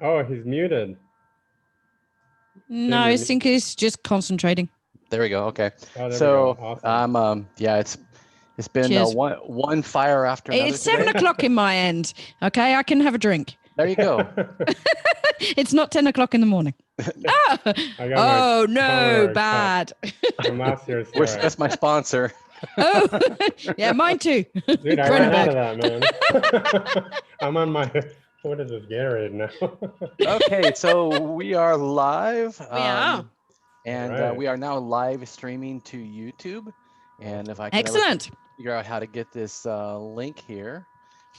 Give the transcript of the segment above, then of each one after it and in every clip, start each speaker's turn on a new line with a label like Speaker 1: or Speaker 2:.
Speaker 1: Oh, he's muted.
Speaker 2: No, I think he's just concentrating.
Speaker 3: There we go. Okay.
Speaker 1: Oh, there
Speaker 3: So
Speaker 1: we go. Awesome.
Speaker 3: yeah, it's been one fire after another.
Speaker 2: It's 7 o'clock in my end. Okay, I can have a drink.
Speaker 3: There you go.
Speaker 2: It's not 10 o'clock in the morning. Oh no, bad.
Speaker 1: From last year's CRX.
Speaker 3: That's my sponsor.
Speaker 2: Oh, yeah, mine too.
Speaker 1: Dude, I ran out of that, man. I'm on my, what is this, Gatorade now?
Speaker 3: Okay, so we are live.
Speaker 2: We are.
Speaker 3: And we are now live streaming to YouTube. And if I can
Speaker 2: Excellent.
Speaker 3: figure out how to get this link here.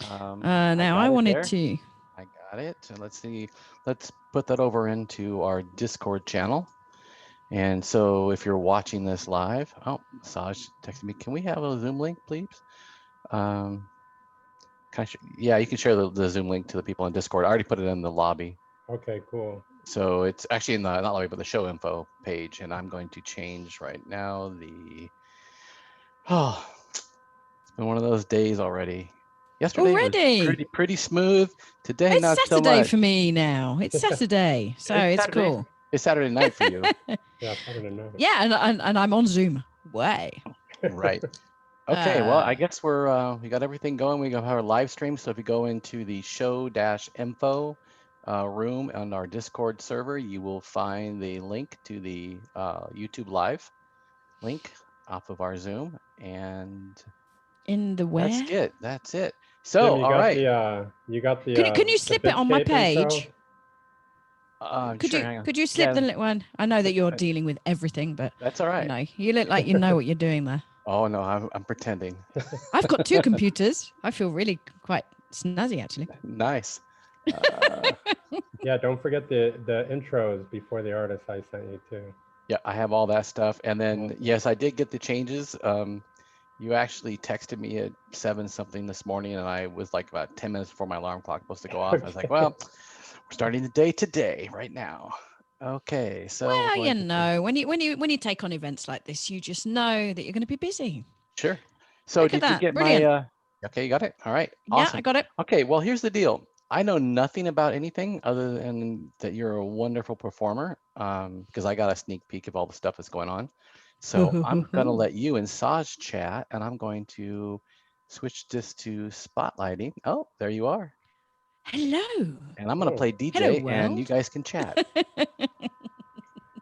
Speaker 2: Now I wanted to.
Speaker 3: I got it. And let's see. Let's put that over into our Discord channel. And so if you're watching this live, Saj texted me, can we have a Zoom link, please? Yeah, you can share the Zoom link to the people on Discord. I already put it in the lobby.
Speaker 1: Okay, cool.
Speaker 3: So it's actually in the, not lobby, but the show info page. And I'm going to change right now it's been one of those days already. Yesterday was pretty smooth. Today,
Speaker 2: it's
Speaker 3: not
Speaker 2: Saturday
Speaker 3: so much.
Speaker 2: For me now. It's Saturday, so it's cool.
Speaker 3: It's Saturday night for you.
Speaker 1: Yeah, Saturday night.
Speaker 2: Yeah, and I'm on Zoom. Way.
Speaker 3: Right. Okay. Well, I guess we got everything going. We have our live stream. So if you go into the show-info room on our Discord server, you will find the link to the YouTube live link off of our Zoom. And
Speaker 2: in the where?
Speaker 3: That's it. So
Speaker 1: Jim,
Speaker 3: all right.
Speaker 1: You got the.
Speaker 2: Can you slip it on my page?
Speaker 3: Sure,
Speaker 2: could you slip the one? I know that you're dealing with everything, but
Speaker 3: that's all right.
Speaker 2: You know, you look like you know what you're doing there.
Speaker 3: Oh no, I'm pretending.
Speaker 2: I've got 2 computers. I feel really quite snazzy actually.
Speaker 3: Nice.
Speaker 1: Yeah, don't forget the intros before the artist I sent you too.
Speaker 3: Yeah, I have all that stuff, and then yes, I did get the changes. You actually texted me at 7 something this morning, and I was like about 10 minutes before my alarm clock was supposed to go off. I was like, well, we're starting the day today, right now. Okay, so
Speaker 2: well, you know, when you take on events like this, you just know that you're going to be busy.
Speaker 3: Sure. So did you get my? Okay, you got it. All right. Awesome.
Speaker 2: Yeah, I got it.
Speaker 3: Okay. Well, here's the deal. I know nothing about anything other than that you're a wonderful performer. Because I got a sneak peek of all the stuff that's going on. So I'm gonna let you and Saj chat, and I'm going to switch this to spotlighting. Oh, there you are.
Speaker 2: Hello.
Speaker 3: And I'm gonna play DJ, and you guys can chat.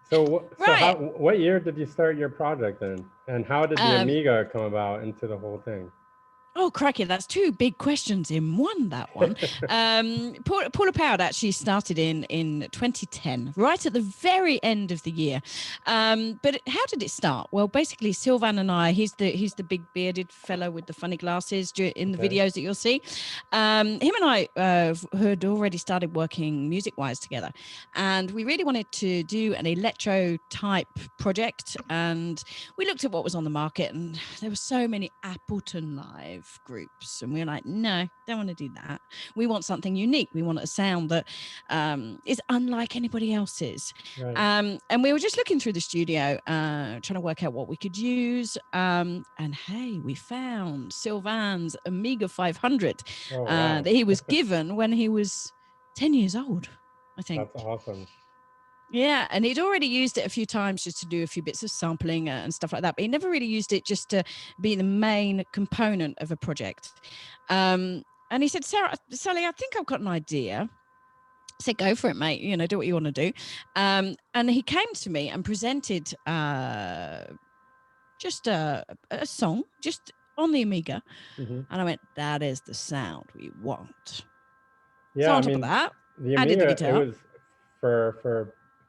Speaker 1: So what year did you start your project then? And how did the Amiga come about into the whole thing?
Speaker 2: Oh, crikey, that's 2 big questions in one, that one. Paula Powered actually started in 2010, right at the very end of the year. But how did it start? Well, basically, Sylvan and I, he's the big bearded fellow with the funny glasses in the videos that you'll see. Him and I had already started working music-wise together. And we really wanted to do an electro-type project. And we looked at what was on the market, and there were so many Appleton Live groups, and we were like, no, don't want to do that. We want something unique. We want a sound that is unlike anybody else's.
Speaker 1: Right.
Speaker 2: And we were just looking through the studio, trying to work out what we could use. And hey, we found Sylvan's Amiga 500 that he was given when he was 10 years old, I think.
Speaker 1: That's awesome.
Speaker 2: Yeah, and he'd already used it a few times just to do a few bits of sampling and stuff like that, but he never really used it just to be the main component of a project. And he said, Sally, I think I've got an idea. I said, go for it, mate. You know, do what you want to do. And he came to me and presented just a song, just on the Amiga. Mm-hmm. And I went, that is the sound we want.
Speaker 1: Yeah,
Speaker 2: so on top of that,
Speaker 1: the Amiga,
Speaker 2: I did the guitar.
Speaker 1: It was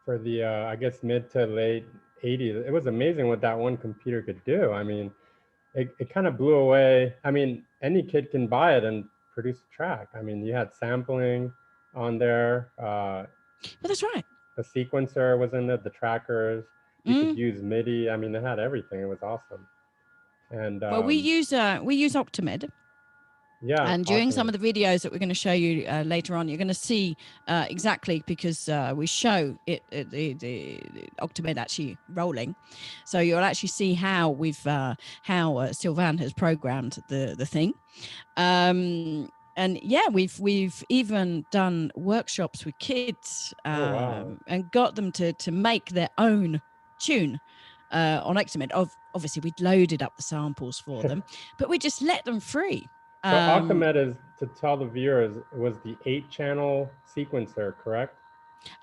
Speaker 1: for the, I guess, mid to late 80s, it was amazing what that one computer could do. I mean, it kind of blew away. I mean, any kid can buy it and produce a track. I mean, you had sampling on there.
Speaker 2: Well, that's right.
Speaker 1: The sequencer was in it, the trackers. You could use MIDI. I mean, they had everything. It was awesome. And
Speaker 2: well, we use Optimed.
Speaker 1: Yeah,
Speaker 2: and during some of the videos that we're going to show you later on, you're going to see exactly, because we show the Optimed actually rolling, so you'll actually see how we've how Sylvan has programmed the thing. and yeah, we've even done workshops with kids and got them to make their own tune on Octamed. Obviously, we'd loaded up the samples for them, but we just let them free.
Speaker 1: So Octamed is, to tell the viewers, was the 8-channel sequencer, correct?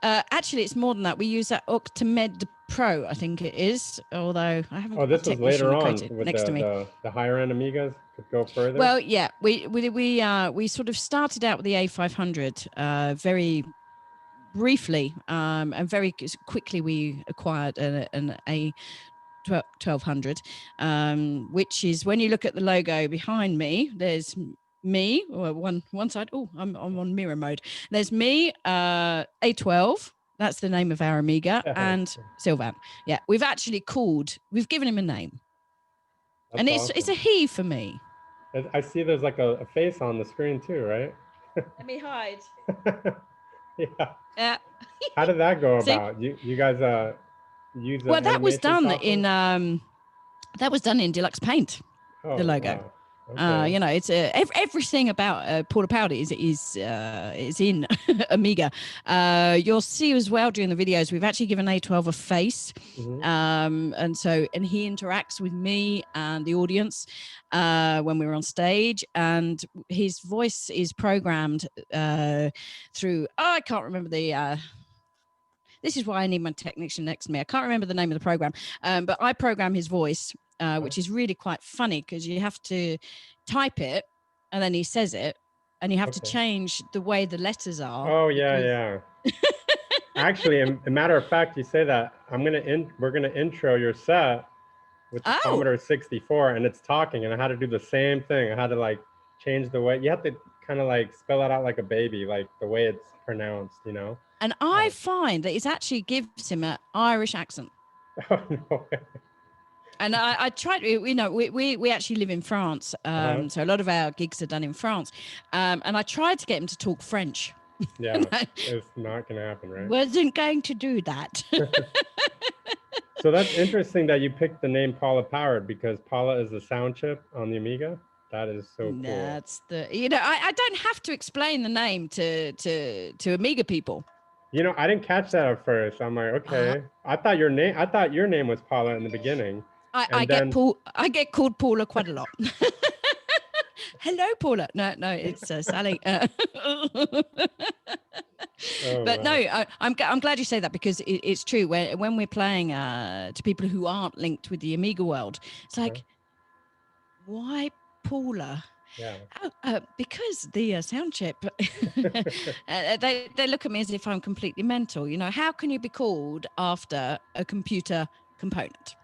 Speaker 2: Actually, it's more than that. We use that Octamed Pro, I think it is. Although I haven't.
Speaker 1: Oh, this was later on with
Speaker 2: next to me.
Speaker 1: the higher end Amigas could go further.
Speaker 2: Well, yeah, we sort of started out with the A500 very briefly, and very quickly we acquired an A1200, which is, when you look at the logo behind me, there's me, or one side. Oh, I'm on mirror mode. There's me, A12. That's the name of our Amiga, and Sylvan. Yeah, we've given him a name.
Speaker 1: That's
Speaker 2: and
Speaker 1: awesome.
Speaker 2: It's a he for me.
Speaker 1: I see there's like a face on the screen too, right?
Speaker 2: Let me hide.
Speaker 1: Yeah. How did that go about? You guys use
Speaker 2: that was done in Deluxe Paint.
Speaker 1: Oh,
Speaker 2: the logo.
Speaker 1: Wow. Okay.
Speaker 2: You know, it's everything about Paula Powder is in Amiga. You'll see as well during the videos, we've actually given A12 a face.
Speaker 1: Mhm.
Speaker 2: And he interacts with me and the audience when we're on stage, and his voice is programmed through, I can't remember this is why I need my technician next to me. I can't remember the name of the program, but I program his voice, which is really quite funny because you have to type it and then he says it, and you have to change the way the letters are.
Speaker 1: Oh yeah. Actually, a matter of fact, you say that, we're gonna intro your set with the Commodore 64, and it's talking, and I had to do the same thing. I had to like change the way, you have to kind of like spell it out like a baby, like the way it's pronounced, you know.
Speaker 2: And I find that it actually gives him an Irish accent.
Speaker 1: Oh no.
Speaker 2: And I tried, you know, we actually live in France, so a lot of our gigs are done in France, and I tried to get him to talk French.
Speaker 1: Yeah, it's not going to happen, right?
Speaker 2: Wasn't going to do that.
Speaker 1: So that's interesting that you picked the name Paula Powered, because Paula is the sound chip on the Amiga. That is so cool.
Speaker 2: That's I don't have to explain the name to Amiga people.
Speaker 1: You know, I didn't catch that at first. I'm like, okay. I thought your name was Paula in the beginning.
Speaker 2: I get called Paula quite a lot. Hello, Paula. No, it's Sally. But no, I'm glad you say that, because it's true. When we're playing to people who aren't linked with the Amiga world, it's like, why Paula?
Speaker 1: Yeah.
Speaker 2: Because the sound chip, they look at me as if I'm completely mental. You know, how can you be called after a computer component?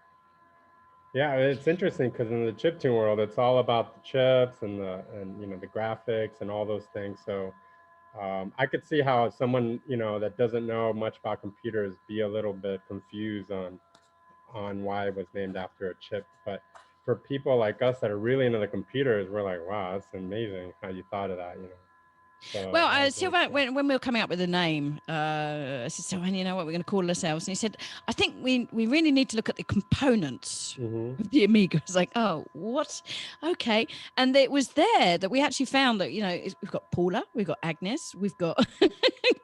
Speaker 1: Yeah, it's interesting because in the chiptune world, it's all about the chips and you know, the graphics and all those things. So I could see how someone, you know, that doesn't know much about computers be a little bit confused on why it was named after a chip. But for people like us that are really into the computers, we're like, wow, that's amazing how you thought of that, you know. So,
Speaker 2: well, Sylvan, when we were coming up with a name, I said, Sylvan, you know what we're going to call ourselves? And he said, I think we really need to look at the components of the Amiga. I was like, oh, what? Okay. And it was there that we actually found that, you know, we've got Paula, we've got Agnes, we've got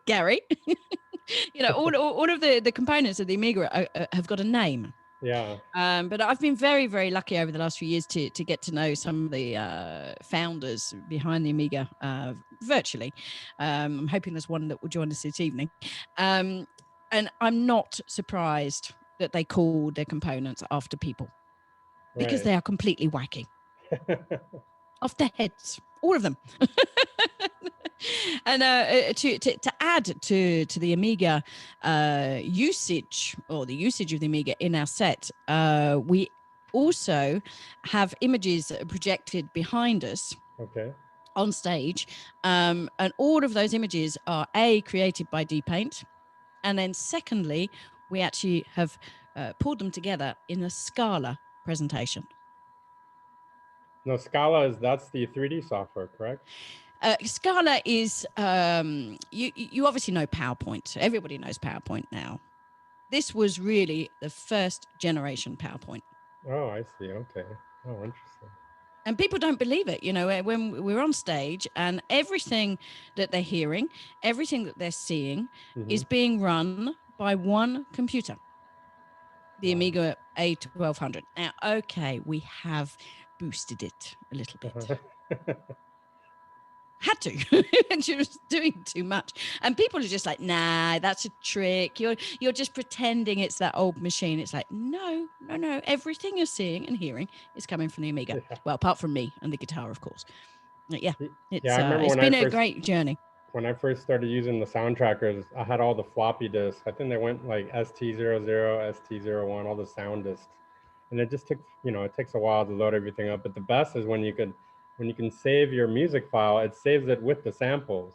Speaker 2: Gary. You know, all of the components of the Amiga have got a name.
Speaker 1: Yeah.
Speaker 2: But I've been very, very lucky over the last few years to get to know some of the founders behind the Amiga virtually. I'm hoping there's one that will join us this evening. And I'm not surprised that they call their components after people, because they are completely wacky. Off their heads, all of them. And to add to the Amiga usage, or the usage of the Amiga in our set, we also have images that are projected behind us on stage, and all of those images are created by DPaint, and then secondly, we actually have pulled them together in a Scala presentation.
Speaker 1: No, Scala that's the 3D software, correct?
Speaker 2: Scala is, you obviously know PowerPoint. Everybody knows PowerPoint now. This was really the first generation PowerPoint.
Speaker 1: Oh, I see. Okay. Oh, interesting.
Speaker 2: And people don't believe it, you know, when we're on stage and everything that they're hearing, everything that they're seeing is being run by one computer, the Amiga A1200. Now, okay, we have boosted it a little bit. Had to, and she was doing too much, and people are just like, nah, that's a trick, you're just pretending it's that old machine. It's like, no, everything you're seeing and hearing is coming from the Amiga. Well, apart from me and the guitar, of course. Yeah,
Speaker 1: I remember
Speaker 2: it's been a great journey.
Speaker 1: When I first started using the sound trackers, I had all the floppy disks. I think they went like ST00, ST01, all the sound disks, and it just took, you know, it takes a while to load everything up. But the best is when you can save your music file, it saves it with the samples.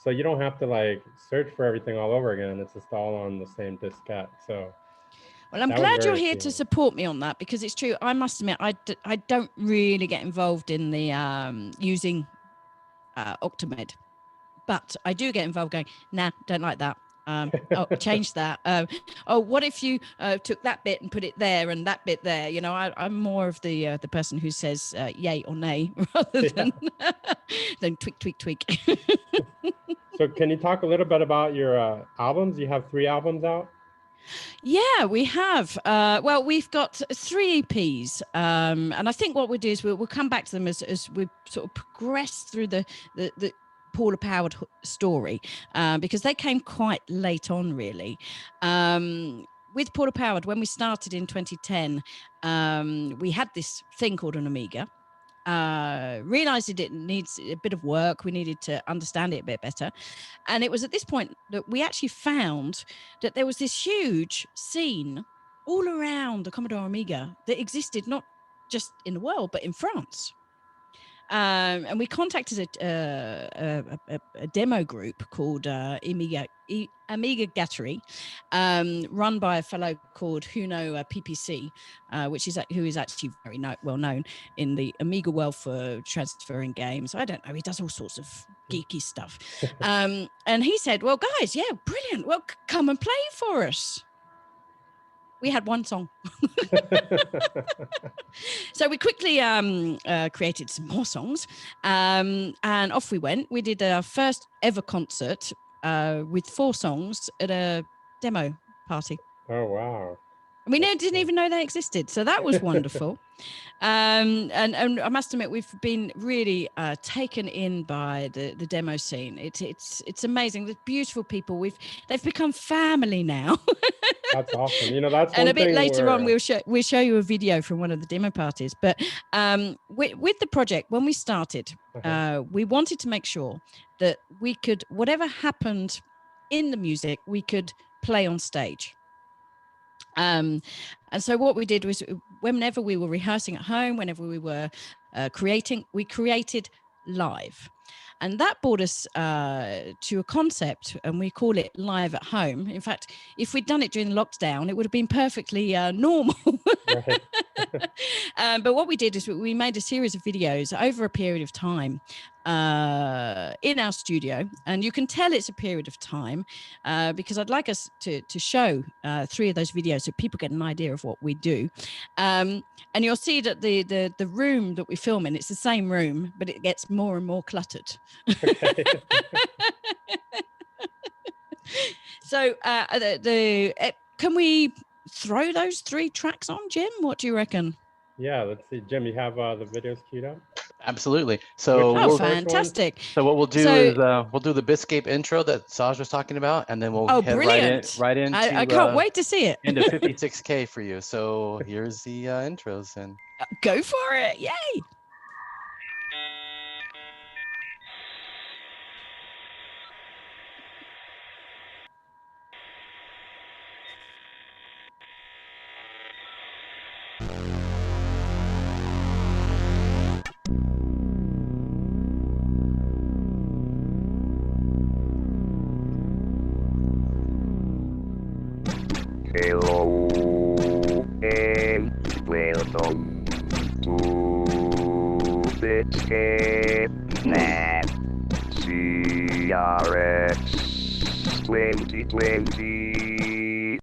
Speaker 1: So you don't have to like search for everything all over again. It's just all on the same diskette. So,
Speaker 2: well, I'm glad you're here to support me on that, because it's true. I must admit, I don't really get involved in the using Octamed, but I do get involved going, nah, don't like that. Oh, change that. Oh, what if you took that bit and put it there and that bit there? You know, I'm more of the person who says yay or nay rather than tweak.
Speaker 1: So can you talk a little bit about your albums? You have 3 albums out?
Speaker 2: Yeah, we have. Well, we've got 3 EPs, and I think what we'll do is we'll come back to them as we sort of progress through the Paula Powered story, because they came quite late on, really. With Paula Powered, when we started in 2010, we had this thing called an Amiga. Realized it needs a bit of work. We needed to understand it a bit better. And it was at this point that we actually found that there was this huge scene all around the Commodore Amiga that existed not just in the world, but in France. And we contacted a demo group called Amiga Gattery, run by a fellow called Huno PPC, who is actually very well known in the Amiga world for transferring games. I don't know, he does all sorts of geeky stuff. And he said, well, guys, yeah, brilliant. Well, come and play for us. We had one song. So we quickly created some more songs, and off we went. We did our first ever concert with 4 songs at a demo party.
Speaker 1: Oh, wow.
Speaker 2: And we didn't even know they existed. So that was wonderful. And I must admit, we've been really taken in by the demo scene. It's amazing. There's beautiful people. They've become family now.
Speaker 1: That's awesome. You know, that's
Speaker 2: and
Speaker 1: one
Speaker 2: a bit
Speaker 1: thing
Speaker 2: later on, we'll show you a video from one of the demo parties. But with the project, when we started, we wanted to make sure that we could, whatever happened in the music, we could play on stage. And so what we did was, whenever we were rehearsing at home, whenever we were creating, we created live. And that brought us to a concept, and we call it live at home. In fact, if we'd done it during the lockdown, it would have been perfectly normal.
Speaker 1: Right.
Speaker 2: But what we did is we made a series of videos over a period of time in our studio. And you can tell it's a period of time because I'd like us to show 3 of those videos so people get an idea of what we do. And you'll see that the room that we film in, it's the same room, but it gets more and more cluttered. Okay. So can we throw those 3 tracks on, Jim? What do you reckon?
Speaker 1: Yeah, let's see. Jim, you have the videos queued up?
Speaker 3: Absolutely. So
Speaker 2: fantastic.
Speaker 3: So what we'll do is we'll do the Bit-Scape intro that Saj was talking about, and then we'll head right into
Speaker 2: I can't wait to see it.
Speaker 3: into 56K for you. So here's the intros, and
Speaker 2: go for it. Yay.
Speaker 4: Hello and welcome to Bit-Scape CRX 2020.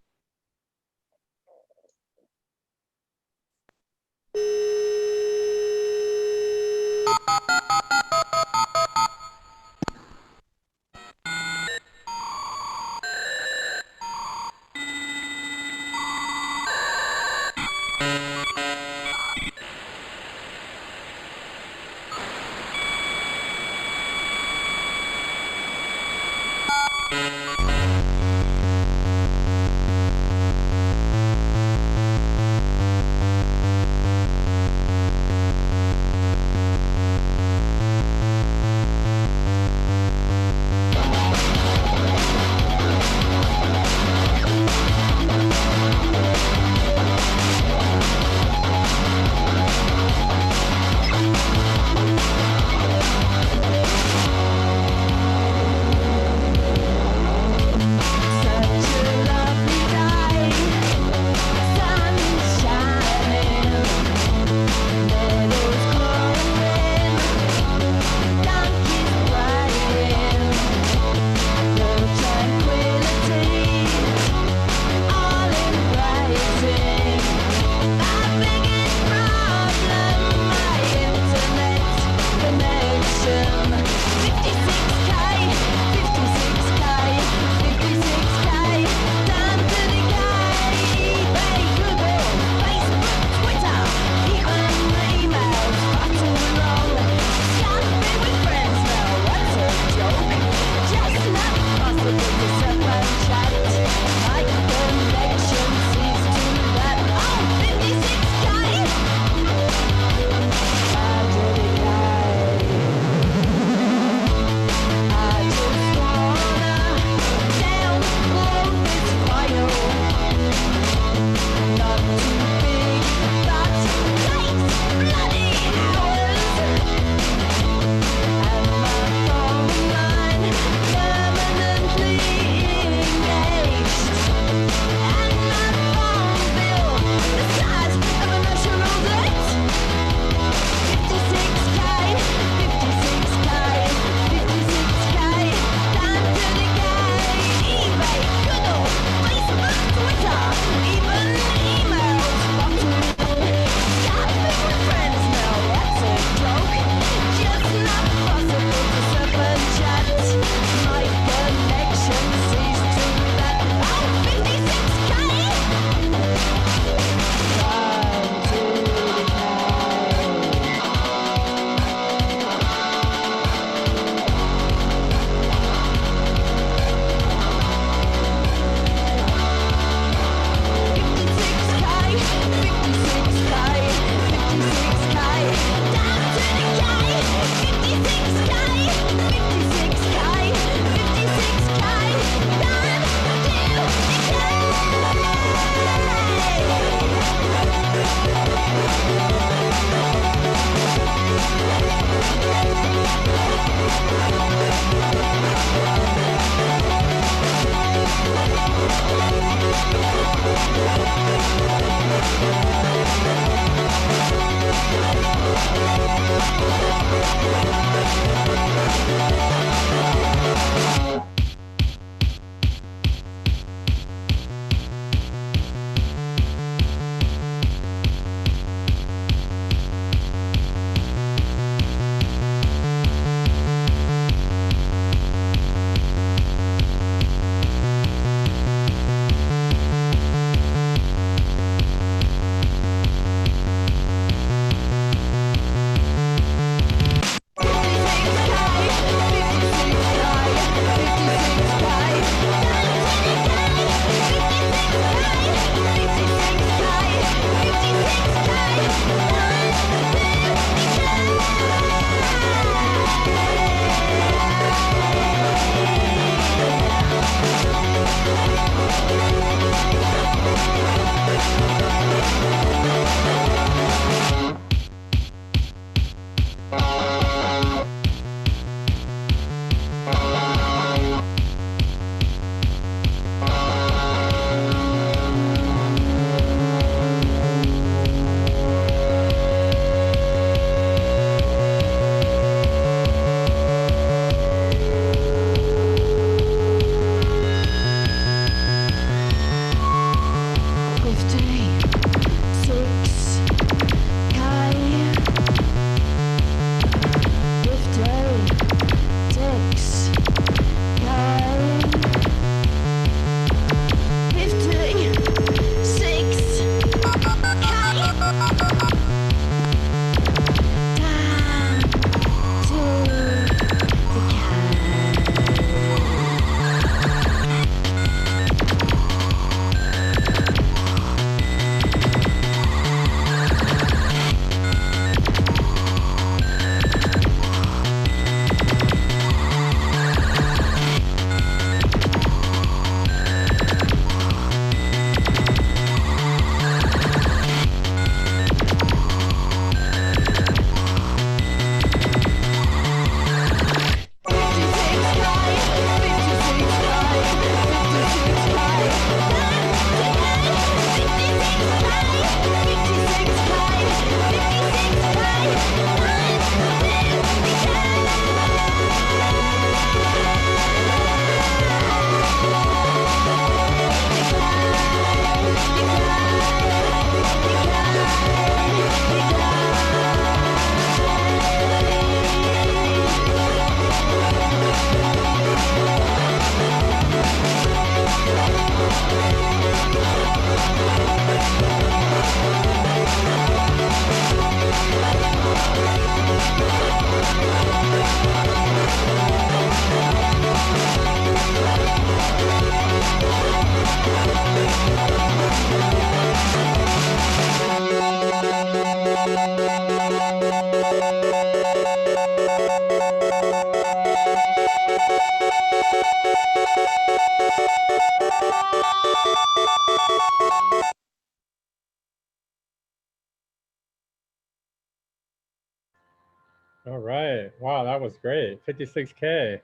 Speaker 1: All right. Wow, that was great. 56K.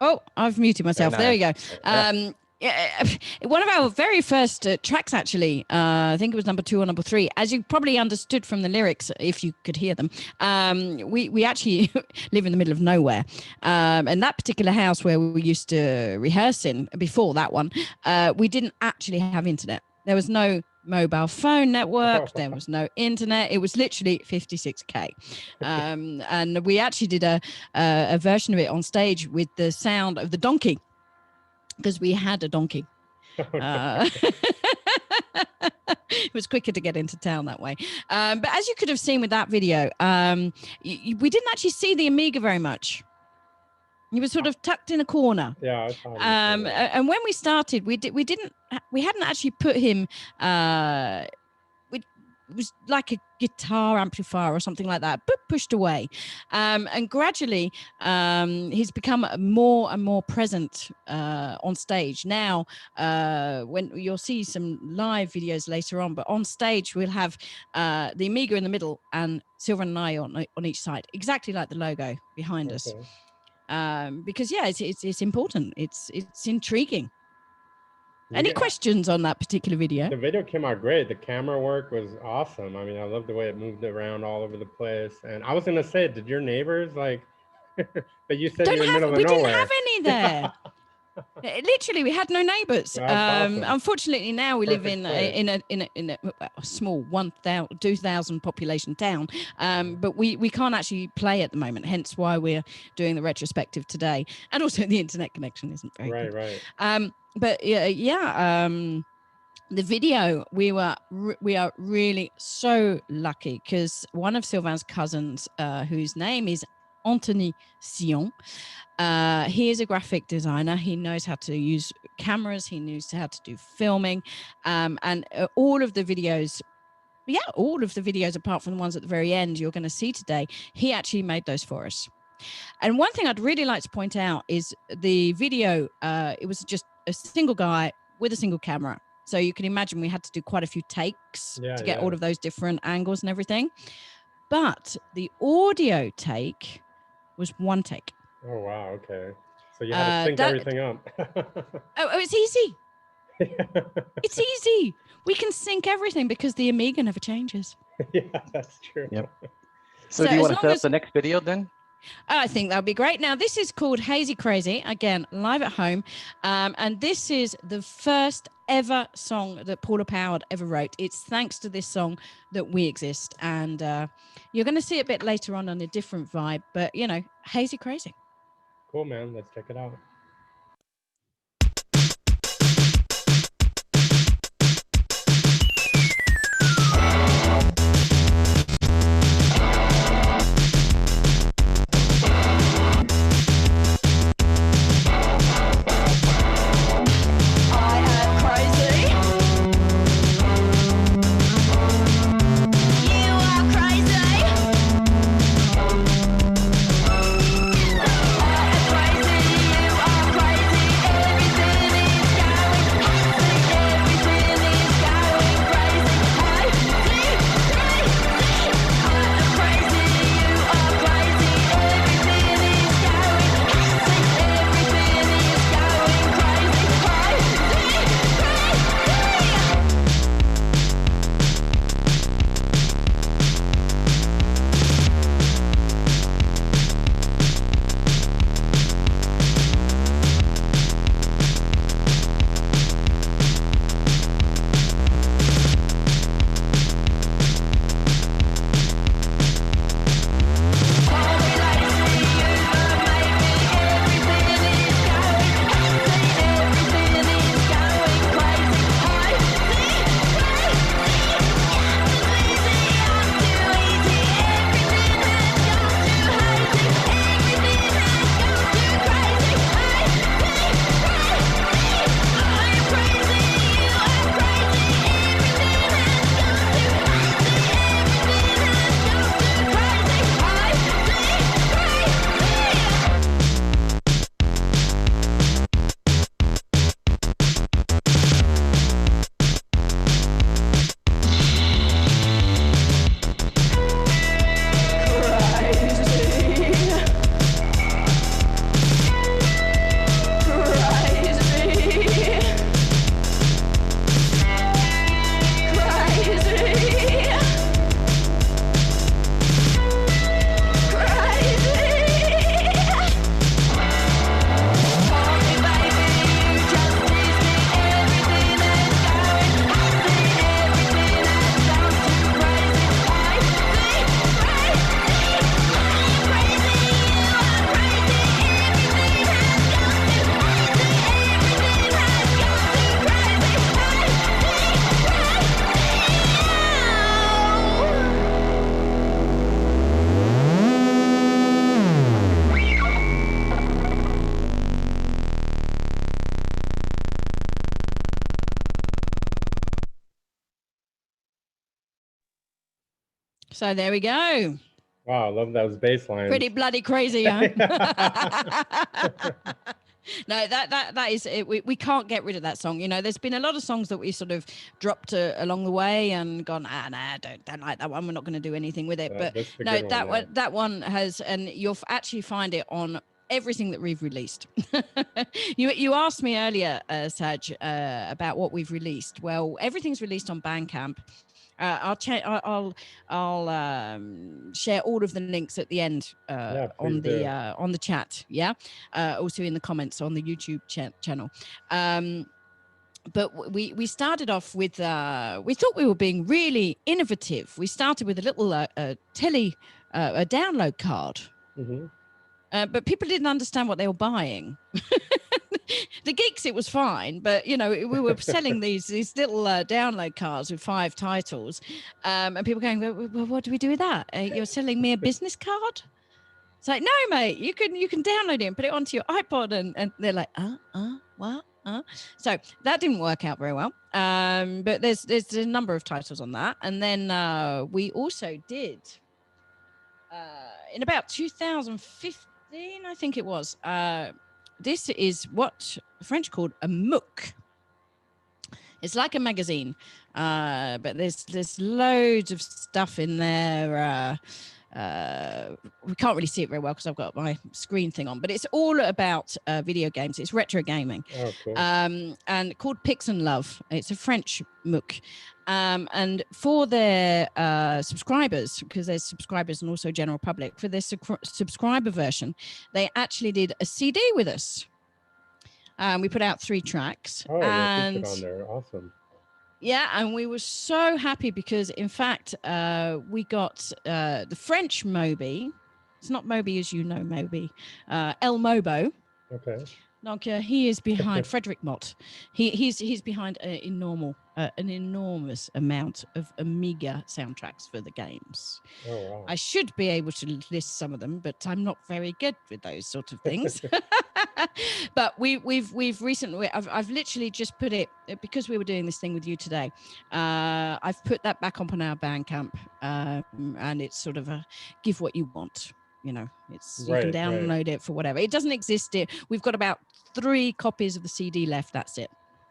Speaker 2: Oh, I've muted myself.
Speaker 3: Very
Speaker 2: There you go.
Speaker 3: nice.
Speaker 2: One of our very first tracks, actually, I think it was number 2 or number 3, as you probably understood from the lyrics, if you could hear them. We actually live in the middle of nowhere. And that particular house where we used to rehearse in, before that one, we didn't actually have internet. There was no mobile phone network. There was no internet. It was literally 56K. And we actually did a version of it on stage with the sound of the donkey, because we had a donkey. It was quicker to get into town that way. But as you could have seen with that video, we didn't actually see the Amiga very much. He was sort of tucked in a corner.
Speaker 1: Yeah.
Speaker 2: And when we started, we hadn't actually put him. It was like a guitar amplifier or something like that, but pushed away. And gradually, he's become more and more present on stage. Now, when you'll see some live videos later on, but on stage, we'll have the Amiga in the middle and Sylvan and I on each side, exactly like the logo behind us. Because, yeah, it's important. It's intriguing. Any questions on that particular video?
Speaker 1: The video came out great. The camera work was awesome. I mean, I love the way it moved around all over the place. And I was going to say, did your neighbors but you said you're in the middle of nowhere.
Speaker 2: We didn't have any there. Literally, we had no neighbors.
Speaker 1: Awesome.
Speaker 2: Unfortunately, now we live
Speaker 1: Perfect
Speaker 2: in a small 2,000 population town. But we can't actually play at the moment. Hence why we're doing the retrospective today. And also the internet connection isn't very good.
Speaker 1: Right.
Speaker 2: But the video, we are really so lucky, because one of Sylvain's cousins, whose name is Anthony Sion, he is a graphic designer. He knows how to use cameras. He knows how to do filming, and all of the videos, apart from the ones at the very end you're going to see today, he actually made those for us. And one thing I'd really like to point out is the video, it was just a single guy with a single camera. So you can imagine we had to do quite a few takes to get all of those different angles and everything. But the audio take was one take.
Speaker 1: Oh, wow. Okay. So you had to sync everything up.
Speaker 2: It's easy. It's easy. We can sync everything because the Amiga never changes.
Speaker 1: Yeah, that's true.
Speaker 3: Yep. So do you want to set up the next video then?
Speaker 2: I think that would be great. Now, this is called Hazy Crazy, again, live at home. And this is the first ever song that Paula Power ever wrote. It's thanks to this song that we exist. And you're going to see it a bit later on a different vibe. But, you know, Hazy Crazy.
Speaker 1: Cool, man. Let's check it out.
Speaker 5: You are
Speaker 2: So there we go.
Speaker 1: Wow, I love those bass lines.
Speaker 2: Pretty bloody crazy, huh? No, that is it. We can't get rid of that song. You know, there's been a lot of songs that we sort of dropped along the way and gone, don't like that one. We're not going to do anything with it. But no, that one has, and you'll actually find it on everything that we've released. You asked me earlier, Saj, about what we've released. Well, everything's released on Bandcamp. I'll share all of the links at the end on the chat. Yeah, also in the comments on the YouTube channel. But we started off with we thought we were being really innovative. We started with a little a download card. Mm-hmm. But people didn't understand what they were buying. The geeks, it was fine, but you know, we were selling these little download cards with 5 titles, and people going, well, what do we do with that? You're selling me a business card? It's like, no, mate, you can download it and put it onto your iPod, and they're like, what? So that didn't work out very well. But there's a number of titles on that, and then we also did in about 2015, I think it was. This is what the French called a MOOC. It's like a magazine, but there's loads of stuff in there. We can't really see it very well because I've got my screen thing on, but it's all about video games. It's retro gaming. Oh, cool. And called Pix and Love. It's a French MOOC. And for their subscribers, because there's subscribers and also general public, for their subscriber version, they actually did a CD with us. We put out 3 tracks.
Speaker 1: Oh, and put on there. Awesome.
Speaker 2: Yeah, and we were so happy because, in fact, we got the French Moby. It's not Moby as you know, Moby. El Mobo. Okay. Donc, he is behind Frederick Mott. He's behind an enormous amount of Amiga soundtracks for the games. Oh, wow. I should be able to list some of them, but I'm not very good with those sort of things. But we've recently, I've literally just put it, because we were doing this thing with you today. I've put that back up on our Bandcamp, and it's sort of a give what you want. You know, it's you can download it for whatever. It doesn't exist. We've got about 3 copies of the CD left. That's it.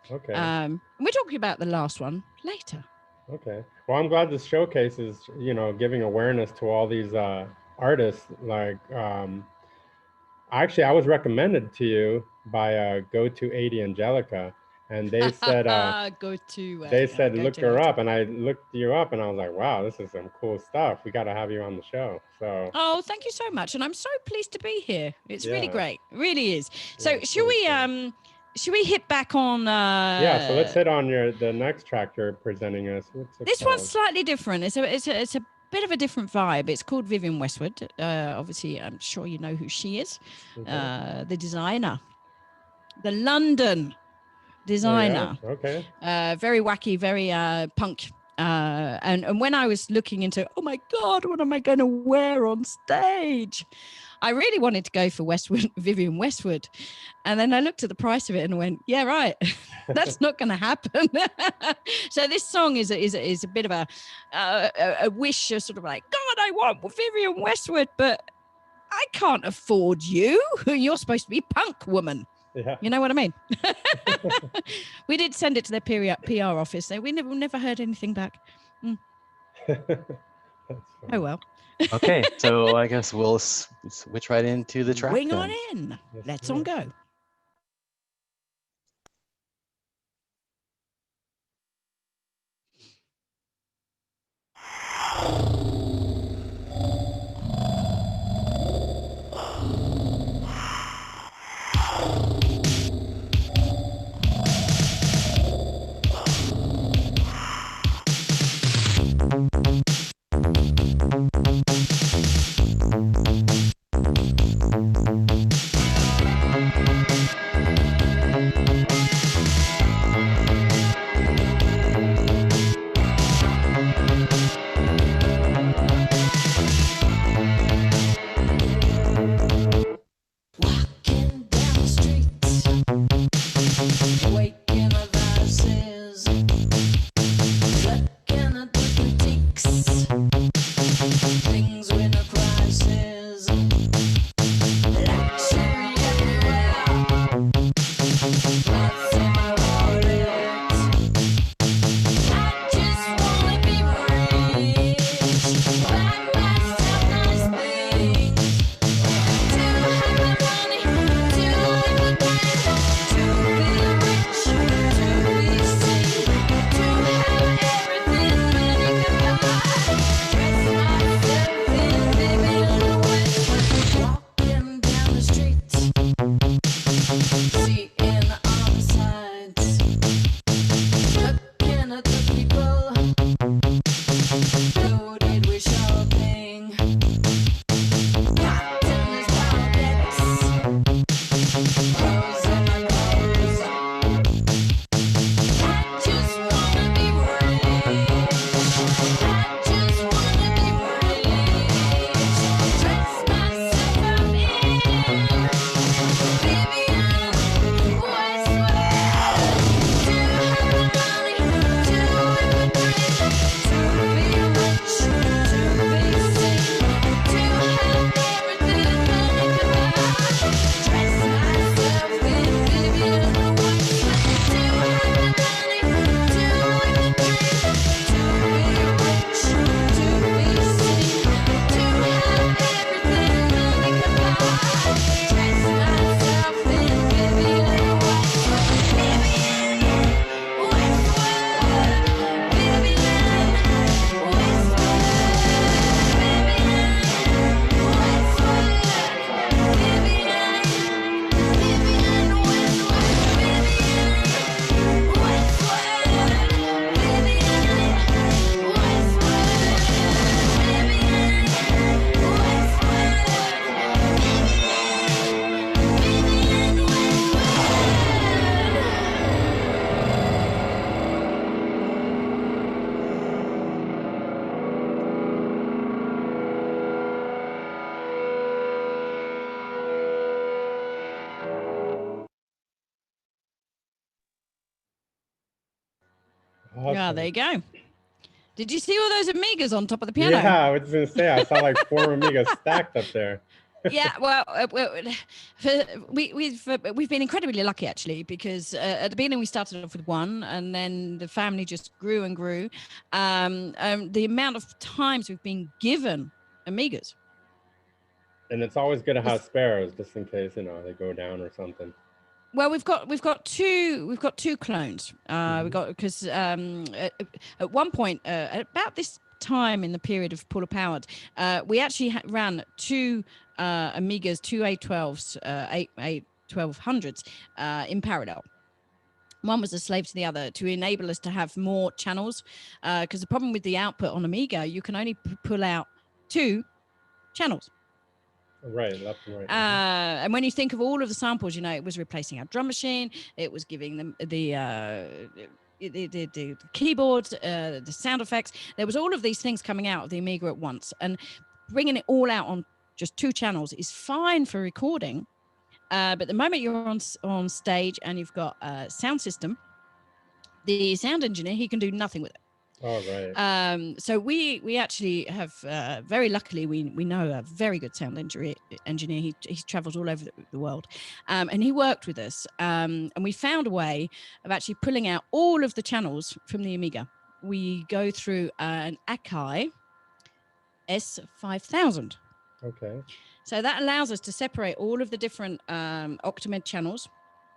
Speaker 2: Okay. And we're talking about the last one later. Okay.
Speaker 1: Well, I'm glad this showcase is, you know, giving awareness to all these artists. Like, actually, I was recommended to you by Go to 80 and Jellica. And they said, look her up. And I looked you up and I was like, wow, this is some cool stuff. We got to have you on the show. So.
Speaker 2: Oh, thank you so much. And I'm so pleased to be here. It's really great. It really is. So should we hit back on?
Speaker 1: Yeah. So let's hit on the next track you're presenting us.
Speaker 2: This one's slightly different. It's a bit of a different vibe. It's called Vivienne Westwood. Obviously, I'm sure you know who she is. Okay. The designer, the London designer. Oh, yeah. Okay. Very wacky, very punk. And when I was looking into, oh my God, what am I going to wear on stage? I really wanted to go for Vivienne Westwood. And then I looked at the price of it and went, yeah, right. That's not going to happen. So this song is a bit of a wish, sort of like, God, I want Vivienne Westwood, but I can't afford you. You're supposed to be punk woman. Yeah. You know what I mean? We did send it to their PR office. We never heard anything back. Oh, well.
Speaker 3: Okay, so I guess we'll switch right into the track.
Speaker 2: Wing on in. Let's on go.
Speaker 1: Awesome.
Speaker 2: Yeah, there you go. Did you see all those Amigas on top of the piano?
Speaker 1: Yeah, I was gonna say I saw like 4 Amigas stacked up there.
Speaker 2: Yeah, well, we've been incredibly lucky actually, because at the beginning we started off with one, and then the family just grew and grew. The amount of times we've been given Amigas.
Speaker 1: And it's always good to have spares just in case, you know, they go down or something.
Speaker 2: Well, we've got two clones. We got because at one point at about this time in the period of Paula Powered, we actually ran two Amigas, two A12s, 1200s in parallel. One was a slave to the other to enable us to have more channels, because the problem with the output on Amiga, you can only pull out 2 channels.
Speaker 1: Right, left and right.
Speaker 2: And when you think of all of the samples, you know, it was replacing our drum machine, it was giving them the keyboards, the sound effects. There was all of these things coming out of the Amiga at once, and bringing it all out on just 2 channels is fine for recording. But the moment you're on stage and you've got a sound system, the sound engineer, he can do nothing with it.
Speaker 1: Oh, right.
Speaker 2: So we actually have very luckily we know a very good sound engineer. He travels all over the world, and he worked with us, and we found a way of actually pulling out all of the channels from the Amiga. We go through an Akai S5000.
Speaker 1: Okay.
Speaker 2: So that allows us to separate all of the different Octamed channels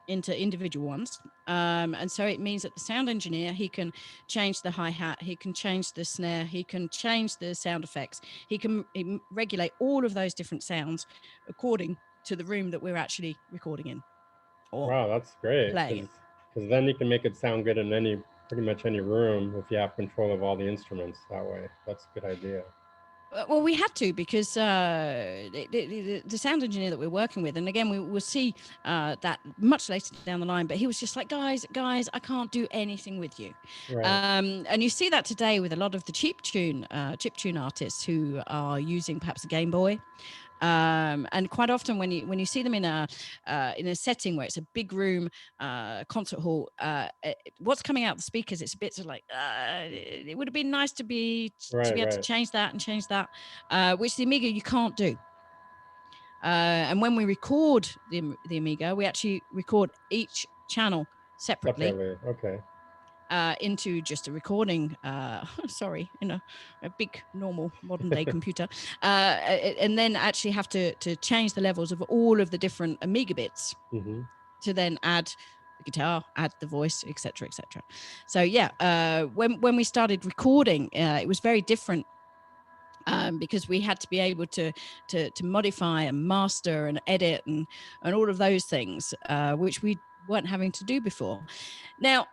Speaker 2: into individual ones, and so it means that the sound engineer, he can change the hi-hat, he can change the snare, he can change the sound effects, he can regulate all of those different sounds according to the room that we're actually recording in.
Speaker 1: Wow, that's great, because then you can make it sound good in pretty much any room if you have control of all the instruments that way. That's a good idea.
Speaker 2: Well, we had to, because the sound engineer that we're working with, and again, we will see that much later down the line, but he was just like, guys, I can't do anything with you.
Speaker 1: Right.
Speaker 2: And you see that today with a lot of the chiptune artists who are using perhaps a Game Boy. And quite often when you see them in a setting where it's a big room, concert hall, what's coming out the speakers, it's a bit sort of like it would have been nice to be able to change that and change that, which the Amiga you can't do. And when we record the Amiga, we actually record each channel separately.
Speaker 1: Okay.
Speaker 2: Into just a recording, in a big normal modern day computer, and then actually have to change the levels of all of the different Amiga bits to then add the guitar, add the voice, etc., etc. So yeah, when we started recording, it was very different. Because we had to be able to modify and master and edit and all of those things, which we weren't having to do before. Now,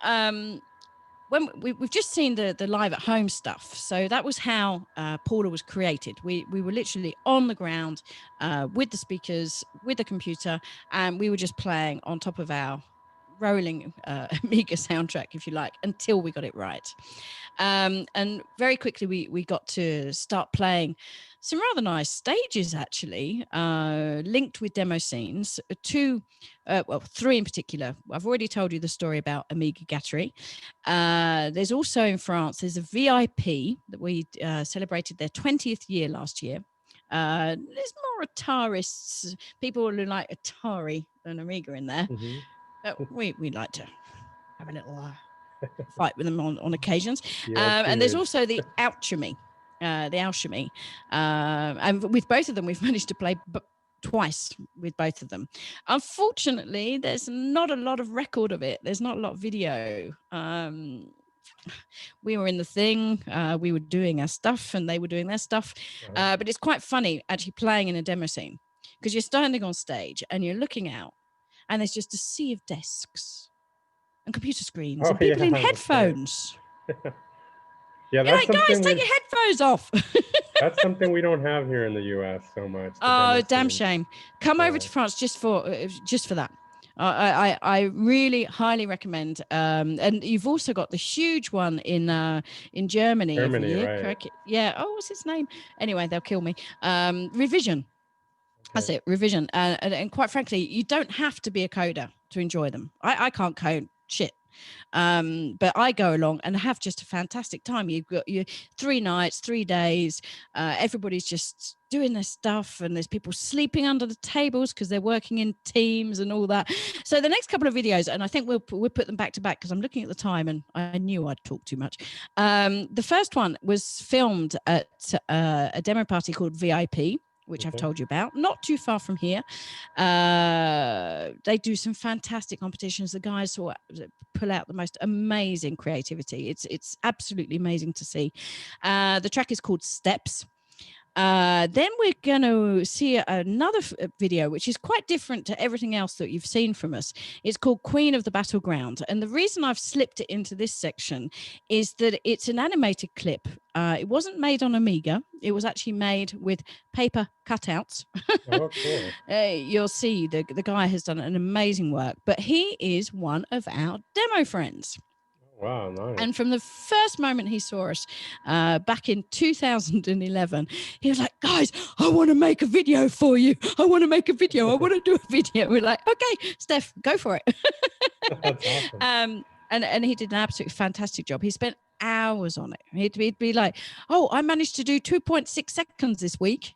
Speaker 2: when we've just seen the live at home stuff, so that was how Paula was created. We were literally on the ground with the speakers, with the computer, and we were just playing on top of our rolling Amiga soundtrack, if you like, until we got it right. And very quickly we got to start playing some rather nice stages, actually, linked with demo scenes, 3 in particular. I've already told you the story about Amiga Gattery. There's also in France, there's a VIP that we celebrated their 20th year last year. There's more Atarists, people who like Atari than Amiga in there. But we like to have a little fight with them on occasions. And there's also the Alchemy. And with both of them, we've managed to play twice with both of them. Unfortunately, there's not a lot of record of it. There's not a lot of video. We were in the thing, we were doing our stuff and they were doing their stuff. But it's quite funny actually playing in a demo scene, because you're standing on stage and you're looking out and there's just a sea of desks and computer screens and people in headphones.
Speaker 1: Yeah, that's
Speaker 2: like, guys, take your headphones off.
Speaker 1: That's something we don't have here in the US so much.
Speaker 2: Oh, damn shame. Come over to France just for that. I really highly recommend. And you've also got the huge one in Germany.
Speaker 1: Right.
Speaker 2: Yeah. Oh, what's his name? Anyway, they'll kill me. Revision. That's it, Revision. And quite frankly, you don't have to be a coder to enjoy them. I can't code shit. But I go along and have just a fantastic time. You've got your 3 nights, 3 days. Everybody's just doing their stuff, and there's people sleeping under the tables because they're working in teams and all that. So the next couple of videos, and I think we'll put them back to back because I'm looking at the time and I knew I'd talk too much. The first one was filmed at a demo party called VIP, which I've told you about, not too far from here. They do some fantastic competitions. The guys pull out the most amazing creativity. It's absolutely amazing to see. The track is called Steps. Then we're going to see another video, which is quite different to everything else that you've seen from us. It's called Queen of the Battleground. And the reason I've slipped it into this section is that it's an animated clip. It wasn't made on Amiga. It was actually made with paper cutouts.
Speaker 1: Oh, cool.
Speaker 2: You'll see the guy has done an amazing work, but he is one of our demo friends.
Speaker 1: Wow, nice.
Speaker 2: And from the first moment he saw us back in 2011, he was like, guys, I want to make a video for you. I want to make a video. I want to do a video. We're like, okay, Steph, go for it.
Speaker 1: That's awesome.
Speaker 2: And he did an absolutely fantastic job. He spent hours on it. He'd be like, oh, I managed to do 2.6 seconds this week.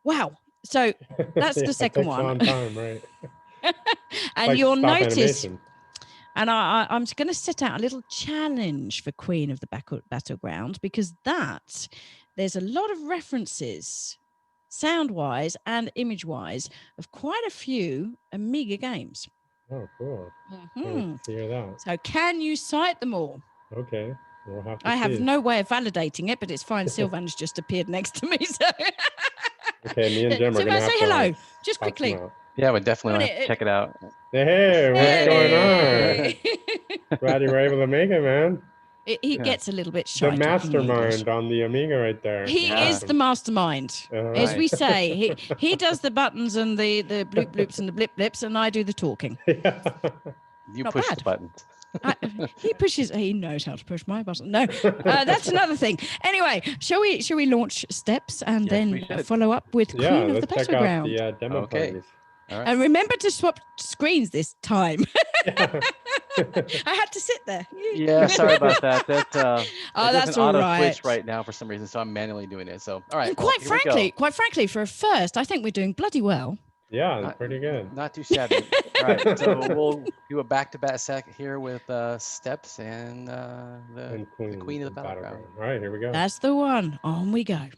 Speaker 2: Wow. So that's the second one.
Speaker 1: A long time, right?
Speaker 2: And
Speaker 1: like
Speaker 2: you'll
Speaker 1: stop
Speaker 2: notice...
Speaker 1: animation.
Speaker 2: And I'm going to set out a little challenge for Queen of the Battleground, because there's a lot of references, sound-wise and image-wise, of quite a few Amiga games.
Speaker 1: Oh, cool.
Speaker 2: Mm-hmm.
Speaker 1: Let's hear that.
Speaker 2: So can you cite them all?
Speaker 1: Okay. We'll have to
Speaker 2: I have
Speaker 1: see.
Speaker 2: no way of validating it, but it's fine. Sylvan's just appeared next to me. So
Speaker 1: Okay, me and Jim are going to
Speaker 2: Sylvan,
Speaker 1: have
Speaker 2: say
Speaker 1: to
Speaker 2: hello, just
Speaker 1: pop
Speaker 2: quickly.
Speaker 1: some out.
Speaker 3: Yeah, we definitely want to check it out.
Speaker 1: Hey, what's going on? Glad you were able to make it, man.
Speaker 2: He gets a little bit shy.
Speaker 1: The mastermind on the Amiga right there.
Speaker 2: He is the mastermind. As we say, he does the buttons and the bloop bloops and the blip blips, and I do the talking.
Speaker 1: Yeah.
Speaker 3: You
Speaker 2: Not
Speaker 3: push
Speaker 2: bad.
Speaker 3: the buttons.
Speaker 2: He knows how to push my button. No, that's another thing. Anyway, shall we launch Steps and then follow up with Queen of the Battleground?
Speaker 1: Yeah, let's check out the demo parties.
Speaker 3: All right.
Speaker 2: And remember to swap screens this time. I had to sit there.
Speaker 3: Yeah, sorry about that. That's
Speaker 2: that's all
Speaker 3: auto
Speaker 2: right.
Speaker 3: switch right now for some reason, so I'm manually doing it. So all right.
Speaker 2: And
Speaker 3: well,
Speaker 2: quite frankly, for a first, I think we're doing bloody well.
Speaker 1: Yeah, that's pretty good.
Speaker 3: Not too shabby. All right, so we'll do a back-to-back set here with Steps and the Queen of the Battleground.
Speaker 1: All right, here we go.
Speaker 2: That's the one. On we go.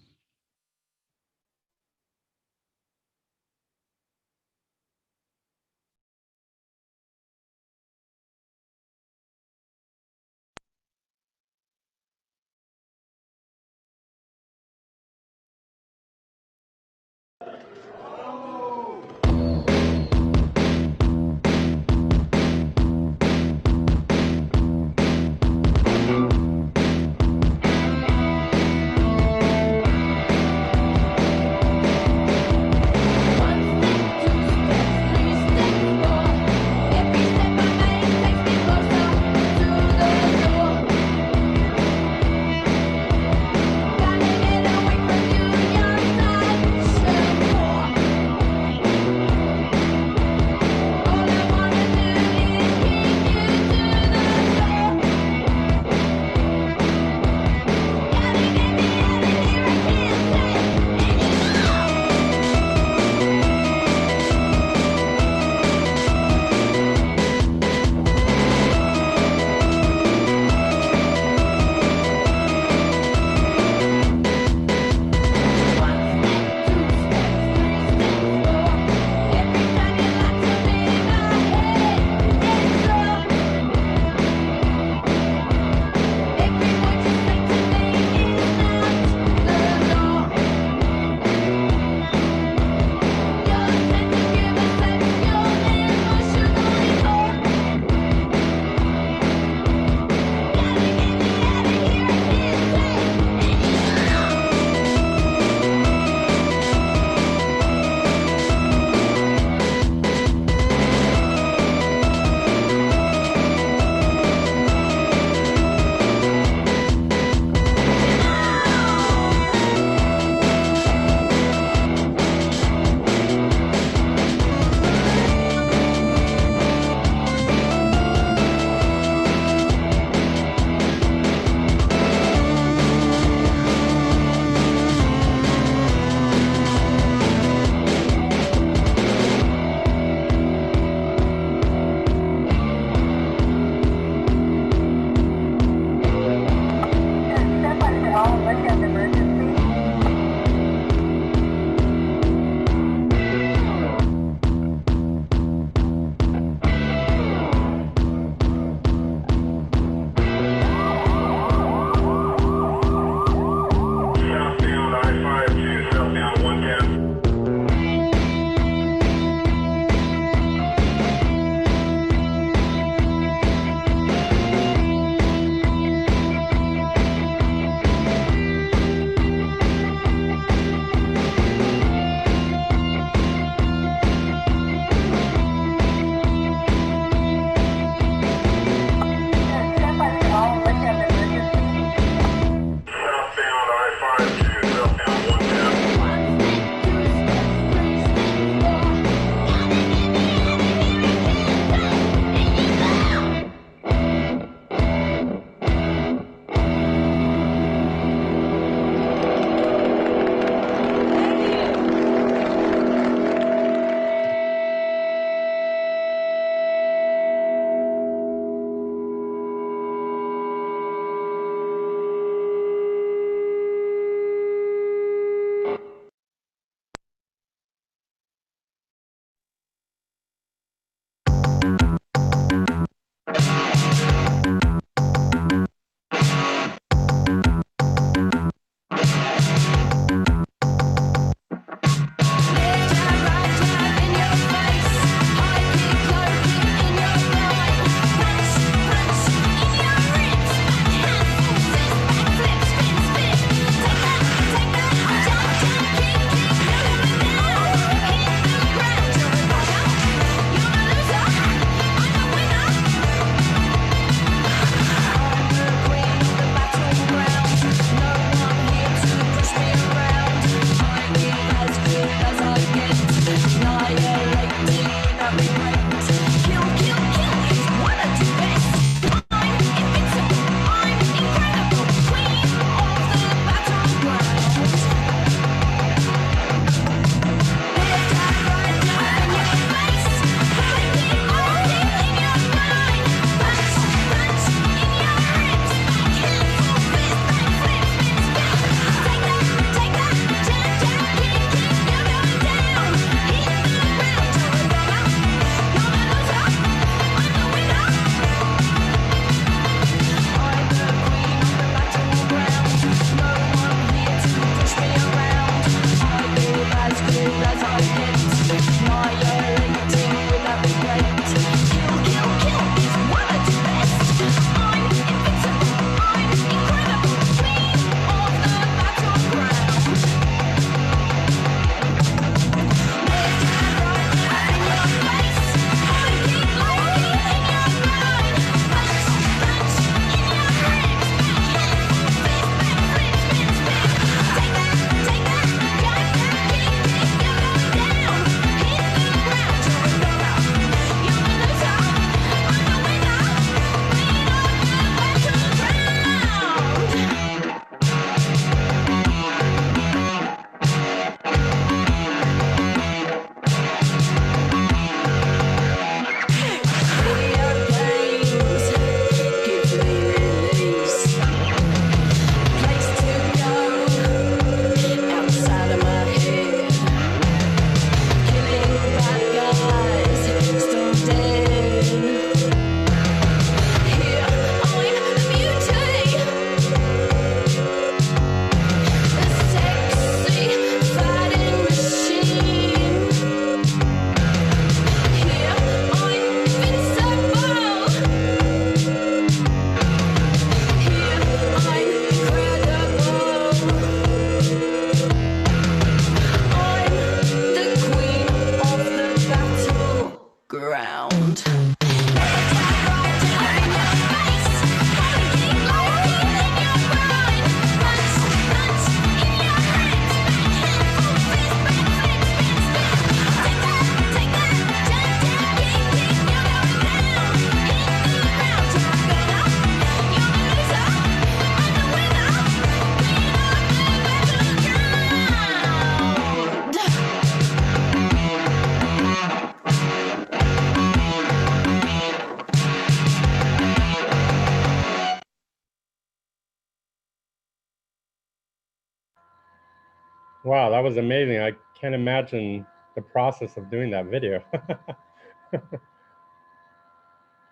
Speaker 1: Wow, that was amazing. I can't imagine the process of doing that video.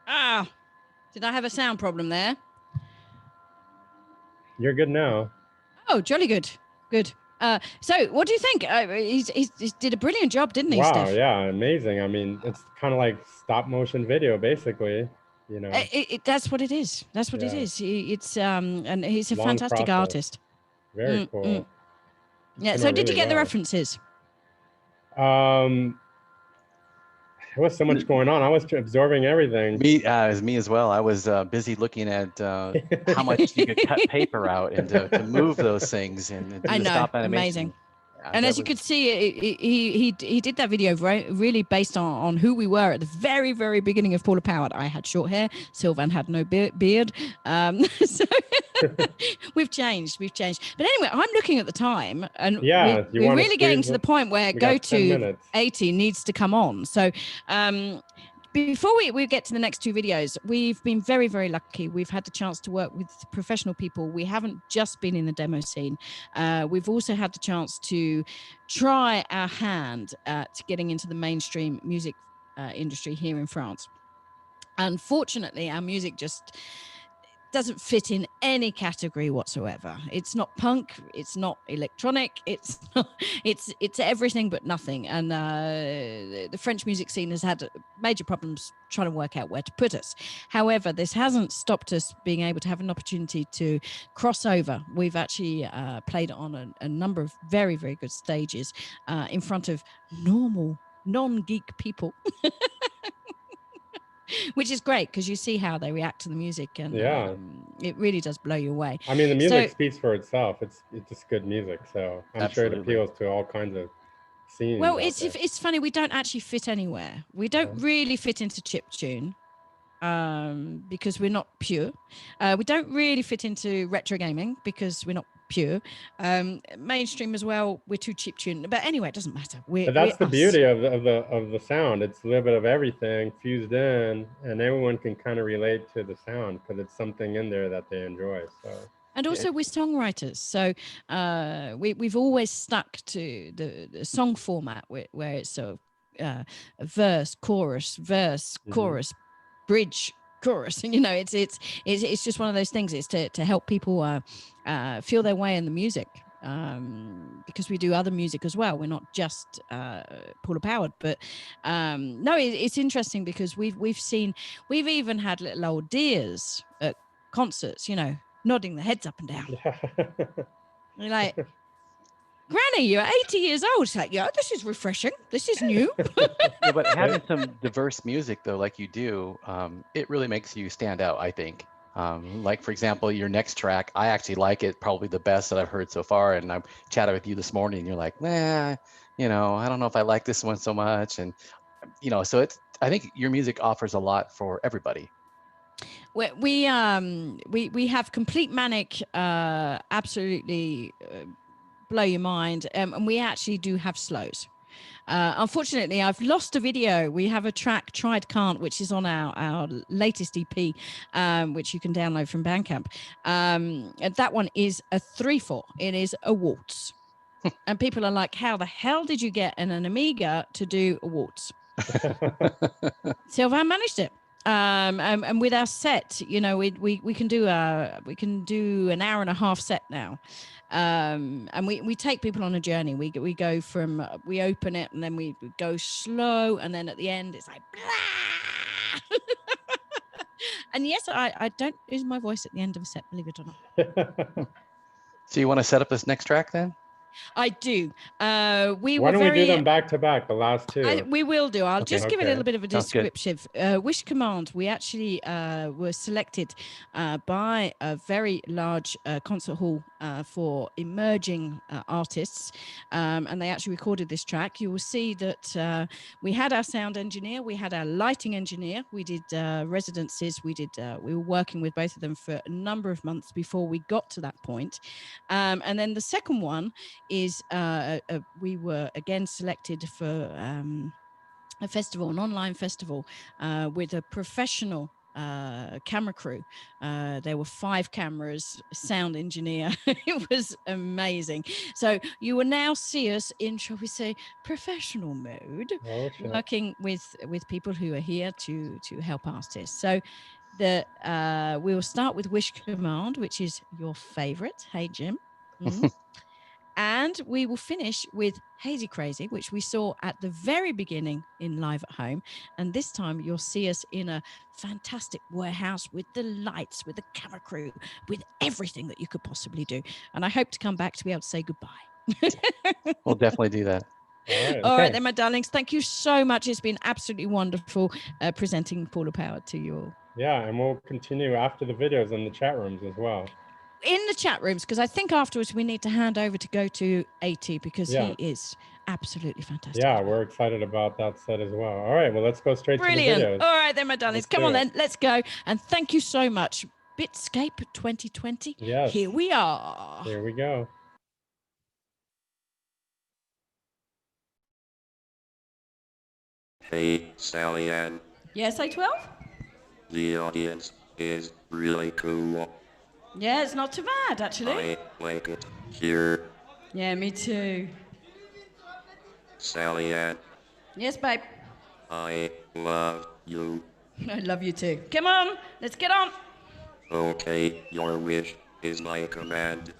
Speaker 2: Ah, did I have a sound problem there?
Speaker 1: You're good now.
Speaker 2: Oh, jolly good. Good. So what do you think? He did a brilliant job, didn't he,
Speaker 1: Wow,
Speaker 2: Steph?
Speaker 1: yeah, amazing. I mean, it's kind of like stop motion video, basically. You know,
Speaker 2: That's what it is. That's what it
Speaker 1: Yeah.
Speaker 2: is. It's and he's a
Speaker 1: Long
Speaker 2: fantastic
Speaker 1: process.
Speaker 2: artist.
Speaker 1: very cool.
Speaker 2: Yeah.
Speaker 1: Turned
Speaker 2: So
Speaker 1: out
Speaker 2: did you
Speaker 1: really
Speaker 2: get the
Speaker 1: well.
Speaker 2: references?
Speaker 1: There was so much going on. I was absorbing everything.
Speaker 3: Me, as me as well. I was busy looking at how much you could cut paper out and to move those things and do
Speaker 2: I
Speaker 3: the
Speaker 2: know,
Speaker 3: stop animation.
Speaker 2: amazing.
Speaker 3: Yeah,
Speaker 2: And
Speaker 3: that
Speaker 2: as you
Speaker 3: was-
Speaker 2: could see, he did that video really based on who we were at the very, very beginning of Paula Powered. I had short hair. Sylvan had no beard. So we've changed. But anyway, I'm looking at the time, and
Speaker 1: Yeah, you
Speaker 2: we're
Speaker 1: wanna
Speaker 2: really getting
Speaker 1: squeeze
Speaker 2: to the point where
Speaker 1: we
Speaker 2: Go
Speaker 1: got 10
Speaker 2: to
Speaker 1: minutes.
Speaker 2: 80 needs to come on. So before we get to the next two videos, we've been very, very lucky. We've had the chance to work with professional people. We haven't just been in the demo scene. We've also had the chance to try our hand at getting into the mainstream music industry here in France. Unfortunately, our music just doesn't fit in any category whatsoever. It's not punk, it's not electronic, it's everything but nothing. And the French music scene has had major problems trying to work out where to put us. However, this hasn't stopped us being able to have an opportunity to cross over. We've actually played on a number of very, very good stages in front of normal non-geek people. Which is great because you see how they react to the music, and it really does blow you away.
Speaker 1: I mean, the music speaks for itself. It's just good music, so I'm sure it
Speaker 3: Absolutely.
Speaker 1: appeals to all kinds of scenes.
Speaker 2: Well,
Speaker 1: out there.
Speaker 2: it's funny, we don't actually fit anywhere. We don't really fit into chiptune because we're not pure. We don't really fit into retro gaming because we're not pure. Mainstream as well, we're too chiptune. But anyway, it doesn't matter.
Speaker 1: But that's the beauty of the sound. It's a little bit of everything fused in, and everyone can kind of relate to the sound because it's something in there that they enjoy. So.
Speaker 2: And also we're songwriters, so we've always stuck to the song format where it's sort of verse, chorus, bridge, chorus. You know, it's just one of those things. It's to help people feel their way in the music, because we do other music as well. We're not just Paula Powered, but no, it's interesting because we've even had little old dears at concerts, you know, nodding their heads up and down. You're like, Granny, you're 80 years old. It's like, yeah, this is refreshing. This is new.
Speaker 3: Yeah, but having some diverse music though, like you do, it really makes you stand out, I think. Like for example, your next track, I actually like it probably the best that I've heard so far. And I chatted with you this morning and you're like, nah, you know, I don't know if I like this one so much. And, you know, so I think your music offers a lot for everybody.
Speaker 2: We have complete manic, absolutely blow your mind, and we actually do have slows. Unfortunately, I've lost a video. We have a track, Tried Can't, which is on our latest EP, which you can download from Bandcamp. And that one is a 3/4. It is a waltz. And people are like, how the hell did you get an Amiga to do a waltz? Sylvain managed it. And with our set, you know, we can do an hour and a half set now. And we take people on a journey. We go from, we open it and then we go slow, and then at the end it's like blah! And yes, I don't lose my voice at the end of a set, believe it or not.
Speaker 3: So you want to set up this next track then?
Speaker 2: I do.
Speaker 1: Why don't we do them back to back, the last two?
Speaker 2: We will do. I'll just give it a little bit of a
Speaker 3: Sounds good.
Speaker 2: descriptive. Wish Command, we actually were selected by a very large concert hall for emerging artists, and they actually recorded this track. You will see that we had our sound engineer, we had our lighting engineer, we did residencies, we were working with both of them for a number of months before we got to that point. And then the second one is we were again selected for a festival, an online festival, with a professional camera crew. There were 5 cameras, sound engineer. It was amazing. So you will now see us in, shall we say, professional mode, working with people who are here to help artists. So we will start with Wish Command, which is your favorite. Hey, Jim. And we will finish with Hazy Crazy, which we saw at the very beginning in Live at Home. And this time you'll see us in a fantastic warehouse with the lights, with the camera crew, with everything that you could possibly do. And I hope to come back to be able to say goodbye.
Speaker 3: We'll definitely do that.
Speaker 2: All right, then, my darlings. Thank you so much. It's been absolutely wonderful presenting Paula Power to you all.
Speaker 1: Yeah, and we'll continue after the videos in the chat rooms as well.
Speaker 2: In the chat rooms, because I think afterwards we need to hand over to go to 80 because he is absolutely fantastic.
Speaker 1: Yeah, we're excited about that set as well. All right, well, let's go straight to the videos.
Speaker 2: All right, then, my darlings. Come on, then. Let's go. And thank you so much. Bit-Scape 2020.
Speaker 1: Yes.
Speaker 2: Here we are.
Speaker 1: Here we go.
Speaker 5: Hey, Sally Ann.
Speaker 2: Yes, A12?
Speaker 5: The audience is really cool.
Speaker 2: Yeah, it's not too bad, actually.
Speaker 5: I like it here.
Speaker 2: Yeah, me too.
Speaker 5: Sally Ann,
Speaker 2: Yes, babe.
Speaker 5: I love you.
Speaker 2: I love you too. Come on, let's get on.
Speaker 5: Okay, your wish is my command.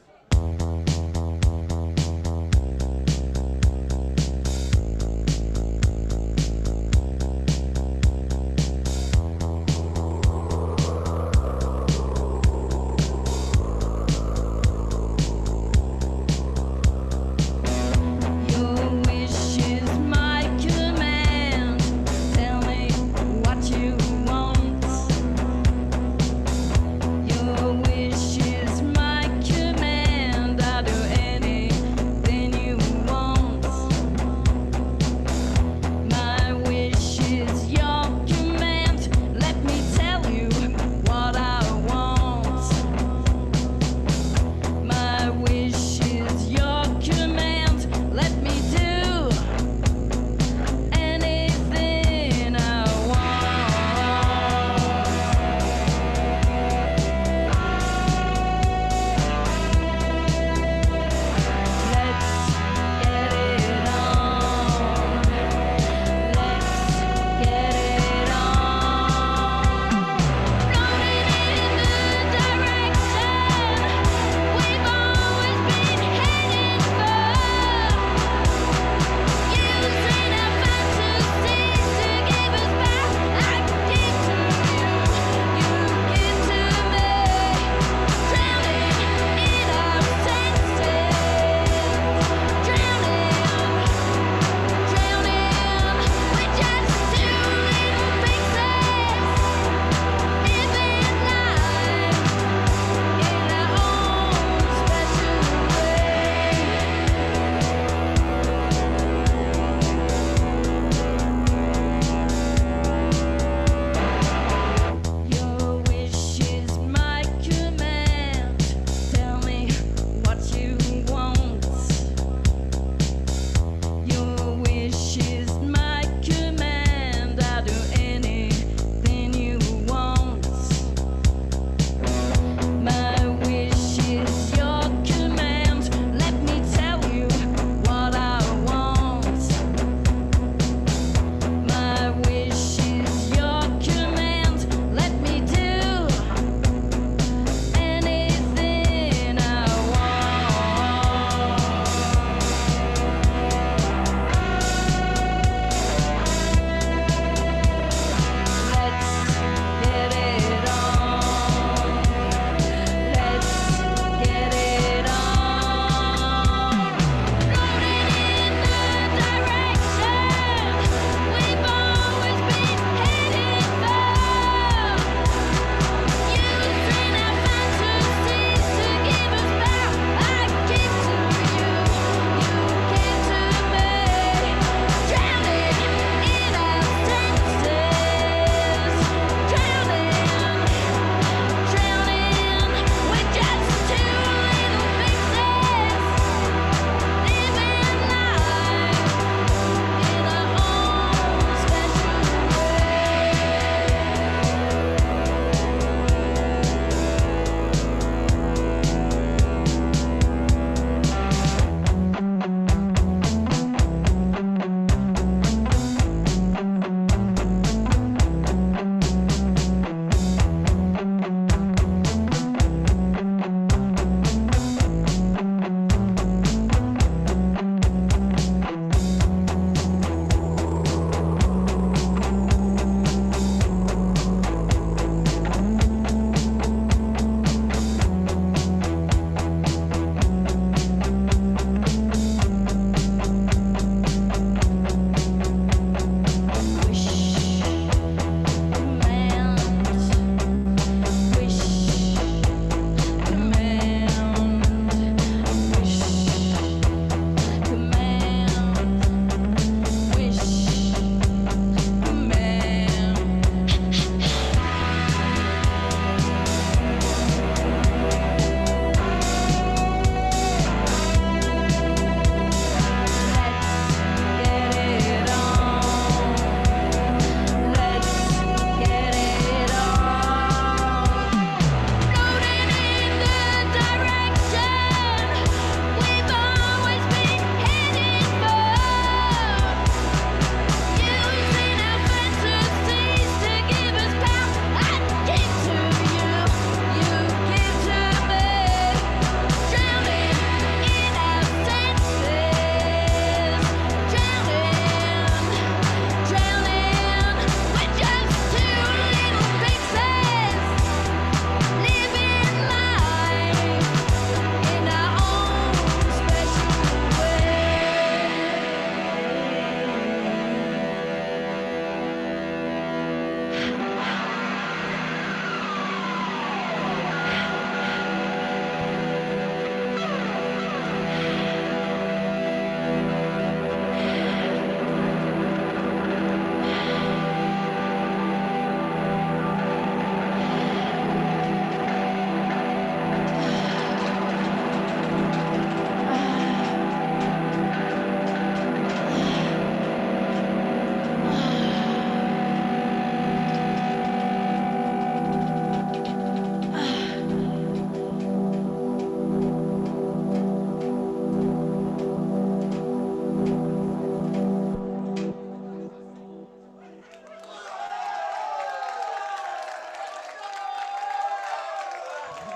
Speaker 2: Your wish is my command.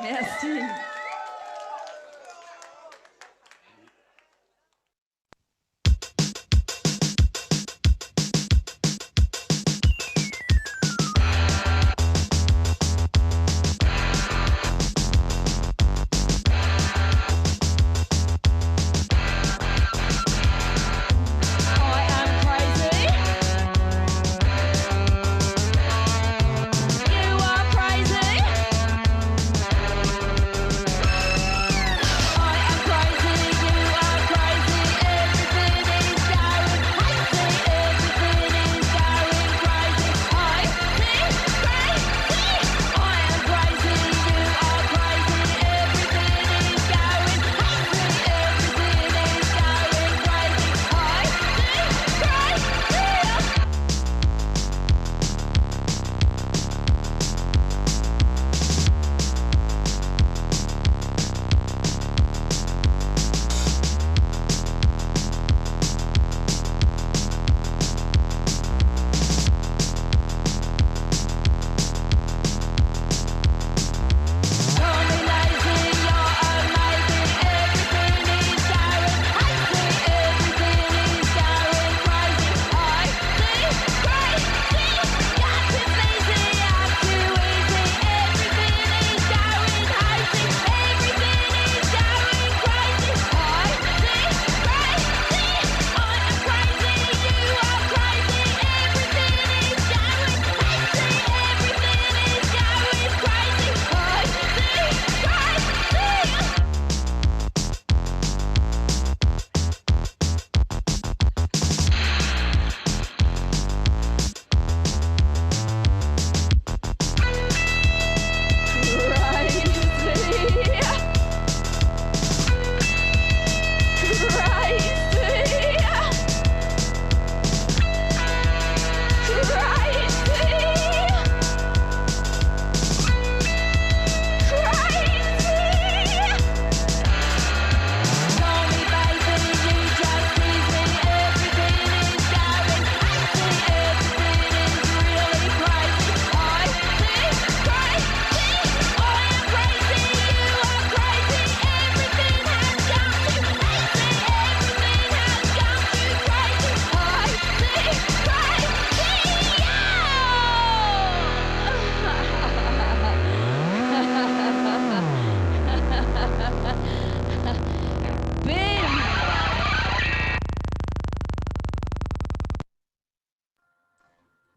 Speaker 2: Merci.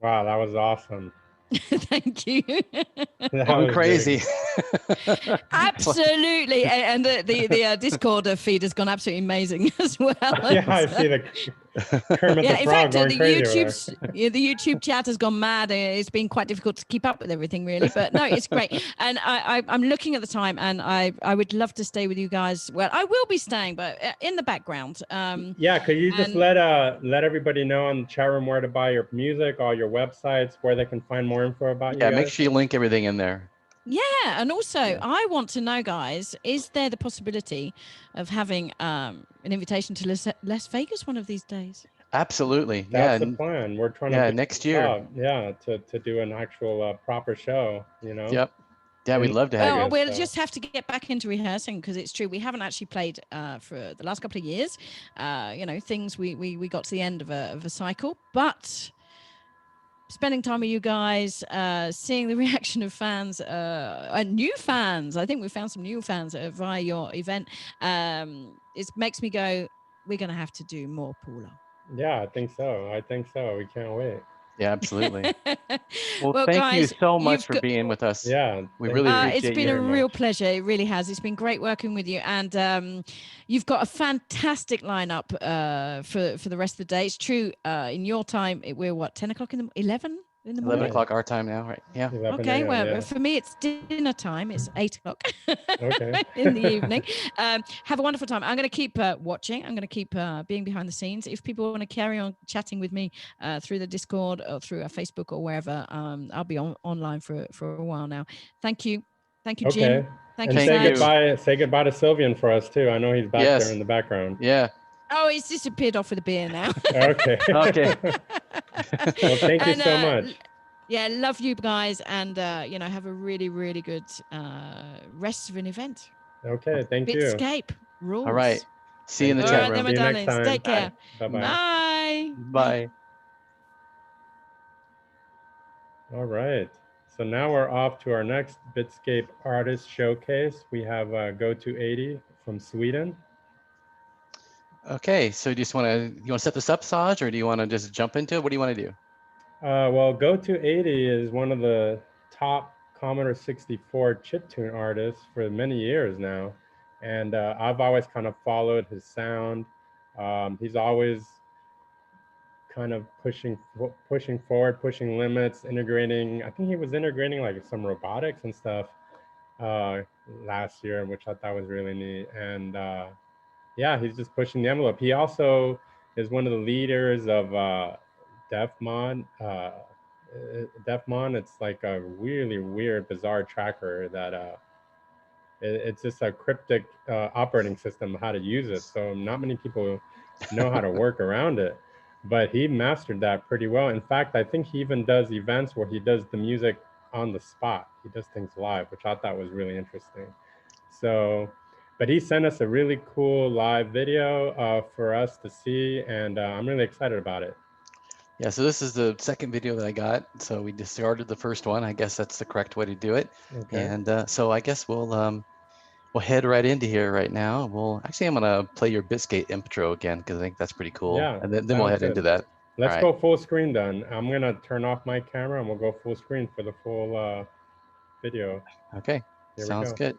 Speaker 1: Wow, that was awesome.
Speaker 2: Thank you.
Speaker 1: That
Speaker 3: Going
Speaker 1: was
Speaker 3: crazy.
Speaker 2: Absolutely. And the Discord feed has gone absolutely amazing as well.
Speaker 1: Yeah, I see the Kermit
Speaker 2: Yeah,
Speaker 1: the
Speaker 2: in
Speaker 1: Frog
Speaker 2: fact,
Speaker 1: going
Speaker 2: the
Speaker 1: crazy over there.
Speaker 2: the YouTube chat has gone mad. It's been quite difficult to keep up with everything, really. But no, it's great. And I'm looking at the time, and I would love to stay with you guys. Well, I will be staying, but in the background.
Speaker 1: Yeah, could you just let everybody know on the chat room where to buy your music, all your websites, where they can find more info about you
Speaker 3: Yeah,
Speaker 1: guys?
Speaker 3: make sure you link everything in there.
Speaker 2: Yeah, and also I want to know, guys, is there the possibility of having an invitation to Las Vegas one of these days?
Speaker 3: Absolutely.
Speaker 1: That's
Speaker 3: Yeah.
Speaker 1: the plan. We're trying to
Speaker 3: Yeah,
Speaker 1: build
Speaker 3: next
Speaker 1: this
Speaker 3: year.
Speaker 1: up, yeah, to do an actual proper show, you know.
Speaker 3: Yep. Yeah, we'd
Speaker 1: And-
Speaker 3: love to have
Speaker 2: Well,
Speaker 3: you.
Speaker 2: we'll
Speaker 1: so-
Speaker 2: just have to get back into rehearsing because it's true we haven't actually played for the last couple of years. You know, things we got to the end of a cycle, but spending time with you guys, seeing the reaction of fans, and new fans. I think we found some new fans via your event. It makes me go, we're going to have to do more, Paula.
Speaker 1: Yeah, I think so. We can't wait.
Speaker 3: Yeah, absolutely. Well,
Speaker 2: Well,
Speaker 3: thank
Speaker 2: guys,
Speaker 3: you so much
Speaker 2: you've
Speaker 3: for
Speaker 2: got-
Speaker 3: being with us.
Speaker 1: Yeah,
Speaker 3: We
Speaker 1: thank
Speaker 3: really
Speaker 1: you.
Speaker 3: appreciate
Speaker 2: It's been
Speaker 3: you
Speaker 2: a
Speaker 1: very
Speaker 2: real
Speaker 1: much.
Speaker 2: pleasure. It really has. It's been great working with you, and you've got a fantastic lineup for the rest of the day. It's true. In your time, we're what 10 o'clock in the 11 in the
Speaker 3: 11
Speaker 2: morning.
Speaker 3: o'clock our time now, right? Yeah.
Speaker 1: 11
Speaker 2: Okay,
Speaker 1: a.m.,
Speaker 2: well,
Speaker 1: yeah.
Speaker 2: for me, it's dinner time. It's 8 o'clock
Speaker 1: Okay.
Speaker 2: in the evening. Have a wonderful time. I'm going to keep watching. I'm going to keep being behind the scenes. If people want to carry on chatting with me through the Discord or through our Facebook or wherever, I'll be online for a while now. Thank you. Thank you, Jim.
Speaker 1: Okay.
Speaker 2: Thank
Speaker 1: And
Speaker 2: you,
Speaker 3: Thank
Speaker 1: say
Speaker 3: you.
Speaker 1: say goodbye to Sylvian for us too. I know he's back
Speaker 3: Yes.
Speaker 1: there in the background.
Speaker 3: Yeah.
Speaker 2: Oh, he's disappeared off with a beer now.
Speaker 1: Okay.
Speaker 3: Okay.
Speaker 1: Well, thank you
Speaker 2: And,
Speaker 1: so much.
Speaker 2: Yeah, love you guys, and have a really, really good rest of an event.
Speaker 1: Okay, thank you.
Speaker 2: Bit-Scape rules.
Speaker 3: All right. See you in the
Speaker 1: Thank
Speaker 2: All
Speaker 3: chat
Speaker 2: right,
Speaker 3: room.
Speaker 2: then, my
Speaker 1: See you next
Speaker 2: darlings.
Speaker 1: time.
Speaker 2: Take care.
Speaker 1: Bye-bye.
Speaker 2: Bye.
Speaker 3: Bye.
Speaker 1: All right. So now we're off to our next Bit-Scape artist showcase. We have Go280 from Sweden.
Speaker 3: Okay, so you want to set this up, Saj, or do you want to just jump into it? What do you want to do?
Speaker 1: Well, Go280 is one of the top Commodore 64 chiptune artists for many years now. And I've always kind of followed his sound. He's always kind of pushing forward, pushing limits, integrating. I think he was integrating like some robotics and stuff last year, which I thought was really neat. And yeah, he's just pushing the envelope. He also is one of the leaders of DefMon. DefMon, it's like a really weird, bizarre tracker that it's just a cryptic operating system, how to use it. So not many people know how to work around it, but he mastered that pretty well. In fact, I think he even does events where he does the music on the spot. He does things live, which I thought was really interesting. So, but he sent us a really cool live video for us to see, and I'm really excited about it.
Speaker 3: Yeah, so this is the second video that I got. So we discarded the first one. I guess that's the correct way to do it.
Speaker 1: Okay.
Speaker 3: And so I guess we'll head right into here right now. I'm gonna play your Bit-Scape intro again because I think that's pretty cool.
Speaker 1: Yeah,
Speaker 3: And then we'll head into that.
Speaker 1: Let's
Speaker 3: All
Speaker 1: go full screen then. I'm gonna turn off my camera and we'll go full screen for the full video.
Speaker 3: Okay,
Speaker 1: Here
Speaker 3: sounds
Speaker 1: we go.
Speaker 3: good.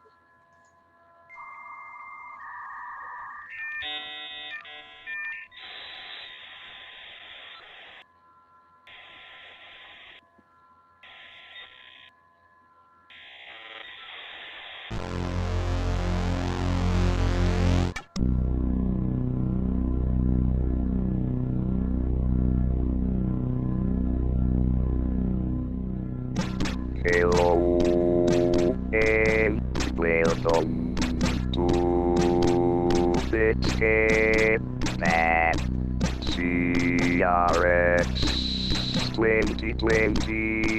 Speaker 4: Hello and welcome to Bit-Scape at CRX 2020.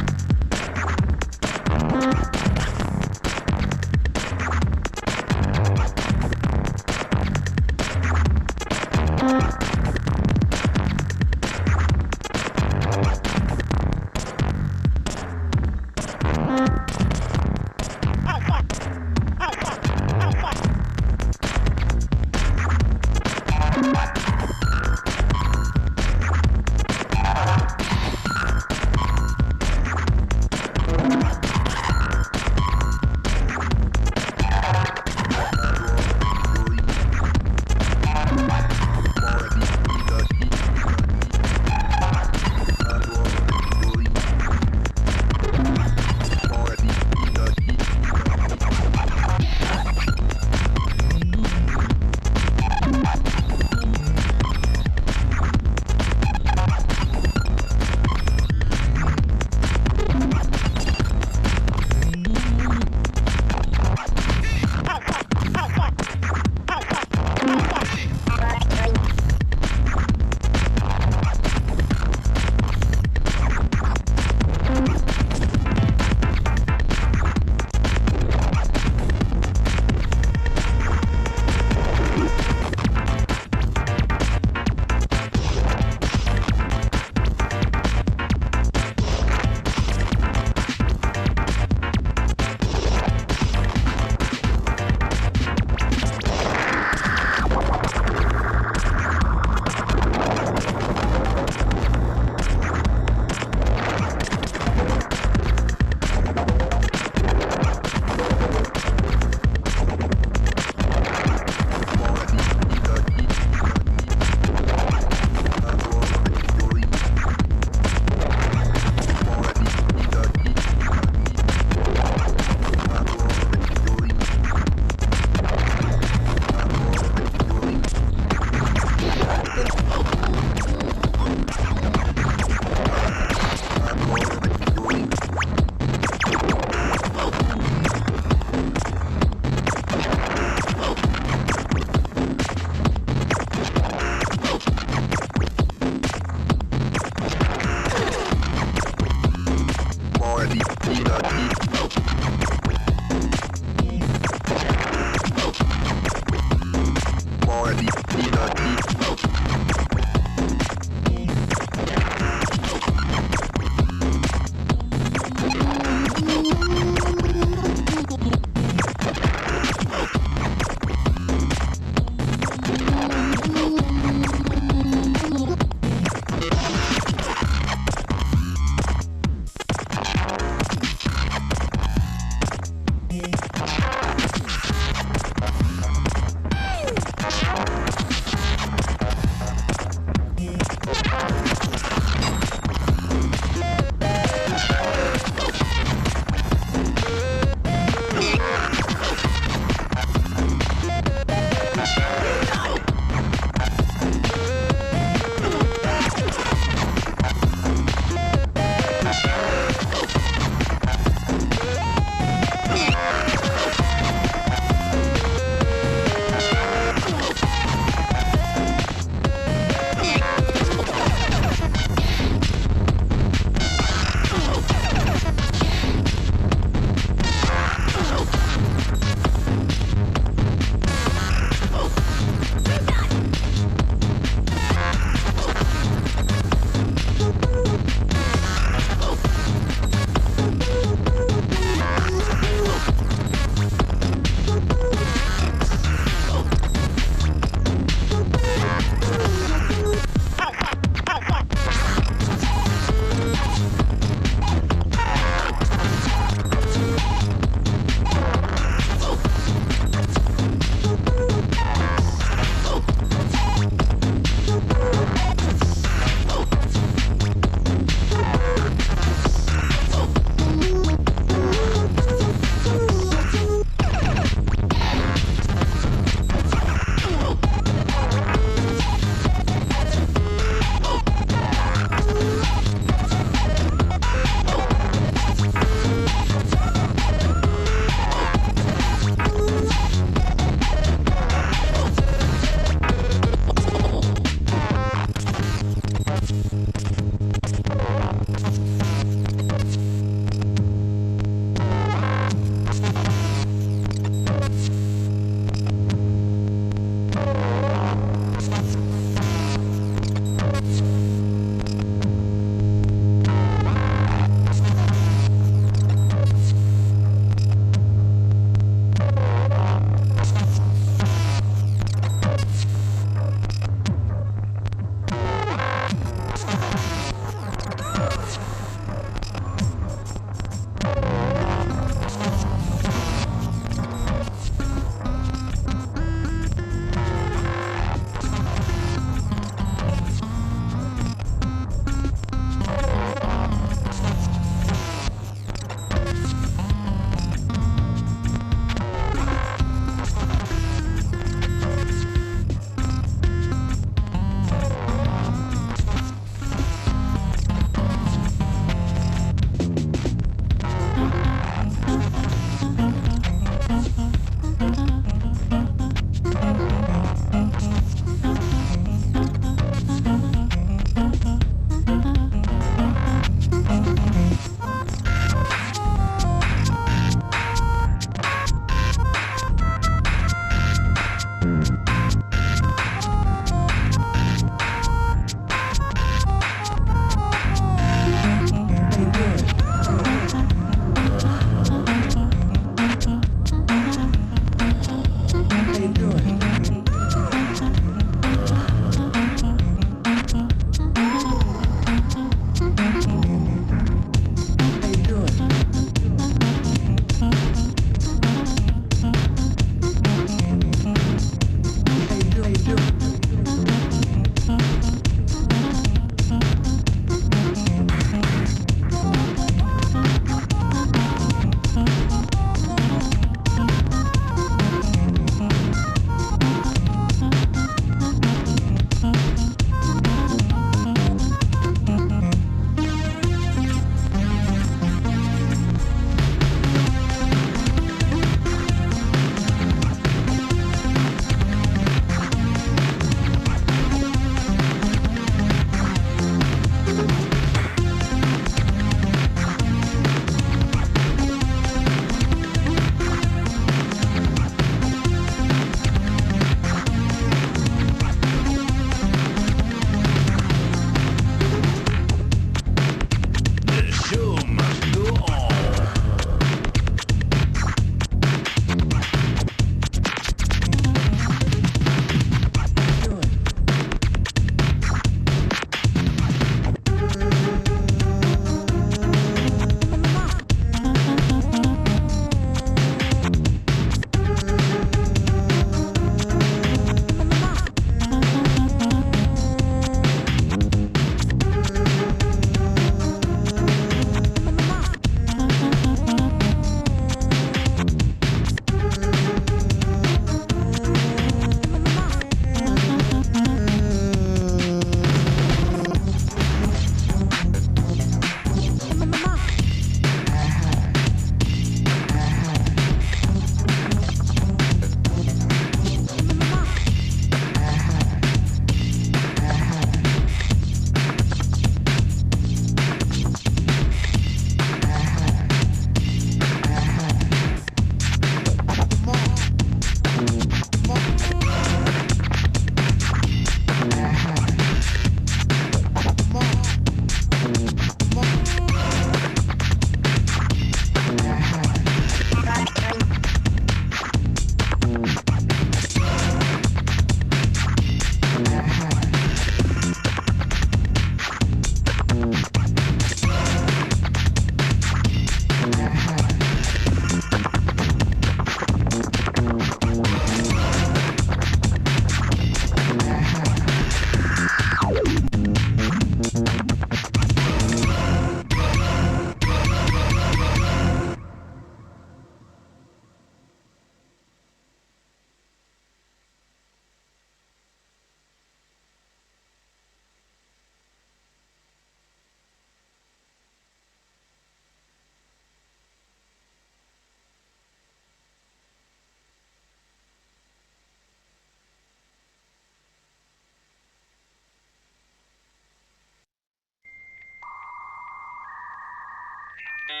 Speaker 4: Hello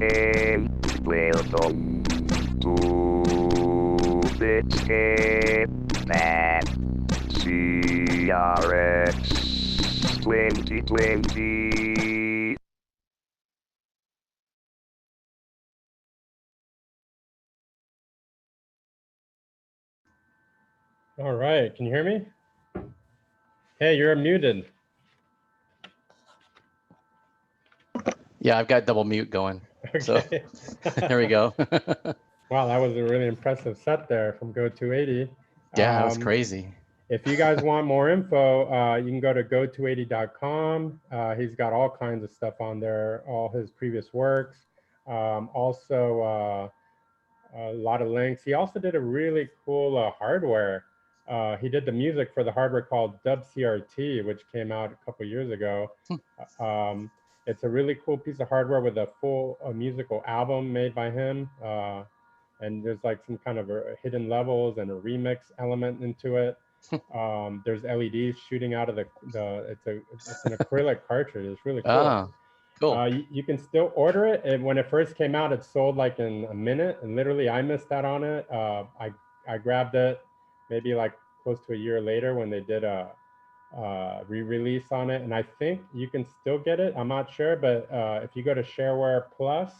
Speaker 4: and welcome to Bit-Scape Map CRX 2020.
Speaker 1: All right, can you hear me? Hey, you're muted.
Speaker 3: Yeah, I've got double mute going. So
Speaker 1: Okay.
Speaker 3: there we go.
Speaker 1: Wow, that was a really impressive set there from Go 280.
Speaker 3: Yeah, that was crazy.
Speaker 1: If you guys want more info, you can go to go280.com. He's got all kinds of stuff on there, all his previous works. Also, a lot of links. He also did a really cool hardware. He did the music for the hardware called Dub CRT, which came out a couple years ago. It's a really cool piece of hardware with a full musical album made by him. And there's like some kind of hidden levels and a remix element into it. There's LEDs shooting out of it's an acrylic cartridge. It's really cool.
Speaker 3: Ah, cool.
Speaker 1: You can still order it. And when it first came out, it sold like in a minute. And literally, I missed out on it. I grabbed it maybe like close to a year later when they did a re-release on it. And I think you can still get it. I'm not sure, but if you go to Shareware Plus,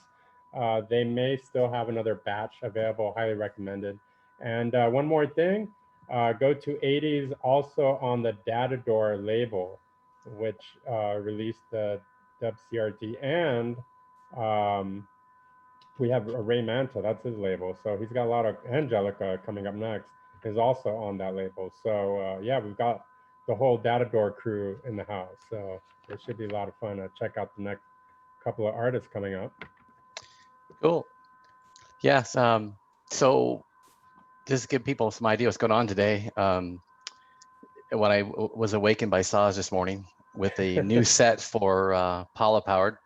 Speaker 1: they may still have another batch available. Highly recommended. And one more thing, Go to 80s also on the Datador label, which released the Dub CRT, and we have Ray Manta, that's his label. So he's got a lot of, and Jellica coming up next is also on that label. So yeah, we've got the whole Datador crew in the house. So it should be a lot of fun to check out the next couple of artists coming up.
Speaker 3: Cool. Yes. So just to give people some idea what's going on today, when I was awakened by Saj this morning with a new set for Paula powered,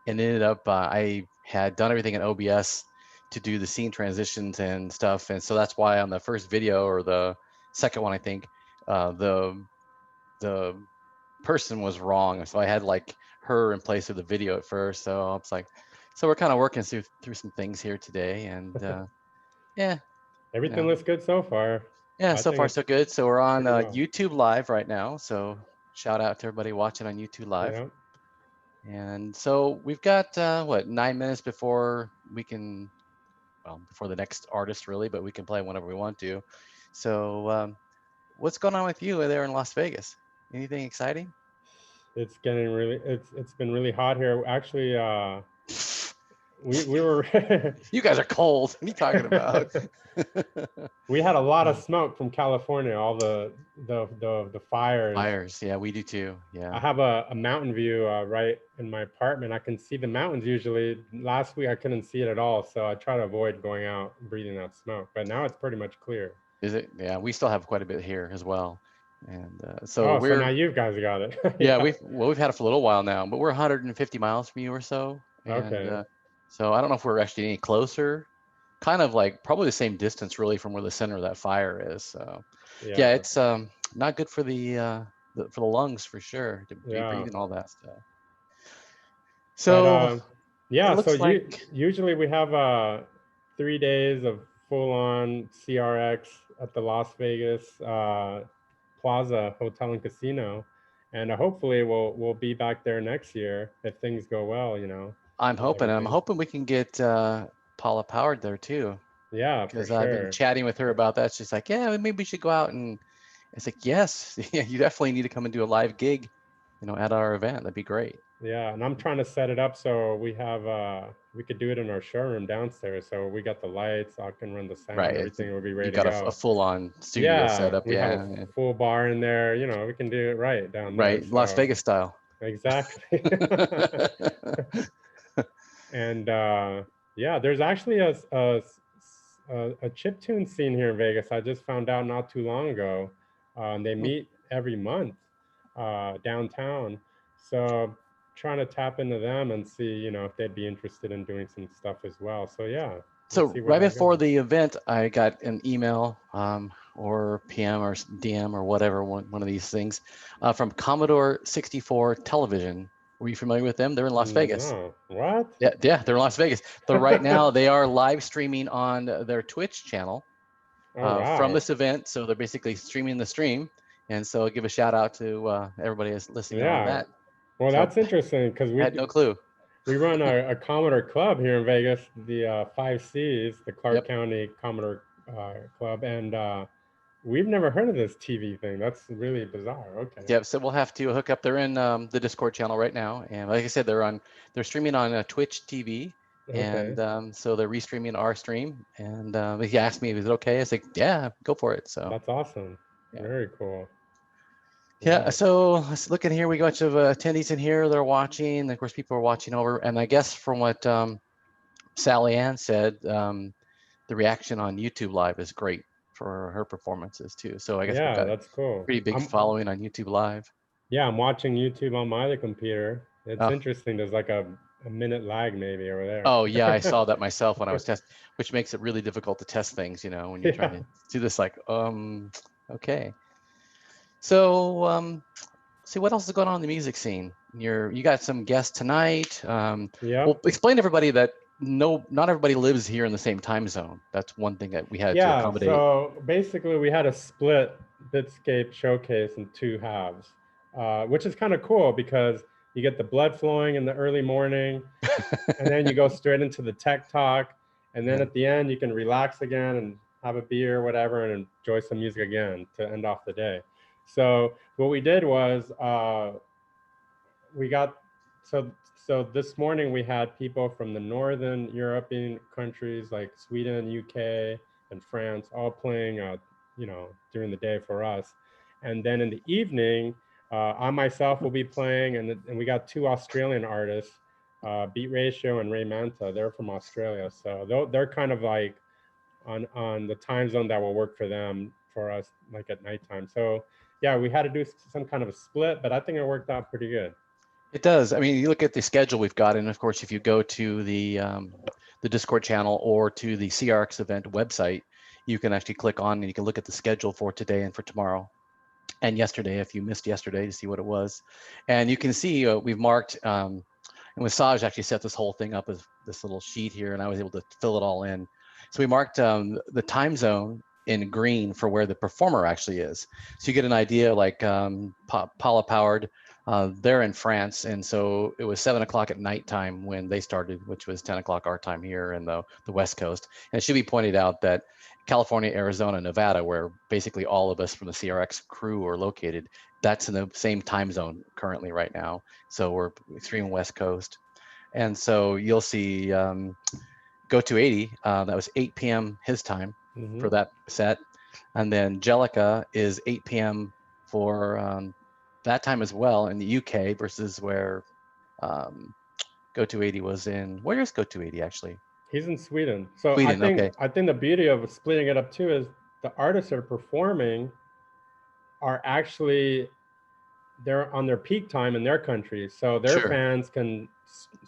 Speaker 3: and ended up I had done everything in OBS to do the scene transitions and stuff, and so that's why on the first video, or the second one, I think the person was wrong, so I had like her in place of the video at first. So I was like, so we're kind of working through some things here today, and yeah,
Speaker 1: everything looks good so far.
Speaker 3: Yeah, so far so good. So we're on
Speaker 1: well.
Speaker 3: YouTube Live right now. So shout out to everybody watching on YouTube Live.
Speaker 1: Yeah.
Speaker 3: And so we've got what, 9 minutes before we can, well, before the next artist really, but we can play whenever we want to. So what's going on with you there in Las Vegas? Anything exciting?
Speaker 1: It's getting really, it's been really hot here. Actually, we were
Speaker 3: you guys are cold. What are you talking about?
Speaker 1: We had a lot of smoke from California, all the fires.
Speaker 3: Fires, yeah, we do too. Yeah.
Speaker 1: I have a mountain view right in my apartment. I can see the mountains usually. Last week I couldn't see it at all, so I try to avoid going out and breathing that smoke. But now it's pretty much clear.
Speaker 3: Is it? Yeah, we still have quite a bit here as well. And so
Speaker 1: oh,
Speaker 3: we're,
Speaker 1: so now you guys got it.
Speaker 3: Yeah, we've had it for a little while now, but we're 150 miles from you or so. And,
Speaker 1: okay.
Speaker 3: So I don't know if we're actually any closer. Kind of like probably the same distance really from where the center of that fire is. So yeah, it's not good for the lungs for sure to be breathing all that stuff. So
Speaker 1: but, yeah, so
Speaker 3: like...
Speaker 1: usually we have 3 days of full-on CRX at the Las Vegas Plaza Hotel and Casino, and hopefully we'll be back there next year if things go well, you know.
Speaker 3: I'm hoping we can get Paula powered there too.
Speaker 1: Yeah,
Speaker 3: because
Speaker 1: for sure.
Speaker 3: I've been chatting with her about that. She's like, yeah, maybe we should go out, and it's like, yes, you definitely need to come and do a live gig, you know, at our event. That'd be great.
Speaker 1: Yeah, and I'm trying to set it up so we have we could do it in our showroom downstairs. So we got the lights, I can run the sound, everything will be ready to go.
Speaker 3: You got a full-on studio setup.
Speaker 1: We have a full bar in there. You know, we can do it right down there.
Speaker 3: Right, so. Las Vegas style.
Speaker 1: Exactly. And yeah, there's actually a a chiptune scene here in Vegas. I just found out not too long ago. And they meet every month downtown. So trying to tap into them and see, you know, if they'd be interested in doing some stuff as well. So yeah.
Speaker 3: So
Speaker 1: let's see where
Speaker 3: right
Speaker 1: that
Speaker 3: before
Speaker 1: goes.
Speaker 3: the event, I got an email or PM or DM or whatever, one of these things from Commodore 64 Television. Were you familiar with them? They're in Las Vegas.
Speaker 1: No. What?
Speaker 3: Yeah, they're in Las Vegas. So right now they are live streaming on their Twitch channel
Speaker 1: Oh,
Speaker 3: from
Speaker 1: wow.
Speaker 3: this event. So they're basically streaming the stream. And so give a shout out to everybody that's listening on
Speaker 1: Yeah.
Speaker 3: that.
Speaker 1: Well,
Speaker 3: So,
Speaker 1: that's interesting because
Speaker 3: I had no clue.
Speaker 1: we run a Commodore club here in Vegas, the 5Cs, the Clark
Speaker 3: Yep.
Speaker 1: County Commodore Club, and we've never heard of this TV thing. That's really bizarre. Okay.
Speaker 3: Yep. So we'll have to hook up. They're in the Discord channel right now, and like I said, they're streaming on Twitch TV,
Speaker 1: Okay.
Speaker 3: and so they're restreaming our stream. And he asked me, "Is it okay?" I said, "Yeah, go for it." So
Speaker 1: That's awesome.
Speaker 3: Yeah.
Speaker 1: Very cool.
Speaker 3: yeah.
Speaker 1: Wow.
Speaker 3: So let's look in here. We got a bunch of attendees in here. They're watching. Of course, people are watching over. And I guess from what Sally Ann said, the reaction on YouTube Live is great for her performances too. So I guess we've
Speaker 1: Yeah,
Speaker 3: got a
Speaker 1: that's cool.
Speaker 3: pretty big following on YouTube Live.
Speaker 1: Yeah, I'm watching YouTube on my other computer. It's
Speaker 3: Oh.
Speaker 1: interesting. There's like a minute lag maybe over there.
Speaker 3: Oh yeah, I saw that myself when I was testing, which makes it really difficult to test things, you know, when you're trying to do this. Like, okay. So, see what else is going on in the music scene. You got some guests tonight.
Speaker 1: Yeah.
Speaker 3: Well, explain to everybody that not everybody lives here in the same time zone. That's one thing that we had to accommodate.
Speaker 1: So basically we had a split Bit-Scape showcase in two halves, which is kind of cool because you get the blood flowing in the early morning and then you go straight into the tech talk. And then at the end, you can relax again and have a beer or whatever and enjoy some music again to end off the day. So what we did was so this morning we had people from the Northern European countries like Sweden, UK, and France all playing, you know, during the day for us. And then in the evening, I myself will be playing, and we got two Australian artists, Beat Ratio and Ray Manta. They're from Australia, so they're kind of like on the time zone that will work for them for us, like at nighttime. So yeah, we had to do some kind of a split, but I think it worked out pretty good.
Speaker 3: It does. I mean, you look at the schedule we've got, and of course, if you go to the Discord channel or to the CRX event website, you can actually click on and you can look at the schedule for today and for tomorrow and yesterday, if you missed yesterday, to see what it was. And you can see we've marked, and with Saj actually set this whole thing up as this little sheet here, and I was able to fill it all in. So we marked the time zone in green for where the performer actually is. So you get an idea, like Paula Powered, they're in France, and so it was 7 o'clock at nighttime when they started, which was 10 o'clock our time here in the West Coast. And it should be pointed out that California, Arizona, Nevada, where basically all of us from the CRX crew are located, that's in the same time zone currently right now. So we're extreme West Coast. And so you'll see Go to 80, that was 8 p.m. his time for that set. And then Jellica is 8 p.m. for that time as well in the UK versus where Go to 80 was in. Where is Go to 80 actually?
Speaker 1: He's in Sweden. So
Speaker 3: Sweden,
Speaker 1: I think the beauty of splitting it up too is the artists that are performing are actually, they're on their peak time in their country. So their fans can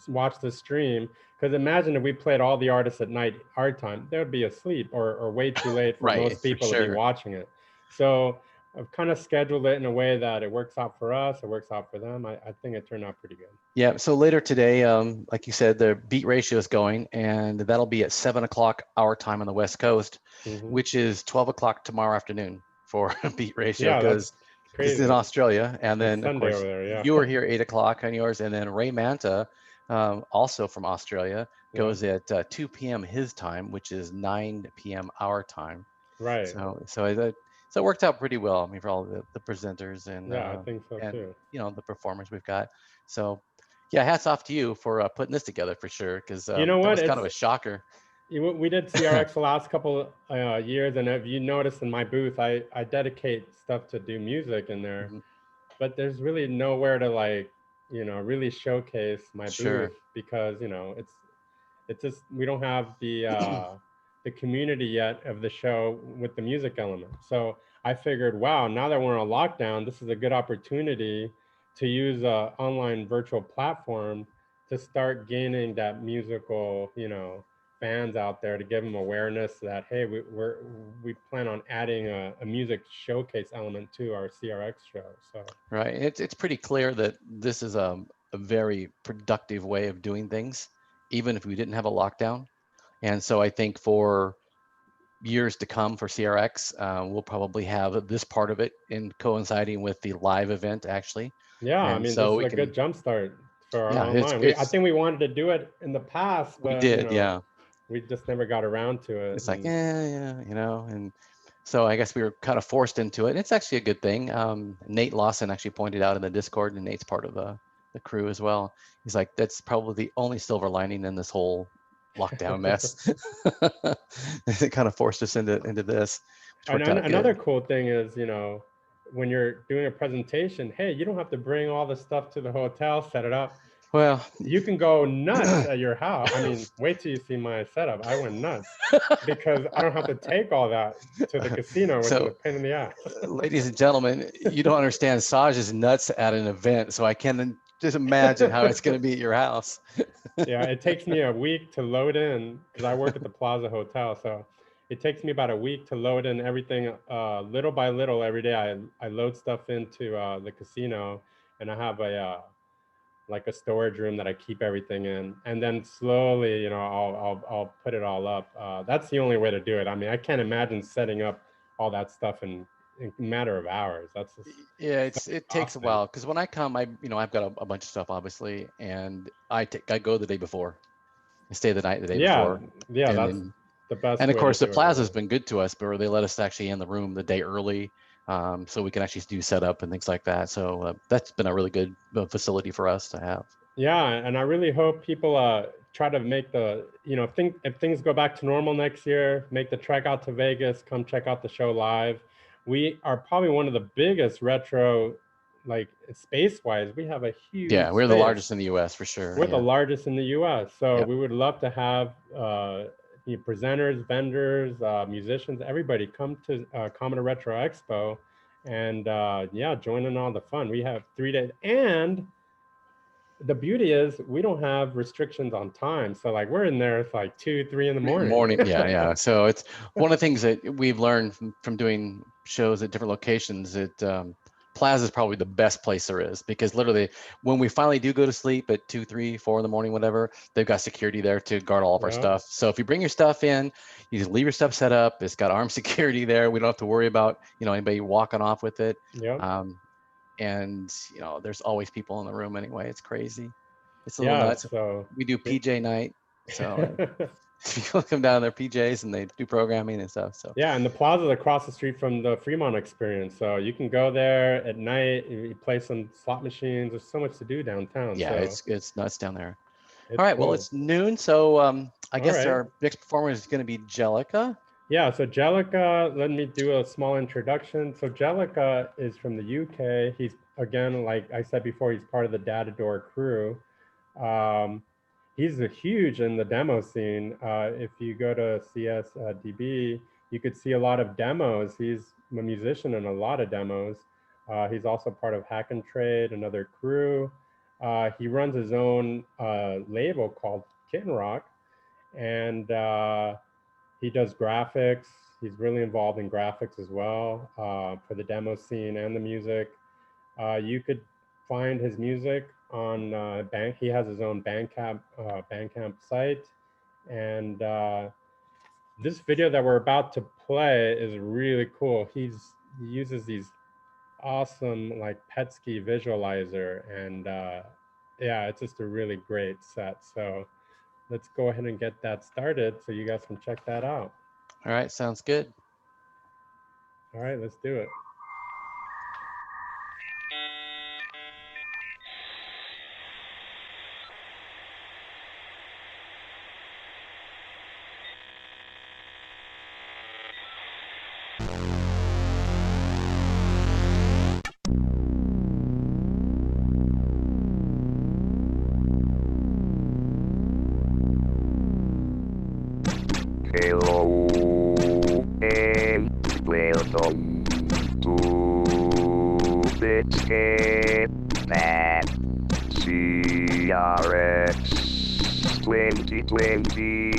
Speaker 1: watch the stream. Because imagine if we played all the artists at night, our time, they would be asleep or way too late for most people to be watching it. So I've kind of scheduled it in a way that it works out for us, it works out for them. I think it turned out pretty good.
Speaker 3: Yeah, so later today, like you said, the beat ratio is going, and that'll be at 7 o'clock our time on the West Coast, which is 12 o'clock tomorrow afternoon for beat ratio, because it's in Australia. And then, of course, you were here 8 o'clock on yours, and then Ray Manta, also from Australia, goes at 2 p.m. his time, which is 9 p.m. our time.
Speaker 1: Right.
Speaker 3: So it worked out pretty well. I mean, for all the presenters and
Speaker 1: I think so too.
Speaker 3: You know, the performers we've got. So yeah, hats off to you for putting this together for sure, because
Speaker 1: you know what,
Speaker 3: that was kind of a shocker.
Speaker 1: We did CRX the last couple years, and if you notice in my booth, I dedicate stuff to do music in there, but there's really nowhere to, like, you know, really showcase my booth, because, you know, it's just, we don't have the the community yet of the show with the music element. So I figured, wow, now that we're on lockdown, this is a good opportunity to use an online virtual platform to start gaining that musical, fans out there, to give them awareness that, hey, we plan on adding a music showcase element to our CRX show. So
Speaker 3: right, it's pretty clear that this is a very productive way of doing things, even if we didn't have a lockdown. And so I think for years to come for CRX, we'll probably have this part of it in coinciding with the live event, actually.
Speaker 1: Yeah,
Speaker 3: And
Speaker 1: I mean,
Speaker 3: so
Speaker 1: this is a good jump start for our
Speaker 3: Yeah,
Speaker 1: online. I think we wanted to do it in the past,
Speaker 3: we
Speaker 1: but
Speaker 3: did, yeah.
Speaker 1: we just never got around to it.
Speaker 3: It's like, yeah, and so I guess we were kind of forced into it. It's actually a good thing. Nate Lawson actually pointed out in the Discord, and Nate's part of the crew as well. He's like, that's probably the only silver lining in this whole lockdown mess. It kind of forced us into this.
Speaker 1: And another cool thing is, when you're doing a presentation, hey, you don't have to bring all the stuff to the hotel, set it up.
Speaker 3: Well,
Speaker 1: you can go nuts at your house. I mean, wait till you see my setup. I went nuts because I don't have to take all that to the casino, which is a pain in the ass.
Speaker 3: Ladies and gentlemen, you don't understand. Saj is nuts at an event, so I can just imagine how it's going to be at your house.
Speaker 1: Yeah, it takes me a week to load in because I work at the Plaza Hotel. So it takes me about a week to load in everything little by little every day. I load stuff into the casino, and I have like a storage room that I keep everything in, and then slowly, I'll put it all up. That's the only way to do it. I mean, I can't imagine setting up all that stuff in a matter of hours. That's just,
Speaker 3: yeah, it takes a while, because when I come, I've got a bunch of stuff, obviously, and I go the day before and stay the night the day before.
Speaker 1: Yeah,
Speaker 3: and
Speaker 1: that's
Speaker 3: then,
Speaker 1: the best.
Speaker 3: And of course, the Plaza's been good to us, but they let us actually in the room the day early, so we can actually do setup and things like that. So that's been a really good facility for us to have.
Speaker 1: Yeah, and I really hope people try to make the, if things go back to normal next year, make the trek out to Vegas, come check out the show live. We are probably one of the biggest retro, like space-wise. We have a huge
Speaker 3: we're the largest in the U.S. for sure.
Speaker 1: We're the largest in the U.S. So we would love to have presenters, vendors, musicians, everybody come to Commodore Retro Expo, and join in all the fun. We have 3 days, and the beauty is we don't have restrictions on time. So like we're in there, it's like 2, 3 in the morning.
Speaker 3: Yeah. So it's one of the things that we've learned from doing shows at different locations, that Plaza is probably the best place there is, because literally when we finally do go to sleep at 2, 3, 4 in the morning, whatever, they've got security there to guard all of our stuff. So if you bring your stuff in, you just leave your stuff set up. It's got armed security there. We don't have to worry about anybody walking off with it. And there's always people in the room anyway. It's crazy. It's a little nuts.
Speaker 1: So
Speaker 3: we do PJ night. So people come down in their PJs and they do programming and stuff. So
Speaker 1: and the Plaza's across the street from the Fremont Experience. So you can go there at night, you play some slot machines. There's so much to do downtown.
Speaker 3: Yeah, so it's nuts down there. All right, well, it's noon. So I guess our next performer is going to be Jellica.
Speaker 1: Yeah, so Jellica, let me do a small introduction. So Jellica is from the UK. He's, again, like I said before, he's part of the Datador crew. He's huge in the demo scene. If you go to CSDB, you could see a lot of demos. He's a musician in a lot of demos. He's also part of Hack and Trade, another crew. He runs his own label called Kitten Rock, and he does graphics. He's really involved in graphics as well for the demo scene and the music. You could find his music on he has his own Bandcamp site. And this video that we're about to play is really cool. He uses these awesome like Petsky visualizer, and it's just a really great set. So let's go ahead and get that started so you guys can check that out.
Speaker 3: All right, sounds good.
Speaker 1: All right, let's do it.
Speaker 4: Hello. Welcome to Bit-Scape Map CRX 2020.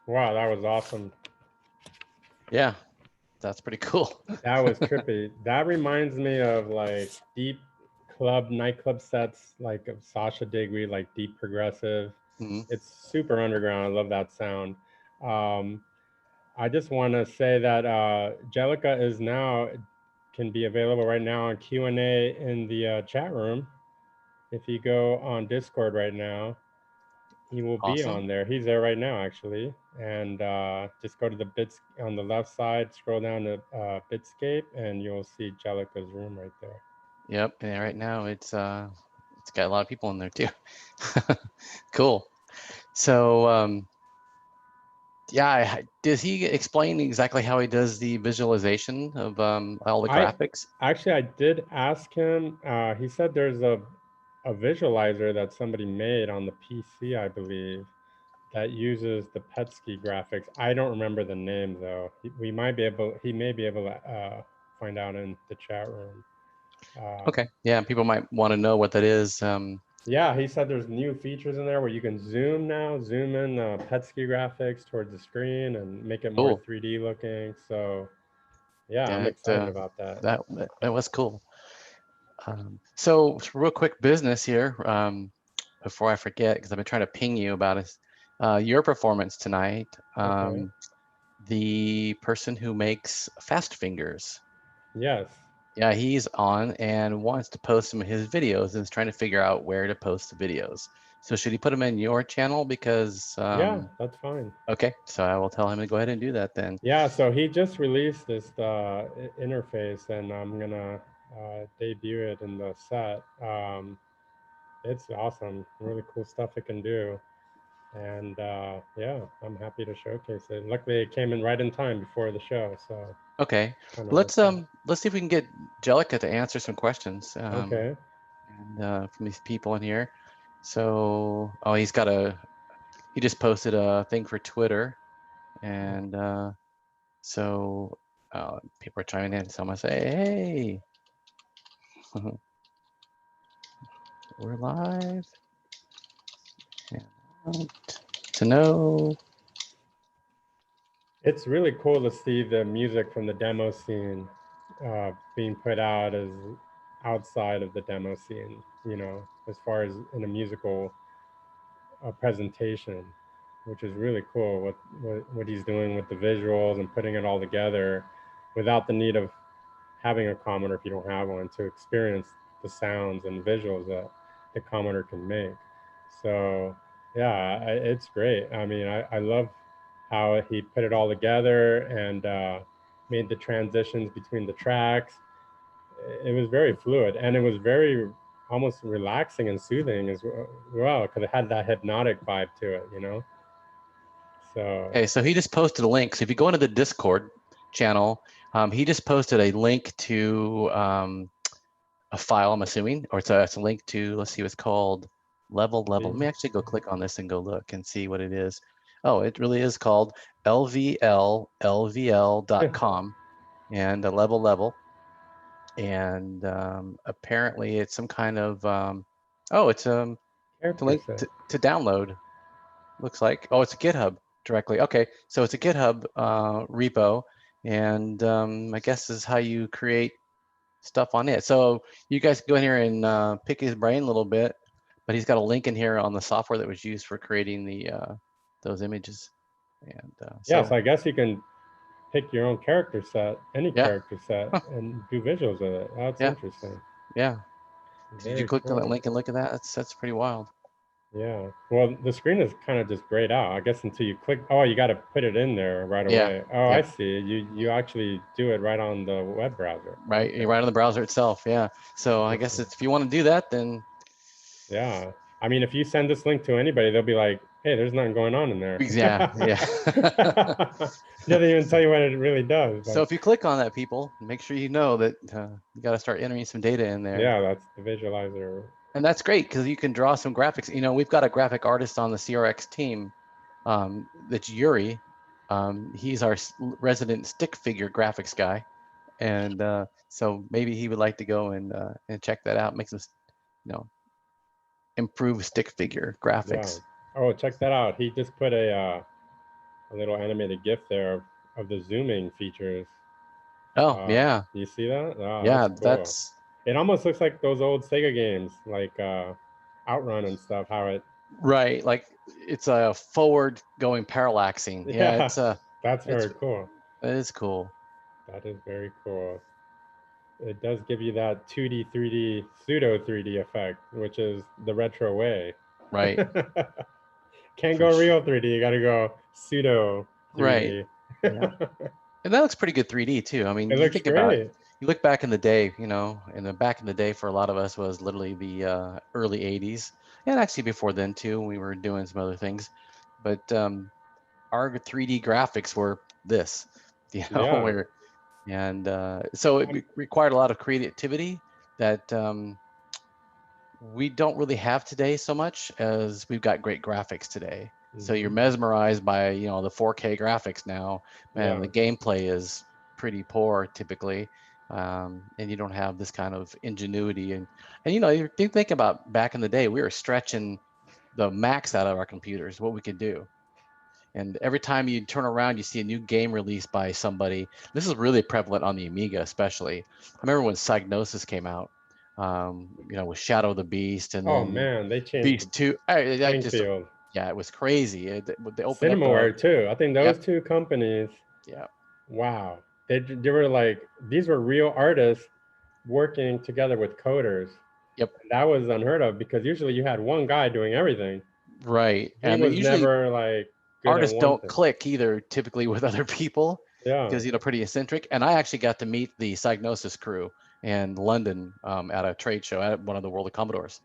Speaker 1: Wow, that was awesome.
Speaker 3: Yeah, that's pretty cool.
Speaker 1: That was trippy. That reminds me of like deep nightclub sets, like of Sasha Digweed, like deep progressive.
Speaker 3: Mm-hmm.
Speaker 1: It's super underground. I love that sound. I just want to say that Jellica is now, can be available right now on Q&A in the chat room. if you go on Discord right now, he will be
Speaker 3: Awesome.
Speaker 1: on there. He's there right now, actually. And just go to the bits on the left side, scroll down to Bit-Scape, and you'll see Jellica's room right there.
Speaker 3: Yep, and right now it's got a lot of people in there too. Cool. So yeah, does he explain exactly how he does the visualization of all the graphics?
Speaker 1: Actually, I did ask him. He said there's a visualizer that somebody made on the PC, I believe, that uses the Petsky graphics. I don't remember the name though. He may be able to find out in the chat room.
Speaker 3: Okay, yeah, people might want to know what that is.
Speaker 1: Yeah, he said there's new features in there where you can zoom in Petsky graphics towards the screen and make it more
Speaker 3: Cool.
Speaker 1: 3D looking. So yeah, I'm
Speaker 3: That,
Speaker 1: excited about that.
Speaker 3: That was cool. So real quick business here, before I forget, because I've been trying to ping you about it. Your performance tonight.
Speaker 1: Okay.
Speaker 3: The person who makes Fast Fingers.
Speaker 1: Yes.
Speaker 3: Yeah, he's on and wants to post some of his videos and is trying to figure out where to post the videos. So should he put them in your channel? Because
Speaker 1: yeah, that's fine.
Speaker 3: Okay, so I will tell him to go ahead and do that then.
Speaker 1: Yeah, so he just released this interface, and I'm gonna debut it in the set. It's awesome, really cool stuff it can do. And yeah, I'm happy to showcase it. Luckily, it came in right in time before the show, so.
Speaker 3: Okay, let's see if we can get Jellica to answer some questions.
Speaker 1: Okay.
Speaker 3: And from these people in here. So, oh, he just posted a thing for Twitter, and so people are chiming in. So I'm gonna say, hey, we're live. And to know.
Speaker 1: It's really cool to see the music from the demo scene being put out as outside of the demo scene, you know, as far as in a musical presentation, which is really cool what he's doing with the visuals and putting it all together without the need of having a commenter if you don't have one to experience the sounds and visuals that the commenter can make. So yeah, it's great. I mean, I love how he put it all together and made the transitions between the tracks. It was very fluid, and it was very almost relaxing and soothing as well, because it had that hypnotic vibe to it, you know? So.
Speaker 3: Okay, so he just posted a link. So if you go into the Discord channel, he just posted a link to a file, I'm assuming, or it's a link to, let's see what's called, level. Let me actually go click on this and go look and see what it is. Oh, it really is called lvl.com and a level. And apparently it's some kind of, it's a link to download, looks like. Oh, it's a GitHub directly. Okay, so it's a GitHub repo, and I guess this is how you create stuff on it. So you guys can go in here and pick his brain a little bit, but he's got a link in here on the software that was used for creating the those images. And
Speaker 1: yeah, so I guess you can pick your own character set, any character set, and do visuals with it. That's interesting.
Speaker 3: Yeah.
Speaker 1: Very
Speaker 3: Did you click
Speaker 1: cool.
Speaker 3: on that link and look at that? That's pretty wild.
Speaker 1: Yeah. Well, the screen is kind of just grayed out, I guess, until you click. Oh, you got to put it in there right away. Oh, I see. You actually do it right on the web browser.
Speaker 3: Right. Okay. Right on the browser itself. Yeah. So I guess if you want to do that, then.
Speaker 1: Yeah. I mean, if you send this link to anybody, they'll be like, hey, there's nothing going on in there.
Speaker 3: Yeah.
Speaker 1: It doesn't even tell you what it really does.
Speaker 3: But. So if you click on that, people, make sure you know that you got to start entering some data in there.
Speaker 1: Yeah, that's the visualizer.
Speaker 3: And that's great because you can draw some graphics. You know, we've got a graphic artist on the CRX team. That's Yuri. He's our resident stick figure graphics guy. And so maybe he would like to go and check that out, make some, improve stick figure graphics.
Speaker 1: Yeah. Oh, check that out. He just put a little animated GIF there of the zooming features.
Speaker 3: Oh, yeah.
Speaker 1: Do you see that? Oh,
Speaker 3: yeah,
Speaker 1: that's cool. It almost looks like those old Sega games, like Outrun and stuff, how it...
Speaker 3: Right, like it's a forward going parallaxing. Yeah,
Speaker 1: that's very cool.
Speaker 3: That is cool.
Speaker 1: That is very cool. it does give you that 2D, 3D, pseudo 3D effect, which is the retro way.
Speaker 3: Right.
Speaker 1: Can't
Speaker 3: For
Speaker 1: go
Speaker 3: sure.
Speaker 1: real 3D, you gotta go pseudo 3D.
Speaker 3: Right. Yeah. And that looks pretty good 3D too. I mean,
Speaker 1: It
Speaker 3: you
Speaker 1: looks
Speaker 3: think about it,
Speaker 1: great.
Speaker 3: you look back in the day, you know, and the back in the day for a lot of us was literally the early 80s. And actually before then too, we were doing some other things. But our 3D graphics were this, you know,
Speaker 1: Yeah.
Speaker 3: where, and so it required a lot of creativity that we don't really have today so much, as we've got great graphics today. So you're
Speaker 1: Mhm.
Speaker 3: mesmerized by, you know, the 4K graphics now, and the
Speaker 1: Yeah.
Speaker 3: gameplay is pretty poor typically, and you don't have this kind of ingenuity. And you know, you think about back in the day, we were stretching the max out of our computers, what we could do. And every time you turn around, you see a new game released by somebody. This is really prevalent on the Amiga, especially. I remember when Psygnosis came out, you know, with Shadow of the Beast, and
Speaker 1: Oh
Speaker 3: then
Speaker 1: man, they changed
Speaker 3: Beast
Speaker 1: the
Speaker 3: 2. I
Speaker 1: playing
Speaker 3: just,
Speaker 1: field.
Speaker 3: yeah, it was crazy. They opened up the,
Speaker 1: Cinemaware too. I think those
Speaker 3: yep,
Speaker 1: two companies,
Speaker 3: yeah,
Speaker 1: wow. They were like, these were real artists working together with coders.
Speaker 3: yep,
Speaker 1: That was unheard of because usually you had one guy doing everything.
Speaker 3: right.
Speaker 1: He
Speaker 3: And then
Speaker 1: was
Speaker 3: usually
Speaker 1: never like good at
Speaker 3: artists
Speaker 1: one
Speaker 3: don't
Speaker 1: thing.
Speaker 3: click either, typically with other people,
Speaker 1: Yeah.
Speaker 3: because, you know, pretty eccentric. And I actually got to meet the Psygnosis crew in London at a trade show at one of the World of Commodores.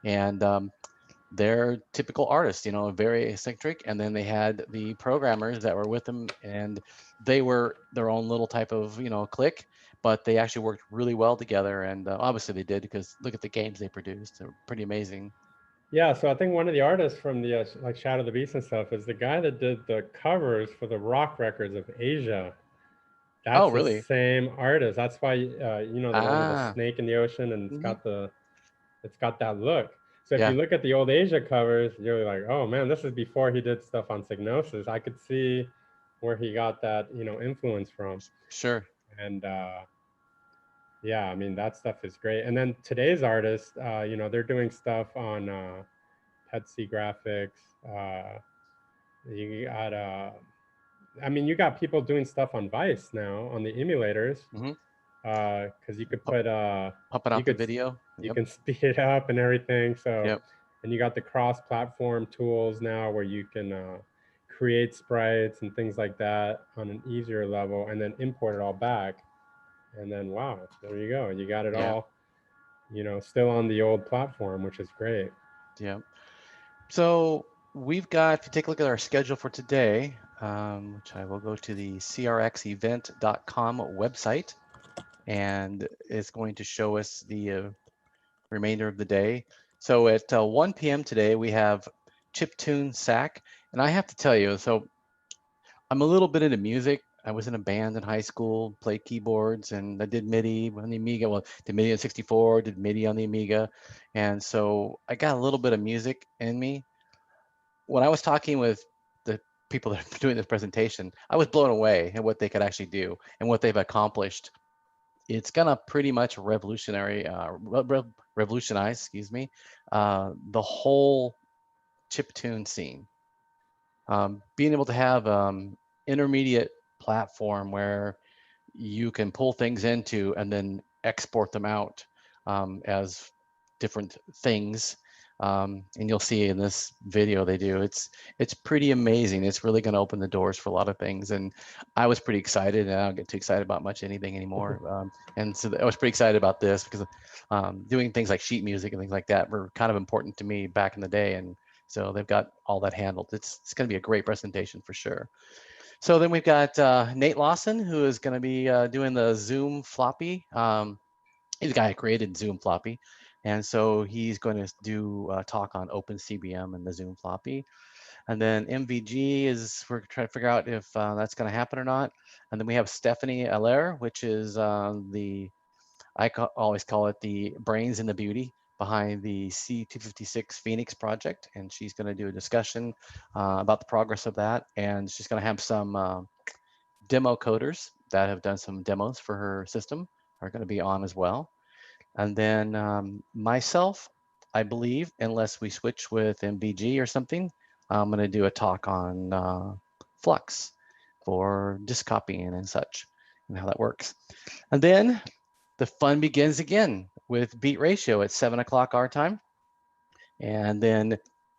Speaker 3: And they're typical artists, you know, very eccentric. And then they had the programmers that were with them, and they were their own little type of, you know, clique, but they actually worked really well together. And obviously they did, because look at the games they produced. They're pretty amazing.
Speaker 1: Yeah, so I think one of the artists from the like Shadow of the Beast and stuff is the guy that did the covers for the rock records of Asia.
Speaker 3: Oh,
Speaker 1: That's the
Speaker 3: really?
Speaker 1: same artist. That's why you know, the one with the
Speaker 3: Ah,
Speaker 1: snake in the ocean, and
Speaker 3: hmm,
Speaker 1: it's got that look. So if you
Speaker 3: yeah,
Speaker 1: look at the old Asia covers, you're like, oh man, this is before he did stuff on Psygnosis. I could see where he got that, you know, influence from.
Speaker 3: sure.
Speaker 1: And yeah, I mean, that stuff is great. And then today's artists, you know, they're doing stuff on Petsy graphics. You got I mean, you got people doing stuff on Vice now on the emulators,
Speaker 3: Hmm.
Speaker 1: because you could put
Speaker 3: Pumping
Speaker 1: you
Speaker 3: out the
Speaker 1: could
Speaker 3: video.
Speaker 1: you
Speaker 3: Yep,
Speaker 1: can speed it up and everything. So,
Speaker 3: yep.
Speaker 1: and you got the cross-platform tools now where you can create sprites and things like that on an easier level, and then import it all back. And then wow, there you go. You got it
Speaker 3: Yeah,
Speaker 1: all, you know, still on the old platform, which is great.
Speaker 3: yeah. So we've got, if you take a look at our schedule for today, which I will go to the crxevent.com website, and it's going to show us the remainder of the day. So at 1 p.m. today, we have Chiptune Sack. And I have to tell you, so I'm a little bit into music. I was in a band in high school, played keyboards, and I did MIDI on the Amiga. Well, did MIDI on 64, did MIDI on the Amiga. And so I got a little bit of music in me. When I was talking with the people that are doing this presentation, I was blown away at what they could actually do and what they've accomplished. It's gonna pretty much revolutionize, excuse me, the whole chiptune scene. Being able to have intermediate platform where you can pull things into and then export them out as different things. And you'll see in this video they do. It's pretty amazing. It's really going to open the doors for a lot of things. And I was pretty excited, and I don't get too excited about much anything anymore. And so I was pretty excited about this because doing things like sheet music and things like that were kind of important to me back in the day. And so they've got all that handled. It's going to be a great presentation for sure. So then we've got Nate Lawson, who is going to be doing the Zoom floppy. He's the guy who created Zoom floppy. And so he's going to do a talk on OpenCBM and the Zoom floppy. And then MVG is, we're trying to figure out if that's going to happen or not. And then we have Stephanie Allaire, which is always call it the brains and the beauty behind the C256 Phoenix project. And she's going to do a discussion about the progress of that. And she's going to have some demo coders that have done some demos for her system are going to be on as well. And then myself, I believe, unless we switch with MVG or something, I'm going to do a talk on Flux for disk copying and such, and how that works. And then the fun begins again with beat ratio at 7 o'clock our time. And then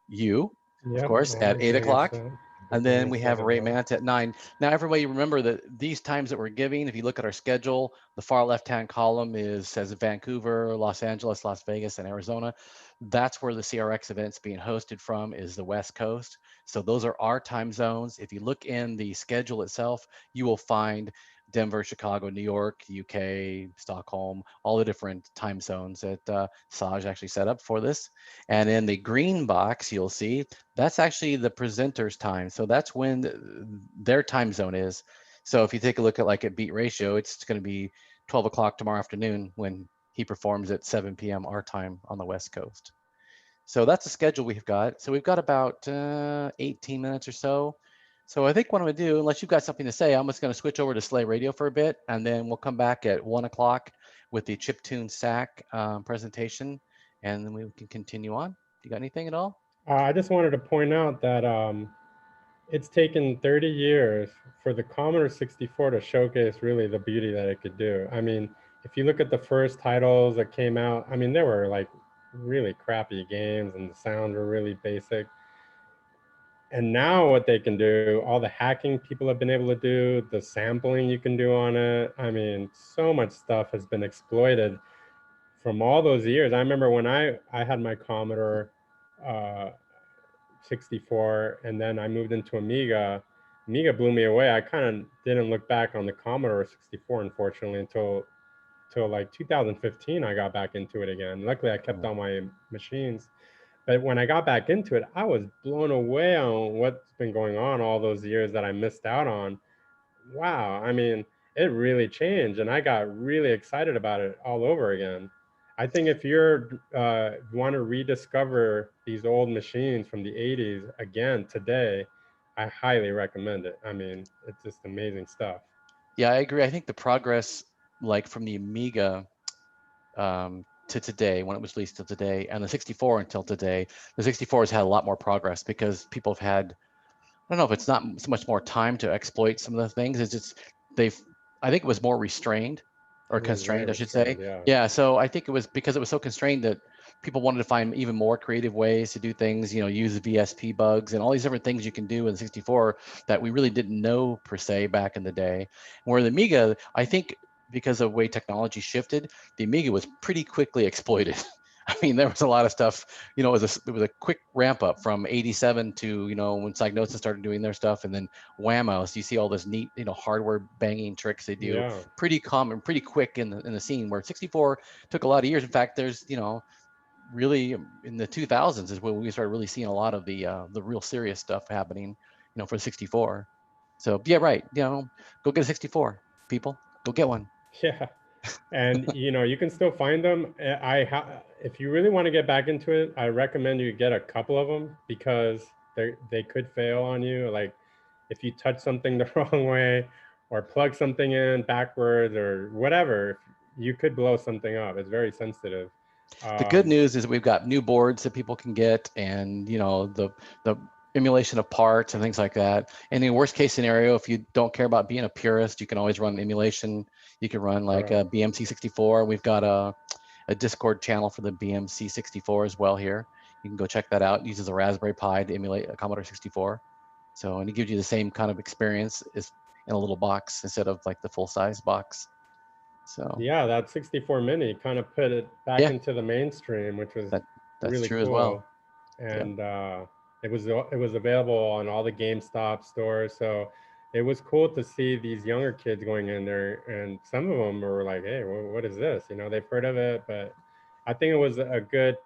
Speaker 3: you, of course,
Speaker 1: all
Speaker 3: at
Speaker 1: the
Speaker 3: 8
Speaker 1: things
Speaker 3: o'clock.
Speaker 1: that-
Speaker 3: And then
Speaker 1: everything
Speaker 3: we
Speaker 1: is
Speaker 3: have
Speaker 1: set
Speaker 3: Ray
Speaker 1: up.
Speaker 3: Manta at 9. Now, everybody remember that these times that we're giving, if you look at our schedule, the far left-hand column says Vancouver, Los Angeles, Las Vegas, and Arizona. That's where the CRX event's being hosted from, is the West Coast. So those are our time zones. If you look in the schedule itself, you will find Denver, Chicago, New York, UK, Stockholm, all the different time zones that Saj actually set up for this. And in the green box, you'll see that's actually the presenter's time. So that's when their time zone is. So if you take a look at like at beat ratio, it's going to be 12 o'clock tomorrow afternoon when he performs at 7 p.m. our time on the West Coast. So that's the schedule we've got. So we've got about 18 minutes or so. So I think what I'm gonna do, unless you've got something to say, I'm just gonna switch over to Slay Radio for a bit, and then we'll come back at 1 o'clock with the chiptune sack presentation, and then we can continue on. You got anything at all?
Speaker 1: I just wanted to point out that it's taken 30 years for the Commodore 64 to showcase really the beauty that it could do. I mean, if you look at the first titles that came out, I mean, they were like really crappy games and the sounds were really basic. And now what they can do, all the hacking people have been able to do, the sampling you can do on it. I mean, so much stuff has been exploited from all those years. I remember when I had my Commodore 64 and then I moved into Amiga. Amiga blew me away. I kind of didn't look back on the Commodore 64, unfortunately, until like 2015. I got back into it again. Luckily, I kept all my machines. But when I got back into it, I was blown away on what's been going on all those years that I missed out on. Wow, I mean, it really changed, and I got really excited about it all over again. I think if you're want to rediscover these old machines from the 80s again today, I highly recommend it. I mean, it's just amazing stuff.
Speaker 3: Yeah, I agree. I think the progress, like from the Amiga to today, when it was released to today, and the 64 until today, the 64 has had a lot more progress because people have had, I don't know if it's not so much more time to exploit some of the things. It's just I think it was more restrained or
Speaker 1: It was very
Speaker 3: constrained, I should say.
Speaker 1: restrained,
Speaker 3: Yeah. So I think it was because it was so constrained that people wanted to find even more creative ways to do things, use the VSP bugs and all these different things you can do in the 64 that we really didn't know per se back in the day. Where the Amiga, I think because of the way technology shifted, the Amiga was pretty quickly exploited. I mean, there was a lot of stuff, it was a quick ramp up from 87 to, when Psygnosis started doing their stuff, and then whammo. So you see all this neat, hardware banging tricks they do,
Speaker 1: yeah.
Speaker 3: pretty common, pretty quick in the scene, where 64 took a lot of years. In fact, there's, really in the 2000s is when we started really seeing a lot of the real serious stuff happening, for 64. So yeah, right. Go get a 64, people. Go get one.
Speaker 1: Yeah. And you can still find them. If you really want to get back into it, I recommend you get a couple of them because they could fail on you. Like if you touch something the wrong way or plug something in backwards or whatever, you could blow something up. It's very sensitive.
Speaker 3: The good news is we've got new boards that people can get, and the emulation of parts and things like that. And in worst case scenario, if you don't care about being a purist, you can always run emulation. You can run like a BMC64. We've got a Discord channel for the BMC64 as well here. You can go check that out. It uses a Raspberry Pi to emulate a Commodore 64. So, and it gives you the same kind of experience as in a little box instead of like the full size box. So
Speaker 1: yeah, that 64 Mini kind of put it back into the mainstream, which was
Speaker 3: that's
Speaker 1: really
Speaker 3: true
Speaker 1: cool.
Speaker 3: as well.
Speaker 1: And it was available on all the GameStop stores. So it was cool to see these younger kids going in there, and some of them were like, "Hey, what is this?" They've heard of it, but I think it was a good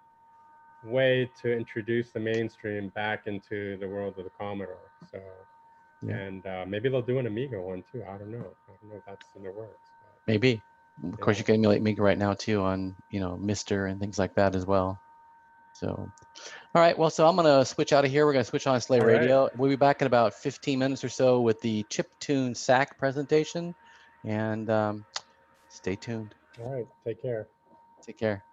Speaker 1: way to introduce the mainstream back into the world of the Commodore. So, and maybe they'll do an Amiga one too. I don't know. I don't know if that's in the works. But,
Speaker 3: maybe. Of course, you can emulate Amiga right now too on Mister and things like that as well. So, all right. Well, so I'm gonna switch out of here. We're gonna switch on Slay Radio. We'll be back in about 15 minutes or so with the chiptune sack presentation, and stay tuned.
Speaker 1: All right. Take care.
Speaker 3: Take care.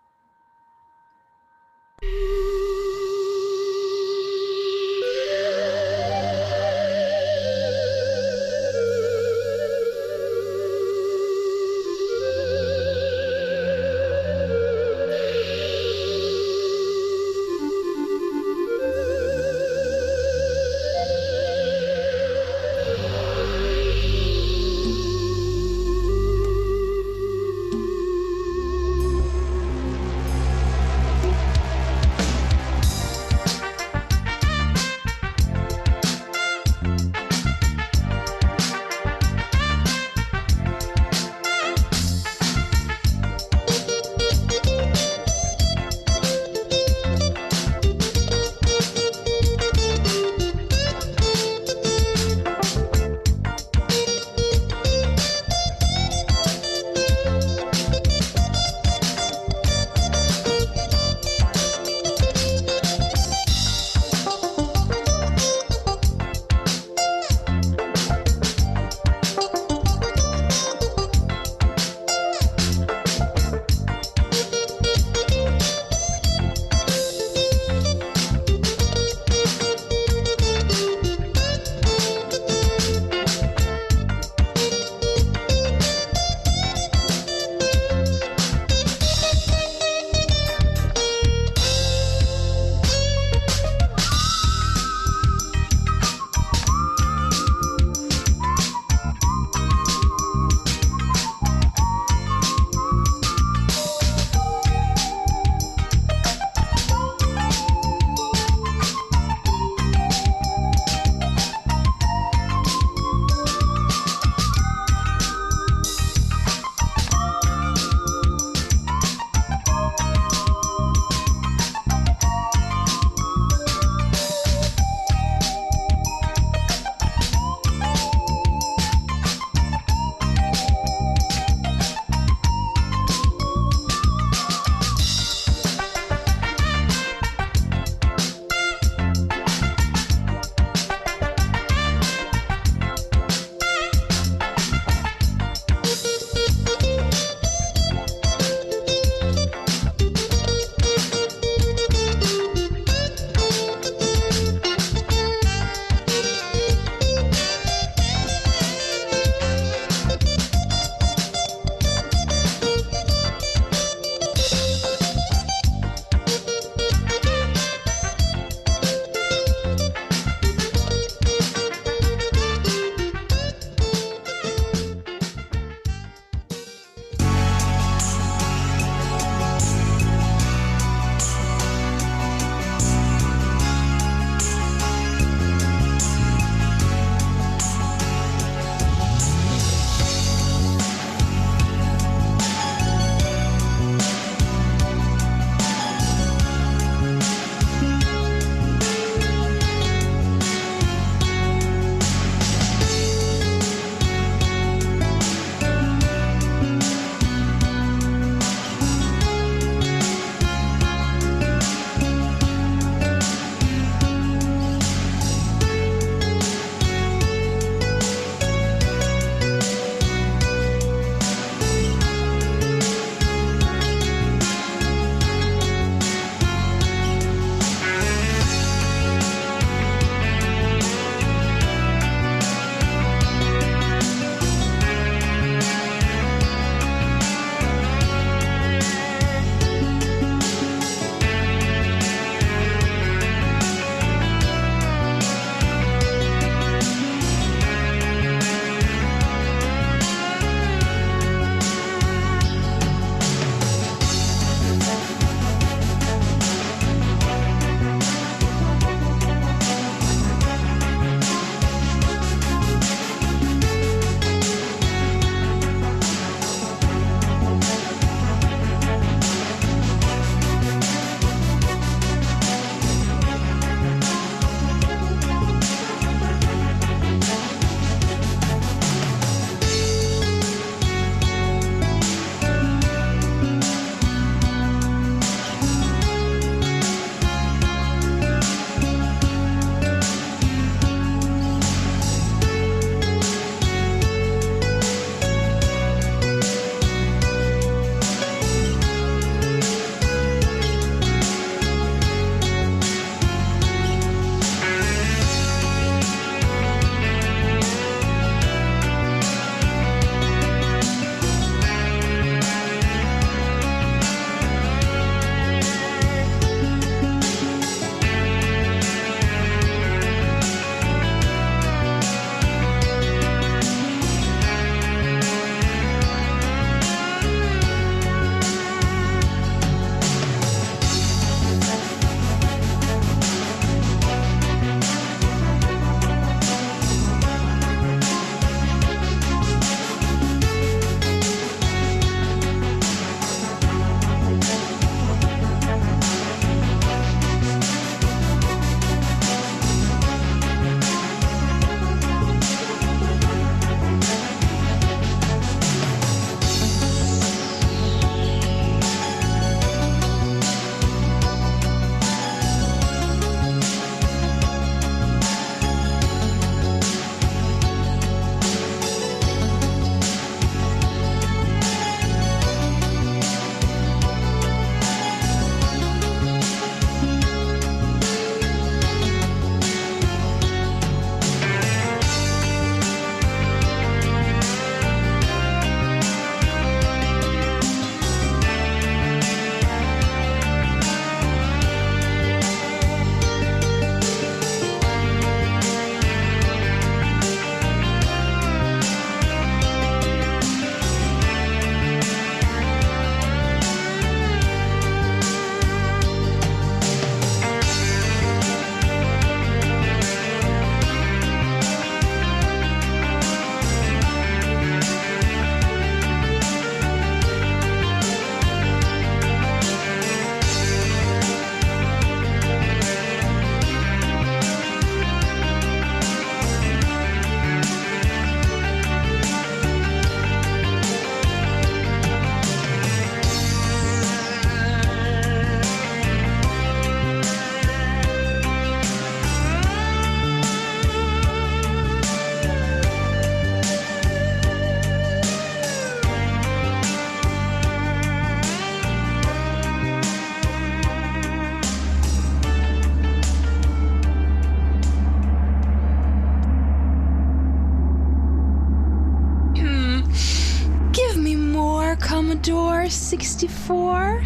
Speaker 6: Commodore 64?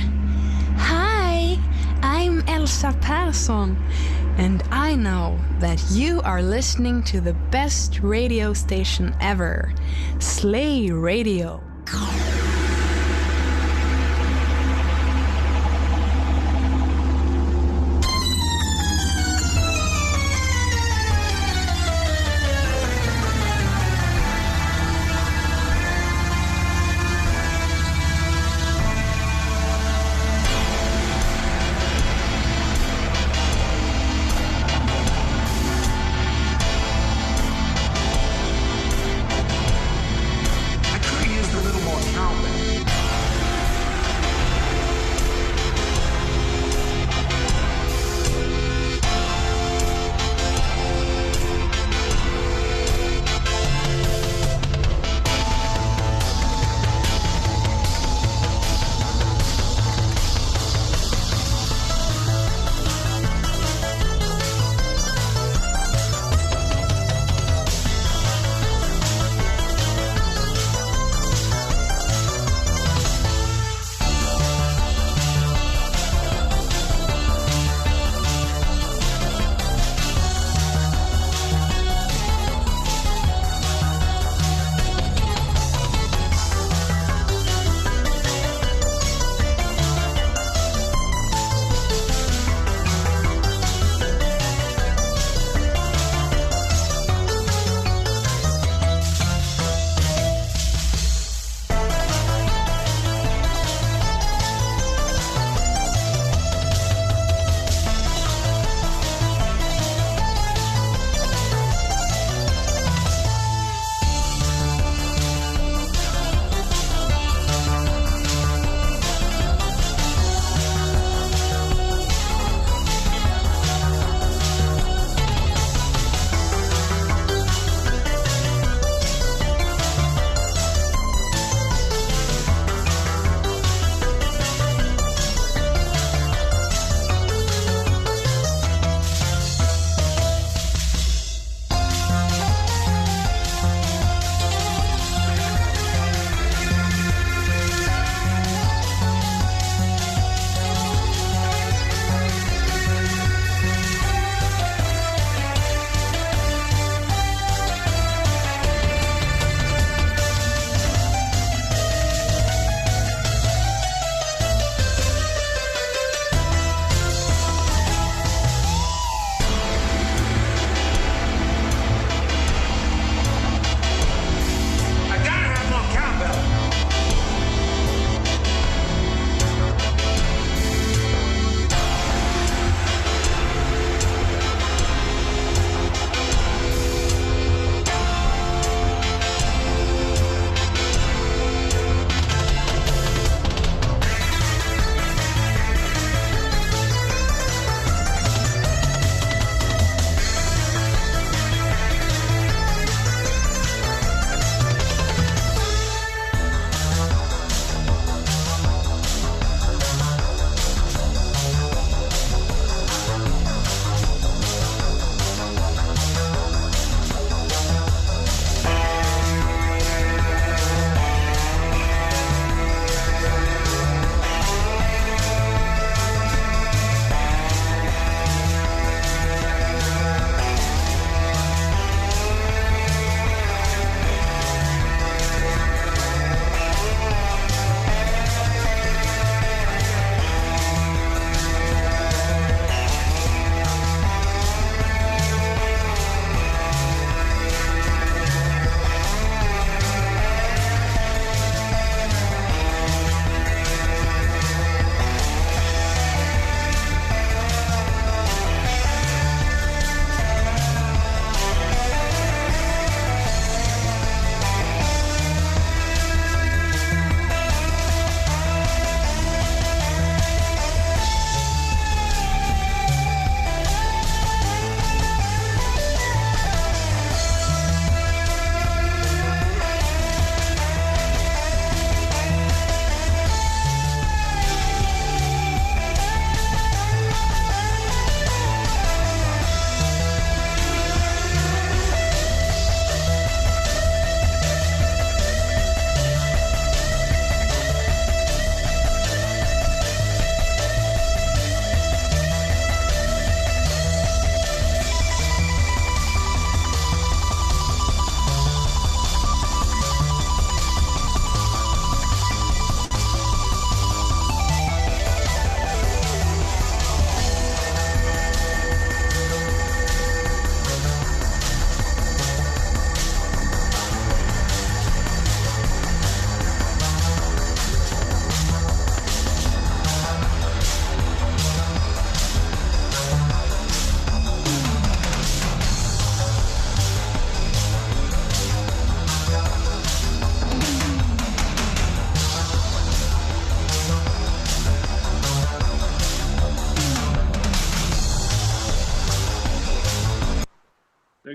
Speaker 6: Hi, I'm Elsa Persson, and I know that you are listening to the best radio station ever, Slay Radio.
Speaker 7: I could use the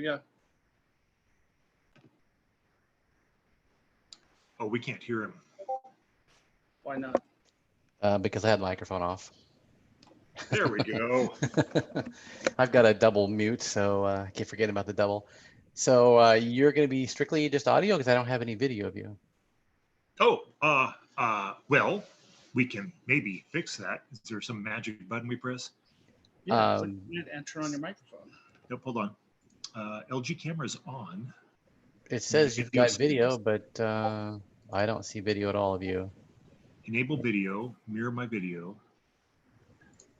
Speaker 7: you go.
Speaker 8: Oh, we can't hear him.
Speaker 7: Why not?
Speaker 3: Because I had the microphone off.
Speaker 8: There we go.
Speaker 3: I've got a double mute, so I keep forgetting about the double. So you're going to be strictly just audio because I don't have any video of you.
Speaker 8: Oh, well, we can maybe fix that. Is there some magic button we press?
Speaker 7: Yeah, it's like you need to enter on your microphone.
Speaker 8: Nope, hold on. LG camera is on.
Speaker 3: It says you've got video, but I don't see video at all of you.
Speaker 8: Enable video, mirror my video.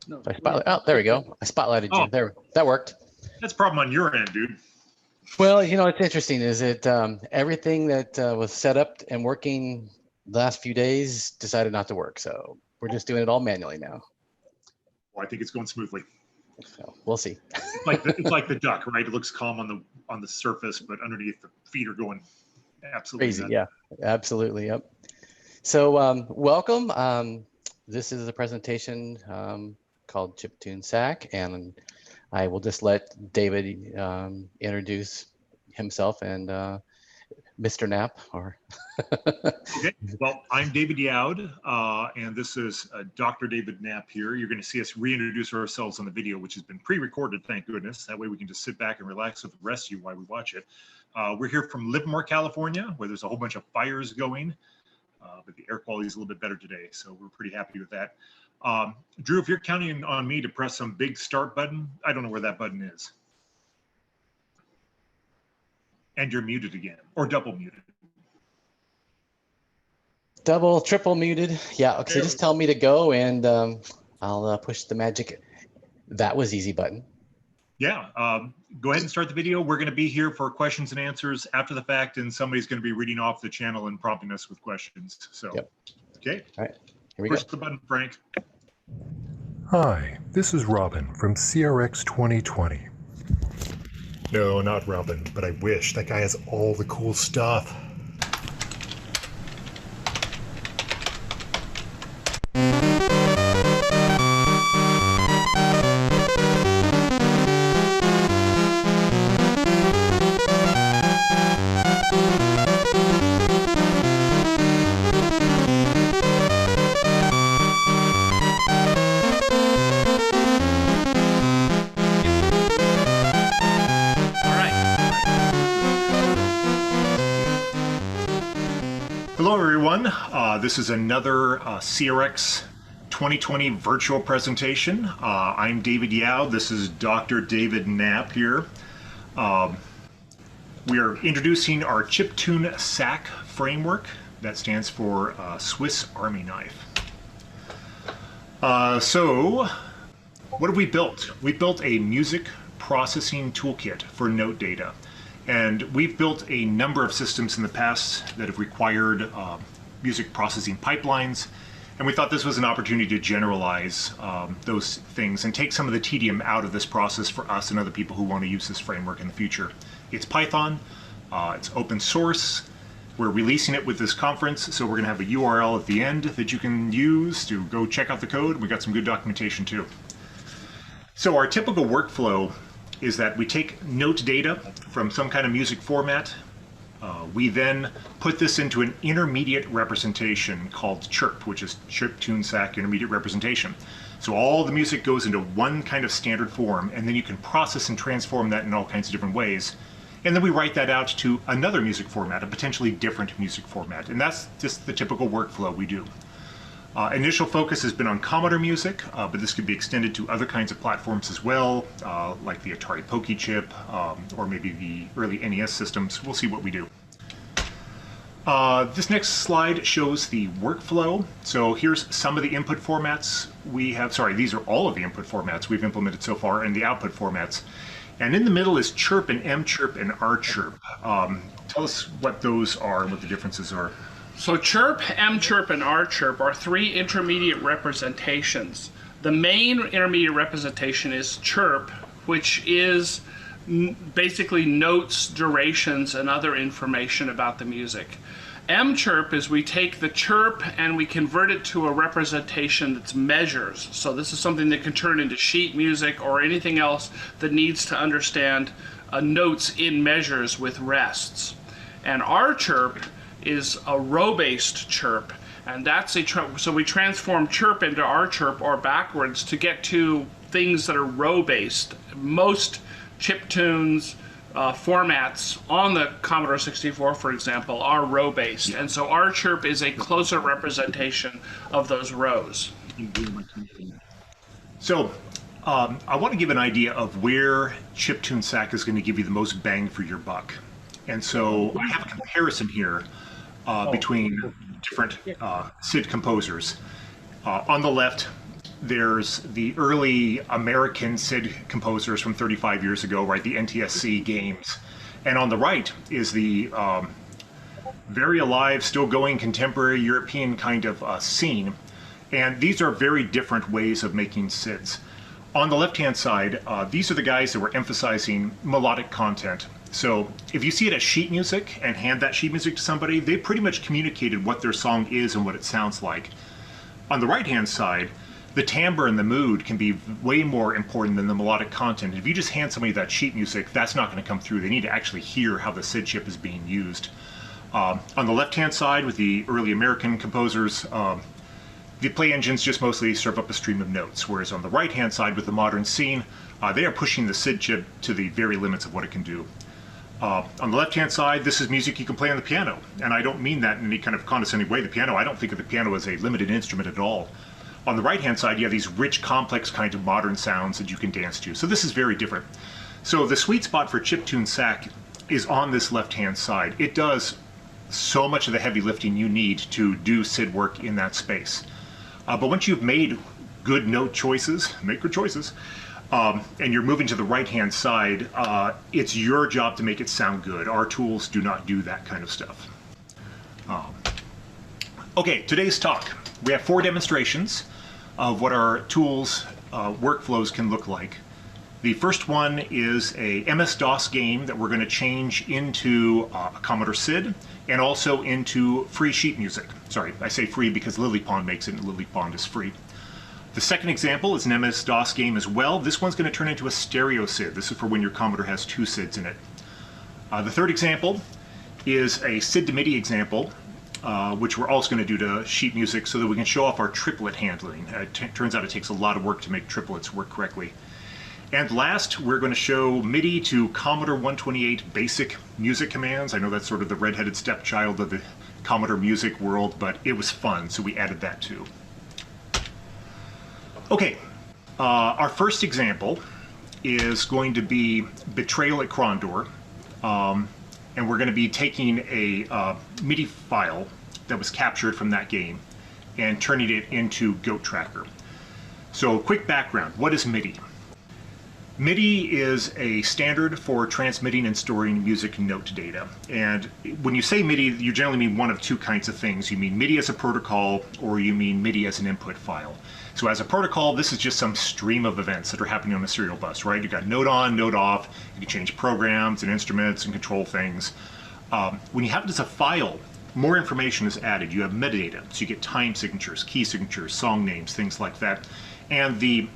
Speaker 7: No.
Speaker 3: Oh, there we go. I spotlighted you.
Speaker 8: Oh.
Speaker 3: There, that worked.
Speaker 8: That's a problem on your end, dude.
Speaker 3: Well, you know, it's interesting. Is it everything that was set up and working the last few days decided not to work. So we're just doing it all manually now.
Speaker 8: Well, I think it's going smoothly.
Speaker 3: So we'll see.
Speaker 8: It's like the duck, right? It looks calm on the surface, but underneath the feet are going absolutely
Speaker 3: Crazy.
Speaker 8: nuts.
Speaker 3: Yeah, absolutely. Yep. So welcome. This is a presentation called Chiptune Sack, and I will just let David introduce himself and Mr. Knapp. Or
Speaker 8: Okay. Well, I'm David Yaud, and this is Dr. David Knapp here. You're going to see us reintroduce ourselves on the video, which has been pre-recorded, thank goodness. That way we can just sit back and relax with the rest of you while we watch it. We're here from Livermore, California, where there's a whole bunch of fires going, but the air quality is a little bit better today, so we're pretty happy with that. Drew, if you're counting on me to press some big start button, I don't know where that button is. And you're muted again, or double muted.
Speaker 3: double, triple muted. Yeah. Okay. So just tell me to go, and I'll push the magic. That was easy button.
Speaker 8: Yeah. Go ahead and start the video. We're going to be here for questions and answers after the fact, and somebody's going to be reading off the channel and prompting us with questions. So,
Speaker 3: Yep.
Speaker 8: Okay.
Speaker 3: All right. Here we
Speaker 8: Push
Speaker 3: go.
Speaker 8: the button, Frank.
Speaker 9: Hi, this is Robin from CRX 2020. No, not Robin, but I wish. That guy has all the cool stuff.
Speaker 8: Hello, everyone. This is another CRX 2020 virtual presentation. I'm David Yaud. This is Dr. David Knapp here. We are introducing our Chiptune Sack framework. That stands for Swiss Army Knife. So, what have we built? We built a music processing toolkit for note data. And we've built a number of systems in the past that have required music processing pipelines. And we thought this was an opportunity to generalize those things and take some of the tedium out of this process for us and other people who want to use this framework in the future. It's Python, it's open source. We're releasing it with this conference, so we're going to have a URL at the end that you can use to go check out the code. We got some good documentation too. So our typical workflow is that we take note data from some kind of music format. We then put this into an intermediate representation called chirp, which is Chiptune Sack intermediate representation. So all the music goes into one kind of standard form, and then you can process and transform that in all kinds of different ways. And then we write that out to another music format, a potentially different music format. And that's just the typical workflow we do. Initial focus has been on Commodore music, but this could be extended to other kinds of platforms as well, like the Atari Pokey chip, or maybe the early NES systems. We'll see what we do. This next slide shows the workflow. So here's some of the input formats we have. Sorry, these are all of the input formats we've implemented so far and the output formats. And in the middle is chirp and M chirp and R chirp. Tell us what those are and what the differences are.
Speaker 7: So chirp, M chirp, and R chirp are three intermediate representations. The main intermediate representation is chirp, which is basically notes, durations, and other information about the music. M chirp is we take the chirp and we convert it to a representation that's measures. So this is something that can turn into sheet music or anything else that needs to understand notes in measures with rests. And R chirp is a row-based chirp, and that's so we transform chirp into R chirp or backwards to get to things that are row-based. Most chiptunes formats on the Commodore 64, for example, are row-based, and so R chirp is a closer representation of those rows.
Speaker 8: So I want to give an idea of where chiptune SAC is going to give you the most bang for your buck. And so I have a comparison here between different SID composers. On the left, there's the early American SID composers from 35 years ago, right? The NTSC games. And on the right is the very alive, still going contemporary European kind of scene. And these are very different ways of making SIDs. On the left-hand side, these are the guys that were emphasizing melodic content. So if you see it as sheet music and hand that sheet music to somebody, they pretty much communicated what their song is and what it sounds like. On the right-hand side, the timbre and the mood can be way more important than the melodic content. If you just hand somebody that sheet music, that's not going to come through. They need to actually hear how the SID chip is being used. On the left-hand side, with the early American composers, the play engines just mostly serve up a stream of notes, whereas on the right-hand side with the modern scene, they are pushing the SID chip to the very limits of what it can do. On the left-hand side, this is music you can play on the piano, and I don't mean that in any kind of condescending way. The piano, I don't think of the piano as a limited instrument at all. On the right-hand side, you have these rich, complex kind of modern sounds that you can dance to. So this is very different. So the sweet spot for chiptune SAC is on this left-hand side. It does so much of the heavy lifting you need to do SID work in that space. But once you've made good note choices, make good choices, and you're moving to the right-hand side, it's your job to make it sound good. Our tools do not do that kind of stuff. Okay, today's talk. We have 4 demonstrations of what our tools workflows can look like. The first one is a MS-DOS game that we're going to change into a Commodore SID and also into free sheet music. Sorry, I say free because LilyPond makes it and LilyPond is free. The second example is an MS-DOS game as well. This one's going to turn into a stereo SID. This is for when your Commodore has 2 SIDs in it. The third example is a SID to MIDI example, which we're also going to do to sheet music so that we can show off our triplet handling. It turns out it takes a lot of work to make triplets work correctly. And last, we're going to show MIDI to Commodore 128 basic music commands. I know that's sort of the redheaded stepchild of the Commodore music world, but it was fun, so we added that too. Okay, our first example is going to be Betrayal at Krondor, and we're going to be taking a MIDI file that was captured from that game and turning it into Goat Tracker. So quick background, what is MIDI? MIDI is a standard for transmitting and storing music note data. And when you say MIDI, you generally mean one of 2 kinds of things. You mean MIDI as a protocol, or you mean MIDI as an input file. So as a protocol, this is just some stream of events that are happening on a serial bus, right? You've got note on, note off, you can change programs and instruments and control things. When you have it as a file, more information is added. You have metadata, so you get time signatures, key signatures, song names, things like that. And the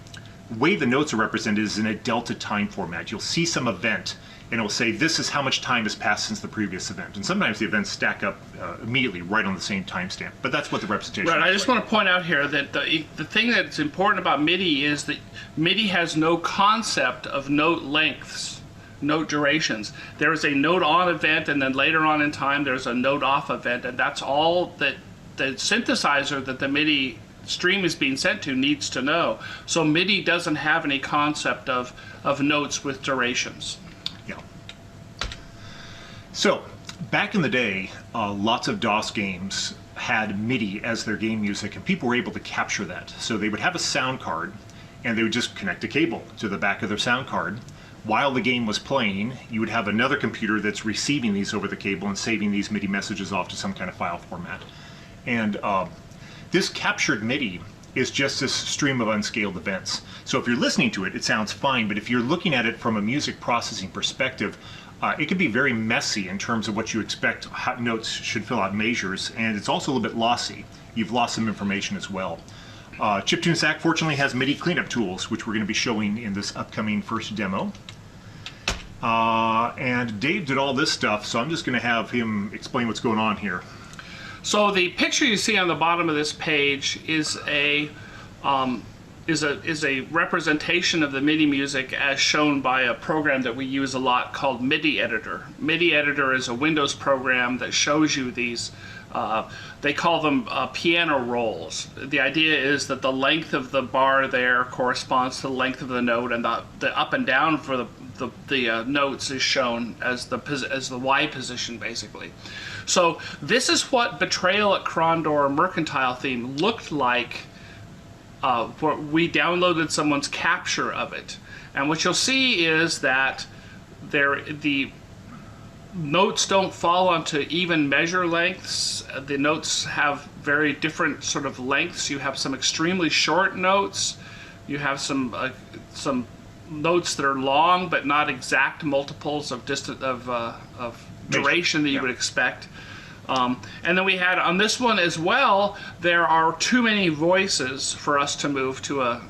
Speaker 8: way the notes are represented is in a delta time format. You'll see some event and it'll say this is how much time has passed since the previous event. And sometimes the events stack up immediately right on the same timestamp. But that's what the representation is.
Speaker 7: Right, I just want to point out here that the thing that's important about MIDI is that MIDI has no concept of note lengths, note durations. There is a note on event, and then later on in time there's a note off event, and that's all that the synthesizer that the MIDI stream is being sent to needs to know. So MIDI doesn't have any concept of notes with durations.
Speaker 8: Yeah. So back in the day, lots of DOS games had MIDI as their game music, and people were able to capture that. So they would have a sound card, and they would just connect a cable to the back of their sound card. While the game was playing, you would have another computer that's receiving these over the cable and saving these MIDI messages off to some kind of file format. And this captured MIDI is just this stream of unscaled events. So if you're listening to it, it sounds fine, but if you're looking at it from a music processing perspective, it can be very messy in terms of what you expect how notes should fill out measures, and it's also a little bit lossy. You've lost some information as well. Chiptune SAC fortunately has MIDI cleanup tools, which we're going to be showing in this upcoming first demo. And Dave did all this stuff, so I'm just going to have him explain what's going on here.
Speaker 7: So the picture you see on the bottom of this page is a representation of the MIDI music as shown by a program that we use a lot called MIDI Editor. MIDI Editor is a Windows program that shows you these, they call them piano rolls. The idea is that the length of the bar there corresponds to the length of the note, and the up and down for the notes is shown as the Y position, basically. So this is what Betrayal at Krondor Mercantile theme looked like. We downloaded someone's capture of it, and what you'll see is that the notes don't fall onto even measure lengths. The notes have very different sort of lengths. You have some extremely short notes. You have some notes that are long but not exact multiples of duration that you would expect. And then we had on this one as well, there are too many voices for us to move to a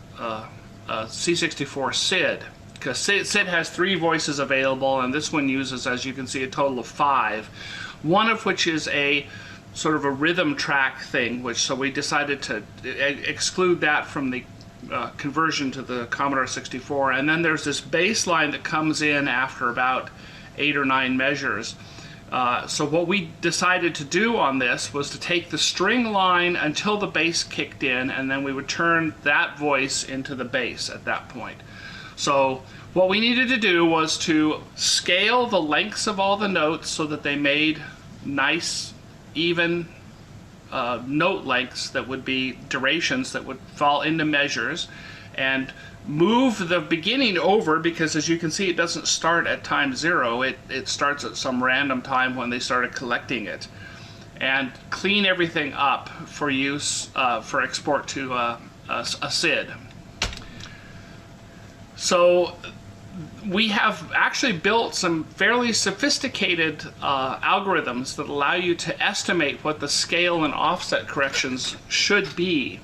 Speaker 7: C64 SID, because SID has 3 voices available, and this one uses, as you can see, a total of 5, one of which is a sort of a rhythm track thing, so we decided to exclude that from the conversion to the Commodore 64. And then there's this bass line that comes in after about 8 or 9 measures. So what we decided to do on this was to take the string line until the bass kicked in, and then we would turn that voice into the bass at that point. So what we needed to do was to scale the lengths of all the notes so that they made nice, even note lengths that would be durations that would fall into measures, and move the beginning over, because as you can see, it doesn't start at time 0. It starts at some random time when they started collecting it, and clean everything up for use for export to a SID. So we have actually built some fairly sophisticated algorithms that allow you to estimate what the scale and offset corrections should be.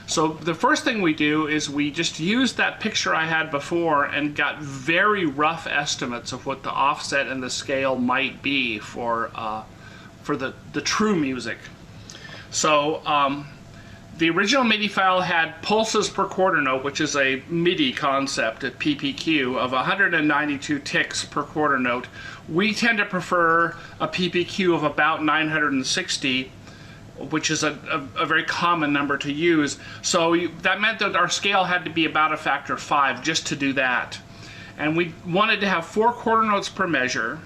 Speaker 7: So the first thing we do is we just use that picture I had before and got very rough estimates of what the offset and the scale might be for the true music. So the original MIDI file had pulses per quarter note, which is a MIDI concept at PPQ of 192 ticks per quarter note. We tend to prefer a PPQ of about 960, which is a very common number to use. So that meant that our scale had to be about a factor of 5 just to do that. And we wanted to have 4 quarter notes per measure.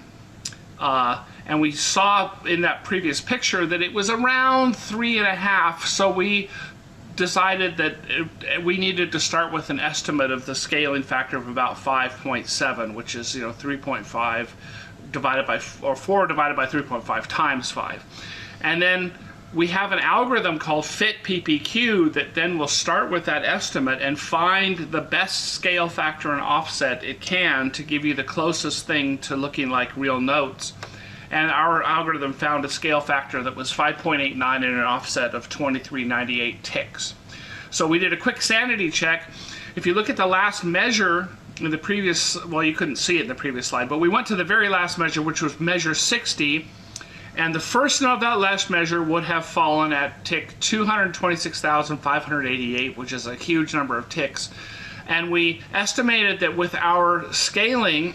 Speaker 7: And we saw in that previous picture that it was around 3.5, so we decided that we needed to start with an estimate of the scaling factor of about 5.7, which is 3.5 divided by, or 4 divided by 3.5 times 5. And then we have an algorithm called fit PPQ that then will start with that estimate and find the best scale factor and offset it can to give you the closest thing to looking like real notes. And our algorithm found a scale factor that was 5.89 and an offset of 2398 ticks. So we did a quick sanity check. If you look at the last measure in the previous, well, you couldn't see it in the previous slide, but we went to the very last measure, which was measure 60, and the first note of that last measure would have fallen at tick 226,588, which is a huge number of ticks. And we estimated that with our scaling,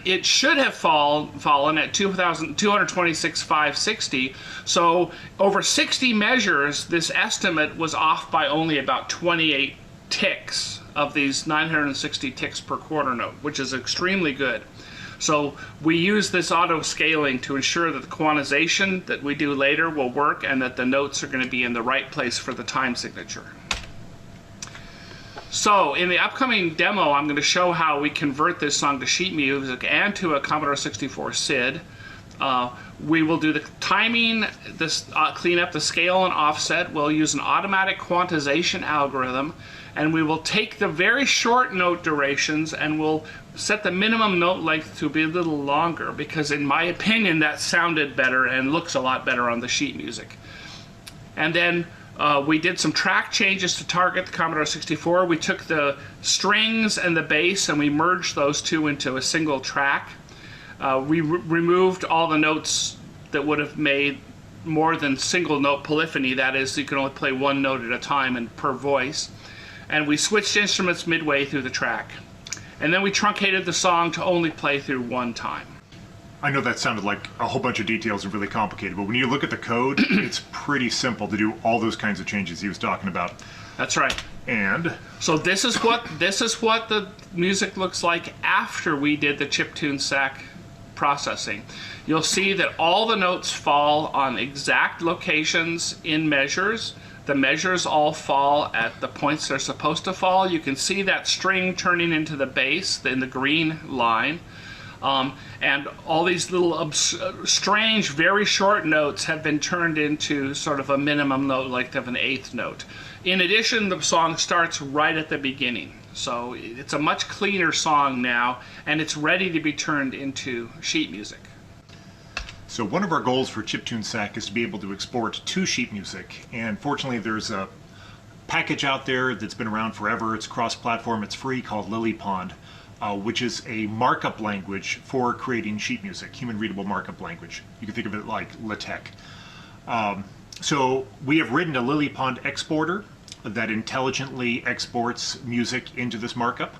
Speaker 7: it should have fallen at 226,560. So over 60 measures, this estimate was off by only about 28 ticks of these 960 ticks per quarter note, which is extremely good. So we use this auto scaling to ensure that the quantization that we do later will work and that the notes are going to be in the right place for the time signature. So in the upcoming demo, I'm going to show how we convert this song to sheet music and to a Commodore 64 SID. We will do the timing, clean up the scale and offset. We'll use an automatic quantization algorithm, and we will take the very short note durations and we'll set the minimum note length to be a little longer, because in my opinion that sounded better and looks a lot better on the sheet music. And then we did some track changes to target the Commodore 64. We took the strings and the bass and we merged those two into a single track. We removed all the notes that would have made more than single note polyphony, that is, you can only play one note at a time and per voice. And we switched instruments midway through the track. And then we truncated the song to only play through one time.
Speaker 8: I know that sounded like a whole bunch of details and really complicated, but when you look at the code, it's pretty simple to do all those kinds of changes he was talking about.
Speaker 7: That's right.
Speaker 8: And
Speaker 7: so this is what the music looks like after we did the chiptune sack processing. You'll see that all the notes fall on exact locations in measures. The measures all fall at the points they're supposed to fall. You can see that string turning into the bass in the green line. And all these little strange, very short notes have been turned into sort of a minimum note length of an eighth note. In addition, the song starts right at the beginning. So it's a much cleaner song now, and it's ready to be turned into sheet music.
Speaker 8: So one of our goals for Chiptune SAC is to be able to export to sheet music, and fortunately there's a package out there that's been around forever. It's cross-platform, it's free, called LilyPond, which is a markup language for creating sheet music, human-readable markup language. You can think of it like LaTeX. So we have written a LilyPond exporter that intelligently exports music into this markup.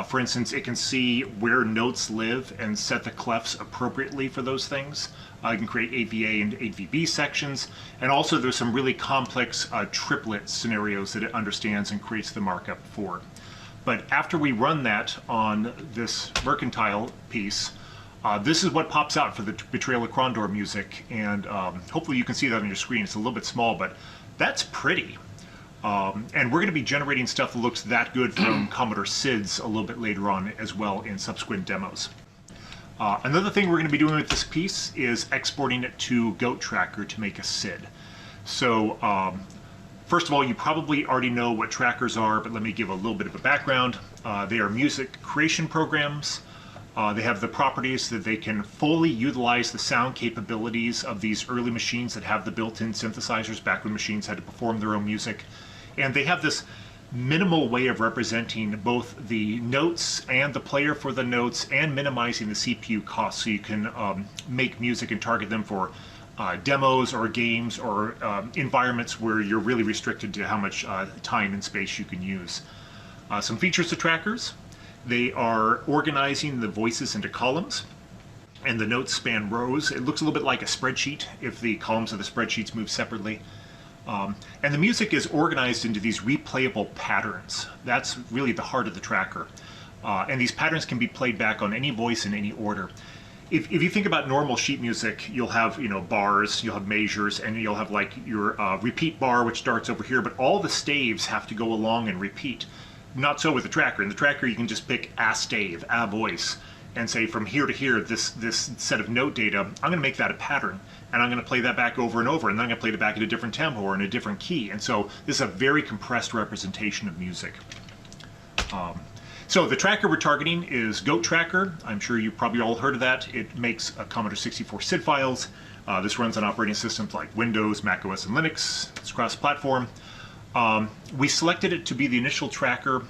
Speaker 8: For instance, it can see where notes live and set the clefs appropriately for those things. It can create AVA and AVB sections, and also there's some really complex triplet scenarios that it understands and creates the markup for. But after we run that on this Mercantile piece, this is what pops out for the Betrayal of Krondor music, and hopefully you can see that on your screen. It's a little bit small, but that's pretty. And we're going to be generating stuff that looks that good from Commodore SIDS a little bit later on as well in subsequent demos. Another thing we're going to be doing with this piece is exporting it to Goat Tracker to make a SID. So first of all, you probably already know what trackers are, but let me give a little bit of a background. They are music creation programs. They have the properties that they can fully utilize the sound capabilities of these early machines that have the built-in synthesizers back when machines had to perform their own music. And they have this minimal way of representing both the notes and the player for the notes and minimizing the CPU cost, so you can make music and target them for demos or games or environments where you're really restricted to how much time and space you can use. Some features to trackers. They are organizing the voices into columns, and the notes span rows. It looks a little bit like a spreadsheet if the columns of the spreadsheets move separately. And the music is organized into these replayable patterns. That's really the heart of the tracker. And these patterns can be played back on any voice in any order. If you think about normal sheet music, you'll have, you know, bars, you'll have measures, and you'll have like your repeat bar, which starts over here, but all the staves have to go along and repeat. Not so with the tracker. In the tracker, you can just pick a stave, a voice, and say from here to here, this set of note data, I'm going to make that a pattern, and I'm going to play that back over and over, and then I'm going to play it back at a different tempo or in a different key. And so this is a very compressed representation of music. So the tracker we're targeting is Goat Tracker. I'm sure you probably all heard of that. It makes Commodore 64 SID files. This runs on operating systems like Windows, Mac OS, and Linux. It's cross-platform. We selected it to be the initial tracker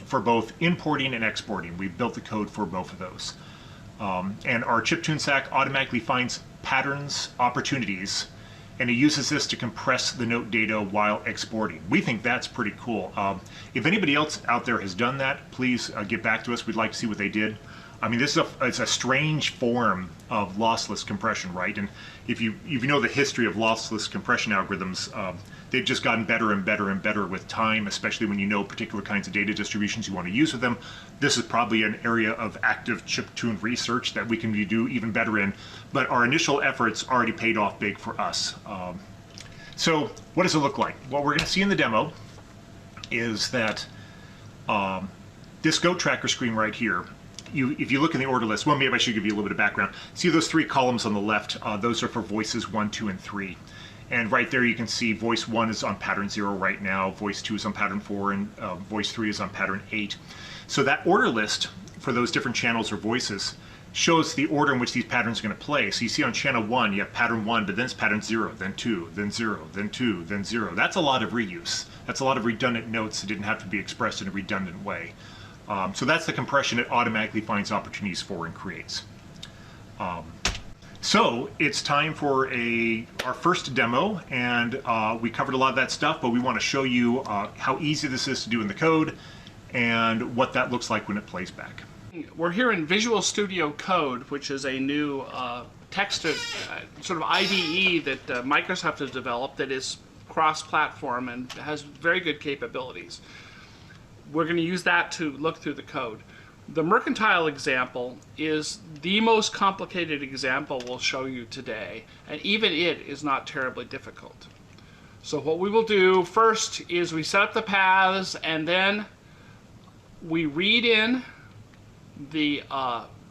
Speaker 8: for both importing and exporting. We built the code for both of those. And our chiptune SAC automatically finds patterns, opportunities, and it uses this to compress the note data while exporting. We think that's pretty cool. If anybody else out there has done that, please get back to us. We'd like to see what they did. I mean, this is it's a strange form of lossless compression, right? And if you know the history of lossless compression algorithms, they've just gotten better and better and better with time, especially when you know particular kinds of data distributions you want to use with them. This is probably an area of active chiptune research that we can do even better in, but our initial efforts already paid off big for us. So what does it look like? What we're going to see in the demo is that this Goat Tracker screen right here, if you look in the order list, well, maybe I should give you a little bit of background. See those three columns on the left? Those are for voices 1, 2, and 3. And right there you can see voice 1 is on pattern 0 right now, voice 2 is on pattern 4, and voice 3 is on pattern 8. So that order list for those different channels or voices shows the order in which these patterns are going to play. So you see on channel 1, you have pattern 1, but then it's pattern 0, then 2, then 0, then 2, then 0. That's a lot of reuse. That's a lot of redundant notes that didn't have to be expressed in a redundant way. So that's the compression it automatically finds opportunities for and creates. So it's time for our first demo, and we covered a lot of that stuff, but we want to show you how easy this is to do in the code and what that looks like when it plays back.
Speaker 7: We're here in Visual Studio Code, which is a new text sort of IDE that Microsoft has developed that is cross-platform and has very good capabilities. We're going to use that to look through the code. The mercantile example is the most complicated example we'll show you today, and even it is not terribly difficult. So what we will do first is we set up the paths, and then we read in the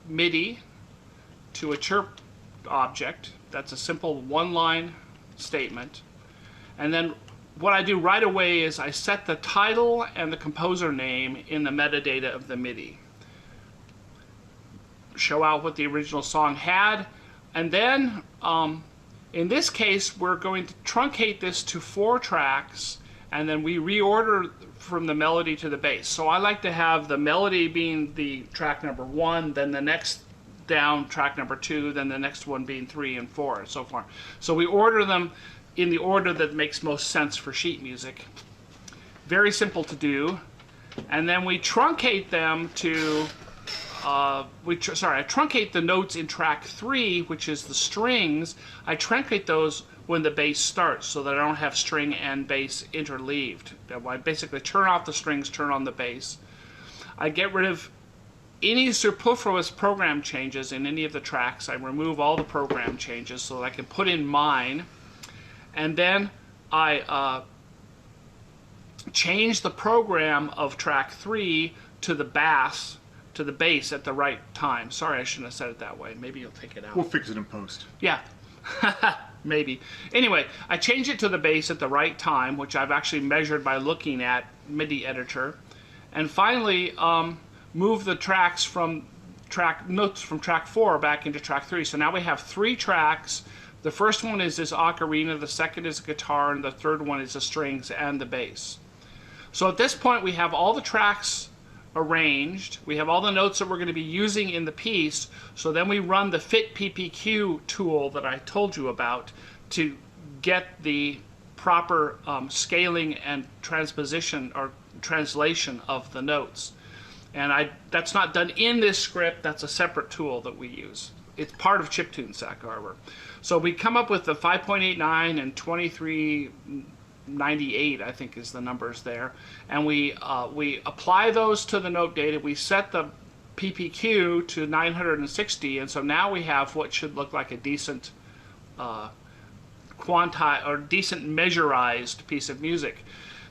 Speaker 7: MIDI to a chirp object. That's a simple one-line statement. And then what I do right away is I set the title and the composer name in the metadata of the MIDI. Show out what the original song had, and then in this case we're going to truncate this to 4 tracks, and then we reorder from the melody to the bass. So I like to have the melody being the track number 1, then the next down track number 2, then the next one being 3 and 4 and so forth. So we order them in the order that makes most sense for sheet music. Very simple to do. And then we truncate them to I truncate the notes in track 3, which is the strings. I truncate those when the bass starts so that I don't have string and bass interleaved. I basically turn off the strings, turn on the bass. I get rid of any superfluous program changes in any of the tracks. I remove all the program changes so that I can put in mine. And then I change the program of track 3 to the bass at the right time. Sorry, I shouldn't have said it that way. Maybe you'll take it out.
Speaker 8: We'll fix it in post.
Speaker 7: Yeah, maybe. Anyway, I change it to the bass at the right time, which I've actually measured by looking at MIDI editor. And finally, move the tracks from notes from track 4 back into track 3. So now we have 3 tracks. The first one is this ocarina, the second is a guitar, and the third one is the strings and the bass. So at this point we have all the tracks arranged. We have all the notes that we're going to be using in the piece. So then we run the fit PPQ tool that I told you about to get the proper scaling and transposition or translation of the notes. And that's not done in this script. That's a separate tool that we use. It's part of chiptune, however. So we come up with the 5.89 and 2398, I think is the numbers there, and we apply those to the note data. We set the PPQ to 960, and so now we have what should look like a decent decent measurized piece of music.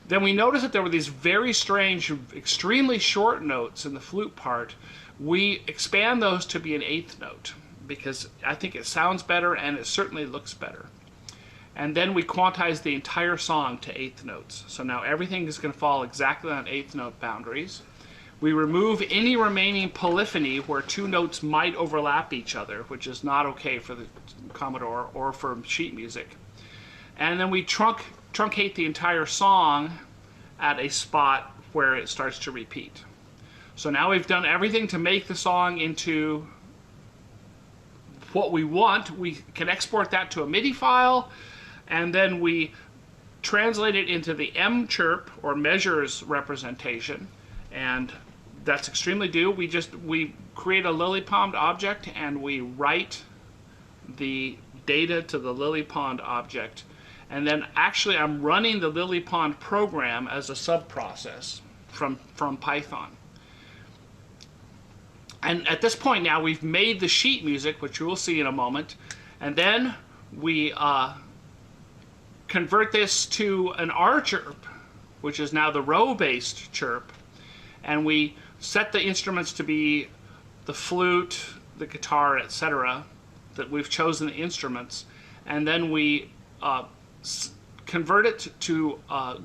Speaker 7: Then we noticed that there were these very strange, extremely short notes in the flute part. We expand those to be an 8th note because I think it sounds better and it certainly looks better. And then we quantize the entire song to 8th notes. So now everything is going to fall exactly on 8th note boundaries. We remove any remaining polyphony where 2 notes might overlap each other, which is not okay for the Commodore or for sheet music. And then we truncate the entire song at a spot where it starts to repeat. So now we've done everything to make the song into what we want. We can export that to a MIDI file, and then we translate it into the M chirp or measures representation, and that's extremely do. We create a lily pond object and we write the data to the lily pond object, and then actually I'm running the lily pond program as a sub-process from Python. And at this point now we've made the sheet music, which you will see in a moment, and then we convert this to an R chirp, which is now the row-based chirp, and we set the instruments to be the flute, the guitar, etc., that we've chosen the instruments, and then we convert it to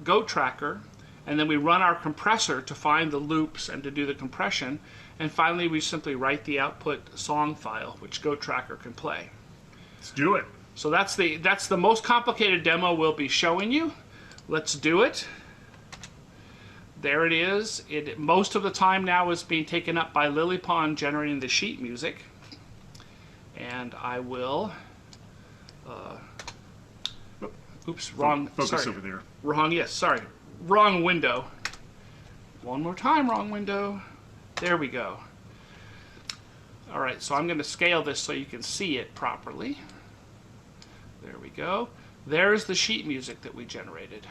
Speaker 7: Go Tracker, and then we run our compressor to find the loops and to do the compression, And finally, we simply write the output song file, which GoTracker can play.
Speaker 8: Let's do it.
Speaker 7: So that's the most complicated demo we'll be showing you. Let's do it. There it is. Most of the time now is being taken up by Lilypond generating the sheet music. And I will... oops, wrong.
Speaker 8: Focus
Speaker 7: sorry.
Speaker 8: over there.
Speaker 7: Wrong, yes, sorry. Wrong window. One more time, wrong window. There we go. All right, so I'm going to scale this so you can see it properly. There we go. There's the sheet music that we generated.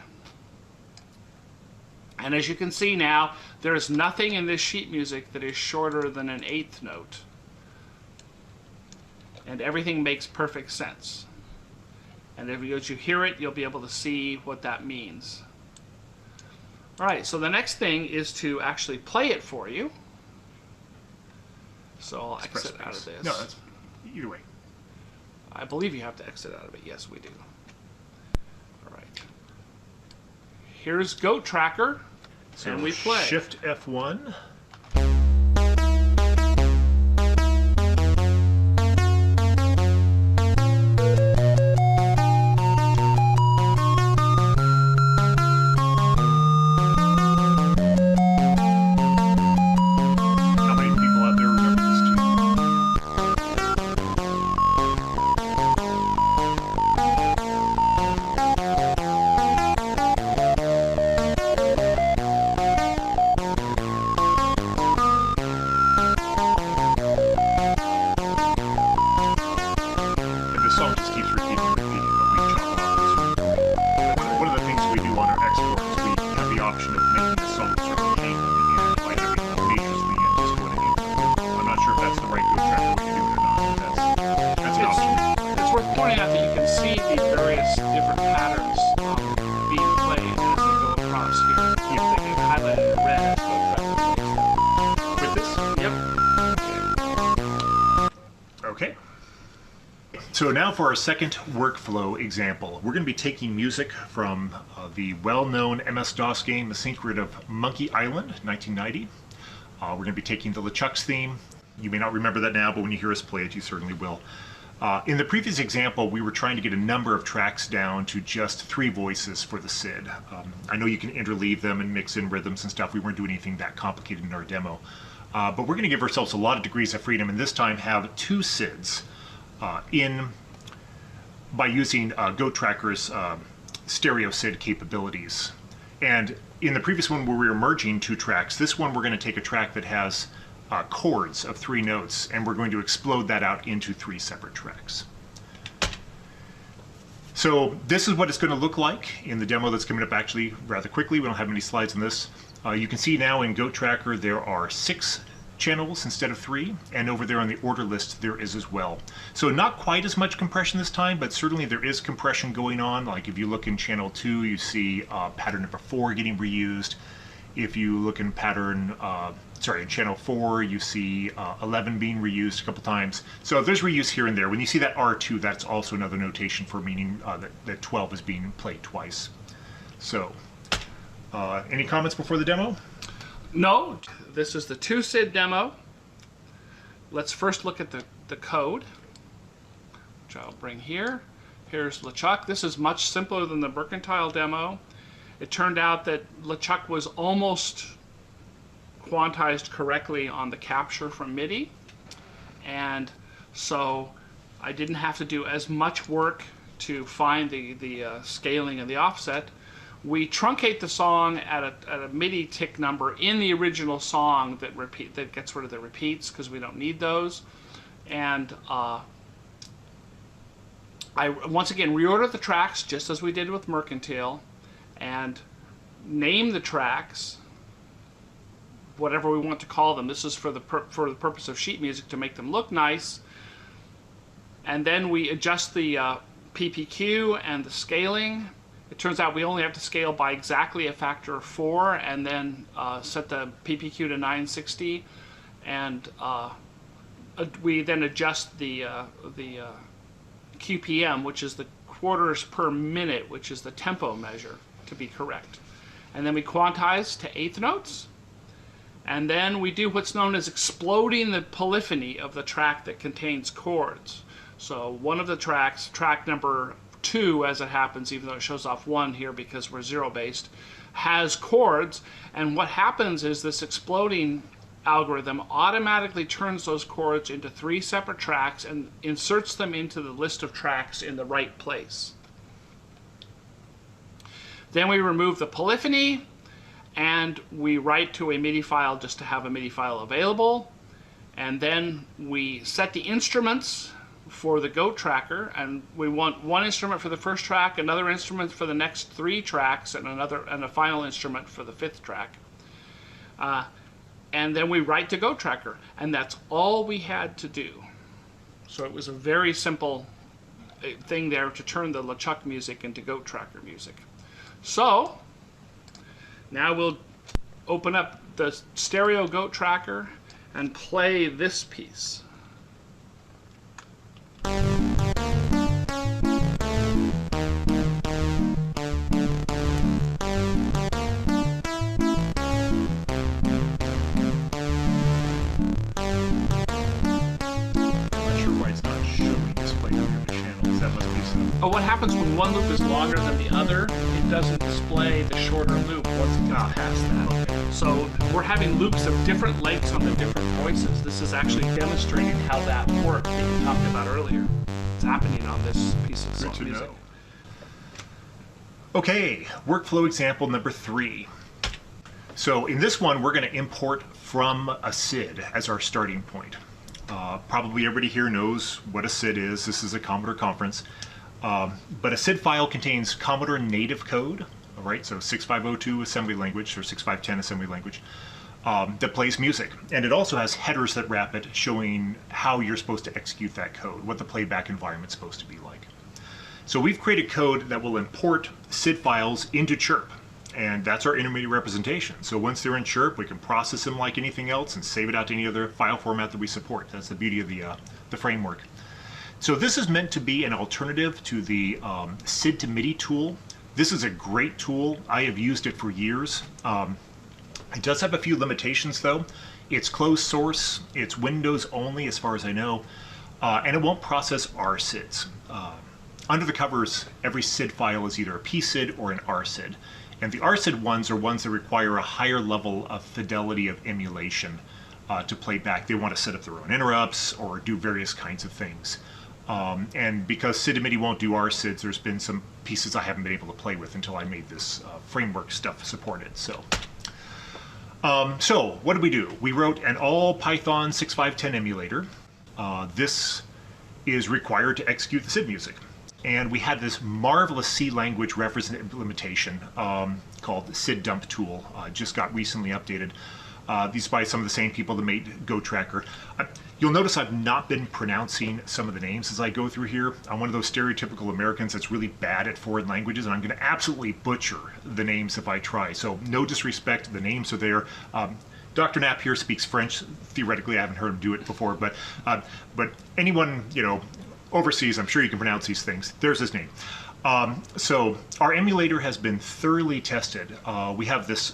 Speaker 7: And as you can see now, there is nothing in this sheet music that is shorter than an eighth note. And everything makes perfect sense. And as you hear it, you'll be able to see what that means. All right, so the next thing is to actually play it for you. So I'll exit out of this.
Speaker 8: No, that's either way.
Speaker 7: I believe you have to exit out of it. Yes, we do. All right. Here's GoTracker,
Speaker 8: So
Speaker 7: and we play.
Speaker 8: Shift F1. So now for our second workflow example. We're going to be taking music from the well-known MS-DOS game, The Secret of Monkey Island, 1990. We're going to be taking the LeChuck's theme. You may not remember that now, but when you hear us play it, you certainly will. In the previous example, we were trying to get a number of tracks down to just 3 voices for the SID. I know you can interleave them and mix in rhythms and stuff. We weren't doing anything that complicated in our demo. But we're going to give ourselves a lot of degrees of freedom, and this time have 2 SIDs. By using GoTracker's stereo SID capabilities. And in the previous one where we were merging 2 tracks, this one we're going to take a track that has chords of 3 notes, and we're going to explode that out into 3 separate tracks. So this is what it's going to look like in the demo that's coming up actually rather quickly. We don't have many slides on this. You can see now in GoTracker there are 6 channels instead of 3, and over there on the order list there is as well. So not quite as much compression this time, but certainly there is compression going on. Like if you look in channel 2, you see pattern number 4 getting reused. If you look in pattern, in channel 4, you see 11 being reused a couple times. So there's reuse here and there. When you see that R2, that's also another notation for meaning that 12 is being played twice. So, any comments before the demo?
Speaker 7: No, this is the 2 SID demo. Let's first look at the code, which I'll bring here. Here's LeChuck. This is much simpler than the Mercantile demo. It turned out that LeChuck was almost quantized correctly on the capture from MIDI, and so I didn't have to do as much work to find the scaling and the offset. We truncate the song at a MIDI tick number in the original song that gets rid of the repeats because we don't need those. And I once again reorder the tracks just as we did with Mercantile, and name the tracks whatever we want to call them. This is for the purpose of sheet music to make them look nice. And then we adjust the PPQ and the scaling. It turns out we only have to scale by exactly a factor of 4, and then set the PPQ to 960, and we then adjust the QPM, which is the quarters per minute, which is the tempo measure, to be correct. And then we quantize to 1/8 notes, And then we do what's known as exploding the polyphony of the track that contains chords. So one of the tracks, track number 2 as it happens, even though it shows off 1 here because we're 0 based, has chords, and what happens is this exploding algorithm automatically turns those chords into 3 separate tracks and inserts them into the list of tracks in the right place. Then we remove the polyphony and we write to a MIDI file just to have a MIDI file available, and then we set the instruments for the goat tracker, and we want one instrument for the first track, another instrument for the next 3 tracks, and a final instrument for the 5th track. And then we write to goat tracker, and that's all we had to do. So it was a very simple thing there to turn the LeChuck music into goat tracker music. So now we'll open up the stereo goat tracker and play this piece. Oh, what happens when one loop is longer than the other? It doesn't display the shorter loop once it gets past that. So we're having loops of different lengths on the different voices. This is actually demonstrating how that worked that you talked about earlier. It's happening on this piece of song music.
Speaker 8: Okay, workflow example number 3. So in this one, we're going to import from a SID as our starting point. Probably everybody here knows what a SID is. This is a Commodore conference. But a SID file contains Commodore native code, all right, so 6502 assembly language or 6510 assembly language, that plays music. And it also has headers that wrap it, showing how you're supposed to execute that code, what the playback environment's supposed to be like. So we've created code that will import SID files into Chirp, and that's our intermediate representation. So once they're in Chirp, we can process them like anything else and save it out to any other file format that we support. That's the beauty of the framework. So this is meant to be an alternative to the SID to MIDI tool. This is a great tool. I have used it for years. It does have a few limitations though. It's closed source, it's Windows only as far as I know, and it won't process RSIDs. Under the covers, every SID file is either a PSID or an RSID. And the RSID ones are ones that require a higher level of fidelity of emulation to play back. They want to set up their own interrupts or do various kinds of things. And because SID to MIDI won't do RSIDs, there's been some pieces I haven't been able to play with until I made this framework stuff supported. So what did we do? We wrote an all Python 6510 emulator. This is required to execute the SID music. And we had this marvelous C language reference implementation called the SID dump tool. Just got recently updated. These by some of the same people that made Go Tracker. You'll notice I've not been pronouncing some of the names as I go through here. I'm one of those stereotypical Americans that's really bad at foreign languages, and I'm going to absolutely butcher the names if I try. So no disrespect, the names are there. Dr. Knapp here speaks French. Theoretically, I haven't heard him do it before, but anyone, you know, overseas, I'm sure you can pronounce these things. There's his name. So our emulator has been thoroughly tested. We have this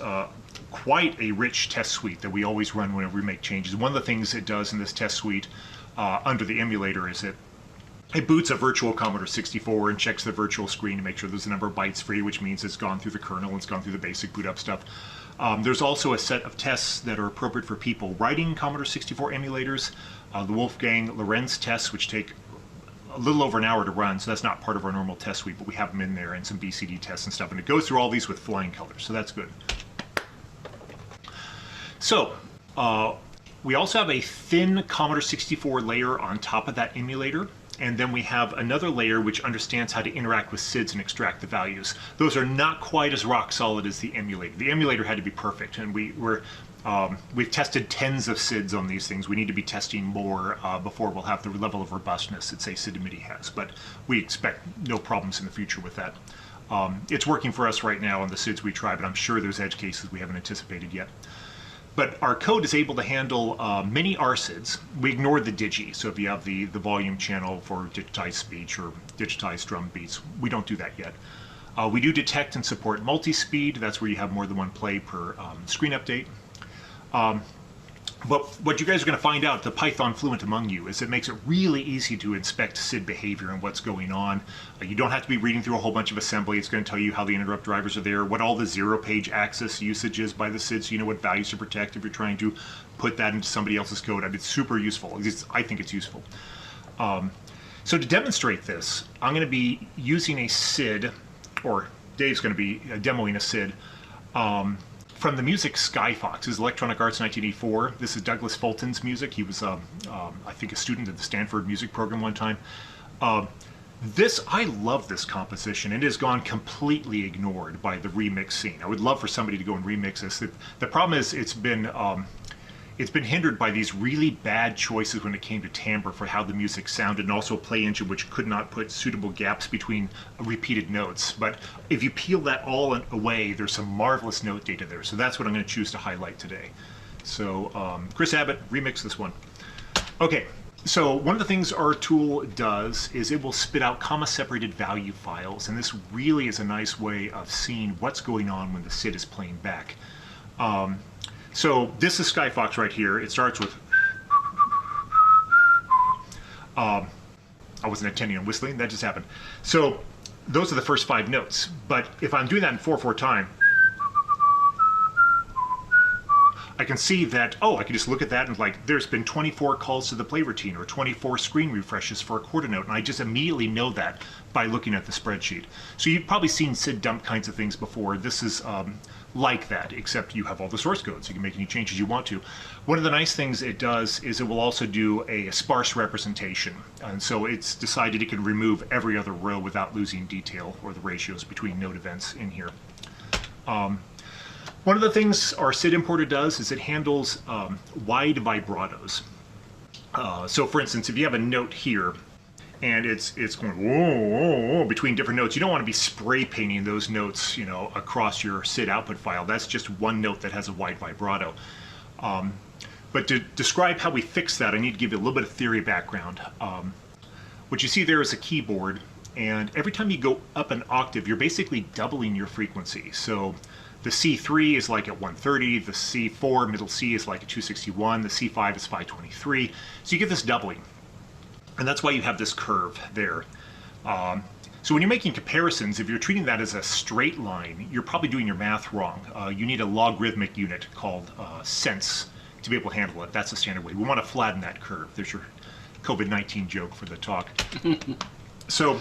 Speaker 8: quite a rich test suite that we always run whenever we make changes. One of the things it does in this test suite under the emulator is it boots a virtual Commodore 64 and checks the virtual screen to make sure there's a number of bytes free, which means it's gone through the kernel and it's gone through the basic boot up stuff. There's also a set of tests that are appropriate for people writing Commodore 64 emulators, the Wolfgang Lorenz tests, which take a little over an hour to run, so that's not part of our normal test suite, but we have them in there, and some BCD tests and stuff, and it goes through all these with flying colors, so that's good. So we also have a thin Commodore 64 layer on top of that emulator, and then we have another layer which understands how to interact with SIDs and extract the values. Those are not quite as rock solid as the emulator. The emulator had to be perfect, and we've tested tens of SIDs on these things. We need to be testing more before we'll have the level of robustness that, say, SID to MIDI has, but we expect no problems in the future with that. It's working for us right now on the SIDs we try, but I'm sure there's edge cases we haven't anticipated yet. But our code is able to handle many RSIDs. We ignored the digi, so if you have the volume channel for digitized speech or digitized drum beats, we don't do that yet. We do detect and support multi-speed. That's where you have more than one play per screen update. But what you guys are going to find out, the Python fluent among you, is it makes it really easy to inspect SID behavior and what's going on. You don't have to be reading through a whole bunch of assembly. It's going to tell you how the interrupt drivers are there, what all the zero-page access usage is by the SID, so you know what values to protect if you're trying to put that into somebody else's code. I mean, it's super useful. I think it's useful. So to demonstrate this, I'm going to be using a SID, or Dave's going to be demoing a SID, from the music Skyfox. This is Electronic Arts 1984. This is Douglas Fulton's music. He was, I think, a student at the Stanford music program one time. I love this composition. It has gone completely ignored by the remix scene. I would love for somebody to go and remix this. The problem is it's been hindered by these really bad choices when it came to timbre for how the music sounded, and also a play engine which could not put suitable gaps between repeated notes. But if you peel that all away, there's some marvelous note data there. So that's what I'm going to choose to highlight today. So Chris Abbott, remix this one. Okay, so one of the things our tool does is it will spit out comma-separated value files, and this really is a nice way of seeing what's going on when the SID is playing back. So this is Skyfox right here. It starts with, I wasn't intending on whistling, that just happened. So those are the first 5 notes. But if I'm doing that in 4/4 time, I can see that, I can just look at that and like, there's been 24 calls to the play routine or 24 screen refreshes for a quarter note. And I just immediately know that by looking at the spreadsheet. So you've probably seen SID dump kinds of things before. This is like that, except you have all the source code, so you can make any changes you want to. One of the nice things it does is it will also do a sparse representation. And so it's decided it can remove every other row without losing detail or the ratios between note events in here. One of the things our SID importer does is it handles wide vibratos. So for instance, if you have a note here, and it's going whoa, whoa, whoa between different notes. You don't want to be spray painting those notes, across your SID output file. That's just one note that has a wide vibrato. But to describe how we fix that, I need to give you a little bit of theory background. What you see there is a keyboard, and every time you go up an octave, you're basically doubling your frequency. So the C3 is like at 130, the C4, middle C is like at 261, the C5 is 523. So you get this doubling. And that's why you have this curve there. So when you're making comparisons, if you're treating that as a straight line, you're probably doing your math wrong. You need a logarithmic unit called sense to be able to handle it. That's the standard way. We want to flatten that curve. There's your COVID-19 joke for the talk. So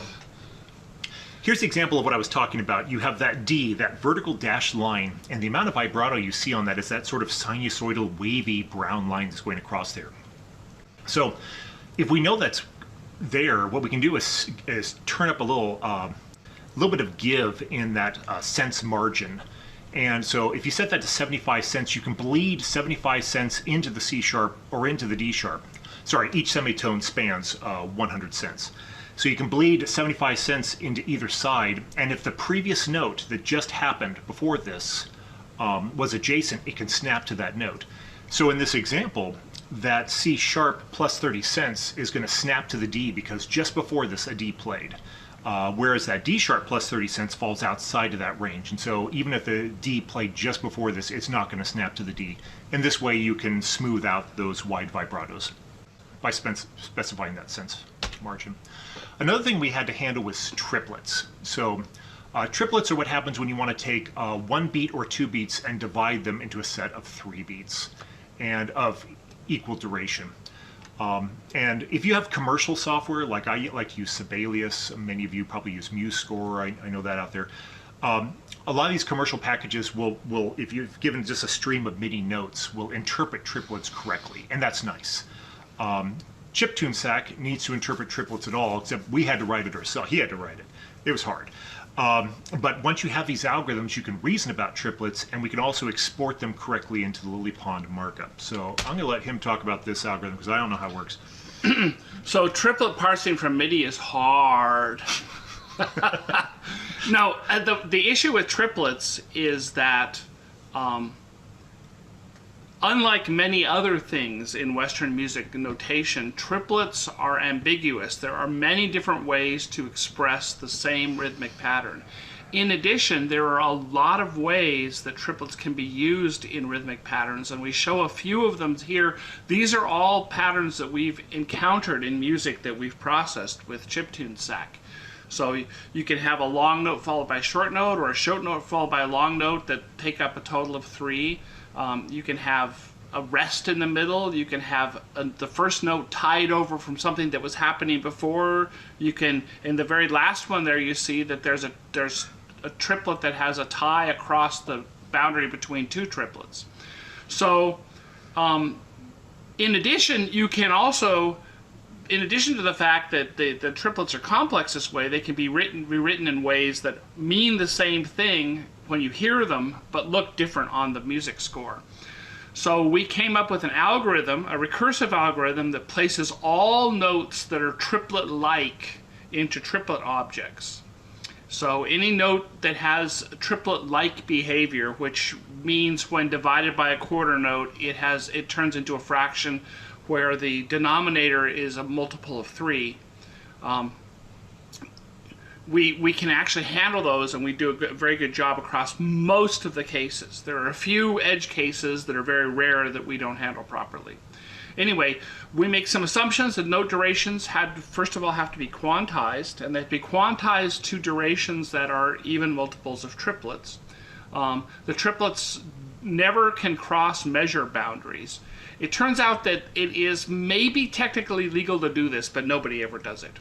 Speaker 8: here's the example of what I was talking about. You have that D, that vertical dashed line, and the amount of vibrato you see on that is that sort of sinusoidal, wavy brown line that's going across there. So if we know that's there, what we can do is turn up a little bit of give in that sense margin. And so if you set that to 75 cents, you can bleed 75 cents into the C sharp or into the D sharp. Sorry, each semitone spans 100 cents. So you can bleed 75 cents into either side, and if the previous note that just happened before this was adjacent, it can snap to that note. So in this example, that C sharp plus 30 cents is going to snap to the D because just before this a D played. Whereas that D sharp plus 30 cents falls outside of that range. And so even if the D played just before this, it's not going to snap to the D. In this way you can smooth out those wide vibratos by specifying that sense margin. Another thing we had to handle was triplets. So triplets are what happens when you want to take 1 beat or 2 beats and divide them into a set of 3 beats and of equal duration. And if you have commercial software, like I like to use Sibelius, many of you probably use MuseScore, I know that out there. A lot of these commercial packages will, if you've given just a stream of MIDI notes, will interpret triplets correctly, and that's nice. ChiptuneSack needs to interpret triplets at all, except we had to write it ourselves. He had to write it. It was hard. But once you have these algorithms, you can reason about triplets, and we can also export them correctly into the Lily Pond markup. So I'm going to let him talk about this algorithm because I don't know how it works.
Speaker 7: So triplet parsing from MIDI is hard. Now, the issue with triplets is that unlike many other things in Western music notation, triplets are ambiguous. There are many different ways to express the same rhythmic pattern. In addition, there are a lot of ways that triplets can be used in rhythmic patterns, and we show a few of them here. These are all patterns that we've encountered in music that we've processed with chiptune SAC. So you can have a long note followed by a short note, or a short note followed by a long note that take up a total of 3. You can have a rest in the middle. You can have the first note tied over from something that was happening before. You can, in the very last one there, you see that there's a triplet that has a tie across the boundary between 2 triplets. So in addition, you can also, in addition to the fact that the triplets are complex this way, they can be rewritten in ways that mean the same thing when you hear them, but look different on the music score. So we came up with an algorithm, a recursive algorithm, that places all notes that are triplet-like into triplet objects. So any note that has triplet-like behavior, which means when divided by a quarter note, it turns into a fraction where the denominator is a multiple of 3. We can actually handle those, and we do a very good job across most of the cases. There are a few edge cases that are very rare that we don't handle properly. Anyway, we make some assumptions that note durations first of all have to be quantized, and they have to be quantized to durations that are even multiples of triplets. The triplets never can cross measure boundaries. It turns out that it is maybe technically legal to do this, but nobody ever does it.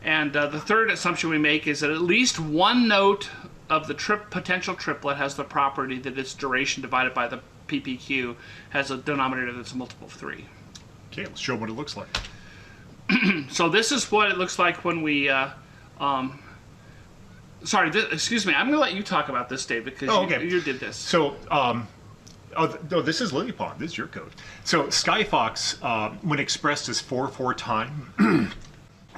Speaker 7: And the third assumption we make is that at least one note of the potential triplet has the property that its duration divided by the PPQ has a denominator that's a multiple of 3.
Speaker 8: Okay, let's show what it looks like.
Speaker 7: So this is what it looks like when we... excuse me, I'm going to let you talk about this, Dave, because you did this.
Speaker 8: So, this is Lily Pond. This is your code. So Skyfox, when expressed as 4/4 time,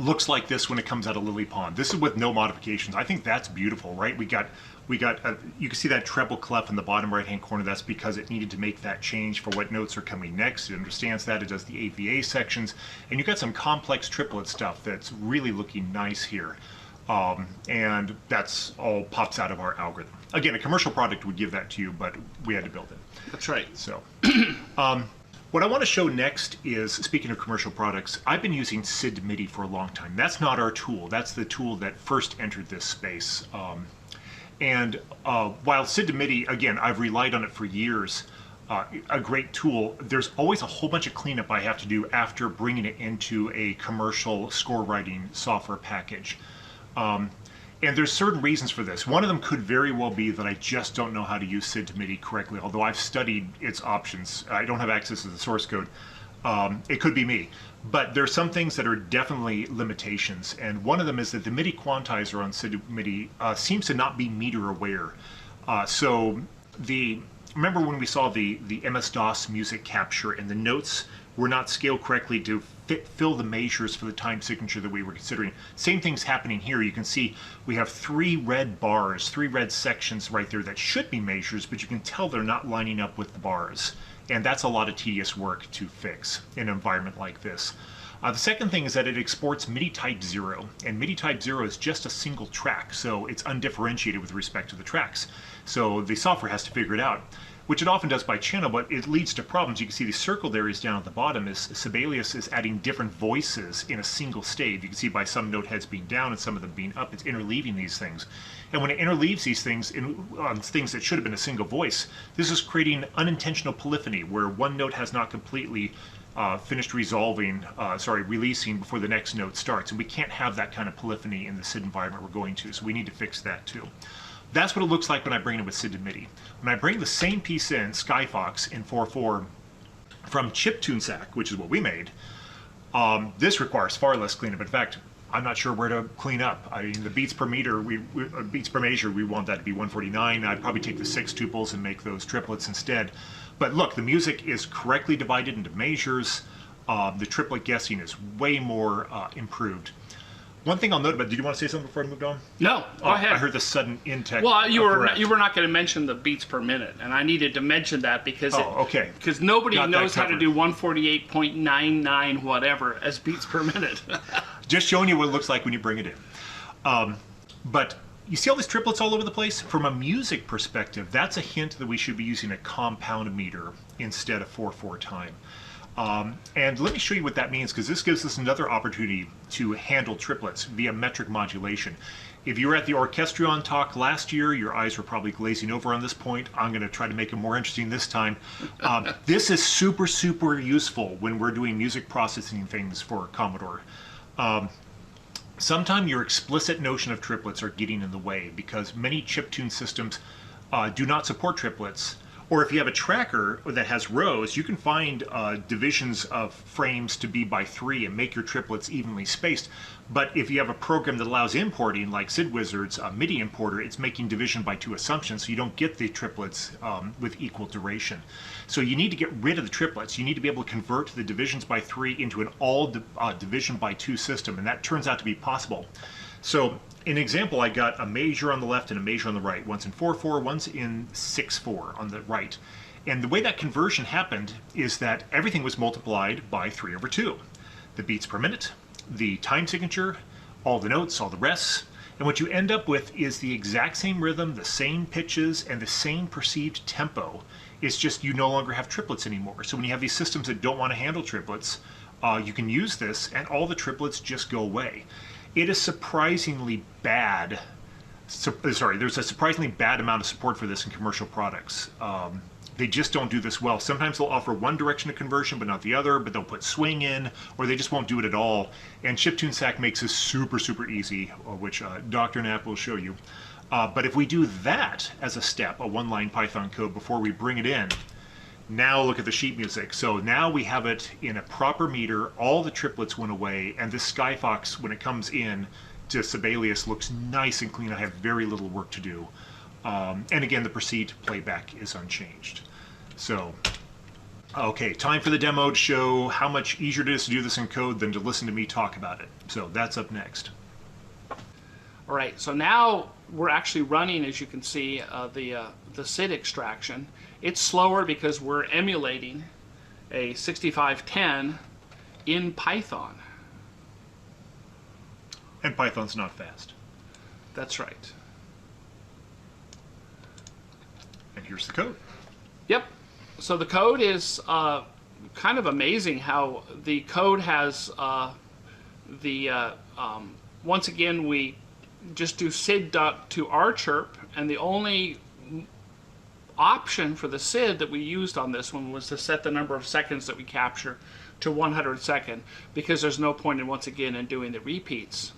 Speaker 8: looks like this when it comes out of Lily Pond. This is with no modifications. I think that's beautiful, right? We got you can see that treble clef in the bottom right hand corner. That's because it needed to make that change for what notes are coming next. It understands that. It does the AVA sections, and you got some complex triplet stuff that's really looking nice here. And that's all pops out of our algorithm. Again, a commercial product would give that to you, but we had to build it.
Speaker 7: That's right.
Speaker 8: So what I want to show next is, speaking of commercial products, I've been using SID MIDI for a long time. That's not our tool. That's the tool that first entered this space. While SID MIDI, again, I've relied on it for years, a great tool, there's always a whole bunch of cleanup I have to do after bringing it into a commercial score writing software package. And there's certain reasons for this. One of them could very well be that I just don't know how to use SID to MIDI correctly, although I've studied its options. I don't have access to the source code. It could be me. But there are some things that are definitely limitations, and one of them is that the MIDI quantizer on SID MIDI seems to not be meter aware. Remember when we saw the MS-DOS music capture and the notes were not scaled correctly to fill the measures for the time signature that we were considering? Same thing's happening here. You can see we have 3 red bars, 3 red sections right there that should be measures, but you can tell they're not lining up with the bars. And that's a lot of tedious work to fix in an environment like this. The second thing is that it exports MIDI type 0, and MIDI type 0 is just a single track, so it's undifferentiated with respect to the tracks. So the software has to figure it out, which it often does by channel, but it leads to problems. You can see the circled areas down at the bottom is Sibelius is adding different voices in a single stave. You can see by some note heads being down and some of them being up, it's interleaving these things. And when it interleaves these things on things that should have been a single voice, this is creating unintentional polyphony, where one note has not completely finished releasing before the next note starts. And we can't have that kind of polyphony in the SID environment we're going to, so we need to fix that too. That's what it looks like when I bring it with SID to MIDI. When I bring the same piece in, Skyfox, in 4/4 from chiptune SAC, which is what we made, this requires far less cleanup. In fact, I'm not sure where to clean up. I mean, the beats per meter, beats per measure, we want that to be 149. I'd probably take the 6 tuples and make those triplets instead. But look, the music is correctly divided into measures. The triplet guessing is way more improved. One thing I'll note about, did you want to say something before I moved on?
Speaker 7: No, go ahead.
Speaker 8: I heard the sudden intake.
Speaker 7: Well, you were not going to mention the beats per minute, and I needed to mention that because because nobody knows how to do 148.99 whatever as beats per minute.
Speaker 8: Just showing you what it looks like when you bring it in. But you see all these triplets all over the place? From a music perspective, that's a hint that we should be using a compound meter instead of 4/4 time. And let me show you what that means, because this gives us another opportunity to handle triplets via metric modulation. If you were at the Orchestrion talk last year, your eyes were probably glazing over on this point. I'm going to try to make it more interesting this time. This is super, super useful when we're doing music processing things for Commodore. Sometimes your explicit notion of triplets are getting in the way because many chiptune systems do not support triplets. Or if you have a tracker that has rows, you can find divisions of frames to be by 3 and make your triplets evenly spaced. But if you have a program that allows importing, like SidWizard's MIDI importer, it's making division by 2 assumptions, so you don't get the triplets with equal duration. So you need to get rid of the triplets. You need to be able to convert the divisions by 3 into an all division by 2 system, and that turns out to be possible. So in an example, I got a major on the left and a major on the right. One's in 4/4, one's in 6/4 on the right. And the way that conversion happened is that everything was multiplied by 3/2. The beats per minute, the time signature, all the notes, all the rests. And what you end up with is the exact same rhythm, the same pitches, and the same perceived tempo. It's just you no longer have triplets anymore. So when you have these systems that don't want to handle triplets, you can use this and all the triplets just go away. It is surprisingly bad. There's a surprisingly bad amount of support for this in commercial products. They just don't do this well. Sometimes they'll offer one direction of conversion but not the other, but they'll put swing in, or they just won't do it at all. And ChiptuneSac makes this super, super easy, which Dr. Knapp will show you. But if we do that as a step, a one-line Python code before we bring it in, now look at the sheet music. So now we have it in a proper meter, all the triplets went away, and this Skyfox, when it comes in to Sibelius, looks nice and clean. I have very little work to do. And again, the perceived playback is unchanged. So, okay, time for the demo to show how much easier it is to do this in code than to listen to me talk about it. So that's up next.
Speaker 7: All right, so now we're actually running, as you can see, the SID extraction. It's slower because we're emulating a 6510 in Python.
Speaker 8: And Python's not fast.
Speaker 7: That's right.
Speaker 8: And here's the code.
Speaker 7: Yep. So the code is kind of amazing how the code has once again, we just do SID to rchirp, and the only option for the SID that we used on this one was to set the number of seconds that we capture to 100 second, because there's no point in, once again, in doing the repeats.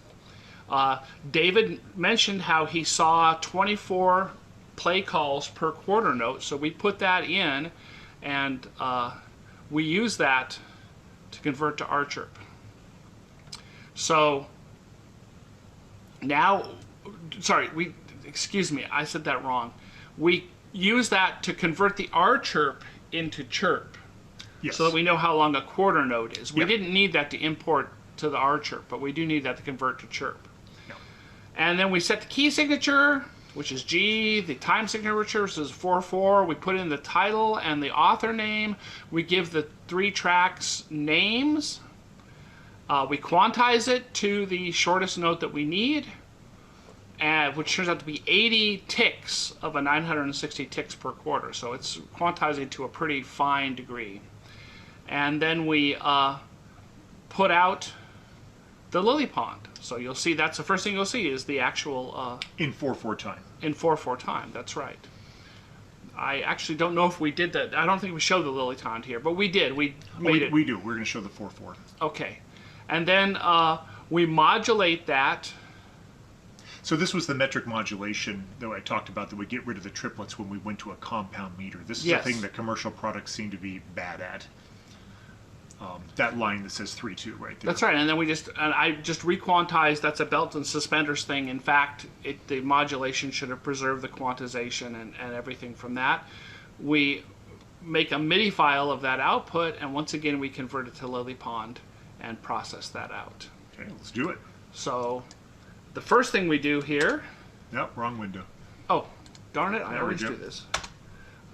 Speaker 7: David mentioned how he saw 24 play calls per quarter note, so we put that in, and we use that to convert to rchirp. So now, excuse me, I said that wrong. We use that to convert the rchirp into chirp, yes, so that we know how long a quarter note is. We didn't need that to import to the rchirp, but we do need that to convert to chirp. Yep. And then we set the key signature, which is G, the time signature, which is 4/4. We put in the title and the author name. We give the 3 tracks names. We quantize it to the shortest note that we need, which turns out to be 80 ticks of a 960 ticks per quarter. So it's quantizing to a pretty fine degree. And then we put out the lily pond. So you'll see that's the first thing you'll see is the actual...
Speaker 8: in 4/4 time. In
Speaker 7: 4/4 time, that's right. I actually don't know if we did that. I don't think we showed the lily pond here, but we did. We
Speaker 8: do. We're going to show the 4/4.
Speaker 7: Okay. And then we modulate that.
Speaker 8: So this was the metric modulation that I talked about that would get rid of the triplets when we went to a compound meter. This is a thing that commercial products seem to be bad at. That line that says 3/2 right there.
Speaker 7: That's right, and then I just requantized. That's a belt and suspenders thing. In fact, the modulation should have preserved the quantization and everything from that. We make a MIDI file of that output, and once again we convert it to lily pond and process that out.
Speaker 8: Okay, let's do it.
Speaker 7: So the first thing we do here...
Speaker 8: Nope, wrong window.
Speaker 7: Oh, darn it, I always do this.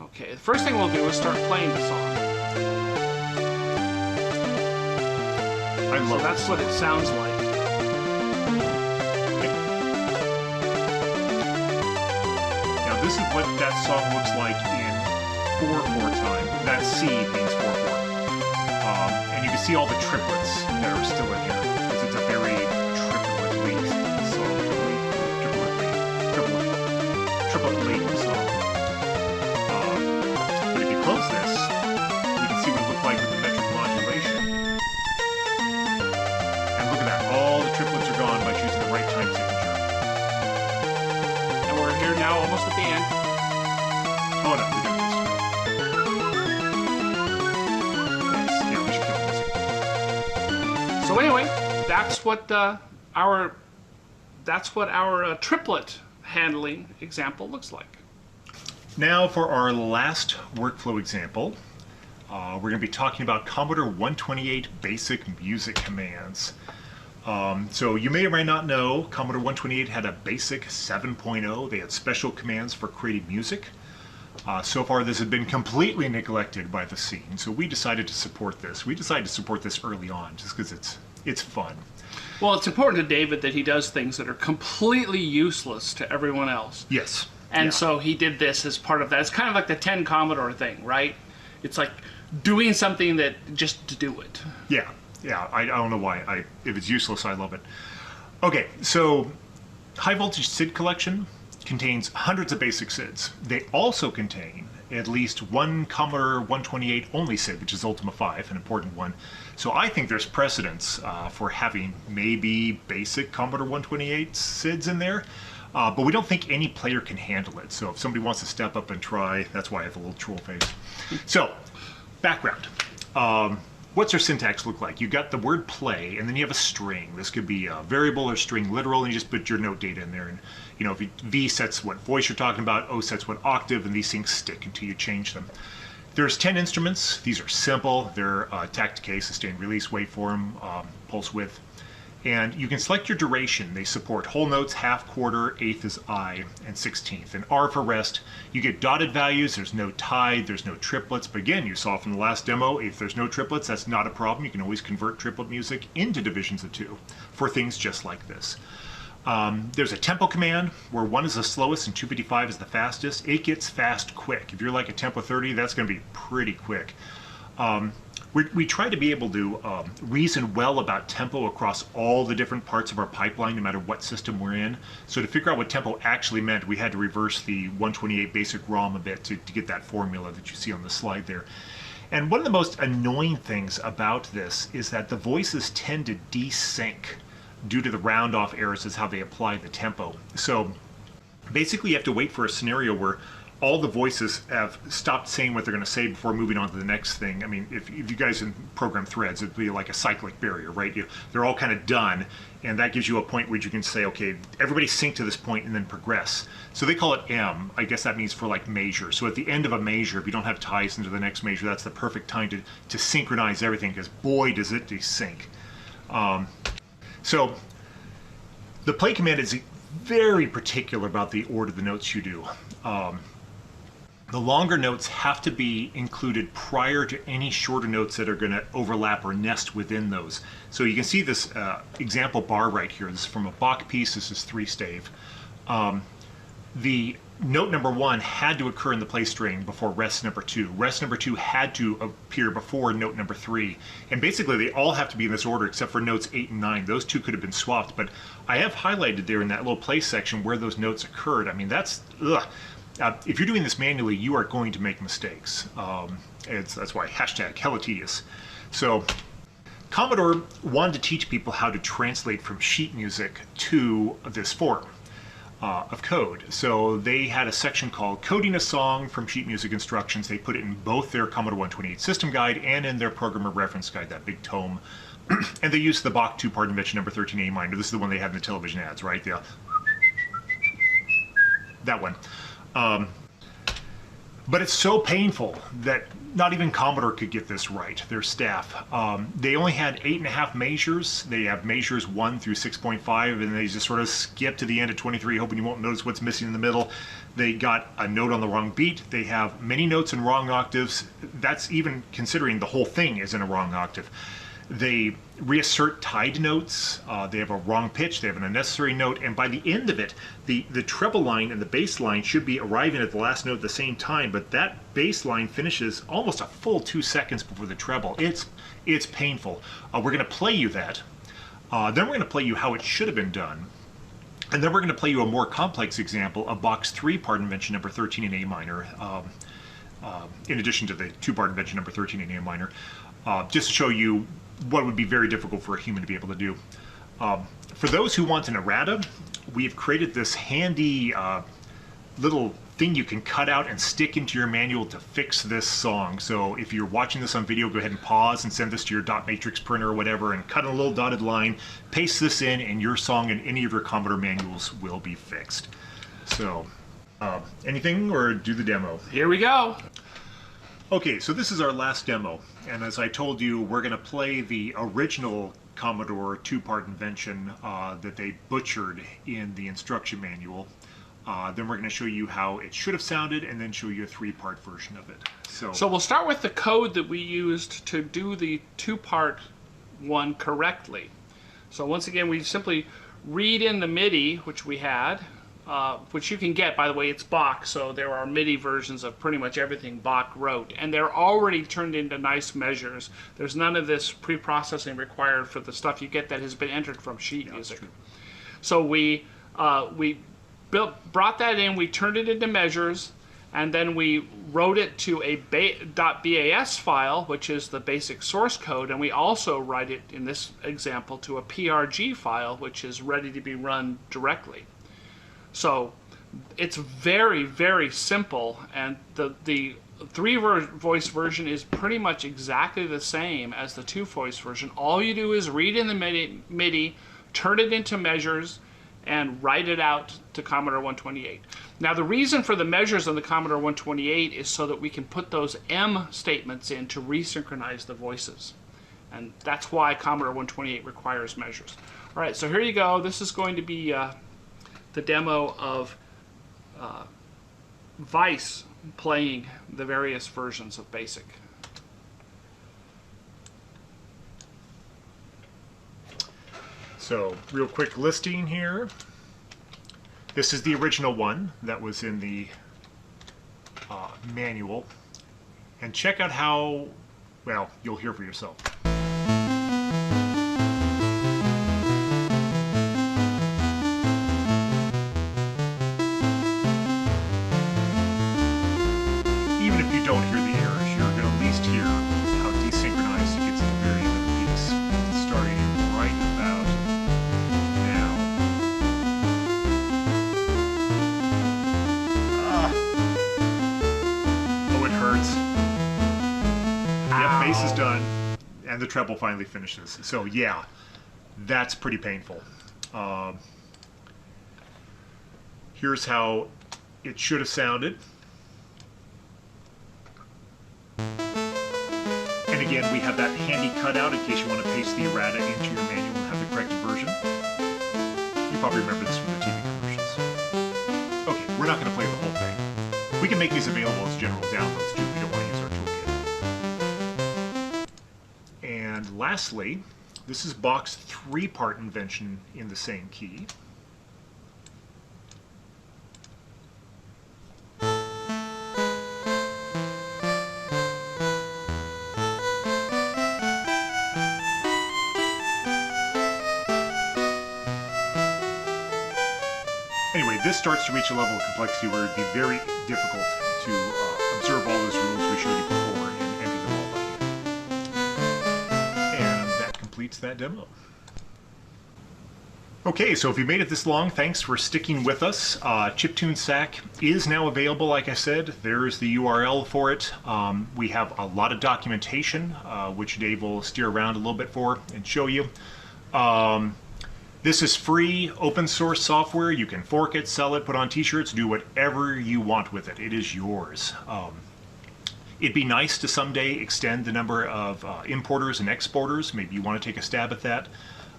Speaker 7: Okay, the first thing we'll do is start playing the song. So that's what it sounds like.
Speaker 8: this is what that song looks like in 4/4 time. That C means 4/4. And you can see all the triplets that are still in here, because it's a very triplet-y song. Triplet-y song. But if you close this, you can see what it looked like with the metric modulation. And look at that, all the triplets are gone by choosing the right time signature.
Speaker 7: And we're here now, almost at the end.
Speaker 8: Oh no, we got this. Yes, yeah, we should kill this.
Speaker 7: So anyway, that's what our triplet handling example looks like.
Speaker 8: Now for our last workflow example, we're going to be talking about Commodore 128 basic music commands. So you may or may not know, Commodore 128 had a basic 7.0. They had special commands for creating music. So far this has been completely neglected by the scene, so we decided to support this. We decided to support this early on just because it's fun.
Speaker 7: Well, it's important to David that he does things that are completely useless to everyone else.
Speaker 8: Yes.
Speaker 7: And so he did this as part of that. It's kind of like the 10 Commodore thing, right? It's like doing something that just to do it.
Speaker 8: Yeah, I don't know why. If it's useless, I love it. Okay, so High Voltage SID Collection contains hundreds of basic SIDs. They also contain at least one Commodore 128 only SID, which is Ultima 5, an important one. So I think there's precedence for having maybe basic Commodore 128 SIDs in there. But we don't think any player can handle it. So if somebody wants to step up and try, that's why I have a little troll face. So, background. What's your syntax look like? You've got the word play, and then you have a string. This could be a variable or string literal, and you just put your note data in there. And you know, if V sets what voice you're talking about, O sets what octave, and these things stick until you change them. There's 10 instruments. These are simple. They're takt decay, sustained release, waveform, pulse width. And you can select your duration. They support whole notes, half, quarter, eighth is I, and 16th. And R for rest. You get dotted values. There's no tied. There's no triplets. But again, you saw from the last demo, if there's no triplets, that's not a problem. You can always convert triplet music into divisions of 2 for things just like this. There's a tempo command where 1 is the slowest and 255 is the fastest. It gets fast quick. If you're like a tempo 30, that's going to be pretty quick. We try to be able to reason well about tempo across all the different parts of our pipeline, no matter what system we're in. So to figure out what tempo actually meant, we had to reverse the 128 basic ROM a bit to get that formula that you see on the slide there. And one of the most annoying things about this is that the voices tend to desync due to the round-off errors is how they apply the tempo. So basically you have to wait for a scenario where all the voices have stopped saying what they're going to say before moving on to the next thing. I mean, if you guys in program threads, it'd be like a cyclic barrier, right? They're all kind of done, and that gives you a point where you can say, okay, everybody sync to this point and then progress. So they call it M. I guess that means for like measure. So at the end of a measure, if you don't have ties into the next measure, that's the perfect time to synchronize everything, because boy, does it desync. So the play command is very particular about the order of the notes you do. The longer notes have to be included prior to any shorter notes that are going to overlap or nest within those. So you can see this example bar right here. This is from a Bach piece. This is 3-stave. The note number 1 had to occur in the play string before rest number 2. Rest number 2 had to appear before note number 3. And basically they all have to be in this order except for notes 8 and 9. Those two could have been swapped, but I have highlighted there in that little play section where those notes occurred. I mean, that's, ugh. If you're doing this manually, you are going to make mistakes. That's why hashtag hella tedious. So Commodore wanted to teach people how to translate from sheet music to this form of code. So they had a section called Coding a Song from Sheet Music Instructions. They put it in both their Commodore 128 system guide and in their programmer reference guide, that big tome. And they used the Bach 2-part invention number 13A minor. This is the one they had in the television ads, right? That one. But it's so painful that not even Commodore could get this right, their staff. They only had 8.5 measures. They have measures 1 through 6.5, and they just sort of skip to the end of 23, hoping you won't notice what's missing in the middle. They got a note on the wrong beat. They have many notes in wrong octaves. That's even considering the whole thing is in a wrong octave. They reassert tied notes, they have a wrong pitch, they have an unnecessary note, and by the end of it, the treble line and the bass line should be arriving at the last note at the same time, but that bass line finishes almost a full 2 seconds before the treble. It's painful. We're going to play you that. Then we're going to play you how it should have been done. And then we're going to play you a more complex example of box 3 part invention number 13 in A minor, in addition to the 2-part invention number 13 in A minor, just to show you what would be very difficult for a human to be able to do. For those who want an errata, we've created this handy little thing you can cut out and stick into your manual to fix this song. So if you're watching this on video, go ahead and pause and send this to your dot matrix printer or whatever and cut a little dotted line, paste this in, and your song in any of your Commodore manuals will be fixed. So anything, or do the demo?
Speaker 7: Here we go.
Speaker 8: Okay, so this is our last demo, and as I told you, we're going to play the original Commodore 2-part invention that they butchered in the instruction manual. Then we're going to show you how it should have sounded, and then show you a 3-part version of it. So
Speaker 7: we'll start with the code that we used to do the 2-part one correctly. So once again, we simply read in the MIDI, which we had, which you can get, by the way. It's Bach, so there are MIDI versions of pretty much everything Bach wrote, and they're already turned into nice measures. There's none of this pre-processing required for the stuff you get that has been entered from sheet music. So we brought that in, we turned it into measures, and then we wrote it to a .bas file, which is the basic source code, and we also write it, in this example, to a PRG file, which is ready to be run directly. So it's very, very simple, and the 3-voice version is pretty much exactly the same as the 2-voice version. All you do is read in the MIDI, turn it into measures, and write it out to Commodore 128. Now the reason for the measures on the Commodore 128 is so that we can put those M statements in to resynchronize the voices. And that's why Commodore 128 requires measures. All right, so here you go. This is going to be the demo of Vice playing the various versions of BASIC.
Speaker 8: So, real quick listing here. This is the original one that was in the manual. And check out how, well, you'll hear for yourself. Even if you don't hear the errors, you're going to at least hear how desynchronized it gets at the very end of the piece. Starting right about now. Oh, it hurts. Yep, bass is done, and the treble finally finishes. So yeah, that's pretty painful. Here's how it should have sounded. And again, we have that handy cutout in case you want to paste the errata into your manual and have the corrected version. You probably remember this from the TV commercials. Okay, we're not going to play the whole thing. We can make these available as general downloads too. We don't want to use our toolkit. And lastly, this is Bach's 3-part invention in the same key. Anyway, this starts to reach a level of complexity where it would be very difficult to observe all those rules we showed you before and enter them all by hand. And that completes that demo. Okay, so if you made it this long, thanks for sticking with us. Chiptune SAC is now available, like I said. There's the URL for it. We have a lot of documentation, which Dave will steer around a little bit for and show you. This is free, open source software. You can fork it, sell it, put on t-shirts, do whatever you want with it. It is yours. It'd be nice to someday extend the number of importers and exporters. Maybe you want to take a stab at that.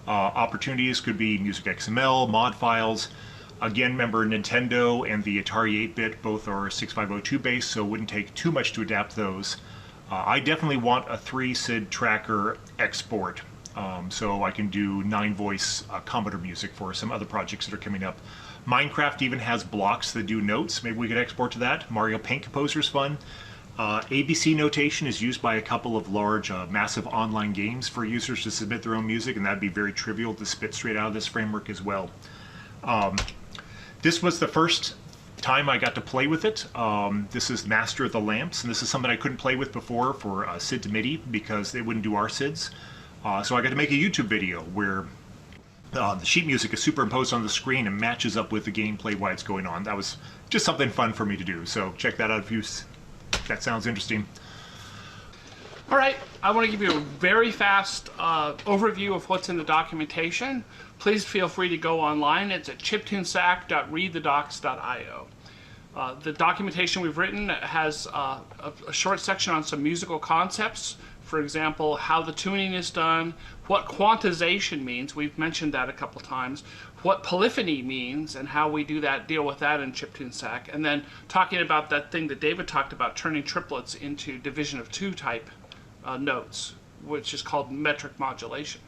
Speaker 8: Opportunities could be Music XML, mod files. Again, remember Nintendo and the Atari 8-bit both are 6502 based, so it wouldn't take too much to adapt those. I definitely want a 3-SID tracker export, so I can do 9-voice Commodore music for some other projects that are coming up. Minecraft even has blocks that do notes. Maybe we could export to that. Mario Paint Composer is fun. ABC notation is used by a couple of large, massive online games for users to submit their own music, and that'd be very trivial to spit straight out of this framework as well. This was the first time I got to play with it. This is Master of the Lamps, and this is something I couldn't play with before for SID to MIDI because they wouldn't do our SIDs. So I got to make a YouTube video where the sheet music is superimposed on the screen and matches up with the gameplay while it's going on. That was just something fun for me to do. So check that out if that sounds interesting.
Speaker 7: All right, I want to give you a very fast overview of what's in the documentation. Please feel free to go online. It's at chiptunesac.readthedocs.io. The documentation we've written has a short section on some musical concepts. For example, how the tuning is done, what quantization means, we've mentioned that a couple times, what polyphony means and how we deal with that in chiptunesac, and then talking about that thing that David talked about, turning triplets into division of 2 type notes, which is called metric modulation.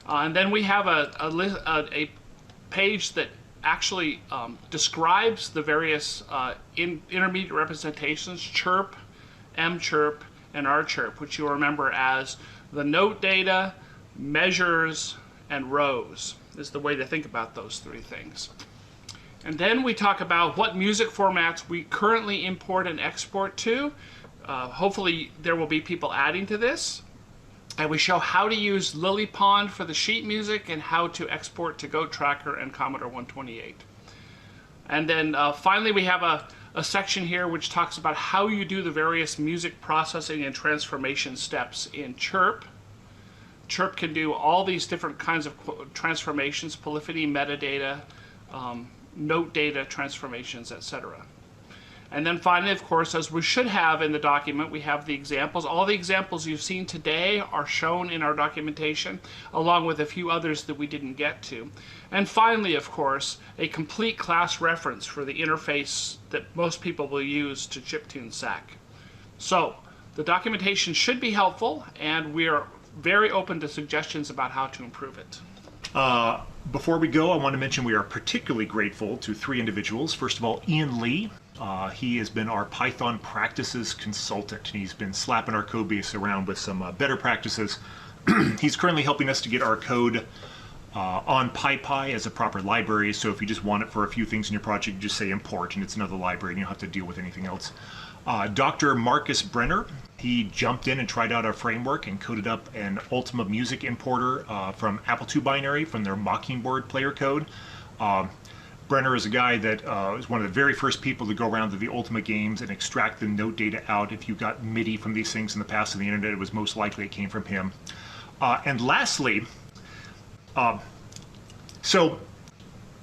Speaker 7: And then we have a page that actually describes the various intermediate representations, chirp, M chirp, and R chirp, which you'll remember as the note data, measures, and rows is the way to think about those 3 things. And then we talk about what music formats we currently import and export to. Hopefully there will be people adding to this. And we show how to use Lily Pond for the sheet music and how to export to Goat Tracker and Commodore 128. And then finally we have a section here which talks about how you do the various music processing and transformation steps in Chirp. Chirp can do all these different kinds of transformations, polyphony, metadata, note data transformations, etc. And then finally, of course, as we should have in the document, we have the examples. All the examples you've seen today are shown in our documentation, along with a few others that we didn't get to. And finally, of course, a complete class reference for the interface that most people will use to chiptunesac. So, the documentation should be helpful, and we are very open to suggestions about how to improve it.
Speaker 8: Before we go, I want to mention we are particularly grateful to 3 individuals. First of all, Ian Lee. He has been our Python practices consultant. He's been slapping our code base around with some better practices. He's currently helping us to get our code on PyPy as a proper library, so if you just want it for a few things in your project, you just say import and it's another library and you don't have to deal with anything else. Dr. Marcus Brenner, he jumped in and tried out our framework and coded up an Ultima music importer from Apple II binary from their Mockingbird player code. Brenner is a guy that was one of the very first people to go around to the Ultima games and extract the note data out. If you got MIDI from these things in the past on the internet, it was most likely it came from him. And lastly, so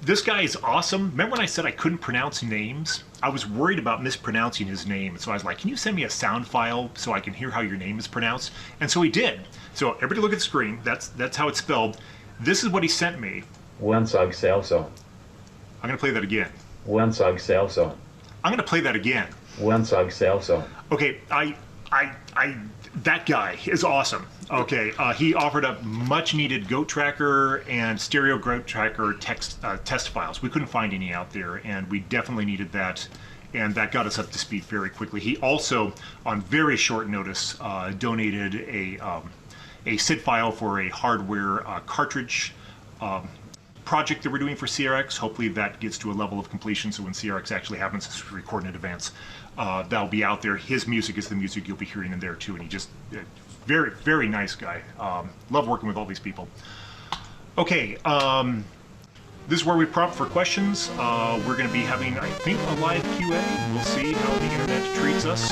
Speaker 8: this guy is awesome. Remember when I said I couldn't pronounce names? I was worried about mispronouncing his name. So I was like, can you send me a sound file so I can hear how your name is pronounced? And so he did. So everybody look at the screen. That's how it's spelled. This is what he sent me.
Speaker 10: Wensag Celso.
Speaker 8: I'm going to play that again.
Speaker 10: Wensag Celso.
Speaker 8: I'm going to play that again.
Speaker 10: Wensag Celso.
Speaker 8: Okay, that guy is awesome. Okay, he offered up much needed Goat Tracker and stereo Goat Tracker test files. We couldn't find any out there, and we definitely needed that, and that got us up to speed very quickly. He also, on very short notice, donated a SID file for a hardware cartridge project that we're doing for CRX. Hopefully that gets to a level of completion, so when CRX actually happens, it's recorded in advance. That'll be out there. His music is the music you'll be hearing in there too, and he just very, very nice guy. Love working with all these people. Okay, this is where we prompt for questions. We're going to be having, I think, a live QA. We'll see how the internet treats us.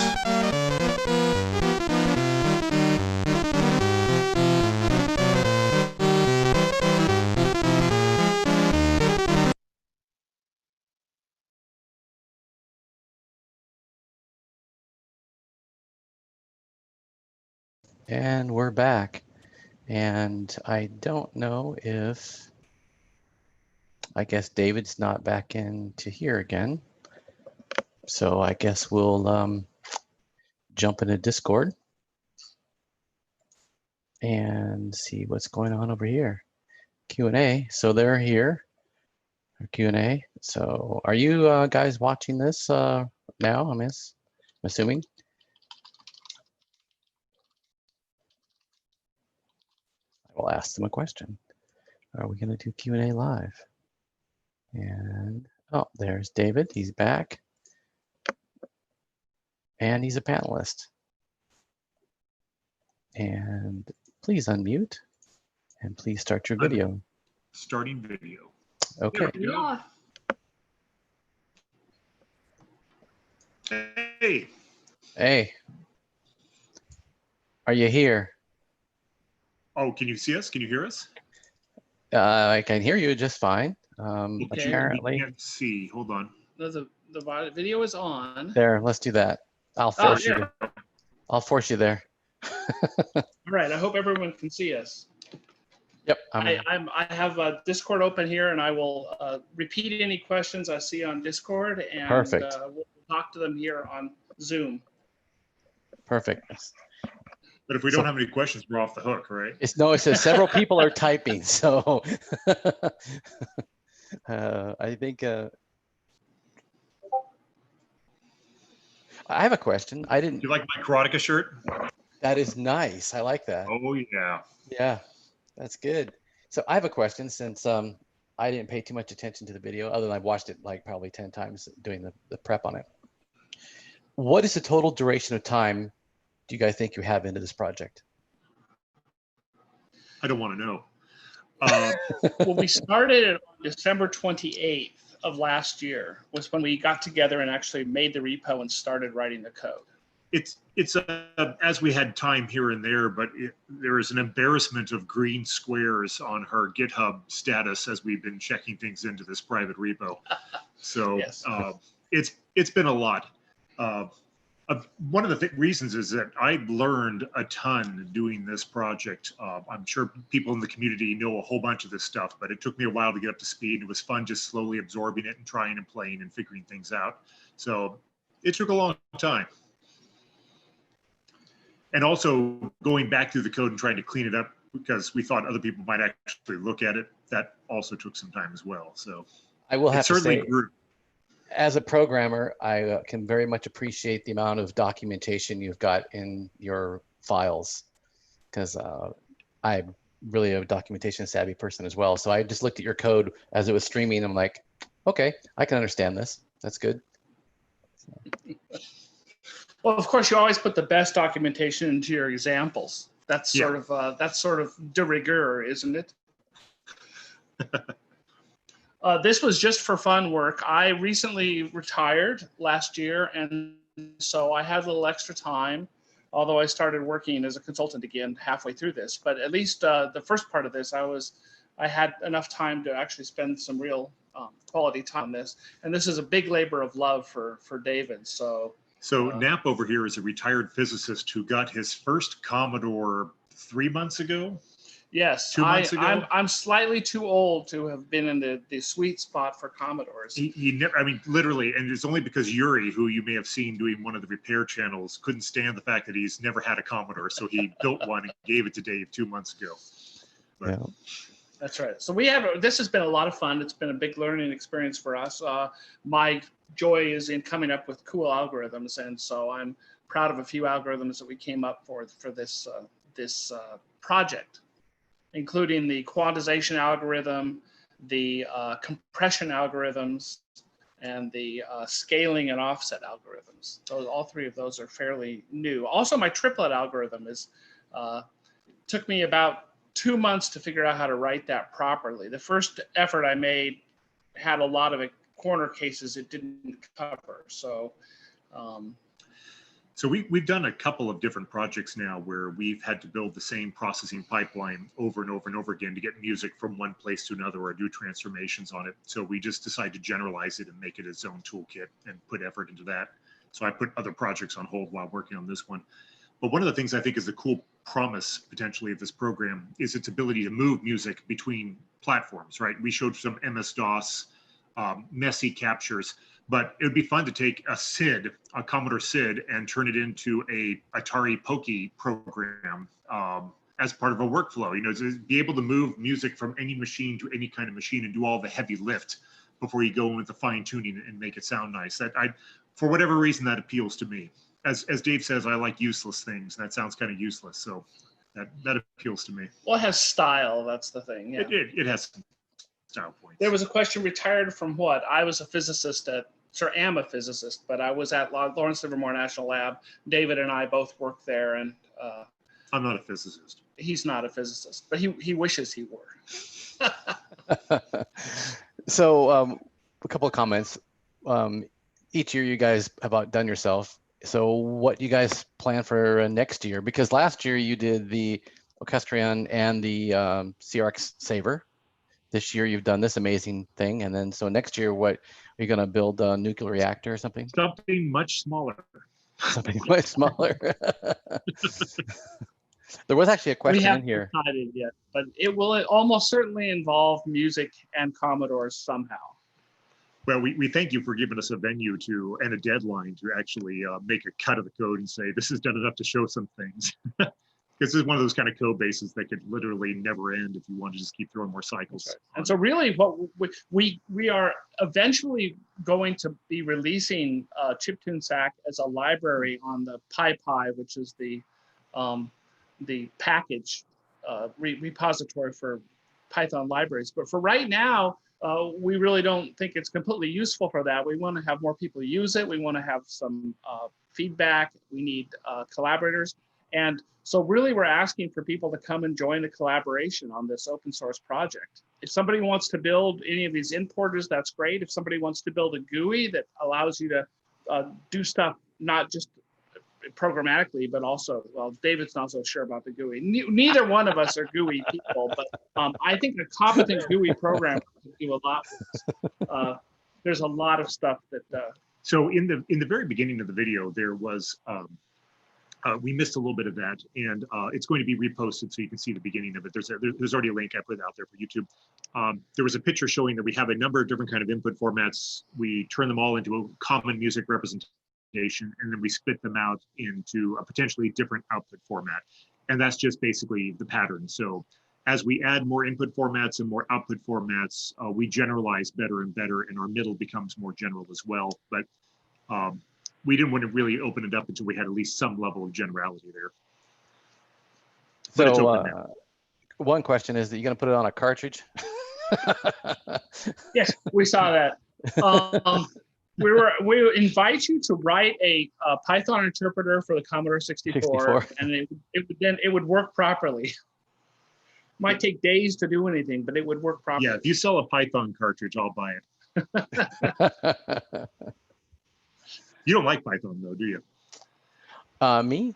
Speaker 3: And we're back. And I don't know if, I guess David's not back into here again. So I guess we'll jump into Discord. and see what's going on over here. Q&A. So they're here. Q&A. So are you guys watching this now? I'm assuming. I will ask them a question. Are we going to do Q&A live? And oh, there's David. He's back. And he's a panelist. And please unmute. And please start your video.
Speaker 8: Starting video.
Speaker 3: Okay.
Speaker 8: Yeah. Hey.
Speaker 3: Hey. Are you here?
Speaker 8: Oh, can you see us? Can you hear us?
Speaker 3: I can hear you just fine.
Speaker 7: Okay.
Speaker 3: Apparently.
Speaker 8: Can't see. Hold on.
Speaker 7: The video is on.
Speaker 3: There, let's do that. I'll force you. I'll force you there.
Speaker 7: All right. I hope everyone can see us.
Speaker 3: Yep.
Speaker 7: I have a Discord open here, and I will repeat any questions I see on Discord, and
Speaker 3: Perfect.
Speaker 7: We'll talk to them here on Zoom.
Speaker 3: Perfect.
Speaker 8: But if we don't have any questions, we're off the hook, right?
Speaker 3: It says several people are typing, so I think I have a question. I didn't.
Speaker 8: Do you like my Karotica shirt?
Speaker 3: That is nice. I like that.
Speaker 8: Oh yeah.
Speaker 3: Yeah, that's good. So I have a question, since I didn't pay too much attention to the video, other than I've watched it like probably 10 times doing the prep on it. What is the total duration of time do you guys think you have into this project?
Speaker 8: I don't want to know.
Speaker 7: Well, we started on December 28th of last year was when we got together and actually made the repo and started writing the code.
Speaker 8: It's as we had time here and there, but there is an embarrassment of green squares on her GitHub status as we've been checking things into this private repo. So
Speaker 7: Yes.
Speaker 8: It's been a lot. One of the reasons is that I learned a ton doing this project. I'm sure people in the community know a whole bunch of this stuff, but it took me a while to get up to speed. It was fun just slowly absorbing it and trying and playing and figuring things out. So it took a long time. And also going back through the code and trying to clean it up because we thought other people might actually look at it. That also took some time as well. So
Speaker 3: I will have to say,
Speaker 8: grew.
Speaker 3: as a programmer, I can very much appreciate the amount of documentation you've got in your files, because I'm really a documentation savvy person as well. So I just looked at your code as it was streaming. I'm like, okay, I can understand this. That's good.
Speaker 7: Well, of course, you always put the best documentation into your examples. That's sort of de rigueur, isn't it? This was just for fun work. I recently retired last year, and so I had a little extra time, although I started working as a consultant again halfway through this. But at least the first part of this, I had enough time to actually spend some real quality time on this. And this is a big labor of love for David. So
Speaker 8: Knapp over here is a retired physicist who got his first Commodore 3 months ago.
Speaker 7: Yes,
Speaker 8: 2 months ago.
Speaker 7: I'm slightly too old to have been in the sweet spot for Commodores.
Speaker 8: He never, I mean, literally, and it's only because Yuri, who you may have seen doing one of the repair channels, couldn't stand the fact that he's never had a Commodore, so he built one and gave it to Dave 2 months ago. But,
Speaker 3: yeah.
Speaker 7: That's right. So this has been a lot of fun. It's been a big learning experience for us. My joy is in coming up with cool algorithms, and so I'm proud of a few algorithms that we came up for this project, including the quantization algorithm, the compression algorithms, and the scaling and offset algorithms. So all three of those are fairly new. Also, my triplet algorithm took me about 2 months to figure out how to write that properly. The first effort I made had a lot of corner cases it didn't cover. So
Speaker 8: we've done a couple of different projects now where we've had to build the same processing pipeline over and over and over again to get music from one place to another or do transformations on it. So we just decided to generalize it and make it its own toolkit and put effort into that. So I put other projects on hold while working on this one. But one of the things I think is the cool promise potentially of this program is its ability to move music between platforms, right? We showed some MS-DOS messy captures, but it would be fun to take a Commodore SID, and turn it into a Atari Pokey program as part of a workflow, to be able to move music from any machine to any kind of machine and do all the heavy lift before you go in with the fine tuning and make it sound nice. For whatever reason, that appeals to me. As Dave says, I like useless things. That sounds kind of useless, so that appeals to me.
Speaker 7: Well, it has style. That's the thing. Yeah.
Speaker 8: It has some style points.
Speaker 7: There was a question, retired from what? I was a physicist am a physicist, but I was at Lawrence Livermore National Lab. David and I both worked there, and
Speaker 8: I'm not a physicist.
Speaker 7: He's not a physicist, but he wishes he were.
Speaker 3: So a couple of comments. Each year you guys have outdone yourself. So what you guys plan for next year? Because last year you did the Orchestrion and the CRX Saver. This year you've done this amazing thing. And then so next year, what are you going to build a nuclear reactor or something?
Speaker 8: Something much smaller.
Speaker 3: Something much smaller. There was actually a question in here.
Speaker 7: We haven't decided yet, but it will almost certainly involve music and Commodores somehow.
Speaker 8: Well, we thank you for giving us a venue and a deadline to actually make a cut of the code and say, this is done enough to show some things. Because this is one of those kind of code bases that could literally never end if you want to just keep throwing more cycles.
Speaker 7: Right. And so really what we are eventually going to be releasing ChiptuneSAC as a library on the PyPy, which is the package repository for Python libraries. But for right now, we really don't think it's completely useful for that. We want to have more people use it. We want to have some feedback. We need collaborators. And so really we're asking for people to come and join the collaboration on this open source project. If somebody wants to build any of these importers, that's great. If somebody wants to build a GUI that allows you to do stuff, not just programmatically, but also, well, David's not so sure about the GUI. Neither one of us are GUI people, but I think a competent GUI program can do a lot. There's a lot of stuff that.
Speaker 8: So in the very beginning of the video, there was we missed a little bit of that, and it's going to be reposted so you can see the beginning of it. There's already a link I put out there for YouTube. There was a picture showing that we have a number of different kind of input formats. We turn them all into a common music representation, and then we spit them out into a potentially different output format. And that's just basically the pattern. So as we add more input formats and more output formats, we generalize better and better, and our middle becomes more general as well. But we didn't want to really open it up until we had at least some level of generality there. But
Speaker 3: so one question is that you're going to put it on a cartridge?
Speaker 7: Yes, we saw that. We invite you to write a Python interpreter for the Commodore 64. And it would work properly. Might take days to do anything, but it would work properly.
Speaker 8: Yeah, if you sell a Python cartridge, I'll buy it. You don't like Python though, do you?
Speaker 3: Me?
Speaker 7: He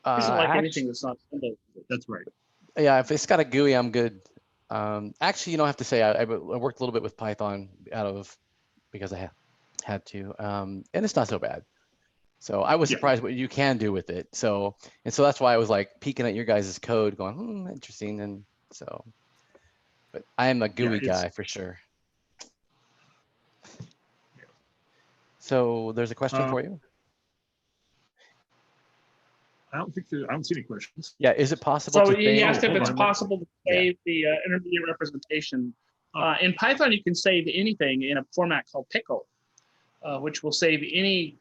Speaker 7: doesn't like anything that's not simple.
Speaker 8: That's right.
Speaker 3: Yeah, if it's got a GUI, I'm good. Actually, I have to say, I worked a little bit with Python because I had to, and it's not so bad. So I was surprised what you can do with it. So that's why I was like peeking at your guys' code, going, interesting. And so, but I am a GUI guy for sure. So there's a question for you.
Speaker 8: I don't see any questions.
Speaker 3: Yeah, is it possible?
Speaker 7: So he asked if it's possible to save the intermediate representation. In Python, you can save anything in a format called pickle, which will save any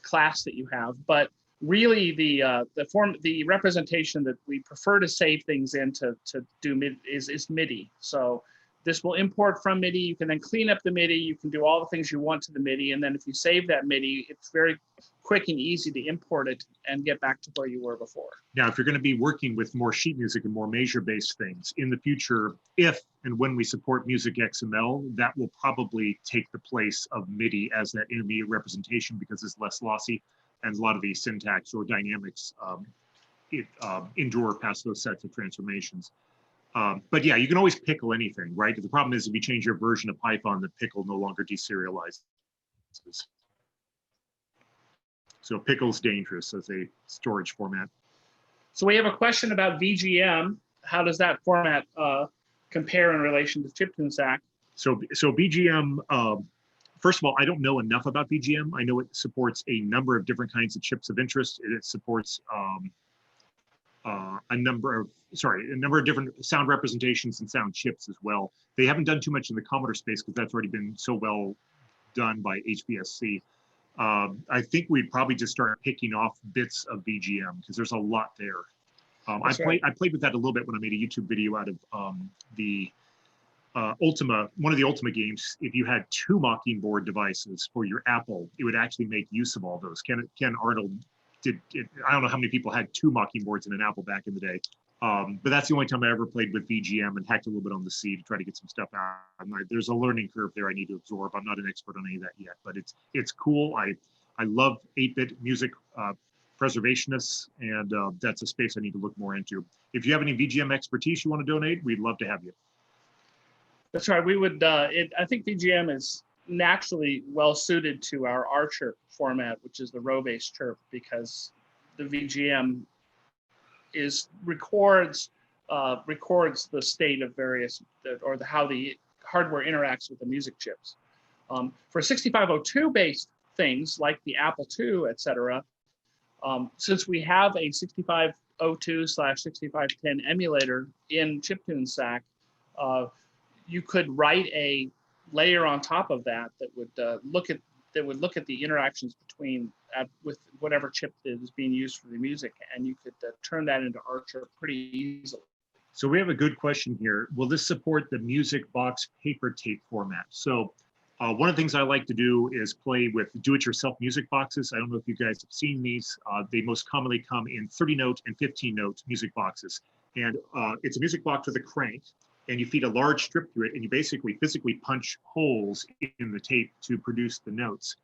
Speaker 7: class that you have. But really, the representation that we prefer to save things in to do is MIDI. So this will import from MIDI. You can then clean up the MIDI. You can do all the things you want to the MIDI. And then if you save that MIDI, it's very quick and easy to import it and get back to where you were before.
Speaker 8: Now, if you're going to be working with more sheet music and more measure-based things in the future, if and when we support Music XML, that will probably take the place of MIDI as that intermediate representation because it's less lossy, and a lot of the syntax or dynamics endure past those sets of transformations. But yeah, you can always pickle anything, right? The problem is if you change your version of Python, the pickle no longer deserializes. So pickle's dangerous as a storage format.
Speaker 7: So we have a question about VGM. How does that format compare in relation to ChiptuneSAC?
Speaker 8: So VGM, first of all, I don't know enough about VGM. I know it supports a number of different kinds of chips of interest. It supports a number of different sound representations and sound chips as well. They haven't done too much in the Commodore space because that's already been so well done by HBSC. I think we'd probably just start picking off bits of VGM because there's a lot there. I played with that a little bit when I made a YouTube video out of the Ultima, one of the Ultima games. If you had 2 Mockingbird devices for your Apple, it would actually make use of all those. Ken Arnold did it. I don't know how many people had 2 Mockingbirds in an Apple back in the day. But that's the only time I ever played with VGM and hacked a little bit on the C to try to get some stuff out. There's a learning curve there I need to absorb. I'm not an expert on any of that yet, but it's cool. I love 8-bit music preservationists, and that's a space I need to look more into. If you have any VGM expertise you want to donate, we'd love to have you.
Speaker 7: That's right. We would. I think VGM is naturally well suited to our R-chirp format, which is the row-based chirp, because the VGM records the state of various how the hardware interacts with the music chips. For 6502 based things like the Apple II, etc., since we have a 6502/6510 emulator in chiptune SAC, you could write a layer on top of that would look at the interactions between with whatever chip is being used for the music, and you could turn that into R-chirp pretty easily.
Speaker 8: So we have a good question here. Will this support the music box paper tape format? So one of the things I like to do is play with do-it-yourself music boxes. I don't know if you guys have seen these. They most commonly come in 30-note and 15-note music boxes. And it's a music box with a crank, and you feed a large strip through it, and you basically physically punch holes in the tape to produce the notes.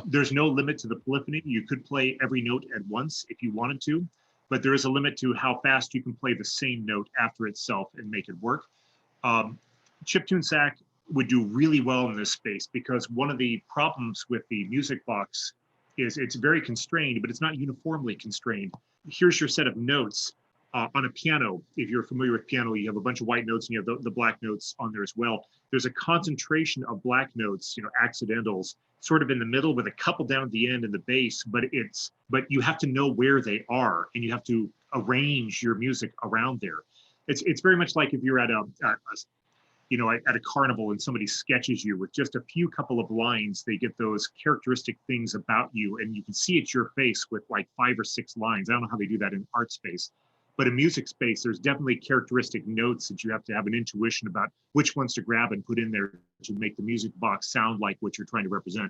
Speaker 8: There's no limit to the polyphony. You could play every note at once if you wanted to, but there is a limit to how fast you can play the same note after itself and make it work. Chiptune SAC would do really well in this space because one of the problems with the music box is it's very constrained, but it's not uniformly constrained. Here's your set of notes. On a piano, if you're familiar with piano, you have a bunch of white notes and you have the black notes on there as well. There's a concentration of black notes, accidentals, sort of in the middle with a couple down at the end in the bass, but you have to know where they are and you have to arrange your music around there. It's very much like if you're at a carnival and somebody sketches you with just a couple of lines, they get those characteristic things about you and you can see it's your face with like 5 or 6 lines. I don't know how they do that in art space. But in music space, there's definitely characteristic notes that you have to have an intuition about which ones to grab and put in there to make the music box sound like what you're trying to represent.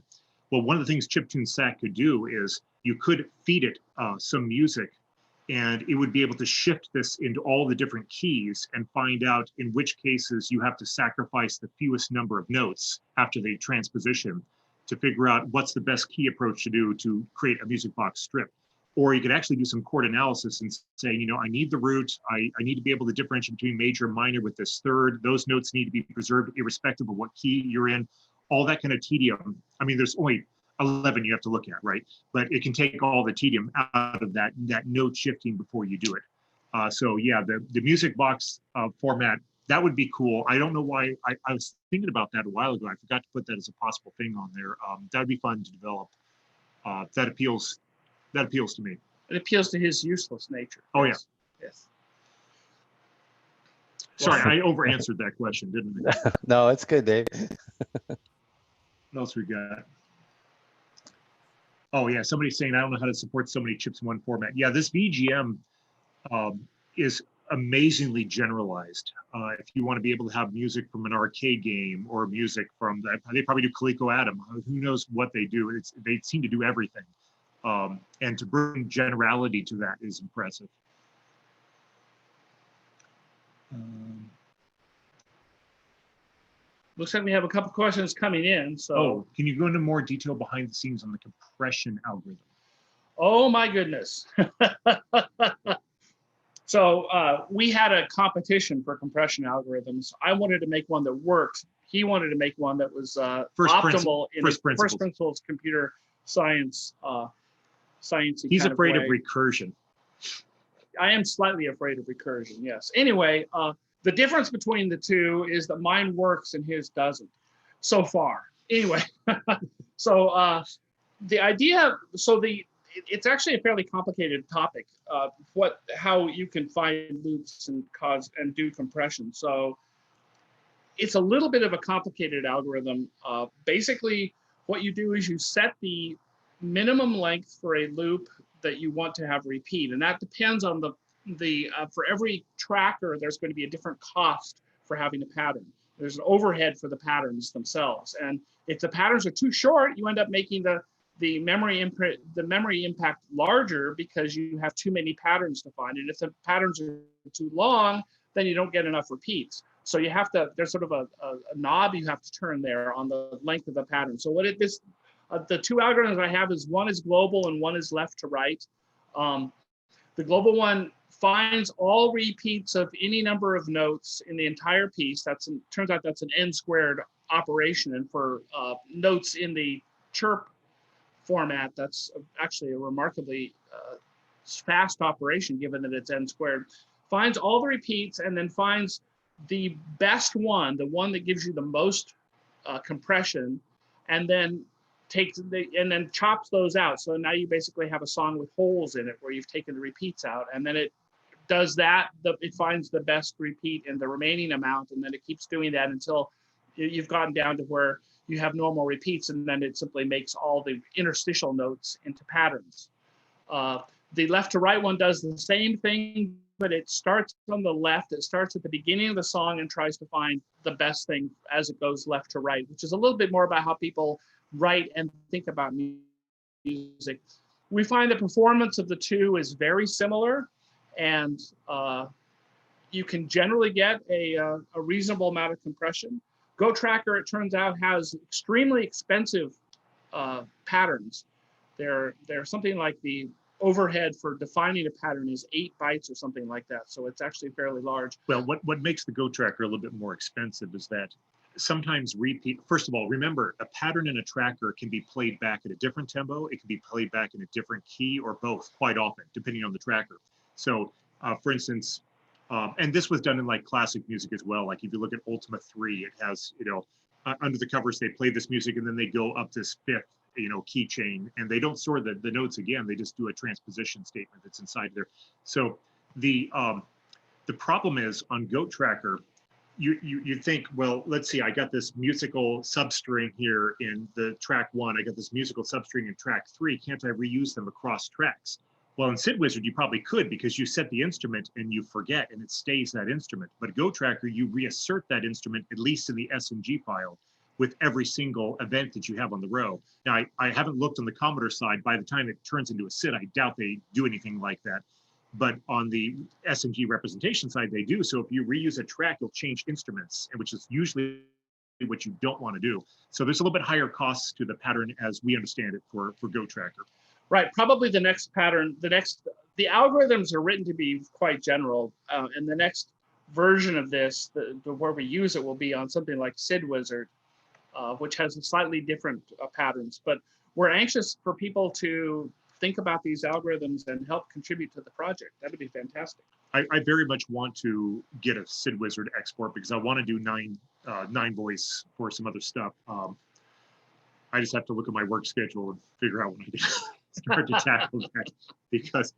Speaker 8: Well, one of the things Chiptune SAC could do is you could feed it some music and it would be able to shift this into all the different keys and find out in which cases you have to sacrifice the fewest number of notes after the transposition to figure out what's the best key approach to do to create a music box strip. Or you could actually do some chord analysis and say, I need the root. I need to be able to differentiate between major and minor with this third. Those notes need to be preserved irrespective of what key you're in. All that kind of tedium. I mean, there's only 11 you have to look at, right? But it can take all the tedium out of that note shifting before you do it. So yeah, the music box format, that would be cool. I don't know why. I was thinking about that a while ago. I forgot to put that as a possible thing on there. That would be fun to develop. That appeals to me.
Speaker 7: It appeals to his useless nature.
Speaker 8: Oh,
Speaker 7: yes.
Speaker 8: Yeah. Yes. Sorry, I over-answered that question, didn't I?
Speaker 3: No, it's good, Dave.
Speaker 8: What else we got? Oh, yeah, somebody's saying, I don't know how to support so many chips in one format. Yeah, this VGM is amazingly generalized. If you want to be able to have music from an arcade game or music from, they probably do Coleco Adam. Who knows what they do? They seem to do everything. And to bring generality to that is impressive.
Speaker 7: Looks like we have a couple questions coming in. So,
Speaker 8: can you go into more detail behind the scenes on the compression algorithm?
Speaker 7: Oh my goodness. So we had a competition for compression algorithms. I wanted to make one that worked. He wanted to make one that was optimal in first principles computer science.
Speaker 8: He's afraid of recursion.
Speaker 7: I am slightly afraid of recursion, yes. Anyway, the difference between the two is that mine works and his doesn't so far. Anyway, so the idea, it's actually a fairly complicated topic. How you can find loops and do compression. So it's a little bit of a complicated algorithm. Basically, what you do is you set the minimum length for a loop that you want to have repeat, and that depends on for every tracker, there's going to be a different cost for having a pattern. There's an overhead for the patterns themselves, and if the patterns are too short, you end up making the memory impact larger because you have too many patterns to find. And if the patterns are too long, then you don't get enough repeats. So you have to, there's sort of a knob you have to turn there on the length of the pattern. So the two algorithms I have is one is global and one is left to right. The global one finds all repeats of any number of notes in the entire piece. Turns out that's an n-squared operation. And for notes in the chirp format, that's actually a remarkably fast operation given that it's n-squared. Finds all the repeats and then finds the best one, the one that gives you the most compression, and then chops those out. So now you basically have a song with holes in it where you've taken the repeats out, and then it does that. It finds the best repeat in the remaining amount, and then it keeps doing that until you've gotten down to where you have normal repeats, and then it simply makes all the interstitial notes into patterns. The left to right one does the same thing, but it starts on the left. It starts at the beginning of the song and tries to find the best thing as it goes left to right, which is a little bit more about how people write and think about music. We find the performance of the two is very similar, and you can generally get a reasonable amount of compression. Go Tracker, it turns out, has extremely expensive patterns. They're something like the overhead for defining a pattern is 8 bytes or something like that. So it's actually fairly large.
Speaker 8: Well, what makes the Go Tracker a little bit more expensive is that sometimes first of all, remember, a pattern in a tracker can be played back at a different tempo. It can be played back in a different key or both quite often, depending on the tracker. So for instance, and this was done in like classic music as well. Like if you look at Ultima 3, it has, under the covers, they play this music and then they go up this fifth, key chain, and they don't store the notes again. They just do a transposition statement that's inside there. So the problem is on Goat Tracker, you think, well, let's see, I got this musical substring here in the track 1. I got this musical substring in track 3. Can't I reuse them across tracks? Well, in Sid Wizard, you probably could because you set the instrument and you forget and it stays that instrument. But Go Tracker, you reassert that instrument, at least in the SNG file, with every single event that you have on the row. Now, I haven't looked on the Commodore side. By the time it turns into a SID, I doubt they do anything like that. But on the SNG representation side, they do. So if you reuse a track, you'll change instruments, which is usually what you don't want to do. So there's a little bit higher costs to the pattern as we understand it for Go Tracker.
Speaker 7: Right, probably the next pattern, the algorithms are written to be quite general, and the next version of this, where we use it, will be on something like Sid Wizard, which has slightly different patterns. But we're anxious for people to think about these algorithms and help contribute to the project. That'd be fantastic.
Speaker 8: I very much want to get a Sid Wizard export because I want to do nine voice for some other stuff. I just have to look at my work schedule and figure out when I can start to tackle that, because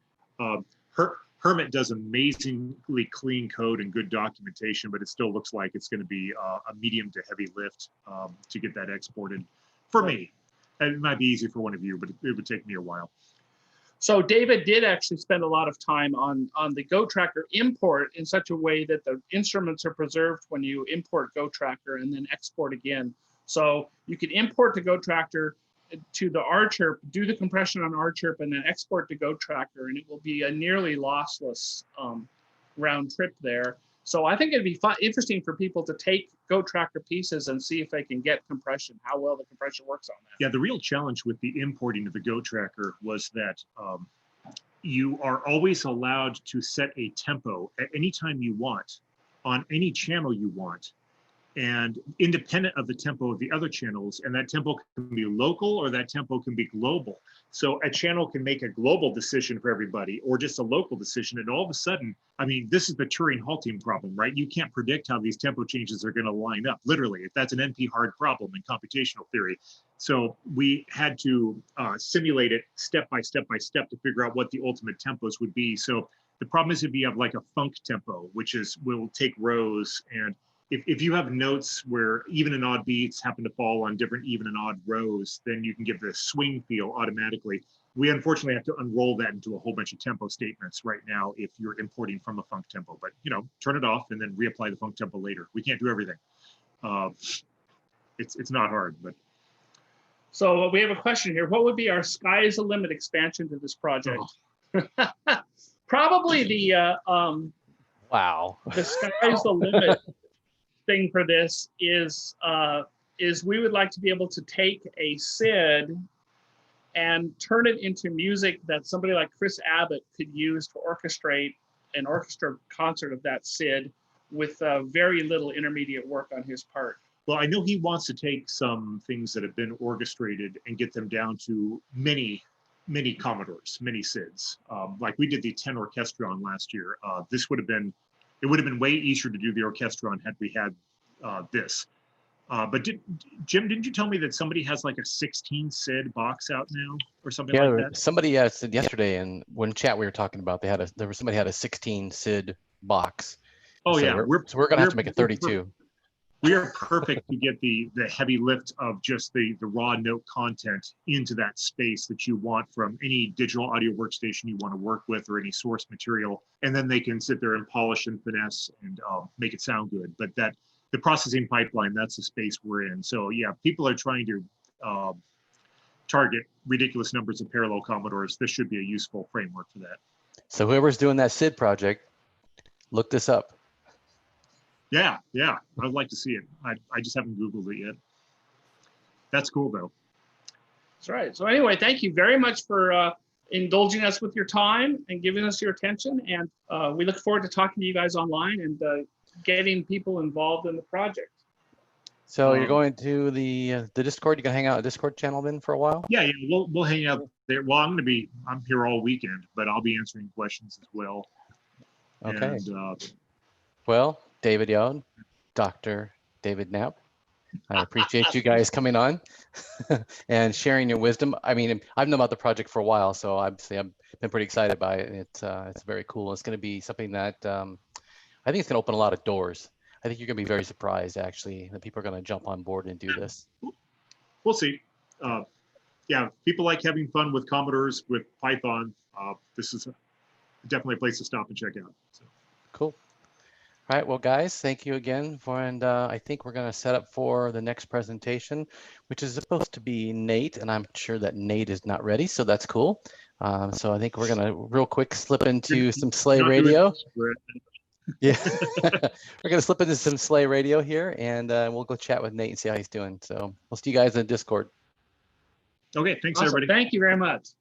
Speaker 8: Hermit does amazingly clean code and good documentation, but it still looks like it's going to be a medium to heavy lift to get that exported for me. And it might be easy for one of you, but it would take me a while.
Speaker 7: So David did actually spend a lot of time on the Go Tracker import in such a way that the instruments are preserved when you import Go Tracker and then export again. So you can import the Go Tracker to the R-chirp, do the compression on R-chirp, and then export to Go Tracker, and it will be a nearly lossless round trip there. So I think it'd be interesting for people to take Go Tracker pieces and see if they can get compression, how well the compression works on that.
Speaker 8: Yeah, the real challenge with the importing of the Go Tracker was that you are always allowed to set a tempo at any time you want, on any channel you want. and independent of the tempo of the other channels. And that tempo can be local or that tempo can be global. So a channel can make a global decision for everybody or just a local decision. And all of a sudden, I mean, this is the Turing-Halting problem, right? You can't predict how these tempo changes are going to line up. Literally, that's an NP-hard problem in computational theory. So we had to simulate it step by step by step to figure out what the ultimate tempos would be. So the problem is if you have like a funk tempo, which is, will take rows, and if you have notes where even and odd beats happen to fall on different even and odd rows, then you can give the swing feel automatically. We unfortunately have to unroll that into a whole bunch of tempo statements right now if you're importing from a funk tempo. But you know, turn it off and then reapply the funk tempo later. We can't do everything. It's not hard, but.
Speaker 7: So we have a question here. What would be our sky is the limit expansion to this project? Oh. Probably the
Speaker 3: wow.
Speaker 7: The sky is the limit thing for this is we would like to be able to take a SID and turn it into music that somebody like Chris Abbott could use to orchestrate an orchestra concert of that SID with very little intermediate work on his part.
Speaker 8: Well, I know he wants to take some things that have been orchestrated and get them down to many Commodores, many SIDs. Like we did the 10 Orchestron last year. This would have been, it would have been way easier to do the Orchestron had we had this. But Jim, didn't you tell me that somebody has like a 16 SID box out now or something like that?
Speaker 3: Yeah, somebody said yesterday in one chat we were talking about, somebody had a 16 SID box.
Speaker 8: Oh so yeah,
Speaker 3: we're gonna have to make a 32.
Speaker 8: We are perfect to get the heavy lift of just the raw note content into that space that you want from any digital audio workstation you want to work with or any source material. And then they can sit there and polish and finesse and make it sound good. But that the processing pipeline, that's the space we're in. So yeah, people are trying to target ridiculous numbers of parallel Commodores. This should be a useful framework for that.
Speaker 3: So whoever's doing that SID project, look this up.
Speaker 8: Yeah, I'd like to see it. I just haven't Googled it yet. That's cool though.
Speaker 7: That's right. So anyway, thank you very much for indulging us with your time and giving us your attention. And we look forward to talking to you guys online and getting people involved in the project.
Speaker 3: So you're going to the Discord? You can hang out at the Discord channel then for a while?
Speaker 8: Yeah, we'll hang out there. Well, I'm here all weekend, but I'll be answering questions as well.
Speaker 3: Okay.
Speaker 8: And,
Speaker 3: well, David Young, Dr. David Knapp, I appreciate you guys coming on and sharing your wisdom. I mean, I've known about the project for a while, so obviously I've been pretty excited by it. It's very cool. It's going to be something that I think it's going to open a lot of doors. I think you're going to be very surprised, actually, that people are going to jump on board and do this.
Speaker 8: We'll see. Yeah, people like having fun with Commodores, with Python. This is definitely a place to stop and check out. So.
Speaker 3: Cool. All right, well, guys, thank you again and I think we're going to set up for the next presentation, which is supposed to be Nate, and I'm sure that Nate is not ready, so that's cool. So I think we're going to real quick slip into some Slay Radio. Yeah, we're going to slip into some Slay Radio here, and we'll go chat with Nate and see how he's doing. So we'll see you guys in Discord.
Speaker 8: Okay, thanks,
Speaker 7: awesome.
Speaker 8: Everybody.
Speaker 7: Thank you very much.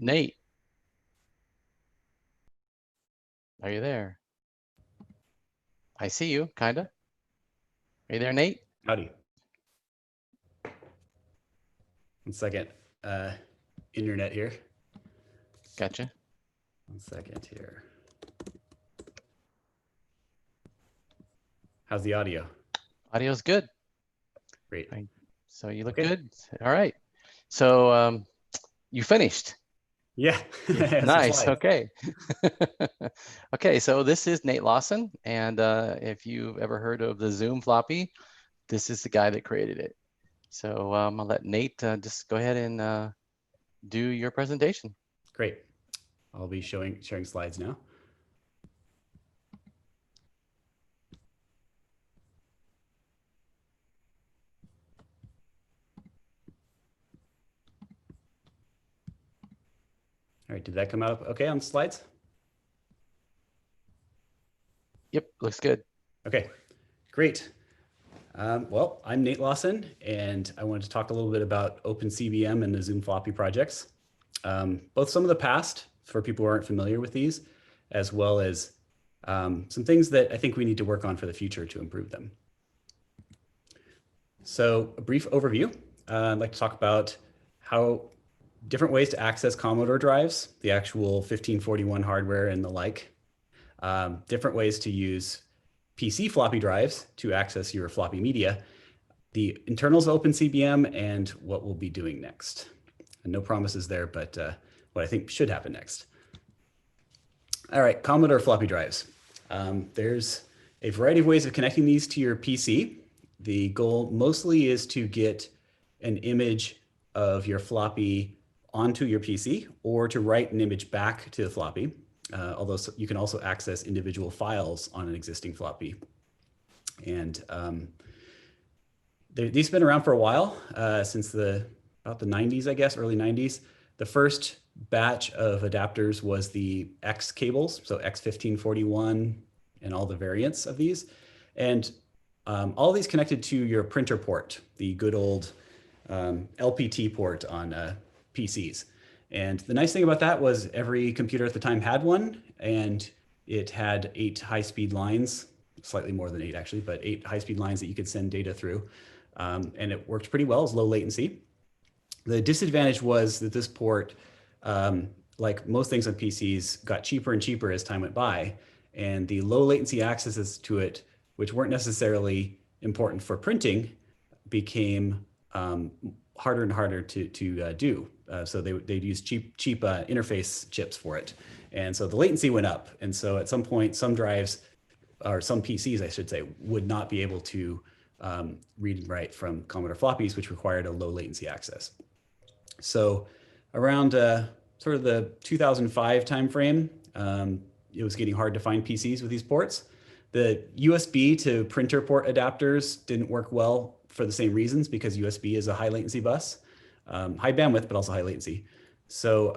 Speaker 3: Nate. Are you there? I see you, kinda. Are you there, Nate?
Speaker 11: Howdy. 1 second. Internet here.
Speaker 3: Gotcha.
Speaker 11: 1 second here. How's the audio?
Speaker 3: Audio's good.
Speaker 11: Great.
Speaker 3: So you look
Speaker 11: Okay.
Speaker 3: good. All right. So you finished.
Speaker 11: Yeah. Some
Speaker 3: Nice.
Speaker 11: slides.
Speaker 3: Okay. Okay. So this is Nate Lawson, and if you've ever heard of the Zoom floppy, this is the guy that created it. So I'll let Nate just go ahead and do your presentation.
Speaker 11: Great. I'll be sharing slides now. All right, did that come out okay on slides?
Speaker 3: Yep, looks good.
Speaker 11: Okay, great. Well, I'm Nate Lawson, and I wanted to talk a little bit about OpenCBM and the Zoom floppy projects. Both some of the past, for people who aren't familiar with these, as well as some things that I think we need to work on for the future to improve them. So a brief overview. I'd like to talk about how different ways to access Commodore drives, the actual 1541 hardware and the like. Different ways to use PC floppy drives to access your floppy media, the internals of OpenCBM, and what we'll be doing next. And no promises there, but what I think should happen next. All right, Commodore floppy drives. There's a variety of ways of connecting these to your PC. The goal mostly is to get an image of your floppy onto your PC, or to write an image back to the floppy. Although you can also access individual files on an existing floppy. And these have been around for a while, since about the 90s, I guess, early 90s. The first batch of adapters was the X cables, so X1541 and all the variants of these. And all these connected to your printer port, the good old LPT port on PCs. And the nice thing about that was every computer at the time had one, and it had 8 high-speed lines, slightly more than 8 actually, but 8 high-speed lines that you could send data through. And it worked pretty well, it was low latency. The disadvantage was that this port, like most things on PCs, got cheaper and cheaper as time went by, and the low latency accesses to it, which weren't necessarily important for printing, became harder and harder to do. So they'd use cheap interface chips for it. And so the latency went up. And so at some point, some drives, or some PCs, I should say, would not be able to read and write from Commodore floppies, which required a low latency access. So around sort of the 2005 timeframe, it was getting hard to find PCs with these ports. The USB to printer port adapters didn't work well for the same reasons, because USB is a high latency bus, high bandwidth, but also high latency. So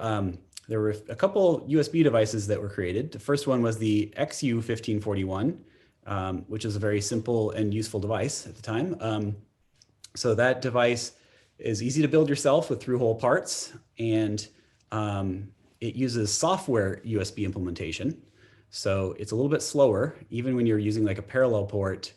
Speaker 11: there were a couple USB devices that were created. The first one was the XU1541, which is a very simple and useful device at the time. So that device is easy to build yourself with through-hole parts, and it uses software USB implementation. So it's a little bit slower. Even when you're using like a parallel port,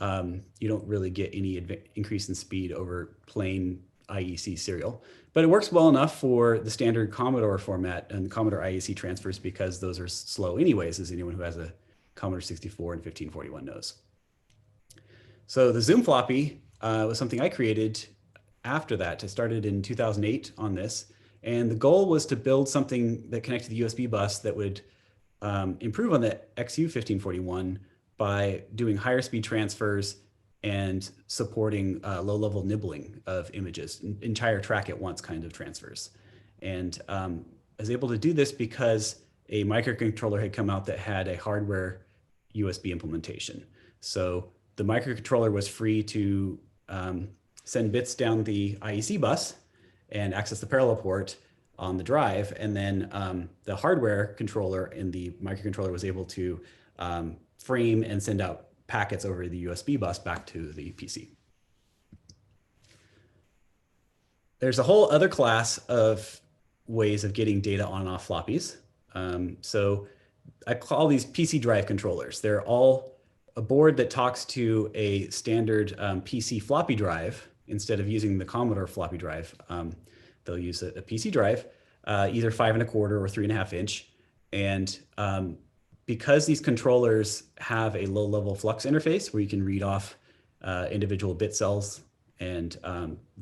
Speaker 11: you don't really get any increase in speed over plain IEC serial. But it works well enough for the standard Commodore format and Commodore IEC transfers, because those are slow anyways, as anyone who has a Commodore 64 and 1541 knows. So the Zoom floppy was something I created after that. I started in 2008 on this. And the goal was to build something that connected the USB bus that would improve on the XU1541 by doing higher speed transfers and supporting low-level nibbling of images, entire track at once kind of transfers. And I was able to do this because a microcontroller had come out that had a hardware USB implementation. So the microcontroller was free to send bits down the IEC bus and access the parallel port on the drive. And then the hardware controller in the microcontroller was able to frame and send out packets over the USB bus back to the PC. There's a whole other class of ways of getting data on and off floppies. So I call these PC drive controllers. They're all a board that talks to a standard PC floppy drive. Instead of using the Commodore floppy drive, they'll use a PC drive, either 5 1/4 or 3 1/2 inch. And because these controllers have a low level flux interface where you can read off individual bit cells and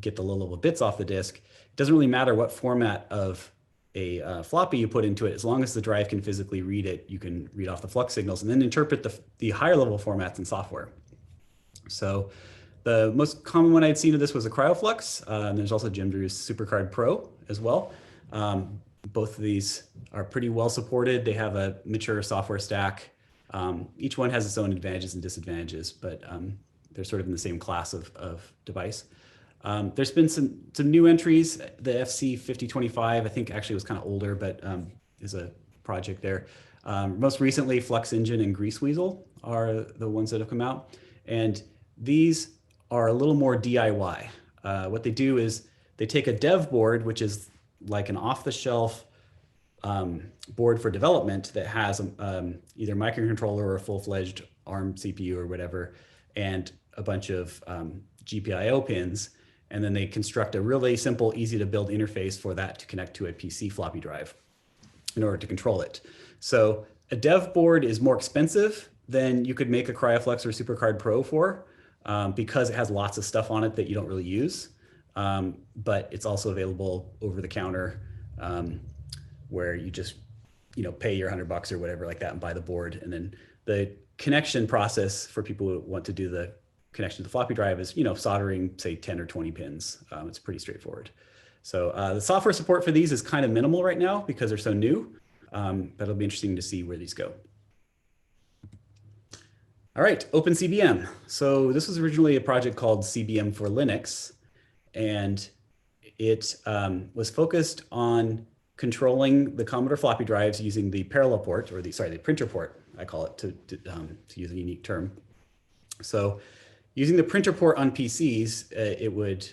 Speaker 11: get the low level bits off the disk, it doesn't really matter what format of a floppy you put into it. As long as the drive can physically read it, you can read off the flux signals and then interpret the higher level formats in software. So the most common one I'd seen of this was a CryoFlux. And there's also Jim Drew's SuperCard Pro as well. Both of these are pretty well supported. They have a mature software stack. Each one has its own advantages and disadvantages, but they're sort of in the same class of device. There's been some new entries. The FC5025, I think actually was kind of older, but is a project there. Most recently, Flux Engine and Grease Weasel are the ones that have come out. And these are a little more DIY. What they do is they take a dev board, which is like an off-the-shelf board for development that has either microcontroller or a full-fledged ARM CPU or whatever, and a bunch of GPIO pins. And then they construct a really simple, easy to build interface for that to connect to a PC floppy drive in order to control it. So a dev board is more expensive than you could make a CryoFlux or SuperCard Pro for, because it has lots of stuff on it that you don't really use. But it's also available over the counter, where you just, pay your $100 or whatever like that and buy the board. And then the connection process for people who want to do the connection to the floppy drive is, soldering, say 10 or 20 pins. It's pretty straightforward. So the software support for these is kind of minimal right now because they're so new, but it'll be interesting to see where these go. All right, OpenCBM. So this was originally a project called CBM for Linux, and it was focused on controlling the Commodore floppy drives using the parallel port, or the printer port, I call it to use a unique term. So using the printer port on PCs, it would,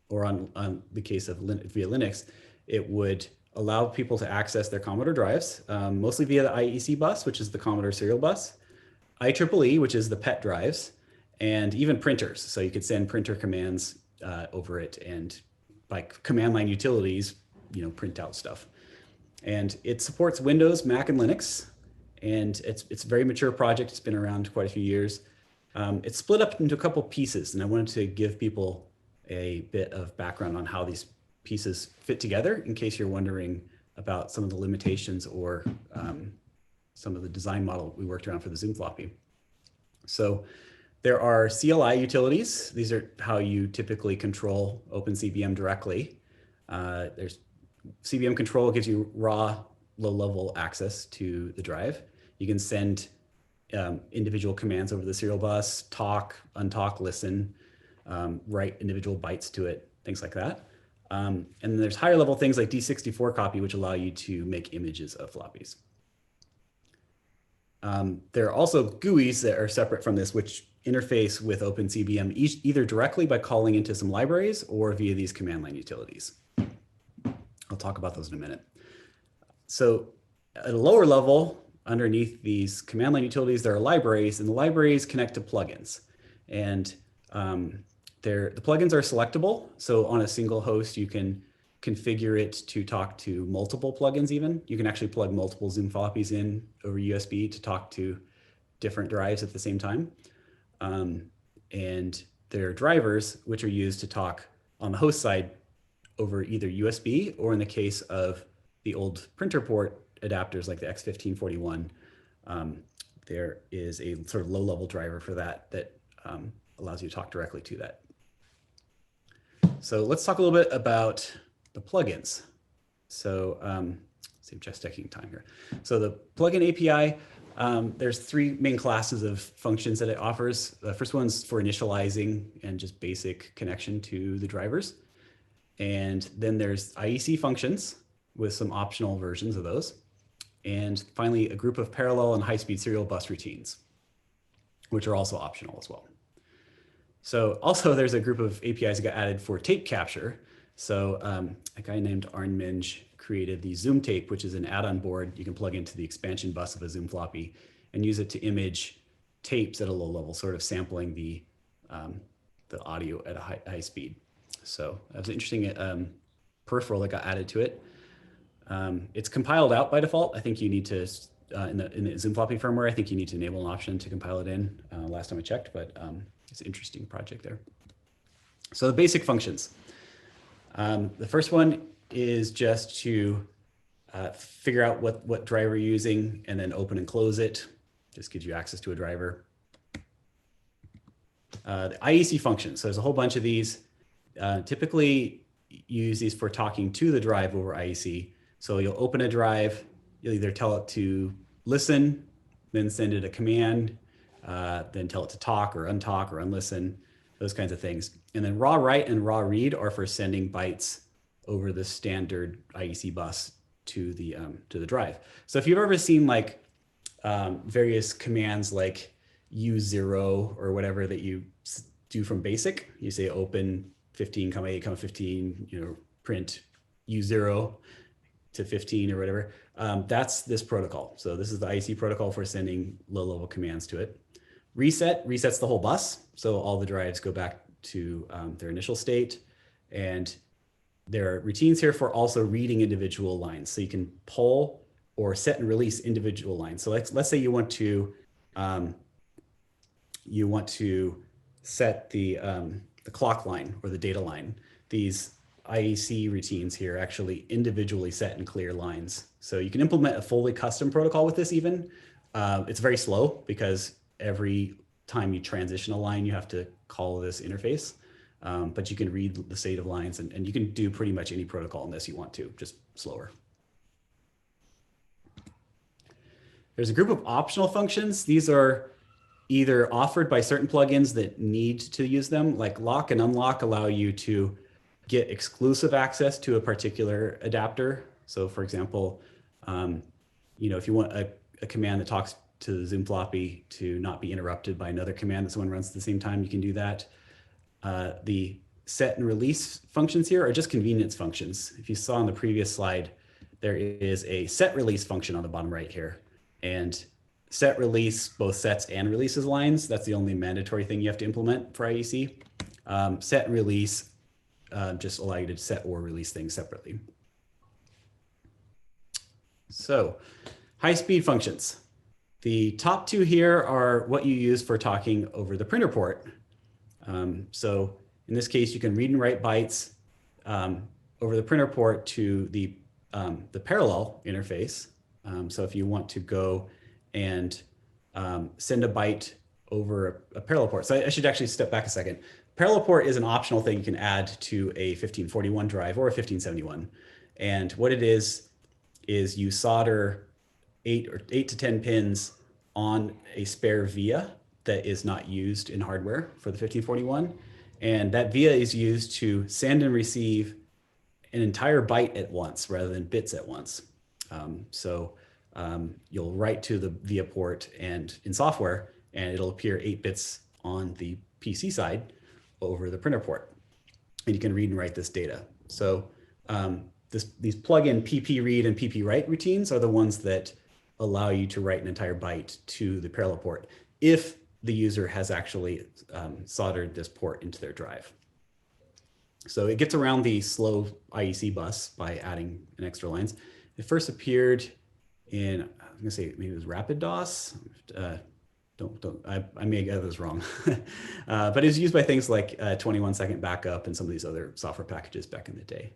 Speaker 11: or on the case of via Linux, it would allow people to access their Commodore drives, mostly via the IEC bus, which is the Commodore serial bus, IEEE, which is the PET drives, and even printers. So you could send printer commands over it, and by command line utilities, print out stuff. And it supports Windows, Mac, and Linux. And it's a very mature project. It's been around quite a few years. It's split up into a couple pieces, and I wanted to give people a bit of background on how these pieces fit together in case you're wondering about some of the limitations or some of the design model we worked around for the Zoom floppy. So there are CLI utilities. These are how you typically control OpenCBM directly. There's CBM control gives you raw low-level access to the drive. You can send individual commands over the serial bus, talk, untalk, listen, write individual bytes to it, things like that. And then there's higher level things like D64 copy, which allow you to make images of floppies. There are also GUIs that are separate from this, which interface with OpenCBM either directly by calling into some libraries or via these command line utilities. I'll talk about those in a minute. So at a lower level, underneath these command line utilities, there are libraries, and the libraries connect to plugins. And the plugins are selectable. So on a single host, you can configure it to talk to multiple plugins even. You can actually plug multiple Zoom floppies in over USB to talk to different drives at the same time. And there are drivers, which are used to talk on the host side over either USB, or in the case of the old printer port adapters like the X1541, there is a sort of low-level driver for that allows you to talk directly to that. So let's talk a little bit about the plugins. So see, I'm just checking time here. So the plugin API, there's three main classes of functions that it offers. The first one's for initializing and just basic connection to the drivers. And then there's IEC functions with some optional versions of those. And finally, a group of parallel and high-speed serial bus routines, which are also optional as well. So also there's a group of APIs that got added for tape capture. So a guy named Arn Minge created the Zoom tape, which is an add-on board you can plug into the expansion bus of a Zoom floppy and use it to image tapes at a low level, sort of sampling the audio at a high speed. So that was an interesting peripheral that got added to it. It's compiled out by default. I think you need to, in the Zoom floppy firmware, I think you need to enable an option to compile it in last time I checked, but it's an interesting project there. So the basic functions. The first one is just to figure out what driver you're using and then open and close it. Just gives you access to a driver. The IEC functions. So there's a whole bunch of these. Typically, you use these for talking to the drive over IEC. So you'll open a drive, you'll either tell it to listen, then send it a command, then tell it to talk or untalk or unlisten, those kinds of things. And then raw write and raw read are for sending bytes over the standard IEC bus to the drive. So if you've ever seen like various commands like U0 or whatever that you do from BASIC, you say open 15,8, 15, print U0 to 15 or whatever. That's this protocol. So this is the IEC protocol for sending low-level commands to it. Reset resets the whole bus. So all the drives go back to their initial state. And there are routines here for also reading individual lines. So you can pull or set and release individual lines. So let's say you want to set the clock line or the data line. These IEC routines here actually individually set and clear lines. So you can implement a fully custom protocol with this even. It's very slow because every time you transition a line, you have to call this interface. But you can read the state of lines and you can do pretty much any protocol in this you want to, just slower. There's a group of optional functions. These are either offered by certain plugins that need to use them, like lock and unlock allow you to get exclusive access to a particular adapter. So for example, if you want a command that talks to the Zoom floppy to not be interrupted by another command that someone runs at the same time, you can do that. The set and release functions here are just convenience functions. If you saw on the previous slide, there is a set release function on the bottom right here. And set release both sets and releases lines. That's the only mandatory thing you have to implement for IEC. Set and release just allow you to set or release things separately. So high-speed functions. The top two here are what you use for talking over the printer port. So in this case, you can read and write bytes over the printer port to the parallel interface. So if you want to go and send a byte over a parallel port. So I should actually step back a second. Parallel port is an optional thing you can add to a 1541 drive or a 1571. And what it is you solder 8 to 10 pins on a spare via that is not used in hardware for the 1541. And that via is used to send and receive an entire byte at once rather than bits at once. You'll write to the via port and in software, and it'll appear 8 bits on the PC side over the printer port. And you can read and write this data. So these plug-in PP read and PP write routines are the ones that allow you to write an entire byte to the parallel port if the user has actually soldered this port into their drive. So it gets around the slow IEC bus by adding an extra lines. It first appeared in, I'm gonna say maybe it was Rapid DOS. I may get this wrong. But it was used by things like 21-second backup and some of these other software packages back in the day.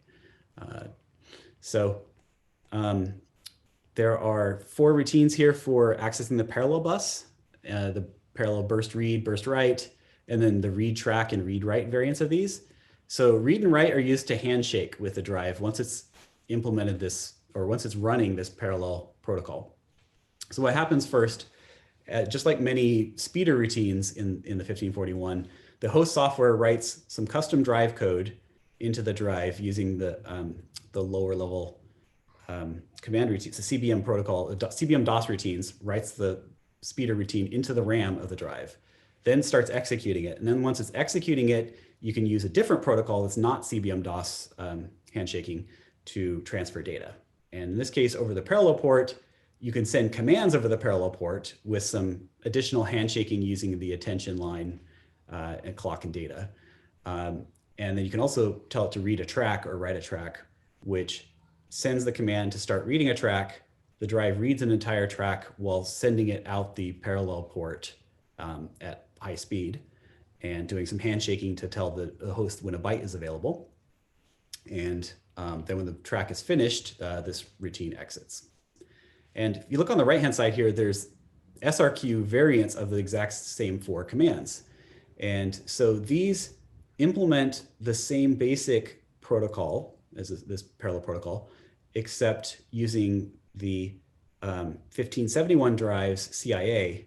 Speaker 11: There are 4 routines here for accessing the parallel bus, the parallel burst read, burst write, and then the read track and read write variants of these. So read and write are used to handshake with the drive once it's implemented this, or once it's running this parallel protocol. So what happens first, just like many speeder routines in the 1541, the host software writes some custom drive code into the drive using the lower level command routines, the CBM protocol, CBM DOS routines, writes the speeder routine into the RAM of the drive, then starts executing it. And then once it's executing it, you can use a different protocol that's not CBM-DOS handshaking to transfer data. And in this case, over the parallel port, you can send commands over the parallel port with some additional handshaking using the attention line and clock and data. And then you can also tell it to read a track or write a track, which sends the command to start reading a track. The drive reads an entire track while sending it out the parallel port at high speed and doing some handshaking to tell the host when a byte is available. And then when the track is finished, this routine exits. And if you look on the right-hand side here, there's SRQ variants of the exact same 4 commands. And so these implement the same basic protocol as this parallel protocol, except using the 1571 drive's CIA.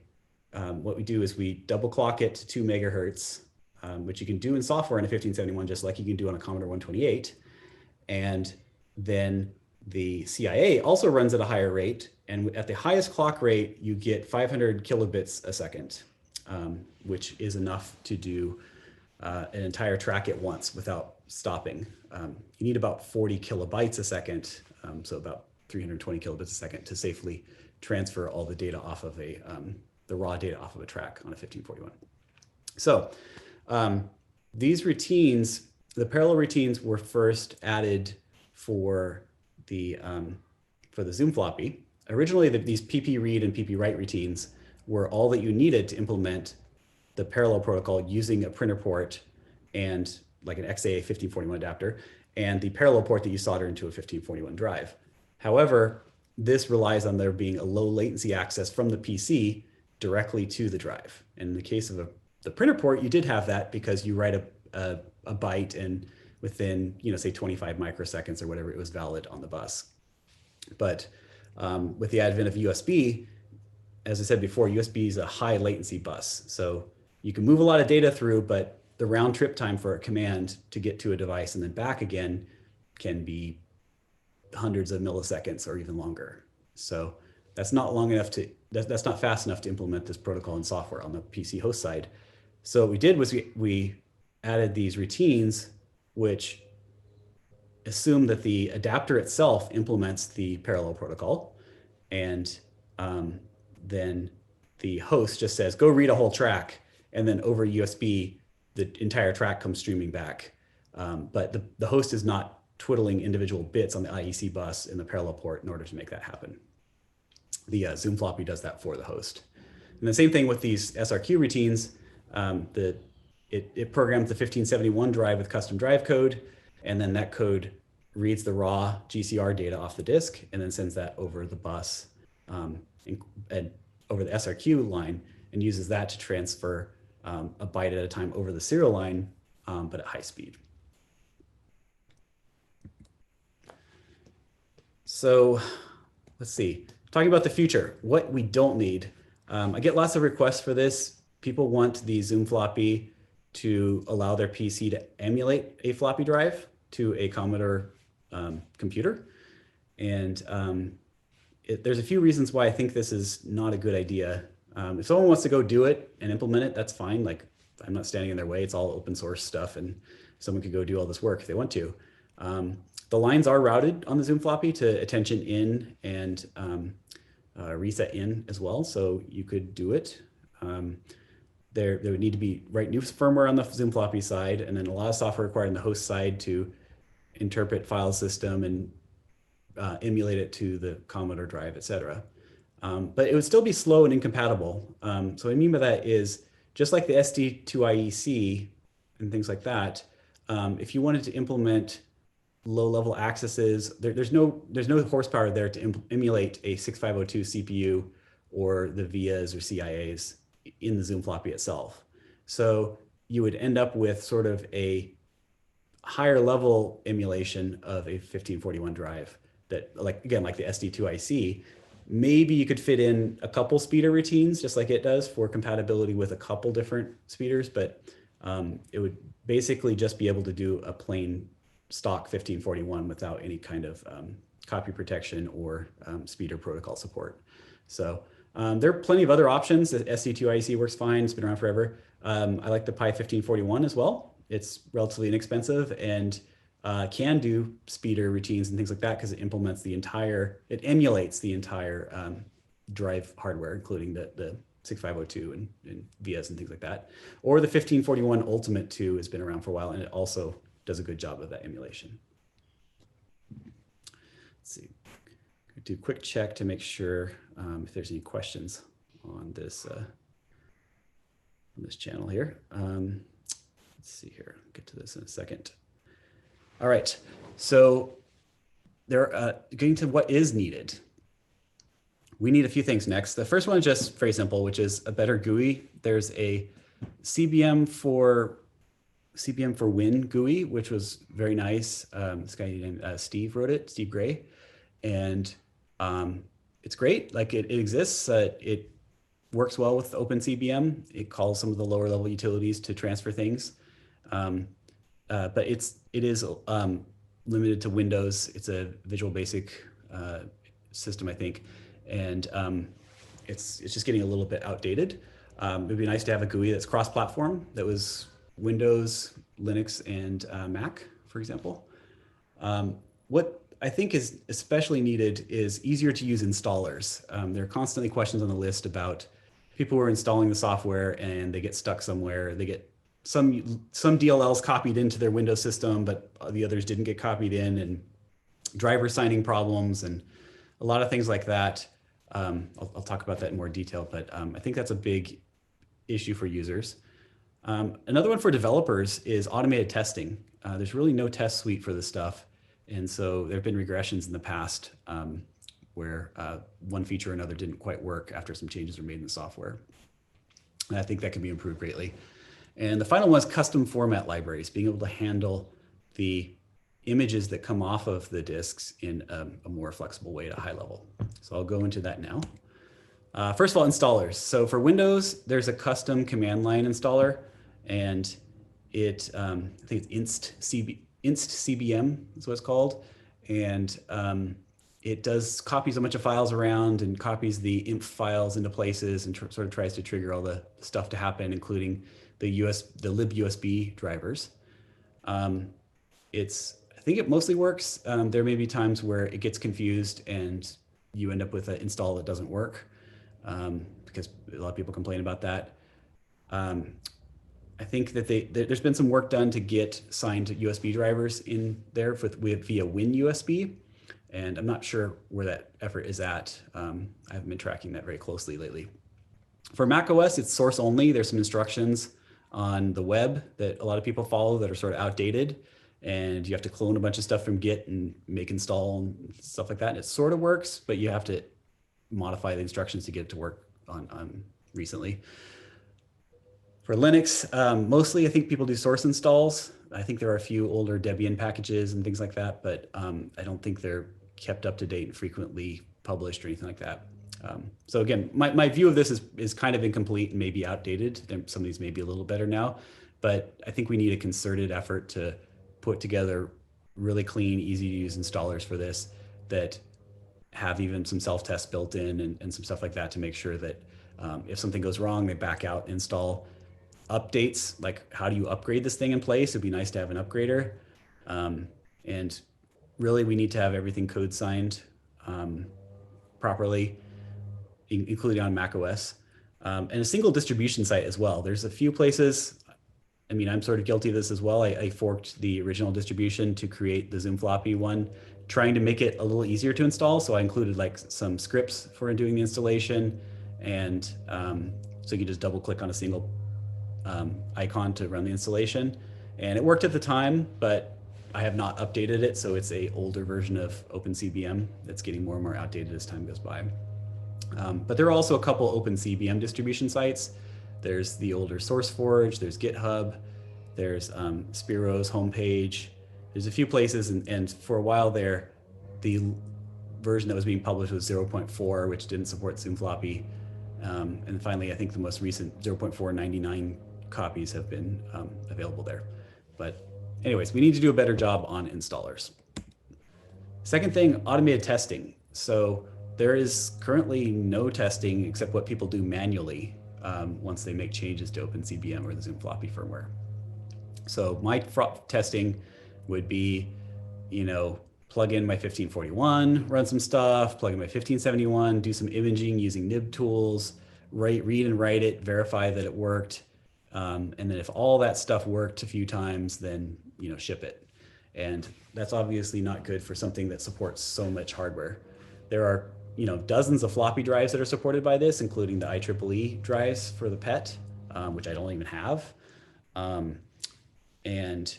Speaker 11: What we do is we double clock it to 2 megahertz, which you can do in software in a 1571, just like you can do on a Commodore 128. And then the CIA also runs at a higher rate. And at the highest clock rate, you get 500 kilobits a second, which is enough to do an entire track at once without stopping. You need about 40 kilobytes a second, so about 320 kilobits a second to safely transfer all the data off of the raw data off of a track on a 1541. So these routines, the parallel routines were first added for the Zoom floppy. Originally, these PP read and PP write routines were all that you needed to implement the parallel protocol using a printer port and like an XA 1541 adapter and the parallel port that you solder into a 1541 drive. However, this relies on there being a low latency access from the PC directly to the drive. In the case of the printer port, you did have that because you write a byte and within, say 25 microseconds or whatever, it was valid on the bus. But with the advent of USB, as I said before, USB is a high latency bus. So you can move a lot of data through, but the round trip time for a command to get to a device and then back again can be hundreds of milliseconds or even longer. So that's not long enough to, that's not fast enough to implement this protocol in software on the PC host side. So what we did was we added these routines, which assume that the adapter itself implements the parallel protocol. And then the host just says, go read a whole track. And then over USB, the entire track comes streaming back. But the host is not twiddling individual bits on the IEC bus in the parallel port in order to make that happen. The Zoom floppy does that for the host. And the same thing with these SRQ routines. It programs the 1571 drive with custom drive code, and then that code reads the raw GCR data off the disk and then sends that over the bus and over the SRQ line and uses that to transfer a byte at a time over the serial line, but at high speed. So let's see, talking about the future, what we don't need. I get lots of requests for this. People want the Zoom floppy to allow their PC to emulate a floppy drive to a Commodore computer. And there's a few reasons why I think this is not a good idea. If someone wants to go do it and implement it, that's fine. Like, I'm not standing in their way. It's all open source stuff and someone could go do all this work if they want to. The lines are routed on the Zoom floppy to attention in and reset in as well. So you could do it. There would need to be new firmware on the Zoom floppy side, and then a lot of software required on the host side to interpret file system and emulate it to the Commodore drive, etc. But it would still be slow and incompatible. So what I mean by that is, just like the SD2IEC and things like that, if you wanted to implement low-level accesses, there's no horsepower there to emulate a 6502 CPU or the VIAs or CIAs in the Zoom floppy itself. So you would end up with sort of a higher level emulation of a 1541 drive that, like the SD2IC, maybe you could fit in a couple speeder routines just like it does for compatibility with a couple different speeders, but it would basically just be able to do a plain stock 1541 without any kind of copy protection or speeder protocol support. So there are plenty of other options. The SD2IC works fine, it's been around forever. I like the Pi 1541 as well. it's relatively inexpensive and can do speeder routines and things like that because it emulates the entire drive hardware, including the 6502 and VIAs and things like that. Or the 1541 Ultimate 2 has been around for a while, and it also does a good job of that emulation. Let's see, do a quick check to make sure if there's any questions on this channel here. Let's see here, I'll get to this in a second. All right, so getting to what is needed. We need a few things next. The first one is just very simple, which is a better GUI. There's a CBM for Win GUI, which was very nice. This guy named Steve wrote it, Steve Gray, and it's great. Like it exists. It works well with OpenCBM. It calls some of the lower level utilities to transfer things, but it is limited to Windows. It's a Visual Basic system, I think. And it's just getting a little bit outdated. It'd be nice to have a GUI that's cross-platform, that was Windows, Linux, and Mac, for example. What I think is especially needed is easier to use installers. There are constantly questions on the list about people who are installing the software and they get stuck somewhere. They get some DLLs copied into their Windows system, but the others didn't get copied in, and driver signing problems and a lot of things like that. I'll talk about that in more detail, but I think that's a big issue for users. Another one for developers is automated testing. There's really no test suite for this stuff. And so there have been regressions in the past where one feature or another didn't quite work after some changes were made in the software. And I think that can be improved greatly. And the final one is custom format libraries, being able to handle the images that come off of the disks in a more flexible way at a high level. So I'll go into that now. First of all, installers. So for Windows, there's a custom command line installer, and I think it's InstCBM is what it's called. And it does copies a bunch of files around and copies the INF files into places and sort of tries to trigger all the stuff to happen, including the libUSB drivers. I think it mostly works. There may be times where it gets confused and you end up with an install that doesn't work because a lot of people complain about that. I think that there's been some work done to get signed USB drivers in there via WinUSB, and I'm not sure where that effort is at. I haven't been tracking that very closely lately. For macOS, it's source only. There's some instructions on the web that a lot of people follow that are sort of outdated, and you have to clone a bunch of stuff from Git and make install and stuff like that. And it sort of works, but you have to modify the instructions to get it to work on recently. For Linux, mostly I think people do source installs. I think there are a few older Debian packages and things like that, but I don't think they're kept up to date and frequently published or anything like that. So again, my view of this is kind of incomplete and maybe outdated. Some of these may be a little better now, but I think we need a concerted effort to put together really clean, easy to use installers for this that have even some self-tests built in and some stuff like that to make sure that if something goes wrong, they back out, install updates, like how do you upgrade this thing in place? It'd be nice to have an upgrader. And really we need to have everything code signed properly, including on macOS, and a single distribution site as well. There's a few places, I mean, I'm sort of guilty of this as well. I forked the original distribution to create the Zoom floppy one, trying to make it a little easier to install. So I included like some scripts for doing the installation. And so you can just double click on a single icon to run the installation. And it worked at the time, but I have not updated it. So it's a older version of OpenCBM that's getting more and more outdated as time goes by. But there are also a couple OpenCBM distribution sites. There's the older SourceForge, there's GitHub, there's Spiro's homepage. There's a few places, and for a while there, the version that was being published was 0.4, which didn't support Zoom floppy. And finally, I think the most recent 0.499 copies have been available there. But anyways, we need to do a better job on installers. Second thing, automated testing. So there is currently no testing except what people do manually once they make changes to OpenCBM or the Zoom floppy firmware. So my testing would be, plug in my 1541, run some stuff, plug in my 1571, do some imaging using nib tools, read and write it, verify that it worked. And then if all that stuff worked a few times, then, ship it. And that's obviously not good for something that supports so much hardware. There are, dozens of floppy drives that are supported by this, including the IEEE drives for the PET, which I don't even have. And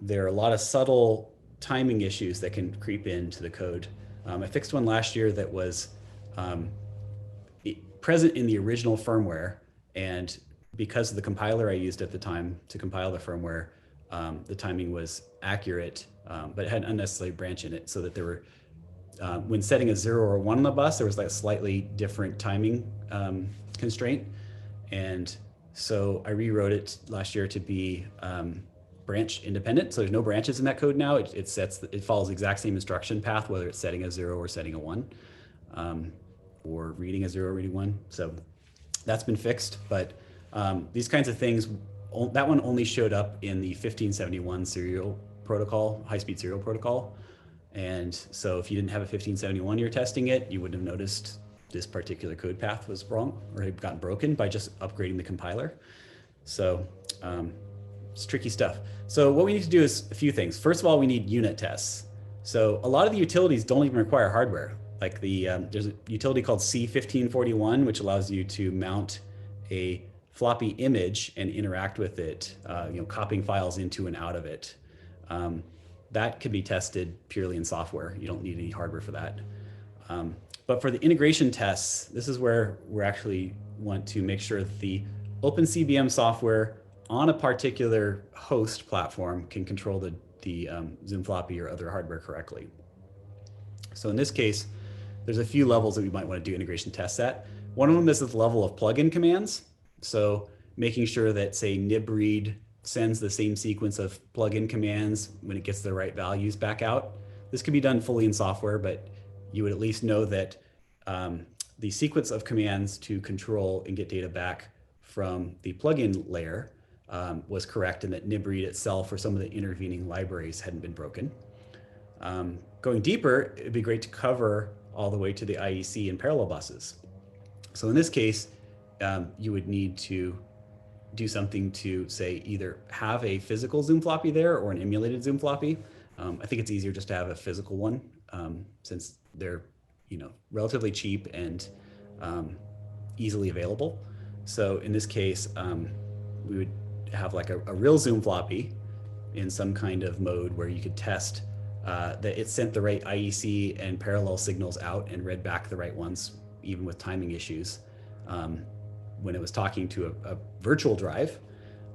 Speaker 11: there are a lot of subtle timing issues that can creep into the code. I fixed one last year that was present in the original firmware, and because of the compiler I used at the time to compile the firmware, the timing was accurate, but it had an unnecessary branch in it, so that there were, when setting a 0 or 1 on the bus, there was like a slightly different timing constraint. And so I rewrote it last year to be branch independent. So there's no branches in that code now. It follows the exact same instruction path, whether it's setting a 0 or setting a 1, or reading a 0 or reading 1. So that's been fixed. But these kinds of things, that one only showed up in the 1571 serial protocol, high-speed serial protocol. And so if you didn't have a 1571, you're testing it, you wouldn't have noticed this particular code path was wrong or had gotten broken by just upgrading the compiler. So it's tricky stuff. So what we need to do is a few things. First of all, we need unit tests. So a lot of the utilities don't even require hardware. Like there's a utility called C1541, which allows you to mount a floppy image and interact with it, copying files into and out of it. That could be tested purely in software. You don't need any hardware for that. But for the integration tests, this is where we actually want to make sure that the OpenCBM software on a particular host platform can control the Zoom floppy or other hardware correctly. So in this case, there's a few levels that we might want to do integration tests at. One of them is at the level of plugin commands. So making sure that, say, nibread sends the same sequence of plugin commands when it gets the right values back out. This can be done fully in software, but you would at least know that the sequence of commands to control and get data back from the plugin layer was correct, and that nibread itself or some of the intervening libraries hadn't been broken. Going deeper, it'd be great to cover all the way to the IEC and parallel buses. So in this case, you would need to do something to, say, either have a physical Zoom floppy there or an emulated Zoom floppy. I think it's easier just to have a physical one, since they're relatively cheap and easily available. So in this case, we would have like a real Zoom floppy in some kind of mode where you could test that it sent the right IEC and parallel signals out and read back the right ones, even with timing issues, when it was talking to a virtual drive.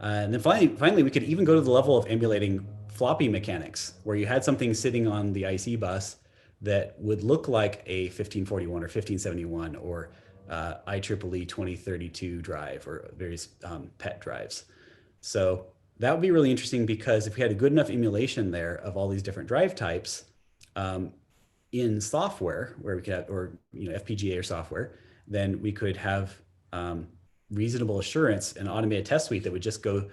Speaker 11: And then finally, we could even go to the level of emulating floppy mechanics, where you had something sitting on the IC bus that would look like a 1541 or 1571 or IEEE 2032 drive or various PET drives. So that would be really interesting, because if we had a good enough emulation there of all these different drive types in software, where we could have, or FPGA or software, then we could have reasonable assurance, an automated test suite that would just go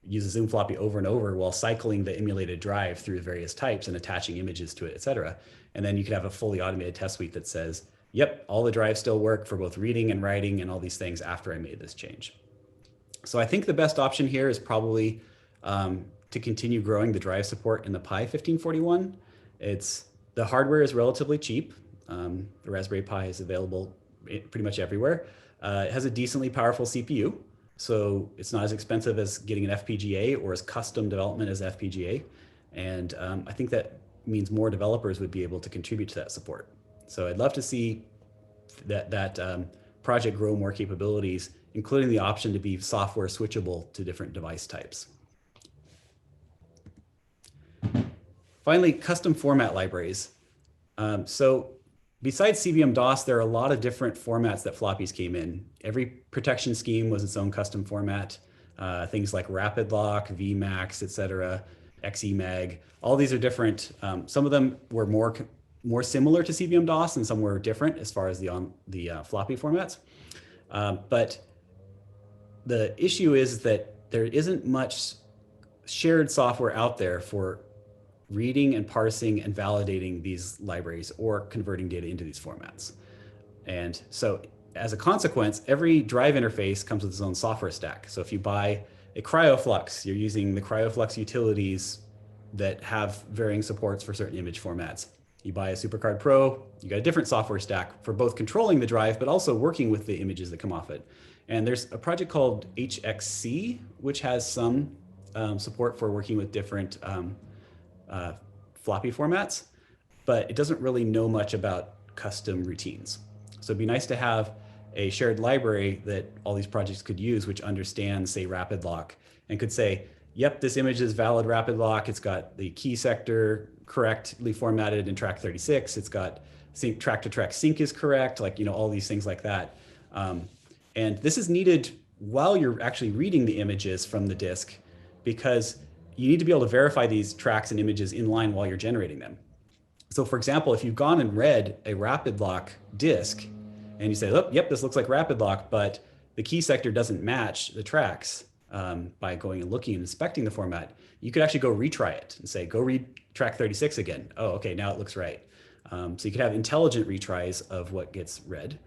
Speaker 11: use a Zoom floppy over and over while cycling the emulated drive through various types and attaching images to it, et cetera. And then you could have a fully automated test suite that says, yep, all the drives still work for both reading and writing and all these things after I made this change. So I think the best option here is probably to continue growing the drive support in the Pi 1541. The hardware is relatively cheap. The Raspberry Pi is available pretty much everywhere. It has a decently powerful CPU, so it's not as expensive as getting an FPGA or as custom development as FPGA. And I think that means more developers would be able to contribute to that support. So I'd love to see that project grow more capabilities, including the option to be software switchable to different device types. Finally, custom format libraries. So besides CBM DOS, there are a lot of different formats that floppies came in. Every protection scheme was its own custom format. Things like Rapid Lock, VMAX, et cetera, XEMAG, all these are different. Some of them were more similar to CBM DOS, and some were different as far as the floppy formats. But the issue is that there isn't much shared software out there for reading and parsing and validating these libraries or converting data into these formats. And so as a consequence, every drive interface comes with its own software stack. So if you buy a CryoFlux, you're using the CryoFlux utilities that have varying supports for certain image formats. You buy a SuperCard Pro, you got a different software stack for both controlling the drive, but also working with the images that come off it. And there's a project called HXC, which has some support for working with different floppy formats, but it doesn't really know much about custom routines. So it'd be nice to have a shared library that all these projects could use, which understands, say, rapid lock, and could say, yep, this image is valid rapid lock. It's got the key sector correctly formatted in track 36. It's got sync, track to track sync is correct, like, you know, all these things like that. And this is needed while you're actually reading the images from the disk, because you need to be able to verify these tracks and images in line while you're generating them. So for example, if you've gone and read a rapid lock disk and you say, oh, yep, this looks like rapid lock, but the key sector doesn't match the tracks by going and looking and inspecting the format, you could actually go retry it and say, go read track 36 again. Oh, okay, now it looks right. So you could have intelligent retries of what gets read.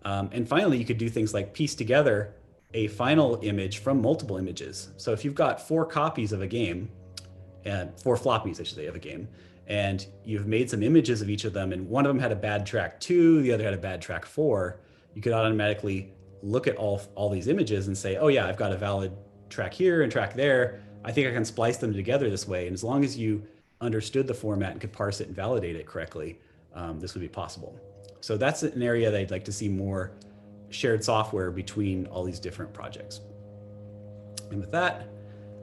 Speaker 11: And finally, you could do things like piece together a final image from multiple images. So if you've got 4 copies of a game, and 4 floppies, I should say, of a game, and you've made some images of each of them, and one of them had a bad track 2, the other had a bad track 4, you could automatically look at all these images and say, oh yeah, I've got a valid track here and track there. I think I can splice them together this way. And as long as you understood the format and could parse it and validate it correctly, this would be possible. So that's an area that I'd like to see more shared software between all these different projects. And with that,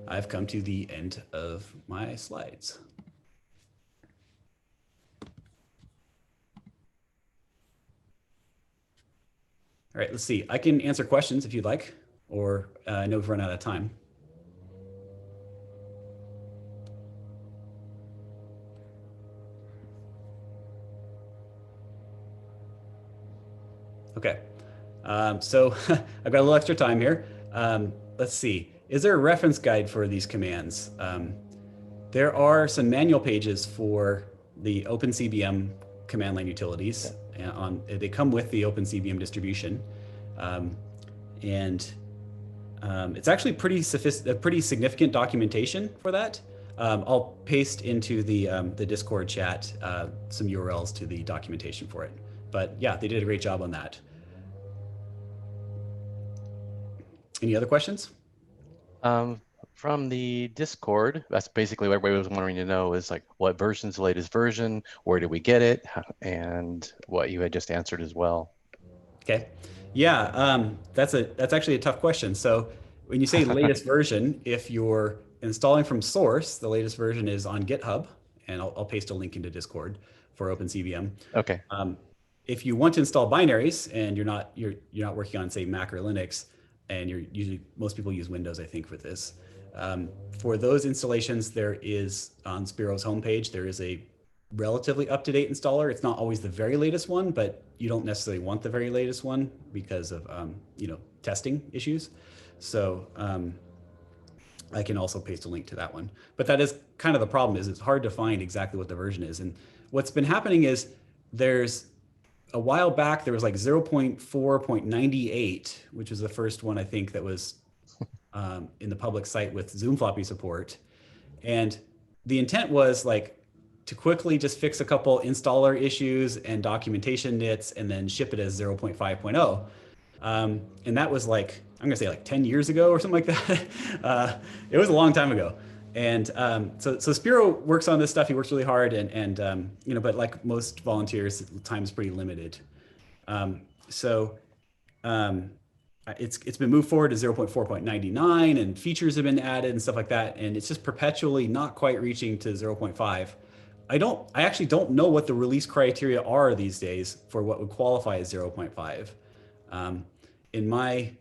Speaker 11: I've come to the end of my slides. All right, let's see. I can answer questions if you'd like, or I know we've run out of time. Okay, so I've got a little extra time here. Let's see. Is there a reference guide for these commands? There are some manual pages for the OpenCBM command line utilities. They come with the OpenCBM distribution. It's actually pretty significant documentation for that. I'll paste into the Discord chat some URLs to the documentation for it. But yeah, they did a great job on that. Any other questions?
Speaker 3: From the Discord, that's basically what everybody was wanting to know is like, what version's the latest version? Where did we get it? And what you had just answered as well.
Speaker 11: Okay. Yeah, that's actually a tough question. So when you say latest version, if you're installing from source, the latest version is on GitHub, and I'll paste a link into Discord for OpenCBM.
Speaker 3: Okay.
Speaker 11: If you want to install binaries and you're not working on, say, Mac or Linux, and most people use Windows, I think, for this. For those installations, there is on Spiro's homepage, there is a relatively up-to-date installer. It's not always the very latest one, but you don't necessarily want the very latest one because of testing issues. So I can also paste a link to that one. But that is kind of the problem, is it's hard to find exactly what the version is. And what's been happening is there's a while back, there was like 0.4.98, which was the first one, I think, that was in the public site with Zoom floppy support. And the intent was like to quickly just fix a couple installer issues and documentation nits and then ship it as 0.5.0. And that was like, I'm gonna say like 10 years ago or something like that. It was a long time ago. And so Spiro works on this stuff. He works really hard, but like most volunteers, time is pretty limited. It's been moved forward to 0.4.99, and features have been added and stuff like that. And it's just perpetually not quite reaching to 0.5. I actually don't know what the release criteria are these days for what would qualify as 0.5. In my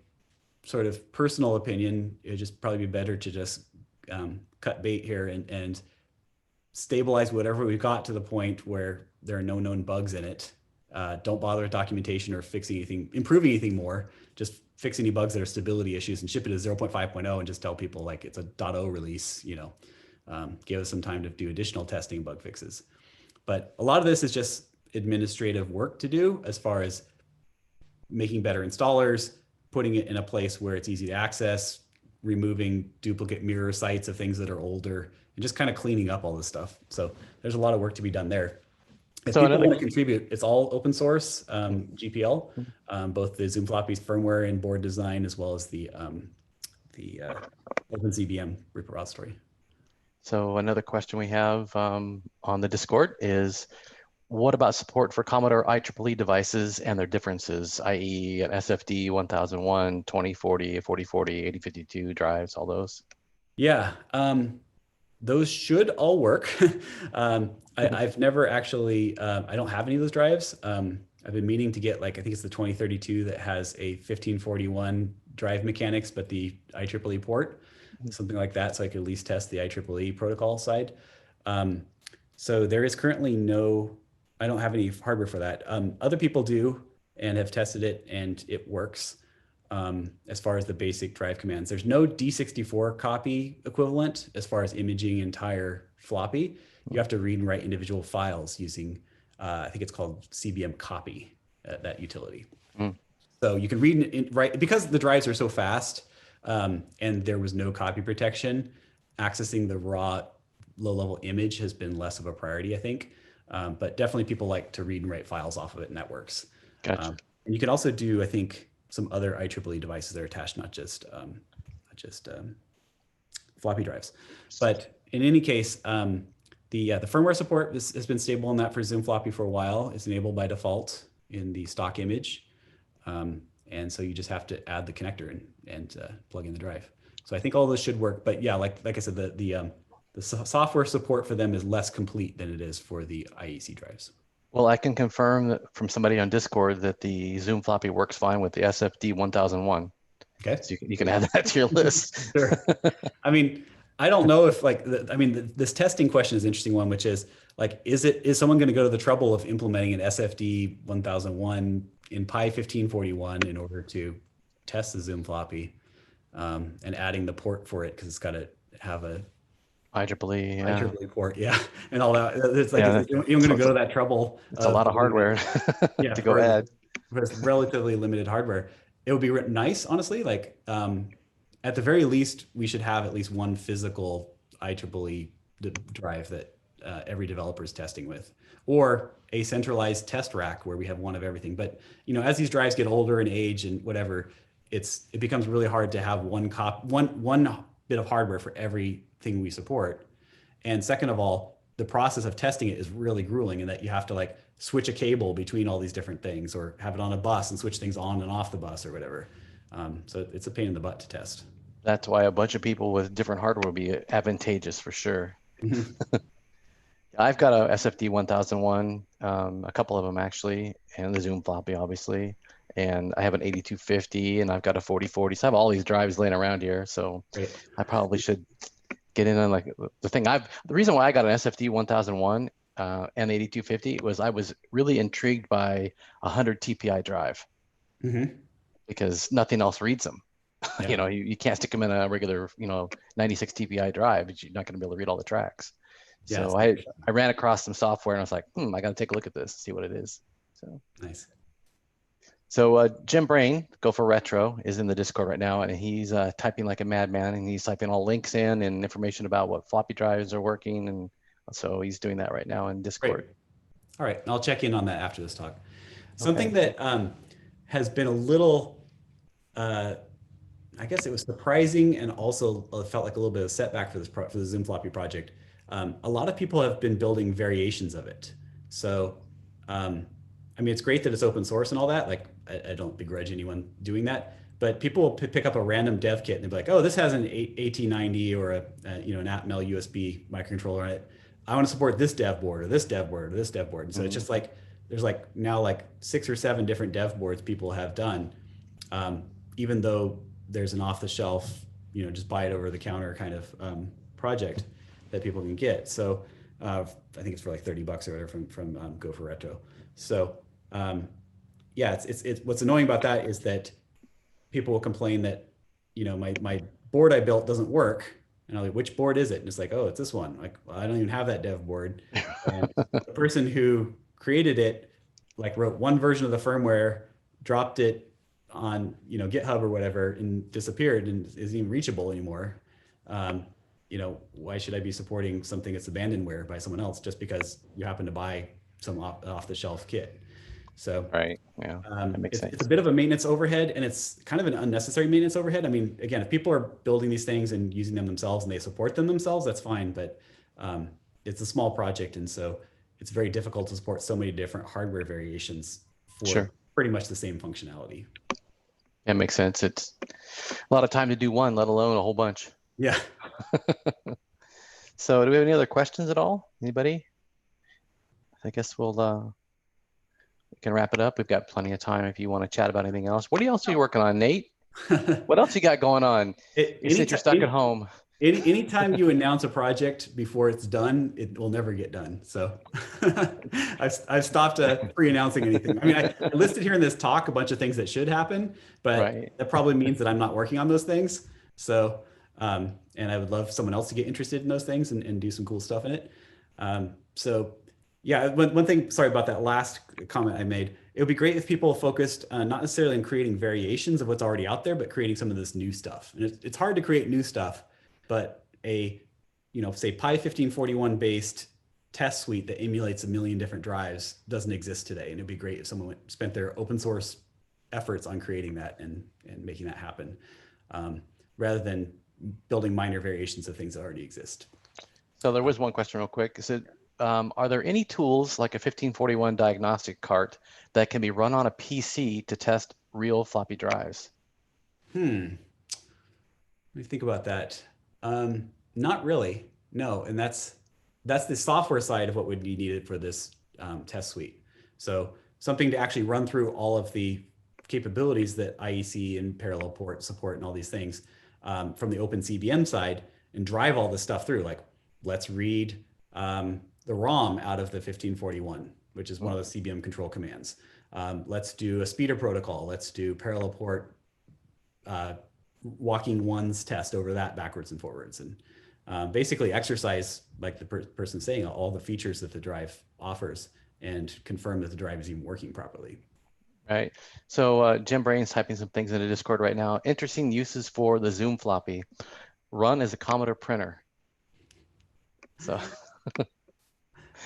Speaker 11: sort of personal opinion, it'd just probably be better to just cut bait here and stabilize whatever we've got to the point where there are no known bugs in it, Don't bother with documentation or fixing anything, improving anything more. Just fix any bugs that are stability issues and ship it as 0.5.0 and just tell people like it's a .0 release, give us some time to do additional testing and bug fixes. But a lot of this is just administrative work to do as far as making better installers, putting it in a place where it's easy to access, removing duplicate mirror sites of things that are older, and just kind of cleaning up all this stuff. So there's a lot of work to be done there. If people want to contribute, it's all open source GPL, both the Zoom Floppy's firmware and board design, as well as the OpenCBM repository.
Speaker 3: So another question we have on the Discord is, what about support for Commodore IEEE devices and their differences, i.e. an SFD 1001, 2040, 4040, 8052 drives, all those?
Speaker 11: Yeah, those should all work. I've never actually, I don't have any of those drives. I've been meaning to get, like, I think it's the 2032 that has a 1541 drive mechanics, but the IEEE port, something like that, so I could at least test the IEEE protocol side. So there is currently I don't have any hardware for that. Other people do and have tested it, and it works as far as the basic drive commands. There's no D64 copy equivalent as far as imaging entire floppy. You have to read and write individual files using, I think it's called CBM copy, that utility. So you can read and write, because the drives are so fast and there was no copy protection, accessing the raw low-level image has been less of a priority, I think. But definitely people like to read and write files off of it, and that works.
Speaker 3: Gotcha.
Speaker 11: And you can also do, I think, some other IEEE devices that are attached, not just floppy drives. But in any case, the firmware support has been stable on that for Zoom Floppy for a while. It's enabled by default in the stock image. And so you just have to add the connector and plug in the drive. So I think all those should work. But yeah, like I said, the software support for them is less complete than it is for the IEC drives.
Speaker 3: Well, I can confirm that from somebody on Discord that the Zoom Floppy works fine with the SFD 1001.
Speaker 11: Okay.
Speaker 3: So you can add that to your list.
Speaker 11: Sure. I mean, I don't know if this testing question is an interesting one, which is like, is someone going to go to the trouble of implementing an SFD 1001 in Pi 1541 in order to test the Zoom Floppy and adding the port for it, because it's got to have a
Speaker 3: IEEE,
Speaker 11: IEEE port, and all that. It's like, you're going to go to that trouble.
Speaker 3: It's a lot of hardware to go add.
Speaker 11: With relatively limited hardware. It would be nice, honestly, like at the very least, we should have at least one physical IEEE drive that every developer is testing with, or a centralized test rack where we have one of everything. But as these drives get older and age and whatever, it becomes really hard to have one bit of hardware for everything we support. And second of all, the process of testing it is really grueling in that you have to like switch a cable between all these different things, or have it on a bus and switch things on and off the bus or whatever. So it's a pain in the butt to test.
Speaker 3: That's why a bunch of people with different hardware would be advantageous for sure. I've got a SFD 1001, a couple of them actually, and the Zoom Floppy obviously. And I have an 8250 and I've got a 4040. So I have all these drives laying around here. So
Speaker 11: Great.
Speaker 3: I probably should get in on like the reason why I got an SFD 1001 and 8250 was I was really intrigued by 100 TPI drive because nothing else reads them. Yeah. You can't stick them in a regular, 96 TPI drive, but you're not going to be able to read all the tracks. Yeah, so I ran across some software and I was like, I got to take a look at this, see what it is. So
Speaker 11: nice.
Speaker 3: So Jim Brain, Go for Retro, is in the Discord right now, and he's typing like a madman, and he's typing all links in and information about what floppy drives are working, and so he's doing that right now in Discord.
Speaker 11: Great. All right, I'll check in on that after this talk. Something that has been a little, I guess it was surprising and also felt like a little bit of a setback for the Zoom Floppy project. A lot of people have been building variations of it. So, it's great that it's open source and all that. Like, I don't begrudge anyone doing that, but people will pick up a random dev kit and they'll be like, oh, this has an AT90 or an Atmel USB microcontroller on it. I want to support this dev board or this dev board or this dev board. And so it's just like, there's now 6 or 7 different dev boards people have done, even though there's an off the shelf, just buy it over the counter kind of project that people can get. So I think it's for like $30 or whatever from Go for Retro. So yeah, it's what's annoying about that is that people will complain that, you know, my board I built doesn't work. And I'm like, which board is it? And it's like, oh, it's this one. Like, well, I don't even have that dev board. And the person who created it, like, wrote one version of the firmware, dropped it on, you know, GitHub or whatever, and disappeared and isn't even reachable anymore. You know, why should I be supporting something that's abandonware by someone else just because you happen to buy some off the shelf kit? So
Speaker 3: right, yeah, that makes sense.
Speaker 11: It's a bit of a maintenance overhead, and it's kind of an unnecessary maintenance overhead. I mean, again, if people are building these things and using them themselves and they support them themselves, that's fine. But it's a small project, and so it's very difficult to support so many different hardware variations for pretty much the same functionality.
Speaker 3: That makes sense. It's a lot of time to do one, let alone a whole bunch.
Speaker 11: Yeah.
Speaker 3: So do we have any other questions at all? Anybody? I guess we can wrap it up. We've got plenty of time if you want to chat about anything else. What else are you working on, Nate? What else you got going on? You said you're stuck at home.
Speaker 11: Anytime you announce a project before it's done, it will never get done. So I've stopped pre-announcing anything. I mean, I listed here in this talk a bunch of things that should happen, but that probably means that I'm not working on those things. So, and I would love someone else to get interested in those things and do some cool stuff in it. So yeah, one thing, sorry about that last comment I made. It would be great if people focused not necessarily on creating variations of what's already out there, but creating some of this new stuff. And it's hard to create new stuff, but a, you know, say Pi 1541 based test suite that emulates 1 million different drives doesn't exist today. And it'd be great if someone spent their open source efforts on creating that and making that happen, rather than building minor variations of things that already exist.
Speaker 3: So there was one question real quick. Is it, are there any tools like a 1541 diagnostic cart that can be run on a PC to test real floppy drives?
Speaker 11: Let me think about that. Not really, no. And that's the software side of what would be needed for this test suite. So something to actually run through all of the capabilities that IEC and parallel port support and all these things from the open CBM side and drive all this stuff through. Like, let's read the ROM out of the 1541, which is one of the CBM control commands. Let's do a speeder protocol. Let's do parallel port walking ones test over that backwards and forwards. And basically exercise, like the person saying, all the features that the drive offers and confirm that the drive is even working properly.
Speaker 3: Right. So Jim Brain's typing some things into Discord right now. Interesting uses for the Zoom floppy. Run as a Commodore printer. So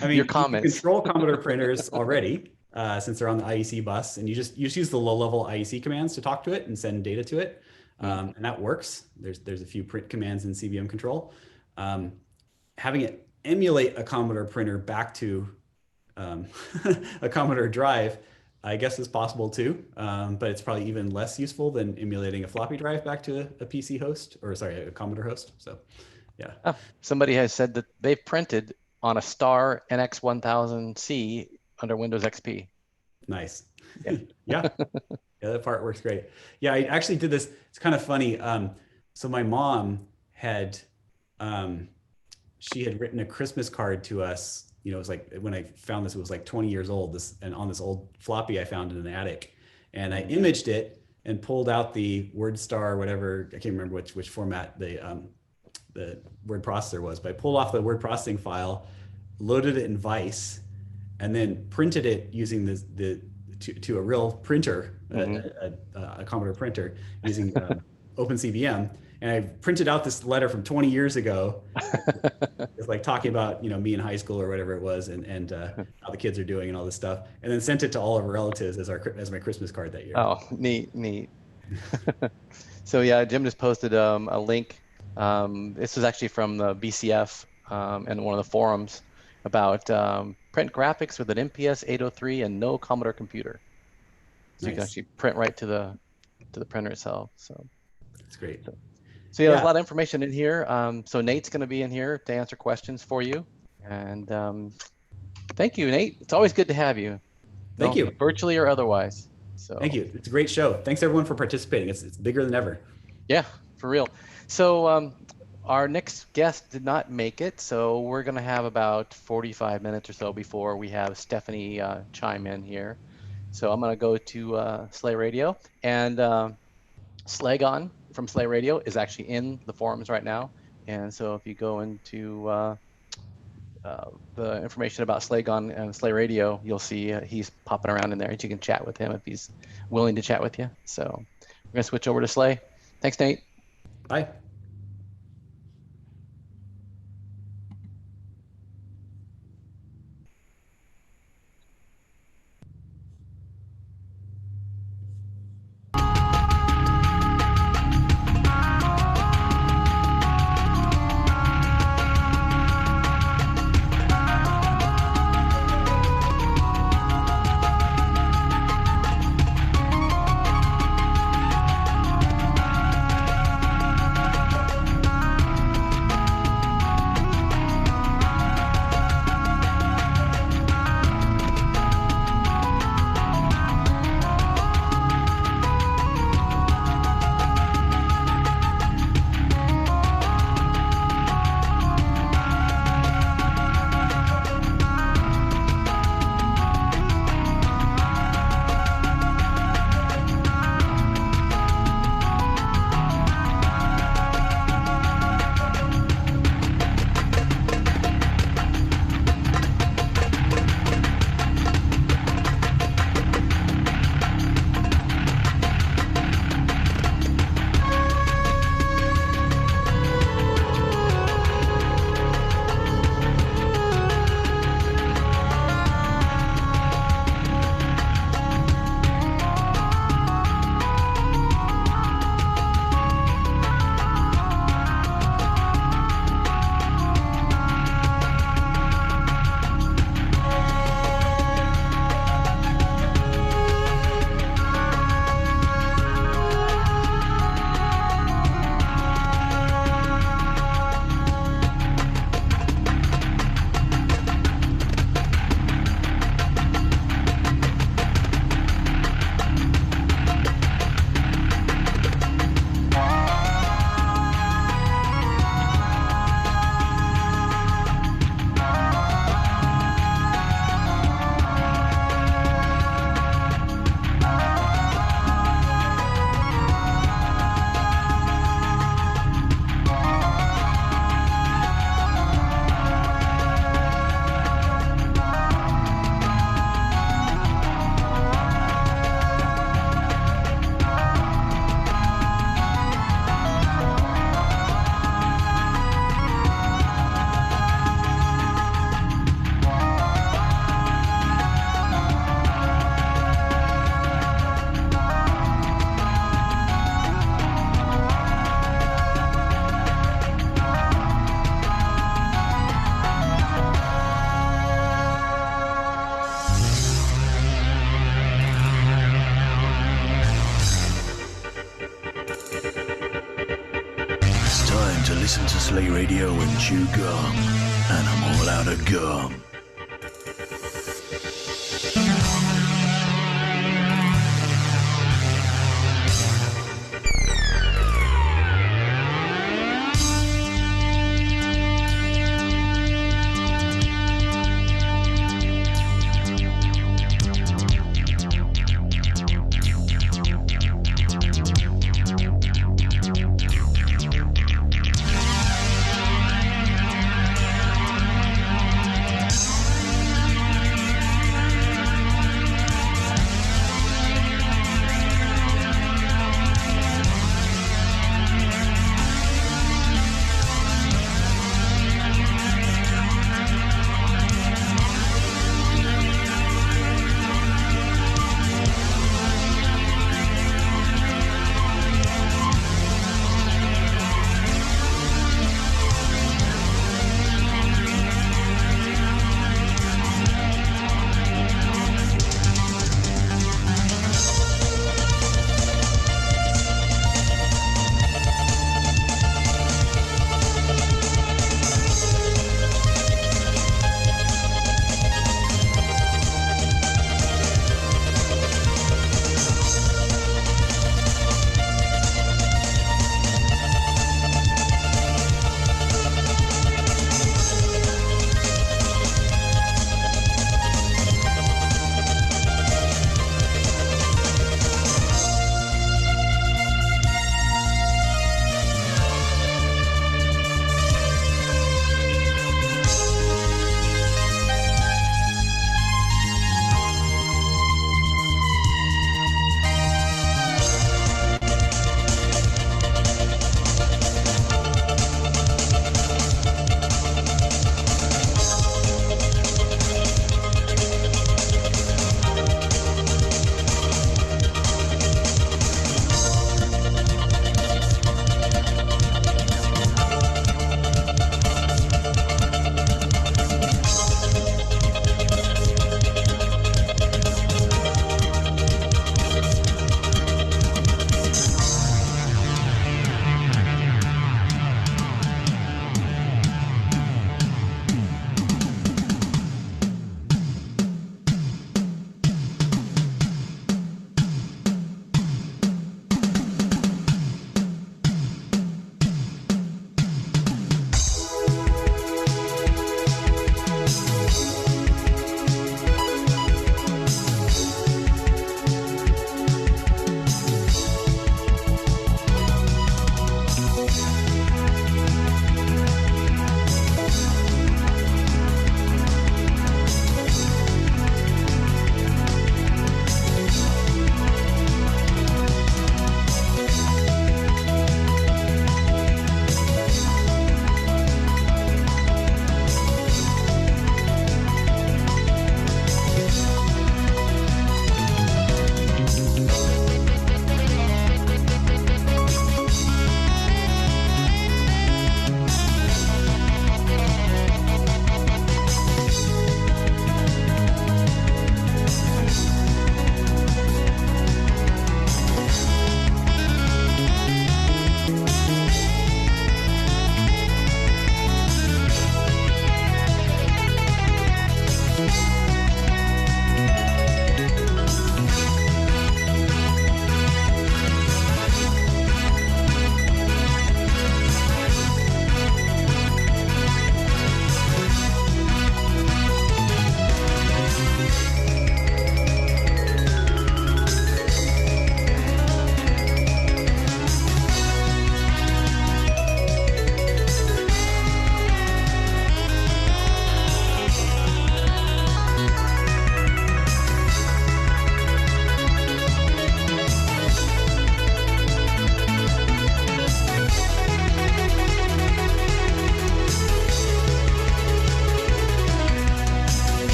Speaker 11: I mean,
Speaker 3: your comments.
Speaker 11: You can control Commodore printers already since they're on the IEC bus, and you just use the low-level IEC commands to talk to it and send data to it, and that works. There's a few print commands in CBM control. Having it emulate a Commodore printer back to a Commodore drive, I guess, is possible too, but it's probably even less useful than emulating a floppy drive back to a PC host, or sorry, a Commodore host. So, yeah.
Speaker 3: Oh, somebody has said that they've printed on a Star NX1000C under Windows XP.
Speaker 11: Nice. Yeah. Yeah, that part works great. Yeah, I actually did this. It's kind of funny. So my mom had, she had written a Christmas card to us. You know, it was like, when I found this, it was like 20 years old, and on this old floppy I found in an attic. And I imaged it and pulled out the WordStar or whatever, I can't remember which format the word processor was, but I pulled off the word processing file, loaded it in Vice, and then printed it using to a real printer, a Commodore printer, using OpenCBM. And I printed out this letter from 20 years ago. It's like talking about, you know, me in high school or whatever it was, and how the kids are doing and all this stuff, and then sent it to all of our relatives as my Christmas card that year.
Speaker 3: Oh, neat. So yeah, Jim just posted a link. This was actually from the BCF and one of the forums about print graphics with an MPS 803 and no Commodore computer. So you can actually print right to the printer itself. So
Speaker 11: that's great.
Speaker 3: So yeah, there's a lot of information in here. So Nate's going to be in here to answer questions for you. And thank you, Nate. It's always good to have you.
Speaker 11: Thank you.
Speaker 3: Virtually or otherwise. So
Speaker 11: thank you. It's a great show. Thanks everyone for participating. It's bigger than ever.
Speaker 3: Yeah, for real. So our next guest did not make it, so we're going to have about 45 minutes or so before we have Stephanie chime in here. So I'm going to go to Slay Radio, and Slagon from Slay Radio is actually in the forums right now. And so if you go into the information about Slagon and Slay Radio, you'll see he's popping around in there, and you can chat with him if he's willing to chat with you. So we're going to switch over to Slay. Thanks, Nate.
Speaker 11: Bye.
Speaker 12: listen to Slay Radio and chew gum, and I'm all out of gum.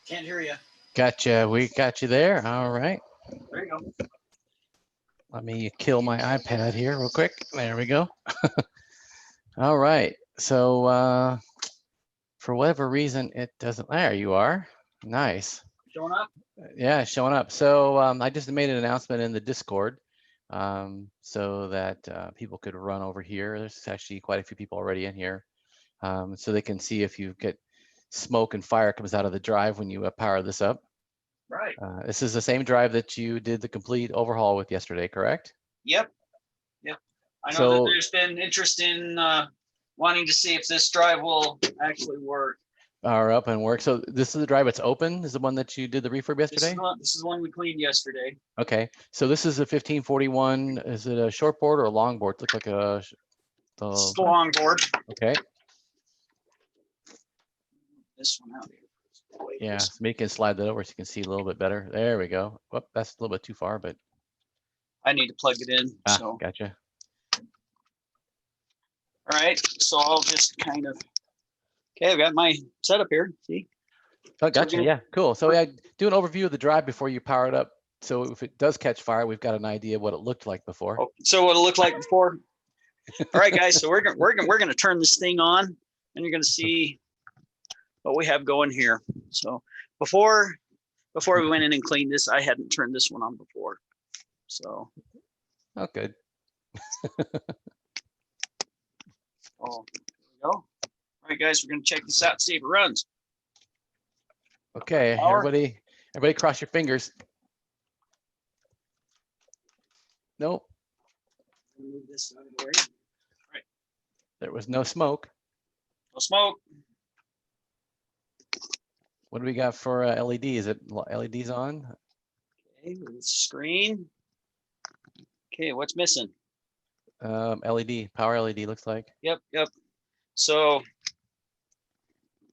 Speaker 13: Can't hear you.
Speaker 3: Gotcha. We got you there. All right.
Speaker 13: There you go.
Speaker 3: Let me kill my iPad here real quick. There we go. All right. So for whatever reason, it doesn't. There you are. Nice.
Speaker 13: Showing up?
Speaker 3: Yeah, showing up. So I just made an announcement in the Discord so that people could run over here. There's actually quite a few people already in here. So they can see if you get smoke and fire comes out of the drive when you power this up.
Speaker 13: Right.
Speaker 3: This is the same drive that you did the complete overhaul with yesterday, correct?
Speaker 13: Yep. Yep. I know
Speaker 3: So-
Speaker 13: that there's been interest in wanting to see if this drive will actually work.
Speaker 3: Power up and work. So this is the drive that's open, is the one that you did the refurb yesterday?
Speaker 13: This is the one we cleaned yesterday.
Speaker 3: Okay. So this is a 1541. Is it a short board or a long board? Look like a
Speaker 13: This is the long board.
Speaker 3: Okay.
Speaker 13: This one out here.
Speaker 3: Yeah, so maybe you can slide that over so you can see a little bit better. There we go. Whoop, that's a little bit too far, but
Speaker 13: I need to plug it in. So
Speaker 3: gotcha.
Speaker 13: all right. So I'll just kind of I've got my setup here. See?
Speaker 3: Oh, gotcha. Yeah, cool. So yeah, do an overview of the drive before you power it up. So if it does catch fire, we've got an idea of what it looked like before.
Speaker 13: Oh, so what it looked like before. All right, guys. So we're gonna turn this thing on, and you're gonna see what we have going here. So before we went in and cleaned this, I hadn't turned this one on before. So.
Speaker 3: Oh, good.
Speaker 13: Oh, there we go. All right, guys, we're gonna check this out, see if it runs.
Speaker 3: Okay,
Speaker 13: Power.
Speaker 3: everybody cross your fingers. Nope,
Speaker 13: Move this out of the way. All right,
Speaker 3: there was no smoke.
Speaker 13: no smoke.
Speaker 3: What do we got for LED? Is it LEDs on?
Speaker 13: Okay, screen. Okay, what's missing?
Speaker 3: LED, power LED looks like.
Speaker 13: Yep. So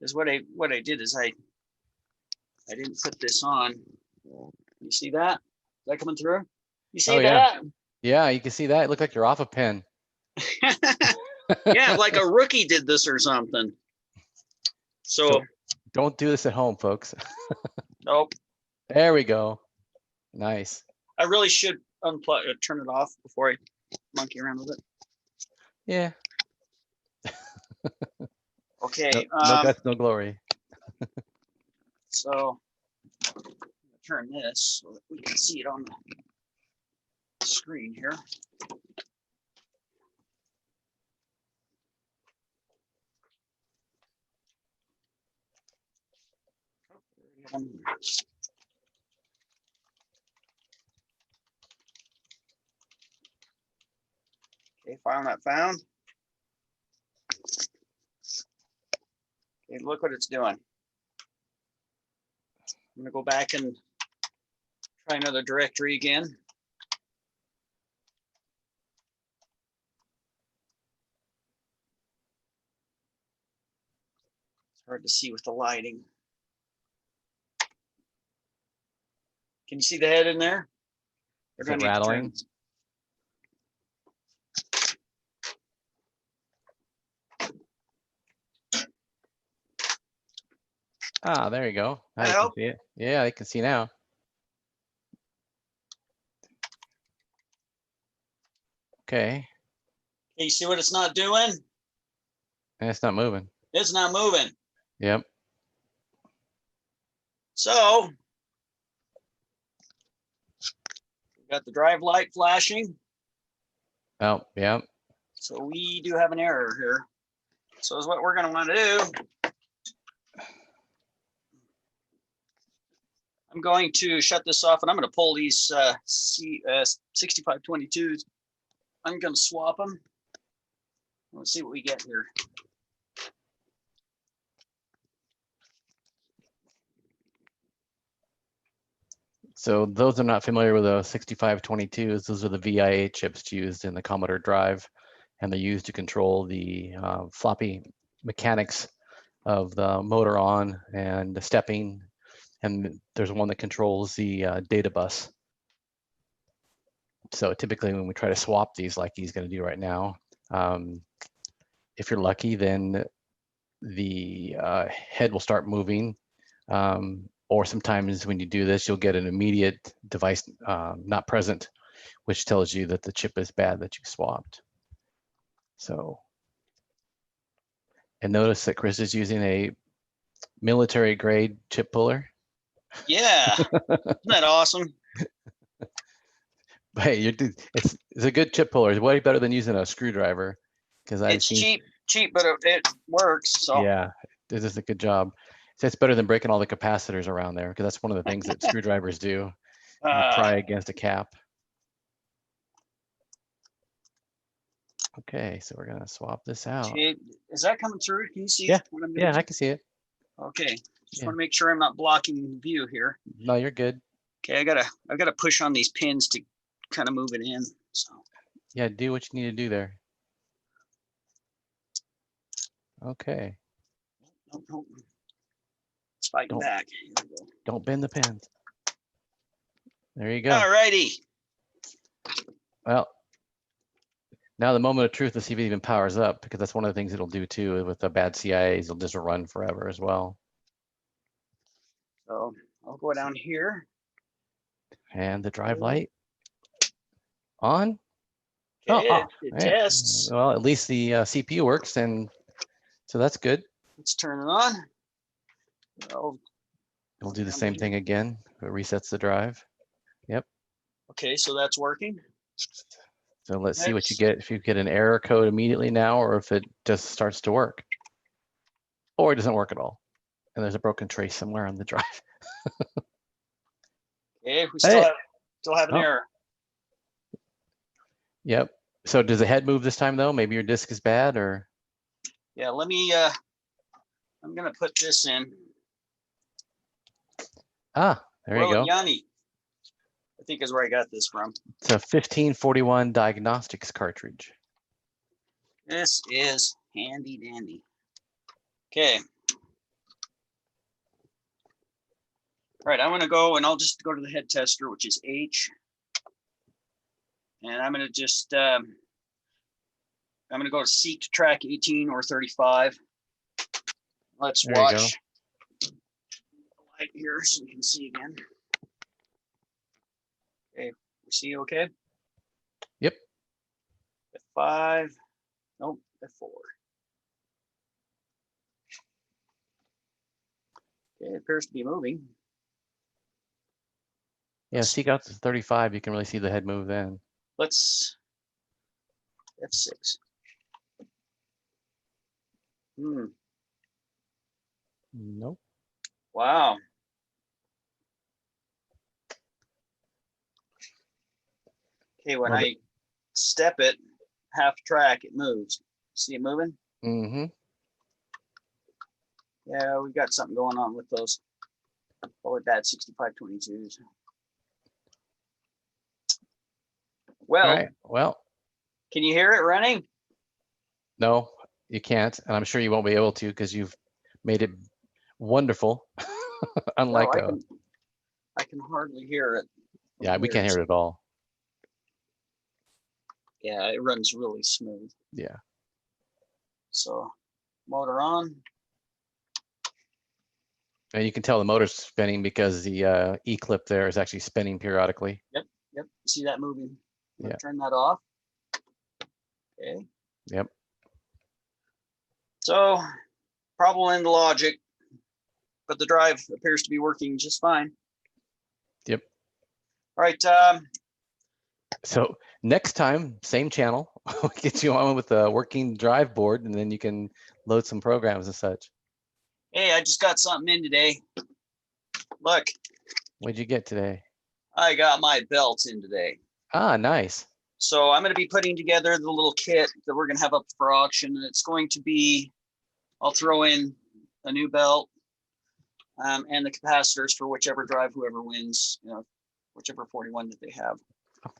Speaker 13: is what I did is I didn't put this on. You see that? Is that coming through? You see that?
Speaker 3: Yeah, you can see that. It looked like you're off a pen.
Speaker 13: Yeah, like a rookie did this or something. So
Speaker 3: don't do this at home, folks.
Speaker 13: nope.
Speaker 3: There we go. Nice.
Speaker 13: I really should unplug it, turn it off before I monkey around with it.
Speaker 3: Yeah.
Speaker 13: Okay.
Speaker 3: No guts, no glory.
Speaker 13: So I'm gonna turn this so that we can see it on the screen here. Okay, file not found. Okay, look what it's doing. I'm gonna go back and try another directory again. It's hard to see with the lighting. Can you see the head in there?
Speaker 3: Is it rattling? Ah, there you go. Now you can see it. Yeah, I can see now. Okay.
Speaker 13: Can you see what it's not doing?
Speaker 3: And it's not moving.
Speaker 13: It's not moving.
Speaker 3: Yep.
Speaker 13: So we've got the drive light flashing.
Speaker 3: Oh, yeah.
Speaker 13: So we do have an error here. So is what we're going to want to do. I'm going to shut this off and I'm going to pull these 6522s. I'm going to swap them. Let's see what we get here.
Speaker 3: So those are not familiar with the 6522s. Those are the VIA chips used in the Commodore drive, and they're used to control the floppy mechanics of the motor on and the stepping. And there's one that controls the data bus. So typically when we try to swap these like he's going to do right now, if you're lucky, then the head will start moving. or sometimes when you do this, you'll get an immediate device not present, which tells you that the chip is bad that you swapped. So, and notice that Chris is using a military grade chip puller.
Speaker 13: Yeah, isn't that awesome?
Speaker 3: But hey, it's a good chip puller. It's way better than using a screwdriver, because
Speaker 13: It's cheap, but it works. So
Speaker 3: yeah, it does a good job. So it's better than breaking all the capacitors around there, because that's one of the things that screwdrivers do. You pry against a cap. Okay, so we're gonna swap this out.
Speaker 13: Okay, is that coming through? Can you see?
Speaker 3: Yeah,
Speaker 13: what I'm doing?
Speaker 3: yeah, I can see it.
Speaker 13: Okay, just
Speaker 3: Yeah.
Speaker 13: want to make sure I'm not blocking view here.
Speaker 3: No, you're good.
Speaker 13: Okay, I've gotta push on these pins to kind of move it in. So
Speaker 3: Yeah, do what you need to do there. Okay.
Speaker 13: Nope. It's fighting back. Here we go.
Speaker 3: Don't bend the pins. There you go.
Speaker 13: All righty.
Speaker 3: Well, now the moment of truth to see if it even powers up, because that's one of the things it'll do too with the bad CIAs. It'll just run forever as well.
Speaker 13: So I'll go down here.
Speaker 3: And the drive light on.
Speaker 13: Okay,
Speaker 3: off.
Speaker 13: it
Speaker 3: Yeah.
Speaker 13: tests.
Speaker 3: Well, at least the CPU works, and so that's good.
Speaker 13: Let's turn it on.
Speaker 3: We'll do the same thing again. It resets the drive. Yep.
Speaker 13: Okay, so that's working.
Speaker 3: So let's see what you get, if you get an error code immediately now, or if it just starts to work, or it doesn't work at all, and there's a broken trace somewhere on the drive.
Speaker 13: Okay, we still have an error.
Speaker 3: Yep. So does the head move this time though? Maybe your disk is bad, or?
Speaker 13: Yeah, let me, I'm gonna put this in.
Speaker 3: Ah, there you go.
Speaker 13: Yanni, I think is where I got this from.
Speaker 3: It's a 1541 diagnostics cartridge.
Speaker 13: This is handy dandy. Okay. All right, I'm gonna go and I'll just go to the head tester, which is H. And I'm gonna just, I'm gonna go to seek to track 18 or 35. Let's watch the light here so we can see again. Okay, we see okay?
Speaker 3: Yep.
Speaker 13: F5, nope, F4. Okay, it appears to be moving.
Speaker 3: Yeah, seek out to 35, you can really see the head move then.
Speaker 13: Let's F6.
Speaker 3: Nope.
Speaker 13: Wow. Okay, when I step it half track, it moves. See it moving?
Speaker 3: Mm-hmm.
Speaker 13: Yeah, we've got something going on with those. Probably bad 6522s. Well,
Speaker 3: All right. Well,
Speaker 13: can you hear it running?
Speaker 3: no, you can't, and I'm sure you won't be able to, because you've made it wonderful. Unlike
Speaker 13: well, I can hardly hear it.
Speaker 3: yeah, we can't hear it at all.
Speaker 13: Yeah, it runs really smooth.
Speaker 3: Yeah.
Speaker 13: So motor on.
Speaker 3: And you can tell the motor's spinning because the E-clip there is actually spinning periodically.
Speaker 13: Yep. See that moving?
Speaker 3: Yeah.
Speaker 13: Turn that off. Okay.
Speaker 3: Yep.
Speaker 13: So problem in the logic, but the drive appears to be working just fine.
Speaker 3: Yep.
Speaker 13: All right.
Speaker 3: So next time, same channel, we'll get you on with a working drive board, and then you can load some programs and such.
Speaker 13: Hey, I just got something in today. Look.
Speaker 3: What'd you get today?
Speaker 13: I got my belts in today.
Speaker 3: Ah, nice.
Speaker 13: So I'm going to be putting together the little kit that we're going to have up for auction, and it's going to be, I'll throw in a new belt and the capacitors for whichever drive, whoever wins, you know, whichever 41 that they have.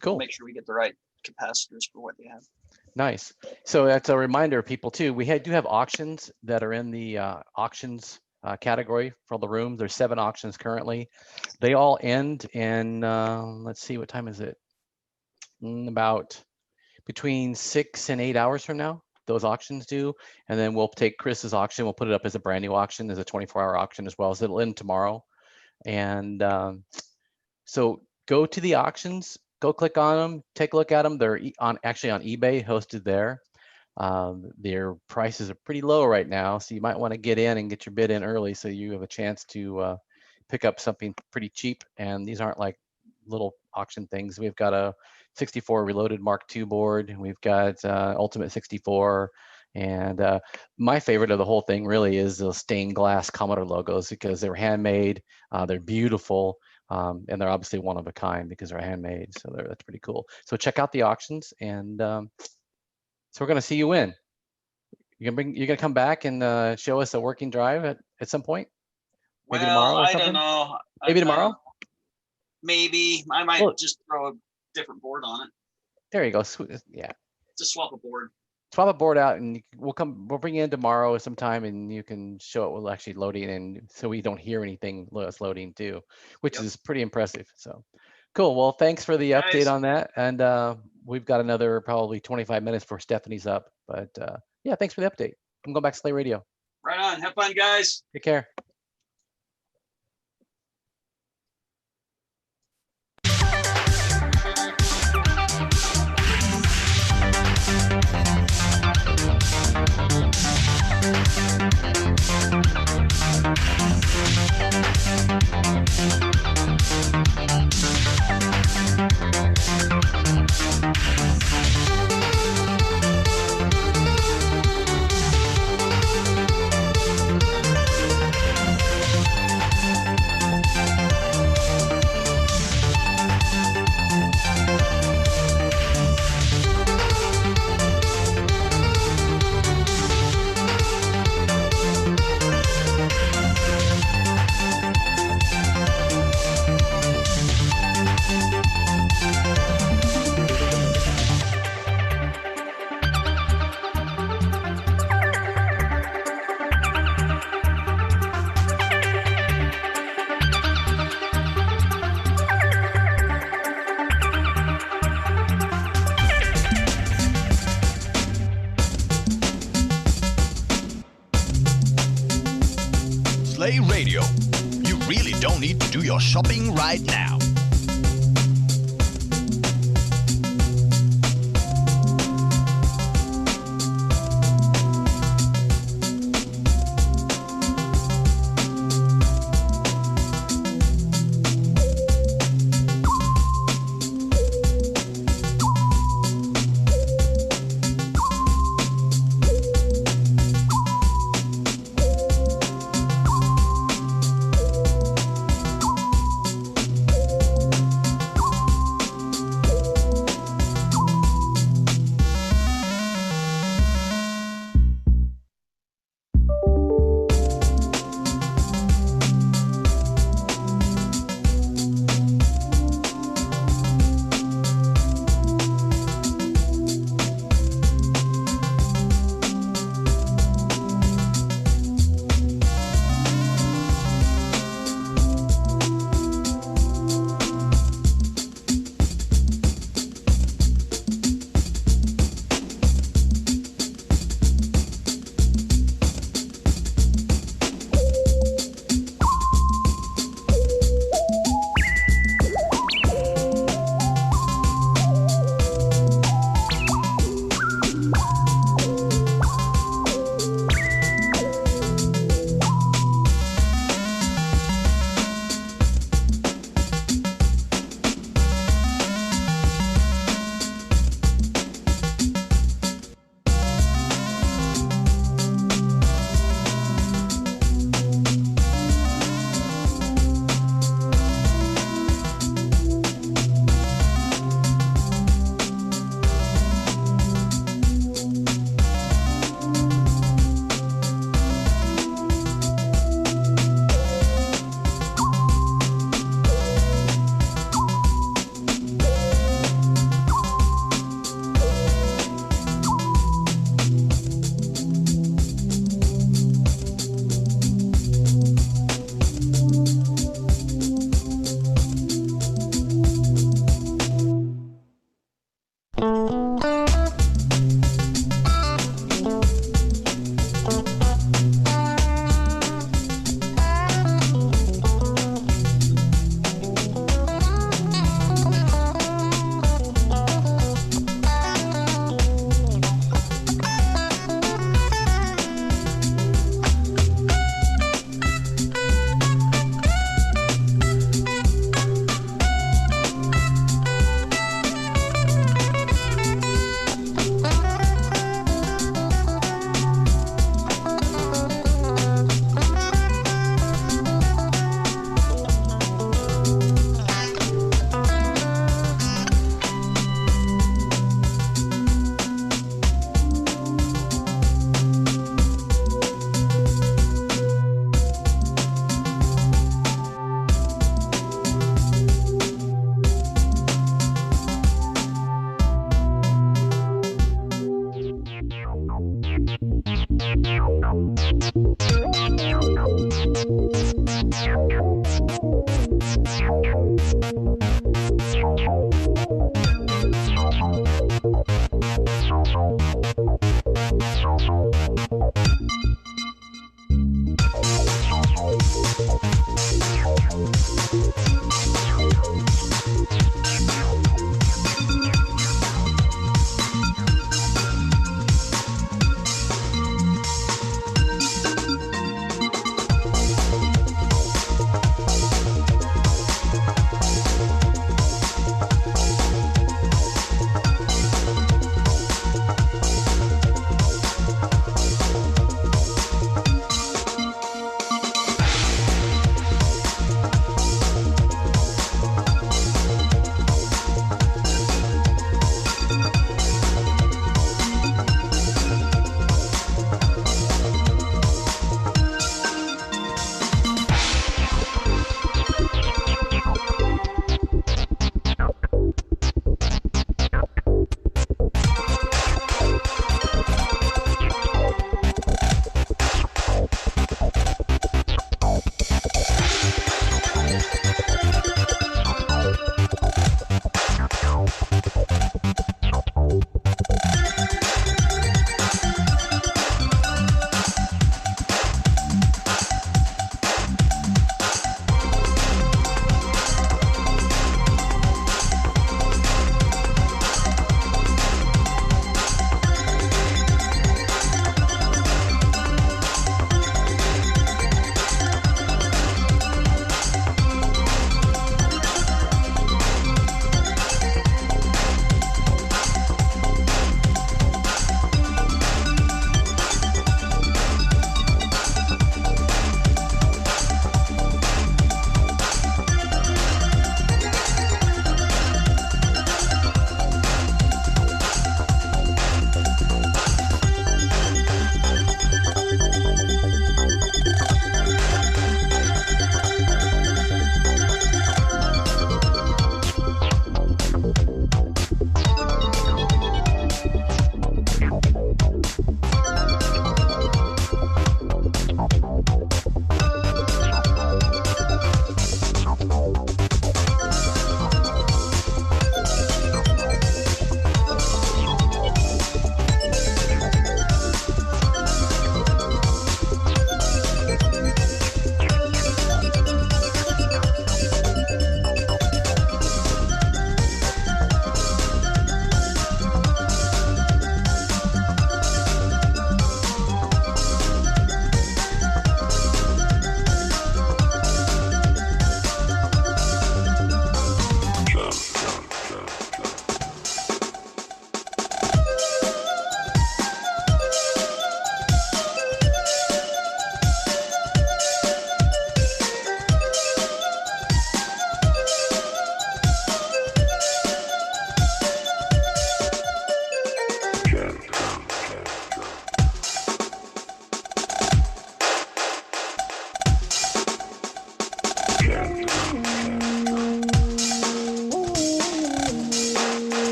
Speaker 3: Cool.
Speaker 13: We'll make sure we get the right capacitors for what they have.
Speaker 3: Nice. So that's a reminder, people, too. We do have auctions that are in the auctions category for the rooms. There's 7 auctions currently. They all end in, let's see, what time is it? About between 6 and 8 hours from now, those auctions do. And then we'll take Chris's auction. We'll put it up as a brand new auction, as a 24-hour auction as well. So it'll end tomorrow. And so go to the auctions, go click on them, take a look at them. They're actually on eBay, hosted there. Their prices are pretty low right now, so you might want to get in and get your bid in early so you have a chance to pick up something pretty cheap. And these aren't like little auction things. We've got a 64 Reloaded Mark II board, and we've got Ultimate 64. And my favorite of the whole thing really is the stained glass Commodore logos, because they're handmade, they're beautiful, and they're obviously one of a kind because they're handmade. So that's pretty cool. So check out the auctions, and so we're going to see you win. You're gonna come back and show us a working drive at some point. Maybe tomorrow or something?
Speaker 13: I don't know.
Speaker 3: Maybe tomorrow.
Speaker 13: Maybe I might just throw a different board on it.
Speaker 3: There you go. Yeah.
Speaker 13: Just swap a board.
Speaker 3: Swap a board out, and we'll bring you in tomorrow sometime, and you can show it. We'll actually loading, and so we don't hear anything us loading too, which is pretty impressive. So cool. Well, thanks for the update on that, and we've got another probably 25 minutes before Stephanie's up. But yeah, thanks for the update. I'm going back to Slay Radio.
Speaker 13: Right on. Have fun, guys.
Speaker 3: Take care.
Speaker 12: Slay Radio. You really don't need to do your shopping right now.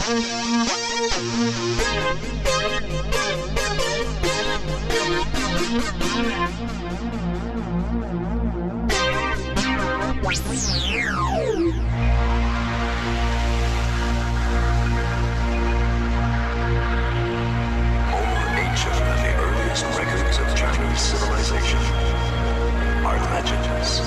Speaker 12: Ancient and the earliest records of Chinese civilization are legends.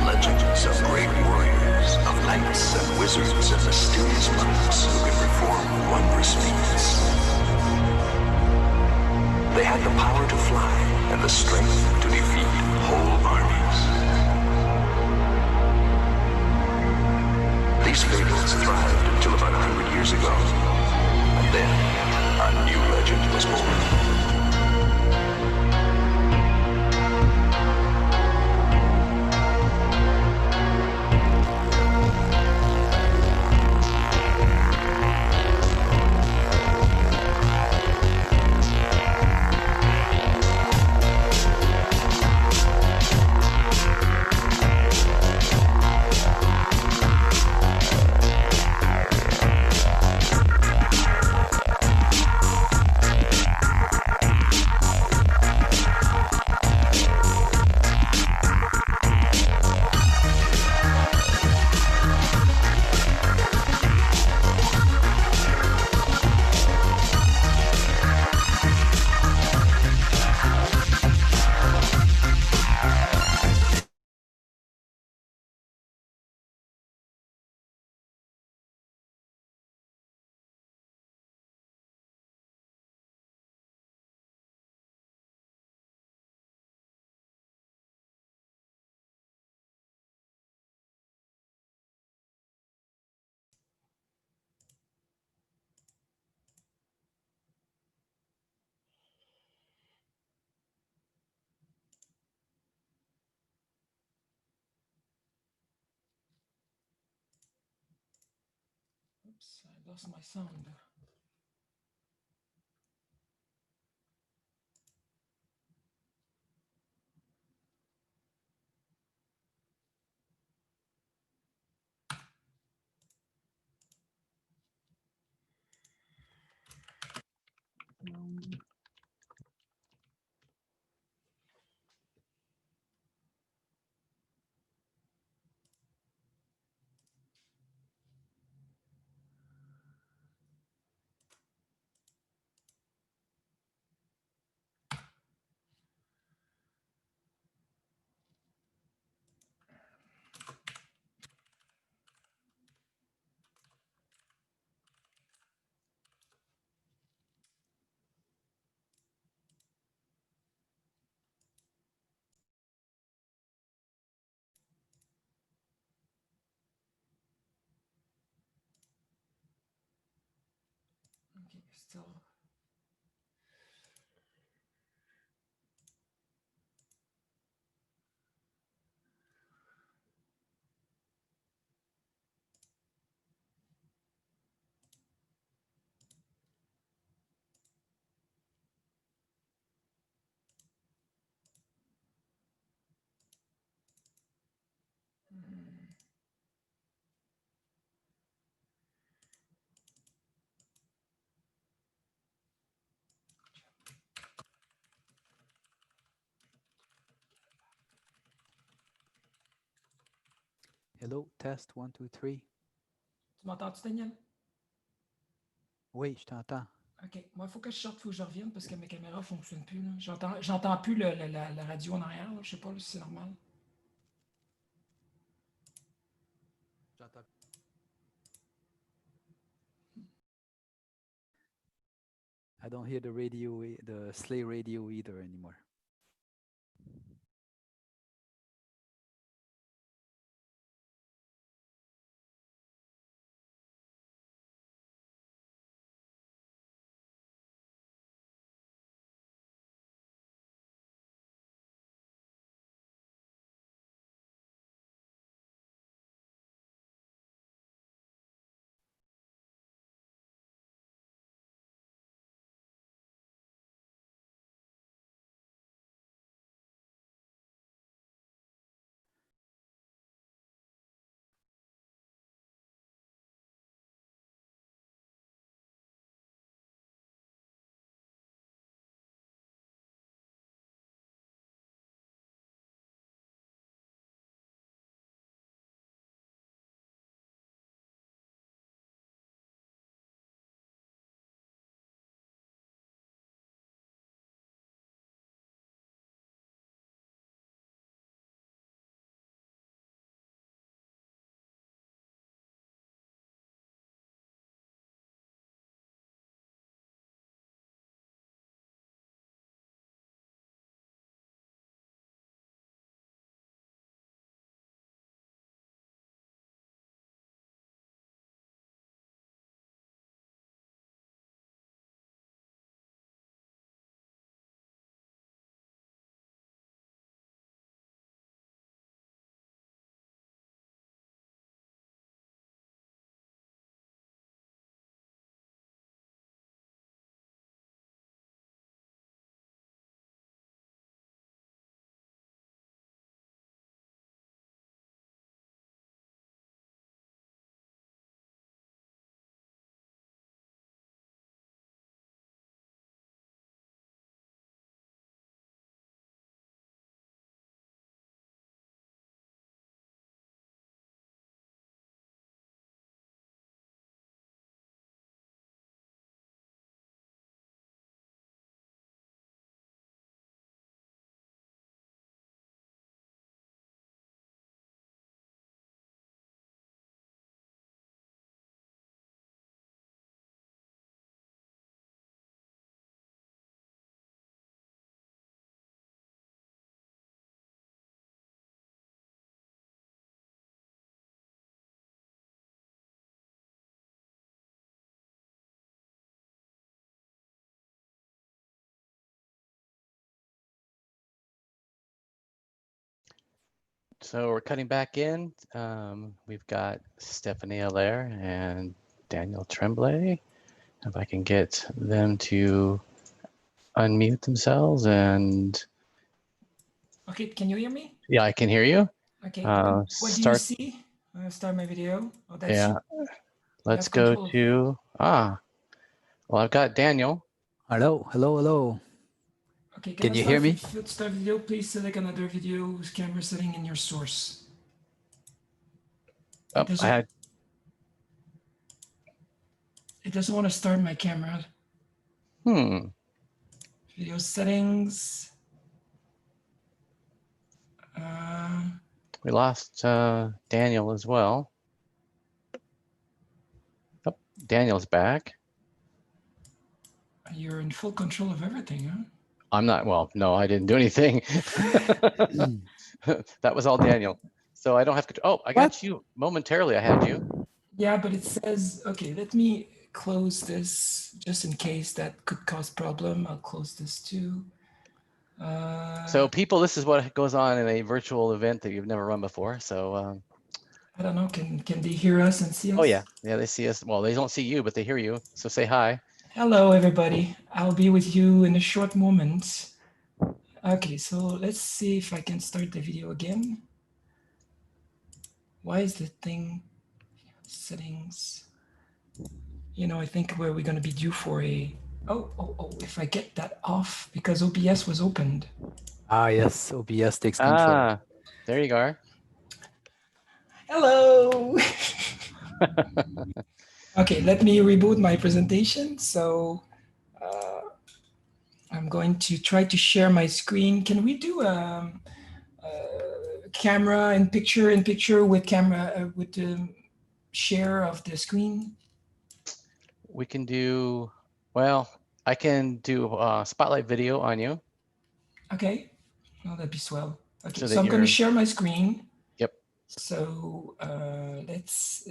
Speaker 12: Legends of great warriors, of knights and wizards and mysterious monks who can perform wondrous feats. They had the power to fly and the strength to defeat whole armies. These fables thrived until about 100 years ago, and then a new legend was born.
Speaker 14: Oops, I lost my sound. Okay, still.
Speaker 15: Hello, test 1, 2, 3.
Speaker 14: Tu m'entends-tu, Daniel?
Speaker 15: Oui, je t'entends.
Speaker 14: OK. Moi, il faut que je sorte, il faut que je revienne parce que ma caméra ne fonctionne plus. J'entends plus la radio en arrière. Là. Je sais pas si c'est normal.
Speaker 15: J'entends. I don't hear the radio, the sleigh radio either anymore.
Speaker 3: So we're cutting back in. We've got Stephanie Allaire and Daniel Tremblay. If I can get them to unmute themselves and.
Speaker 14: Okay, can you hear me?
Speaker 3: Yeah, I can hear you.
Speaker 14: Okay, what do you see? Start my video. Oh, that's
Speaker 3: yeah.
Speaker 14: you.
Speaker 3: Let's go to, well, I've got Daniel.
Speaker 15: Hello, hello, hello.
Speaker 14: Okay,
Speaker 15: can you hear me?
Speaker 14: Start video, please select another video camera setting in your source.
Speaker 3: Oh,
Speaker 14: It doesn't want to start my camera. Video settings.
Speaker 3: We lost Daniel as well. Oh, Daniel's back.
Speaker 14: You're in full control of everything, huh?
Speaker 3: I'm not, well, no, I didn't do anything. That was all Daniel. So I don't have to, oh, I got you momentarily, I had you.
Speaker 14: Yeah, but it says, okay, let me close this just in case that could cause problem. I'll close this too.
Speaker 3: So people, this is what goes on in a virtual event that you've never run before. So
Speaker 14: I don't know, can they hear us and see us?
Speaker 3: Oh yeah, yeah, they see us. Well, they don't see you, but they hear you. So say hi.
Speaker 14: Hello, everybody. I'll be with you in a short moment. Okay, so let's see if I can start the video again. Why is the thing settings? You know, I think we're going to be due for a, oh, if I get that off because OBS was opened.
Speaker 15: Ah, yes, OBS takes control.
Speaker 3: Ah, there you are.
Speaker 14: Hello. Okay, let me reboot my presentation. So I'm going to try to share my screen. Can we do camera and picture with camera with the share of the screen?
Speaker 3: We can do, well, I can do spotlight video on you.
Speaker 14: Okay, well, that'd be swell. Okay,
Speaker 3: So
Speaker 14: I'm going to share my screen.
Speaker 3: Yep.
Speaker 14: So let's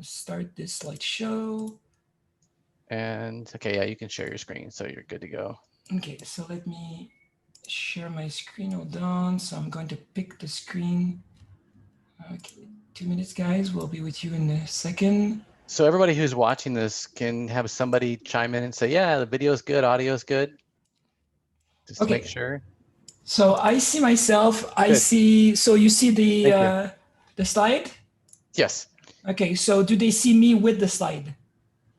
Speaker 14: start this slideshow.
Speaker 3: And okay, yeah, you can share your screen, so you're good to go.
Speaker 14: Okay, so let me share my screen. Hold on. So I'm going to pick the screen. Okay, 2 minutes, guys. We'll be with you in a second.
Speaker 3: So everybody who's watching this can have somebody chime in and say, yeah, the video's good, audio's good. Just to make sure.
Speaker 14: So I see myself. I see. So you see the slide?
Speaker 3: Yes.
Speaker 14: Okay. So do they see me with the slide?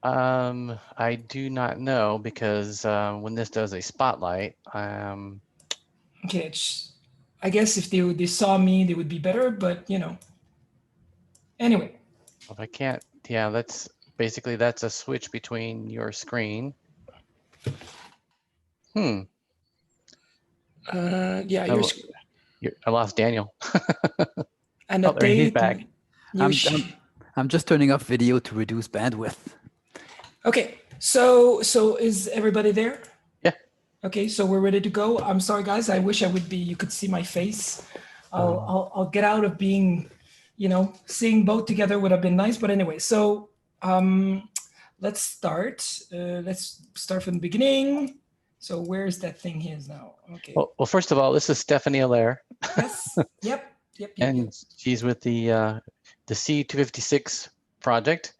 Speaker 3: I do not know because when this does a spotlight,
Speaker 14: okay, I guess if they saw me, they would be better. But you know. Anyway.
Speaker 3: If I can't, yeah, that's basically that's a switch between your screen.
Speaker 14: Yeah,
Speaker 3: I lost Daniel.
Speaker 14: And
Speaker 3: he's back.
Speaker 15: I'm just turning off video to reduce bandwidth.
Speaker 14: Okay, so is everybody there?
Speaker 3: Yeah.
Speaker 14: Okay, so we're ready to go. I'm sorry, guys. I wish I would be. You could see my face. I'll get out of being, you know, seeing both together would have been nice. But anyway, so let's start. Let's start from the beginning. So where's that thing here now? Okay.
Speaker 3: Well, first of all, this is Stephanie Allaire.
Speaker 14: Yes. Yep.
Speaker 3: And she's with the C256 project.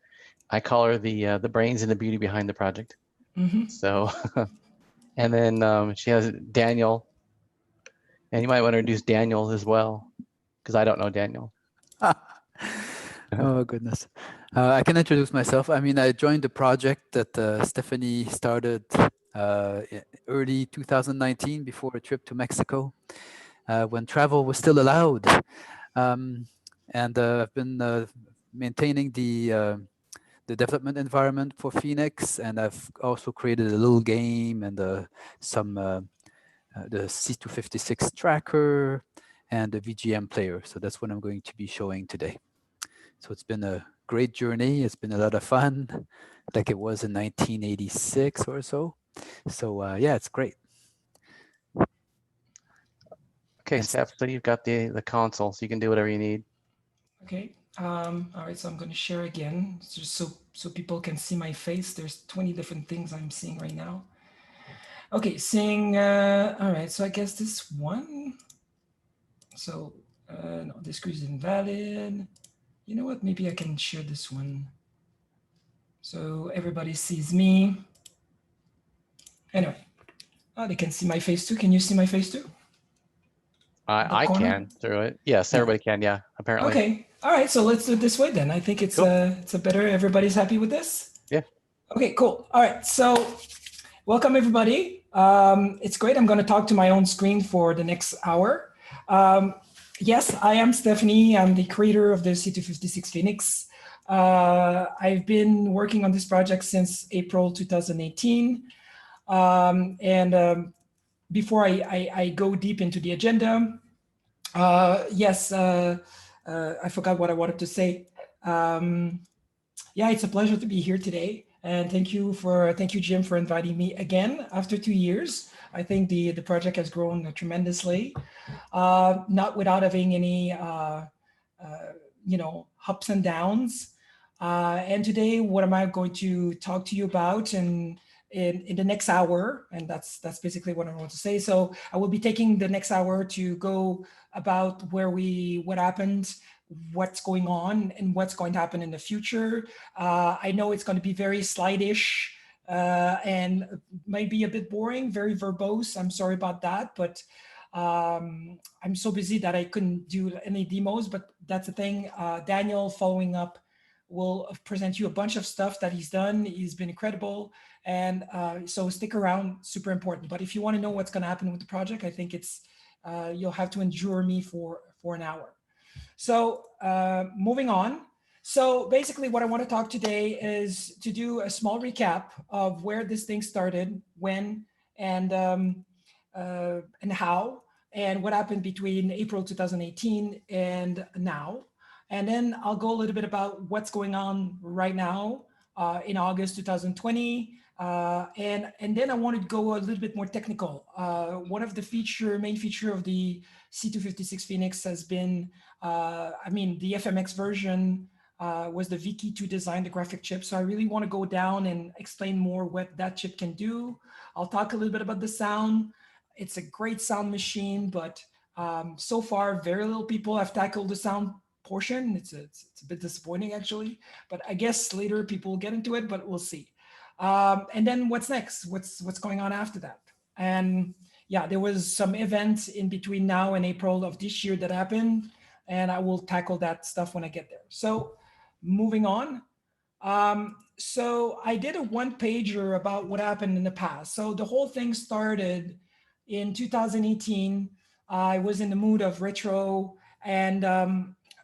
Speaker 3: I call her the brains and the beauty behind the project.
Speaker 14: Mm-hmm.
Speaker 3: So, and then she has Daniel, and you might want to introduce Daniel as well, because I don't know Daniel.
Speaker 15: Oh goodness, I can introduce myself. I mean, I joined the project that Stephanie started early 2019 before a trip to Mexico, when travel was still allowed, and I've been maintaining the development environment for Phoenix, and I've also created a little game and the C256 tracker and the VGM player. So that's what I'm going to be showing today. So it's been a great journey. It's been a lot of fun, like it was in 1986 or so. So yeah, it's great.
Speaker 3: Okay, Steph, so you've got the console, so you can do whatever you need.
Speaker 14: Okay. All right, so I'm going to share again, just so people can see my face. There's 20 different things I'm seeing right now. Okay, seeing, all right, so I guess this one. So no, this screen is invalid. You know what? Maybe I can share this one so everybody sees me. Anyway, they can see my face too. Can you see my face too?
Speaker 3: I can through it. Yes, everybody can. Yeah, apparently.
Speaker 14: Okay. All right. So let's do it this way then. I think it's it's a better. Everybody's happy with this.
Speaker 3: Yeah.
Speaker 14: Okay. Cool. All right. So welcome everybody. It's great. I'm going to talk to my own screen for the next hour. Yes, I am Stephanie. I'm the creator of the C256 Phoenix. I've been working on this project since April 2018. Before I go deep into the agenda, yes, I forgot what I wanted to say. Yeah, it's a pleasure to be here today. And thank you, Jim, for inviting me again after 2 years. I think the project has grown tremendously, not without having any, ups and downs. And today, what am I going to talk to you about in the next hour? And that's basically what I want to say. So I will be taking the next hour to go about what happened, what's going on, and what's going to happen in the future. I know it's going to be very slide-ish and might be a bit boring, very verbose. I'm sorry about that, but I'm so busy that I couldn't do any demos, but that's the thing. Daniel, following up, will present you a bunch of stuff that he's done. He's been incredible. And so stick around, super important. But if you want to know what's going to happen with the project, I think it's you'll have to endure me for an hour. So moving on. So basically what I want to talk today is to do a small recap of where this thing started, when, and how, and what happened between April 2018 and now. And then I'll go a little bit about what's going on right now in August 2020. And then I wanted to go a little bit more technical. One of the main feature of the C256 Phoenix has been, the FMX version was the VK2 design, the graphic chip. So I really want to go down and explain more what that chip can do. I'll talk a little bit about the sound. It's a great sound machine, but so far very little people have tackled the sound portion. It's a bit disappointing actually, but I guess later people will get into it, but we'll see. And then what's next? What's going on after that? And yeah, there was some events in between now and April of this year that happened, and I will tackle that stuff when I get there. So moving on. So I did a one-pager about what happened in the past. So the whole thing started in 2018. I was in the mood of retro, and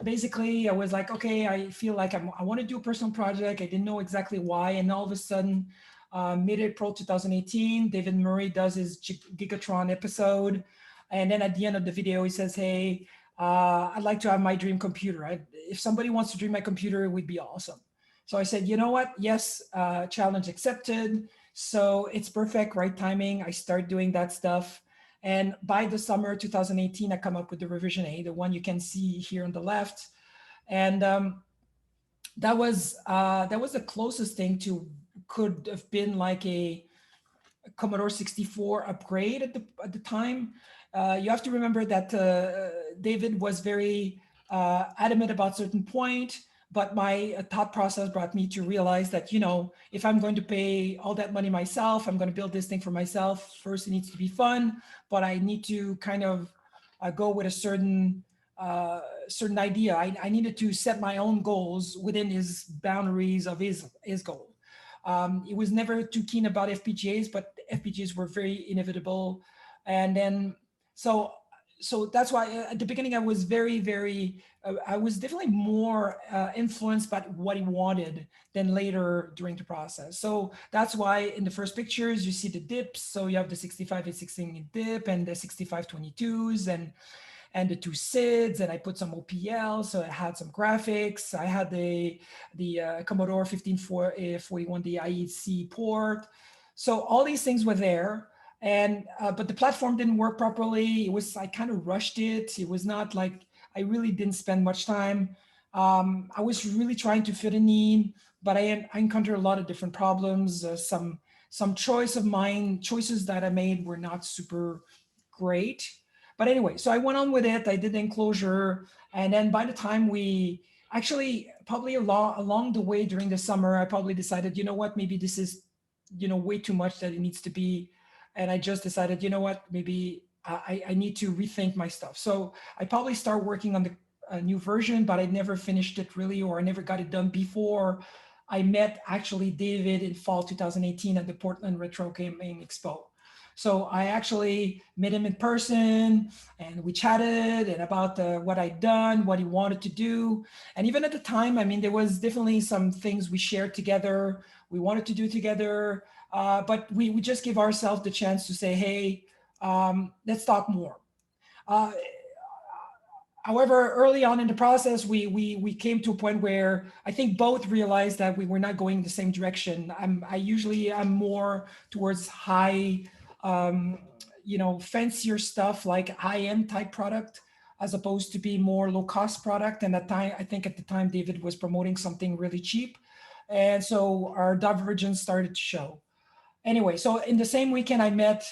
Speaker 14: basically I was like, okay, I feel like I want to do a personal project. I didn't know exactly why. And all of a sudden, mid-April 2018, David Murray does his Gigatron episode. And then at the end of the video, he says, hey, I'd like to have my dream computer. If somebody wants to dream my computer, it would be awesome. So I said, you know what? Yes, challenge accepted. So it's perfect, right timing. I start doing that stuff. And by the summer 2018, I come up with the revision A, the one you can see here on the left. And that was the closest thing to could have been like a Commodore 64 upgrade at the time. You have to remember that David was very adamant about certain point, but my thought process brought me to realize that, if I'm going to pay all that money myself, I'm going to build this thing for myself. First, it needs to be fun, but I need to kind of go with a certain idea. I needed to set my own goals within his boundaries of his goal. He was never too keen about FPGAs, but FPGAs were very inevitable. And then, so that's why at the beginning I was I was definitely more influenced by what he wanted than later during the process. So that's why in the first pictures you see the dips. So you have the 65-816 dip and the 6522s and the two SIDs, and I put some OPL, so I had some graphics. I had the Commodore 1541, the IEC port. So all these things were there. And but the platform didn't work properly. I kind of rushed it. It was not like, I really didn't spend much time. I was really trying to fit a need, but I encountered a lot of different problems. Some choices that I made were not super great. But anyway, so I went on with it. I did the enclosure. And then by the time we actually probably along the way during the summer, I probably decided, you know what, maybe this is, you know, way too much that it needs to be. And I just decided, you know what, maybe I need to rethink my stuff. So I probably start working on the new version, but I never finished it really, or I never got it done before I met actually David in fall 2018 at the Portland Retro Gaming Expo. So I actually met him in person and we chatted and about what I'd done, what he wanted to do. And even at the time, I mean, there was definitely some things we shared together, we wanted to do together, but we just give ourselves the chance to say, hey, let's talk more. However, early on in the process, we came to a point where I think both realized that we were not going the same direction. I'm more towards high, you know, fancier stuff like high-end type product, as opposed to be more low-cost product. And at time, I think at the time David was promoting something really cheap, and so our divergence started to show. Anyway, so in the same weekend, I met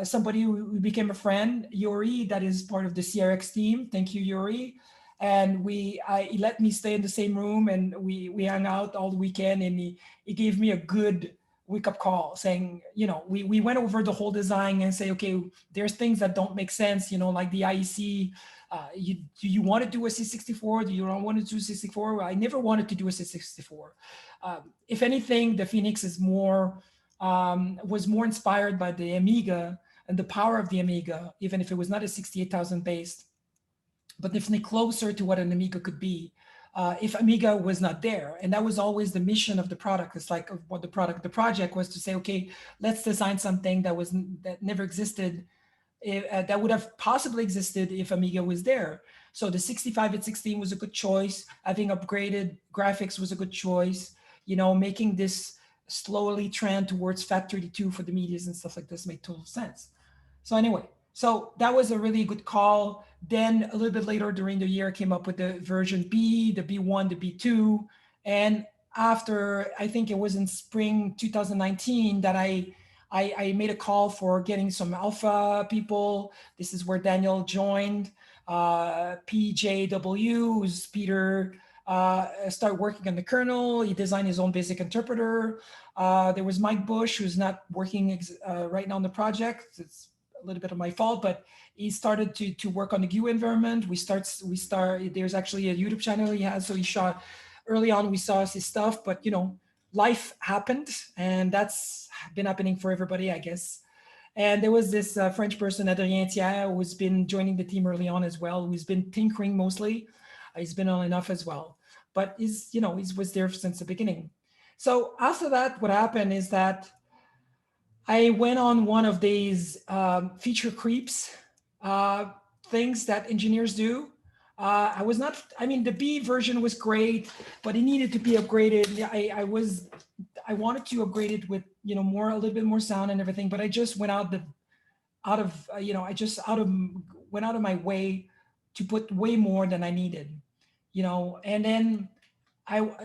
Speaker 14: somebody who became a friend, Yuri, that is part of the CRX team. Thank you, Yuri. And he let me stay in the same room, and we hung out all the weekend, and he gave me a good wake-up call saying, you know, we went over the whole design and say, okay, there's things that don't make sense, you know, like the IEC. Do you want to do a C64? Do you not want to do C64? I never wanted to do a C64. If anything, the Phoenix is more, was more inspired by the Amiga and the power of the Amiga, even if it was not a 68,000 based, but definitely closer to what an Amiga could be if Amiga was not there. And that was always the mission of the product. It's like what the project was to say, okay, let's design something that never existed, that would have possibly existed if Amiga was there. So the 65x16 was a good choice. Having upgraded graphics was a good choice. You know, making this slowly trend towards FAT32 for the medias and stuff like this made total sense. So anyway, so that was a really good call. Then a little bit later during the year, I came up with the version B, the B1, the B2. And after, I think it was in spring 2019 that I made a call for getting some alpha people. This is where Daniel joined. PJW, who's Peter, started working on the kernel. He designed his own basic interpreter. There was Mike Bush, who's not working right now on the project. It's a little bit of my fault, but he started to work on the GUI environment. We start. There's actually a YouTube channel he has. So he shot early on. We saw his stuff, but you know, life happened, and that's been happening for everybody, I guess. And there was this French person, Adrien Thiers, who's been joining the team early on as well, who's been tinkering mostly. He's been on enough as well, but he was there since the beginning. So after that, what happened is that I went on one of these feature creeps, things that engineers do. The B version was great, but it needed to be upgraded. I wanted to upgrade it with, you know, a little bit more sound and everything, but I just went out of my way to put way more than I needed, you know. And then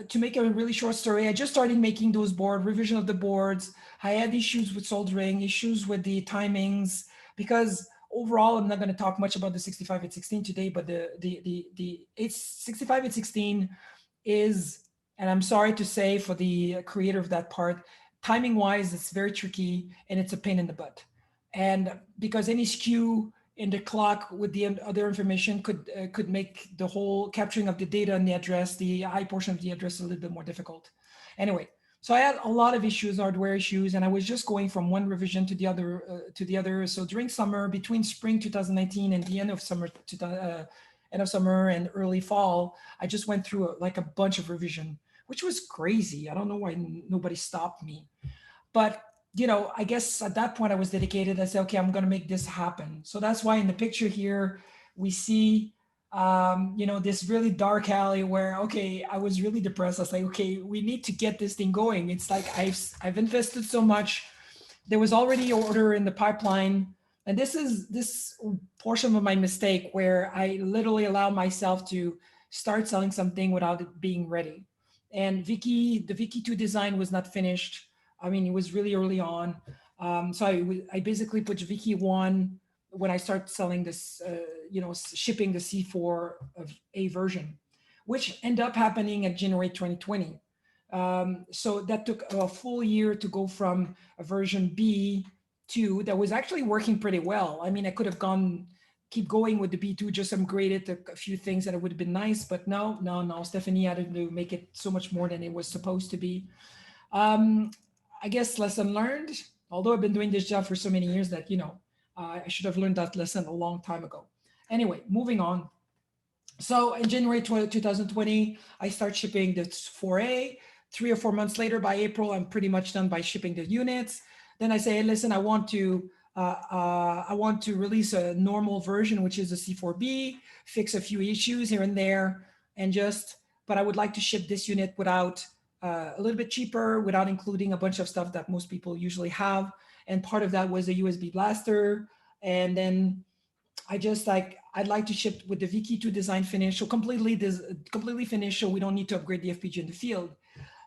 Speaker 14: to make a really short story, I just started making those revision of the boards. I had issues with soldering, issues with the timings, because overall, I'm not going to talk much about the 65x16 today, but the 65x16 is, and I'm sorry to say for the creator of that part, timing wise, it's very tricky and it's a pain in the butt. And because any skew in the clock with the other information could make the whole capturing of the data and the address, the high portion of the address, a little bit more difficult. Anyway, so I had a lot of issues, hardware issues, and I was just going from one revision to the other. So during summer, between spring 2019 and the end of summer and early fall, I just went through a bunch of revision, which was crazy. I don't know why nobody stopped me, but you know, I guess at that point I was dedicated. I said, okay, I'm going to make this happen. So that's why in the picture here, we see, you know, this really dark alley where, okay, I was really depressed. I was like, okay, we need to get this thing going. It's like, I've invested so much. There was already an order in the pipeline. And this is this portion of my mistake where I literally allowed myself to start selling something without it being ready. And the Viki 2 design was not finished. I mean, it was really early on. So I basically put Viki 1 when I start selling this, shipping the C4 of A version, which ended up happening at January 2020. So that took a full year to go from a version B2 that was actually working pretty well. I mean, I could have keep going with the B2, just upgraded a few things that it would have been nice, but no, Stephanie had to make it so much more than it was supposed to be. I guess lesson learned, although I've been doing this job for so many years that, I should have learned that lesson a long time ago. Anyway, moving on. So in January 2020, I start shipping the 4A. 3 or 4 months later, by April, I'm pretty much done by shipping the units. Then I say, hey, listen, I want to release a normal version, which is a C4B, fix a few issues here and there, but I would like to ship this unit without a little bit cheaper, without including a bunch of stuff that most people usually have. And part of that was a USB blaster. And then I'd like to ship with the VK2 design finish, so completely finished, so we don't need to upgrade the FPGA in the field.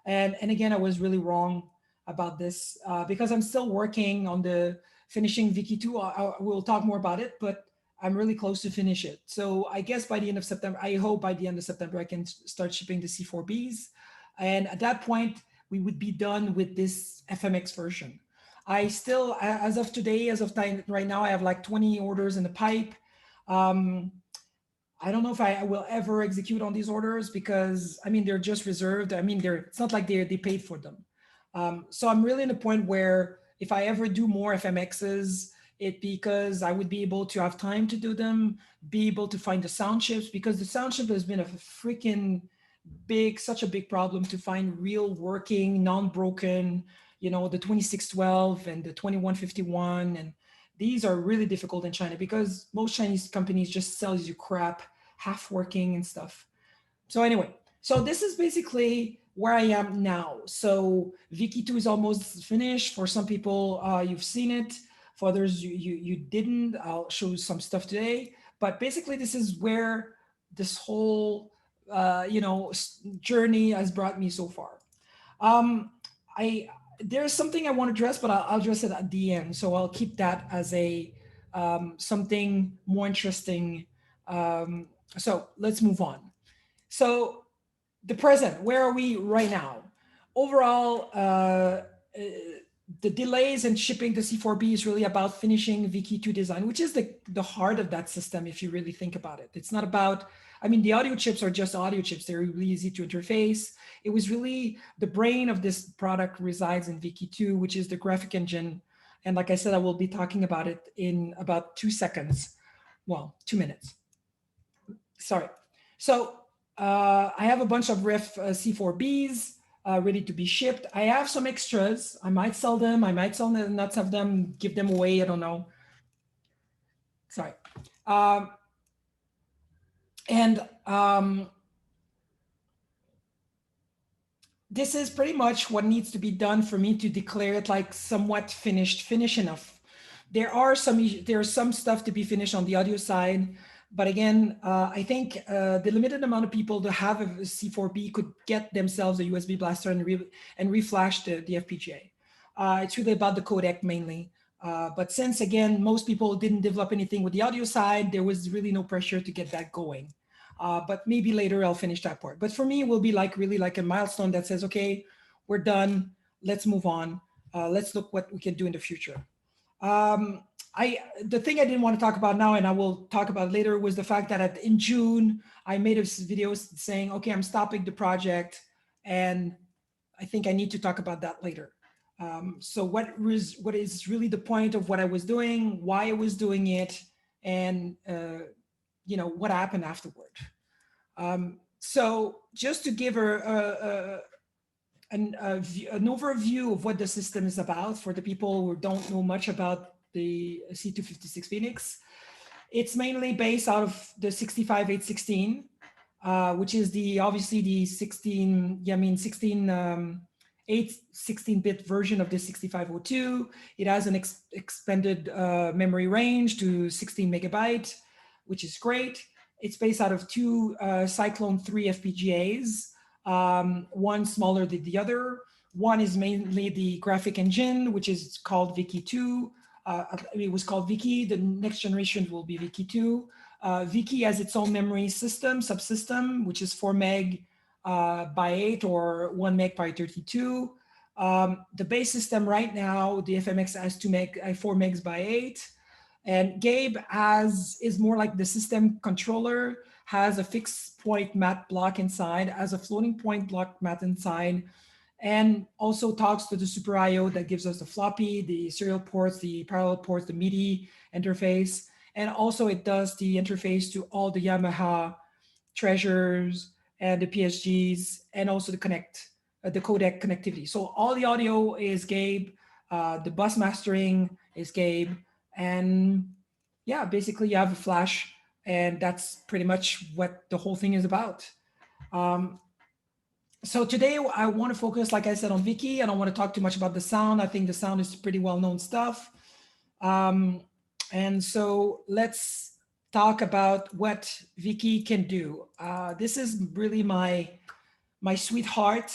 Speaker 14: And again, I was really wrong about this because I'm still working on the finishing VK2. We'll talk more about it, but I'm really close to finish it. So I guess by the end of September, I hope by the end of September, I can start shipping the C4Bs. And at that point, we would be done with this FMX version. I still, as of today, right now, I have like 20 orders in the pipe. I don't know if I will ever execute on these orders because, I mean, they're just reserved. I mean, it's not like they paid for them. So I'm really in a point where if I ever do more FMXs, because I would be able to have time to do them, be able to find the sound chips, because the sound chip has been a freaking such a big problem to find real working, non-broken, the 2612 and the 2151. And these are really difficult in China because most Chinese companies just sell you crap, half working and stuff. So anyway, so this is basically where I am now. So VK2 is almost finished. For some people, you've seen it. For others, you didn't. I'll show you some stuff today. But basically, this is where this whole journey has brought me so far. There's something I want to address, but I'll address it at the end. So I'll keep that as a something more interesting. So let's move on. So the present, where are we right now? Overall, the delays in shipping the C4B is really about finishing VK2 design, which is the heart of that system, if you really think about it. It's not about, I mean, the audio chips are just audio chips. They're really easy to interface. It was really the brain of this product resides in VK2, which is the graphic engine. And like I said, I will be talking about it in about 2 seconds. Well, 2 minutes. Sorry. So I have a bunch of ref C4Bs ready to be shipped. I have some extras. I might sell them. I might not sell them, give them away. I don't know. Sorry. This is pretty much what needs to be done for me to declare it like somewhat finished enough. There's some stuff to be finished on the audio side, but again, I think the limited amount of people to have a C4B could get themselves a USB blaster and reflash the FPGA. It's really about the codec mainly. But since again, most people didn't develop anything with the audio side, there was really no pressure to get that going. But maybe later I'll finish that part. But for me, it will be really like a milestone that says, okay, we're done. Let's move on. Let's look what we can do in the future. The thing I didn't want to talk about now, and I will talk about later, was the fact that in June, I made a video saying, okay, I'm stopping the project. And I think I need to talk about that later. So what is really the point of what I was doing, why I was doing it, and what happened afterward. So just to give an overview of what the system is about for the people who don't know much about the C256 Phoenix, it's mainly based out of the 65816, which is obviously the 16-bit version of the 6502. It has an expanded memory range to 16 megabyte, which is great. It's based out of 2 Cyclone 3 FPGAs, one smaller than the other. One is mainly the graphic engine, which is called VK2. It was called Viki. The next generation will be Viki 2. Viki has its own memory system, subsystem, which is 4 meg by 8 or 1 meg by 32. The base system right now, the FMX has 4 megs by 8. And Gabe is more like the system controller, has a fixed point mat block inside, has a floating point block mat inside, and also talks to the Super I/O that gives us the floppy, the serial ports, the parallel ports, the MIDI interface. And also it does the interface to all the Yamaha treasures and the PSGs, and also the codec connectivity. So all the audio is Gabe, the bus mastering is Gabe, and yeah, basically you have a flash, and that's pretty much what the whole thing is about. So today I want to focus, like I said, on Viki. I don't want to talk too much about the sound. I think the sound is pretty well-known stuff. And so let's talk about what Viki can do. This is really my sweetheart.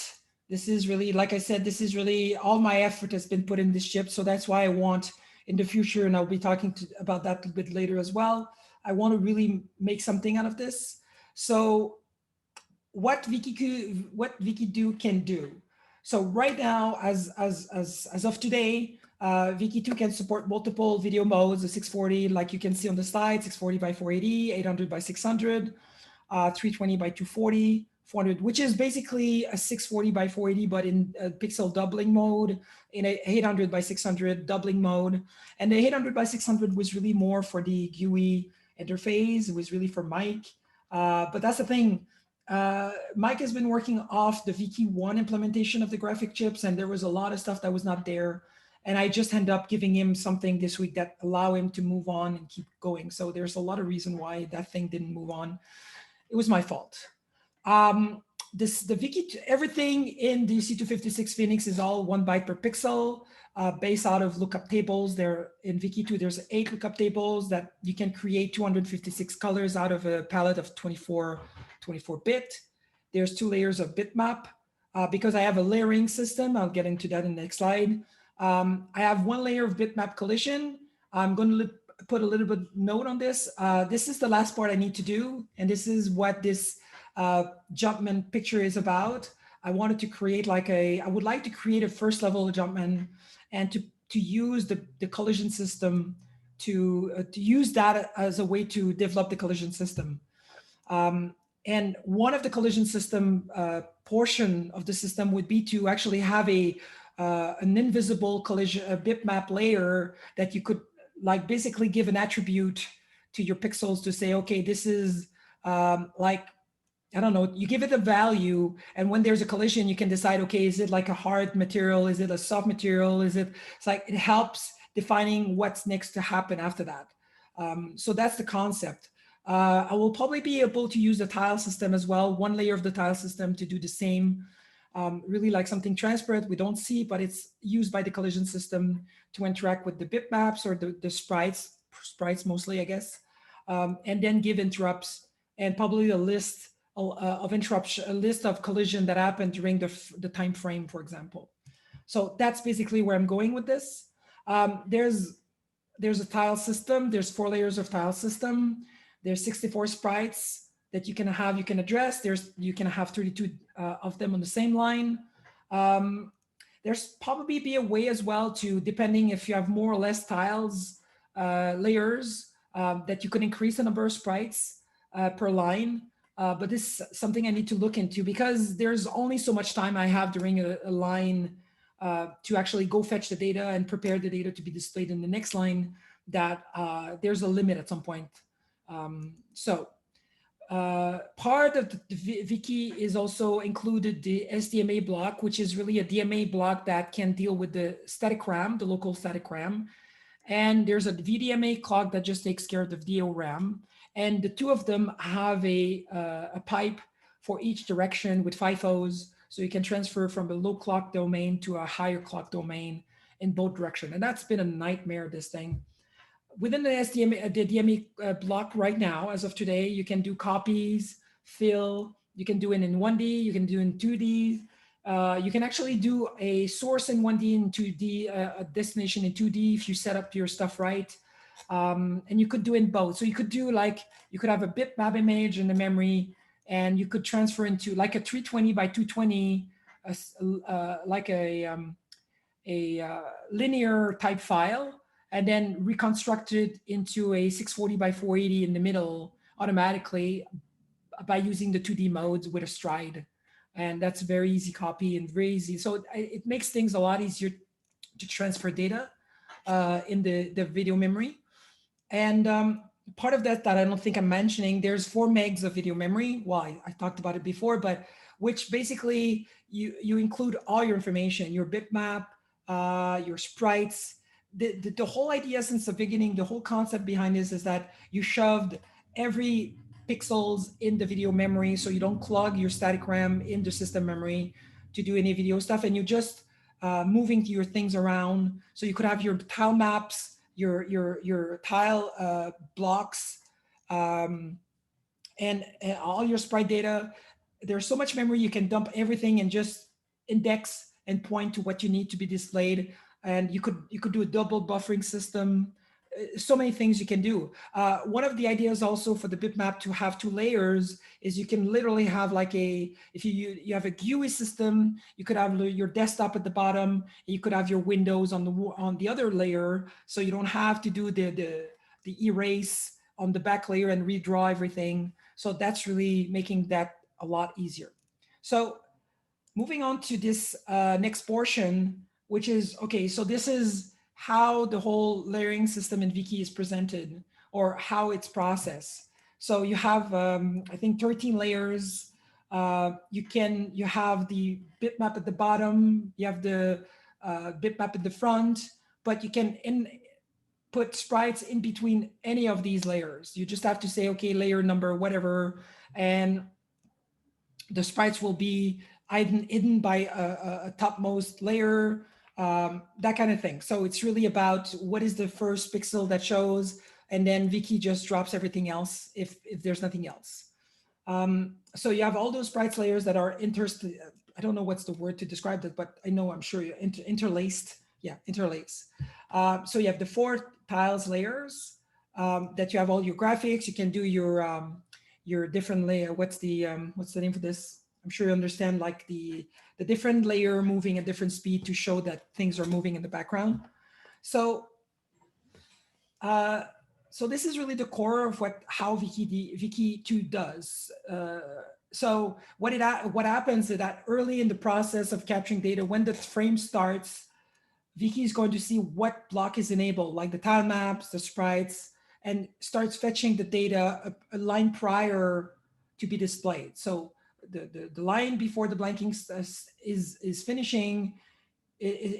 Speaker 14: This is really, like I said, this is really all my effort has been put in this chip. So that's why I want in the future, and I'll be talking about that a bit later as well, I want to really make something out of this. So what Viki Do can do. So right now, as of today, Viki 2 can support multiple video modes, the 640, like you can see on the slide, 640 by 480, 800 by 600, 320 by 240, 400, which is basically a 640 by 480, but in a pixel doubling mode, in a 800 by 600 doubling mode. And the 800 by 600 was really more for the GUI interface. It was really for Mike. But that's the thing. Mike has been working off the Viki 1 implementation of the graphic chips, and there was a lot of stuff that was not there. And I just ended up giving him something this week that allow him to move on and keep going. So there's a lot of reason why that thing didn't move on. It was my fault. The Viki, everything in the C256 Phoenix is all 1 byte per pixel, based out of lookup tables. There in Viki 2, there's 8 lookup tables that you can create 256 colors out of a palette of 24 bit. There's 2 layers of bitmap. Because I have a layering system, I'll get into that in the next slide. I have 1 layer of bitmap collision. I'm going to put a little bit note on this. This is the last part I need to do, and this is what this Jumpman picture is about. I wanted to create I would like to create a first level Jumpman, and to use the collision system to use that as a way to develop the collision system. And one of the collision system portion of the system would be to actually have an invisible collision, a bitmap layer that you could basically give an attribute to your pixels to say, okay, this is I don't know, you give it a value, and when there's a collision, you can decide, okay, is it like a hard material? Is it a soft material? It's like, it helps defining what's next to happen after that. So that's the concept. I will probably be able to use the tile system as well, 1 layer of the tile system to do the same. Really like something transparent we don't see, but it's used by the collision system to interact with the bitmaps or the sprites mostly, I guess, and then give interrupts, and probably a list of interrupts, a list of collision that happened during the time frame, for example. So that's basically where I'm going with this. There's a tile system. There's 4 layers of tile system. There's 64 sprites that you can address. You can have 32 of them on the same line. There's probably be a way as well to, depending if you have more or less tiles layers, that you can increase the number of sprites per line. But this is something I need to look into, because there's only so much time I have during a line to actually go fetch the data and prepare the data to be displayed in the next line, that there's a limit at some point. Part of the Viki is also included the SDMA block, which is really a DMA block that can deal with the static RAM, the local static RAM. And there's a VDMA clock that just takes care of the VDO RAM. And the 2 of them have a pipe for each direction with FIFOs. So you can transfer from a low clock domain to a higher clock domain in both directions. And that's been a nightmare, this thing. Within the SDMA, the DMA block right now, as of today, you can do copies, fill, you can do it in 1D, you can do it in 2D, You can actually do a source in 1D and 2D, a destination in 2D if you set up your stuff right. And you could do in both. So you could do like, you could have a bitmap image in the memory, and you could transfer into like a 320 by 220, like a linear type file, and then reconstruct it into a 640 by 480 in the middle automatically by using the 2D modes with a stride. And that's a very easy copy and very easy. So it makes things a lot easier to transfer data in the video memory. And part of that I don't think I'm mentioning, there's 4 megs of video memory. Well, I talked about it before, but which basically you include all your information, your bitmap, your sprites. The whole idea since the beginning, the whole concept behind this is that you shoved every pixels in the video memory, so you don't clog your static RAM in the system memory to do any video stuff, and you just moving your things around. So you could have your tile maps, your tile blocks, and all your sprite data. There's so much memory, you can dump everything and just index and point to what you need to be displayed. And you could do a double buffering system. So many things you can do. One of the ideas also for the bitmap to have 2 layers is you can literally have like if you have a GUI system, you could have your desktop at the bottom, and you could have your windows on the other layer, so you don't have to do the erase on the back layer and redraw everything. So that's really making that a lot easier. So moving on to this next portion, which is, okay, so this is how the whole layering system in Viki is presented, or how it's processed. So you have, I think, 13 layers. You have the bitmap at the bottom, you have the bitmap at the front, but you can put sprites in between any of these layers. You just have to say, okay, layer number, whatever, and the sprites will be hidden by a topmost layer, that kind of thing. So it's really about what is the first pixel that shows, and then Viki just drops everything else if there's nothing else. So you have all those sprites layers that are I don't know what's the word to describe that, but I know, I'm sure you're interlaced. Yeah, interlaced. So you have the 4 tiles layers that you have all your graphics. You can do your different layer. What's the name for this? I'm sure you understand, like the different layer moving at different speed to show that things are moving in the background. So, so this is really the core of how Viki 2 does. So what happens is that early in the process of capturing data, when the frame starts, Viki is going to see what block is enabled, like the tile maps, the sprites, and starts fetching the data a line prior to be displayed. So the line before the blanking is finishing,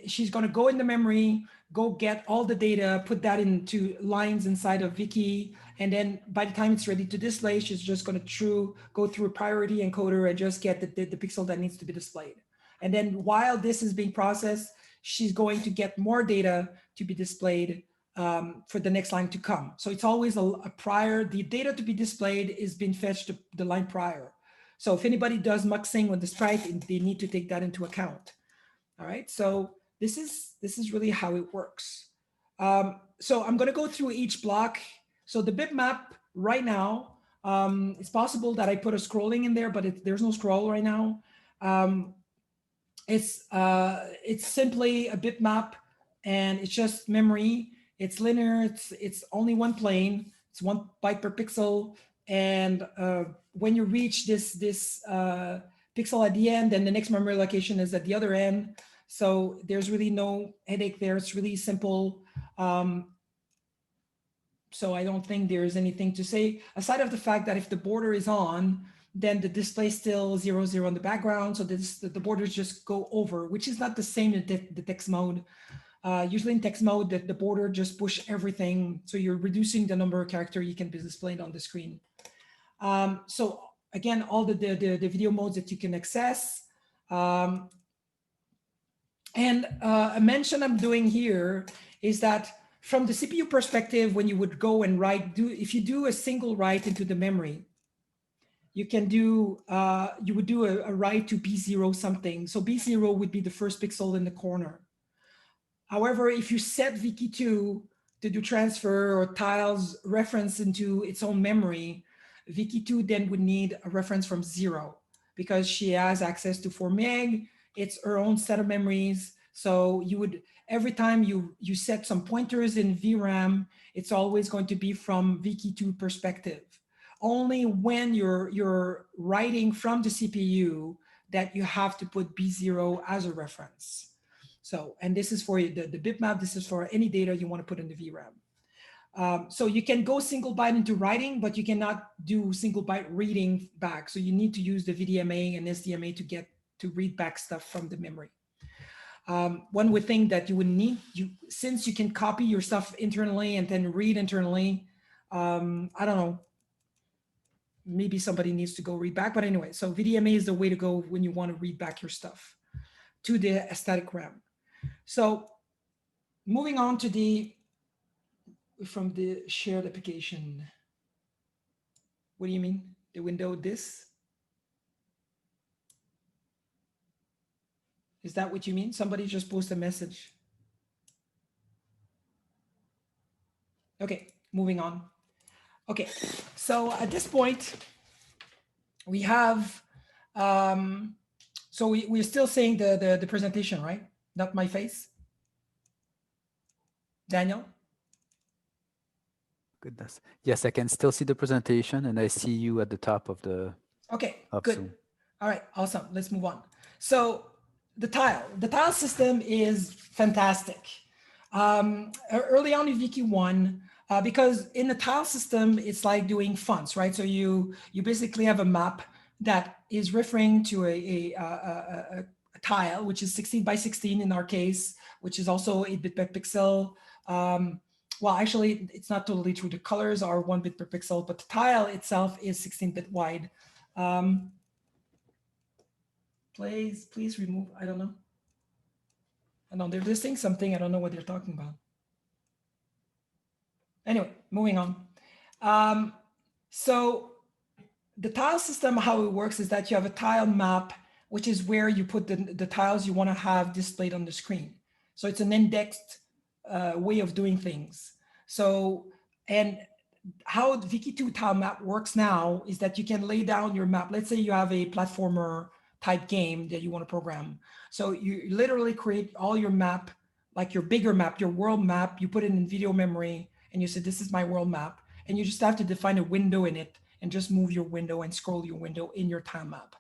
Speaker 14: she's going to go in the memory, go get all the data, put that into lines inside of Viki, and then by the time it's ready to display, she's just going to go through a priority encoder and just get the pixel that needs to be displayed. And then while this is being processed, she's going to get more data to be displayed for the next line to come. So it's always a prior, the data to be displayed is being fetched to the line prior. So if anybody does muxing with the sprite, they need to take that into account. All right, so this is really how it works. So I'm going to go through each block. So the bitmap right now, it's possible that I put a scrolling in there, but there's no scroll right now. It's simply a bitmap, and it's just memory. It's linear. It's only one plane. It's 1 byte per pixel. And when you reach this pixel at the end, then the next memory location is at the other end. So there's really no headache there. It's really simple. So I don't think there's anything to say, aside of the fact that if the border is on, then the display is still 0, 0 in the background. So the borders just go over, which is not the same in the text mode. Usually in text mode, the border just push everything. So you're reducing the number of characters you can be displayed on the screen. So again, all the video modes that you can access. And a mention I'm doing here is that from the CPU perspective, when you would go and write, if you do a single write into the memory, you can do, you would do a write to B0 something. So B0 would be the first pixel in the corner. However, if you set Viki2 to do transfer or tiles reference into its own memory, Viki2 then would need a reference from 0 because she has access to 4 meg. It's her own set of memories. So you would, every time you set some pointers in VRAM, it's always going to be from Viki2 perspective. Only when you're writing from the CPU that you have to put B0 as a reference. So, and this is for the bitmap, this is for any data you want to put in the VRAM. So you can go single byte into writing, but you cannot do single byte reading back. So you need to use the VDMA and SDMA to read back stuff from the memory. One would think that you would need, since you can copy your stuff internally and then read internally, I don't know, maybe somebody needs to go read back, but anyway, so VDMA is the way to go when you want to read back your stuff to the static RAM. So moving on to from the shared application. What do you mean? The window this? Is that what you mean? Somebody just posted a message. Okay, moving on. Okay, so at this point, we have, so we're still saying the presentation, right? Not my face. Daniel?
Speaker 15: Goodness. Yes, I can still see the presentation and I see you at the top of the.
Speaker 14: Okay, good. Zoom. All right, awesome. Let's move on. So the tile system is fantastic. Early on in Viki1, because in the tile system, it's like doing fonts, right? So you basically have a map that is referring to a tile, which is 16 by 16 in our case, which is also 8-bit per pixel. Well, actually, it's not totally true. The colors are 1 bit per pixel, but the tile itself is 16-bit wide. Please remove, I don't know. I know they're listing something, I don't know what they're talking about. Anyway, moving on. So the tile system, how it works is that you have a tile map, which is where you put the tiles you want to have displayed on the screen. So it's an indexed way of doing things. So, and how the Viki2 tile map works now is that you can lay down your map. Let's say you have a platformer type game that you want to program. So you literally create all your map, like your bigger map, your world map, you put it in video memory, and you say, this is my world map. And you just have to define a window in it and just move your window and scroll your window in your tile map.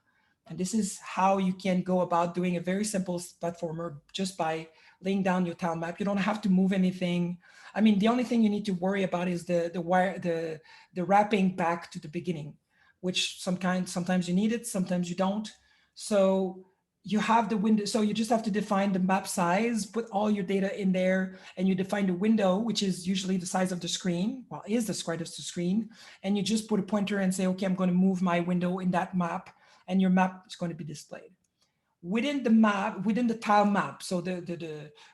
Speaker 14: And this is how you can go about doing a very simple platformer just by laying down your tile map. You don't have to move anything. I mean, the only thing you need to worry about is the wrapping back to the beginning, which sometimes you need it, sometimes you don't. So you have the window, so you just have to define the map size, put all your data in there, and you define the window, which is usually the size of the screen, well, is the size of the screen, and you just put a pointer and say, okay, I'm going to move my window in that map, and your map is going to be displayed. Within the map, within the tile map, so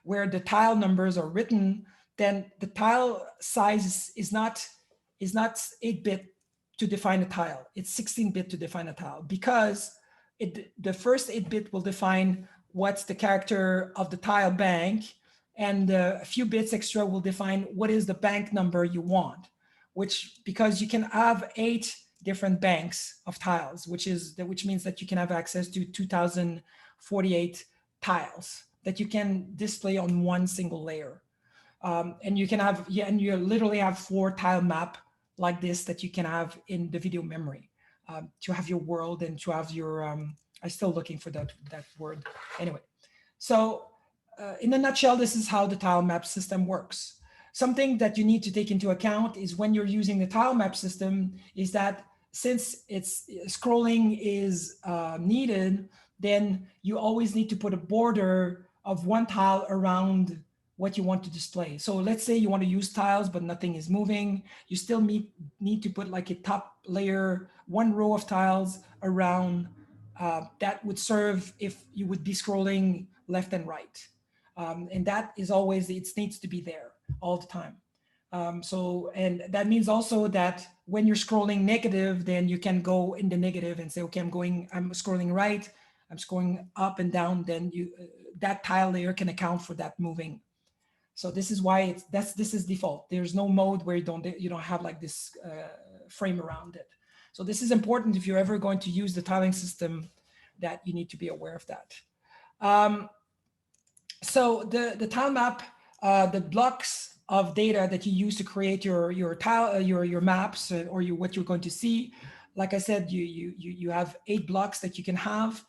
Speaker 14: where the tile numbers are written, then the tile size is not 8-bit to define a tile. It's 16-bit to define a tile, because the first 8-bit will define what's the character of the tile bank, and a few bits extra will define what is the bank number you want, because you can have 8 different banks of tiles, which means that you can have access to 2048 tiles that you can display on one single layer. And you can have, and you literally have 4 tile map like this that you can have in the video memory. To have your world and to have your, I'm still looking for that word. Anyway, so in a nutshell, this is how the tile map system works. Something that you need to take into account is when you're using the tile map system is that since it's scrolling is needed, then you always need to put a border of 1 tile around what you want to display. So let's say you want to use tiles, but nothing is moving. You still need to put like a top layer, 1 row of tiles around that would serve if you would be scrolling left and right. And that is always, it needs to be there all the time. And that means also that when you're scrolling negative, then you can go in the negative and say, okay, I'm scrolling right, I'm scrolling up and down, then that tile layer can account for that moving. So this is why this is default. There's no mode where you don't have like this frame around it. So this is important if you're ever going to use the tiling system, that you need to be aware of that. So the tile map, the blocks of data that you use to create your tile, your maps, or what you're going to see. Like I said, you have 8 blocks that you can have.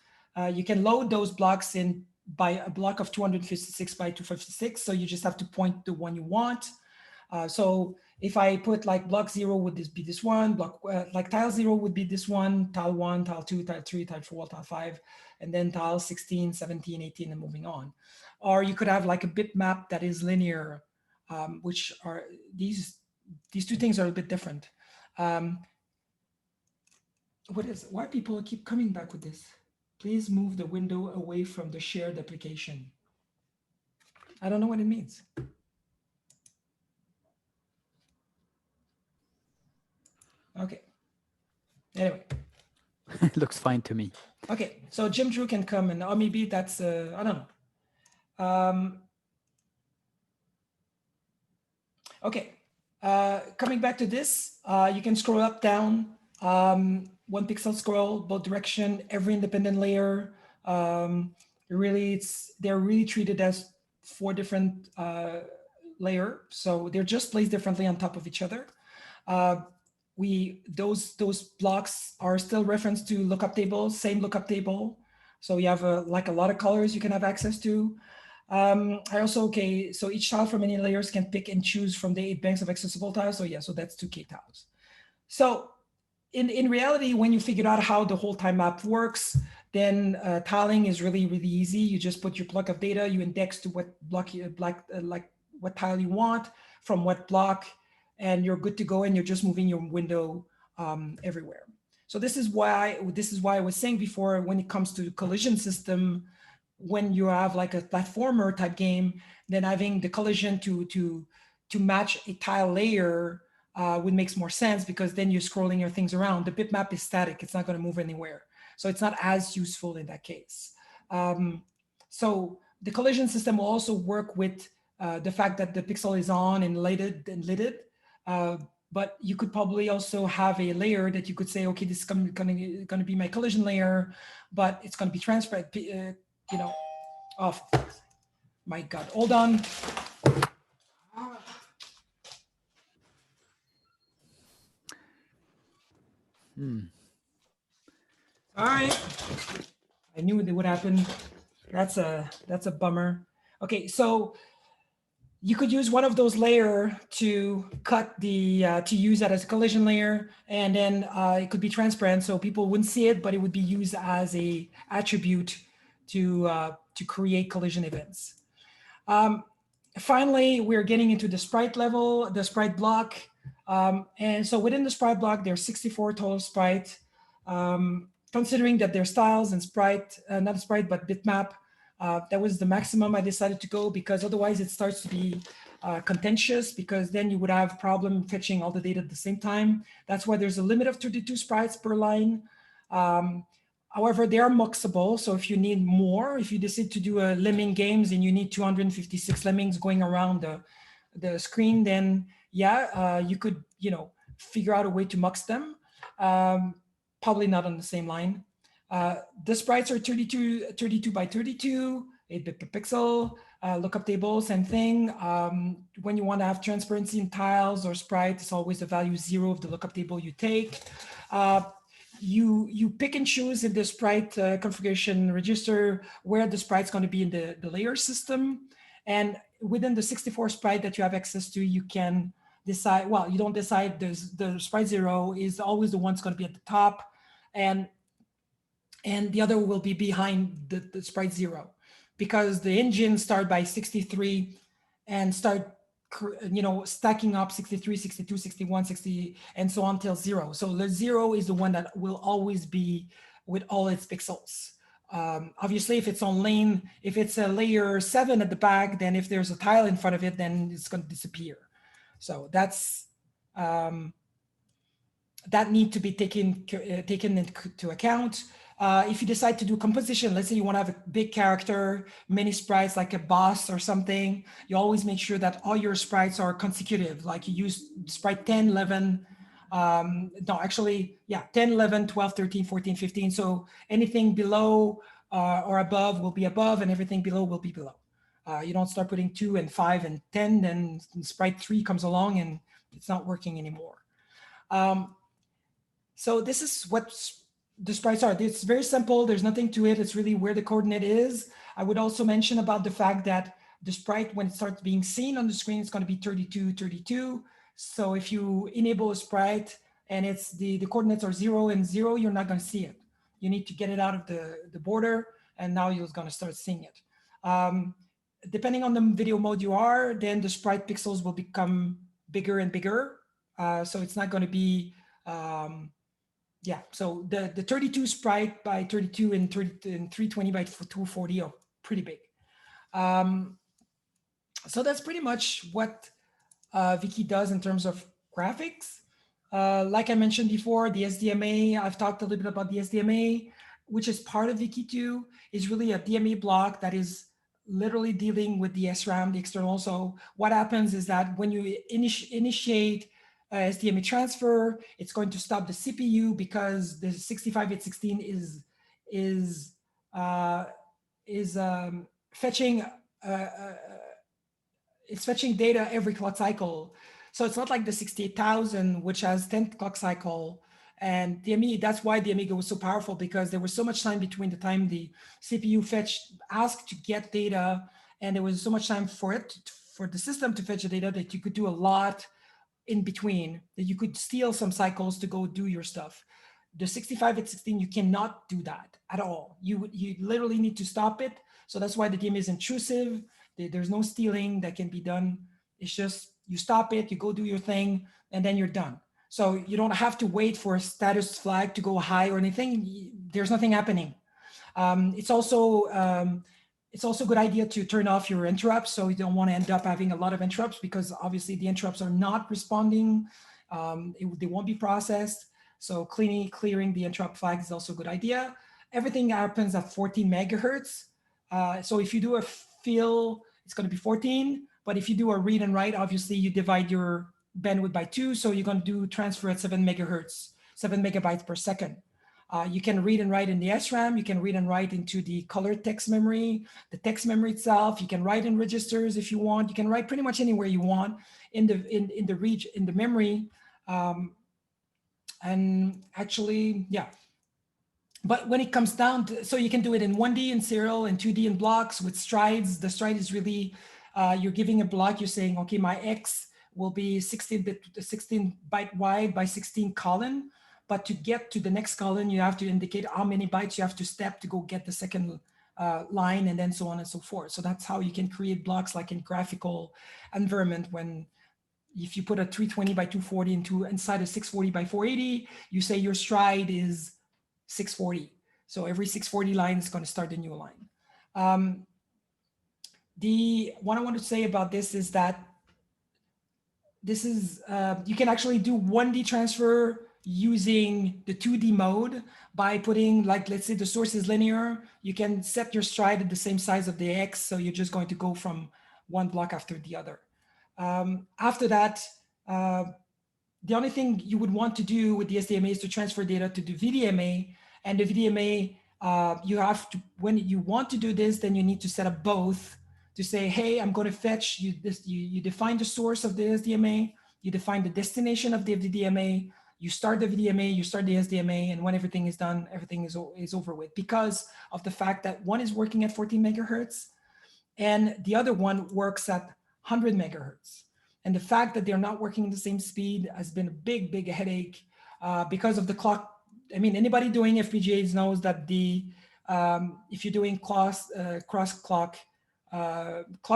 Speaker 14: You can load those blocks in by a block of 256 by 256. So you just have to point the one you want. So if I put like block 0 would this be this one, block like tile 0 would be this one, tile 1, tile 2, tile 3, tile 4, tile 5, and then tile 16, 17, 18, and moving on. Or you could have like a bitmap that is linear, which are these two things are a bit different. Why people keep coming back with this? Please move the window away from the shared application. I don't know what it means. Okay. Anyway.
Speaker 15: It looks fine to me.
Speaker 14: Okay, so Jim Drew can come, and maybe that's I don't know. Okay, coming back to this, you can scroll up, down, 1 pixel scroll, both direction, every independent layer. They're really treated as 4 different layer, so they're just placed differently on top of each other. Those blocks are still referenced to lookup tables, same lookup table. So you have like a lot of colors you can have access to. So each tile from any layers can pick and choose from the 8 banks of accessible tiles. So yeah, so that's 2K tiles. So in reality, when you figure out how the whole time map works, then tiling is really, really easy. You just put your block of data, you index to what block what tile you want from what block, and you're good to go, and you're just moving your window everywhere. So this is why I was saying before, when it comes to collision system, when you have like a platformer type game, then having the collision to match a tile layer would make more sense, because then you're scrolling your things around. The bitmap is static; it's not going to move anywhere, so it's not as useful in that case. So the collision system will also work with the fact that the pixel is on and lidded. But you could probably also have a layer that you could say, okay, this is going to be my collision layer, but it's going to be transparent. Oh my God! Hold on. All right. I knew it would happen. That's a bummer. Okay, so you could use one of those layer to cut to use that as a collision layer, and then it could be transparent, so people wouldn't see it, but it would be used as a attribute to create collision events. Finally, we're getting into the sprite level, the sprite block, and so within the sprite block, there's 64 total sprite. Considering that there's styles and sprite, not sprite, but bitmap. That was the maximum I decided to go, because otherwise it starts to be contentious, because then you would have problem fetching all the data at the same time. That's why there's a limit of 32 sprites per line. However, they are muxable. So if you need more, if you decide to do a lemming games and you need 256 lemmings going around the screen, then yeah, you could, figure out a way to mux them. Probably not on the same line. The sprites are 32 by 32, 8 bit per pixel. Lookup table, same thing. When you want to have transparency in tiles or sprite, it's always the value 0 of the lookup table you take. You pick and choose in the sprite configuration register where the sprite's going to be in the layer system. And within the 64 sprite that you have access to, you can decide, well, you don't decide, the sprite 0 is always the one that's going to be at the top. And the other will be behind the sprite 0, because the engine start by 63 and start, stacking up 63, 62, 61, 60, and so on till 0. So the 0 is the one that will always be with all its pixels. Obviously, if it's on lane, if it's a layer 7 at the back, then if there's a tile in front of it, then it's going to disappear. So that's that need to be taken into account. If you decide to do composition, let's say you want to have a big character, many sprites like a boss or something, you always make sure that all your sprites are consecutive. Like you use sprite 10, 11, no, actually, yeah, 10, 11, 12, 13, 14, 15. So anything below or above will be above, and everything below will be below. You don't start putting 2 and 5 and 10, then sprite 3 comes along and it's not working anymore. So this is what the sprites are. It's very simple. There's nothing to it. It's really where the coordinate is. I would also mention about the fact that the sprite, when it starts being seen on the screen, it's going to be 32, 32. So if you enable a sprite and it's the coordinates are 0 and 0, you're not going to see it. You need to get it out of the border, and now you're going to start seeing it. Depending on the video mode you are, then the sprite pixels will become bigger and bigger. So it's not going to be, yeah. So the 32 sprite by 32 and 320 by 240 are pretty big. So that's pretty much what Viki does in terms of graphics. Like I mentioned before, the SDMA, I've talked a little bit about the SDMA, which is part of Viki 2, is really a DMA block that is literally dealing with the SRAM, the external. So what happens is that when you initiate SDMA transfer, it's going to stop the CPU because the 65/816 is fetching it's fetching data every clock cycle. So it's not like the 68,000, which has 10 clock cycle. And the Amiga, that's why the Amiga was so powerful, because there was so much time between the time the CPU asked to get data, and there was so much time for the system to fetch the data that you could do a lot in between, that you could steal some cycles to go do your stuff. The 65/816, you cannot do that at all. You literally need to stop it. So that's why the DMA is intrusive. There's no stealing that can be done. It's just you stop it, you go do your thing, and then you're done. So you don't have to wait for a status flag to go high or anything. There's nothing happening. It's also a good idea to turn off your interrupts, so you don't want to end up having a lot of interrupts, because obviously the interrupts are not responding. They won't be processed. So clearing the interrupt flag is also a good idea. Everything happens at 14 megahertz. So if you do a fill, it's going to be 14. But if you do a read and write, obviously you divide your bandwidth by 2. So you're going to do transfer at 7 megahertz, 7 megabytes per second. You can read and write in the SRAM. You can read and write into the colored text memory, the text memory itself. You can write in registers if you want. You can write pretty much anywhere you want in the memory. And actually, yeah. But when it comes down to, so you can do it in 1D in serial and 2D in blocks with strides. The stride is really, you're giving a block, you're saying, okay, my X will be 16 byte wide by 16 colon. But to get to the next colon, you have to indicate how many bytes you have to step to go get the second line, and then so on and so forth. So that's how you can create blocks like in graphical environment. When if you put a 320 by 240 inside a 640 by 480, you say your stride is 640. So every 640 line is going to start a new line. What I want to say about this is that this is, you can actually do 1D transfer using the 2D mode by putting, like, let's say the source is linear. You can set your stride at the same size of the X. So you're just going to go from one block after the other. After that, the only thing you would want to do with the SDMA is to transfer data to the VDMA. And the VDMA, you have to, when you want to do this, then you need to set up both to say, hey, I'm going to fetch you this. You define the source of the SDMA, you define the destination of the VDMA, you start the VDMA, you start the SDMA, and when everything is done, everything is over with, because of the fact that one is working at 14 megahertz and the other one works at 100 megahertz. And the fact that they're not working at the same speed has been a big, big headache because of the clock. I mean, anybody doing FPGAs knows that if you're doing cross clock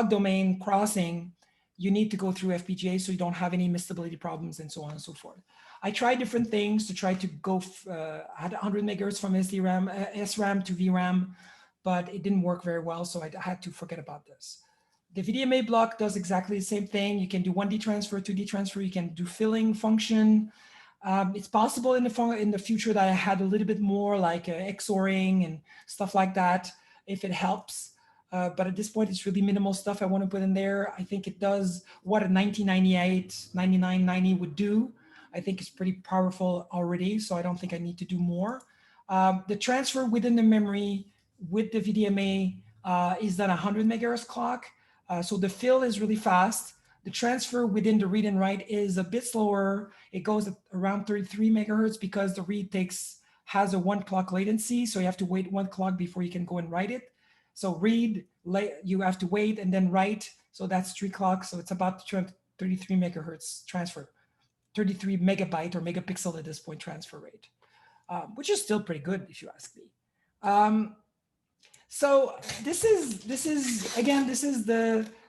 Speaker 14: domain crossing, you need to go through FPGA so you don't have any misstability problems and so on and so forth. I tried different things to try to go at 100 megahertz from SRAM to VRAM, but it didn't work very well, so I had to forget about this. The VDMA block does exactly the same thing. You can do 1D transfer, 2D transfer. You can do filling function. It's possible in the future that I had a little bit more like XORing and stuff like that, if it helps. But at this point, it's really minimal stuff I want to put in there. I think it does what a 1998, 9990 would do. I think it's pretty powerful already, so I don't think I need to do more. The transfer within the memory with the VDMA is done 100 megahertz clock. So the fill is really fast. The transfer within the read and write is a bit slower. It goes at around 33 megahertz because the read has a 1 clock latency. So you have to wait 1 clock before you can go and write it. So read, you have to wait and then write. So that's 3 clocks. So it's about 33 megahertz transfer, 33 megabyte or megapixel at this point transfer rate, which is still pretty good if you ask me. So this is again, this is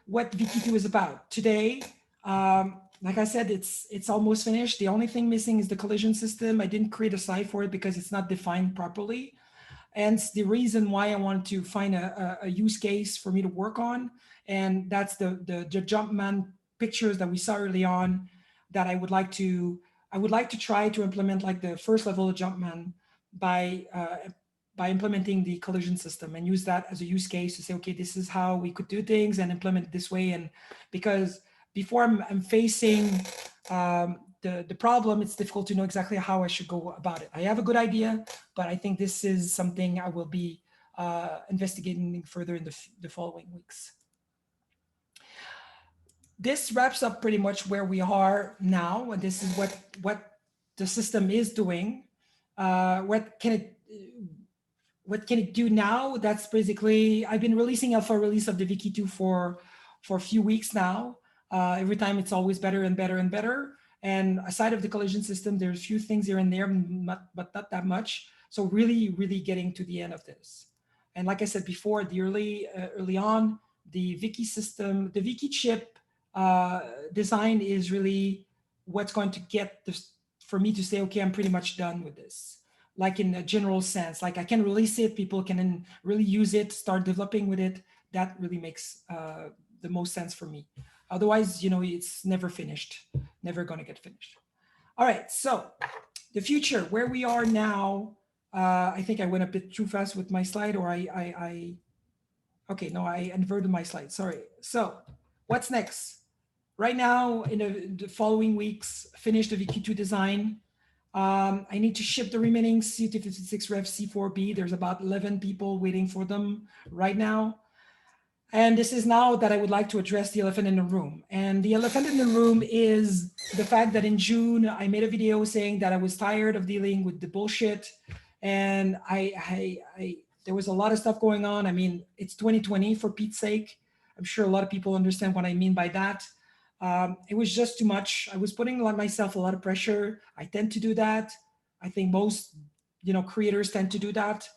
Speaker 14: what VQ2 is about. Today, like I said, it's almost finished. The only thing missing is the collision system. I didn't create a site for it because it's not defined properly. And it's the reason why I wanted to find a use case for me to work on. And that's the Jumpman pictures that we saw early on that I would like to try to implement like the first level of Jumpman by implementing the collision system and use that as a use case to say, okay, this is how we could do things and implement it this way. And because before I'm facing the problem, it's difficult to know exactly how I should go about it. I have a good idea, but I think this is something I will be investigating further in the following weeks. This wraps up pretty much where we are now, and this is what the system is doing. What can it do now? That's basically, I've been releasing alpha release of the VQ2 for a few weeks now. Every time it's always better and better and better. And aside of the collision system, there's a few things here and there, but not that much. So really, really getting to the end of this. And like I said before, the early on, the Viki system, the Viki chip design is really what's going to get this for me to say, okay, I'm pretty much done with this. Like in a general sense, like I can release it, people can really use it, start developing with it. That really makes the most sense for me. Otherwise, you know, it's never finished, never going to get finished. All right, so the future, where we are now, I think I went a bit too fast with my slide, or okay, no, I inverted my slide, sorry. So what's next? Right now, in the following weeks, finish the VQ2 design. I need to ship the remaining C256 Rev C4B. There's about 11 people waiting for them right now. And this is now that I would like to address the elephant in the room. And the elephant in the room is the fact that in June, I made a video saying that I was tired of dealing with the bullshit. And there was a lot of stuff going on. I mean, it's 2020 for Pete's sake. I'm sure a lot of people understand what I mean by that. It was just too much. I was putting on myself a lot of pressure. I tend to do that. I think most, creators tend to do that.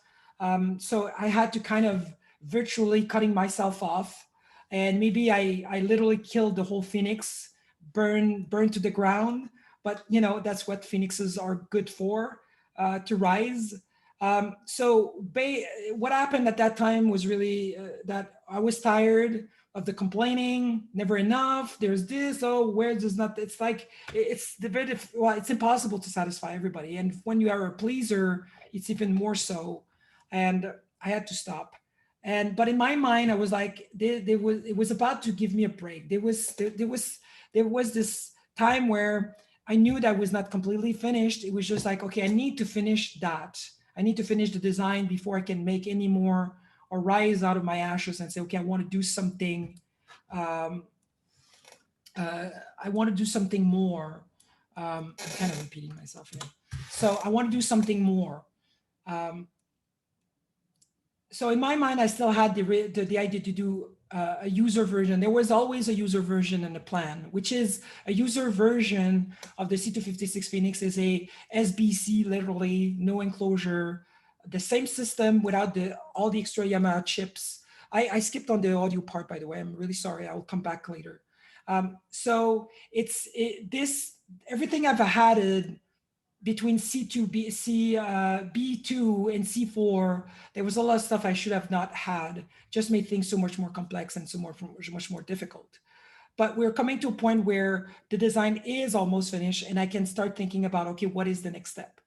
Speaker 14: So I had to kind of virtually cutting myself off, and maybe I literally killed the whole phoenix, burn to the ground. But that's what phoenixes are good for, to rise. So what happened at that time was really that I was tired of the complaining, never enough. There's this, where does not? It's like it's impossible to satisfy everybody, and when you are a pleaser, it's even more so. And I had to stop. But in my mind, I was like, it was about to give me a break. There was this time where I knew that was not completely finished. It was just like, okay, I need to finish that. I need to finish the design before I can make any more or rise out of my ashes and say, okay, I want to do something. I want to do something more. I'm kind of repeating myself here. So I want to do something more. So in my mind, I still had the idea to do a user version. There was always a user version in the plan, which is a user version of the C256 Phoenix is a SBC, literally no enclosure, the same system without all the extra Yamaha chips. I skipped on the audio part, by the way. I'm really sorry. I will come back later. So everything I've had between B2 and C4, there was a lot of stuff I should have not had, just made things so much more complex and much more difficult. But we're coming to a point where the design is almost finished and I can start thinking about, okay, what is the next step?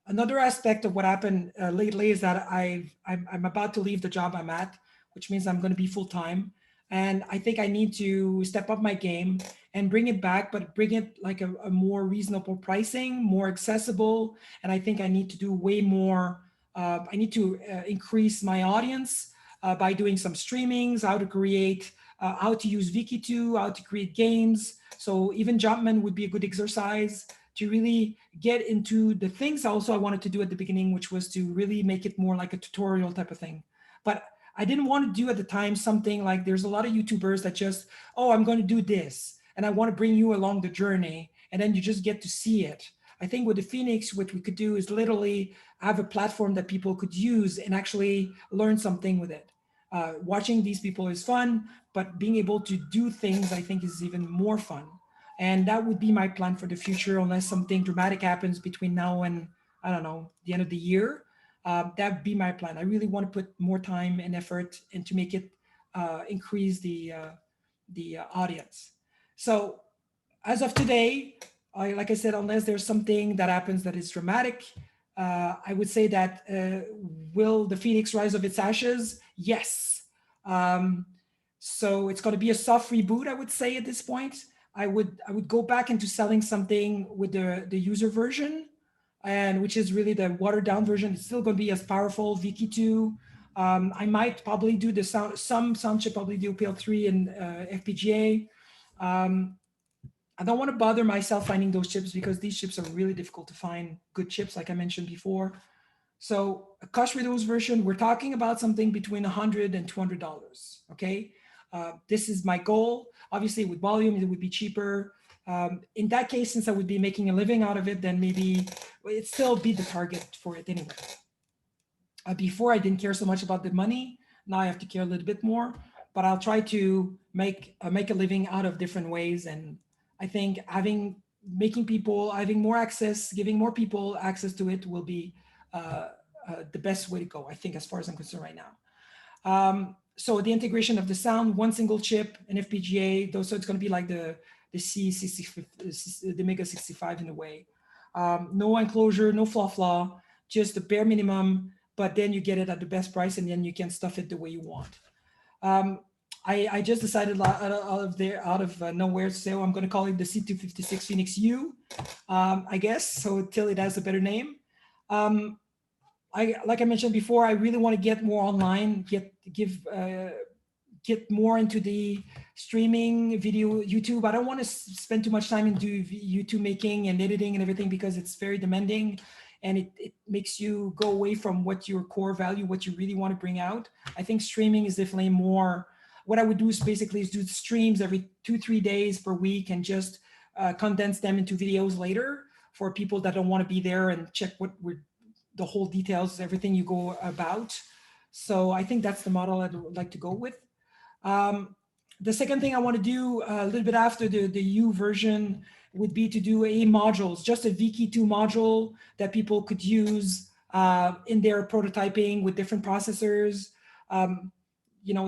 Speaker 14: Another aspect of what happened lately is that I'm about to leave the job I'm at, which means I'm going to be full-time. And I think I need to step up my game and bring it back, but bring it like a more reasonable pricing, more accessible. And I think I need to do way more. I need to increase my audience by doing some streamings, how to create, how to use Wiki2, how to create games. So even Jumpman would be a good exercise to really get into the things also I wanted to do at the beginning, which was to really make it more like a tutorial type of thing. But I didn't want to do at the time something like, there's a lot of YouTubers that just, oh, I'm going to do this, and I want to bring you along the journey, and then you just get to see it. I think with the Phoenix, what we could do is literally have a platform that people could use and actually learn something with it. Watching these people is fun, but being able to do things, I think, is even more fun. And that would be my plan for the future, unless something dramatic happens between now and, I don't know, the end of the year. That would be my plan. I really want to put more time and effort and to make it increase the audience. So as of today, like I said, unless there's something that happens that is dramatic, I would say that will the Phoenix rise of its ashes? Yes. So it's going to be a soft reboot, I would say at this point. I would go back into selling something with the user version, and which is really the watered down version. It's still going to be as powerful, Wiki2. I might probably do the some chip, probably do PL3 and FPGA. I don't want to bother myself finding those chips because these chips are really difficult to find good chips, like I mentioned before. So a cost reduced version, we're talking about something between $100 and $200, okay? This is my goal. Obviously with volume, it would be cheaper. In that case, since I would be making a living out of it, then maybe it'd still be the target for it anyway. Before I didn't care so much about the money. Now I have to care a little bit more, but I'll try to make a living out of different ways. And I think having more access, giving more people access to it will be the best way to go, I think, as far as I'm concerned right now. So the integration of the sound, one single chip, an FPGA, so it's going to be like the Mega 65 in a way. No enclosure, no flaw, just the bare minimum, but then you get it at the best price and then you can stuff it the way you want. I just decided out of nowhere to say, oh, I'm going to call it the C256 Phoenix U, I guess, so till it has a better name. Like I mentioned before, I really want to get more online, get more into the streaming video, YouTube. I don't want to spend too much time into YouTube making and editing and everything because it's very demanding and it makes you go away from what your core value, what you really want to bring out. I think streaming is definitely more, what I would do is basically do streams every 2-3 days per week and just condense them into videos later for people that don't want to be there and check the whole details, everything you go about. So I think that's the model I'd like to go with. The second thing I want to do a little bit after the U version would be to do modules, just a Wiki2 module that people could use in their prototyping with different processors,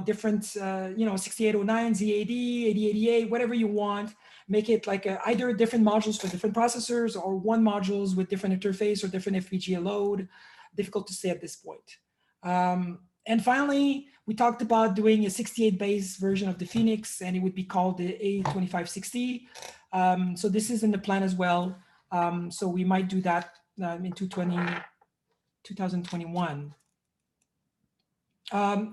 Speaker 14: different, 6809, Z80, 8088, whatever you want. Make it like either different modules for different processors or one modules with different interface or different FPGA load. Difficult to say at this point. And finally, we talked about doing a 68 base version of the Phoenix, and it would be called the A2560. So this is in the plan as well. So we might do that in 2021.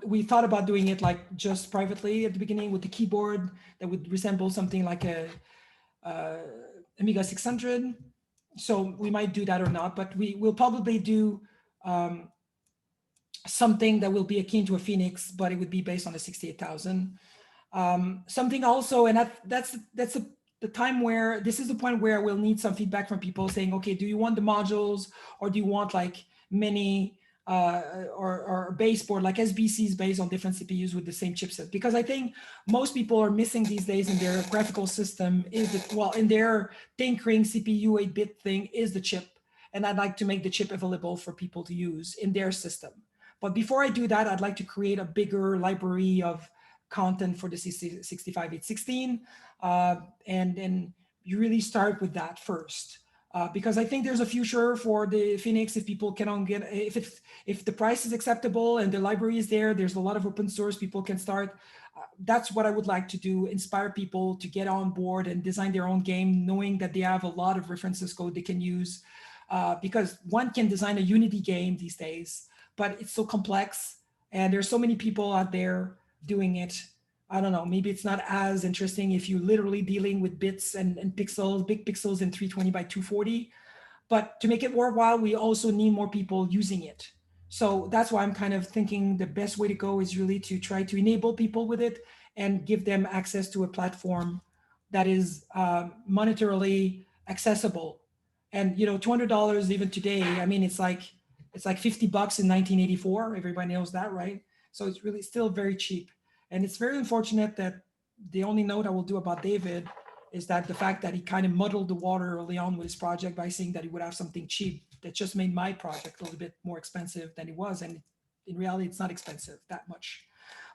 Speaker 14: We thought about doing it like just privately at the beginning with the keyboard that would resemble something like a Amiga 600. So we might do that or not, but we will probably do something that will be akin to a Phoenix, but it would be based on the 68,000. Something also, and that's the time where, this is the point where we'll need some feedback from people saying, okay, do you want the modules or do you want like many or baseboard like SBCs based on different CPUs with the same chipset? Because I think most people are missing these days in their graphical system in their tinkering CPU 8-bit thing is the chip. and I'd like to make the chip available for people to use in their system. But before I do that, I'd like to create a bigger library of content for the 65816, and you really start with that first. Because I think there's a future for the Phoenix if people cannot get, if the price is acceptable and the library is there, there's a lot of open source people can start. That's what I would like to do, inspire people to get on board and design their own game, knowing that they have a lot of references code they can use. Because one can design a Unity game these days, but it's so complex and there's so many people out there doing it. I don't know, maybe it's not as interesting if you're literally dealing with bits and pixels, big pixels in 320 by 240. But to make it worthwhile, we also need more people using it. So that's why I'm kind of thinking the best way to go is really to try to enable people with it and give them access to a platform that is monetarily accessible. And you know, $200 even today, I mean, it's like $50 in 1984. Everybody knows that, right? So it's really still very cheap. And it's very unfortunate that the only note I will do about David is that the fact that he kind of muddled the water early on with his project by saying that he would have something cheap that just made my project a little bit more expensive than it was. And in reality, it's not expensive that much.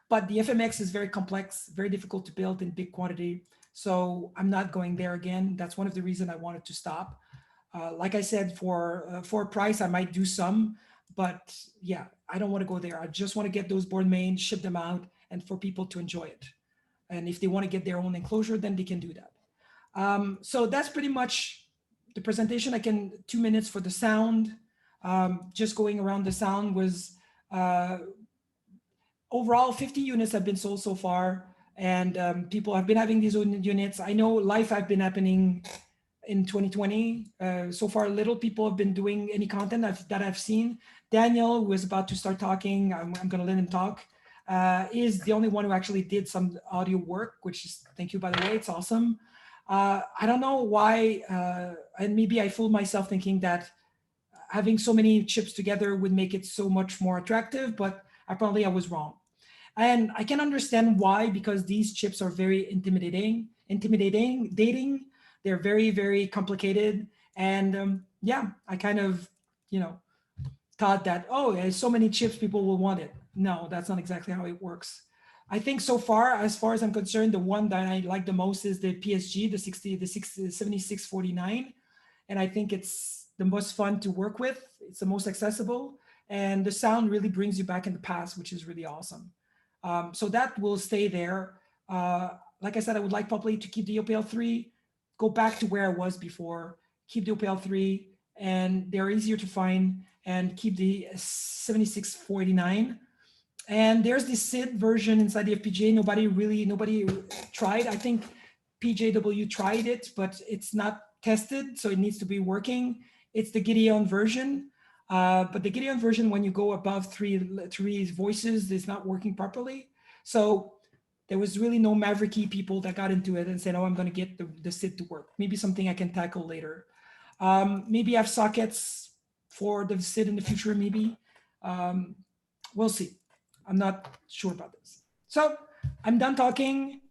Speaker 14: But the FMX is very complex, very difficult to build in big quantity. So I'm not going there again. That's one of the reasons I wanted to stop. Like I said, for a price, I might do some, but yeah, I don't want to go there. I just want to get those board main, ship them out, and for people to enjoy it. And if they want to get their own enclosure, then they can do that. So that's pretty much the presentation. 2 minutes for the sound. Just going around the sound was, overall 50 units have been sold so far, and people have been having these own units. I know life have been happening in 2020. So far, little people have been doing any content that I've seen. Daniel, who is about to start talking, I'm going to let him talk, is the only one who actually did some audio work, which is, thank you, by the way, it's awesome. I don't know why, and maybe I fooled myself thinking that having so many chips together would make it so much more attractive, but apparently I was wrong. And I can understand why, because these chips are very intimidating. They're very, very complicated. And yeah, I kind of, thought that, oh, there's so many chips, people will want it. No, that's not exactly how it works. I think so far as I'm concerned, the one that I like the most is the PSG, the 7649. And I think it's the most fun to work with. It's the most accessible. And the sound really brings you back in the past, which is really awesome. So that will stay there. Like I said, I would like probably to keep the OPL3, go back to where I was before, keep the OPL3, and they're easier to find, and keep the 7649. And there's the SID version inside the FPGA. Nobody tried. I think PJW tried it, but it's not tested, so it needs to be working. It's the Gideon version. But the Gideon version, when you go above three voices, is not working properly. So there was really no Mavericky people that got into it and said, oh, I'm going to get the SID to work. Maybe something I can tackle later. Maybe I have sockets for the SID in the future, maybe. We'll see. I'm not sure about this. So I'm done talking.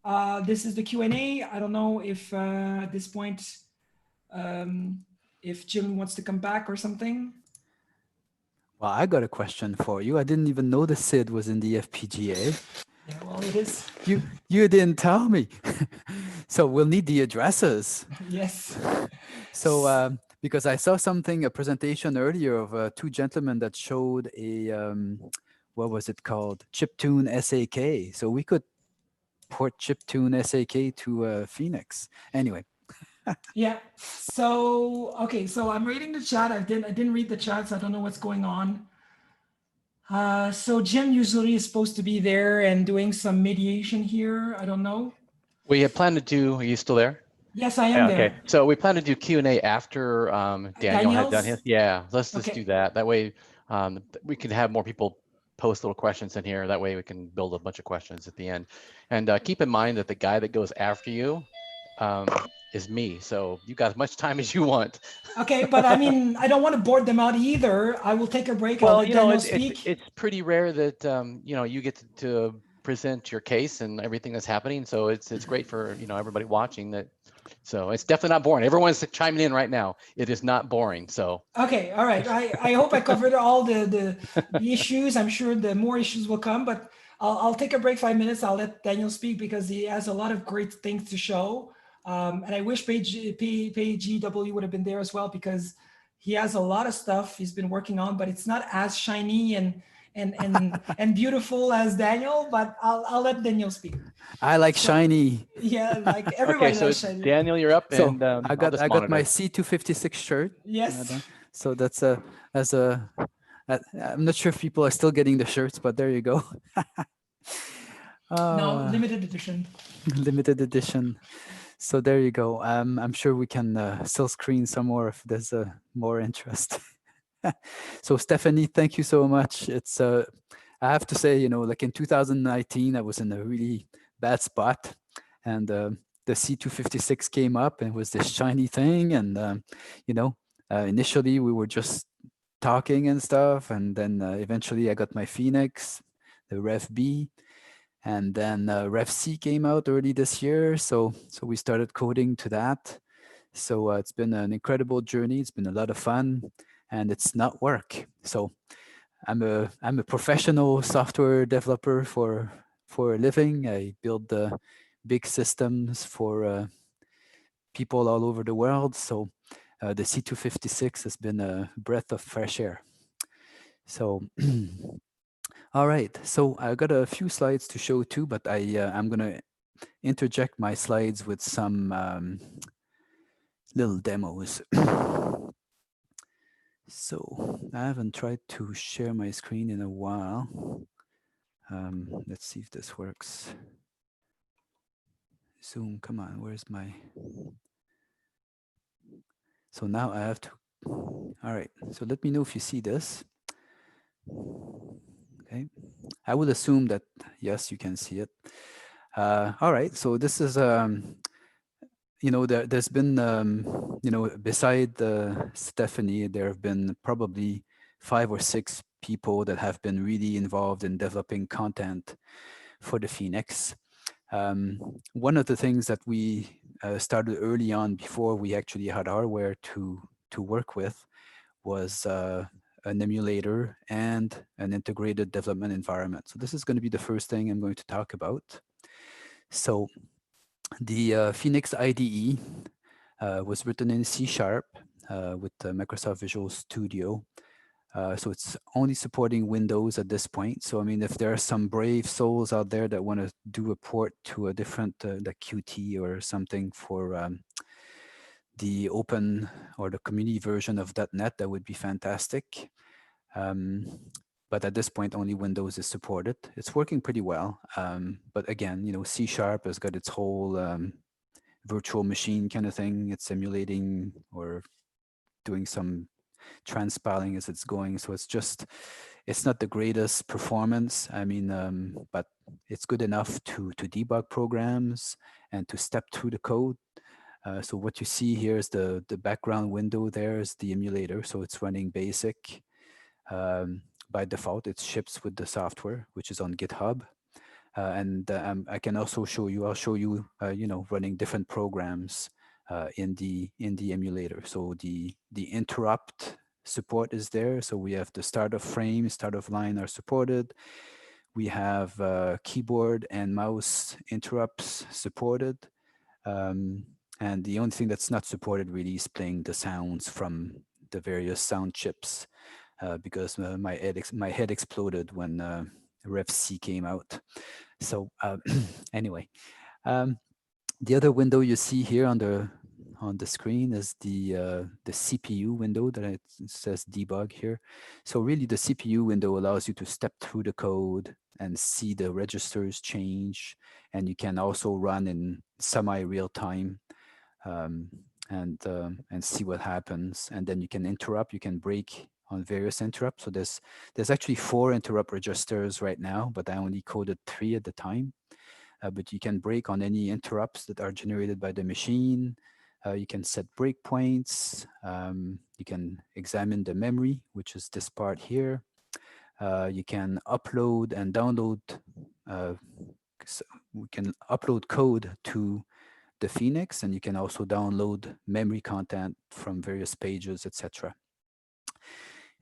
Speaker 14: This is the Q&A. I don't know if at this point, if Jim wants to come back or something.
Speaker 15: Well, I got a question for you. I didn't even know the SID was in the FPGA.
Speaker 14: Yeah, well, it is.
Speaker 15: You didn't tell me. So we'll need the addresses.
Speaker 14: Yes.
Speaker 15: So because I saw a presentation earlier of two gentlemen that showed a, what was it called? Chiptune SAK. So we could port Chiptune SAK to Phoenix. Anyway.
Speaker 14: Yeah. So, okay. So I'm reading the chat. I didn't read the chat, so I don't know what's going on. So Jim usually is supposed to be there and doing some mediation here. I don't know.
Speaker 3: We had planned to do, are you still there?
Speaker 14: Yes, I am there.
Speaker 3: Okay, so we plan to do Q&A after Daniel had done his. Yeah, let's just do that. That way we can have more people post little questions in here. That way we can build a bunch of questions at the end. And keep in mind that the guy that goes after you is me. So you got as much time as you want.
Speaker 14: Okay, but I mean, I don't want to board them out either. I will take a break.
Speaker 3: Well, it's pretty rare that you get to present your case and everything that's happening. So it's great for everybody watching that So it's definitely not boring. Everyone's chiming in right now. It is not boring. So
Speaker 14: okay, all right. I hope I covered all the issues. I'm sure the more issues will come, but I'll take a break 5 minutes. I'll let Daniel speak because he has a lot of great things to show. And I wish PGW would have been there as well because he has a lot of stuff he's been working on, but it's not as shiny and beautiful as Daniel. But I'll let Daniel speak.
Speaker 15: I like shiny.
Speaker 14: Yeah, like everybody
Speaker 3: okay, so
Speaker 14: likes shiny.
Speaker 3: Daniel, you're up,
Speaker 15: So
Speaker 3: and
Speaker 15: I got my C256 shirt.
Speaker 14: Yes.
Speaker 15: So that's I'm not sure if people are still getting the shirts, but there you go.
Speaker 14: No, limited edition.
Speaker 15: Limited edition. So there you go. I'm sure we can still screen some more if there's more interest. So Stephanie, thank you so much. It's I have to say, like in 2019, I was in a really bad spot, and the C256 came up and it was this shiny thing, and initially we were just talking and stuff, and then eventually I got my Phoenix, the Rev B, and then Rev C came out early this year. So we started coding to that. So it's been an incredible journey. It's been a lot of fun, and it's not work. So I'm a professional software developer for a living. I build big systems for people all over the world. So the C256 has been a breath of fresh air. So all right, so I got a few slides to show too, but I'm gonna interject my slides with some little demos. So I haven't tried to share my screen in a while. Let's see if this works. Zoom, come on, where's my... So now I have to... All right, so let me know if you see this. Okay, I would assume that, yes, you can see it. All right, so this is, there's been, beside Stephanie, there have been probably 5 or 6 people that have been really involved in developing content for the Phoenix. One of the things that we started early on before we actually had hardware to work with was an emulator and an integrated development environment. So this is going to be the first thing I'm going to talk about. So the Phoenix IDE was written in C# with Microsoft Visual Studio. So it's only supporting Windows at this point. So I mean, if there are some brave souls out there that want to do a port to a different, like Qt or something for the open or the community version of .NET, that would be fantastic. But at this point, only Windows is supported. It's working pretty well. But again, C# has got its whole virtual machine kind of thing. It's emulating or doing some transpiling as it's going. So it's not the greatest performance. I mean, but it's good enough to debug programs and to step through the code. So what you see here is the background window. There is the emulator. So it's running BASIC. By default, it ships with the software, which is on GitHub. And I can also show you, I'll show you, running different programs in the emulator. So the interrupt support is there. So we have the start of frame, start of line are supported. We have keyboard and mouse interrupts supported. And the only thing that's not supported really is playing the sounds from the various sound chips because my head exploded when Rev C came out. So anyway, the other window you see here on the screen is the CPU window that it says debug here. So really the CPU window allows you to step through the code and see the registers change, and you can also run in semi-real time and see what happens. And then you can interrupt, you can break on various interrupts. So there's actually 4 interrupt registers right now, but I only coded 3 at the time. But you can break on any interrupts that are generated by the machine. You can set breakpoints. You can examine the memory, which is this part here. You can upload and download. So we can upload code to the Phoenix, and you can also download memory content from various pages, etc.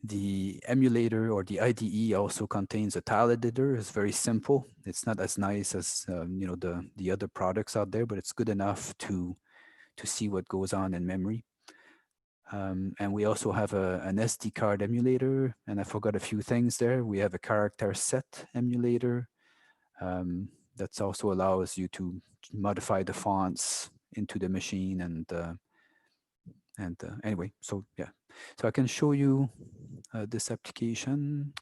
Speaker 15: The emulator or the IDE also contains a tile editor. It's very simple. It's not as nice as you know, the other products out there, but it's good enough to see what goes on in memory. And we also have an SD card emulator, and I forgot a few things there. We have a character set emulator that also allows you to modify the fonts into the machine. And anyway, so yeah, so I can show you this application.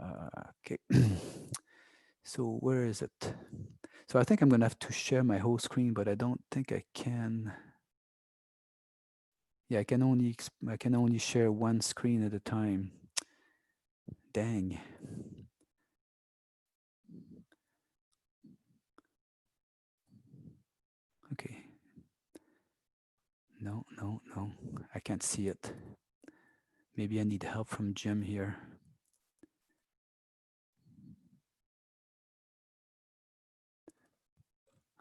Speaker 15: Okay, so where is it? So I think I'm gonna have to share my whole screen, but I don't think I can. Yeah, I can only share one screen at a time. Dang. Okay. No, I can't see it. Maybe I need help from Jim here.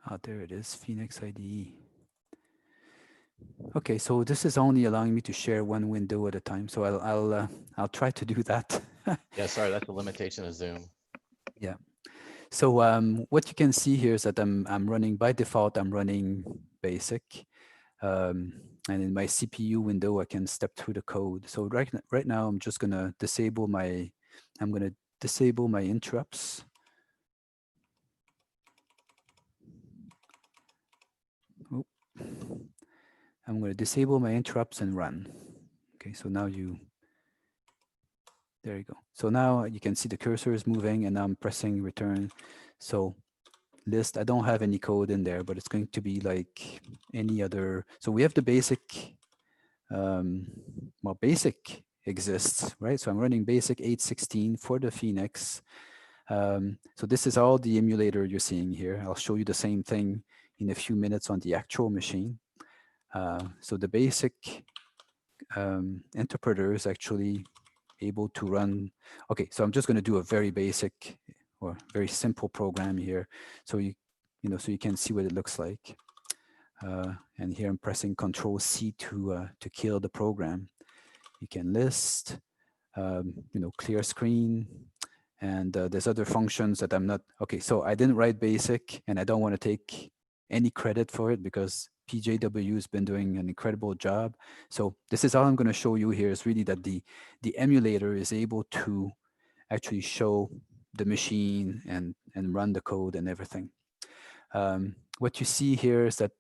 Speaker 15: Oh, there it is, Phoenix IDE. Okay, so this is only allowing me to share one window at a time. So I'll try to do that.
Speaker 3: Yeah, sorry, that's the limitation of Zoom.
Speaker 15: Yeah. So what you can see here is that I'm running by default. I'm running basic, and in my CPU window I can step through the code. So right now I'm just gonna disable my interrupts. Oh. I'm going to disable my interrupts and run. Okay, so now there you go. So now you can see the cursor is moving, and I'm pressing return. So list, I don't have any code in there, but it's going to be like any other. So we have the basic, well, basic exists, right? So I'm running basic 8.16 for the Phoenix. So this is all the emulator you're seeing here. I'll show you the same thing in a few minutes on the actual machine. So the basic interpreter is actually able to run. Okay, so I'm just going to do a very basic or very simple program here, so you can see what it looks like. And here I'm pressing Control C to kill the program. You can list, clear screen, and there's other functions that I'm not. Okay, so I didn't write basic, and I don't want to take any credit for it because PJW has been doing an incredible job. So this is all I'm going to show you here is really that the emulator is able to actually show the machine and run the code and everything. What you see here is that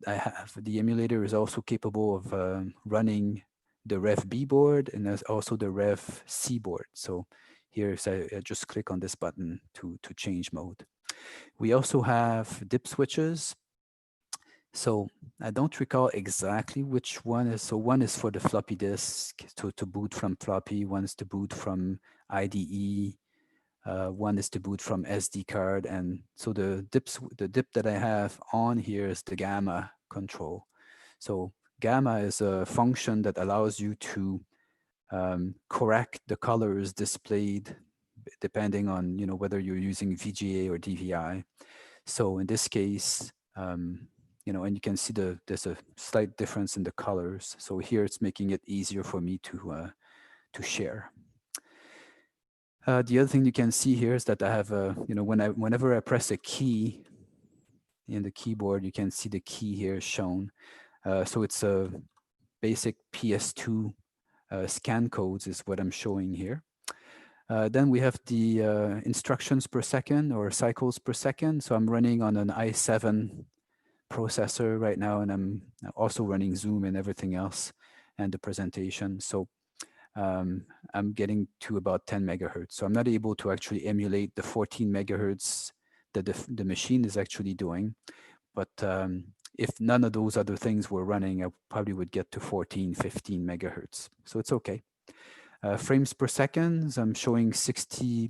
Speaker 15: the emulator is also capable of running the Rev B board and there's also the Rev C board. So here I just click on this button to change mode. We also have dip switches. So I don't recall exactly which one is. So one is for the floppy disk to boot from floppy. One is to boot from IDE. One is to boot from SD card. And so the dip that I have on here is the gamma control. So gamma is a function that allows you to correct the colors displayed depending on whether you're using VGA or DVI. So in this case, and you can see there's a slight difference in the colors. So here it's making it easier for me to share. The other thing you can see here is that I have whenever I press a key in the keyboard, you can see the key here shown. So it's a basic PS2 scan codes is what I'm showing here. Then we have the instructions per second or cycles per second. So I'm running on an i7 processor right now, and I'm also running Zoom and everything else and the presentation. So I'm getting to about 10 megahertz. So I'm not able to actually emulate the 14 megahertz that the machine is actually doing. But if none of those other things were running, I probably would get to 14, 15 megahertz. So it's okay. Frames per second, I'm showing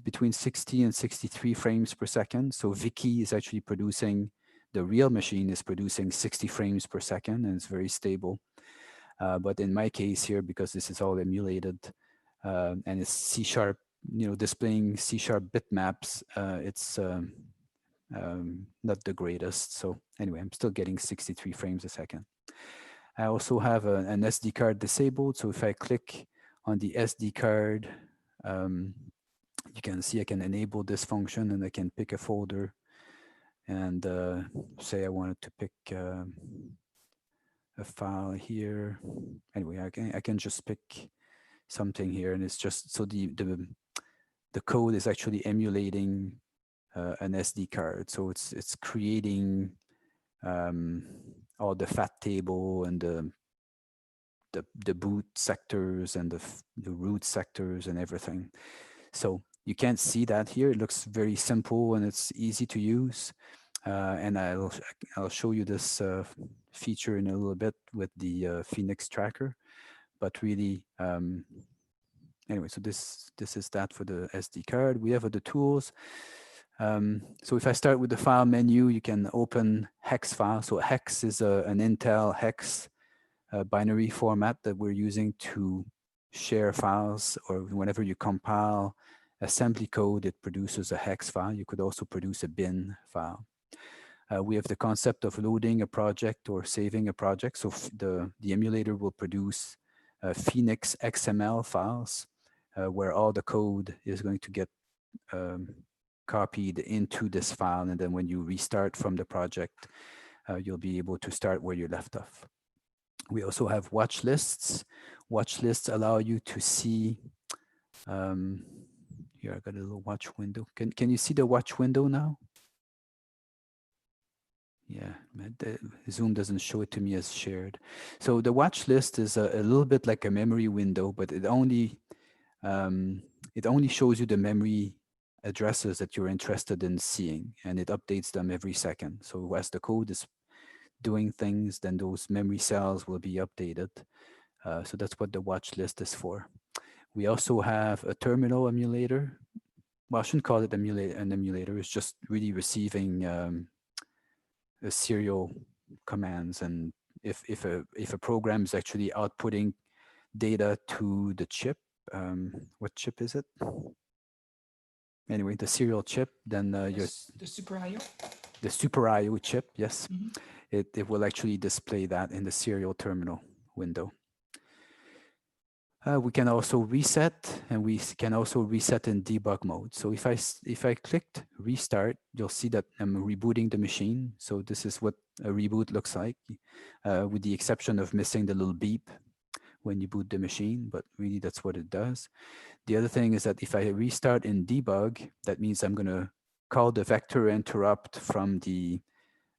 Speaker 15: between 60 and 63 frames per second. So Viki is actually producing, the real machine is producing 60 frames per second, and it's very stable. But in my case here, because this is all emulated and it's C#, displaying C# bitmaps, it's not the greatest. So anyway, I'm still getting 63 frames a second. I also have an SD card disabled. So if I click on the SD card, you can see I can enable this function and I can pick a folder and say I wanted to pick a file here. Anyway, I can just pick something here, and it's just so the code is actually emulating an SD card. So it's creating all the fat table and the boot sectors and the root sectors and everything. So you can't see that here. It looks very simple and it's easy to use. And I'll show you this feature in a little bit with the Phoenix tracker. But really, anyway, so this is that for the SD card. We have other tools. So if I start with the file menu, you can open hex file. So hex is an Intel hex binary format that we're using to share files, or whenever you compile assembly code, it produces a hex file. You could also produce a bin file. We have the concept of loading a project or saving a project. So the emulator will produce Phoenix XML files where all the code is going to get copied into this file. And then when you restart from the project, you'll be able to start where you left off. We also have watch lists. Watch lists allow you to see, here I got a little watch window. Can you see the watch window now? Yeah, the Zoom doesn't show it to me as shared. So the watch list is a little bit like a memory window, but it only shows you the memory addresses that you're interested in seeing, and it updates them every second. So as the code is doing things, then those memory cells will be updated. So that's what the watch list is for. We also have a terminal emulator. Well, I shouldn't call it an emulator. It's just really receiving serial commands, and if a program is actually outputting data to the chip, what chip is it? Anyway, the serial chip, then the
Speaker 14: Super IO.
Speaker 15: The Super IO chip, yes, it will actually display that in the serial terminal window. We can also reset, and we can also reset in debug mode. So if I clicked restart, you'll see that I'm rebooting the machine. So this is what a reboot looks like, with the exception of missing the little beep when you boot the machine, but really that's what it does. The other thing is that if I restart in debug, that means I'm going to call the vector interrupt from the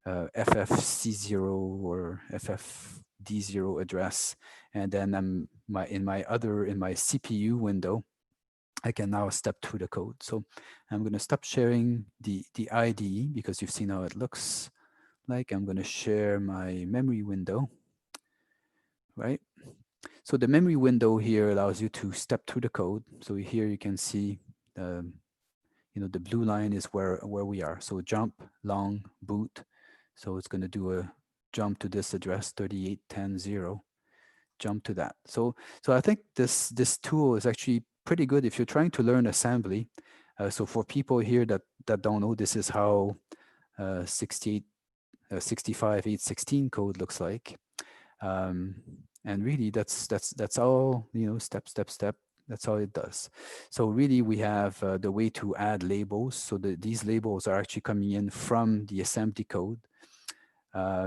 Speaker 15: FFC0 or FFD0 address, and then in my CPU window, I can now step through the code. So I'm going to stop sharing the IDE because you've seen how it looks like. I'm going to share my memory window, right? So the memory window here allows you to step through the code. So here you can see, the blue line is where we are. So jump, long, boot. So it's going to do a jump to this address, 38100, jump to that. So I think this tool is actually pretty good if you're trying to learn assembly. So for people here that don't know, this is how 65816 code looks like. And really that's all, step, step, step. That's all it does. So really we have the way to add labels. So these labels are actually coming in from the assembly code.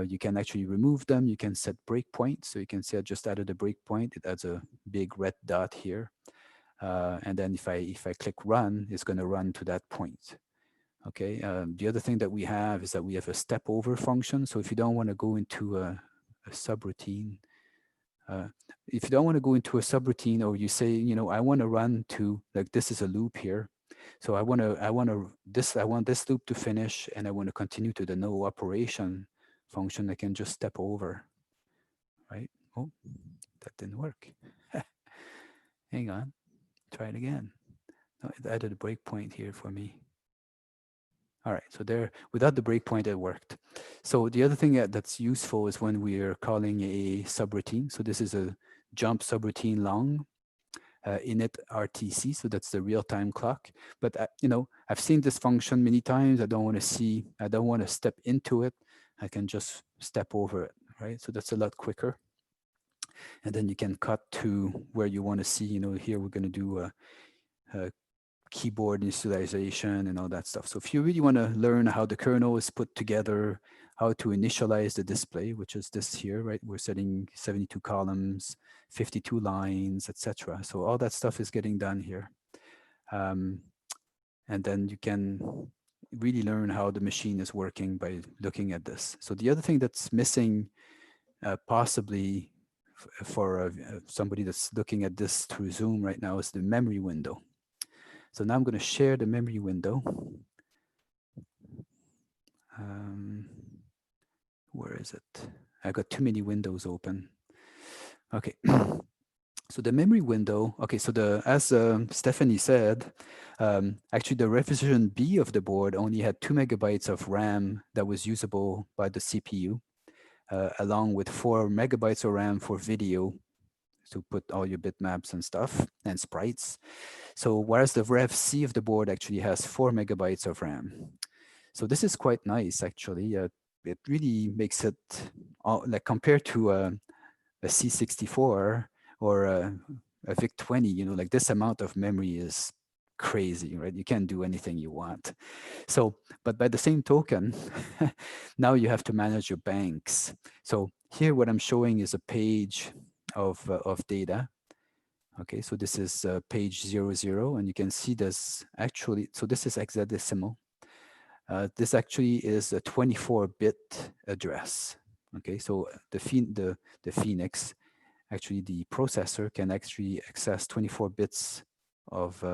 Speaker 15: You can actually remove them. You can set breakpoints. So you can see I just added a breakpoint. It adds a big red dot here. And then if I click run, it's going to run to that point. Okay. The other thing that we have is that we have a step over function. So if you don't want to go into a subroutine, if you don't want to go into a subroutine, or you say, I want to run to, like, this is a loop here. So I want this loop to finish, and I want to continue to the no operation function. I can just step over, right? Oh, that didn't work. Hang on, try it again. No, it added a breakpoint here for me. All right, so there, without the breakpoint, it worked. So the other thing that's useful is when we are calling a subroutine. So this is a jump subroutine long. init RTC, so that's the real-time clock. But you know, I've seen this function many times. I don't want to step into it. I can just step over it, right? So that's a lot quicker. And then you can cut to where you want to see. You know, here we're going to do a keyboard initialization and all that stuff. So if you really want to learn how the kernel is put together, how to initialize the display, which is this here, right? We're setting 72 columns, 52 lines, etc. So all that stuff is getting done here. And then you can really learn how the machine is working by looking at this. So the other thing that's missing, possibly for somebody that's looking at this through Zoom right now, is the memory window. So now I'm going to share the memory window. Where is it? I got too many windows open. Okay. So the memory window, okay, so as Stephanie said, actually the revision B of the board only had 2 megabytes of RAM that was usable by the CPU, along with 4 megabytes of RAM for video, to put all your bitmaps and stuff and sprites. So whereas the Rev C of the board actually has 4 megabytes of RAM. So this is quite nice, actually. It really makes it, like compared to a C64 or a VIC-20, you know, like this amount of memory is crazy, right? You can't do anything you want. So, but by the same token, now you have to manage your banks. So here what I'm showing is a page of data. Okay, so this is page 00, and you can see this actually, so this is hexadecimal. This actually is a 24-bit address. Okay, so the Phoenix, actually the processor can actually access 24 bits of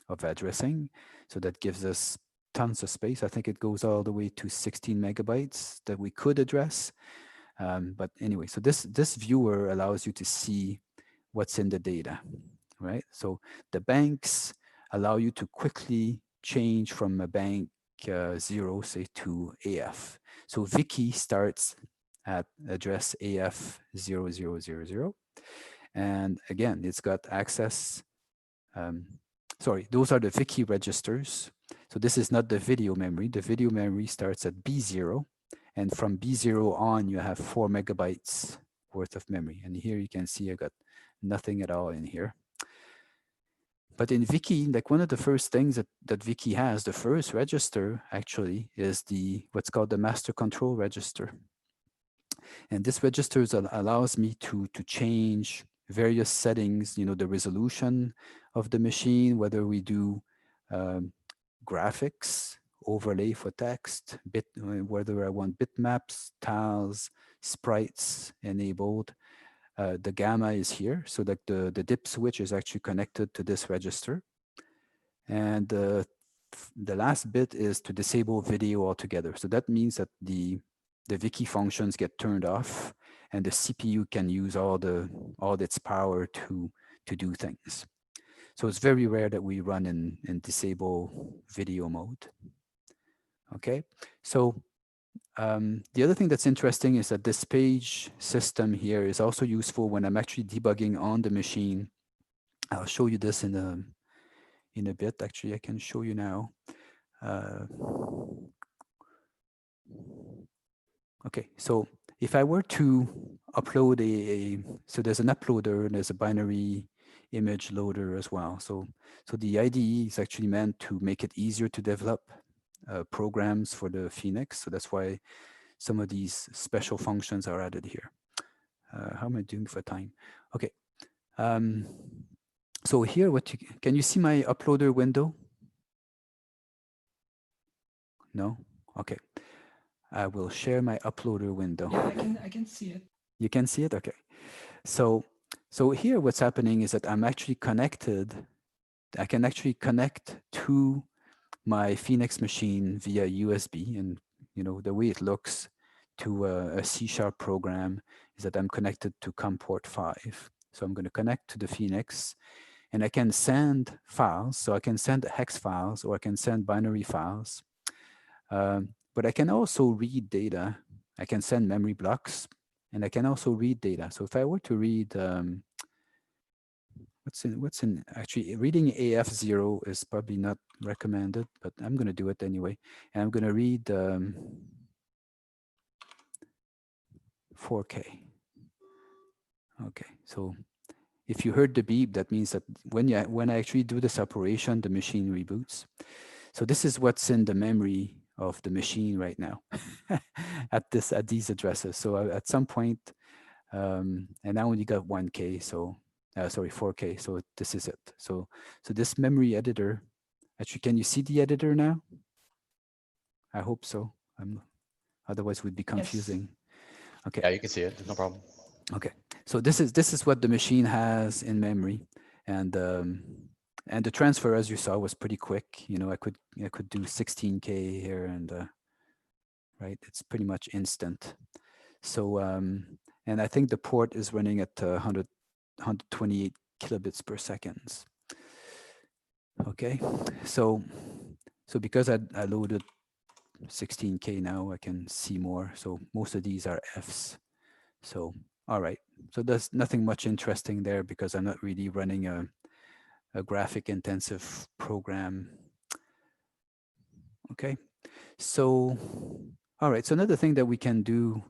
Speaker 15: addressing. So that gives us tons of space. I think it goes all the way to 16 megabytes that we could address. But anyway, so this viewer allows you to see what's in the data, right? So the banks allow you to quickly change from a bank 0, say, to AF. So Vicky starts at address AF 0000. And again, it's got access. Sorry, those are the Vicky registers. So this is not the video memory. The video memory starts at B0. And from B0 on, you have 4 megabytes worth of memory. And here you can see I got nothing at all in here. But in Vicky, like one of the first things that Vicky has, the first register actually is what's called the master control register. And this register allows me to change various settings, you know, the resolution of the machine, whether we do graphics, overlay for text, whether I want bitmaps, tiles, sprites enabled. The gamma is here, so that the dip switch is actually connected to this register. And the last bit is to disable video altogether. So that means that the Vicky functions get turned off, and the CPU can use all its power to do things. So it's very rare that we run in disable video mode. Okay, so the other thing that's interesting is that this page system here is also useful when I'm actually debugging on the machine. I'll show you this in a bit. Actually, I can show you now. Okay, so if I were to upload so there's an uploader and there's a binary image loader as well. So the IDE is actually meant to make it easier to develop programs for the Phoenix. So that's why some of these special functions are added here. How am I doing for time? Okay. So here, can you see my uploader window? No? Okay. I will share my uploader window.
Speaker 14: Yeah, I can see it.
Speaker 15: You can see it? Okay. So here what's happening is that I'm actually connected. I can actually connect to my Phoenix machine via USB, and you know the way it looks to a C# program is that I'm connected to COM port 5. So I'm going to connect to the Phoenix, and I can send files. So I can send hex files or I can send binary files, but I can also read data. I can send memory blocks, and I can also read data. So if I were to read, what's what's in actually reading AF0 is probably not recommended, but I'm going to do it anyway. And I'm going to read 4K. Okay, so if you heard the beep, that means that when I actually do this operation, the machine reboots. So this is what's in the memory of the machine right now at these addresses. So at some point, and I only got 1K, so sorry, 4K. So this is it. So this memory editor, actually, can you see the editor now? I hope so. Otherwise, it would be confusing. Yes. Okay.
Speaker 3: Yeah, you can see it. No problem.
Speaker 15: Okay. So this is what the machine has in memory, and the transfer, as you saw, was pretty quick. You know, I could do 16K here, and right, it's pretty much instant. So and I think the port is running at 128 kilobits per second. Okay, so because I loaded 16K now, I can see more. So most of these are Fs. So all right, so there's nothing much interesting there because I'm not really running a graphic intensive program. Okay, so all right, so another thing that we can do,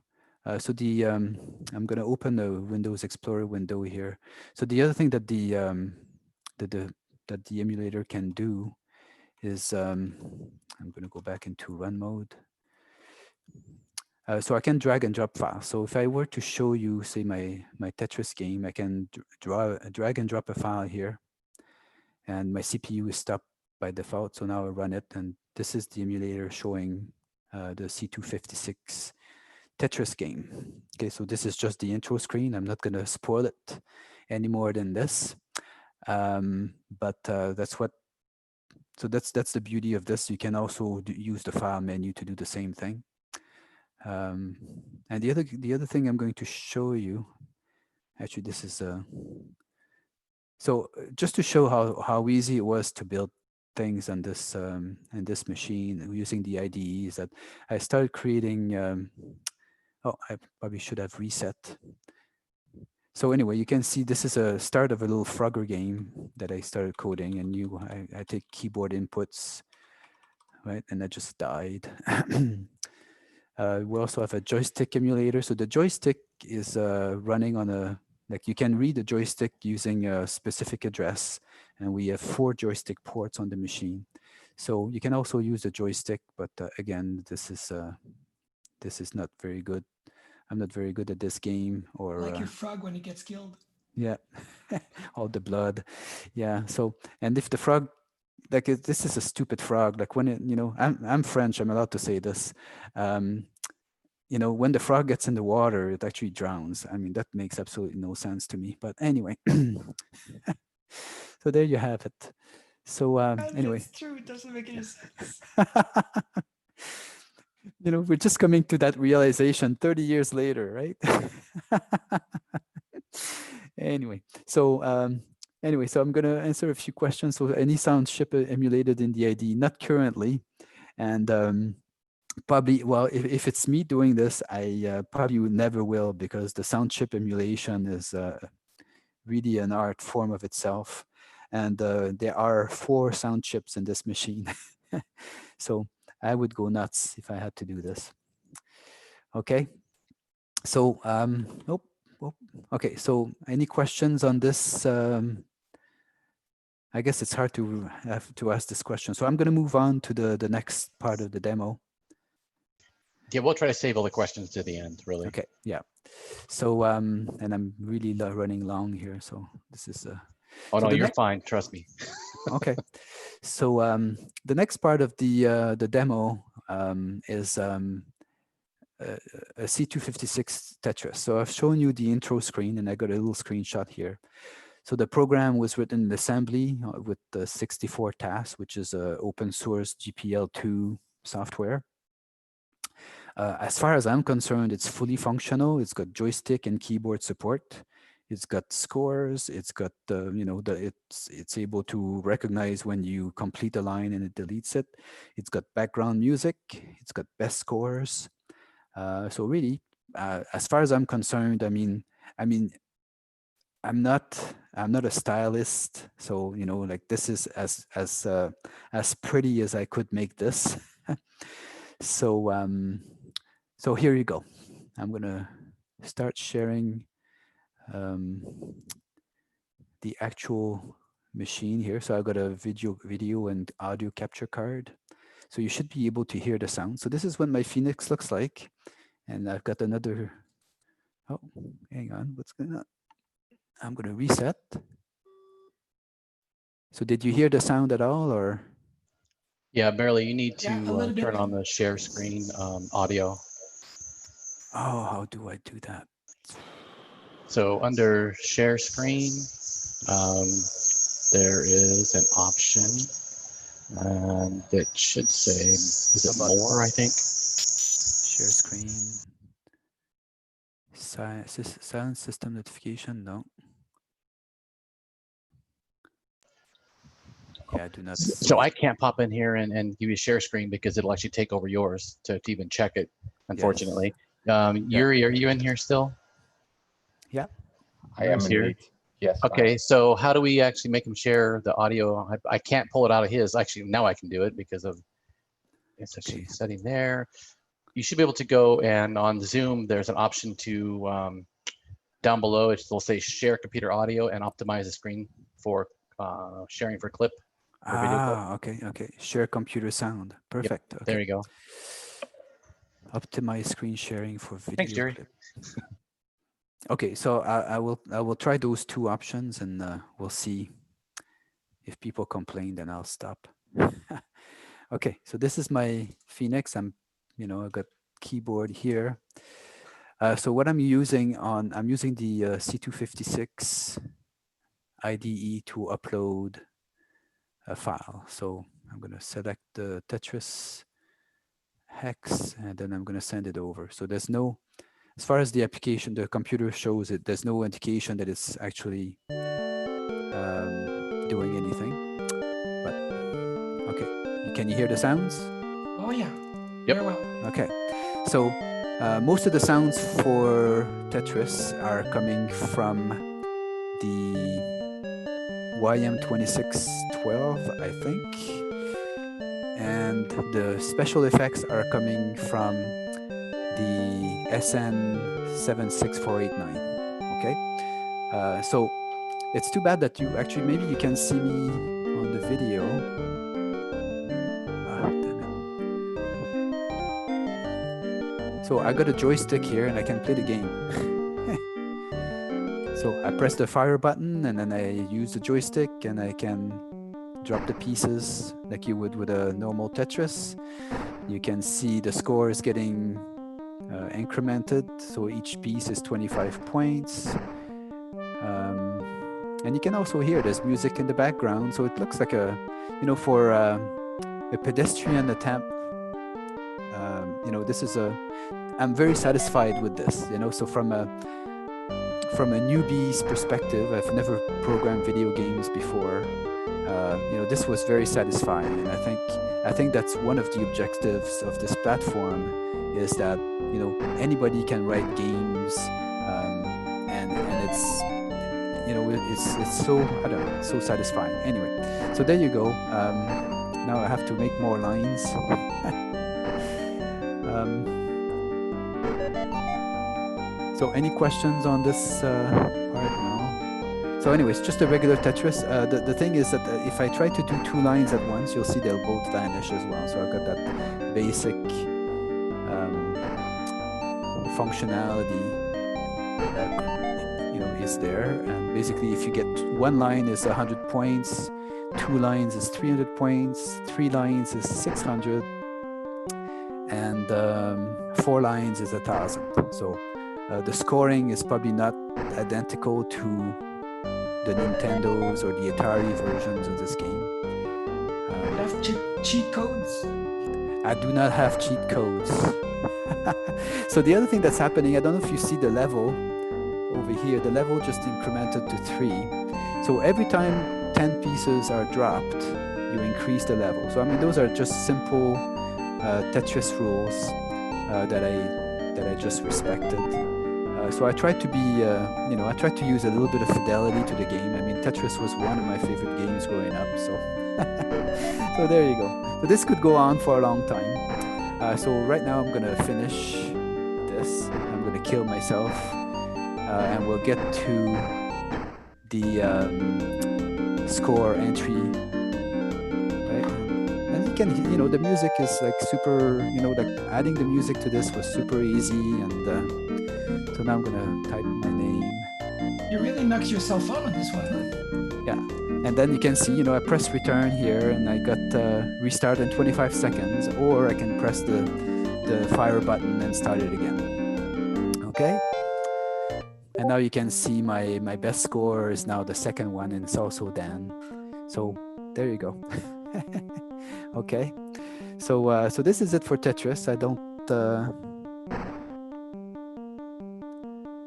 Speaker 15: so I'm going to open the Windows Explorer window here. So the other thing that the emulator can do is I'm going to go back into run mode. So I can drag and drop files. So if I were to show you, say, my Tetris game, I can drag and drop a file here, and my CPU is stopped by default. So now I run it, and this is the emulator showing the C256 Tetris game. Okay, so this is just the intro screen. I'm not going to spoil it any more than this, but that's what. So that's the beauty of this. You can also use the file menu to do the same thing. And the other thing I'm going to show you, actually, this is so just to show how easy it was to build things on this machine using the IDEs, that I started creating. Oh, I probably should have reset. So anyway, you can see this is a start of a little Frogger game that I started coding, and I take keyboard inputs, right, and I just died. We also have a joystick emulator. So the joystick is running on a, like, you can read the joystick using a specific address, and we have 4 joystick ports on the machine. So you can also use the joystick, but again, this is not very good. I'm not very good at this game. Or
Speaker 14: like your frog when he gets killed.
Speaker 15: Yeah, all the blood. Yeah. So, and if the frog, like, this is a stupid frog. Like when it, you know, I'm French. I'm allowed to say this. You know, when the frog gets in the water, it actually drowns. I mean, that makes absolutely no sense to me. But anyway, so there you have it. So anyway,
Speaker 14: it's true. It doesn't make any sense.
Speaker 15: You know, we're just coming to that realization 30 years later, right? Anyway, so so I'm going to answer a few questions. So any sound chip emulated in the IDE? Not currently. And probably, well, if it's me doing this, I probably never will, because the sound chip emulation is really an art form of itself. And there are 4 sound chips in this machine. So I would go nuts if I had to do this. Okay. So, okay. So any questions on this? I guess it's hard to have to ask this question. So I'm going to move on to the next part of the demo.
Speaker 3: Yeah, we'll try to save all the questions to the end, really.
Speaker 15: Okay. Yeah. So, and I'm really running long here. So this is
Speaker 3: oh,
Speaker 15: so
Speaker 3: no, you're fine. Trust me.
Speaker 15: Okay. So the next part of the demo is a C256 Tetris. So I've shown you the intro screen, and I got a little screenshot here. So the program was written in assembly with the 64 tasks, which is open source GPL2 software. As far as I'm concerned, it's fully functional. It's got joystick and keyboard support. It's got scores. It's got you know, it's able to recognize when you complete a line and it deletes it. It's got background music. It's got best scores. So really, as far as I'm concerned, I mean, I'm not a stylist, so you know, like this is as pretty as I could make this. So so here you go. I'm gonna start sharing the actual machine here. So I've got a video and audio capture card. So you should be able to hear the sound. So this is what my Phoenix looks like. And I've got another, oh, hang on, what's going on? I'm going to reset. So did you hear the sound at all, or?
Speaker 3: Yeah, barely. You need to turn on the share screen audio.
Speaker 15: Oh, how do I do that?
Speaker 3: So under share screen, there is an option, and it should say, is it more, I think?
Speaker 15: Share screen. Silent system notification, no. Yeah, I do not.
Speaker 3: So I can't pop in here and give you a share screen because it'll actually take over yours to even check it, unfortunately. Yes. Yuri, are you in here still?
Speaker 15: Yeah.
Speaker 10: I am
Speaker 3: here.
Speaker 10: indeed. Yes.
Speaker 3: Okay, so how do we actually make him share the audio? I can't pull it out of his. Actually, now I can do it because of it's actually setting there. You should be able to go, and on Zoom, there's an option to down below. It'll say share computer audio and optimize the screen for sharing for clip. Or video clip.
Speaker 15: Okay. Share computer sound. Perfect.
Speaker 3: Yep,
Speaker 15: okay.
Speaker 3: there you go.
Speaker 15: Optimize screen sharing for video.
Speaker 3: Thanks, Jerry.
Speaker 15: Clip. Okay, so I will try those two options, and we'll see if people complain. Then I'll stop. Okay, so this is my Phoenix. I've got keyboard here. So what I'm using the C256 IDE to upload a file. So I'm going to select the Tetris hex, and then I'm going to send it over. So there's no, as far as the application, the computer shows it, there's no indication that it's actually doing anything. But okay, can you hear the sounds?
Speaker 14: Oh yeah.
Speaker 3: Yep.
Speaker 14: Very well.
Speaker 15: Okay, so most of the sounds for Tetris are coming from the YM2612, I think, and the special effects are coming from the SN76489. Okay, so it's too bad that maybe you can see me on the video. So I got a joystick here and I can play the game. So I press the fire button and then I use the joystick and I can drop the pieces like you would with a normal Tetris. You can see the score is getting incremented. So each piece is 25 points. And you can also hear there's music in the background. So it looks like for a pedestrian attempt, this is I'm very satisfied with this, so from a newbie's perspective, I've never programmed video games before. This was very satisfying, and I think that's one of the objectives of this platform is that anybody can write games, and it's it's so, I don't know, so satisfying. Anyway, so there you go. Now I have to make more lines. So any questions on this part? No. So anyways, just a regular Tetris. The thing is that if I try to do two lines at once, you'll see they'll both vanish as well. So I've got that basic functionality that is there. And basically, if you get one line is 100 points, 2 lines is 300 points, 3 lines is 600, and 4 lines is 1,000. So the scoring is probably not identical to the Nintendo's or the Atari versions of this game.
Speaker 14: You have cheat codes?
Speaker 15: I do not have cheat codes. So the other thing that's happening, I don't know if you see the level over here, the level just incremented to 3. So every time 10 pieces are dropped, you increase the level. So I mean, those are just simple Tetris rules that I just respected. so I tried to be, I tried to use a little bit of fidelity to the game. I mean, Tetris was one of my favorite games growing up, so so there you go. So this could go on for a long time. So right now I'm gonna finish this. I'm gonna kill myself, and we'll get to the score entry. Right? And you can, the music is like super, like adding the music to this was super easy, and so now I'm gonna type my name.
Speaker 14: You really knocked yourself out on this one, huh?
Speaker 15: Yeah, and then you can see, I press return here, and I got restart in 25 seconds, or I can press the fire button and start it again. Okay. And now you can see my best score is now the second one, and it's also Dan. So there you go. Okay. So so this is it for Tetris. I don't.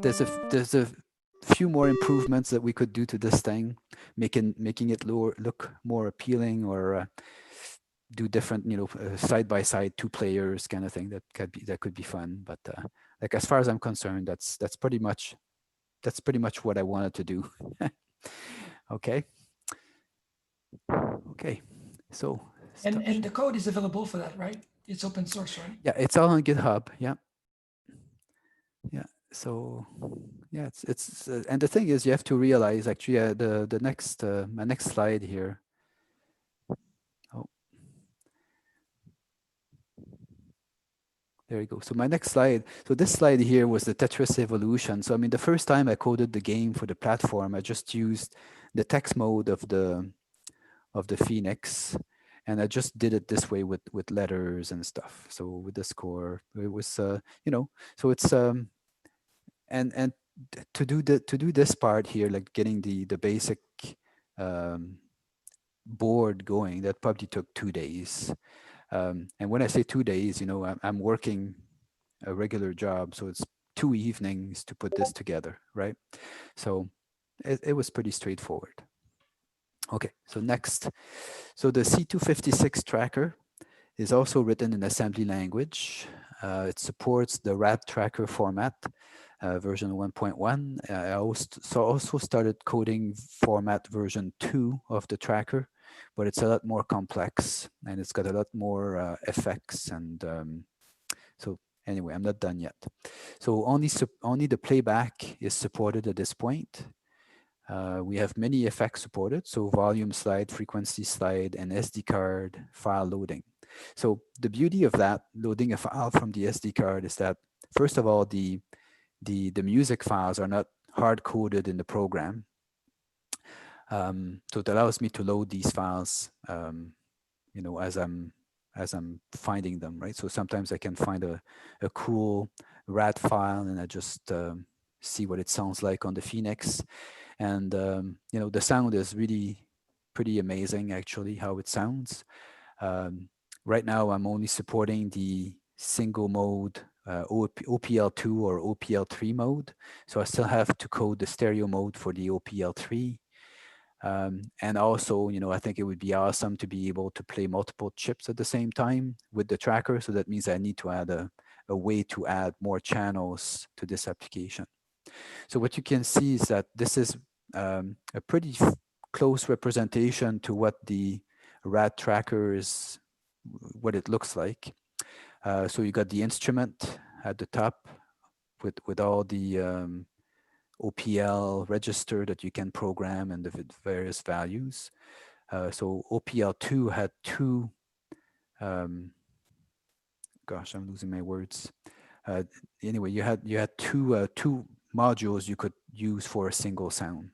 Speaker 15: There's a few more improvements that we could do to this thing, making it look more appealing, or do different, side by side 2 players kind of thing. That could be fun. But like as far as I'm concerned, that's pretty much what I wanted to do. Okay. Okay. So.
Speaker 14: And the code is available for that, right? It's open source, right?
Speaker 15: Yeah, it's all on GitHub. Yeah. Yeah. So yeah, it's and the thing is, you have to realize actually the next my next slide here. Oh, there you go. So my next slide. So this slide here was the Tetris evolution. So I mean, the first time I coded the game for the platform, I just used the text mode of the Phoenix, and I just did it this way with letters and stuff. So with the score, it was so it's and to do this part here, like getting the basic board going, that probably took 2 days. And when I say 2 days, I'm working a regular job, so it's 2 evenings to put this together, right? So it was pretty straightforward. Okay, so next. So the C256 tracker is also written in assembly language. It supports the RAD tracker format, version 1.1. I also started coding format version 2 of the tracker, but it's a lot more complex, and it's got a lot more effects. And so anyway, I'm not done yet. So only the playback is supported at this point. We have many effects supported, so volume slide, frequency slide, and SD card file loading. So the beauty of that, loading a file from the SD card, is that, first of all, the music files are not hard-coded in the program. So it allows me to load these files, as I'm finding them, right? So sometimes I can find a cool RAD file, and I just see what it sounds like on the Phoenix. And the sound is really pretty amazing, actually, how it sounds. Right now, I'm only supporting the single mode OPL2 or OPL3 mode. So I still have to code the stereo mode for the OPL3. And also, I think it would be awesome to be able to play multiple chips at the same time with the tracker. So that means I need to add a way to add more channels to this application. So what you can see is that this is a pretty close representation to what the RAD tracker is, what it looks like. So you got the instrument at the top with all the OPL register that you can program and the various values. So OPL2 had 2, gosh, I'm losing my words. Anyway, you had two modules you could use for a single sound.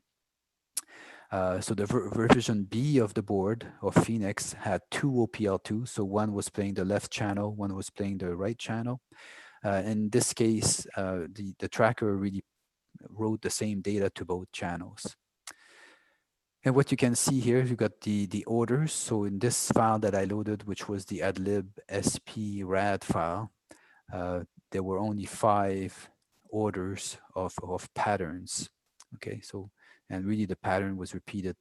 Speaker 15: So the version B of the board of Phoenix had 2 OPL2. So one was playing the left channel, one was playing the right channel. In this case, the tracker really wrote the same data to both channels. And what you can see here, you got the orders. So in this file that I loaded, which was the adlib sp rad file, there were only 5 orders of patterns. Okay, so, and really the pattern was repeated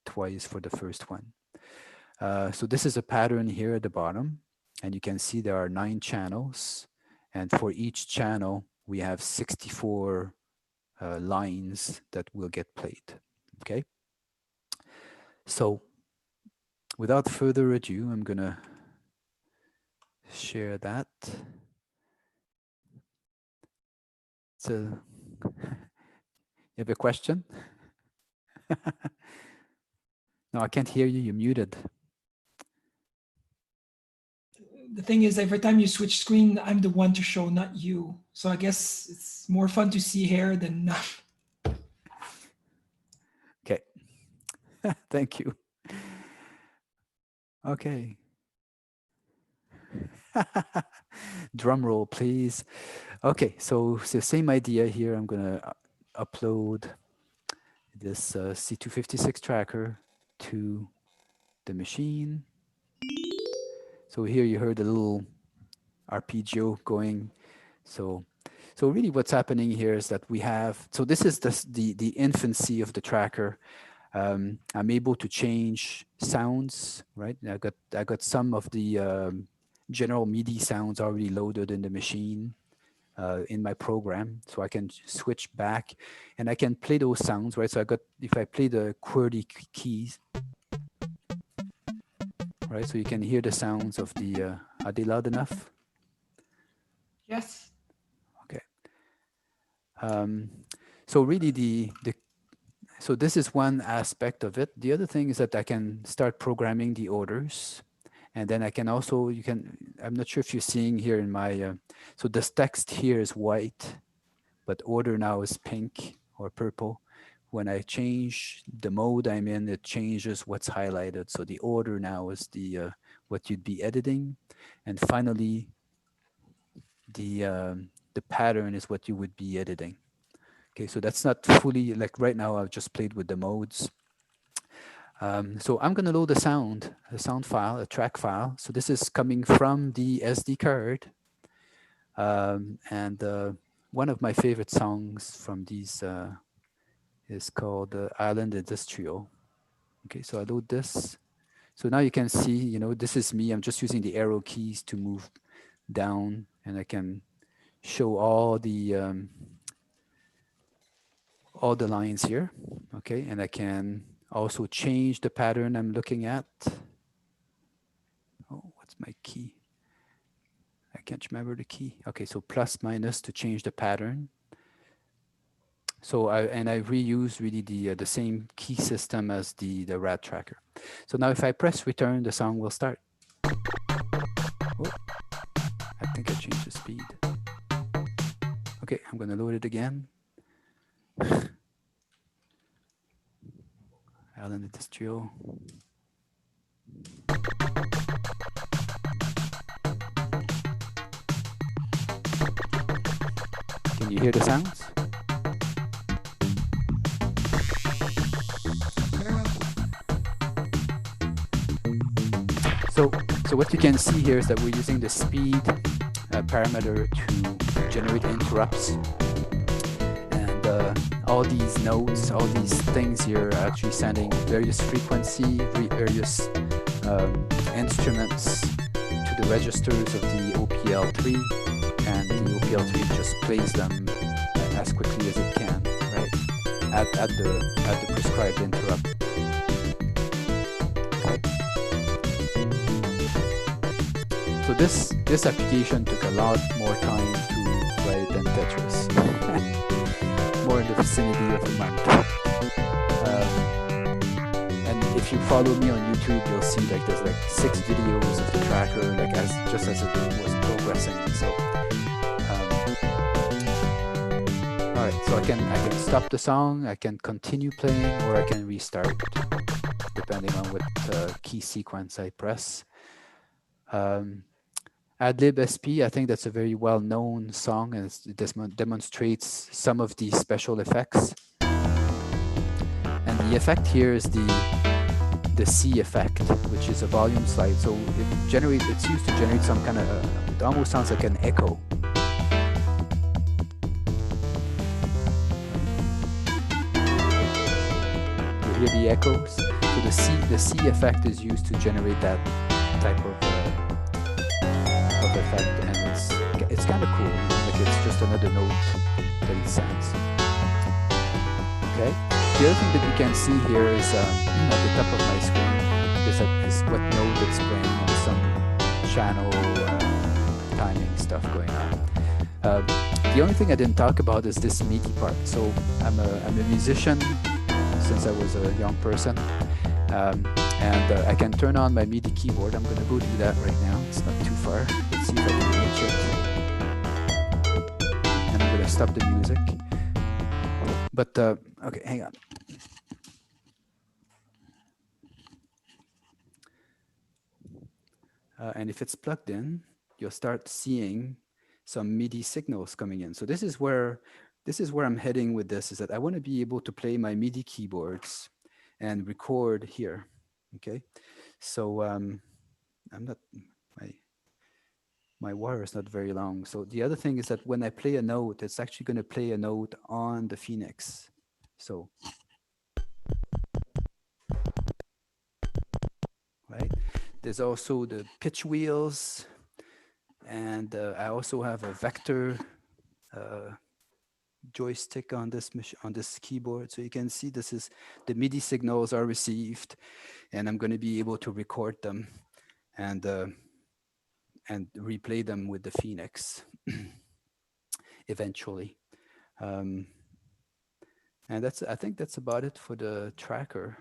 Speaker 15: twice for the first one. So this is a pattern here at the bottom, and you can see there are 9 channels, and for each channel, we have 64 lines that will get played. Okay. So without further ado, I'm gonna share that. So you have a question? No, I can't hear you. You're muted.
Speaker 14: The thing is, every time you switch screen, I'm the one to show, not you. So I guess it's more fun to see hair than not.
Speaker 15: Okay. Thank you. Okay. Drum roll, please. Okay, so it's the same idea here. I'm gonna upload this C256 tracker to the machine. So here you heard a little arpeggio going. So really what's happening here is that we have, so this is the infancy of the tracker. I'm able to change sounds, right? I got some of the general MIDI sounds already loaded in the machine in my program. So I can switch back and I can play those sounds, right? So if I play the QWERTY keys, right? So you can hear the sounds of the, are they loud enough?
Speaker 14: Yes.
Speaker 15: Okay. So really so this is one aspect of it. The other thing is that I can start programming the orders. And then I can also, I'm not sure if you're seeing here in my, so this text here is white, but order now is pink or purple. When I change the mode I'm in, it changes what's highlighted. So the order now is the what you'd be editing. And finally, the pattern is what you would be editing. Okay, so that's not fully, like right now I've just played with the modes. So I'm gonna load a sound file, a track file. So this is coming from the SD card. And one of my favorite songs from these is called Island Industrial. Okay, so I load this. So now you can see, this is me. I'm just using the arrow keys to move down, and I can show all the lines here. Okay, and I can also change the pattern I'm looking at. Oh, what's my key? I can't remember the key. Okay, so plus minus to change the pattern. So I reuse really the same key system as the RAD tracker. So now if I press return, the song will start. Oh, I think I changed the speed. Okay, I'm gonna load it again. Island Industrial. Can you hear the sounds? So what you can see here is that we're using the speed parameter to generate interrupts. And all these notes, all these things here are actually sending various frequency, various instruments to the registers of the OPL3, and the OPL3 just plays them as quickly as it can, right? At the prescribed interrupt. So this application took a lot more time to write than Tetris. More in the vicinity of a month. And if you follow me on YouTube, you'll see like there's like 6 videos of the tracker, like just as it was progressing. So all right, so I can stop the song, I can continue playing, or I can restart, depending on what key sequence I press. Adlib SP, I think that's a very well-known song, and it demonstrates some of the special effects. And the effect here is the C effect, which is a volume slide. So it's used to generate some kind of, it almost sounds like an echo. You hear the echoes? So the C effect is used to generate that type of effect, and it's kind of cool. Like it's just just another note that it sends. Okay. The other thing that you can see here is at the top of my screen is what node it's playing and some channel timing stuff going on. The only thing I didn't talk about is this MIDI part. So I'm a musician since I was a young person, and I can turn on my MIDI keyboard. I'm going to go do that right now. It's not too far. Let's see if I can reach it. And I'm going to stop the music. But okay, hang on. And if it's plugged in, you'll start seeing some MIDI signals coming in. So this is where I'm heading with this, is that I want to be able to play my MIDI keyboards and record here. Okay, so I'm not, my wire is not very long. So the other thing is that when I play a note, it's actually going to play a note on the Phoenix. So, right. There's also the pitch wheels, and I also have a vector joystick on this keyboard. So you can see this is the MIDI signals are received, and I'm going to be able to record them and replay them with the Phoenix eventually. And I think that's about it for the tracker.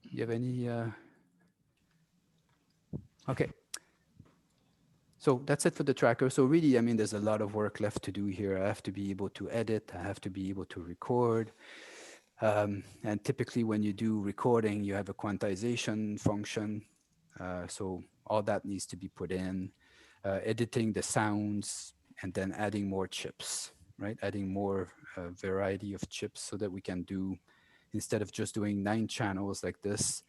Speaker 15: You have any? Okay. So that's it for the tracker. So really, I mean, there's a lot of work left to do here. I have to be able to edit. I have to be able to record. And typically when you do recording, you have a quantization function. So all that needs to be put in, editing the sounds, and then adding more chips, right? Adding more variety of chips so that we can do, instead of just doing 9 channels like this,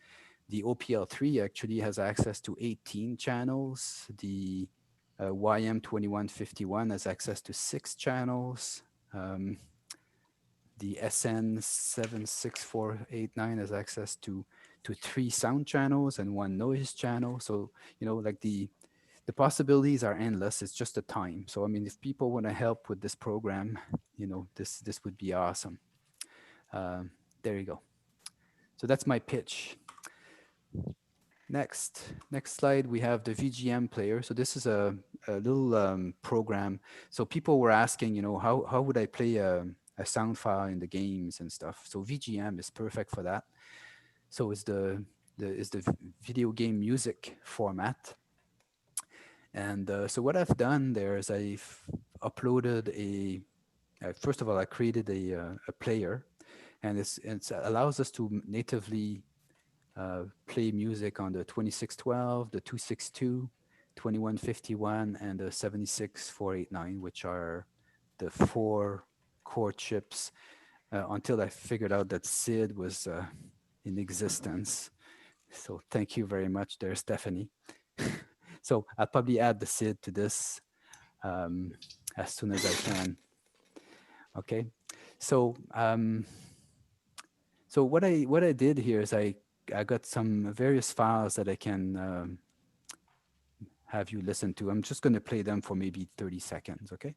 Speaker 15: the OPL3 actually has access to 18 channels. The YM2151 has access to 6 channels. The SN76489 has access to 3 sound channels and 1 noise channel. So, you know, like the possibilities are endless. It's just the time. So, I mean, if people want to help with this program, you know, this would be awesome. There you go. So that's my pitch. Next slide, we have the VGM player. So this is a little program. So people were asking, you know, how would I play a sound file in the games and stuff? So VGM is perfect for that. So it's the video game music format. And so what I've done there is I've uploaded first of all, I created a player, and it allows us to natively play music on the 2612, the 262, 2151, and the 76489, which are the 4 core chips until I figured out that SID was in existence. So thank you very much there, Stephanie. So I'll probably add the SID to this as soon as I can. Okay, so so what I did here is I got some various files that I can have you listen to. I'm just going to play them for maybe 30 seconds, okay?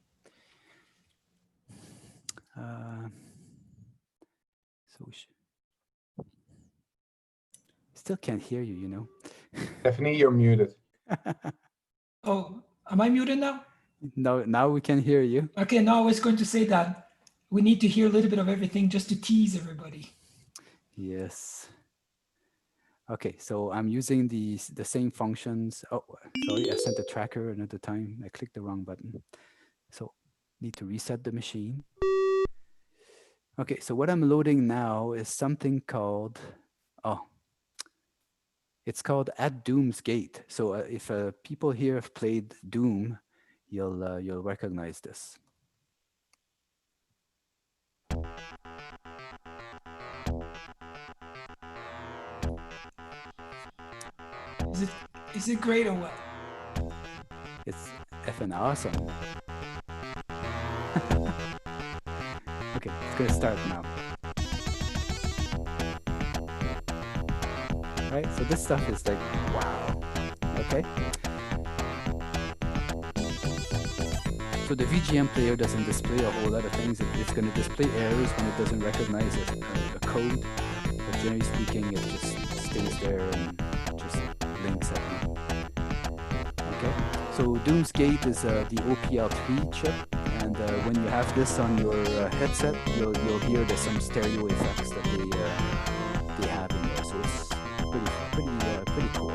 Speaker 15: So still can't hear you, you know.
Speaker 16: Stephanie, you're muted.
Speaker 14: Oh, am I muted now?
Speaker 15: No, now we can hear you.
Speaker 14: Okay, now I was going to say that we need to hear a little bit of everything just to tease everybody.
Speaker 15: Yes. Okay, so I'm using the same functions. Oh, sorry, I sent the tracker another time. I clicked the wrong button. So need to reset the machine. Okay, so what I'm loading now is something called, it's called At Doom's Gate. So if people here have played Doom, you'll recognize this.
Speaker 14: Is it great or what?
Speaker 15: It's effing awesome. Okay, it's gonna start now. Right, so this stuff is like, wow, okay? so the VGM player doesn't display a whole lot of things. It's going to display errors when it doesn't recognize a code, but generally speaking, it just stays there and just links at you. Okay, so Doom's Gate is the OPL3 chip, and when you have this on your headset, you'll hear there's some stereo effects that they have in there. So it's pretty cool.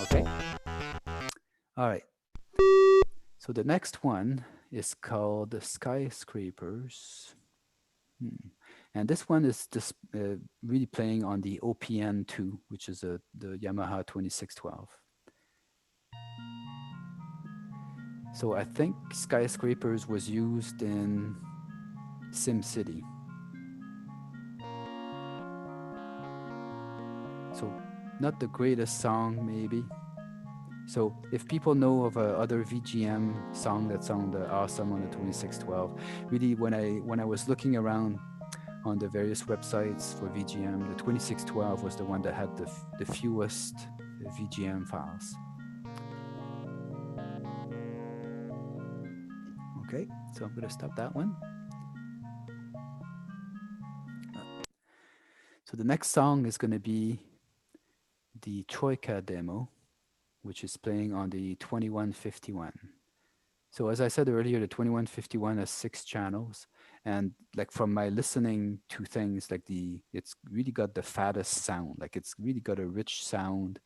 Speaker 15: Okay. All right. So the next one is called Skyscrapers. And this one is just really playing on the OPN2, which is the Yamaha 2612. So I think Skyscrapers was used in SimCity. So not the greatest song, maybe. So if people know of other VGM song that sounded awesome on the 2612, really when I was looking around on the various websites for VGM, the 2612 was the one that had the fewest VGM files. Okay, so I'm gonna stop that one. So the next song is gonna be the Troika demo, which is playing on the 2151. So as I said earlier, the 2151 has 6 channels, and like from my listening to things, like it's really got the fattest sound. Like it's really got a rich sound,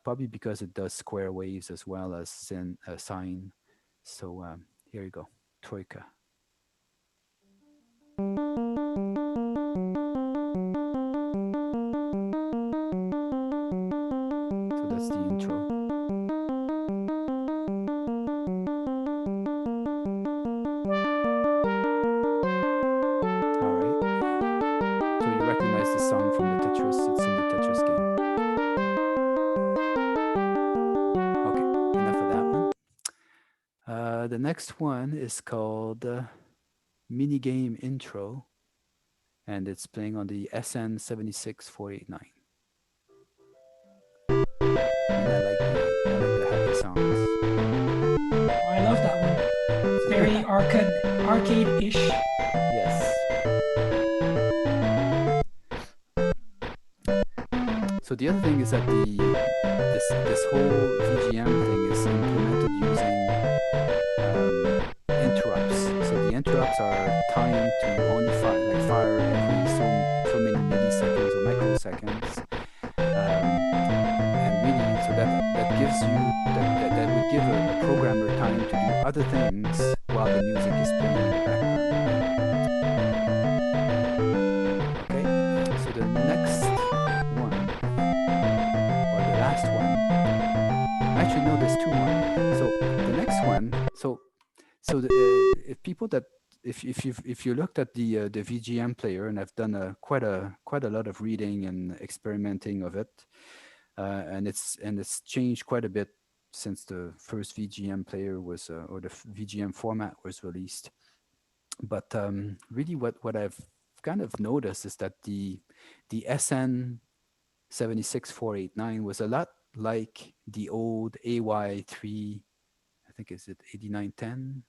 Speaker 15: probably because it does square waves as well as sine. So here you go, Troika. So that's the intro. Song from the Tetris, it's in the Tetris game. Okay, enough of that one. The next one is called Minigame Intro, and it's playing on the SN76489. And I like the happy songs.
Speaker 14: I love that one. It's very arcade-ish.
Speaker 15: Yes. So the other thing is that this whole VGM thing is implemented using interrupts. So the interrupts are timed to only fire every so many milliseconds or microseconds, and really, so that gives you that would give a programmer time to do other things while the music is playing in the background. Okay, so the next actually no, there's 2 more. So the next one, if you looked at the VGM player, and I've done quite a lot of reading and experimenting of it, and it's changed quite a bit since the first VGM player was or the VGM format was released. But really, what I've kind of noticed is that the SN76489 was a lot like the old AY3, I think is it 8910?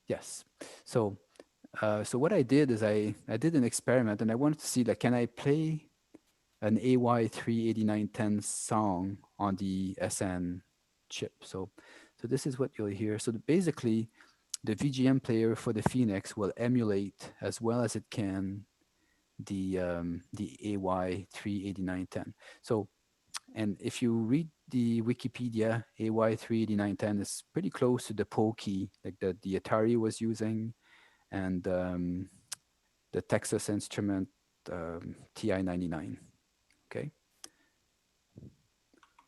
Speaker 15: Yes. So what I did is I did an experiment, and I wanted to see, like, can I play an AY3 8910 song on the SN chip? So this is what you'll hear. So basically, the VGM player for the Phoenix will emulate as well as it can the AY3 8910. So, and if you read the Wikipedia, AY3 8910 is pretty close to the Pokey, like the Atari was using, and the Texas Instrument TI-99. Okay,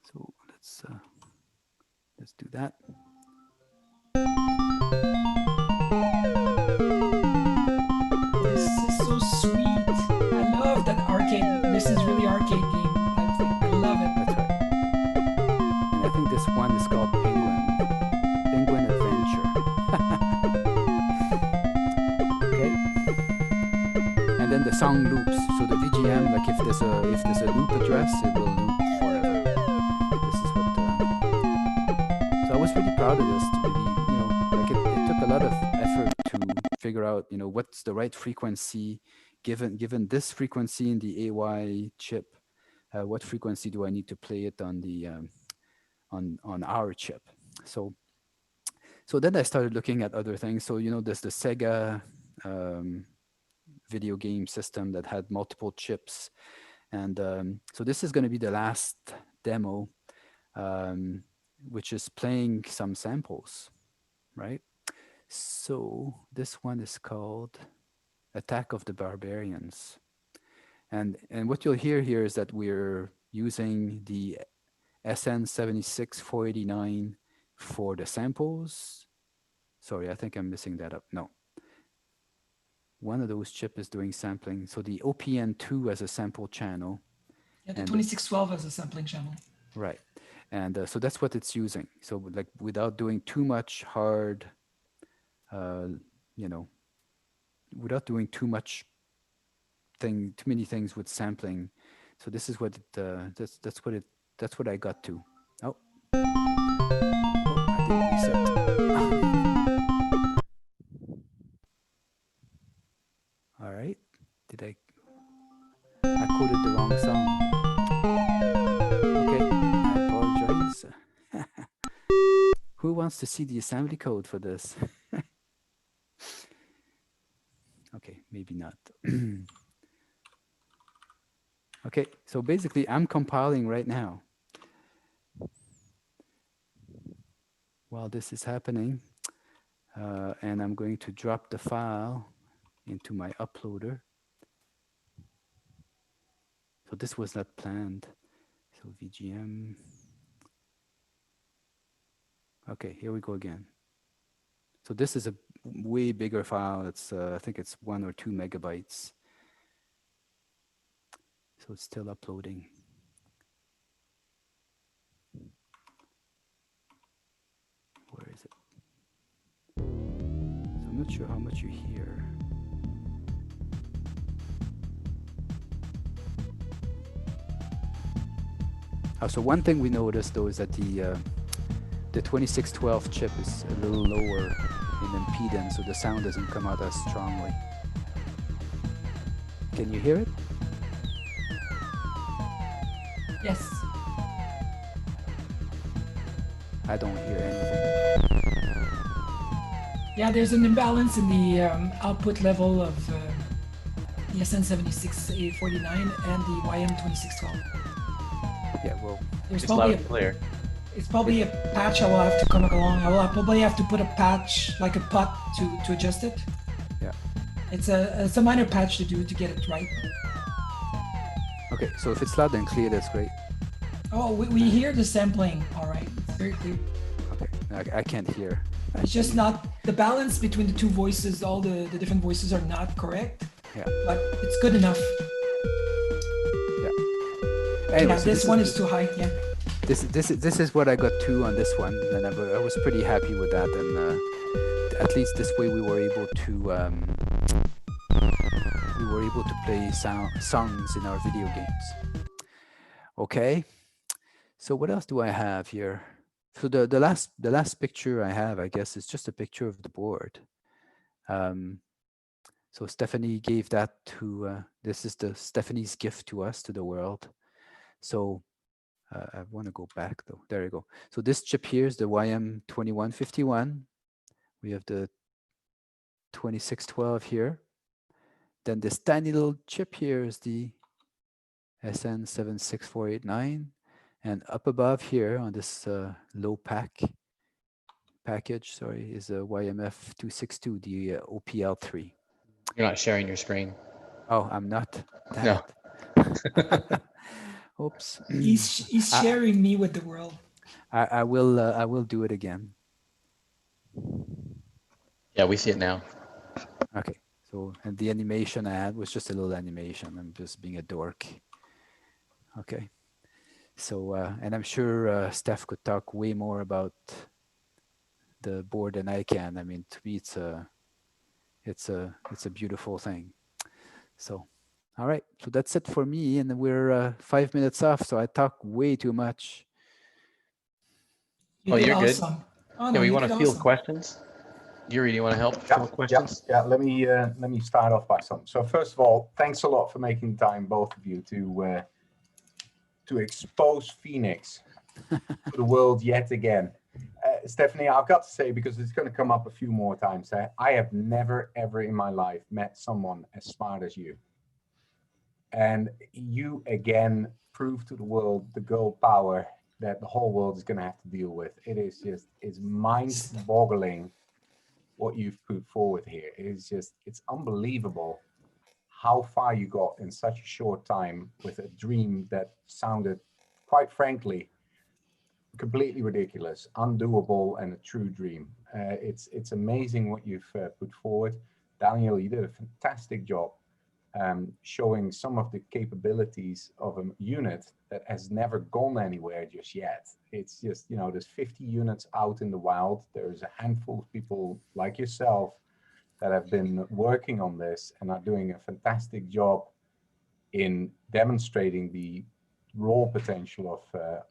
Speaker 15: so let's do that.
Speaker 14: This is so sweet. I love that arcade. This is really arcade game type thing. I love it.
Speaker 15: That's right. And I think this one is called Penguin Adventure. Okay. And then the song loops. So the VGM, like if there's a loop address, it will loop forever. This is what. So I was really proud of this to really, like figure out, what's the right frequency given this frequency in the AY chip. What frequency do I need to play it on the on our chip? So then I started looking at other things. So there's the Sega video game system that had multiple chips, and so this is going to be the last demo, which is playing some samples, right? So this one is called Attack of the Barbarians. And what you'll hear here is that we're using the SN76489 for the samples. Sorry, I think I'm missing that up. No. One of those chips is doing sampling. So the OPN2 as a sample channel.
Speaker 14: Yeah, the 2612 as a sampling channel.
Speaker 15: Right. And so that's what it's using. So like without doing too much hard, without doing too many things with sampling. So this is what that's what I got to. Oh, I didn't reset. All right. I coded the wrong song. Okay, I apologize. Who wants to see the assembly code for this? Okay, maybe not. Okay, so basically I'm compiling right now. While this is happening, and I'm going to drop the file into my uploader. So this was not planned. So VGM. Okay, here we go again. So this is a way bigger file. It's I think it's 1 or 2 megabytes. So it's still uploading. Where is it? So I'm not sure how much you hear. So one thing we noticed though is that the 2612 chip is a little lower in impedance, so the sound doesn't come out as strongly. Can you hear it?
Speaker 14: Yes.
Speaker 15: I don't hear anything.
Speaker 14: Yeah, there's an imbalance in the output level of the SN76A49 and the YM2612.
Speaker 15: Yeah, well,
Speaker 14: there's
Speaker 3: it's loud and clear.
Speaker 14: It's probably a patch I will have to come along. I will probably have to put a patch, like a putt, to adjust it.
Speaker 15: Yeah.
Speaker 14: It's a minor patch to do to get it right.
Speaker 15: Okay, so if it's loud and clear, that's great.
Speaker 14: Oh, we hear the sampling, all right. It's very clear.
Speaker 15: Okay, I can't hear.
Speaker 14: It's just not, the balance between the two voices, all the different voices are not correct.
Speaker 15: Yeah.
Speaker 14: But it's good enough.
Speaker 15: Yeah. Anyway,
Speaker 14: yeah,
Speaker 15: so
Speaker 14: this one is too high, yeah.
Speaker 15: This is what I got to on this one, and I was pretty happy with that. And at least this way we were able to play songs in our video games. Okay, so what else do I have here? So the last picture I have, I guess, is just a picture of the board. So Stephanie gave that to. This is Stephanie's gift to us, to the world. So. I want to go back though. There you go. So this chip here is the YM2151. We have the 2612 here. Then this tiny little chip here is the SN76489. And up above here on this low package, sorry, is a YMF262, the OPL3.
Speaker 3: You're not sharing your screen.
Speaker 15: Oh, I'm not.
Speaker 3: No.
Speaker 15: Oops.
Speaker 14: He's sharing me with the world.
Speaker 15: I will do it again.
Speaker 3: Yeah, we see it now.
Speaker 15: Okay. So, and the animation I had was just a little animation. I'm just being a dork. Okay. So, and I'm sure Steph could talk way more about the board than I can. I mean, to me, it's a beautiful thing. So. All right, so that's it for me, and we're 5 minutes off, so I talk way too much.
Speaker 3: Oh, you're awesome. Good. Oh, no, we want to field questions. Yuri, do you want to help? A couple questions?
Speaker 16: Yeah. Let me start off by some. So first of all, thanks a lot for making time, both of you, to expose Phoenix to the world yet again. Stephanie, I've got to say, because it's going to come up a few more times, I have never, ever in my life met someone as smart as you. And you, again, prove to the world the girl power that the whole world is going to have to deal with. It is just, it's mind-boggling what you've put forward here. It's just, it's unbelievable how far you got in such a short time with a dream that sounded, quite frankly, completely ridiculous, undoable, and a true dream. It's amazing what you've put forward. Daniel, you did a fantastic job showing some of the capabilities of a unit that has never gone anywhere just yet. It's just, you know, there's 50 units out in the wild. There's a handful of people like yourself that have been working on this and are doing a fantastic job in demonstrating the raw potential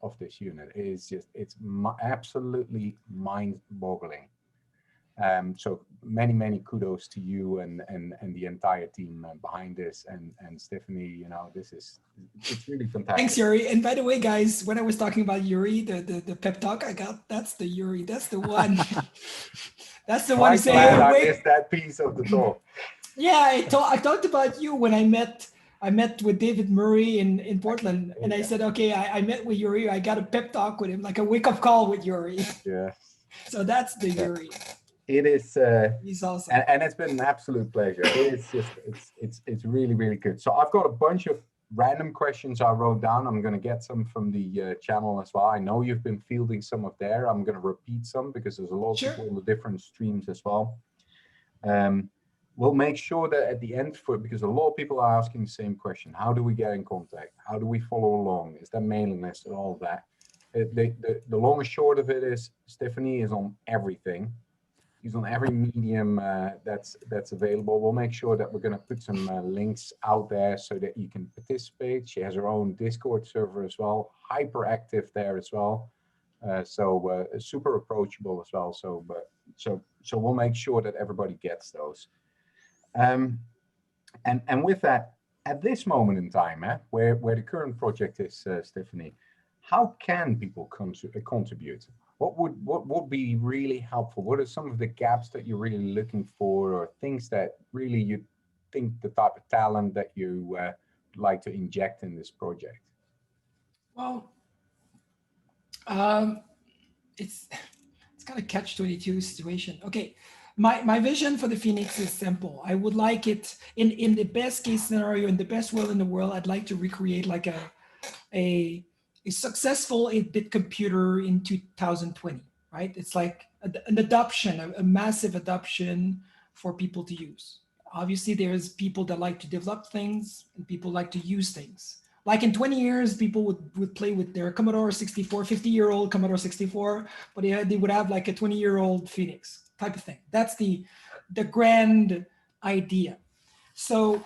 Speaker 16: of this unit. It is just, it's absolutely mind-boggling. So many kudos to you and the entire team behind this, and Stephanie, you know, it's really fantastic.
Speaker 14: Thanks, Yuri. And by the way, guys, when I was talking about Yuri, the pep talk I got, that's the Yuri, that's the one. That's the one saying,
Speaker 16: I missed that piece of the talk.
Speaker 14: Yeah, I talked about you when I met with David Murray in Portland, and I said, okay, I met with Yuri. I got a pep talk with him, like a wake-up call with Yuri.
Speaker 16: Yeah.
Speaker 14: So that's the Yuri.
Speaker 16: It is.
Speaker 14: He's awesome,
Speaker 16: and it's been an absolute pleasure. It's just, it's really, really good. So I've got a bunch of random questions I wrote down. I'm going to get some from the channel as well. I know you've been fielding some of there. I'm going to repeat some because there's a lot of people on the different streams as well. We'll make sure that at the end, because a lot of people are asking the same question: how do we get in contact? How do we follow along? Is there mailing list and all of that? The long and short of it is Stephanie is on everything. He's on every medium that's available. We'll make sure that we're going to put some links out there so that you can participate. She has her own Discord server as well, hyperactive there as well. So super approachable as well. So we'll make sure that everybody gets those. And with that, at this moment in time, where the current project is, Stephanie, how can people contribute? What would be really helpful? What are some of the gaps that you're really looking for, or things that really you think the type of talent that you like to inject in this project?
Speaker 14: Well, it's kind of catch-22 situation. Okay, my vision for the Phoenix is simple. I would like it in the best case scenario, in the best world in the world, I'd like to recreate like a successful 8-bit computer in 2020, right? It's like an adoption, a massive adoption for people to use. Obviously, there's people that like to develop things and people like to use things. Like in 20 years, people would play with their Commodore 64, 50-year-old Commodore 64, but they would have like a 20-year-old Phoenix type of thing. That's the grand idea. So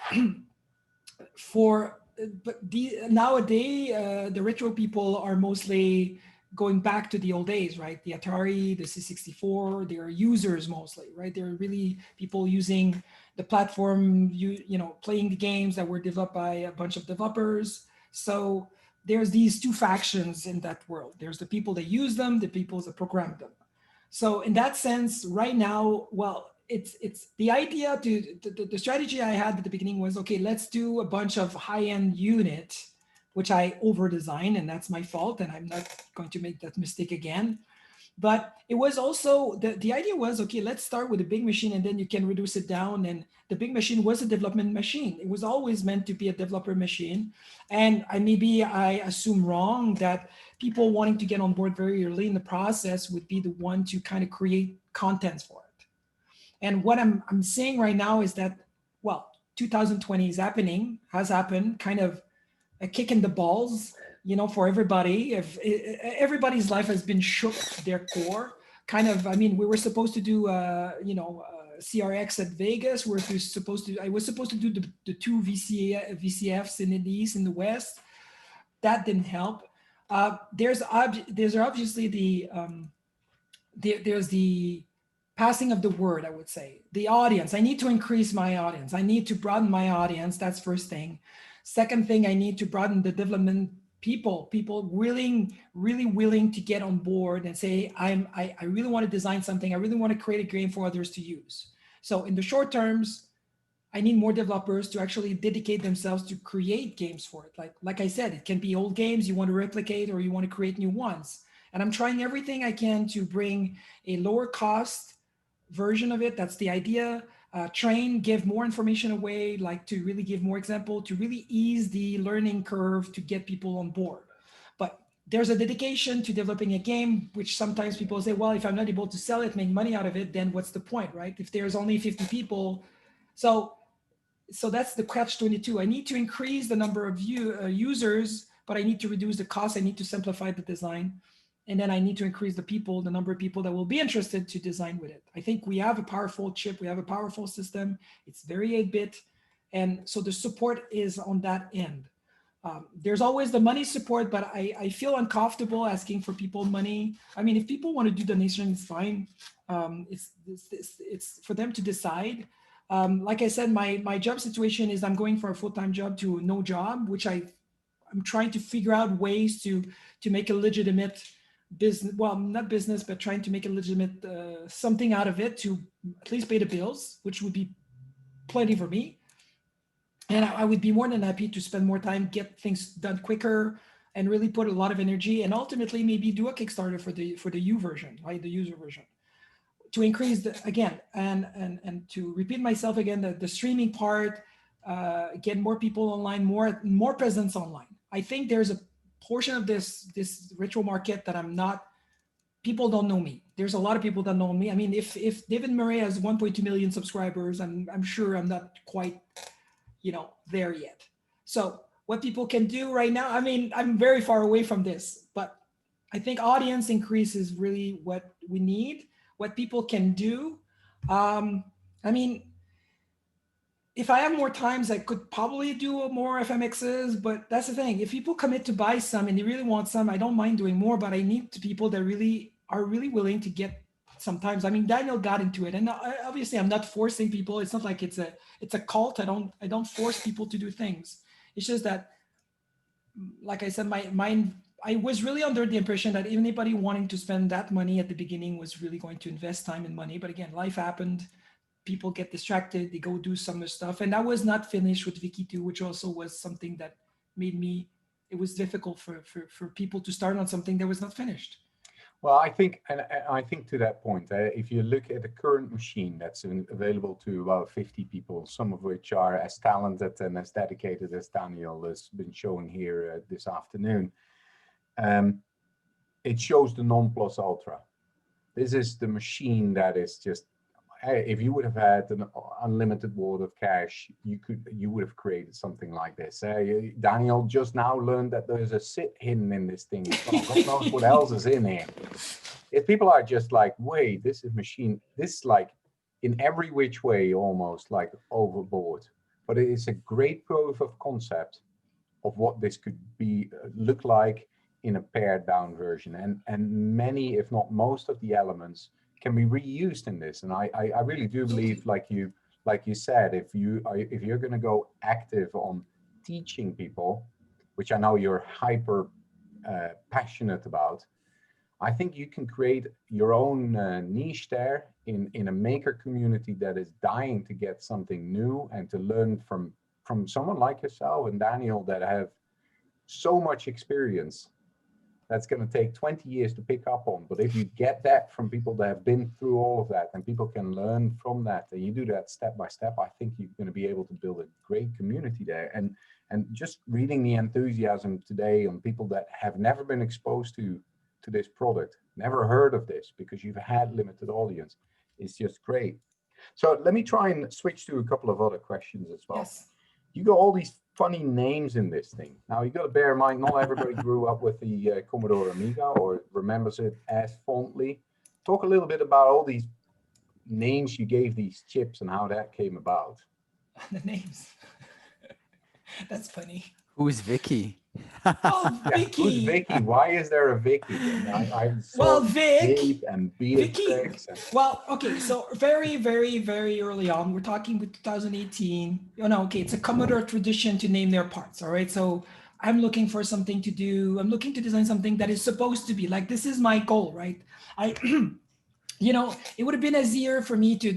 Speaker 14: but nowadays, the retro people are mostly going back to the old days, right? The Atari, the C64, they're users mostly, right? They're really people using the platform, you know, playing the games that were developed by a bunch of developers. So there's these two factions in that world. There's the people that use them, the people that program them. So in that sense, right now, well, it's the idea the strategy I had at the beginning was, okay, let's do a bunch of high-end unit, which I over-designed, and that's my fault, and I'm not going to make that mistake again. But it was also, the idea was, okay, let's start with a big machine and then you can reduce it down. And the big machine was a development machine. It was always meant to be a developer machine. And maybe I assume wrong that people wanting to get on board very early in the process would be the one to kind of create contents for it. And what I'm saying right now is that, well, 2020 has happened, kind of a kick in the balls, you know, for everybody. If everybody's life has been shook to their core, kind of. I mean, we were supposed to do, CRX at Vegas. I was supposed to do the two VCFs in the East and the West. That didn't help. There's obviously there's the passing of the word, I would say. The audience, I need to increase my audience. I need to broaden my audience. That's first thing. Second thing, I need to broaden the development people really willing to get on board and say, I really want to design something. I really want to create a game for others to use. So in the short terms, I need more developers to actually dedicate themselves to create games for it. Like I said, it can be old games you want to replicate or you want to create new ones. And I'm trying everything I can to bring a lower cost version of it. That's the idea. Train, give more information away, like to really give more example, to really ease the learning curve to get people on board. But there's a dedication to developing a game, which sometimes people say, well, if I'm not able to sell it, make money out of it, then what's the point, right? If there's only 50 people. So that's the catch-22. I need to increase the number of users, but I need to reduce the cost. I need to simplify the design. And then I need to increase the number of people that will be interested to design with it. I think we have a powerful chip. We have a powerful system. It's very 8-bit. And so the support is on that end. There's always the money support, but I feel uncomfortable asking for people money. I mean, if people want to do donation, it's fine. It's for them to decide. Like I said, my job situation is I'm going for a full-time job to no job, which I'm trying to figure out ways to make a legitimate business, well, not business, but trying to make a legitimate something out of it to at least pay the bills, which would be plenty for me. And I would be more than happy to spend more time, get things done quicker, and really put a lot of energy, and ultimately maybe do a Kickstarter for the U version, right, the user version, to increase the, again, and to repeat myself again, the streaming part, get more people online, more presence online. I think there's a portion of this retro market that people don't know me. There's a lot of people that know me. I mean, if David Murray has 1.2 million subscribers, I'm sure I'm not quite, there yet. So what people can do right now, I mean, I'm very far away from this, but I think audience increase is really what we need, what people can do. I mean, if I have more times, I could probably do more FMXs, but that's the thing. If people commit to buy some and they really want some, I don't mind doing more, but I need people that really are really willing to get sometimes. I mean, Daniel got into it, and obviously I'm not forcing people. It's not like it's a cult. I don't force people to do things. It's just that, like I said, I was really under the impression that anybody wanting to spend that money at the beginning was really going to invest time and money. But again, life happened. People get distracted, they go do some stuff. And that was not finished with Viki 2, which also was something that made it was difficult for people to start on something that was not finished.
Speaker 16: Well, I think to that point, if you look at the current machine that's available to about 50 people, some of which are as talented and as dedicated as Daniel has been showing here this afternoon, it shows the non-plus ultra. This is the machine that is just, if you would have had an unlimited world of cash, you would have created something like this. Daniel just now learned that there's a sit hidden in this thing. God knows what else is in here. If people are just like, wait, this is machine, this is like in every which way almost like overboard. But it is a great proof of concept of what this could be look like in a pared down version. And many, if not most of the elements can be reused in this, and I really do believe, like you said, if you're going to go active on teaching people, which I know you're hyper passionate about, I think you can create your own niche there in a maker community that is dying to get something new and to learn from someone like yourself and Daniel that have so much experience. That's going to take 20 years to pick up on. But if you get that from people that have been through all of that and people can learn from that, and you do that step by step, I think you're going to be able to build a great community there. And just reading the enthusiasm today on people that have never been exposed to this product, never heard of this because you've had limited audience, is just great. So let me try and switch to a couple of other questions as well.
Speaker 14: Yes.
Speaker 16: You got all these funny names in this thing. Now you got to bear in mind, not everybody grew up with the Commodore Amiga or remembers it as fondly. Talk a little bit about all these names you gave these chips and how that came about.
Speaker 14: The names. That's funny.
Speaker 15: Who's Vicky?
Speaker 14: Oh,
Speaker 16: Yeah,
Speaker 14: Vicky.
Speaker 16: who's Vicky? Why is there a Vicky? I saw
Speaker 14: Well, Vic.
Speaker 16: Gabe and Beatrix.
Speaker 14: Well, okay, so very, very, very early on, we're talking with 2018. Okay, it's a Commodore tradition to name their parts. All right, so I'm looking for something to do. I'm looking to design something that is supposed to be like, this is my goal, right? It would have been easier for me to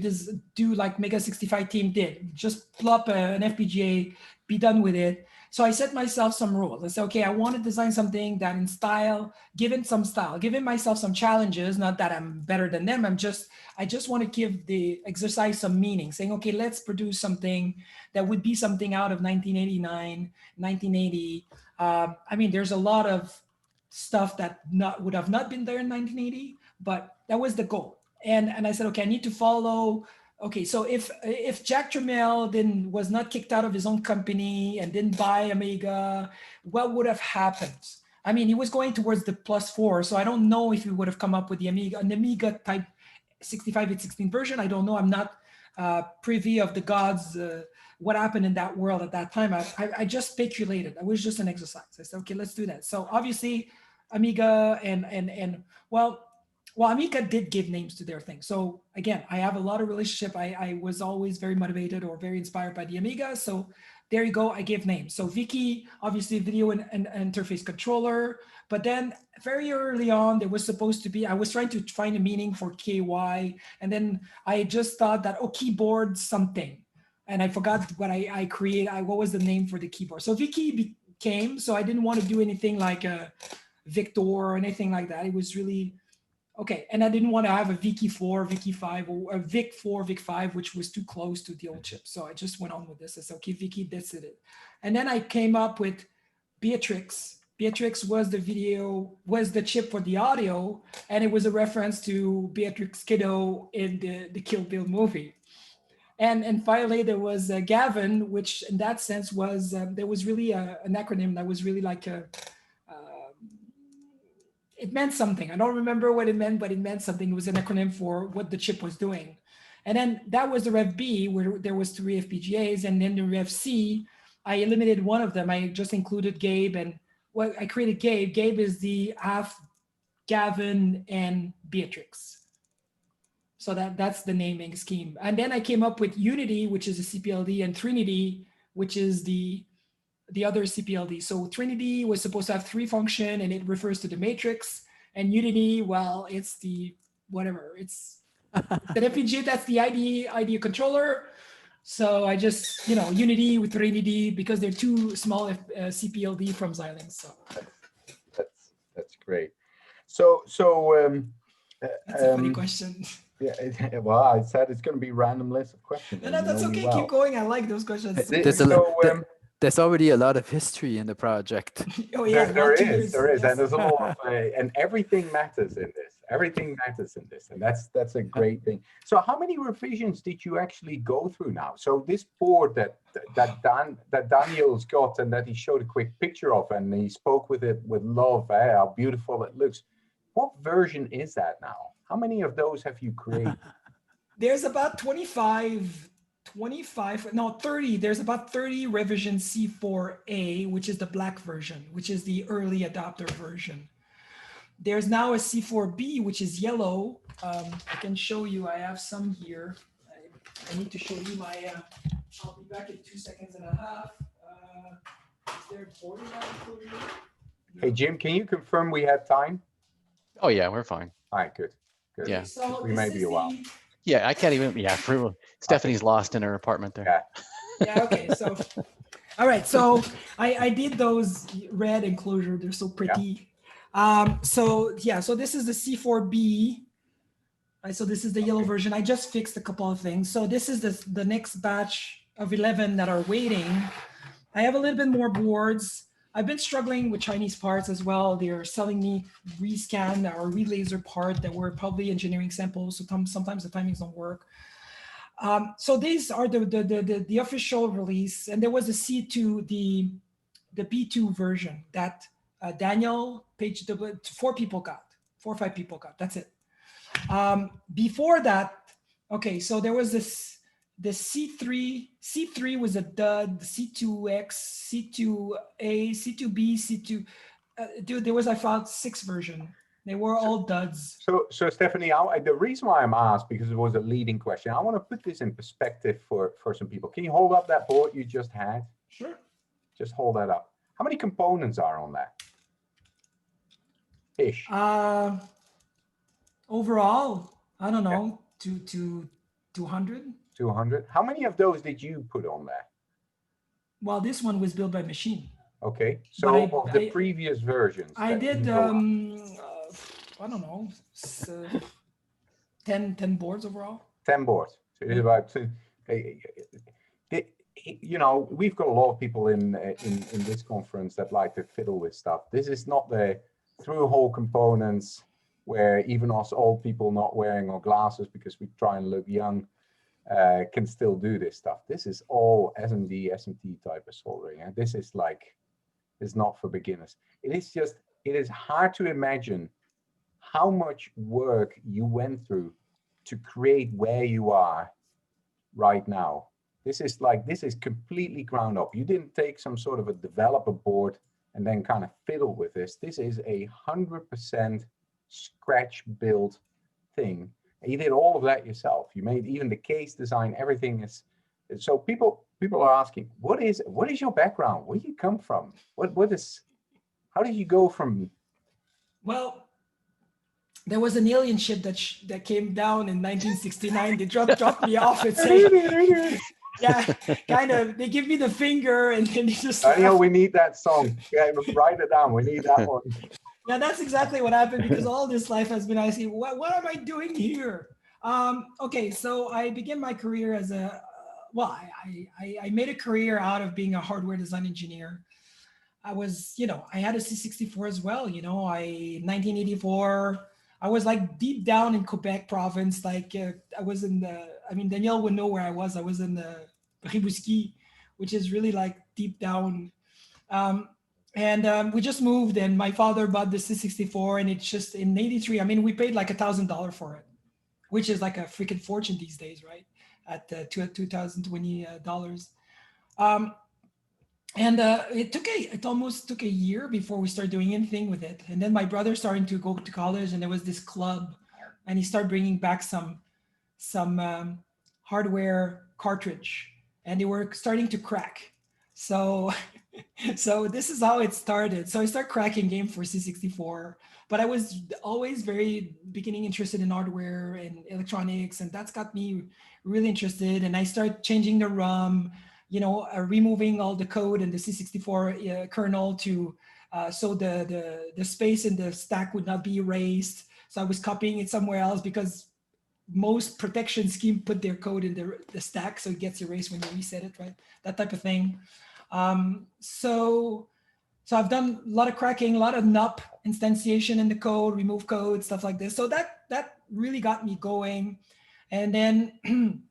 Speaker 14: do like Mega 65 team did, just plop an FPGA, be done with it. So I set myself some rules. I said, okay, I want to design something that in style, giving myself some challenges, not that I'm better than them. I just want to give the exercise some meaning, saying, okay, let's produce something that would be something out of 1989, 1980. There's a lot of stuff that would have not been there in 1980, but that was the goal. And I said, okay, I need to follow. Okay, so if Jack Tramiel was not kicked out of his own company and didn't buy Amiga, what would have happened? He was going towards the +4, so I don't know if he would have come up with an Amiga type 65/16 version. I don't know. I'm not privy of the gods, what happened in that world at that time. I just speculated. It was just an exercise. I said, okay, let's do that. So obviously, Amiga well, Amiga did give names to their thing. So again, I have a lot of relationship. I was always very motivated or very inspired by the Amiga. So there you go, I give names. So Vicky, obviously video and interface controller. But then very early on, there was supposed to be, I was trying to find a meaning for KY. And then I just thought that, keyboard something. And I forgot what I created. What was the name for the keyboard? So Vicky became, so I didn't want to do anything like a Viktor or anything like that. It was really, okay, and I didn't want to have a Vicky 4, Vicky 5, or a Vic 4, Vic 5, which was too close to the old chip. So I just went on with this. I said, okay, Vicky, that's it. And then I came up with Beatrix. Beatrix was the chip for the audio, and it was a reference to Beatrix Kiddo in the Kill Bill movie. And finally, there was Gavin, which in that sense was, there was really an acronym that was really like it meant something. I don't remember what it meant, but it meant something. It was an acronym for what the chip was doing. And then that was the Rev B, where there was 3 FPGAs. And then the Rev C, I eliminated one of them. I just included Gabe, and I created Gabe. Gabe is the half Gavin and Beatrix. So that's the naming scheme. And then I came up with Unity, which is a CPLD, and Trinity, which is the other CPLD. So Trinity was supposed to have 3 function, and it refers to the matrix. And Unity, well, it's the whatever. It's the FPGA. That's the IDE controller. So I just Unity with Trinity, because they're 2 small CPLD from Xilinx. So
Speaker 16: that's great. So
Speaker 14: that's a funny question.
Speaker 16: Yeah, well, I said it's going to be a random list of questions.
Speaker 14: No, that's okay. Keep going. I like those questions.
Speaker 15: There's already a lot of history in the project.
Speaker 14: Oh yeah,
Speaker 16: there is, and there's a lot of, and everything matters in this. Everything matters in this, and that's a great thing. So, how many revisions did you actually go through now? So, this board that Daniel's got, and that he showed a quick picture of, and he spoke with it with love, how beautiful it looks. What version is that now? How many of those have you created?
Speaker 14: There's about 30. There's about 30 revision C4A, which is the black version, which is the early adopter version. There's now a C4B, which is yellow. I can show you. I have some here. I need to show you my. I'll be back in 2 seconds and a half. Is there a border line?
Speaker 16: Hey Jim, can you confirm we have time?
Speaker 3: Oh yeah, we're fine.
Speaker 16: All right, good.
Speaker 3: Yeah,
Speaker 14: so
Speaker 16: we may be a while.
Speaker 3: Yeah, I can't even. Yeah, Stephanie's lost in her apartment there.
Speaker 14: Yeah. Okay. So, all right. So I did those red enclosure. They're so pretty. Yeah. So this is the C4B. Right. So this is the yellow version. I just fixed a couple of things. So this is the next batch of 11 that are waiting. I have a little bit more boards. I've been struggling with Chinese parts as well. They're selling me rescan or relaser part that were probably engineering samples. So sometimes the timings don't work. So these are the official release. And there was a C2, the B2 version that Daniel, Page, 4 people got, 4 or 5 people got. That's it. Before that, okay, so there was this the C3 was a dud. The C2X, C2A, C2B, C2. Dude, there was, I found 6 version. They were all duds.
Speaker 16: So Stephanie, the reason why I'm asked, because it was a leading question, I want to put this in perspective for some people. Can you hold up that board you just had?
Speaker 14: Sure.
Speaker 16: Just hold that up. How many components are on that? Ish.
Speaker 14: Overall, I don't know, 200.
Speaker 16: 200. How many of those did you put on there?
Speaker 14: Well, this one was built by machine.
Speaker 16: Okay, so of the previous versions.
Speaker 14: I did, I don't know, 10 boards overall.
Speaker 16: 10 boards. So it's about two. You know, we've got a lot of people in this conference that like to fiddle with stuff. This is not the through-hole components where even us old people not wearing our glasses because we try and look young can still do this stuff. This is all SMD, SMT type of soldering, and this is like, it's not for beginners. It is hard to imagine how much work you went through to create where you are right now. This is completely ground up. You didn't take some sort of a developer board and then kind of fiddle with this. This is 100% scratch built thing. And you did all of that yourself. You made even the case design, everything is. So people are asking, what is your background? Where do you come from? How did you go from?
Speaker 14: Well, there was an alien ship that came down in 1969. They dropped me off and said, yeah, kind of. They give me the finger and then they just.
Speaker 16: Daniel, we need that song. Yeah, write it down. We need that one.
Speaker 14: Yeah, that's exactly what happened, because all this life has been asking, what am I doing here? Okay, so I began my career as a, I made a career out of being a hardware design engineer. I was, I had a C64 as well, 1984. I was like deep down in Quebec province, like I was in Danielle would know where I was. I was in the Rubixx, which is really like deep down. And we just moved, and my father bought the C64, and it's just in '83. I mean, we paid like $1,000 for it, which is like a freaking fortune these days, right? At $2,020. And it almost took a year before we started doing anything with it. And then my brother started to go to college, and there was this club, and he started bringing back some hardware cartridge, and they were starting to crack. So this is how it started. So I started cracking game for C64, but I was always very beginning interested in hardware and electronics, and that's got me really interested. And I started changing the ROM, removing all the code in the C64 kernel to so the space in the stack would not be erased. So I was copying it somewhere else, because most protection scheme put their code in the stack, so it gets erased when you reset it, right? That type of thing. So I've done a lot of cracking, a lot of NUP instantiation in the code, remove code, stuff like this. So that really got me going. And then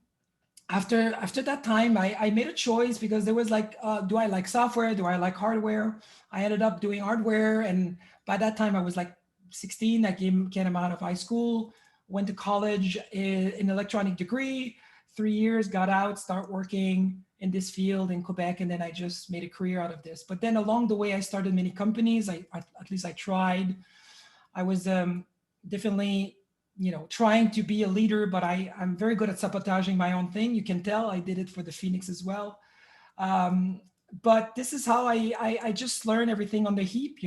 Speaker 14: after that time, I made a choice, because there was like, do I like software? Do I like hardware? I ended up doing hardware. And by that time I was like 16. I came out of high school, went to college in electronic degree, 3 years, got out, start working in this field in Quebec, and then I just made a career out of this. But then along the way, I started many companies. At least I tried. I was definitely, trying to be a leader, but I'm very good at sabotaging my own thing. You can tell I did it for the Phoenix as well. But this is how I just learned everything on the heap,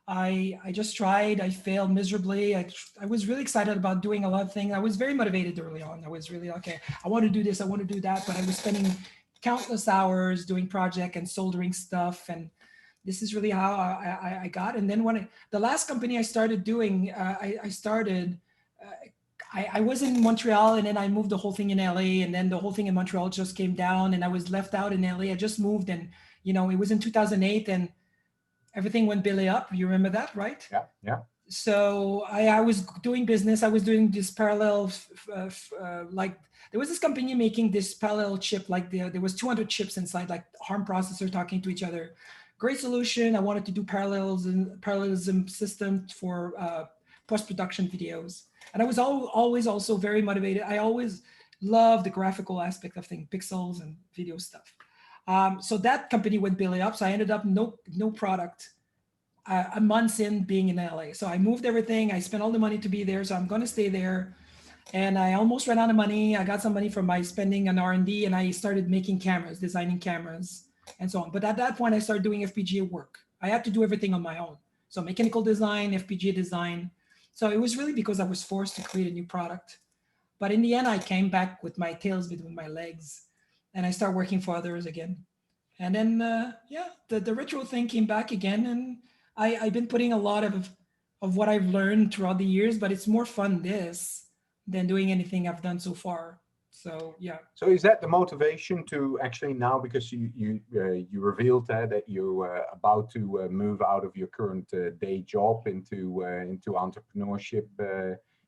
Speaker 14: I just tried. I failed miserably. I was really excited about doing a lot of things. I was very motivated early on. I was really, okay, I want to do this, I want to do that, but I was spending countless hours doing project and soldering stuff. And this is really how I got. And then the last company I started doing, I was in Montreal, and then I moved the whole thing in LA, and then the whole thing in Montreal just came down, and I was left out in LA. I just moved, and it was in 2008, and everything went belly up. You remember that, right?
Speaker 16: Yeah.
Speaker 14: So I was doing business. I was doing this parallel, like there was this company making this parallel chip, like there was 200 chips inside, like ARM processor talking to each other. Great solution. I wanted to do parallelism system for post-production videos. And I was always also very motivated. I always love the graphical aspect of things, pixels and video stuff. So that company went belly up. So I ended up no product a month in being in LA. So I moved everything. I spent all the money to be there. So I'm going to stay there. And I almost ran out of money. I got some money from my spending on R&D, and I started making cameras, designing cameras and so on. But at that point, I started doing FPGA work. I had to do everything on my own. So mechanical design, FPGA design. So it was really because I was forced to create a new product. But in the end, I came back with my tails between my legs, and I started working for others again. And then, the retro thing came back again. And I've been putting a lot of what I've learned throughout the years, but it's more fun than doing anything I've done so far. So, yeah.
Speaker 16: So is that the motivation to actually now, because you revealed that you're about to move out of your current day job into entrepreneurship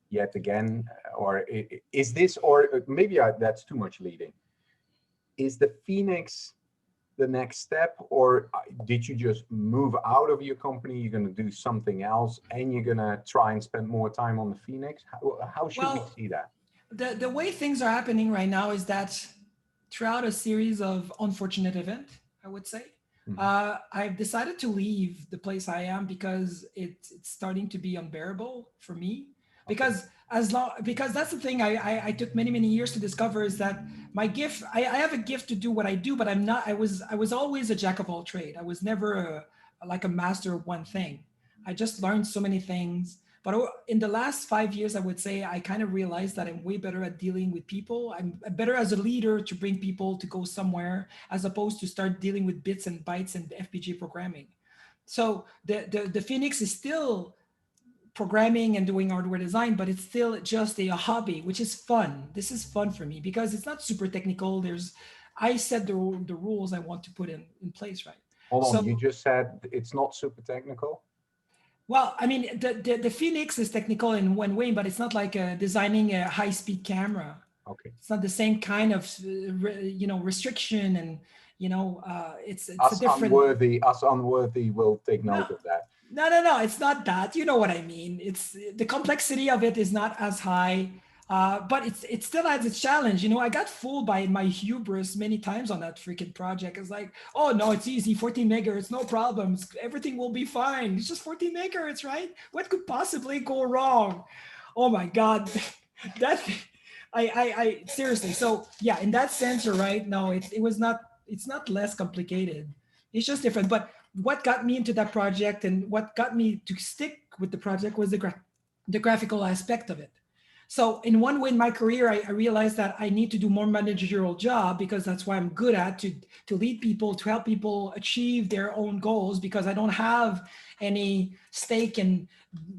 Speaker 16: yet again, or is this, or maybe that's too much leading. Is the Phoenix the next step, or did you just move out of your company? You're going to do something else, and you're going to try and spend more time on the Phoenix? How should we see that?
Speaker 14: The way things are happening right now is that throughout a series of unfortunate events, I would say, I've decided to leave the place I am because it's starting to be unbearable for me. Because that's the thing I took many years to discover, is that my gift, I have a gift to do what I do, but I'm not. I was always a jack of all trade. I was never like a master of one thing. I just learned so many things. But in the last 5 years, I would say I kind of realized that I'm way better at dealing with people. I'm better as a leader to bring people to go somewhere, as opposed to start dealing with bits and bytes and FPGA programming. So the Phoenix is still programming and doing hardware design, but it's still just a hobby, which is fun. This is fun for me because it's not super technical. I set the rules I want to put in place, right?
Speaker 16: Hold on, you just said it's not super technical?
Speaker 14: Well, I mean, the Phoenix is technical in one way, but it's not like designing a high-speed camera.
Speaker 16: Okay.
Speaker 14: It's not the same kind of, restriction, and it's
Speaker 16: us
Speaker 14: a different.
Speaker 16: Us unworthy will take note of that.
Speaker 14: No, it's not that. You know what I mean? It's the complexity of it is not as high, but it still has its challenge. I got fooled by my hubris many times on that freaking project. It's like, oh no, it's easy, 14 megahertz, no problems, everything will be fine. It's just 14 megahertz, right? What could possibly go wrong? Oh my God, I seriously. So yeah, in that sense, you're right. No, it's not less complicated. It's just different. But what got me into that project and what got me to stick with the project was the graphical aspect of it. So in one way in my career, I realized that I need to do more managerial job, because that's what I'm good at, to lead people, to help people achieve their own goals, because I don't have any stake in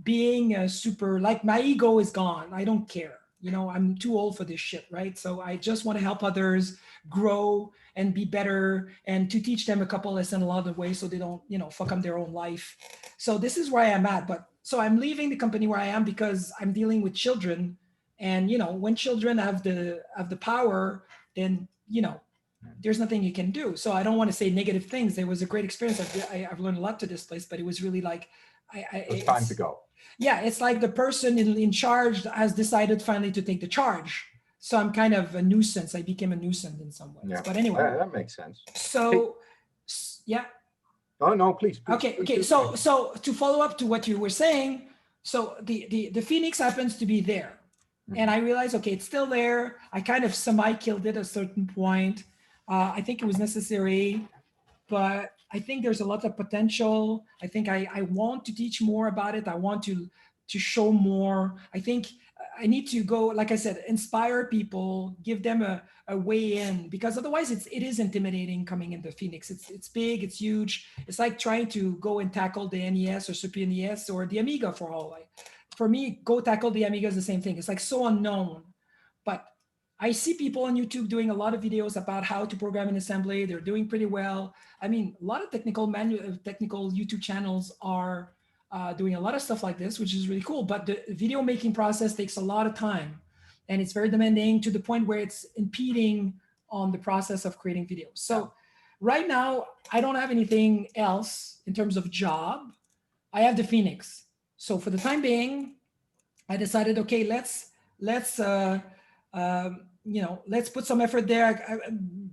Speaker 14: being a super, like my ego is gone. I don't care. I'm too old for this shit, right? So I just want to help others grow and be better, and to teach them a couple lessons along the way, so they don't, fuck up their own life. So this is where I am at. So I'm leaving the company where I am because I'm dealing with children, and when children have the power, then there's nothing you can do. So I don't want to say negative things. It was a great experience. I've learned a lot to this place, but it was really like
Speaker 16: it's time to go.
Speaker 14: Yeah, it's like the person in charge has decided finally to take the charge. So I'm kind of a nuisance. I became a nuisance in some ways. Yeah. But anyway,
Speaker 16: that makes sense.
Speaker 14: So, yeah.
Speaker 16: No, please.
Speaker 14: Okay. So to follow up to what you were saying, so the Phoenix happens to be there, and I realized, okay, it's still there. I kind of semi-killed it at a certain point. I think it was necessary, but I think there's a lot of potential. I think I want to teach more about it. I want to show more. I think I need to go, like I said, inspire people, give them a way in, because otherwise it is intimidating coming into Phoenix. It's big, it's huge. It's like trying to go and tackle the NES or Super NES or the Amiga for all. For me, go tackle the Amiga is the same thing. It's like so unknown. But I see people on YouTube doing a lot of videos about how to program in assembly. They're doing pretty well. I mean, a lot of technical YouTube channels are doing a lot of stuff like this, which is really cool. But the video making process takes a lot of time, and it's very demanding to the point where it's impeding on the process of creating videos. So right now, I don't have anything else in terms of job. I have the Phoenix. So for the time being, I decided, okay, let's you know, let's put some effort there.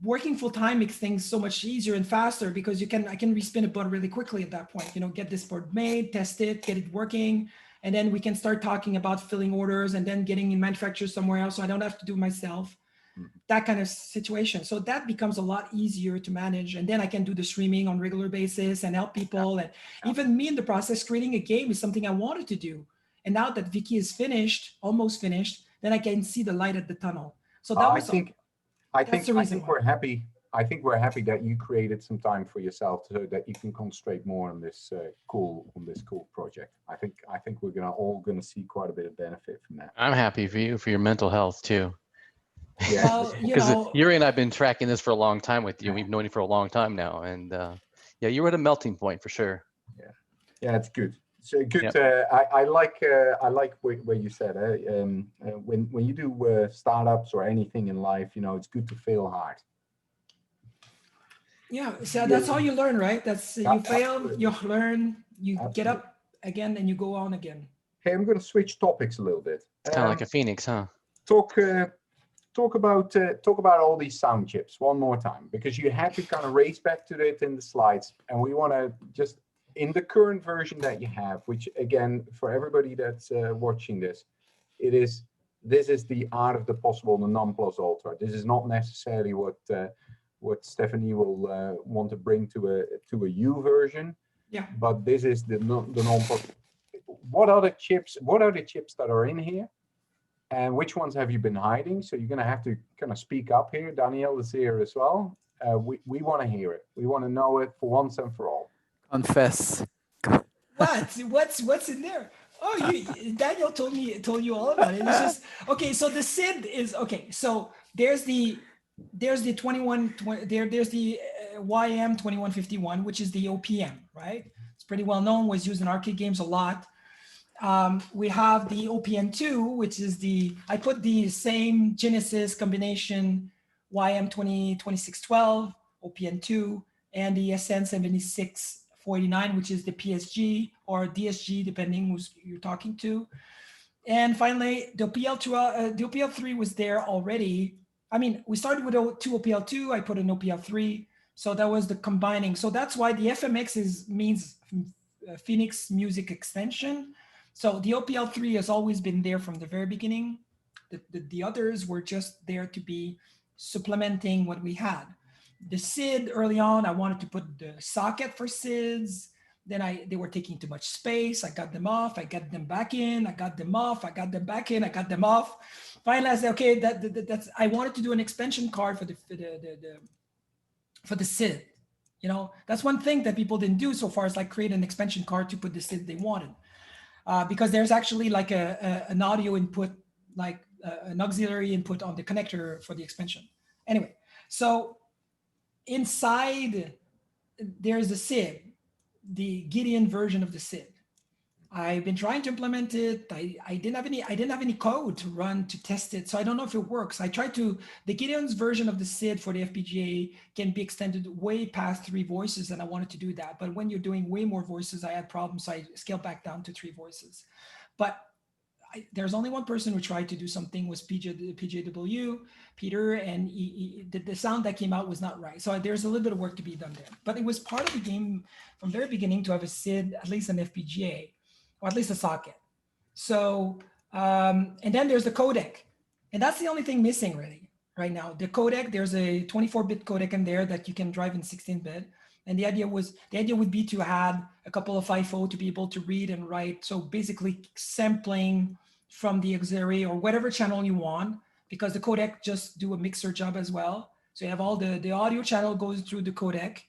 Speaker 14: Working full time makes things so much easier and faster because I can respin a board really quickly at that point. You know, get this board made, test it, get it working, and then we can start talking about filling orders and then getting in manufacture somewhere else, so I don't have to do it myself. That kind of situation. So that becomes a lot easier to manage, and then I can do the streaming on a regular basis and help people. And even me in the process, creating a game is something I wanted to do. And now that Vicky is finished, almost finished, then I can see the light at the tunnel. So that was
Speaker 16: I think we're happy. I think we're happy that you created some time for yourself so that you can concentrate more on this cool project. I think we're all gonna see quite a bit of benefit from that.
Speaker 3: I'm happy for you, for your mental health too.
Speaker 16: Yeah,
Speaker 14: well,
Speaker 3: because Yuri and I have been tracking this for a long time with you. We've known you for a long time now, and yeah, you were at a melting point for sure.
Speaker 16: Yeah, it's good. So good.
Speaker 3: Yep.
Speaker 16: I like what you said. When you do startups or anything in life, you know, it's good to fail hard.
Speaker 14: Yeah, so that's how you learn, right? That's you fail, you learn, you get up again, and you go on again.
Speaker 16: Hey, I'm going to switch topics a little bit.
Speaker 3: It's kind of like a phoenix, huh?
Speaker 16: Talk about all these sound chips one more time, because you had to kind of race back to it in the slides, and we want to just in the current version that you have, which again for everybody that's watching this, this is the art of the possible, the non plus ultra. This is not necessarily what Stephanie will want to bring to a U version.
Speaker 14: Yeah.
Speaker 16: But this is the non plus. What are the chips that are in here? And which ones have you been hiding? So you're going to have to kind of speak up here. Danielle is here as well. We want to hear it. We want to know it for once and for all.
Speaker 15: Confess.
Speaker 14: What's in there? Oh, Daniel told you all about it. It's just okay. So the SID is okay. So there's the 21. There's the YM 2151, which is the OPM, right? It's pretty well known. Was used in arcade games a lot. We have the OPN2, which is I put the same Genesis combination YM 2612, OPN2, and the SN7649, which is the PSG or DSG, depending who you're talking to. And finally, the OPL2, the OPL3 was there already. I mean, we started with 2 OPL2, I put an OPL3. So that was the combining. So that's why the FMX means Phoenix Music Extension. So the OPL3 has always been there from the very beginning. The others were just there to be supplementing what we had. The SID early on, I wanted to put the socket for SIDs. Then they were taking too much space. I got them off. I got them back in. I got them off. I got them back in. I got them off. Finally, I said, okay, that's. I wanted to do an expansion card for the SID. You know, that's one thing that people didn't do so far is like create an expansion card to put the SID they wanted. Because there's actually like an audio input, like an auxiliary input on the connector for the expansion. Anyway, so inside there's the SID, the Gideon version of the SID. I've been trying to implement it. I didn't have any code to run to test it, so I don't know if it works. I tried to. The Gideon's version of the SID for the FPGA can be extended way past 3 voices, and I wanted to do that. But when you're doing way more voices, I had problems, so I scaled back down to 3 voices. But there's only one person who tried to do something, was PJW, Peter, and the sound that came out was not right. So there's a little bit of work to be done there. But it was part of the game from very beginning to have a SID, at least an FPGA, or at least a socket. So, and then there's the codec. And that's the only thing missing really right now. The codec, there's a 24-bit codec in there that you can drive in 16-bit. And the idea would be to add a couple of FIFO to be able to read and write. So basically sampling from the auxiliary or whatever channel you want, because the codec just do a mixer job as well. So you have all the audio channel goes through the codec,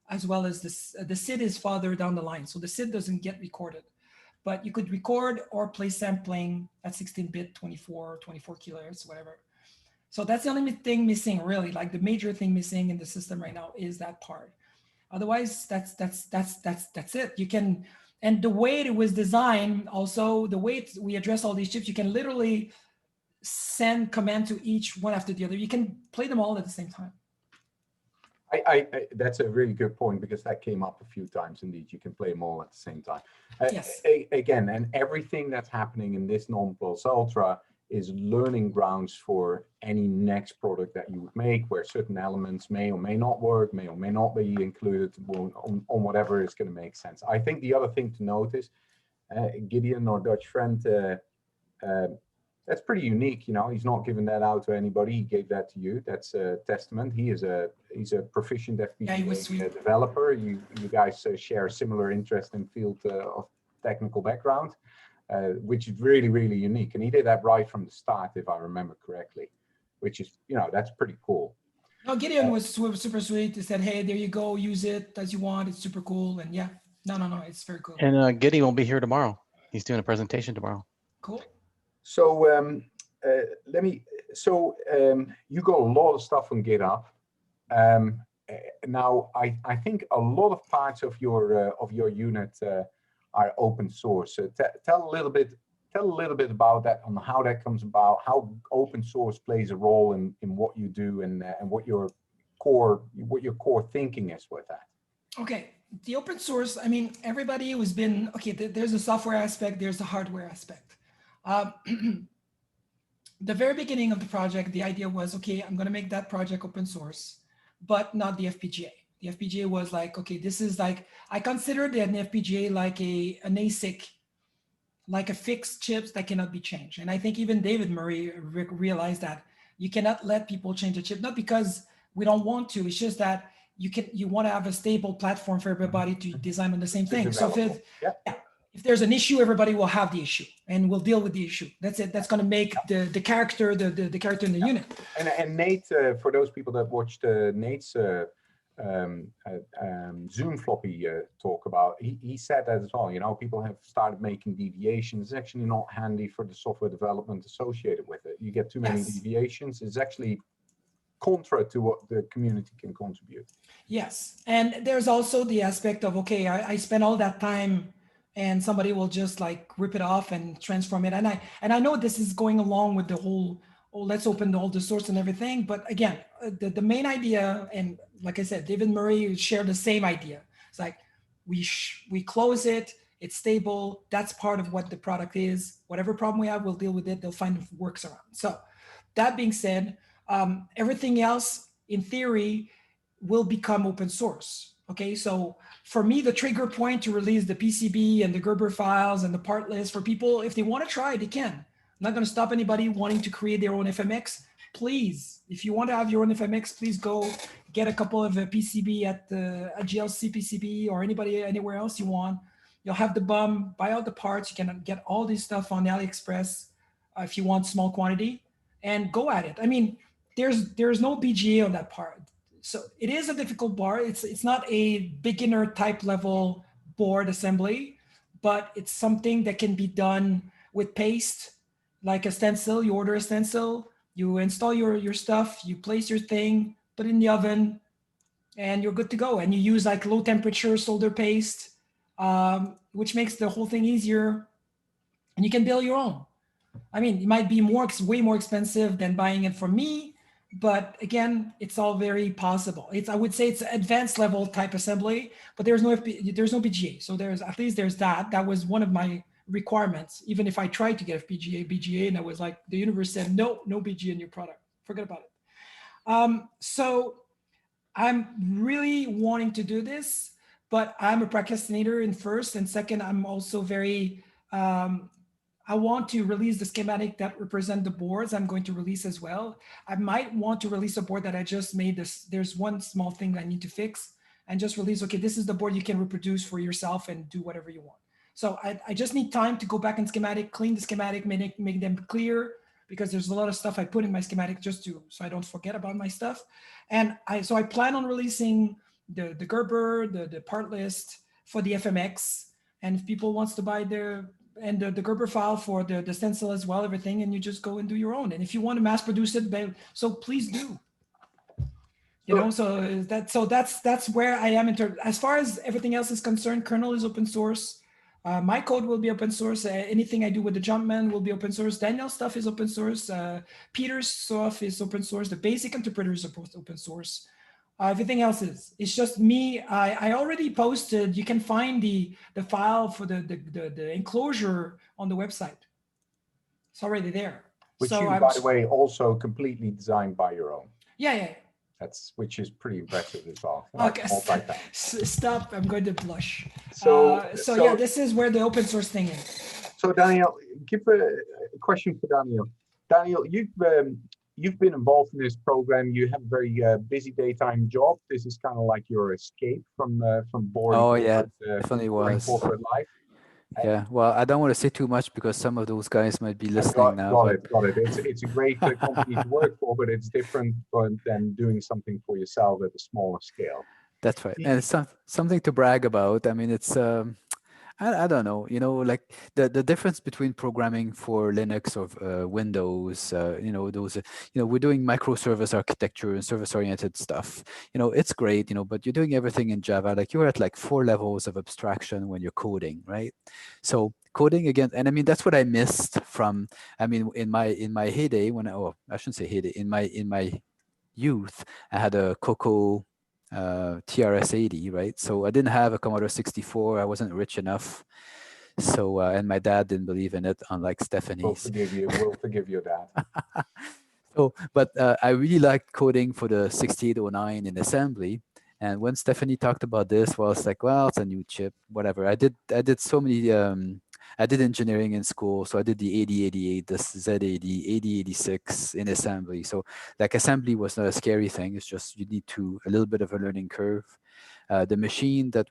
Speaker 14: as well as the SID is farther down the line. So the SID doesn't get recorded. But you could record or play sampling at 16-bit, 24 kilohertz, whatever. So that's the only thing missing, really. Like the major thing missing in the system right now is that part. Otherwise, that's it. You can, and the way it was designed, also the way we address all these chips, you can literally send command to each one after the other. You can play them all at the same time.
Speaker 16: That's a really good point, because that came up a few times. Indeed, you can play them all at the same time.
Speaker 14: Yes.
Speaker 16: Again, and everything that's happening in this non plus ultra is learning grounds for any next product that you would make, where certain elements may or may not work, may or may not be included on whatever is going to make sense. I think the other thing to notice, Gideon, our Dutch friend, that's pretty unique. You know, he's not giving that out to anybody. He gave that to you. That's a testament. He's a proficient FPGA developer. You guys share a similar interest in field of technical background, which is really, really unique. And he did that right from the start, if I remember correctly, which is, you know, that's pretty cool.
Speaker 14: No, Gideon was super sweet. He said, hey, there you go, use it as you want. It's super cool. And yeah, no, it's very cool.
Speaker 3: And Gideon will be here tomorrow. He's doing a presentation tomorrow.
Speaker 14: Cool.
Speaker 16: So you got a lot of stuff on GitHub. Now I think a lot of parts of your unit are open source. Tell a little bit about that, on how that comes about, how open source plays a role in what you do, and what your core thinking is with that.
Speaker 14: Okay, the open source. I mean, everybody who's been there's a software aspect, there's the hardware aspect. The very beginning of the project, the idea was, okay, I'm going to make that project open source, but not the FPGA. The FPGA was like, okay, this is like, I considered an FPGA like an ASIC, like a fixed chips that cannot be changed. And I think even David Murray realized that you cannot let people change a chip, not because we don't want to, it's just that you want to have a stable platform for everybody to design on the same thing. So if there's an issue, everybody will have the issue and we'll deal with the issue. That's it. That's going to make the character, the character in the unit.
Speaker 16: And Nate, for those people that watched Nate's Zoom floppy talk about, he said that as well. You know, people have started making deviations. It's actually not handy for the software development associated with it. You get too many deviations. It's actually contra to what the community can contribute.
Speaker 14: Yes. And there's also the aspect of, okay, I spent all that time and somebody will just like rip it off and transform it. And I know this is going along with the whole, let's open all the source and everything. But again, the main idea, and like I said, David Murray shared the same idea. It's like, we close it, it's stable. That's part of what the product is. Whatever problem we have, we'll deal with it. They'll find works around. So that being said, everything else in theory will become open source. Okay, so for me, the trigger point to release the PCB and the Gerber files and the part list for people, if they want to try, they can. I'm not going to stop anybody wanting to create their own FMX. Please, if you want to have your own FMX, please go get a couple of PCB at the GLC PCB or anywhere else you want. You'll have the BUM, buy all the parts. You can get all this stuff on AliExpress if you want small quantity, and go at it. I mean, there's no BGA on that part. So it is a difficult bar. It's not a beginner type level board assembly, but it's something that can be done with paste, like a stencil. You order a stencil, you install your stuff, you place your thing, put it in the oven, and you're good to go. And you use like low temperature solder paste, which makes the whole thing easier. And you can build your own. I mean, it might be way more expensive than buying it from me, but again, it's all very possible. I would say it's advanced level type assembly, but there's no BGA. So there's that. That was one of my requirements. Even if I tried to get BGA, and I was like, the universe said, no BGA in your product. Forget about it. So I'm really wanting to do this, but I'm a procrastinator in first, and second, I'm also very, I want to release the schematic that represent the boards. I'm going to release as well. I might want to release a board that I just made. There's one small thing that I need to fix, and just release, okay, this is the board you can reproduce for yourself and do whatever you want. So I just need time to go back in schematic, clean the schematic, make them clear, because there's a lot of stuff I put in my schematic so I don't forget about my stuff. And so I plan on releasing the Gerber, the part list for the FMX. And if people wants to buy the Gerber file for the stencil as well, everything, and you just go and do your own. And if you want to mass produce it, so please do. You know, so that's where I am in terms. As far as everything else is concerned, kernel is open source. My code will be open source. Anything I do with the Jumpman will be open source. Daniel's stuff is open source. Peter's stuff is open source. The basic interpreters are both open source. Everything else is. It's just me. I already posted. You can find the file for the enclosure on the website. It's already there.
Speaker 16: Which
Speaker 14: So
Speaker 16: you,
Speaker 14: I'm
Speaker 16: by the way, also completely designed by your own.
Speaker 14: yeah.
Speaker 16: Which is pretty impressive as well.
Speaker 14: Okay,
Speaker 16: Multi-task.
Speaker 14: stop. I'm going to blush.
Speaker 16: So
Speaker 14: Yeah, this is where the open source thing is.
Speaker 16: So Daniel, give a question for Daniel. Daniel, you've been involved in this program. You have a very busy daytime job. This is kind of like your escape from boring.
Speaker 15: Oh yeah,
Speaker 16: corporate,
Speaker 15: definitely
Speaker 16: boring
Speaker 15: was.
Speaker 16: corporate life.
Speaker 15: Yeah, well, I don't want to say too much because some of those guys might be listening now.
Speaker 16: Got it. It's a great company to work for, but it's different than doing something for yourself at a smaller scale.
Speaker 15: That's right, and it's something to brag about. I mean, it's I don't know, like the difference between programming for Linux or Windows, we're doing microservice architecture and service-oriented stuff. It's great, but you're doing everything in Java. Like you're at like 4 levels of abstraction when you're coding, right? So coding again, and I mean that's what I missed from. I mean, in my heyday, I shouldn't say heyday. In my youth, I had a Coco TRS-80, right? So I didn't have a Commodore 64. I wasn't rich enough. So and my dad didn't believe in it, unlike Stephanie's.
Speaker 16: We'll forgive your dad.
Speaker 15: So, but I really liked coding for the 6809 in assembly. And when Stephanie talked about this, well, it's like, well, it's a new chip, whatever. I did so many. I did engineering in school, so I did the 8088, the Z80, 8086 in assembly. So like assembly was not a scary thing. It's just you need a little bit of a learning curve. The machine that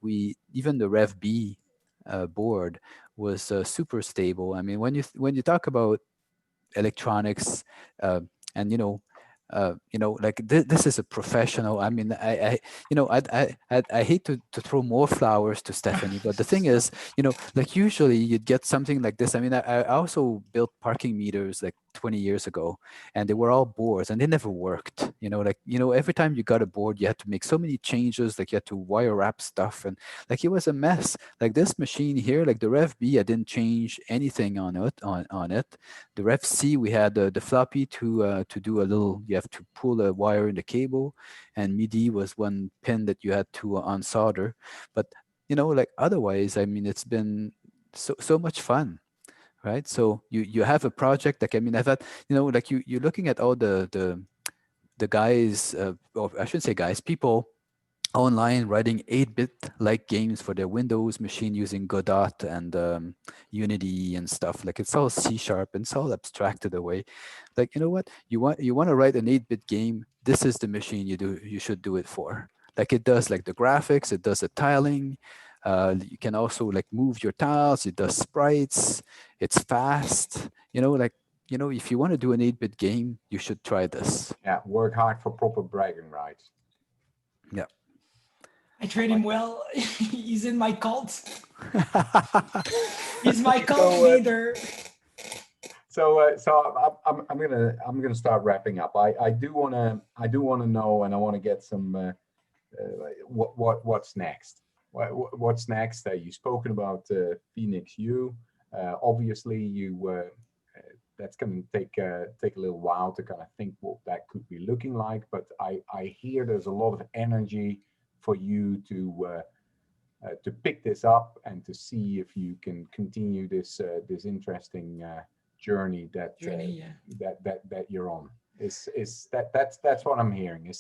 Speaker 15: even the Rev B board was super stable. I mean, when you talk about electronics, and like this is a professional. I mean, I hate to throw more flowers to Stephanie, but the thing is, like usually you'd get something like this. I mean, I also built parking meters like 20 years ago, and they were all boards, and they never worked. Every time you got a board, you had to make so many changes. Like you had to wire wrap stuff, and like it was a mess. Like this machine here, like the Rev B, I didn't change anything on it. The Rev C, we had the floppy to do a little. You have to pull a wire in the cable, and MIDI was one pin that you had to unsolder. But like otherwise, I mean, it's been so much fun, right? So you have a project. Like I mean, I've had like you're looking at all the guys, or I shouldn't say guys, people online writing 8-bit like games for their Windows machine using Godot and Unity and stuff. Like it's all C# and it's all abstracted away. Like, what you want to write an 8-bit game, this is the machine you should do it for. Like it does like the graphics, it does the tiling. You can also like move your tiles, it does sprites, it's fast. If you want to do an 8-bit game, you should try this.
Speaker 16: Yeah, work hard for proper bragging rights.
Speaker 15: Yeah.
Speaker 14: I treat him well. He's in my cult. He's my cult leader.
Speaker 16: So I'm gonna start wrapping up. I do wanna know, and I want to get some what's next. What's next? You've spoken about Phoenix U. Obviously, that's going to take a little while to kind of think what that could be looking like. But I hear there's a lot of energy for you to pick this up and to see if you can continue this interesting journey that you're on. That's what I'm hearing.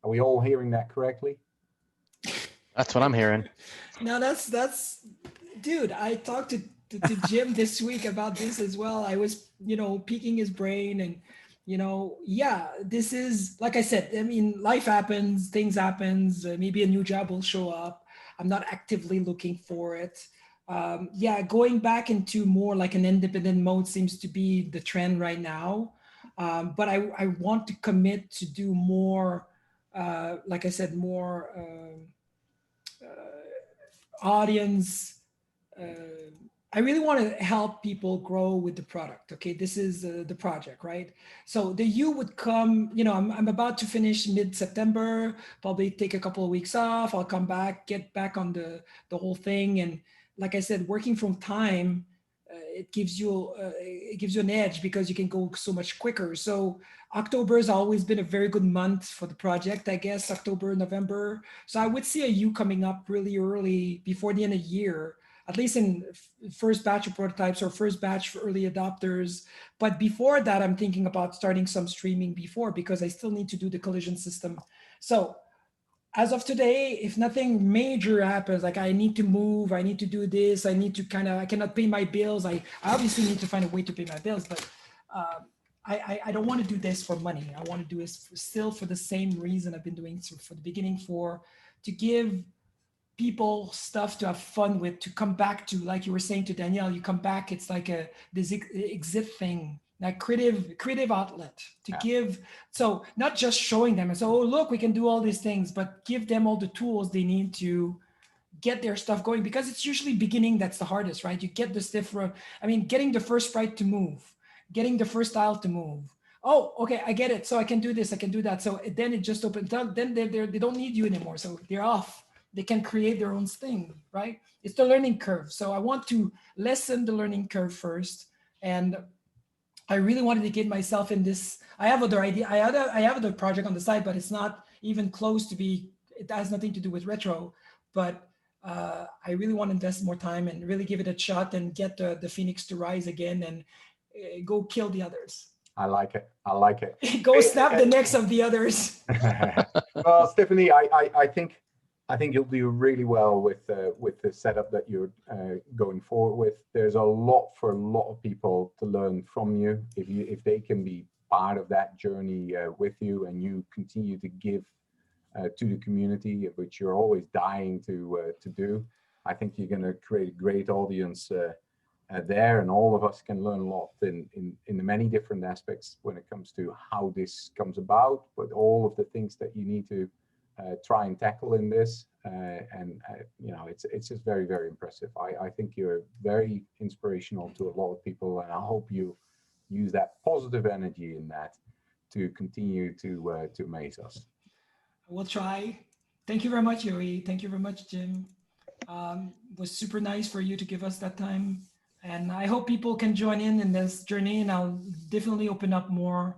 Speaker 16: Are we all hearing that correctly?
Speaker 3: That's what I'm hearing.
Speaker 14: No, that's dude. I talked to Jim this week about this as well. I was piquing his brain, and this is, like I said, I mean, life happens, things happens, maybe a new job will show up. I'm not actively looking for it. Going back into more like an independent mode seems to be the trend right now. But I want to commit to do more, like I said, more audience. I really want to help people grow with the product. Okay, this is the project, right? So the U would come, I'm about to finish mid-September, probably take a couple of weeks off. I'll come back, get back on the whole thing. And like I said, working from time, it gives you an edge because you can go so much quicker. So October has always been a very good month for the project, I guess, October, November. So I would see a U coming up really early before the end of the year. at least in first batch of prototypes or first batch for early adopters. But before that, I'm thinking about starting some streaming before, because I still need to do the collision system. So as of today, if nothing major happens, like I need to move, I need to do this, I need to I cannot pay my bills. I obviously need to find a way to pay my bills, but I don't want to do this for money. I want to do this still for the same reason I've been doing for the beginning, to give people stuff to have fun with, to come back to, like you were saying to Danielle, you come back, it's like this exit thing, that creative outlet to give. So not just showing them and so, oh, look, we can do all these things, but give them all the tools they need to get their stuff going, because it's usually beginning that's the hardest, right? You get the stuff, getting the first sprite to move, getting the first style to move. Oh, okay, I get it. So I can do this, I can do that. So then it just opens up. Then they don't need you anymore. So they're off. They can create their own thing, right? It's the learning curve. So I want to lessen the learning curve first. And I really wanted to get myself in this. I have other idea. I have other project on the side, but it's not even close to be, it has nothing to do with retro. But I really want to invest more time and really give it a shot and get the Phoenix to rise again and go kill the others.
Speaker 16: I like it. I like it.
Speaker 14: Go snap the necks of the others.
Speaker 16: Well, Stephanie, I think you'll do really well with the setup that you're going forward with. There's a lot for a lot of people to learn from you if they can be part of that journey with you, and you continue to give to the community, which you're always dying to do. I think you're going to create a great audience there, and all of us can learn a lot in the many different aspects when it comes to how this comes about, but all of the things that you need to try and tackle in this, it's just very, very impressive. I think you're very inspirational to a lot of people, and I hope you use that positive energy in that to continue to amaze us.
Speaker 14: We'll try. Thank you very much, Yuri. Thank you very much, Jim. It was super nice for you to give us that time, and I hope people can join in this journey, and I'll definitely open up more.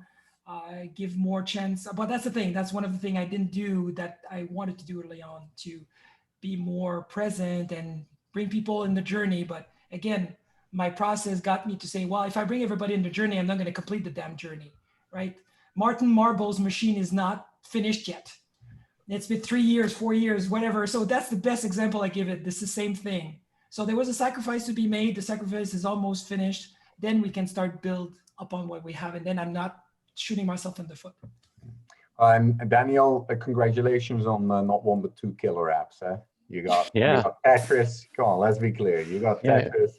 Speaker 14: Give more chance, but that's the thing. That's one of the things I didn't do that I wanted to do early on, to be more present and bring people in the journey. But again, my process got me to say, well, if I bring everybody in the journey, I'm not going to complete the damn journey, right? Martin Marble's machine is not finished yet. It's been 3 years, 4 years, whatever. So that's the best example I give it. This is the same thing. So there was a sacrifice to be made. The sacrifice is almost finished. Then we can start build upon what we have. And then I'm not shooting myself in the foot.
Speaker 16: Daniel, congratulations on not one but two killer apps. You got Tetris. Come on, let's be clear. You got Tetris,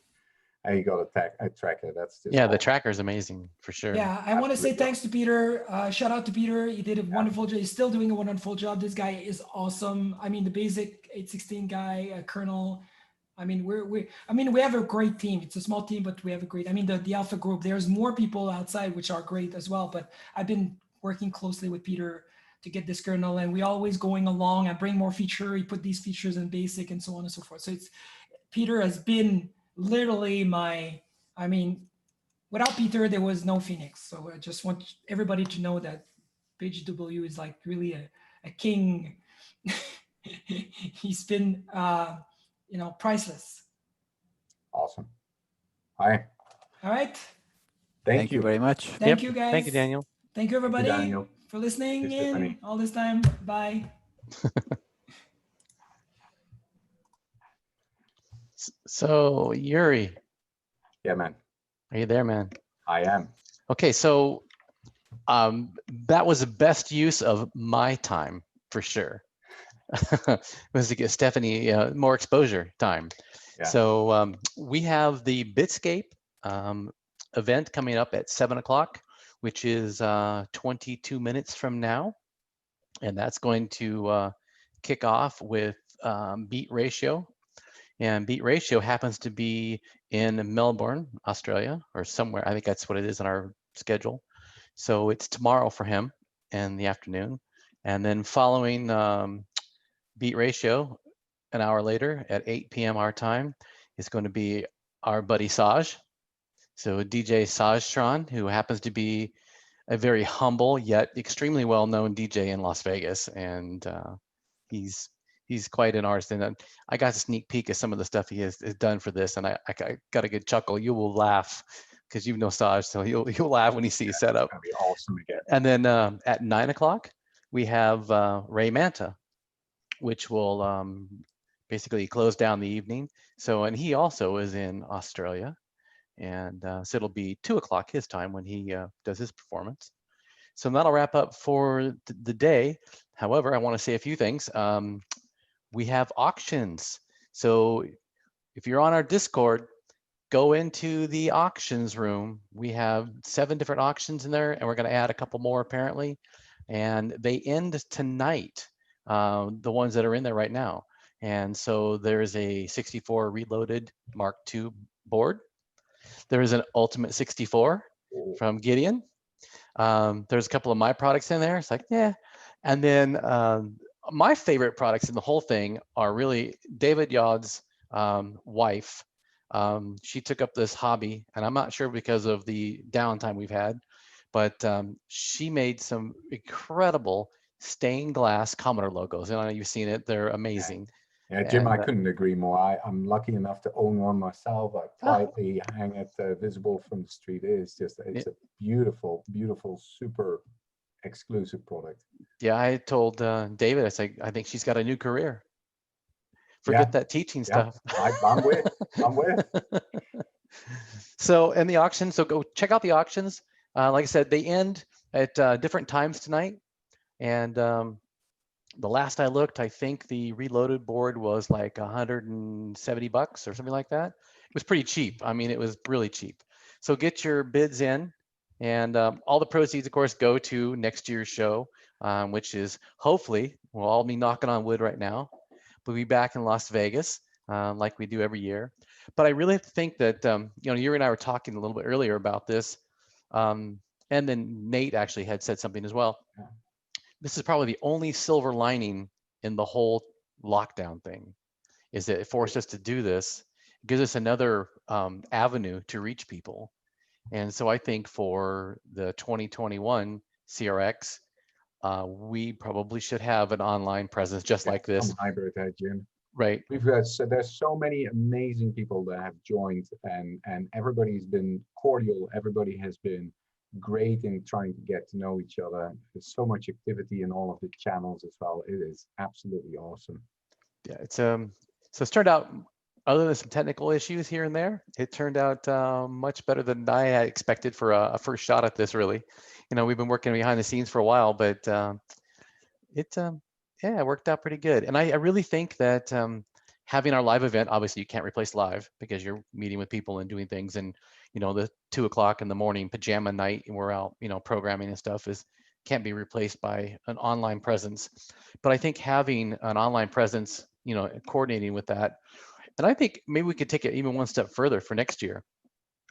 Speaker 16: and you got a tracker. That's just
Speaker 3: the tracker is amazing for sure.
Speaker 14: Yeah, I want to say thanks to Peter. Shout out to Peter. He did a wonderful job. He's still doing a wonderful job. This guy is awesome. I mean, the basic 816 guy, Colonel. I mean, we have a great team. It's a small team, but we have a great, the Alpha group, there's more people outside, which are great as well. But I've been working closely with Peter to get this kernel, and we always going along. I bring more feature. He put these features in basic and so on and so forth. So Peter has been literally without Peter, there was no Phoenix. So I just want everybody to know that PageW is like really a king. He's been, priceless.
Speaker 16: Awesome. All
Speaker 14: right.
Speaker 16: Thank you
Speaker 15: very much.
Speaker 14: Thank you, guys.
Speaker 3: Thank you, Daniel.
Speaker 14: Thank you, everybody,
Speaker 16: Daniel,
Speaker 14: for listening in all this time. Bye.
Speaker 3: So, Yuri.
Speaker 16: Yeah, man.
Speaker 3: Are you there, man?
Speaker 16: I am.
Speaker 3: Okay, so that was the best use of my time for sure. Was to get Stephanie more exposure time. Yeah. So we have the Bit-Scape event coming up at 7 o'clock, which is 22 minutes from now. And that's going to kick off with Beat Ratio. And Beat Ratio happens to be in Melbourne, Australia, or somewhere. I think that's what it is on our schedule. So it's tomorrow for him in the afternoon. And then following Beat Ratio, an hour later at 8 p.m. our time, is going to be our buddy Saj. So DJ Sajtron, who happens to be a very humble yet extremely well-known DJ in Las Vegas, and he's he's quite an artist, and I got a sneak peek of some of the stuff he has done for this, and I got a good chuckle. You will laugh because you know Saj, so you'll laugh when you see his setup.
Speaker 16: That'd be awesome again.
Speaker 3: And then at 9 o'clock we have Ray Manta, which will basically close down the evening. So, and he also is in Australia, and so it'll be 2 o'clock his time when he does his performance. So that'll wrap up for the day. However, I want to say a few things. We have auctions. So if you're on our Discord, go into the auctions room. We have 7 different auctions in there, and we're going to add a couple more apparently. And they end tonight, the ones that are in there right now. And so there's a 64 Reloaded Mark II board. There is an Ultimate 64 from Gideon. There's a couple of my products in there. It's like, yeah. And then my favorite products in the whole thing are really David Yod's wife. She took up this hobby, and I'm not sure because of the downtime we've had, but she made some incredible stained glass Commodore logos. And I know you've seen it. They're amazing.
Speaker 16: Yeah, Jim, I couldn't agree more. I'm lucky enough to own one myself. I quietly hang it visible from the street. It's a beautiful, beautiful, super exclusive product.
Speaker 3: Yeah, I told David, I said, I think she's got a new career. Forget that teaching stuff.
Speaker 16: I'm with.
Speaker 3: So, and the auction, so go check out the auctions. Like I said, they end at different times tonight. And the last I looked, I think the Reloaded board was like $170 or something like that. It was pretty cheap. I mean, it was really cheap. So get your bids in, and all the proceeds, of course, go to next year's show, which is hopefully, we'll all be knocking on wood right now. We'll be back in Las Vegas like we do every year. But I really think that, you know, you and I were talking a little bit earlier about this, and then Nate actually had said something as well. This is probably the only silver lining in the whole lockdown thing, is that it forced us to do this. It gives us another avenue to reach people. And so I think for the 2021 CRX, we probably should have an online presence just like this.
Speaker 16: Hybrid, Jim.
Speaker 3: Right.
Speaker 16: We've got, so there's so many amazing people that have joined, and everybody's been cordial. Everybody has been great in trying to get to know each other. There's so much activity in all of the channels as well. It is absolutely awesome.
Speaker 3: Yeah, it's so it's turned out, other than some technical issues here and there, it turned out much better than I had expected for a first shot at this. Really, you know, we've been working behind the scenes for a while, but yeah, it worked out pretty good. And I really think that having our live event, obviously you can't replace live because you're meeting with people and doing things, and you know, the 2 o'clock in the morning pajama night and we're out, you know, programming and stuff can't be replaced by an online presence. But I think having an online presence, you know, coordinating with that, and I think maybe we could take it even one step further for next year,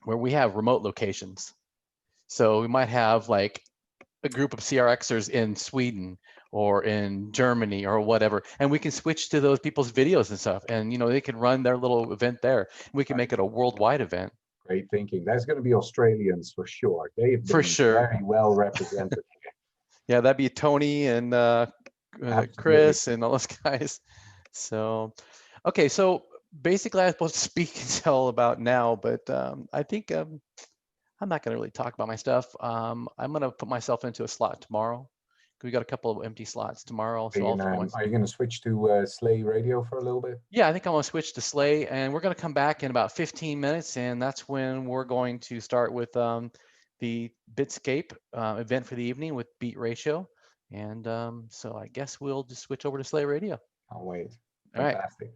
Speaker 3: where we have remote locations. So we might have like a group of CRXers in Sweden or in Germany or whatever, and we can switch to those people's videos and stuff, and you know, they can run their little event there. We can make it a worldwide event.
Speaker 16: Great thinking. There's going to be Australians for sure. They've been very well represented.
Speaker 3: Yeah, that'd be Tony and Chris and all those guys. So, okay, so basically I'm supposed to speak and tell about now, but I think I'm not going to really talk about my stuff. I'm going to put myself into a slot tomorrow. We got a couple of empty slots tomorrow. So
Speaker 16: are you going to switch to Slay Radio for a little bit?
Speaker 3: Yeah, I think I'm going to switch to Slay, and we're going to come back in about 15 minutes, and that's when we're going to start with the Bit-Scape event for the evening with beat ratio. And so I guess we'll just switch over to Slay Radio.
Speaker 16: I'll wait.
Speaker 3: All right.
Speaker 16: Fantastic.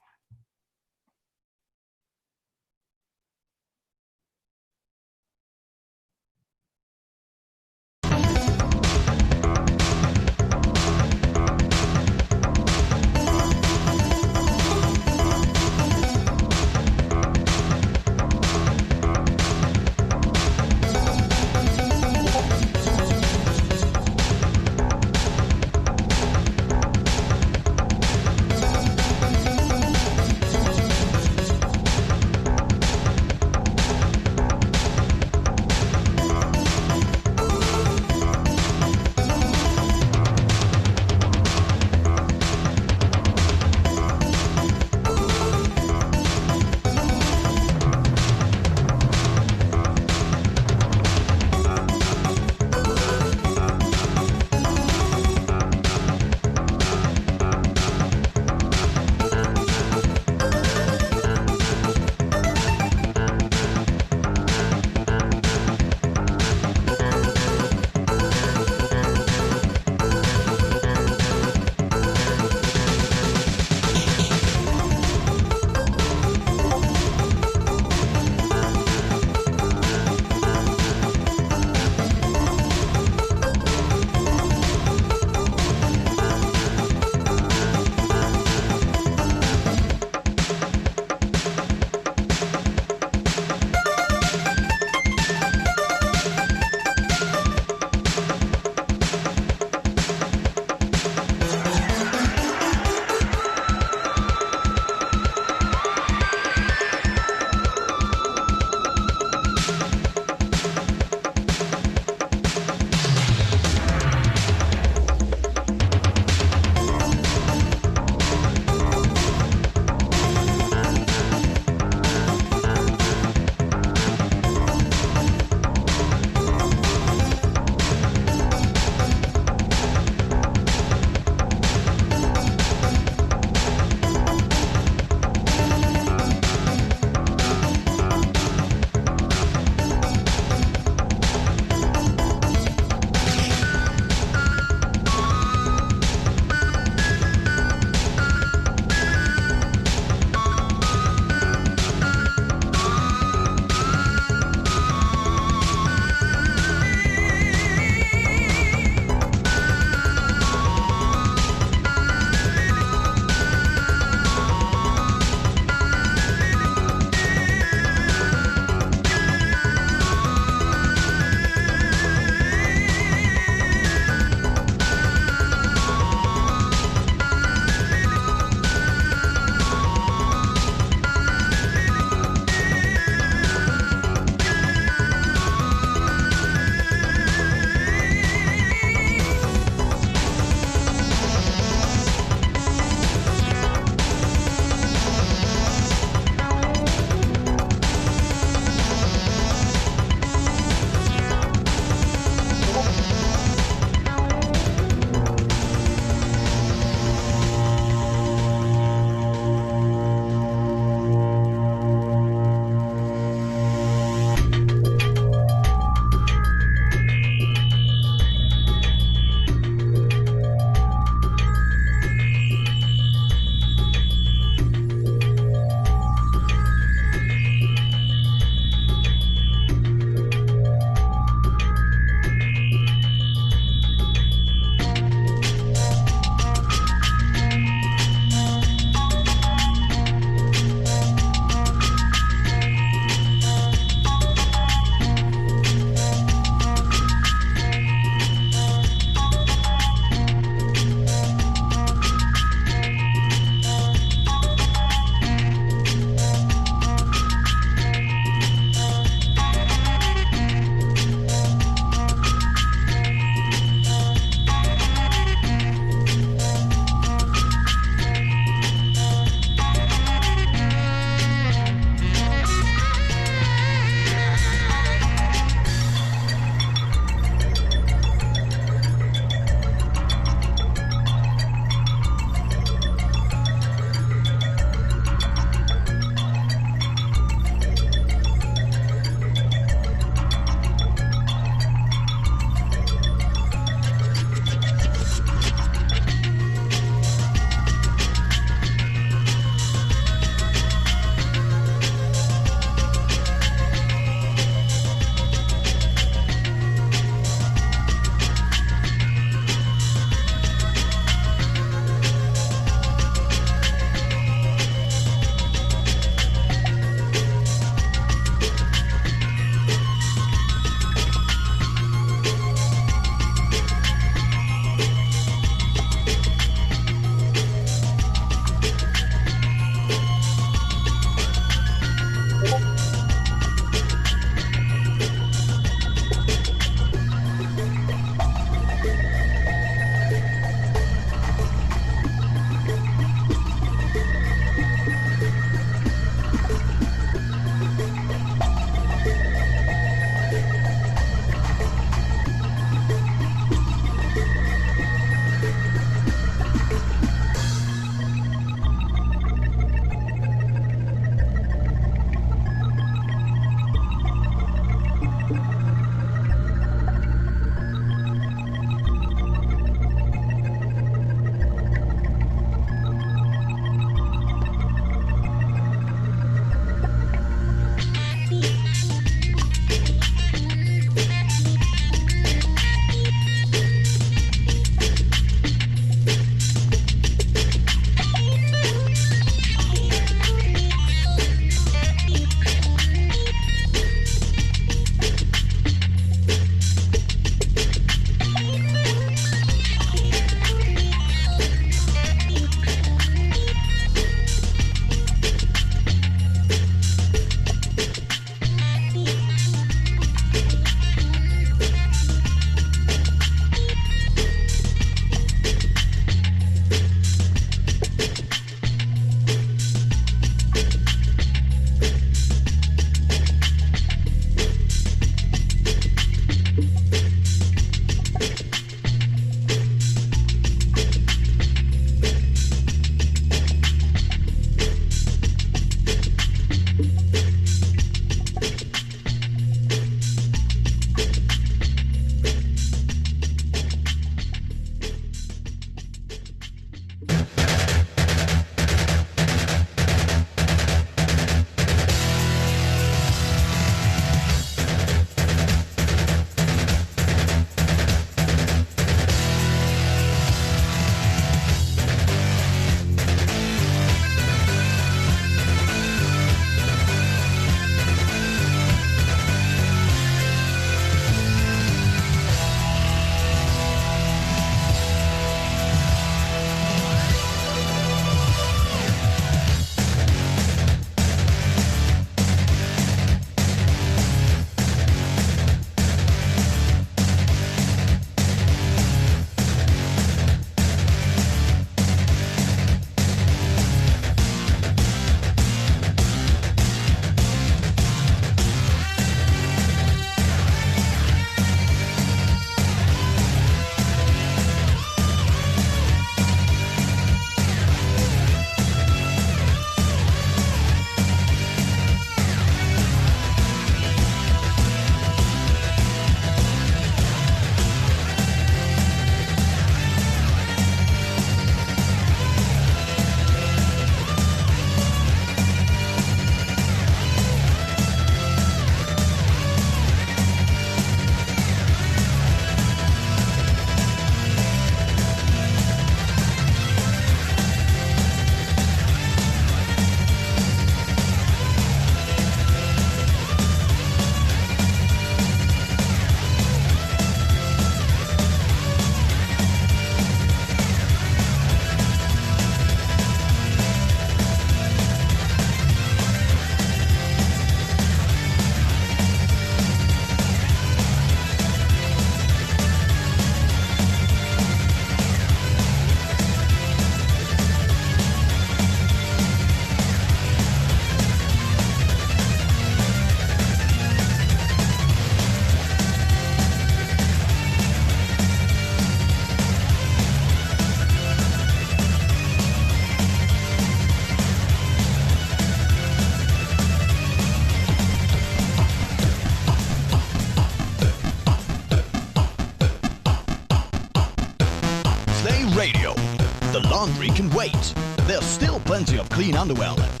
Speaker 17: laundry can wait. There's still plenty of clean underwear left.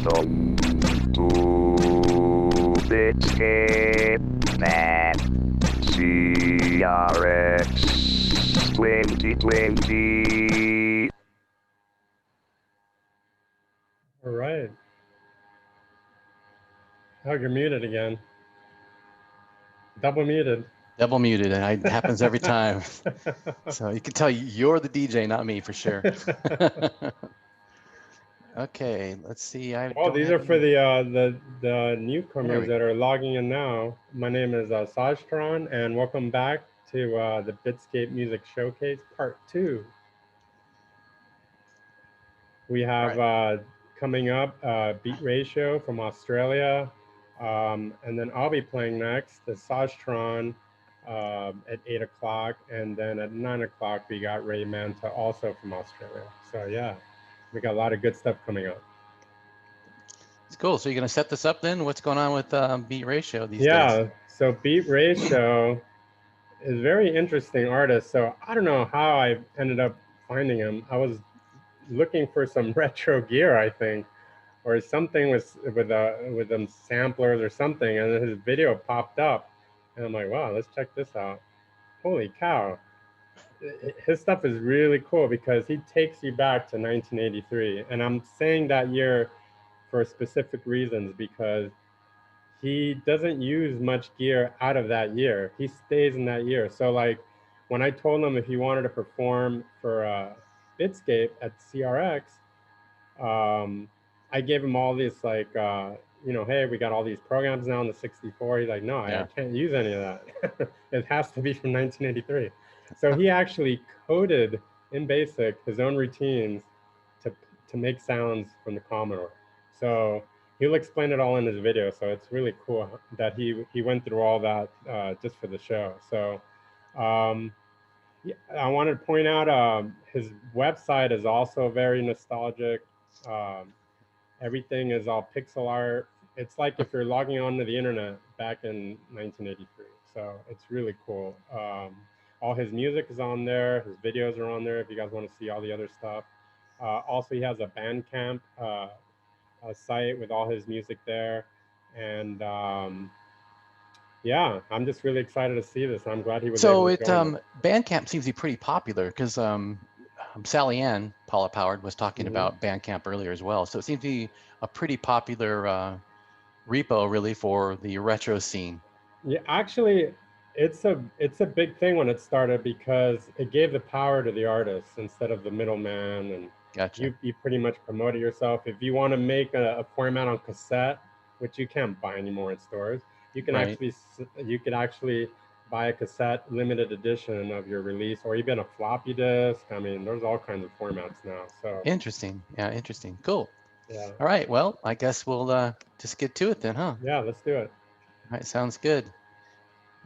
Speaker 4: Welcome to Bit-Scape Map CRX 2020.
Speaker 1: All right. Oh, you're muted again. Double muted.
Speaker 3: Double muted, and it happens every time. So you can tell you're the DJ, not me, for sure. Okay, let's see.
Speaker 1: Well, these are for the newcomers
Speaker 3: we
Speaker 1: that are logging in now. My name is Sajtron, and welcome back to the Bit-Scape Music Showcase Part 2. We have coming up Beat Ratio from Australia, and then I'll be playing next the Sajtron at 8 o'clock, and then at 9 o'clock we got Manta also from Australia. So yeah, we got a lot of good stuff coming up.
Speaker 3: It's cool. So you're going to set this up then? What's going on with Beat Ratio these days?
Speaker 1: Yeah, so Beat Ratio is a very interesting artist. So I don't know how I ended up finding him. I was looking for some retro gear, I think, or something with them samplers or something, and then his video popped up, and I'm like, wow, let's check this out. Holy cow. His stuff is really cool because he takes you back to 1983, and I'm saying that year for specific reasons because he doesn't use much gear out of that year. He stays in that year. So like when I told him if he wanted to perform for Bit-Scape at CRX, I gave him all this like, you know, hey, we got all these programs now in the 64. He's like, no, I can't use any of that. It has to be from 1983. So he actually coded in BASIC his own routines to make sounds from the Commodore. So he'll explain it all in his video. So it's really cool that he went through all that just for the show. So yeah, I wanted to point out his website is also very nostalgic. Everything is all pixel art. It's like if you're logging onto the internet back in 1983. So it's really cool. All his music is on there. His videos are on there if you guys want to see all the other stuff. Also, he has a Bandcamp a site with all his music there. And yeah, I'm just really excited to see this. I'm glad he was able to go
Speaker 3: Bandcamp seems to be pretty popular because Sally Ann, Paula Powered, was talking about Bandcamp earlier as well. So it seems to be a pretty popular repo really for the retro scene.
Speaker 1: Yeah, actually, it's a big thing when it started because it gave the power to the artists instead of the middleman, and you pretty much promoted yourself. If you want to make a format on cassette, which you can't buy anymore in stores, you can actually buy a cassette limited edition of your release, or even a floppy disk. I mean, there's all kinds of formats now. So
Speaker 3: interesting. Yeah, interesting. Cool.
Speaker 1: Yeah.
Speaker 3: All right. Well, I guess we'll just get to it then, huh?
Speaker 1: Yeah, let's do it.
Speaker 3: All right, sounds good.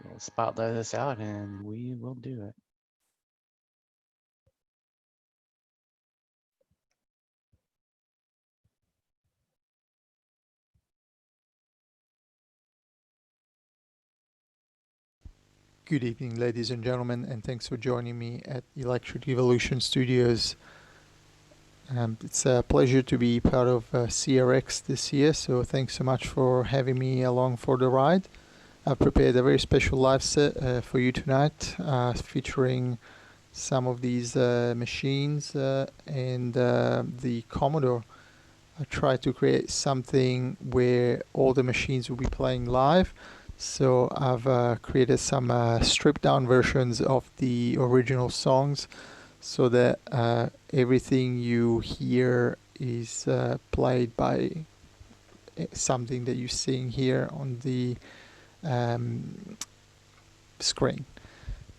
Speaker 3: We'll spotlight this out and we will do it.
Speaker 18: Good evening, ladies and gentlemen, and thanks for joining me at Electric Devolution Studios. It's a pleasure to be part of CRX this year, so thanks so much for having me along for the ride. I've prepared a very special live set for you tonight, featuring some of these machines and the Commodore. I tried to create something where all the machines will be playing live. So I've created some stripped down versions of the original songs so that everything you hear is played by something that you're seeing here on the screen.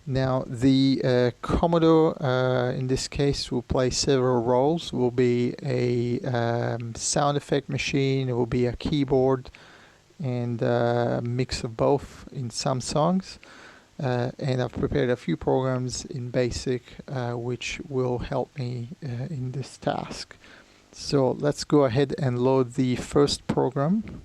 Speaker 18: Now the Commodore in this case will play several roles. Will be a sound effect machine, it will be a keyboard, and a mix of both in some songs. And I've prepared a few programs in BASIC which will help me in this task. So let's go ahead and load the first program.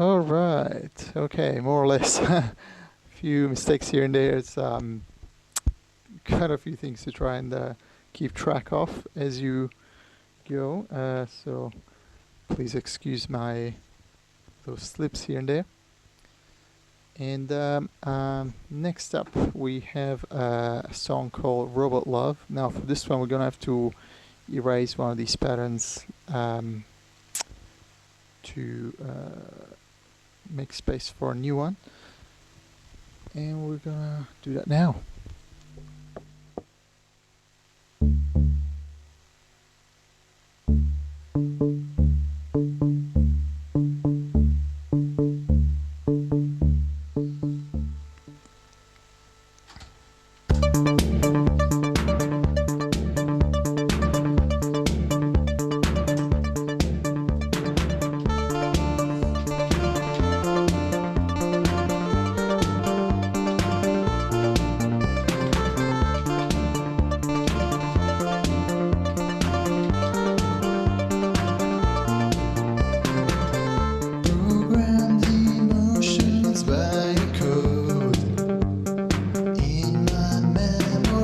Speaker 18: All right. Okay, more or less. A few mistakes here and there. It's got a few things to try and keep track of as you go. So please excuse those slips here and there. And next up, we have a song called Robot Love. Now, for this one, we're gonna have to erase one of these patterns to make space for a new one, and we're gonna do that now.
Speaker 19: By code in my memory.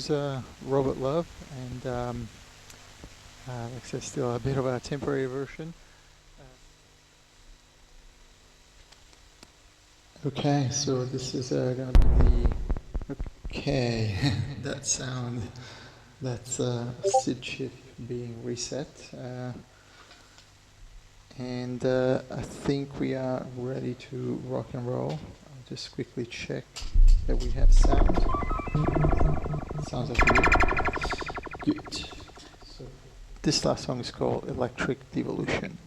Speaker 18: was Robot Love, and like I said, still a bit of a temporary version. Okay, so this is gonna be the okay that sound. That's SID chip being reset, and I think we are ready to rock and roll. I'll just quickly check that we have sound. Sounds like we do. Good. So this last song is called Electric Devolution.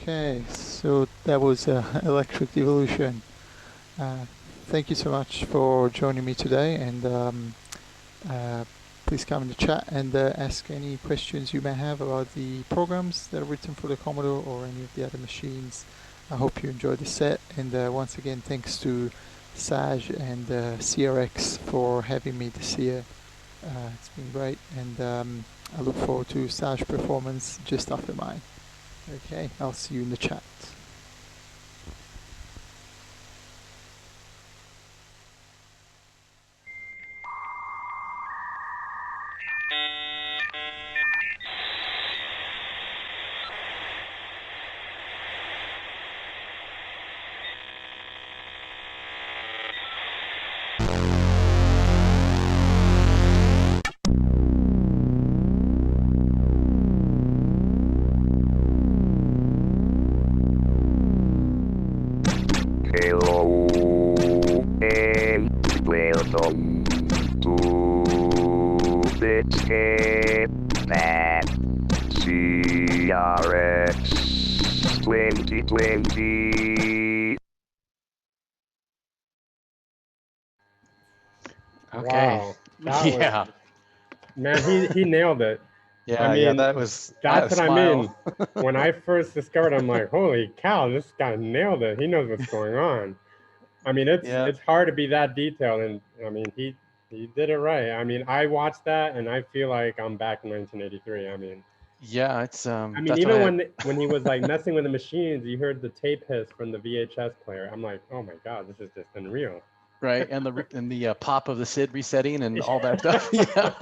Speaker 18: Okay, so that was Electric Devolution. Thank you so much for joining me today, and please come in the chat and ask any questions you may have about the programs that are written for the Commodore or any of the other machines. I hope you enjoyed the set, and once again thanks to Saj and CRX for having me this year. It's been great, and I look forward to Saj's performance just after mine. Okay, I'll see you in the chat.
Speaker 4: Hello and welcome to Bit-Scape at CRX 2020.
Speaker 3: Okay.
Speaker 1: Wow. That
Speaker 3: Yeah.
Speaker 1: was, man, he nailed it.
Speaker 3: Yeah,
Speaker 1: I mean,
Speaker 3: yeah, that was
Speaker 1: that's what
Speaker 3: smile.
Speaker 1: I mean. When I first discovered, I'm like, holy cow, this guy nailed it. He knows what's going on. I mean, it's hard to be that detailed, and I mean, he did it right. I mean, I watched that, and I feel like I'm back in 1983. I mean,
Speaker 3: Yeah, it's
Speaker 1: I mean, even when he was like messing with the machines, you heard the tape hiss from the VHS player. I'm like, oh my god, this is just unreal.
Speaker 3: right, and the pop of the SID resetting and all that stuff. Yeah.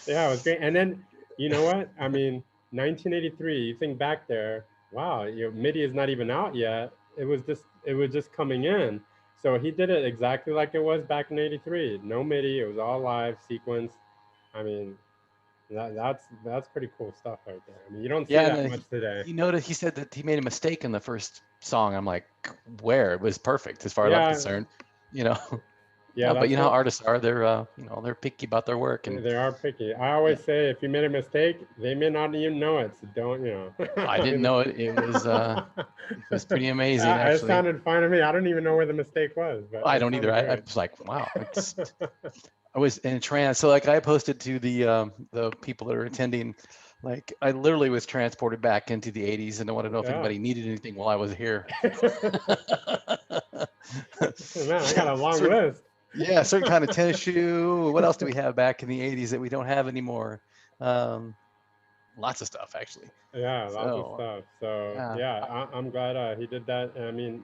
Speaker 1: Yeah, it was great. And then, you know what? I mean, 1983. You think back there, wow, MIDI is not even out yet. It was just coming in. So he did it exactly like it was back in '83. No MIDI. It was all live sequence. I mean, that's pretty cool stuff right there. I mean, you don't see
Speaker 3: Yeah,
Speaker 1: that
Speaker 3: and
Speaker 1: much today.
Speaker 3: you notice he said that he made a mistake in the first song. I'm like, where? It was perfect as far as I'm concerned. You know.
Speaker 1: Yeah,
Speaker 3: But you know how
Speaker 1: what-
Speaker 3: artists are. They're they're picky about their work, and
Speaker 1: They are picky. I always say if you made a mistake, they may not even know it. So don't,
Speaker 3: I didn't know it. It was pretty amazing,
Speaker 1: It
Speaker 3: actually.
Speaker 1: sounded fine to me. I don't even know where the mistake was. But
Speaker 3: I
Speaker 1: it
Speaker 3: don't either.
Speaker 1: sounded
Speaker 3: I
Speaker 1: good.
Speaker 3: was like, wow. I was in trance. So like I posted to the people that are attending, like I literally was transported back into the 80s, and I wanted to know if
Speaker 1: Yeah.
Speaker 3: anybody needed anything while I was here.
Speaker 1: Man, I got a long list.
Speaker 3: Yeah, certain kind of tennis shoe. What else do we have back in the 80s that we don't have anymore? Lots of stuff, actually.
Speaker 1: Yeah, lots of stuff. So
Speaker 3: yeah.
Speaker 1: I'm glad he did that. I mean,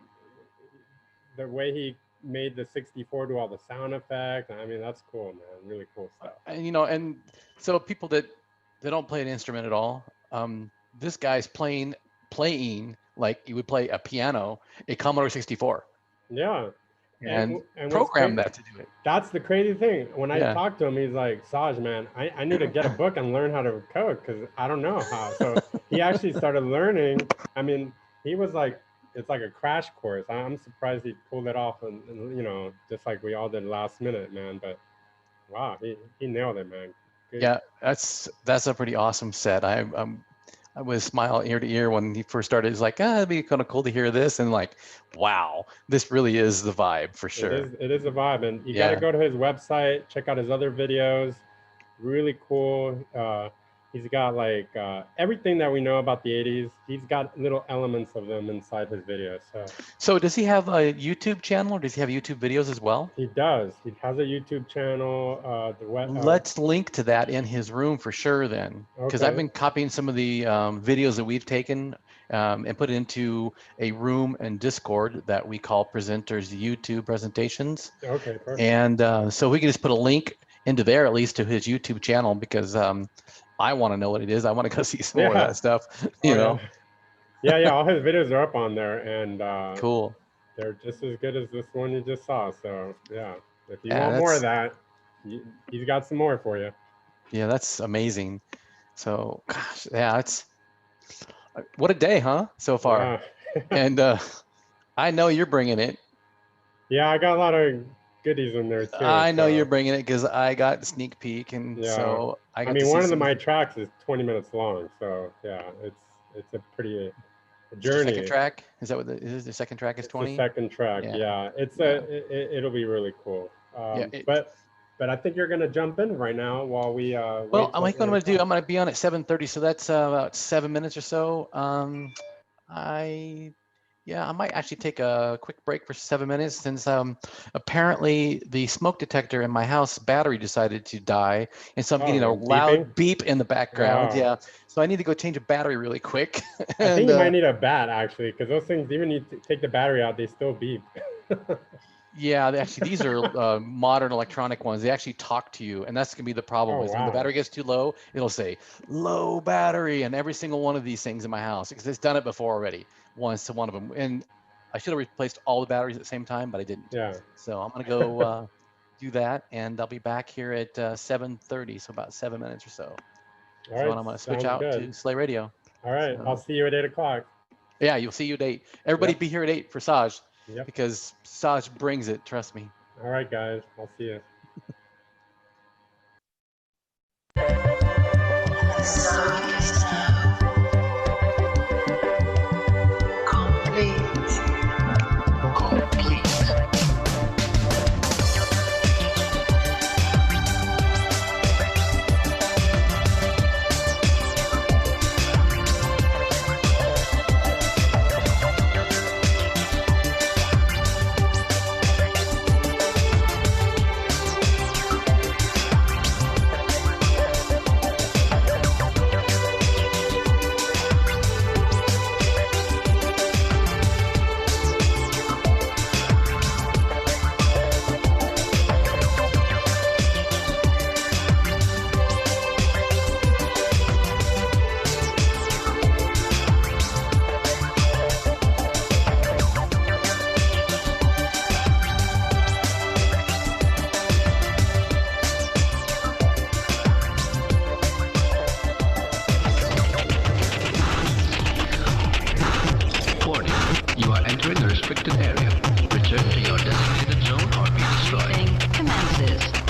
Speaker 1: the way he made the 64 do all the sound effects. I mean, that's cool, man. Really cool stuff.
Speaker 3: And and so people that don't play an instrument at all, this guy's playing like you would play a piano, a Commodore 64.
Speaker 1: Yeah.
Speaker 3: And
Speaker 1: what's
Speaker 3: program
Speaker 1: cra-
Speaker 3: that to do it.
Speaker 1: That's the crazy thing. When I
Speaker 3: Yeah.
Speaker 1: talked to him, he's like, Saj, man, I need to get a book and learn how to code because I don't know how. So he actually started learning. I mean, he was like, it's like a crash course. I'm surprised he pulled it off and just like we all did last minute, man. But wow, he nailed it, man. Good.
Speaker 3: Yeah, that's a pretty awesome set. I was smiling ear to ear when he first started. It's like, it'd be kind of cool to hear this, and like, wow, this really is the vibe for sure.
Speaker 1: It is a vibe, and you
Speaker 3: Yeah.
Speaker 1: got to go to his website, check out his other videos. Really cool. He's got like everything that we know about the 80s. He's got little elements of them inside his videos.
Speaker 3: So does he have a YouTube channel, or does he have YouTube videos as well?
Speaker 1: He does. He has a YouTube channel.
Speaker 3: Let's link to that in his room for sure then, because I've
Speaker 1: Okay.
Speaker 3: been copying some of the videos that we've taken and put it into a room and Discord that we call Presenters YouTube Presentations.
Speaker 1: Okay, perfect.
Speaker 3: And so we can just put a link into there, at least to his YouTube channel, because I want to know what it is. I want to go see some more of
Speaker 1: Yeah.
Speaker 3: that stuff, you know?
Speaker 1: Yeah, all his videos are up on there, and
Speaker 3: Cool.
Speaker 1: they're just as good as this one you just saw. So yeah, if you
Speaker 3: Yeah,
Speaker 1: want more of
Speaker 3: that's-
Speaker 1: that, he's got some more for you.
Speaker 3: Yeah, that's amazing. So, gosh, yeah, it's what a day, huh? So far.
Speaker 1: Yeah.
Speaker 3: And I know you're bringing it.
Speaker 1: Yeah, I got a lot of goodies in there too.
Speaker 3: I know
Speaker 1: so,
Speaker 3: you're bringing it because I got sneak peek, and
Speaker 1: Yeah.
Speaker 3: so I got
Speaker 1: mean,
Speaker 3: to see
Speaker 1: one of
Speaker 3: some-
Speaker 1: my tracks is 20 minutes long, so yeah, it's a pretty
Speaker 3: Is the
Speaker 1: journey.
Speaker 3: second track? Is that what is the second track is 20?
Speaker 1: The second track, yeah. It'll be really cool. But I think you're gonna jump in right now while we.
Speaker 3: Well,
Speaker 1: wait
Speaker 3: I'm
Speaker 1: till
Speaker 3: like, what I'm
Speaker 1: 8
Speaker 3: gonna do,
Speaker 1: o'clock.
Speaker 3: I'm gonna be on at 7:30, so that's about 7 minutes or so. I might actually take a quick break for 7 minutes since apparently the smoke detector in my house battery decided to die, and so I'm getting a
Speaker 1: Oh,
Speaker 3: loud beep in the background.
Speaker 1: Oh.
Speaker 3: Yeah, so I need to go change a battery really quick.
Speaker 1: I think you might need a bat actually, because those things, even you take the battery out, they still beep.
Speaker 3: Yeah, actually, these are modern electronic ones. They actually talk to you, and that's gonna be the problem.
Speaker 1: Oh,
Speaker 3: Is when the
Speaker 1: wow.
Speaker 3: battery gets too low, it'll say low battery, and every single one of these things in my house, because it's done it before already once to one of them. And I should have replaced all the batteries at the same time, but I didn't.
Speaker 1: Yeah.
Speaker 3: So I'm gonna go do that, and I'll be back here at 7:30, so about 7 minutes or so.
Speaker 1: All
Speaker 3: So
Speaker 1: right,
Speaker 3: I'm gonna switch
Speaker 1: sounds
Speaker 3: out
Speaker 1: good.
Speaker 3: to Slay Radio.
Speaker 1: All right,
Speaker 3: So-
Speaker 1: I'll see you at 8 o'clock.
Speaker 3: Yeah, you'll see you at 8. Everybody
Speaker 1: Yep.
Speaker 3: be here at 8 for Saj,
Speaker 1: Yep.
Speaker 3: because Saj brings it. Trust me.
Speaker 1: All right, guys, I'll see you.
Speaker 19: entering the restricted area. Return to your designated zone or be destroyed.
Speaker 20: Commences.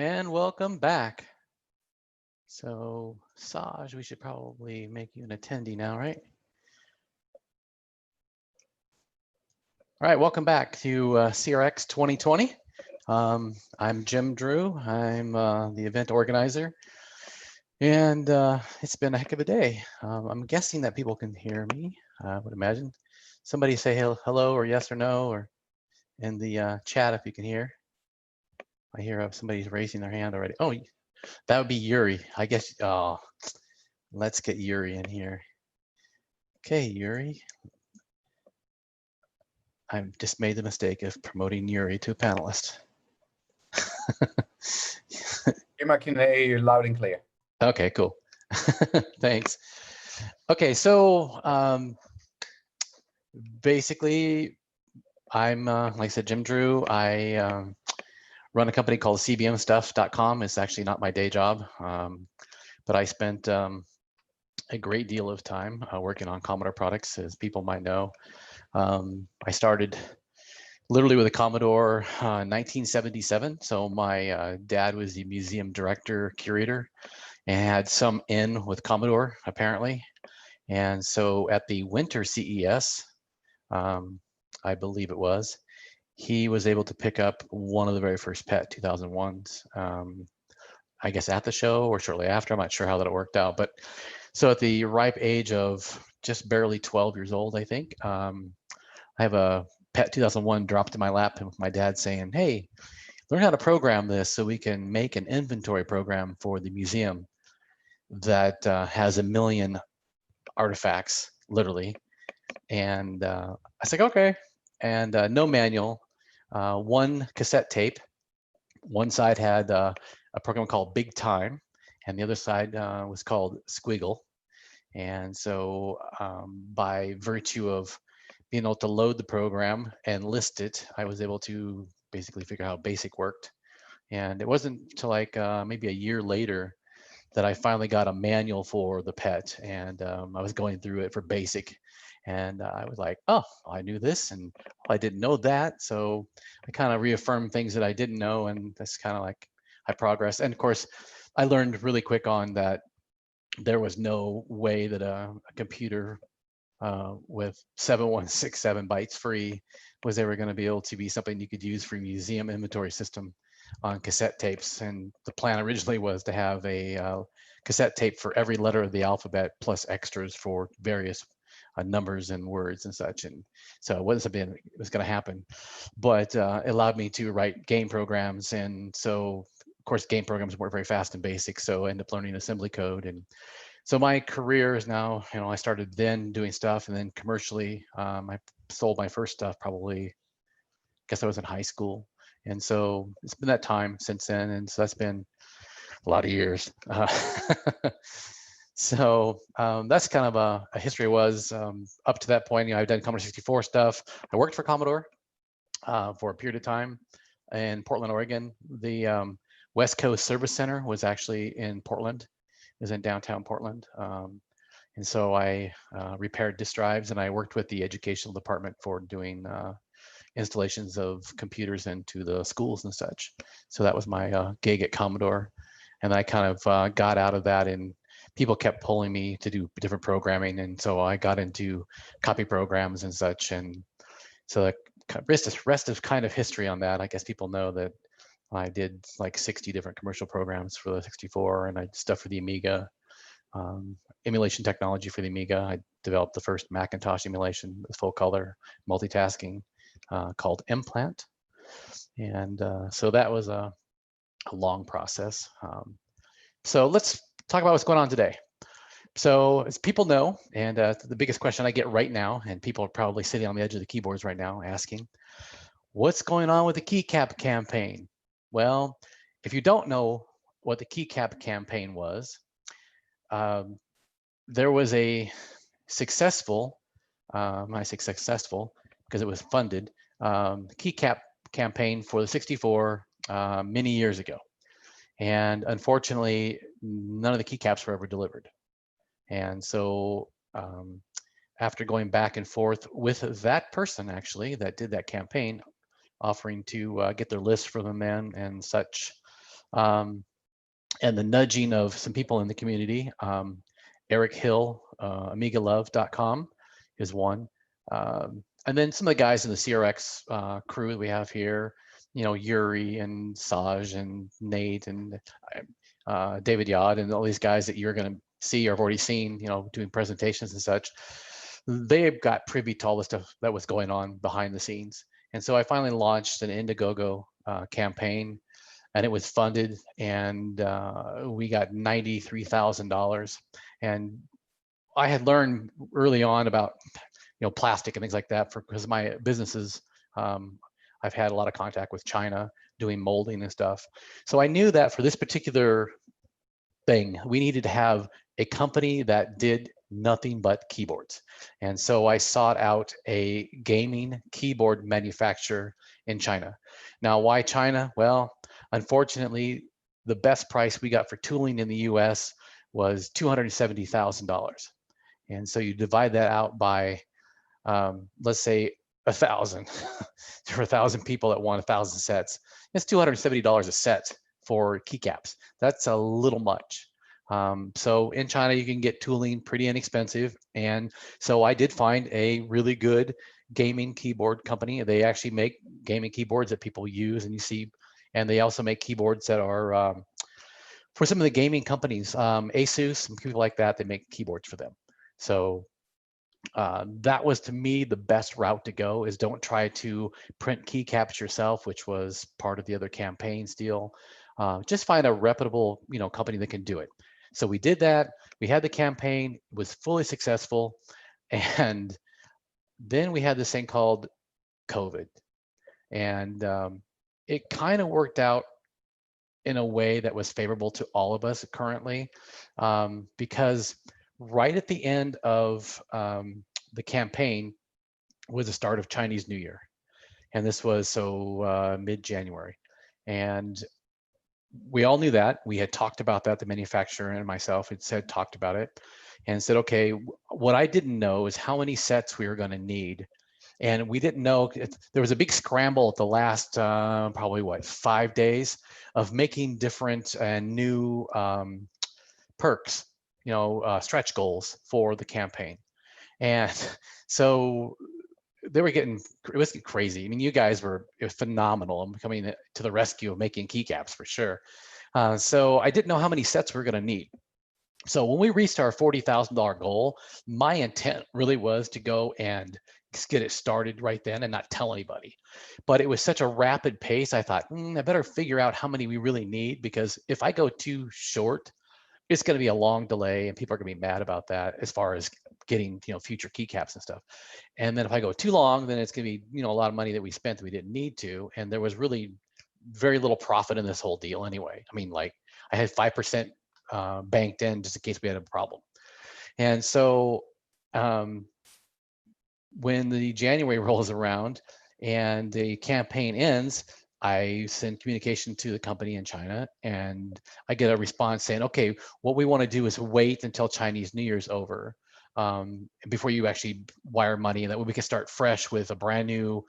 Speaker 3: And welcome back. So Saj, we should probably make you an attendee now, right? All right, welcome back to CRX 2020. I'm Jim Drew. I'm the event organizer. And it's been a heck of a day. I'm guessing that people can hear me, I would imagine. Somebody say hello or yes or no, or in the chat if you can hear. I hear somebody's raising their hand already. Oh, that would be Yuri. I guess, oh, let's get Yuri in here. Okay, Yuri. I just made the mistake of promoting Yuri to a panelist.
Speaker 16: Jim, I can hear you loud and clear.
Speaker 3: Okay, cool. Thanks. Okay, so basically, I'm, like I said, Jim Drew. I run a company called cbmstuff.com. It's actually not my day job, but I spent a great deal of time working on Commodore products, as people might know. I started literally with a Commodore in 1977. So my dad was the museum director, curator, and had some in with Commodore, apparently. And so at the winter CES, I believe it was, he was able to pick up one of the very first PET 2001s, I guess at the show or shortly after. I'm not sure how that worked out. But so at the ripe age of just barely 12 years old, I think, I have a PET 2001 dropped in my lap with my dad saying, hey, learn how to program this so we can make an inventory program for the museum that has 1 million artifacts, literally. And I was like, okay. And no manual, one cassette tape. One side had a program called Big Time, and the other side was called Squiggle. And so by virtue of being able to load the program and list it, I was able to basically figure out how BASIC worked. And it wasn't until like maybe a year later that I finally got a manual for the PET, and I was going through it for BASIC, and I was like, oh, I knew this, and I didn't know that. So I kind of reaffirmed things that I didn't know, and that's kind of like I progressed. And of course, I learned really quick on that there was no way that a computer with 7167 bytes free was ever going to be able to be something you could use for a museum inventory system on cassette tapes. And the plan originally was to have a cassette tape for every letter of the alphabet plus extras for various numbers and words and such. And so it wasn't something that was going to happen, but it allowed me to write game programs. And so of course game programs work very fast and BASIC, so I ended up learning assembly code. And so my career is now, you know, I started then doing stuff, and then commercially I sold my first stuff probably, I guess I was in high school. And so it's been that time since then. And so that's been a lot of years. So that's kind of a history was up to that point. You know, I've done Commodore 64 stuff. I worked for Commodore for a period of time in Portland, Oregon. The West Coast Service Center was actually in Portland. It was in downtown Portland. And so I repaired disk drives, and I worked with the educational department for doing installations of computers into the schools and such. So that was my gig at Commodore. And I kind of got out of that, and people kept pulling me to do different programming. And so I got into copy programs and such. And so the rest is kind of history on that. I guess people know that I did like 60 different commercial programs for the 64, and I did stuff for the Amiga, emulation technology for the Amiga. I developed the first Macintosh emulation with full color multitasking called Implant. And so that was a long process. So let's talk about what's going on today. So as people know, and the biggest question I get right now, and people are probably sitting on the edge of the keyboards right now asking, what's going on with the keycap campaign? Well, if you don't know what the keycap campaign was, there was a successful, I say successful because it was funded, keycap campaign for the 64 many years ago. And unfortunately, none of the keycaps were ever delivered. And so after going back and forth with that person actually that did that campaign, offering to get their list for them and such, and the nudging of some people in the community. Eric Hill, AmigaLove.com is one. And then some of the guys in the CRX crew that we have here, you know, Yuri and Saj and Nate and David Yod and all these guys that you're going to see or have already seen, you know, doing presentations and such. They've got privy to all the stuff that was going on behind the scenes. And so I finally launched an Indiegogo campaign, and it was funded, and we got $93,000. And I had learned early on about, you know, plastic and things like that because my businesses. I've had a lot of contact with China doing molding and stuff. So I knew that for this particular thing, we needed to have a company that did nothing but keyboards. And so I sought out a gaming keyboard manufacturer in China. Now, why China? Well, unfortunately, the best price we got for tooling in the US was $270,000. And so you divide that out by, let's say, 1,000 for 1,000 people that want 1,000 sets. It's $270 a set for keycaps. That's a little much. So in China, you can get tooling pretty inexpensive. And so I did find a really good gaming keyboard company. They actually make gaming keyboards that people use and you see, and they also make keyboards that are for some of the gaming companies, Asus and people like that, they make keyboards for them. So that was, to me, the best route to go is don't try to print keycaps yourself, which was part of the other campaigns deal. Just find a reputable, you know, company that can do it. So we did that. We had the campaign, it was fully successful. And then we had this thing called COVID. And it kind of worked out in a way that was favorable to all of us currently, because right at the end of the campaign was the start of Chinese New Year. And this was mid-January. And we all knew that. We had talked about that, the manufacturer and myself had talked about it and said, okay, what I didn't know is how many sets we were going to need. And we didn't know, there was a big scramble at the last, probably 5 days of making different and new perks, you know, stretch goals for the campaign. And so they were it was crazy. I mean, you guys were phenomenal in coming to the rescue of making keycaps for sure. So I didn't know how many sets we were going to need. So when we reached our $40,000 goal, my intent really was to go and get it started right then and not tell anybody. But it was such a rapid pace. I thought, I better figure out how many we really need, because if I go too short, it's going to be a long delay and people are going to be mad about that as far as getting, you know, future keycaps and stuff. And then if I go too long, then it's going to be, you know, a lot of money that we spent that we didn't need to. And there was really very little profit in this whole deal anyway. I mean, like I had 5% banked in just in case we had a problem. And so when the January rolls around and the campaign ends, I send communication to the company in China and I get a response saying, okay, what we want to do is wait until Chinese New Year's over before you actually wire money, and that way we can start fresh with a brand new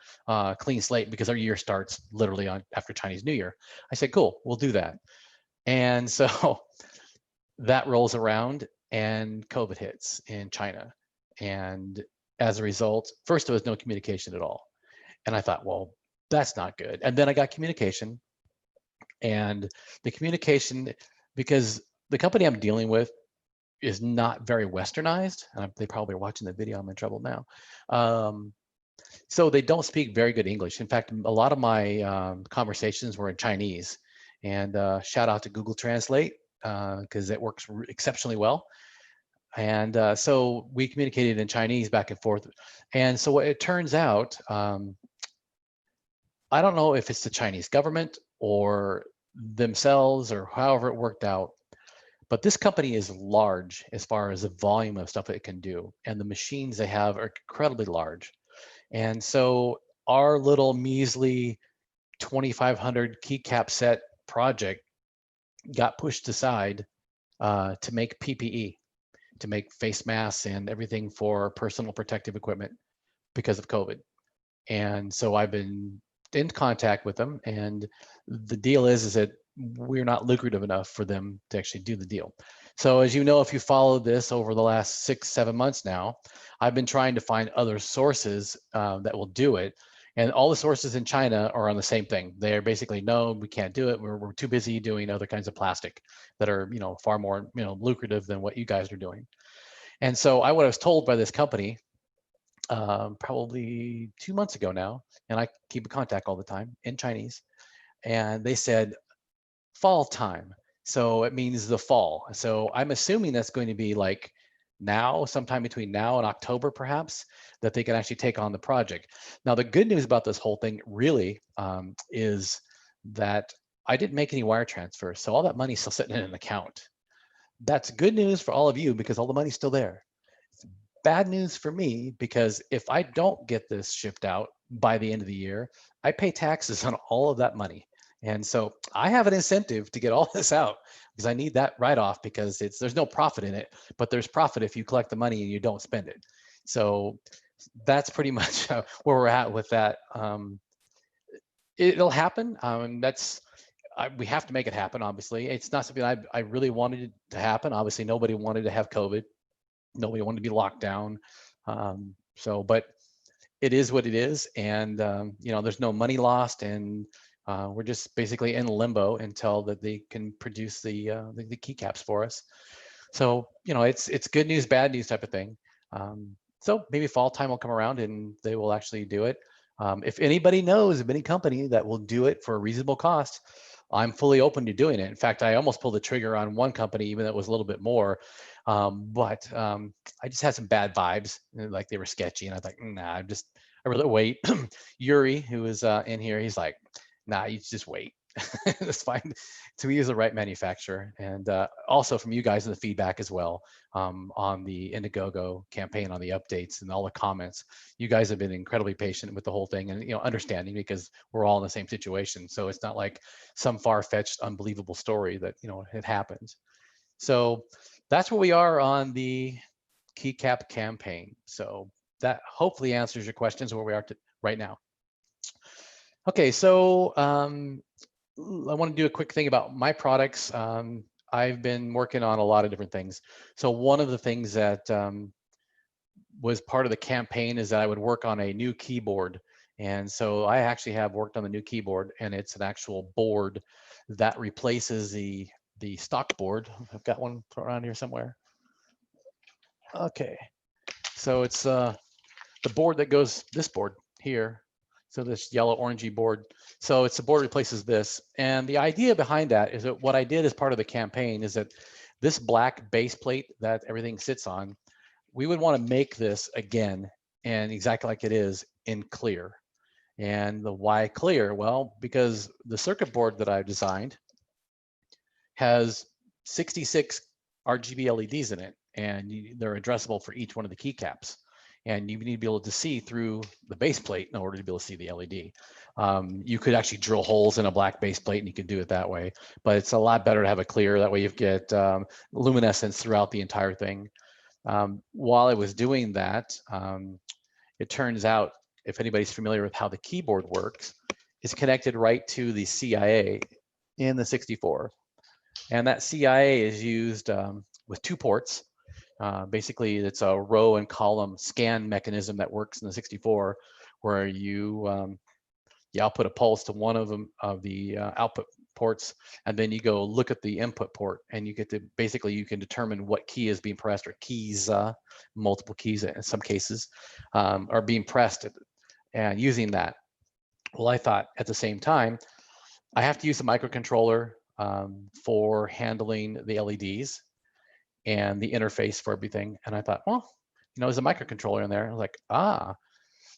Speaker 3: clean slate, because our year starts literally after Chinese New Year. I said, cool, we'll do that. And so that rolls around and COVID hits in China. And as a result, first there was no communication at all. And I thought, well, that's not good. And then I got communication, and the communication, because the company I'm dealing with is not very westernized, and they probably are watching the video, I'm in trouble now. So they don't speak very good English. In fact, a lot of my conversations were in Chinese, and shout out to Google Translate, because it works exceptionally well. And so we communicated in Chinese back and forth. And so it turns out, I don't know if it's the Chinese government or themselves or however it worked out, but this company is large as far as the volume of stuff it can do. And the machines they have are incredibly large. And so our little measly 2,500 keycap set project got pushed aside to make PPE, to make face masks and everything for personal protective equipment because of COVID. And so I've been in contact with them, and the deal is that we're not lucrative enough for them to actually do the deal. So as you know, if you followed this over the last 6-7 months now, I've been trying to find other sources that will do it. And all the sources in China are on the same thing. They're basically, no, we can't do it. We're too busy doing other kinds of plastic that are, far more, lucrative than what you guys are doing. And so what I was told by this company probably 2 months ago now, and I keep in contact all the time in Chinese, and they said fall time. So it means the fall. So I'm assuming that's going to be like now, sometime between now and October, perhaps, that they can actually take on the project. Now, the good news about this whole thing really is that I didn't make any wire transfers. So all that money's still sitting in an account. That's good news for all of you because all the money's still there. It's bad news for me because if I don't get this shipped out by the end of the year, I pay taxes on all of that money. And so I have an incentive to get all this out because I need that write-off because there's no profit in it, but there's profit if you collect the money and you don't spend it. So that's pretty much where we're at with that. It'll happen. We have to make it happen, obviously. It's not something I really wanted to happen. Obviously, nobody wanted to have COVID. Nobody wanted to be locked down. But it is what it is. And, there's no money lost. And we're just basically in limbo until that they can produce the keycaps for us. So, it's good news, bad news type of thing. So maybe fall time will come around and they will actually do it. If anybody knows of any company that will do it for a reasonable cost, I'm fully open to doing it. In fact, I almost pulled the trigger on one company, even though it was a little bit more. But I just had some bad vibes, like they were sketchy. And I was like, nah, I'd rather wait. Yuri, who is in here, he's like, nah, you just wait. That's fine. To me, is the right manufacturer. And also from you guys in the feedback as well on the Indiegogo campaign, on the updates and all the comments. You guys have been incredibly patient with the whole thing and understanding because we're all in the same situation. So it's not like some far-fetched, unbelievable story that it happens. So that's where we are on the keycap campaign. So that hopefully answers your questions where we are right now. Okay, so I want to do a quick thing about my products. I've been working on a lot of different things. So one of the things that was part of the campaign is that I would work on a new keyboard. And so I actually have worked on the new keyboard, and it's an actual board that replaces the stock board. I've got one around here somewhere. Okay, so it's the board that goes, this board here. So this yellow orangey board. So it's the board replaces this. And the idea behind that is that what I did as part of the campaign is that this black base plate that everything sits on, we would want to make this again and exactly like it is in clear. And the why clear? Well, because the circuit board that I've designed has 66 RGB LEDs in it, and they're addressable for each one of the keycaps. And you need to be able to see through the base plate in order to be able to see the LED. You could actually drill holes in a black base plate and you can do it that way, but it's a lot better to have it clear. That way you get luminescence throughout the entire thing. While I was doing that, it turns out, if anybody's familiar with how the keyboard works, it's connected right to the CIA in the 64. And that CIA is used with 2 ports. Basically, it's a row and column scan mechanism that works in the 64, where you output a pulse to one of them of the output ports, and then you go look at the input port, and you get to basically you can determine what key is being pressed, or keys, multiple keys in some cases, are being pressed, and using that. Well, I thought at the same time, I have to use a microcontroller for handling the LEDs and the interface for everything. And I thought, well, there's a microcontroller in there. I was like,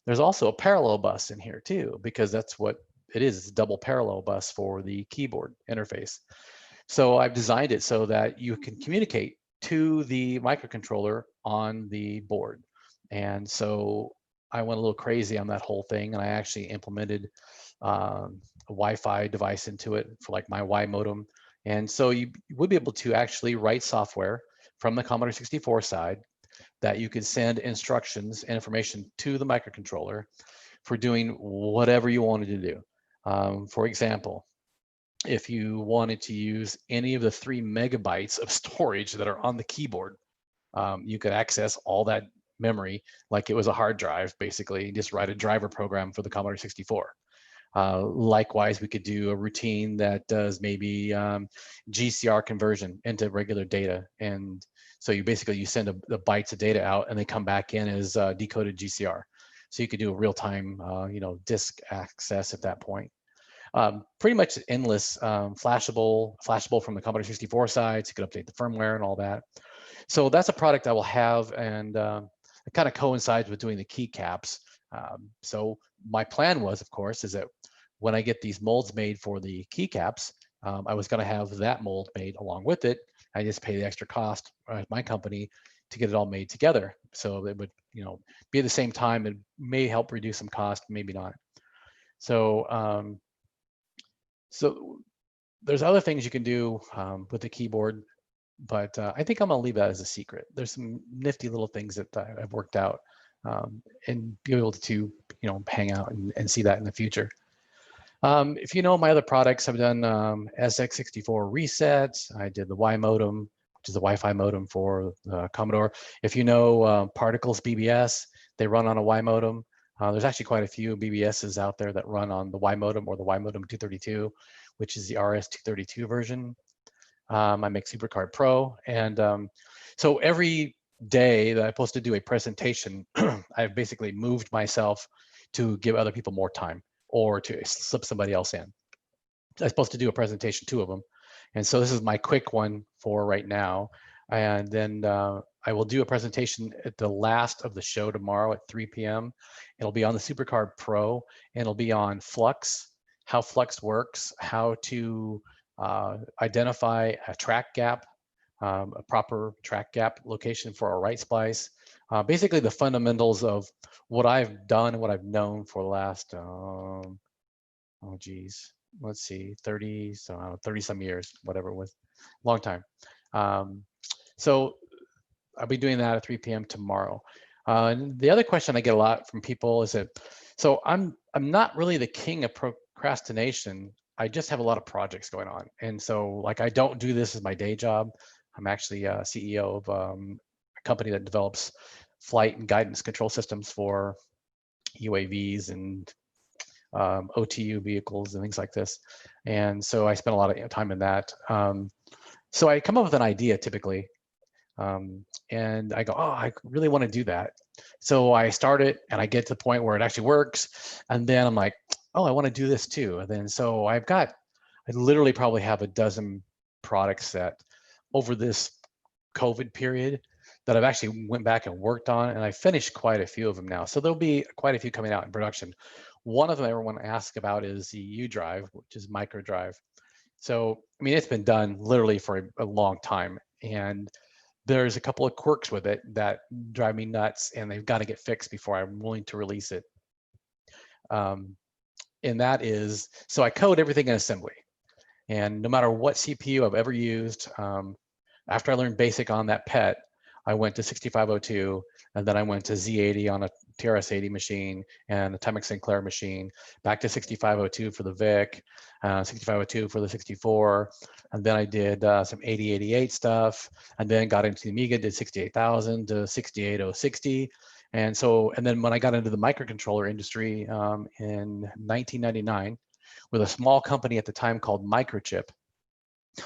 Speaker 3: there's also a parallel bus in here too, because that's what it is. It's a double parallel bus for the keyboard interface. So I've designed it so that you can communicate to the microcontroller on the board. And so I went a little crazy on that whole thing, and I actually implemented a Wi-Fi device into it for like my Y modem. And so you would be able to actually write software from the Commodore 64 side that you could send instructions and information to the microcontroller for doing whatever you wanted to do. For example, if you wanted to use any of the 3 megabytes of storage that are on the keyboard, you could access all that memory like it was a hard drive, basically. Just write a driver program for the Commodore 64. Likewise, we could do a routine that does maybe GCR conversion into regular data. And so you basically, you send the bytes of data out and they come back in as decoded GCR. So you could do a real-time, disk access at that point. Pretty much endless, flashable from the Commodore 64 side. So you could update the firmware and all that. So that's a product I will have, and it kind of coincides with doing the keycaps. So my plan was, of course, is that when I get these molds made for the keycaps, I was going to have that mold made along with it. I just pay the extra cost at my company to get it all made together. So it would, be at the same time. It may help reduce some cost, maybe not. So, so there's other things you can do with the keyboard, but I think I'm gonna leave that as a secret. There's some nifty little things that I've worked out, and be able to, hang out and see that in the future. If you know my other products, I've done SX64 resets. I did the Y modem, which is the Wi-Fi modem for Commodore. If you know Particles BBS, they run on a Y modem. There's actually quite a few BBSs out there that run on the Y modem or the Y modem 232, which is the RS232 version. I make SuperCard Pro, and so every day that I'm supposed to do a presentation, I've basically moved myself to give other people more time or to slip somebody else in. I'm supposed to do a presentation, 2 of them, and so this is my quick one for right now. And then I will do a presentation at the last of the show tomorrow at 3 p.m. It'll be on the SuperCard Pro, and it'll be on Flux, how Flux works, how to identify a track gap, a proper track gap location for a right splice. Basically the fundamentals of what I've done and what I've known for the last, 30 some years, whatever it was, long time. So I'll be doing that at 3 p.m. tomorrow. And the other question I get a lot from people is that, so I'm not really the king of procrastination. I just have a lot of projects going on. And so like, I don't do this as my day job. I'm actually a CEO of a company that develops flight and guidance control systems for UAVs and OTU vehicles and things like this. And so I spend a lot of time in that. So I come up with an idea typically, and I go, oh, I really want to do that. So I start it and I get to the point where it actually works. And then I'm like, oh, I want to do this too. And then so I literally probably have a dozen products that over this COVID period that I've actually went back and worked on, and I finished quite a few of them now. So there'll be quite a few coming out in production. One of them everyone asks about is the U drive, which is micro drive. So, I mean, it's been done literally for a long time, and there's a couple of quirks with it that drive me nuts, and they've got to get fixed before I'm willing to release it. And that is, so I code everything in assembly. And no matter what CPU I've ever used, after I learned BASIC on that PET, I went to 6502, and then I went to Z80 on a TRS-80 machine and a Timex Sinclair machine, back to 6502 for the VIC, 6502 for the 64, and then I did some 8088 stuff, and then got into the Amiga, did 68000 to 68060. And so, and then when I got into the microcontroller industry in 1999 with a small company at the time called Microchip.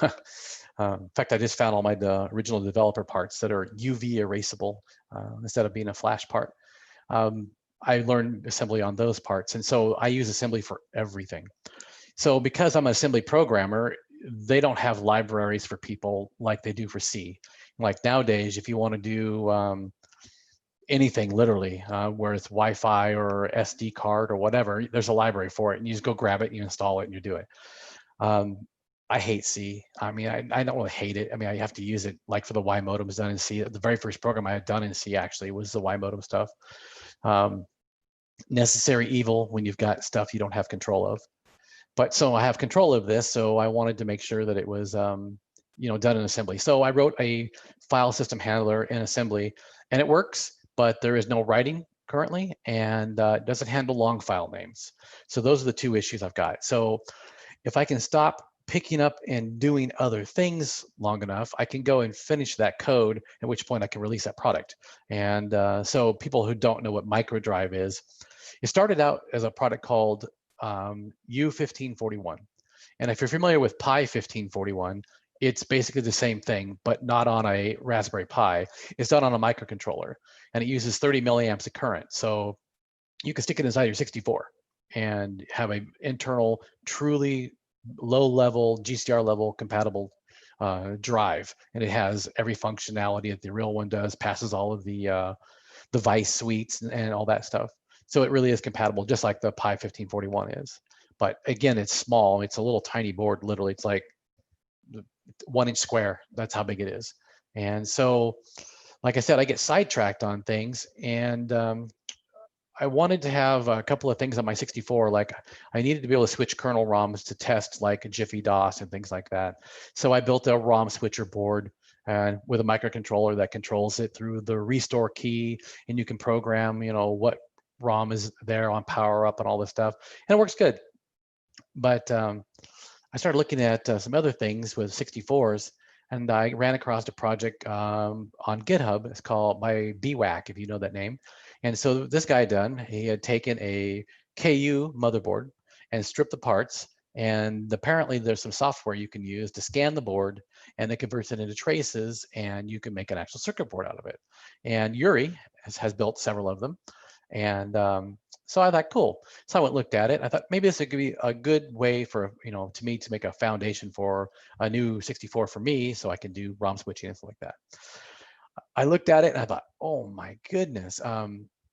Speaker 3: In fact, I just found all my original developer parts that are UV erasable instead of being a flash part. I learned assembly on those parts. And so I use assembly for everything. So because I'm an assembly programmer, they don't have libraries for people like they do for C. Like nowadays, if you want to do anything literally, where it's Wi-Fi or SD card or whatever, there's a library for it, and you just go grab it, you install it, and you do it. I hate C. I mean, I don't really hate it. I mean, I have to use it, like for the Y modems done in C. The very first program I had done in C actually was the Y modem stuff. Necessary evil when you've got stuff you don't have control of. But so I have control of this, so I wanted to make sure that it was done in assembly. So I wrote a file system handler in assembly, and it works, but there is no writing currently, and it doesn't handle long file names. So those are the two issues I've got. So if I can stop picking up and doing other things long enough, I can go and finish that code, at which point I can release that product. And so people who don't know what microdrive is, it started out as a product called U1541. And if you're familiar with Pi 1541, it's basically the same thing, but not on a Raspberry Pi. It's done on a microcontroller, and it uses 30 milliamps of current. So you can stick it inside your 64 and have an internal, truly low-level, GCR level compatible drive, and it has every functionality that the real one does. Passes all of the Vice suites and all that stuff. So it really is compatible, just like the Pi 1541 is. But again, it's small. It's a little tiny board. Literally, it's like 1 inch square. That's how big it is. And so, like I said, I get sidetracked on things, and I wanted to have a couple of things on my 64. Like I needed to be able to switch kernel ROMs to test like Jiffy DOS and things like that. So I built a ROM switcher board and with a microcontroller that controls it through the restore key, and you can program, you know, what ROM is there on power up and all this stuff, and it works good. But I started looking at some other things with 64s, and I ran across a project on GitHub. It's called by BWAC, if you know that name. And so this guy he had taken a KU motherboard and stripped the parts. And apparently there's some software you can use to scan the board, and it converts it into traces, and you can make an actual circuit board out of it. And Yuri has built several of them. And so I thought, cool. So I went and looked at it. I thought maybe this could be a good way for, you know, to me to make a foundation for a new 64 for me, so I can do ROM switching and stuff like that. I looked at it and I thought, oh my goodness,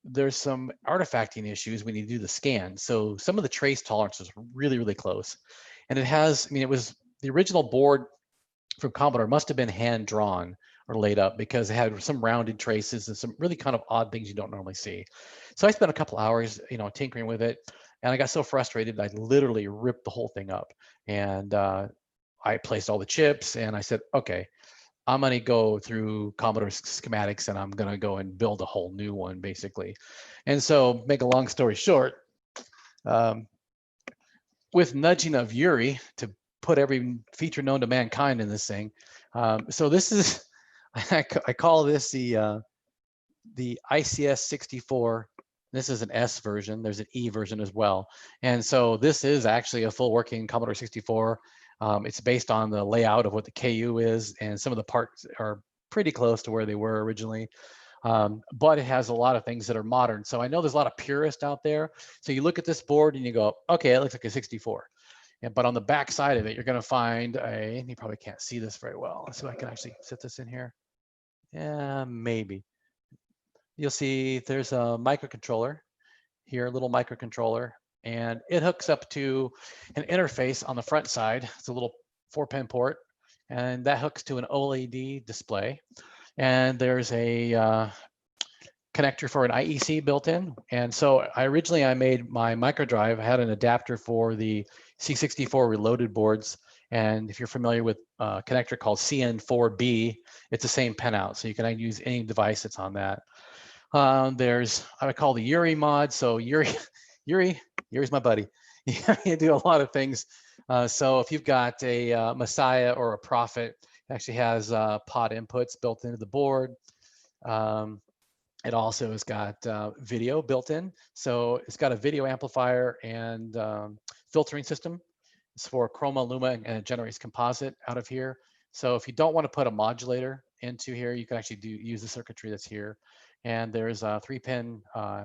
Speaker 3: there's some artifacting issues when you do the scan. So some of the trace tolerances are really, really close. And it has, I mean, it was the original board from Commodore must have been hand drawn or laid up, because it had some rounded traces and some really kind of odd things you don't normally see. So I spent a couple hours, you know, tinkering with it, and I got so frustrated, I literally ripped the whole thing up. And I placed all the chips, and I said, okay, I'm going to go through Commodore schematics, and I'm going to go and build a whole new one, basically. And so, make a long story short, with nudging of Yuri to put every feature known to mankind in this thing. So this is, I call this the ICS 64. This is an S version. There's an E version as well. And so this is actually a full working Commodore 64. It's based on the layout of what the KU is, and some of the parts are pretty close to where they were originally. But it has a lot of things that are modern. So I know there's a lot of purists out there. So you look at this board and you go, okay, it looks like a 64. But on the back side of it, you're going to find and you probably can't see this very well. So I can actually set this in here. Yeah, maybe. You'll see there's a microcontroller here, a little microcontroller, and it hooks up to an interface on the front side. It's a little 4-pin port, and that hooks to an OLED display. And there's a connector for an IEC built in. And so I made my microdrive. I had an adapter for the C64 reloaded boards. And if you're familiar with a connector called CN4B, it's the same pin out. So you can use any device that's on that. There's, I call the Yuri mod. So Yuri's my buddy. You do a lot of things. So if you've got a Messiah or a Prophet, it actually has pod inputs built into the board. It also has got video built in. So it's got a video amplifier and filtering system. It's for Chroma, Luma, and it generates composite out of here. So if you don't want to put a modulator into here, you can actually use the circuitry that's here. And there's a 3-pin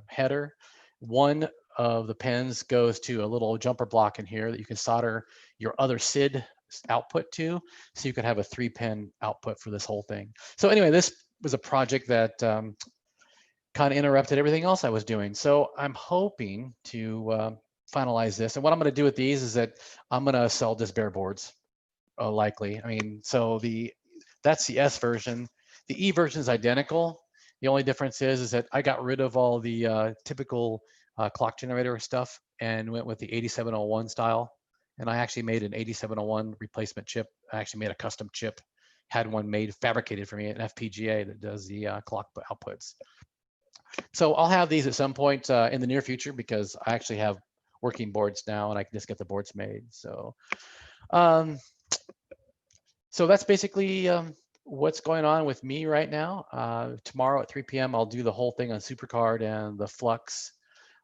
Speaker 3: header. One of the pins goes to a little jumper block in here that you can solder your other SID output to, so you could have a 3-pin output for this whole thing. So anyway, this was a project that kind of interrupted everything else I was doing. So I'm hoping to finalize this. And what I'm going to do with these is that I'm going to sell just bare boards, likely. I mean, so that's the S version. The E version is identical. The only difference is that I got rid of all the typical clock generator stuff and went with the 8701 style. And I actually made an 8701 replacement chip. I actually made a custom chip, had one made, fabricated for me, an FPGA that does the clock outputs. So I'll have these at some point in the near future, because I actually have working boards now and I can just get the boards made. So So that's basically what's going on with me right now. Tomorrow at 3 p.m. I'll do the whole thing on SuperCard and the Flux.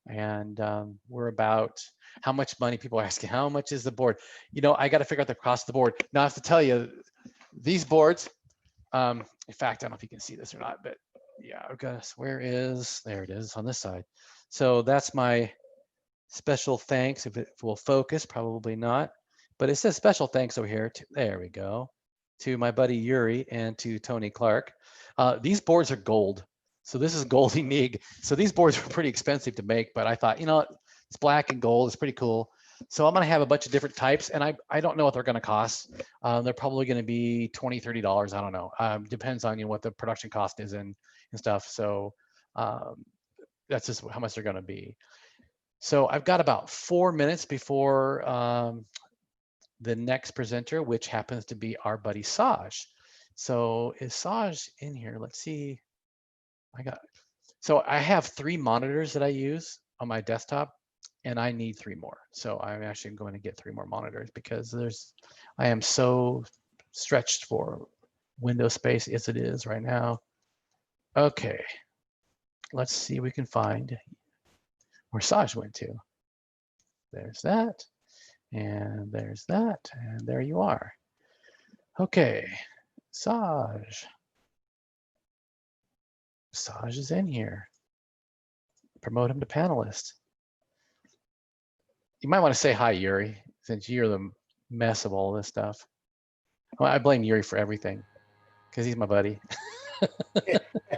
Speaker 3: And we're about how much money. People are asking, how much is the board? You know, I got to figure out the cost of the board. Now I have to tell you, these boards, in fact, I don't know if you can see this or not, but yeah, I've got, there it is on this side. So that's my special thanks. If it will focus, probably not, but it says special thanks over here. There we go. To my buddy Yuri and to Tony Clark. These boards are gold. So this is Goldie Nig. So these boards were pretty expensive to make, but I thought, you know, it's black and gold. It's pretty cool. So I'm going to have a bunch of different types, and I don't know what they're going to cost. They're probably going to be $20, $30. I don't know. Depends on, you know, what the production cost is and stuff. So that's just how much they're going to be. So I've got about 4 minutes before the next presenter, which happens to be our buddy Saj. So is Saj in here? Let's see. So I have 3 monitors that I use on my desktop, and I need 3 more. So I'm actually going to get 3 more monitors because I am so stretched for window space as it is right now. Okay, let's see if we can find where Saj went to. There's that, and there's that, and there you are. Okay, Saj. Saj is in here. Promote him to panelist. You might want to say hi, Yuri, since you're the mess of all this stuff. Well, I blame Yuri for everything because he's my buddy.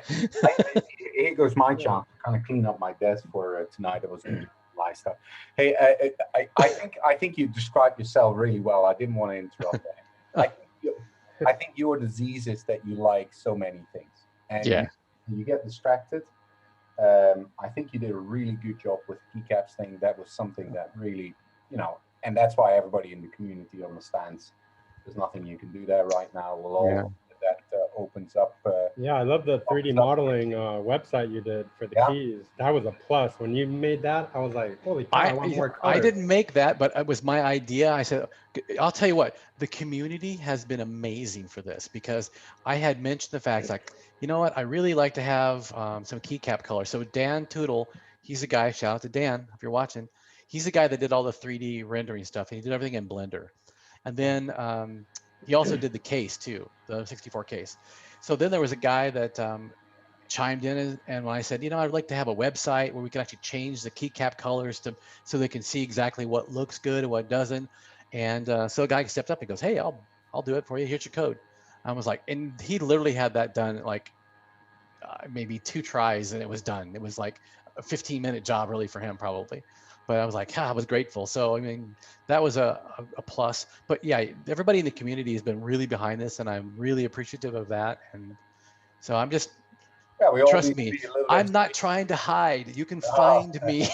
Speaker 16: Here goes my chance to kind of clean up my desk for tonight. I was going to do live stuff. Hey, I think you described yourself really well. I didn't want to interrupt that. I think your disease is that you like so many things, and
Speaker 3: yeah,
Speaker 16: you get distracted. I think you did a really good job with keycaps thing. That was something that really, you know, and that's why everybody in the community understands there's nothing you can do there right now. We'll all that opens up.
Speaker 1: Yeah, I love the 3D modeling website you did for the keys. That was a plus. When you made that, I was like, holy cow, I want more colors.
Speaker 3: I didn't make that, but it was my idea. I said, I'll tell you what, the community has been amazing for this because I had mentioned the fact, like, you know what, I really like to have some keycap color. So Dan Tootle, he's a guy, shout out to Dan if you're watching. He's the guy that did all the 3D rendering stuff, and he did everything in Blender. And then he also did the case too, the 64 case. So then there was a guy that chimed in, and when I said, you know, I'd like to have a website where we can actually change the keycap colors so they can see exactly what looks good and what doesn't. And so a guy stepped up and goes, hey, I'll do it for you. Here's your code. I was like, and he literally had that done like maybe 2 tries, and it was done. It was like a 15-minute job really for him probably. But I was like, I was grateful. So, I mean, that was a plus. But yeah, everybody in the community has been really behind this, and I'm really appreciative of that. And so I'm just, trust me, I'm not trying to hide. You can find me.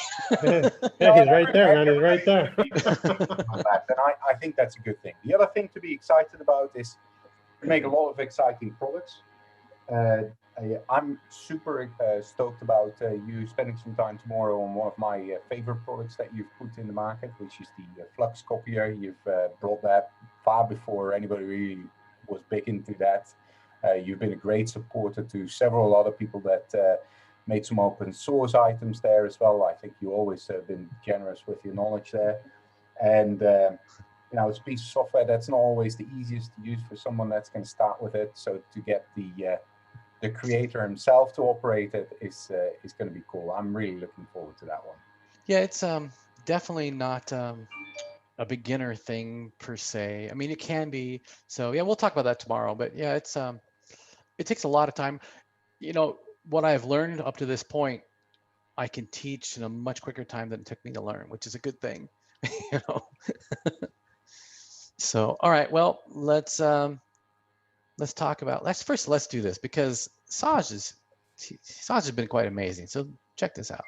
Speaker 1: Yeah, he's right there, man. He's right there.
Speaker 16: And I think that's a good thing. The other thing to be excited about is we make a lot of exciting products. I'm super stoked about you spending some time tomorrow on one of my favorite products that you've put in the market, which is the Flux copier. You've brought that far before anybody really was big into that. You've been a great supporter to several other people that made some open source items there as well. I think you always have been generous with your knowledge there. And you know, it's a piece of software that's not always the easiest to use for someone that's going to start with it. So to get the creator himself to operate it is going to be cool. I'm really looking forward to that one.
Speaker 3: Yeah, it's definitely not a beginner thing per se. I mean, it can be. So yeah, we'll talk about that tomorrow. But yeah, it's it takes a lot of time. You know, what I've learned up to this point, I can teach in a much quicker time than it took me to learn, which is a good thing. You know. So all right, well, let's talk about, let's do this because Saj has been quite amazing. So check this out.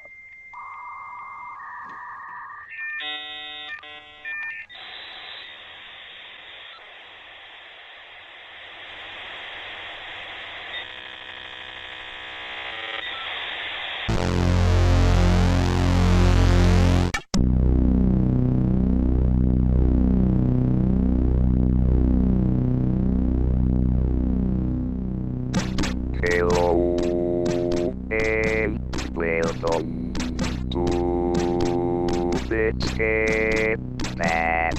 Speaker 4: Welcome to Bit-Scape Map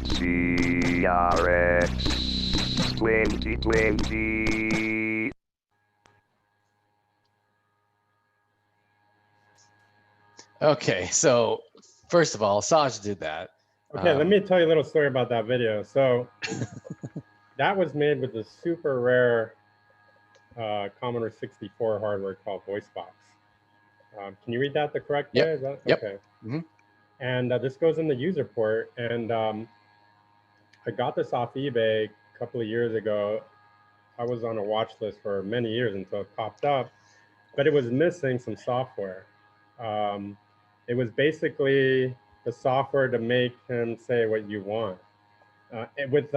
Speaker 4: CRX 2020.
Speaker 3: Okay, so first of all, Saj did that.
Speaker 1: Okay, let me tell you a little story about that video. So that was made with a super rare Commodore 64 hardware called VoiceBox. Can you read that the correct way?
Speaker 3: Yep.
Speaker 1: Is that,
Speaker 3: Yep.
Speaker 1: Okay.
Speaker 3: Mm-hmm.
Speaker 1: And this goes in the user port. And I got this off eBay a couple of years ago. I was on a watch list for many years until it popped up, but it was missing some software. It was basically the software to make him say what you want. With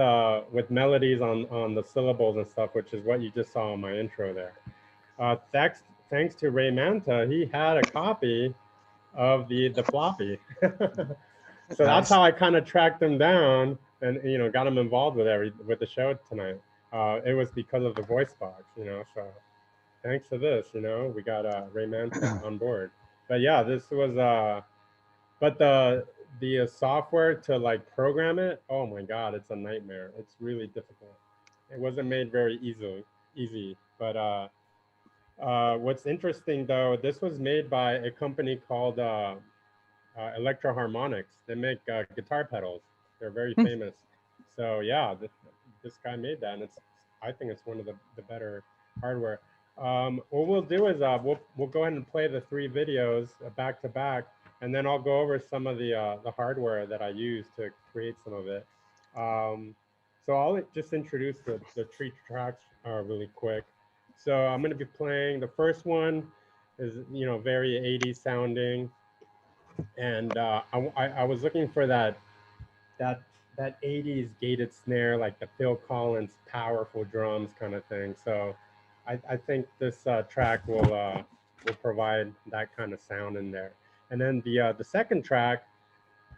Speaker 1: melodies on the syllables and stuff, which is what you just saw in my intro there. Thanks to Ray Manta, he had a copy of the floppy. So that's how I kind of tracked him down and got him involved with the show tonight. It was because of the voice box, so thanks to this, we got Ray Manta on board. But yeah, this was but the software to like program it, oh my god, it's a nightmare. It's really difficult. It wasn't made very easy. But what's interesting though, this was made by a company called Electro Harmonics. They make guitar pedals. They're very famous. So yeah, this guy made that, and I think it's one of the better hardware. What we'll do is we'll go ahead and play the 3 videos back to back, and then I'll go over some of the hardware that I used to create some of it. So I'll just introduce the 3 tracks really quick. So I'm going to be playing, the first one is very 80s sounding, and I was looking for that 80s gated snare, like the Phil Collins powerful drums kind of thing. So I think this track will provide that kind of sound in there. And then the second track,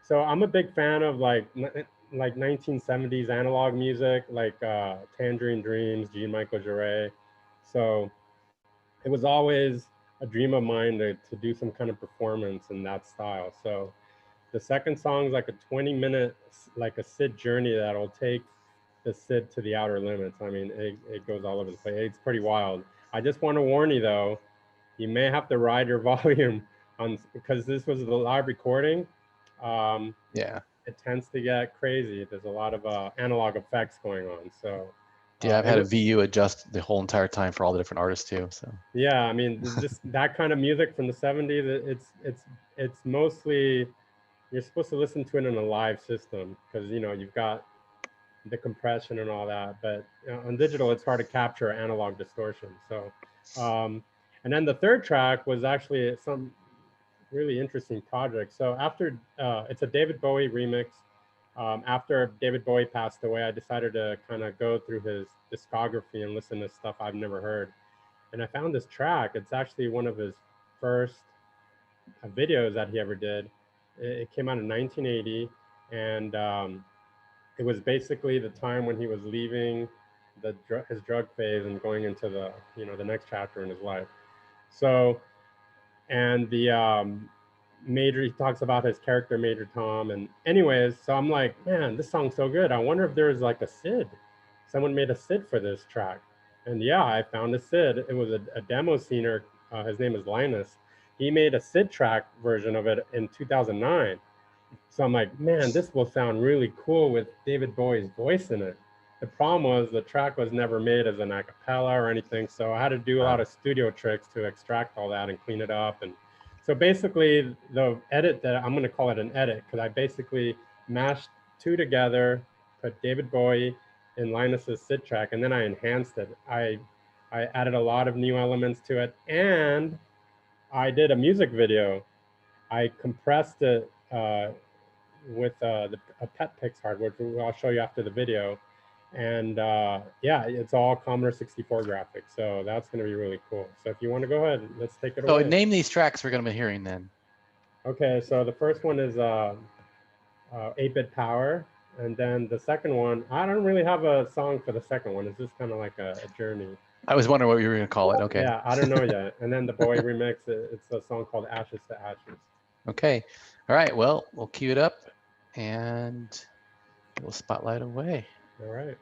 Speaker 1: so I'm a big fan of like 1970s analog music, like Tangerine Dreams, Jean Michael Jarre. So it was always a dream of mine to do some kind of performance in that style. So the second song is like a 20-minute, like a SID journey that'll take the SID to the outer limits. I mean, it goes all over the place. It's pretty wild. I just want to warn you though, you may have to ride your volume because this was the live recording.
Speaker 3: Yeah.
Speaker 1: It tends to get crazy. There's a lot of analog effects going on. So
Speaker 3: yeah, I've had a VU adjust the whole entire time for all the different artists too. So
Speaker 1: yeah, I mean, just that kind of music from the 70s. It's mostly, you're supposed to listen to it in a live system because you've got the compression and all that. But on digital, it's hard to capture analog distortion. So, and then the third track was actually some really interesting project. So after, it's a David Bowie remix. After David Bowie passed away, I decided to kind of go through his discography and listen to stuff I've never heard. And I found this track. It's actually one of his first videos that he ever did. It came out in 1980, and it was basically the time when he was leaving his drug phase and going into the the next chapter in his life. So, and the he talks about his character Major Tom, and anyways, so I'm like, man, this song's so good. I wonder if there's like a SID. Someone made a SID for this track, and yeah, I found a SID. It was a demo scener. His name is Linus. He made a SID track version of it in 2009. So I'm like, man, this will sound really cool with David Bowie's voice in it. The problem was the track was never made as an a cappella or anything, so I had to do a lot of studio tricks to extract all that and clean it up. And so basically the edit that I'm going to call it an edit, because I basically mashed 2 together, put David Bowie in Linus's SID track, and then I enhanced it. I added a lot of new elements to it, and I did a music video. I compressed it with a PetPix hardware, which I'll show you after the video. And yeah, it's all Commodore 64 graphics. So that's going to be really cool. So if you want to go ahead, let's take it away.
Speaker 3: So name these tracks we're going to be hearing then.
Speaker 1: Okay, so the first one is 8-Bit Power. And then the second one, I don't really have a song for the second one. It's just kind of like a journey.
Speaker 3: I was wondering what you were going to call it. Okay.
Speaker 1: Yeah, I don't know yet. And then the Bowie remix, it's a song called Ashes to Ashes.
Speaker 3: Okay. All right. Well, we'll cue it up and we'll spotlight away.
Speaker 1: All right.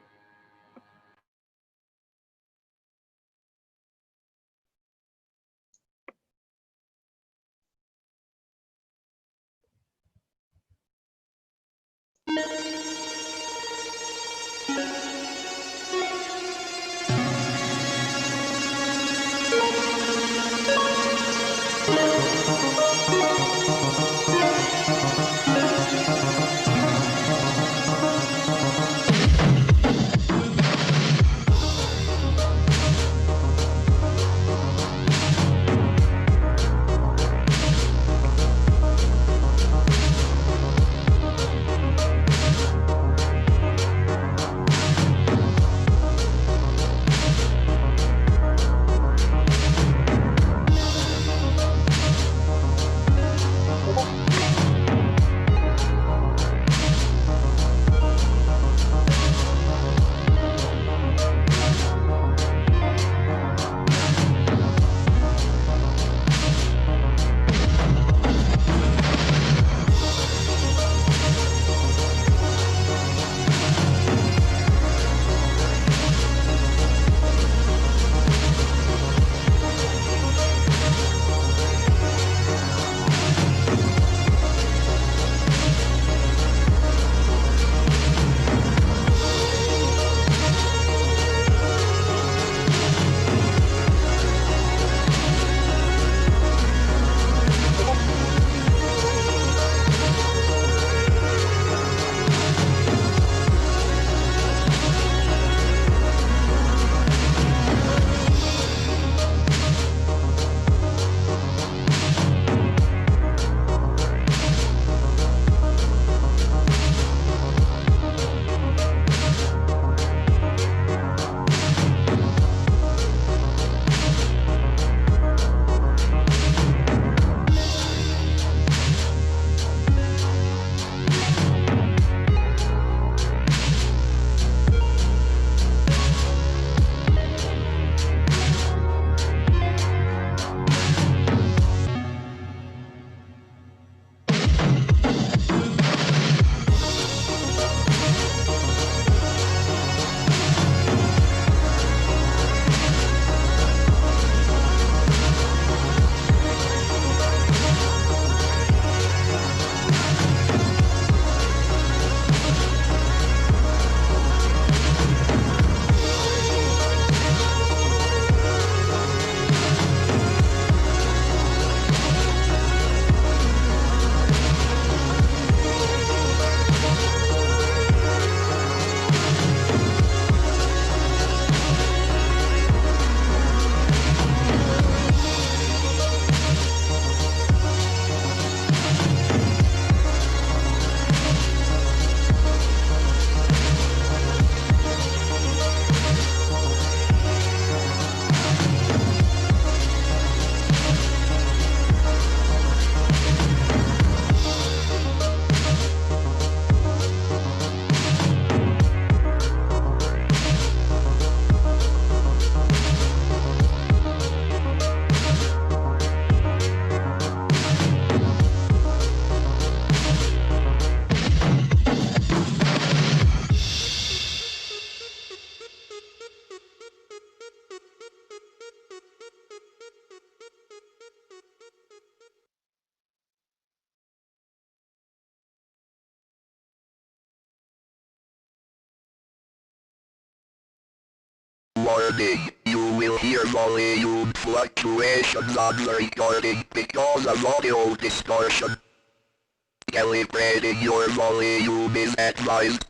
Speaker 12: Warning, you will hear volume fluctuations on the recording because of audio distortion. Calibrating your volume is advised.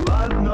Speaker 12: But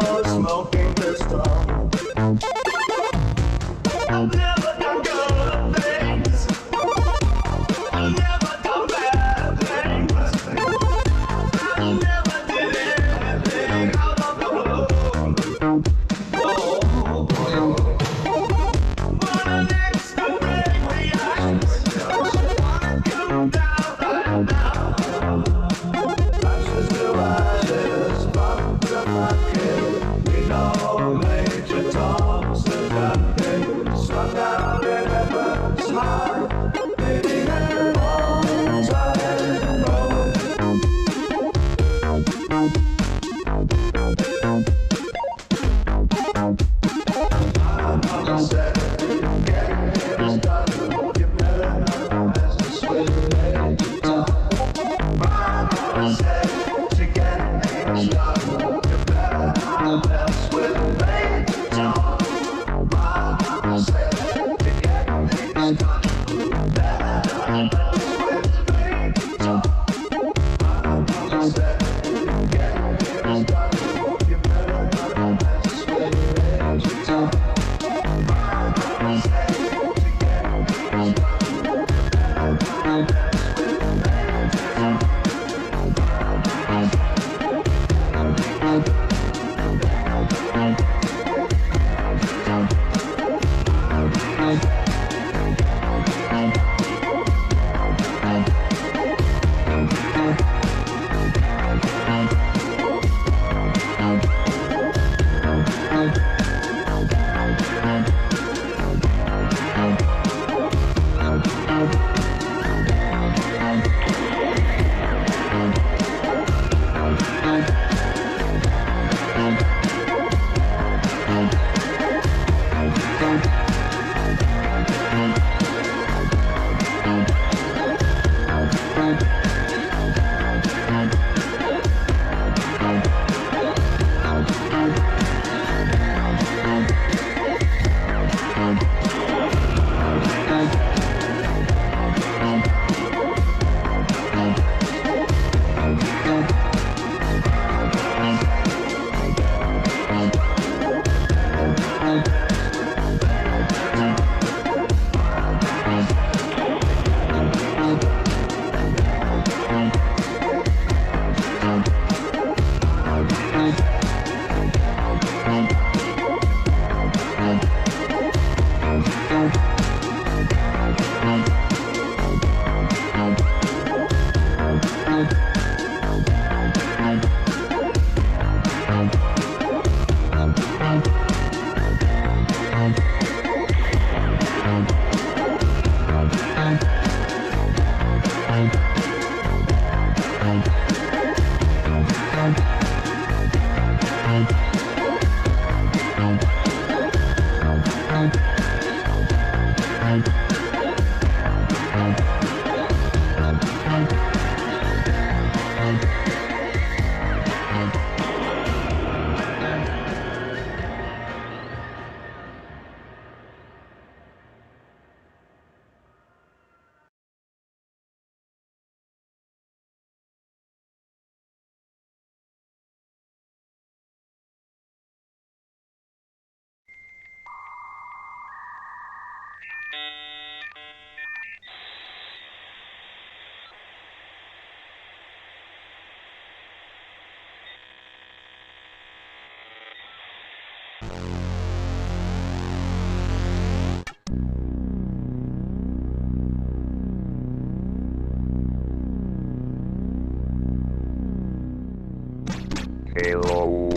Speaker 4: Hello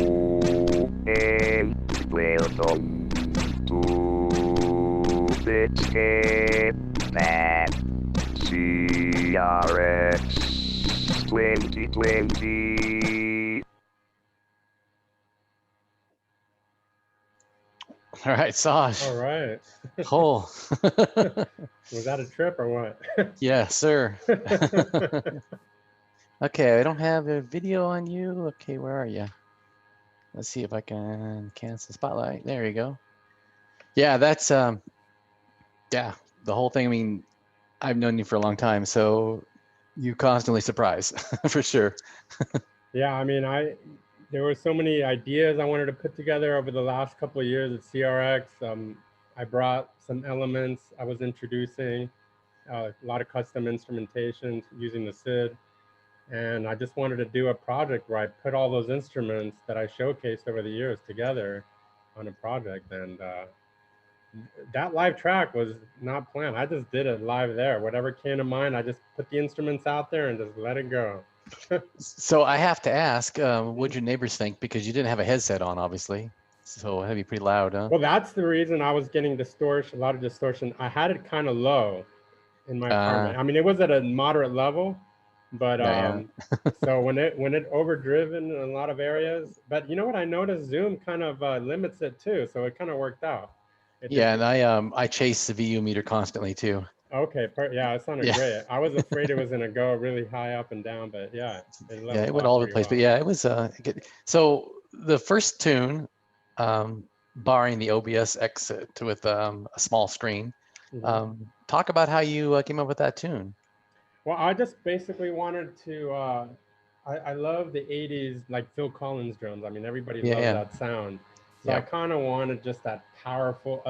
Speaker 4: and welcome to Bit-Scape at CRX 2020.
Speaker 3: All right, Saj.
Speaker 1: All right.
Speaker 3: Cool.
Speaker 1: Was that a trip or what?
Speaker 3: Yeah, sir. Okay, I don't have a video on you. Okay, where are you? Let's see if I can cancel spotlight. There you go. Yeah, that's yeah, the whole thing. I mean, I've known you for a long time, so you constantly surprise for sure.
Speaker 1: Yeah, I mean, there were so many ideas I wanted to put together over the last couple of years at CRX. I brought some elements I was introducing, a lot of custom instrumentation using the SID. And I just wanted to do a project where I put all those instruments that I showcased over the years together on a project. And that live track was not planned. I just did it live there. Whatever came to mind, I just put the instruments out there and just let it go.
Speaker 3: So I have to ask, what'd your neighbors think? Because you didn't have a headset on, obviously. So it'd be pretty loud, huh?
Speaker 1: Well, that's the reason I was getting distortion, a lot of distortion. I had it kind of low in my apartment. I mean, it was at a moderate level, but so when it overdriven in a lot of areas. But you know what I noticed? Zoom kind of limits it too, so it kind of worked out.
Speaker 3: Yeah, and I chase the VU meter constantly too.
Speaker 1: Okay, yeah, it sounded great. I was afraid it was gonna go really high up and down, but yeah,
Speaker 3: it went all over the place. But yeah, it was good. So the first tune, barring the OBS exit with a small screen, talk about how you came up with that tune.
Speaker 1: Well, I just basically wanted to. I love the '80s, like Phil Collins drums. I mean, everybody loves that sound. So I kind of wanted just that powerful,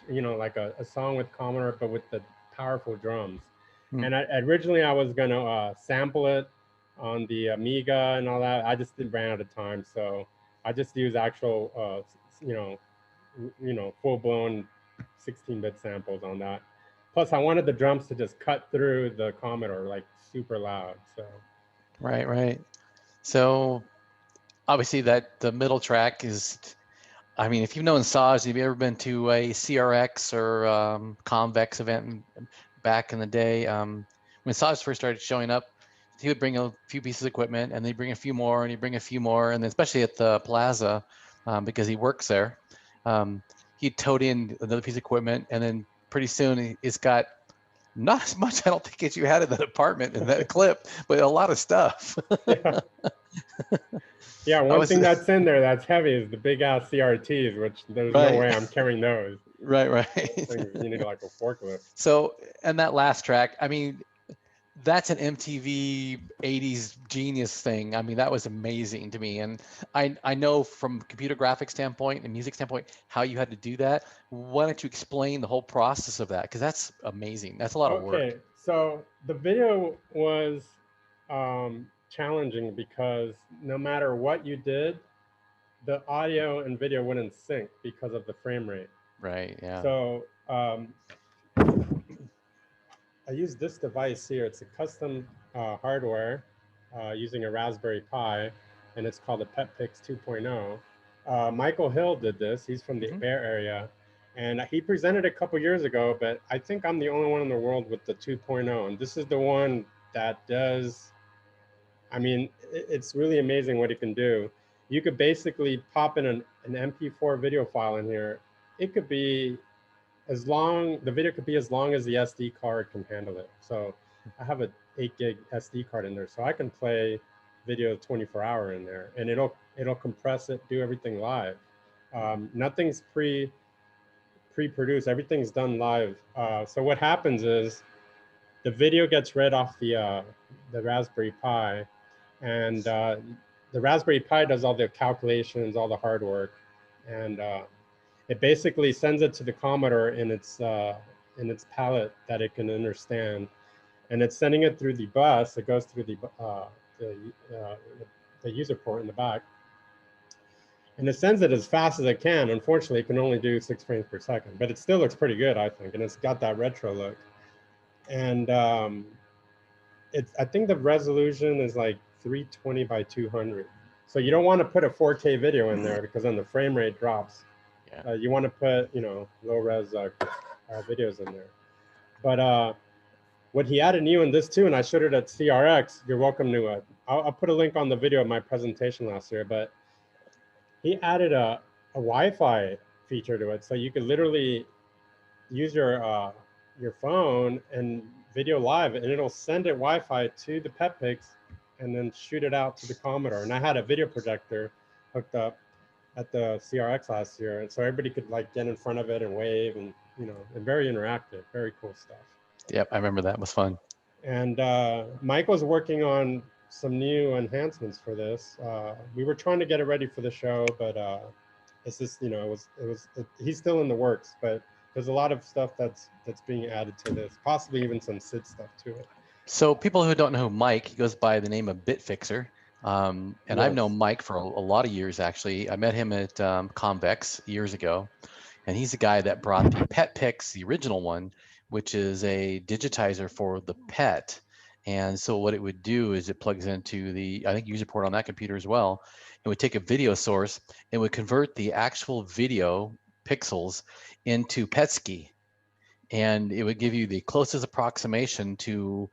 Speaker 1: you know, like a song with Commodore, but with the powerful drums. And originally I was gonna sample it on the Amiga and all that. I just ran out of time, so I just used actual, you know, full-blown 16-bit samples on that. Plus, I wanted the drums to just cut through the Commodore like super loud. So.
Speaker 3: Right. So obviously the middle track is, I mean, if you've known Saj, have you ever been to a CRX or Convex event back in the day? When Saj first started showing up, he would bring a few pieces of equipment and they'd bring a few more and he'd bring a few more. And then especially at the plaza, because he works there, he'd tote in another piece of equipment and then pretty soon it's got not as much, I don't think, as you had in that apartment in that clip, but a lot of stuff.
Speaker 1: Yeah, one thing that's in there that's heavy is the big ass CRTs, which there's no way I'm carrying those.
Speaker 3: Right.
Speaker 1: You need like a forklift.
Speaker 3: So, and that last track, I mean, that's an MTV 80s genius thing. I mean, that was amazing to me. And I know from computer graphics standpoint and music standpoint, how you had to do that. Why don't you explain the whole process of that? Because that's amazing. That's a lot of work.
Speaker 1: Okay, so the video was challenging because no matter what you did, the audio and video wouldn't sync because of the frame rate.
Speaker 3: Right, yeah.
Speaker 1: So I use this device here. It's a custom hardware using a Raspberry Pi, and it's called a PetPix 2.0. Michael Hill did this. He's from the Bay Area, and he presented a couple years ago, but I think I'm the only one in the world with the 2.0, and this is the one that does, I mean, it's really amazing what it can do. You could basically pop in an MP4 video file in here. It could be the video could be as long as the SD card can handle it. So I have a 8 gig SD card in there, so I can play video 24-hour in there, and it'll compress it, do everything live. Nothing's pre-produced, everything's done live. So what happens is the video gets read off the Raspberry Pi, and the Raspberry Pi does all the calculations, all the hard work, and it basically sends it to the Commodore in its palette that it can understand, and it's sending it through the bus. It goes through the user port in the back, and it sends it as fast as it can. Unfortunately, it can only do 6 frames per second, but it still looks pretty good, I think, and it's got that retro look. And I think the resolution is like 320 by 200. So you don't want to put a 4K video in there because then the frame rate drops. Yeah. You want to put, low res videos in there. But what he added new in this too, and I showed it at CRX. You're welcome to it. I'll put a link on the video of my presentation last year. But he added a Wi-Fi feature to it, so you could literally use your phone and video live, and it'll send it Wi-Fi to the pet pics and then shoot it out to the Commodore. And I had a video projector hooked up at the CRX last year, and so everybody could like get in front of it and wave, and and very interactive, very cool stuff.
Speaker 3: Yep, I remember that. It was fun.
Speaker 1: And Mike was working on some new enhancements for this. We were trying to get it ready for the show, but it's just he's still in the works, but there's a lot of stuff that's being added to this, possibly even some SID stuff to it.
Speaker 3: So people who don't know Mike, he goes by the name of Bitfixer. And yes. I've known Mike for a lot of years, actually. I met him at Convex years ago, and he's the guy that brought the Pet Pix, the original one, which is a digitizer for the pet. And so what it would do is it plugs into the, I think, user port on that computer as well. It would take a video source and would convert the actual video pixels into PETSCI. And it would give you the closest approximation to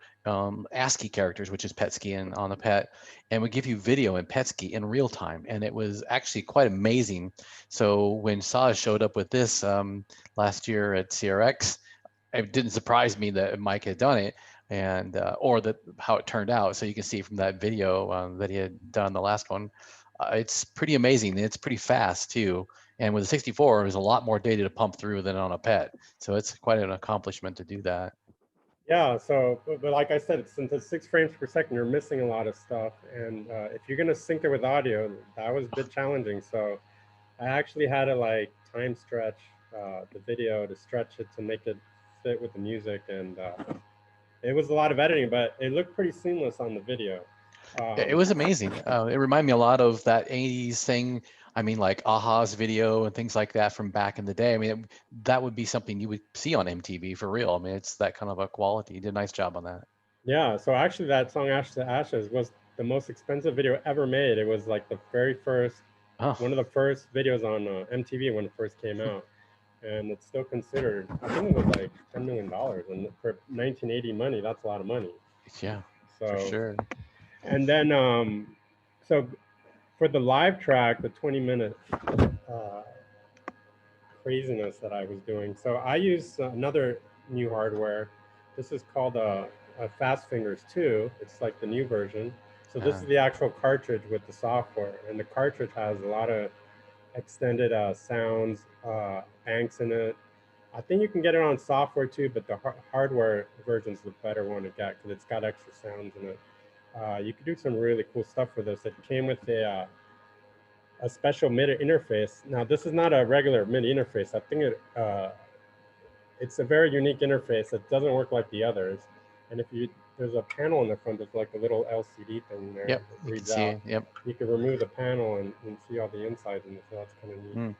Speaker 3: ASCII characters, which is PETSCI on the pet, and would give you video in PETSCI in real time. And it was actually quite amazing. So when Saj showed up with this last year at CRX, it didn't surprise me that Mike had done it, and or that how it turned out. So you can see from that video that he had done the last one, it's pretty amazing. It's pretty fast too. And with the 64, there's a lot more data to pump through than on a pet. So it's quite an accomplishment to do that.
Speaker 1: Yeah, so, but like I said, since it's 6 frames per second, you're missing a lot of stuff. And if you're gonna sync it with audio, that was a bit challenging. So I actually had to like time stretch the video to stretch it to make it fit with the music. And it was a lot of editing, but it looked pretty seamless on the video.
Speaker 3: It was amazing. It reminded me a lot of that 80s thing. I mean, like Aha's video and things like that from back in the day. I mean, that would be something you would see on MTV for real. I mean, it's that kind of a quality. You did a nice job on that.
Speaker 1: Yeah, so actually that song Ashes to Ashes was the most expensive video ever made. It was like the very first, one of the first videos on MTV when it first came out. And it's still considered, I think it was like $10 million. And for 1980 money, that's a lot of money.
Speaker 3: Yeah,
Speaker 1: so,
Speaker 3: for sure.
Speaker 1: And then, so for the live track, the 20-minute craziness that I was doing. So I used another new hardware. This is called a Fast Fingers 2. It's like the new version. So this is the actual cartridge with the software. And the cartridge has a lot of extended sounds, banks in it. I think you can get it on software too, but the hardware version's the better one to get because it's got extra sounds in it. You could do some really cool stuff with this. It came with a special MIDI interface. Now, this is not a regular MIDI interface. I think it's a very unique interface. It doesn't work like the others. And if there's a panel in the front, there's like a little LCD thing there.
Speaker 3: Yep, you can see it. Yep.
Speaker 1: You can remove the panel and see all the insides, and so that's kind of neat.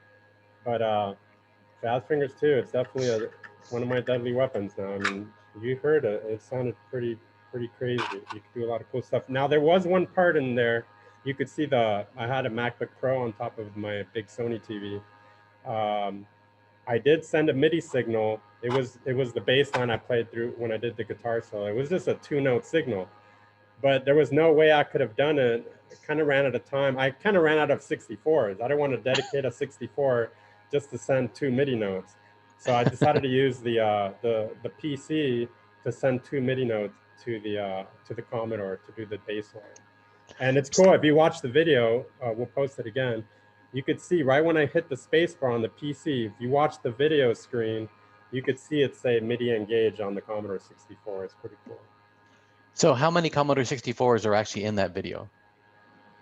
Speaker 1: But Fast Fingers 2, it's definitely one of my deadly weapons now. I mean, you heard it. It sounded pretty crazy. You could do a lot of cool stuff. Now, there was one part in there. You could see I had a MacBook Pro on top of my big Sony TV. I did send a MIDI signal. It was the bass line I played through when I did the guitar solo. It was just a 2-note signal. but there was no way I could have done it. I kind of ran out of time. I kind of ran out of 64s. I didn't want to dedicate a 64 just to send 2 MIDI notes. So I decided to use the PC to send 2 MIDI notes to the Commodore to do the bass line. And it's cool. If you watch the video, we'll post it again. You could see right when I hit the spacebar on the PC, if you watch the video screen, you could see it say MIDI engage on the Commodore 64. It's pretty cool.
Speaker 3: So how many Commodore 64s are actually in that video?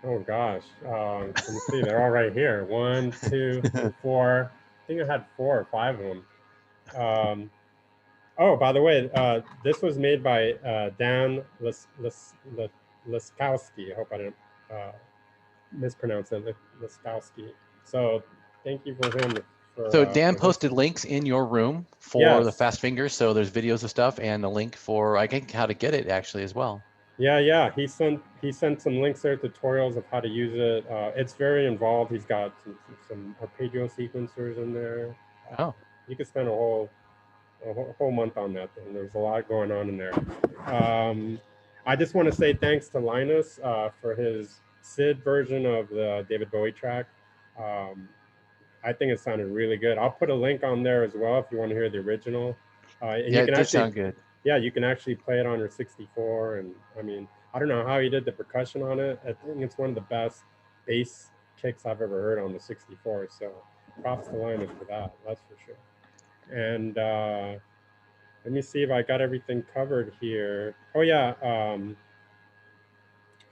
Speaker 1: Oh gosh, let me see. They're all right here. 1, 2, 4. I think I had 4 or 5 of them. Oh, by the way, this was made by Dan Liskowski. I hope I didn't mispronounce it. Liskowski. So thank you for him.
Speaker 3: So Dan posted links in your room for the Fast Fingers. So there's videos of stuff and a link for, I think, how to get it actually as well.
Speaker 1: Yeah. He sent some links there, tutorials of how to use it. It's very involved. He's got some arpeggio sequencers in there.
Speaker 3: Oh.
Speaker 1: You could spend a whole month on that thing. There's a lot going on in there. I just want to say thanks to Linus for his SID version of the David Bowie track. I think it sounded really good. I'll put a link on there as well if you want to hear the original. And
Speaker 3: Yeah,
Speaker 1: you can
Speaker 3: it did sound good.
Speaker 1: Yeah, you can actually play it on your 64. And I mean, I don't know how he did the percussion on it. I think it's one of the best bass kicks I've ever heard on the 64. So props to Linus for that, that's for sure. And let me see if I got everything covered here. Oh yeah, I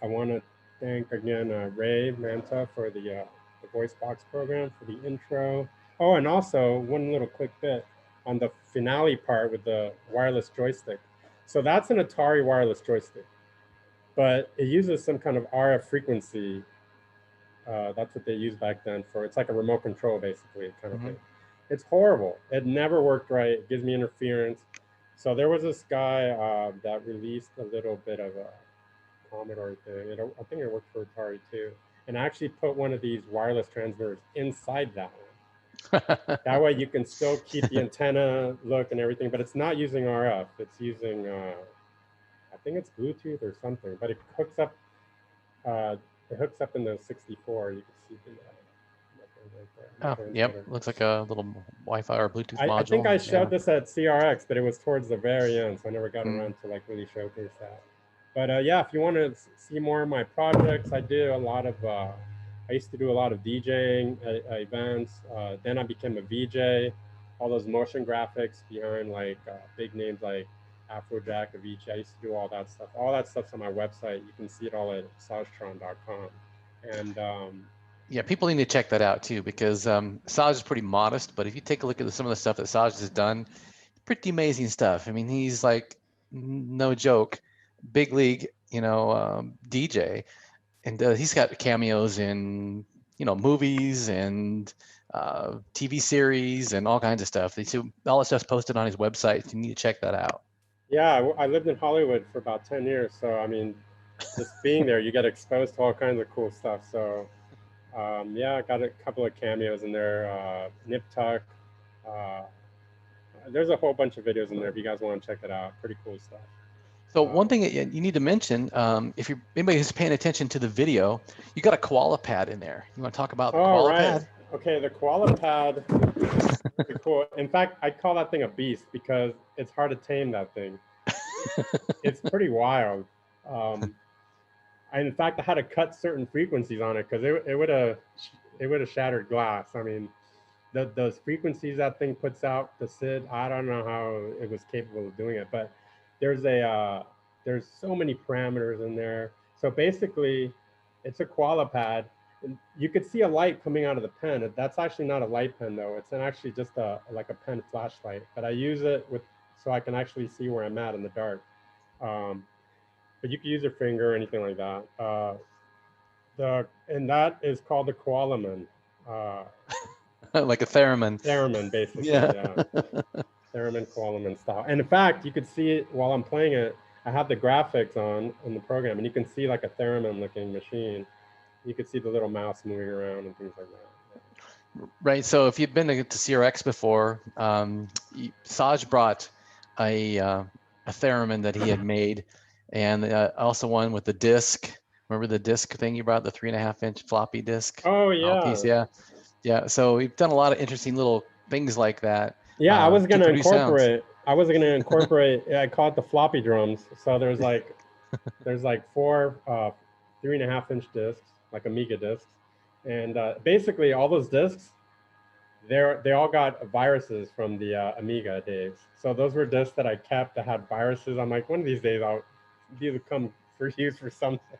Speaker 1: want to thank again Rave, Manta for the voice box program for the intro. Oh, and also one little quick bit on the finale part with the wireless joystick. So that's an Atari wireless joystick, but it uses some kind of RF frequency. That's what they used back then for, it's like a remote control basically kind of thing. It's horrible. It never worked right. It gives me interference. So there was this guy that released a little bit of a Commodore thing. I think it worked for Atari too. And I actually put one of these wireless transmitters inside that one. That way you can still keep the antenna look and everything, but it's not using RF. It's using, I think it's Bluetooth or something, but it hooks up in the 64. You can see the
Speaker 3: Oh, yep. Looks like a little Wi-Fi or Bluetooth module.
Speaker 1: I think I showed this at CRX, but it was towards the very end, so I never got around to like really showcase that. But yeah, if you want to see more of my projects, I do a lot of, I used to do a lot of DJing events. Then I became a VJ, all those motion graphics behind like big names like Afrojack, Avicii. I used to do all that stuff. All that stuff's on my website. You can see it all at sajtron.com. And
Speaker 3: yeah, people need to check that out too, because Saj is pretty modest, but if you take a look at some of the stuff that Saj has done, pretty amazing stuff. I mean, he's like, no joke, big league, DJ, and he's got cameos in, movies and TV series and all kinds of stuff. All that stuff's posted on his website. You need to check that out.
Speaker 1: Yeah, I lived in Hollywood for about 10 years. So, I mean, just being there, you get exposed to all kinds of cool stuff. So, yeah, I got a couple of cameos in there. Nip Tuck. There's a whole bunch of videos in there if you guys want to check it out. Pretty cool stuff.
Speaker 3: So one thing that you need to mention, if anybody who's paying attention to the video, you got a koala pad in there. You want to talk about the koala pad?
Speaker 1: Okay, the koala pad is pretty cool. In fact, I call that thing a beast because it's hard to tame that thing. It's pretty wild. In fact, I had to cut certain frequencies on it because it would have shattered glass. I mean, those frequencies that thing puts out, the SID, I don't know how it was capable of doing it, but there's so many parameters in there. So basically, it's a koala pad. And you could see a light coming out of the pen. That's actually not a light pen though. It's actually just like a pen flashlight. But I use it so I can actually see where I'm at in the dark. But you can use your finger or anything like that. And that is called the koalaman.
Speaker 3: Like a theremin.
Speaker 1: Theremin, basically.
Speaker 3: Yeah.
Speaker 1: Theremin, koalaman style. And in fact, you could see it while I'm playing it. I have the graphics on in the program, and you can see like a theremin looking machine. You could see the little mouse moving around and things like that. Yeah.
Speaker 3: Right. So if you've been to CRX before, Saj brought a theremin that he had made, and also one with the disc. Remember the disc thing you brought, the 3.5-inch floppy disk?
Speaker 1: Oh yeah.
Speaker 3: Piece, yeah. Yeah. So we've done a lot of interesting little things like that.
Speaker 1: Yeah, I was gonna
Speaker 3: sounds.
Speaker 1: incorporate. I call it the floppy drums. So there's like 4 3.5-inch discs, like Amiga discs, and basically all those discs, they all got viruses from the Amiga days. So those were discs that I kept that had viruses. I'm like, one of these days these will come for use for something.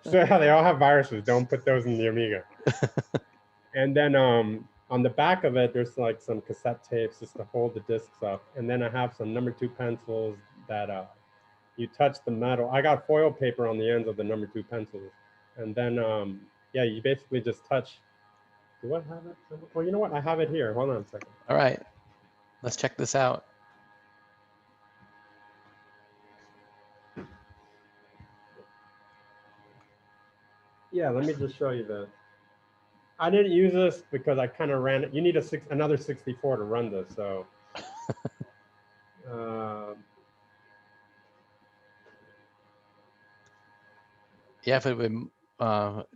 Speaker 1: So yeah, they all have viruses. Don't put those in the Amiga. And then on the back of it, there's like some cassette tapes just to hold the discs up. And then I have some number 2 pencils that you touch the metal. I got foil paper on the ends of the number 2 pencils. And then, yeah, you basically just touch. Do I have it? Well, you know what? I have it here. Hold on a second.
Speaker 3: All right. Let's check this out.
Speaker 1: Yeah, let me just show you this. I didn't use this because I kind of ran it. You need another 64 to run this, so.
Speaker 3: Yeah, if it had been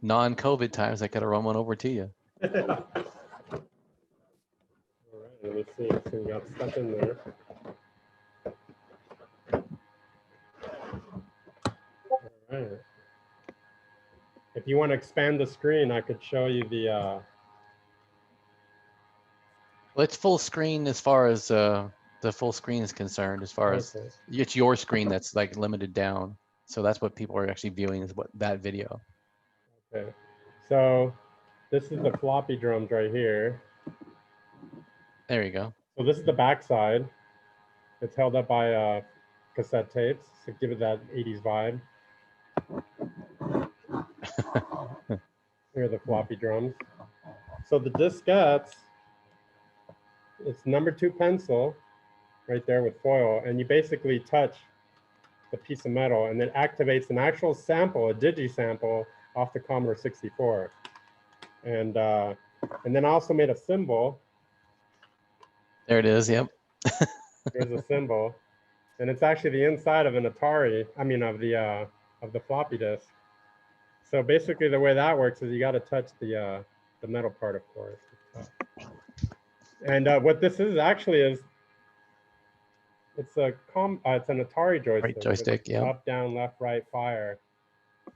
Speaker 3: non-COVID times, I could have run one over to you.
Speaker 1: All right, let me see. So we got stuff in there. All right. If you want to expand the screen, I could show you the.
Speaker 3: Well, it's full screen as far as the full screen is concerned. As far as it's your screen that's like limited down, so that's what people are actually viewing is that video.
Speaker 1: Okay, so this is the floppy drums right here.
Speaker 3: There you go.
Speaker 1: So this is the back side. It's held up by cassette tapes to give it that 80s vibe. Here are the floppy drums. So the diskettes, it's number 2 pencil right there with foil, and you basically touch the piece of metal and it activates an actual sample, a digi sample off the Commodore 64. And then I also made a symbol.
Speaker 3: There it is, yep.
Speaker 1: Here's a symbol. And it's actually the inside of an Atari, of the floppy disk. So basically the way that works is you got to touch the metal part, of course. And what this is actually is, it's an Atari joystick.
Speaker 3: Right joystick, yeah.
Speaker 1: Up, down, left, right, fire,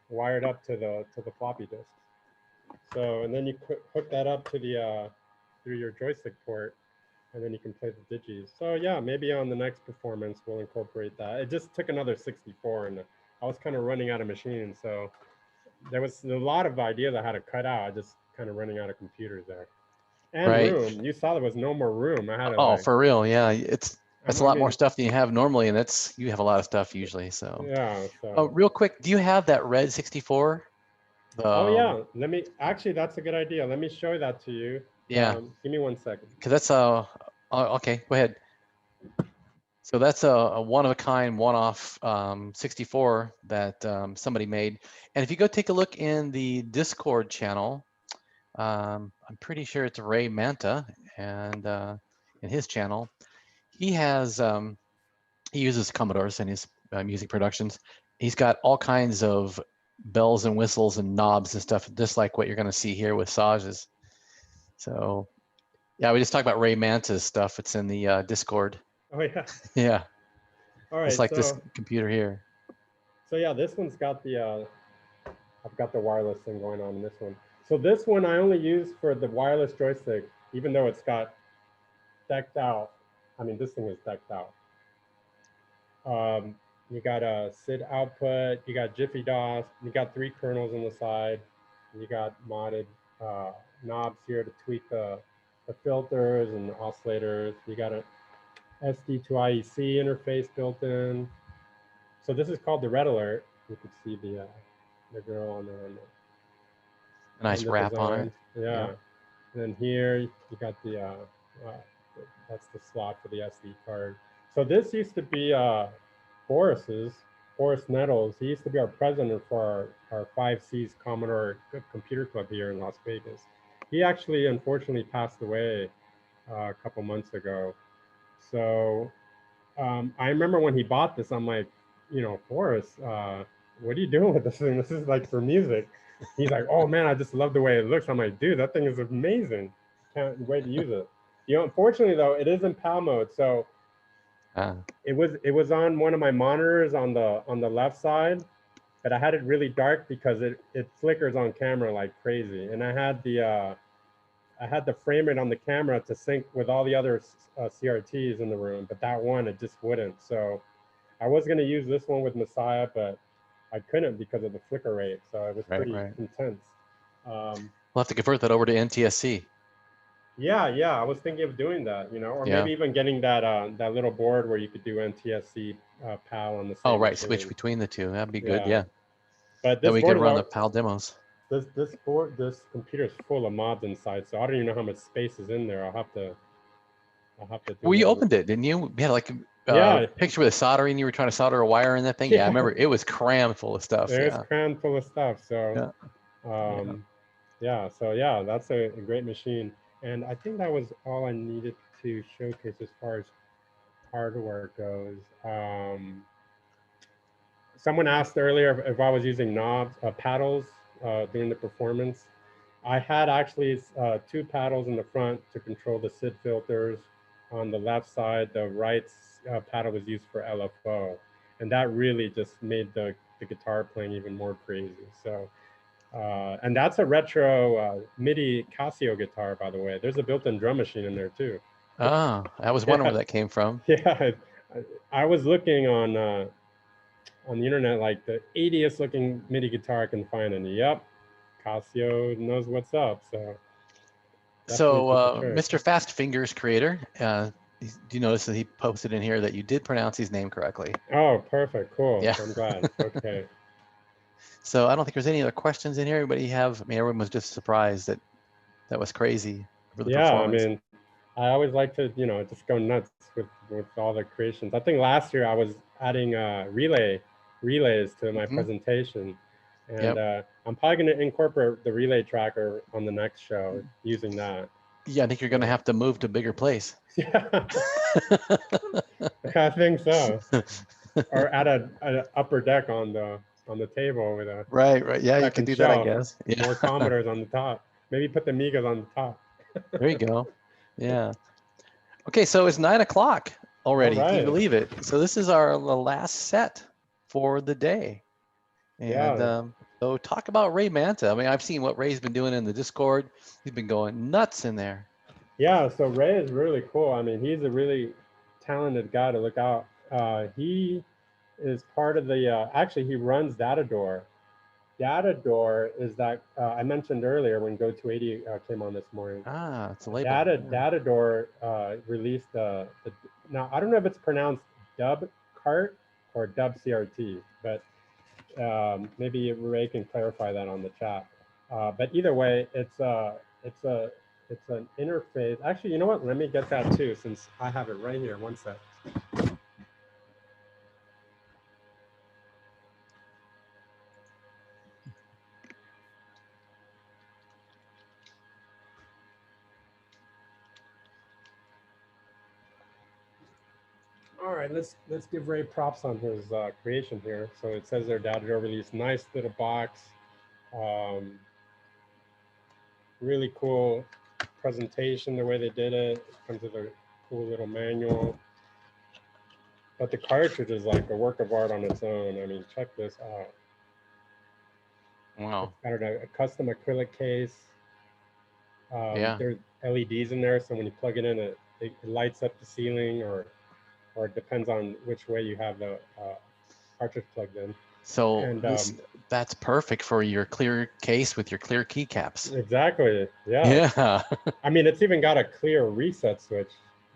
Speaker 1: wired up to the floppy disk. So, and then you hook that up to the through your joystick port, and then you can play the digis. So yeah, maybe on the next performance we'll incorporate that. It just took another 64, and I was kind of running out of machines, so there was a lot of ideas I had to cut out. I just kind of running out of computers there. And room. You saw there was no more room. I had to.
Speaker 3: Oh, for real? Yeah, that's a lot more stuff than you have normally, and you have a lot of stuff usually. So
Speaker 1: yeah. So.
Speaker 3: Oh, real quick, do you have that red 64?
Speaker 1: Oh yeah. Actually, that's a good idea. Let me show that to you.
Speaker 3: Yeah.
Speaker 1: Give me 1 second.
Speaker 3: Because that's okay. Go ahead. So that's a one-of-a-kind, one-off 64 that somebody made. And if you go take a look in the Discord channel, I'm pretty sure it's Ray Manta, and in his channel, he has he uses Commodores in his music productions. He's got all kinds of bells and whistles and knobs and stuff, just like what you're going to see here with Saj's. So yeah, we just talked about Ray Manta's stuff. It's in the Discord.
Speaker 1: Oh yeah.
Speaker 3: Yeah.
Speaker 1: All right.
Speaker 3: It's like this computer here.
Speaker 1: So yeah, this one's got the I've got the wireless thing going on in this one. So this one I only use for the wireless joystick, even though it's got decked out. I mean, this thing is decked out. You got a SID output, you got Jiffy DOS, you got 3 kernels on the side, you got modded knobs here to tweak the filters and the oscillators. You got a SD to IEC interface built in. So this is called the Red Alert. You can see the girl on there.
Speaker 3: Nice wrap on it.
Speaker 1: Yeah. And then here you got the that's the slot for the SD card. So this used to be Forrest Nettles. He used to be our president for our 5Cs Commodore Computer Club here in Las Vegas. He actually unfortunately passed away a couple months ago. So I remember when he bought this, I'm like, Forrest, what are you doing with this thing? This is like for music. He's like, oh man, I just love the way it looks. I'm like, dude, that thing is amazing. Can't wait to use it. Unfortunately though, it is in PAL mode. So it was on one of my monitors on the left side, but I had it really dark because it flickers on camera like crazy. And I had the frame rate on the camera to sync with all the other CRTs in the room, but that one, it just wouldn't. So I was gonna use this one with Messiah, but I couldn't because of the flicker rate. So it was pretty intense.
Speaker 3: We'll have to convert that over to NTSC.
Speaker 1: Yeah, I was thinking of doing that, or maybe even getting that that little board where you could do NTSC PAL on the same machine.
Speaker 3: Switch between the two. That'd be good. Yeah.
Speaker 1: But
Speaker 3: then we could run the PAL demos.
Speaker 1: This computer is full of mods inside, so I don't even know how much space is in there. I'll have to.
Speaker 3: Well, you opened it, didn't you? You had like a picture with a soldering. You were trying to solder a wire in that thing. Yeah, I remember it was crammed full of stuff.
Speaker 1: It was crammed full of stuff. So, So that's a great machine. And I think that was all I needed to showcase as far as hardware goes. Someone asked earlier if I was using knobs, paddles during the performance. I had actually 2 paddles in the front to control the SID filters. On the left side, the right paddle was used for LFO. And that really just made the guitar playing even more crazy. So, and that's a retro MIDI Casio guitar, by the way. There's a built-in drum machine in there too.
Speaker 3: Ah, I was wondering where that came from.
Speaker 1: Yeah, I was looking on the internet, like the 80th looking MIDI guitar I can find, and yep, Casio knows what's up. So,
Speaker 3: Mr. Fast Fingers creator, do you notice that he posted in here that you did pronounce his name correctly?
Speaker 1: Oh, perfect, cool.
Speaker 3: Yeah,
Speaker 1: I'm glad. Okay.
Speaker 3: So I don't think there's any other questions in here. Everyone was just surprised that that was crazy for the performance.
Speaker 1: I mean, I always like to, just go nuts with all the creations. I think last year I was adding relays to my presentation. And I'm probably going to incorporate the relay tracker on the next show using that.
Speaker 3: Yeah, I think you're going to have to move to a bigger place.
Speaker 1: Yeah, I think so. Or add an upper deck on the table with a
Speaker 3: right. Yeah, you can do that, I guess. Yeah.
Speaker 1: More commodores on the top. Maybe put the Migas on the top.
Speaker 3: There you go. Yeah. Okay, so it's 9 o'clock already. Can you believe it? So this is the last set for the day. And so talk about Ray Manta. I mean, I've seen what Ray's been doing in the Discord. He's been going nuts in there.
Speaker 1: Yeah, so Ray is really cool. I mean, he's a really talented guy to look out. He is part of the, actually he runs Datador. Datador is that, I mentioned earlier when Go280 came on this morning.
Speaker 3: Ah, it's a label.
Speaker 1: Datador released now I don't know if it's pronounced Dub Cart or Dub CRT, but maybe Ray can clarify that on the chat. But either way, it's an interface. Actually, you know what? Let me get that too, since I have it right here. One sec. All right, let's give Ray props on his creation here. So it says their Datador release, nice little box, really cool presentation the way they did it. It comes with a cool little manual. But the cartridge is like a work of art on its own. I mean, check this out.
Speaker 3: Wow.
Speaker 1: I don't know, a custom acrylic case. There's LEDs in there, so when you plug it in, it lights up the ceiling, or it depends on which way you have the cartridge plugged in.
Speaker 3: So that's perfect for your clear case with your clear keycaps.
Speaker 1: Exactly. Yeah. I mean, it's even got a clear reset switch.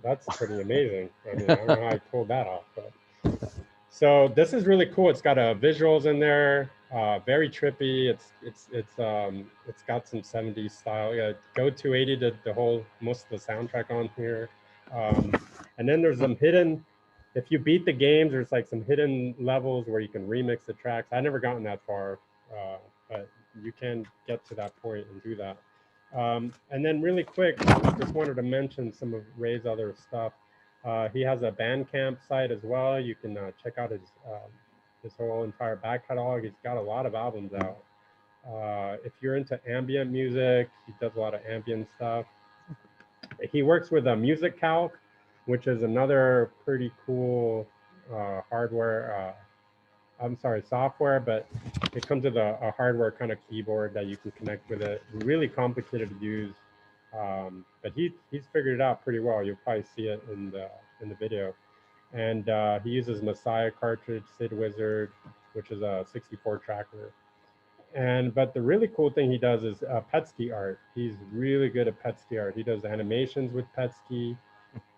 Speaker 1: That's pretty amazing. I mean, I don't know how I pulled that off. But. So this is really cool. It's got visuals in there, very trippy. It's got some 70s style. Yeah, Go280 did most of the soundtrack on here. And then there's some hidden, if you beat the games, there's like some hidden levels where you can remix the tracks. I've never gotten that far, but you can get to that point and do that. And then really quick, just wanted to mention some of Ray's other stuff. He has a Bandcamp site as well. You can check out his whole entire back catalog. He's got a lot of albums out. If you're into ambient music, he does a lot of ambient stuff. He works with a Music Calc, which is another pretty cool software, but it comes with a hardware kind of keyboard that you can connect with it. Really complicated to use, but he's figured it out pretty well. You'll probably see it in the video. And he uses Messiah cartridge, Sid Wizard, which is a 64 tracker. But the really cool thing he does is Petsky art. He's really good at Petsky art. He does animations with Petsky.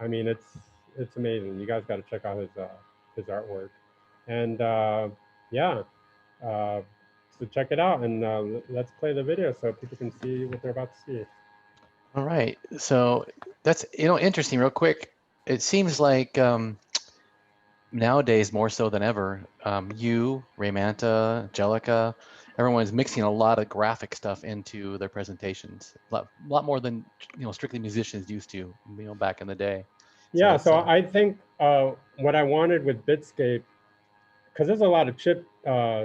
Speaker 1: I mean, it's amazing. You guys got to check out his artwork. And so check it out, and let's play the video so people can see what they're about to see.
Speaker 3: All right. So that's interesting. Real quick, it seems like nowadays more so than ever, you, Manta, Jellica, everyone's mixing a lot of graphic stuff into their presentations. A lot more than strictly musicians used to, back in the day.
Speaker 1: Yeah. So I think what I wanted with Bit-Scape, because there's a lot of chip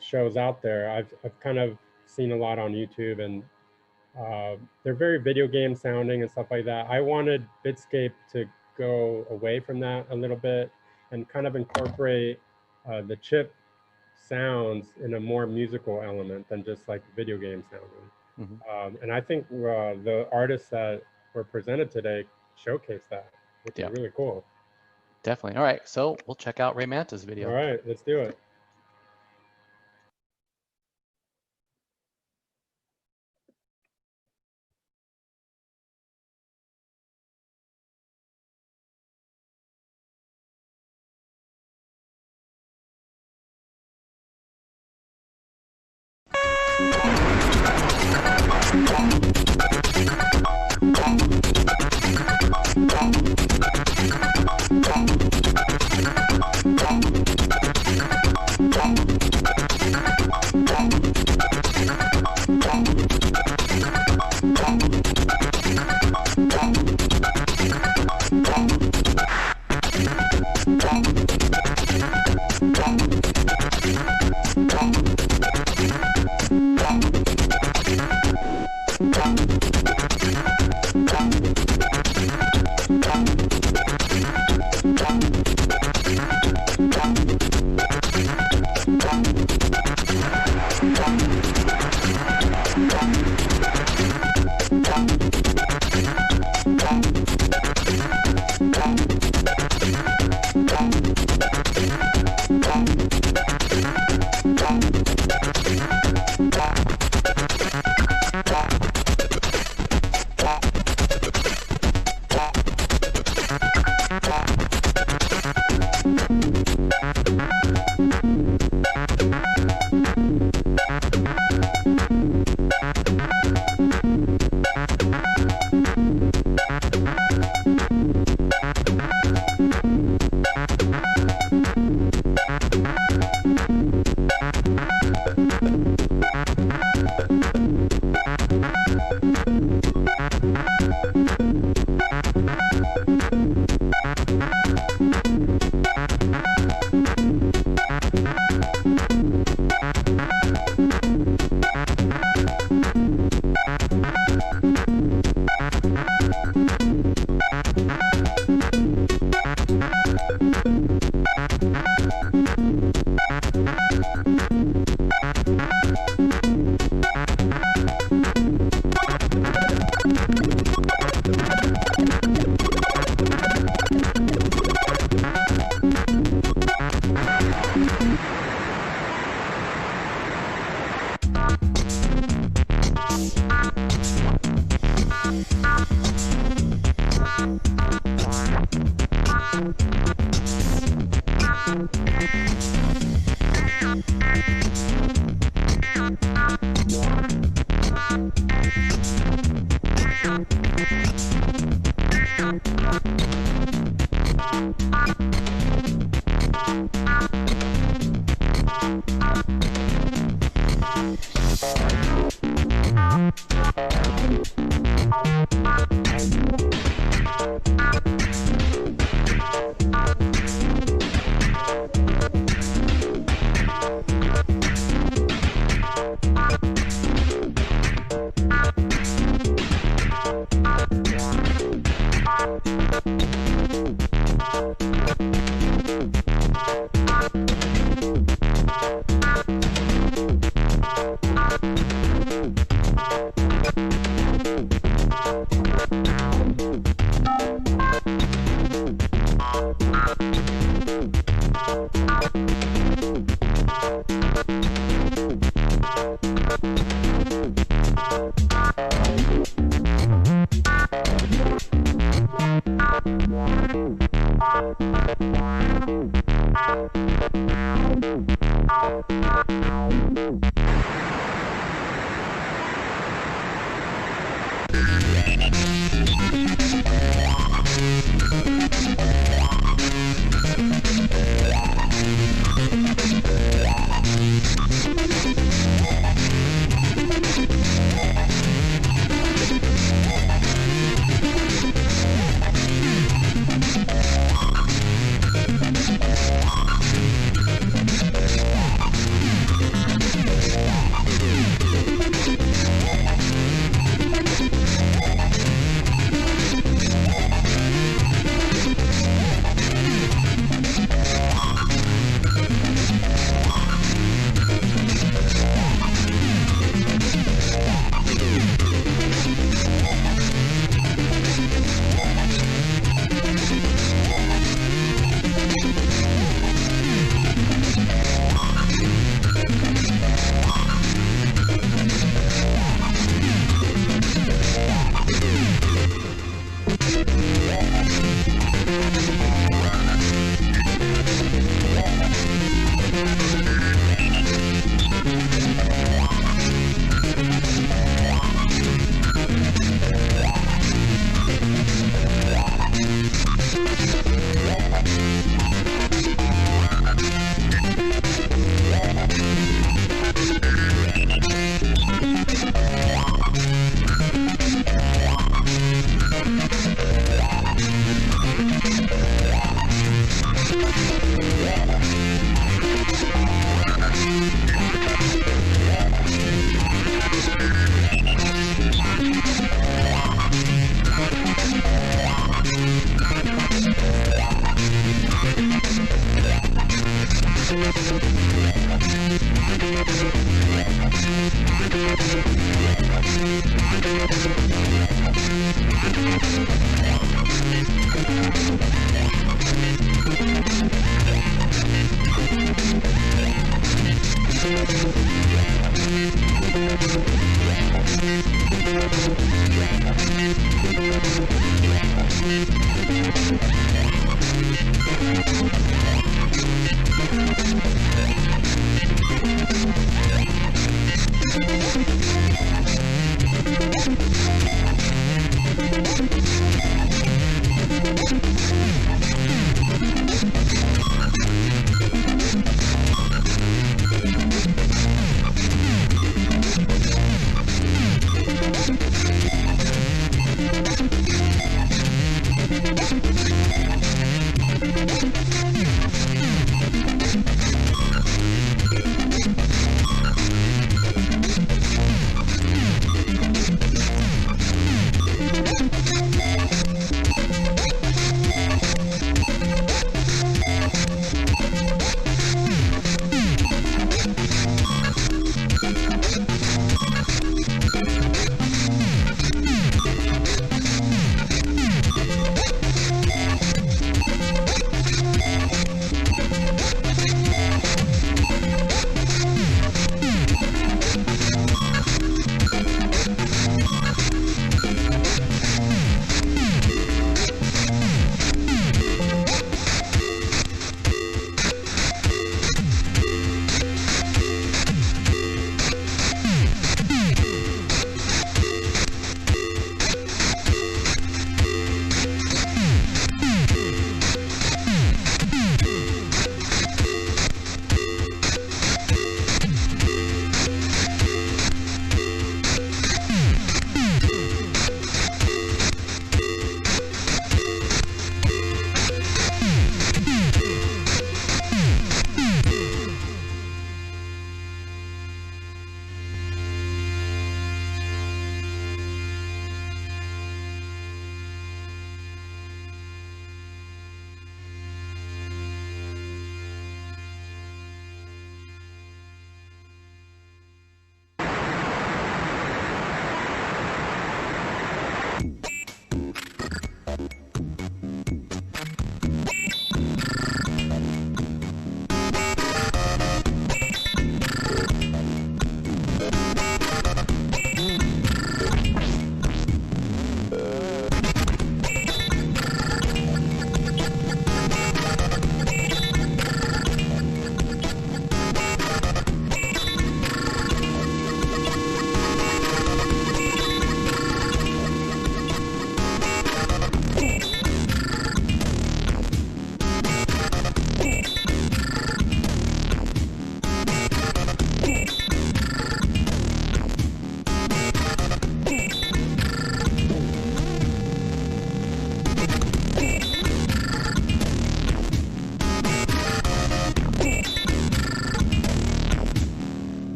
Speaker 1: shows out there. I've kind of seen a lot on YouTube, and they're very video game sounding and stuff like that. I wanted Bit-Scape to go away from that a little bit and kind of incorporate the chip sounds in a more musical element than just like video game sounding.
Speaker 3: Mm-hmm.
Speaker 1: And I think the artists that were presented today showcase that, which is really cool.
Speaker 3: Definitely. All right, so we'll check out Manta's video.
Speaker 1: All right, let's do it.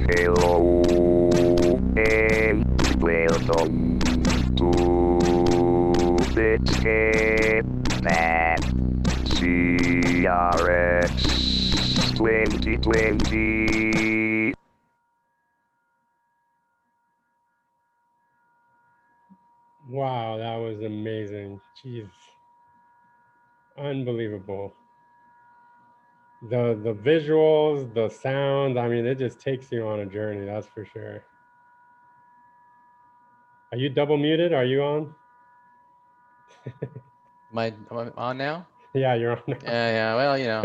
Speaker 4: Hello and welcome to Bit-Scape Map CRX 2020.
Speaker 1: Wow, that was amazing. Jeez. Unbelievable. The visuals, the sound, I mean, it just takes you on a journey, that's for sure. Are you double muted? Are you on?
Speaker 3: Am I on now?
Speaker 1: Yeah, you're on now.
Speaker 3: Yeah, well, you know.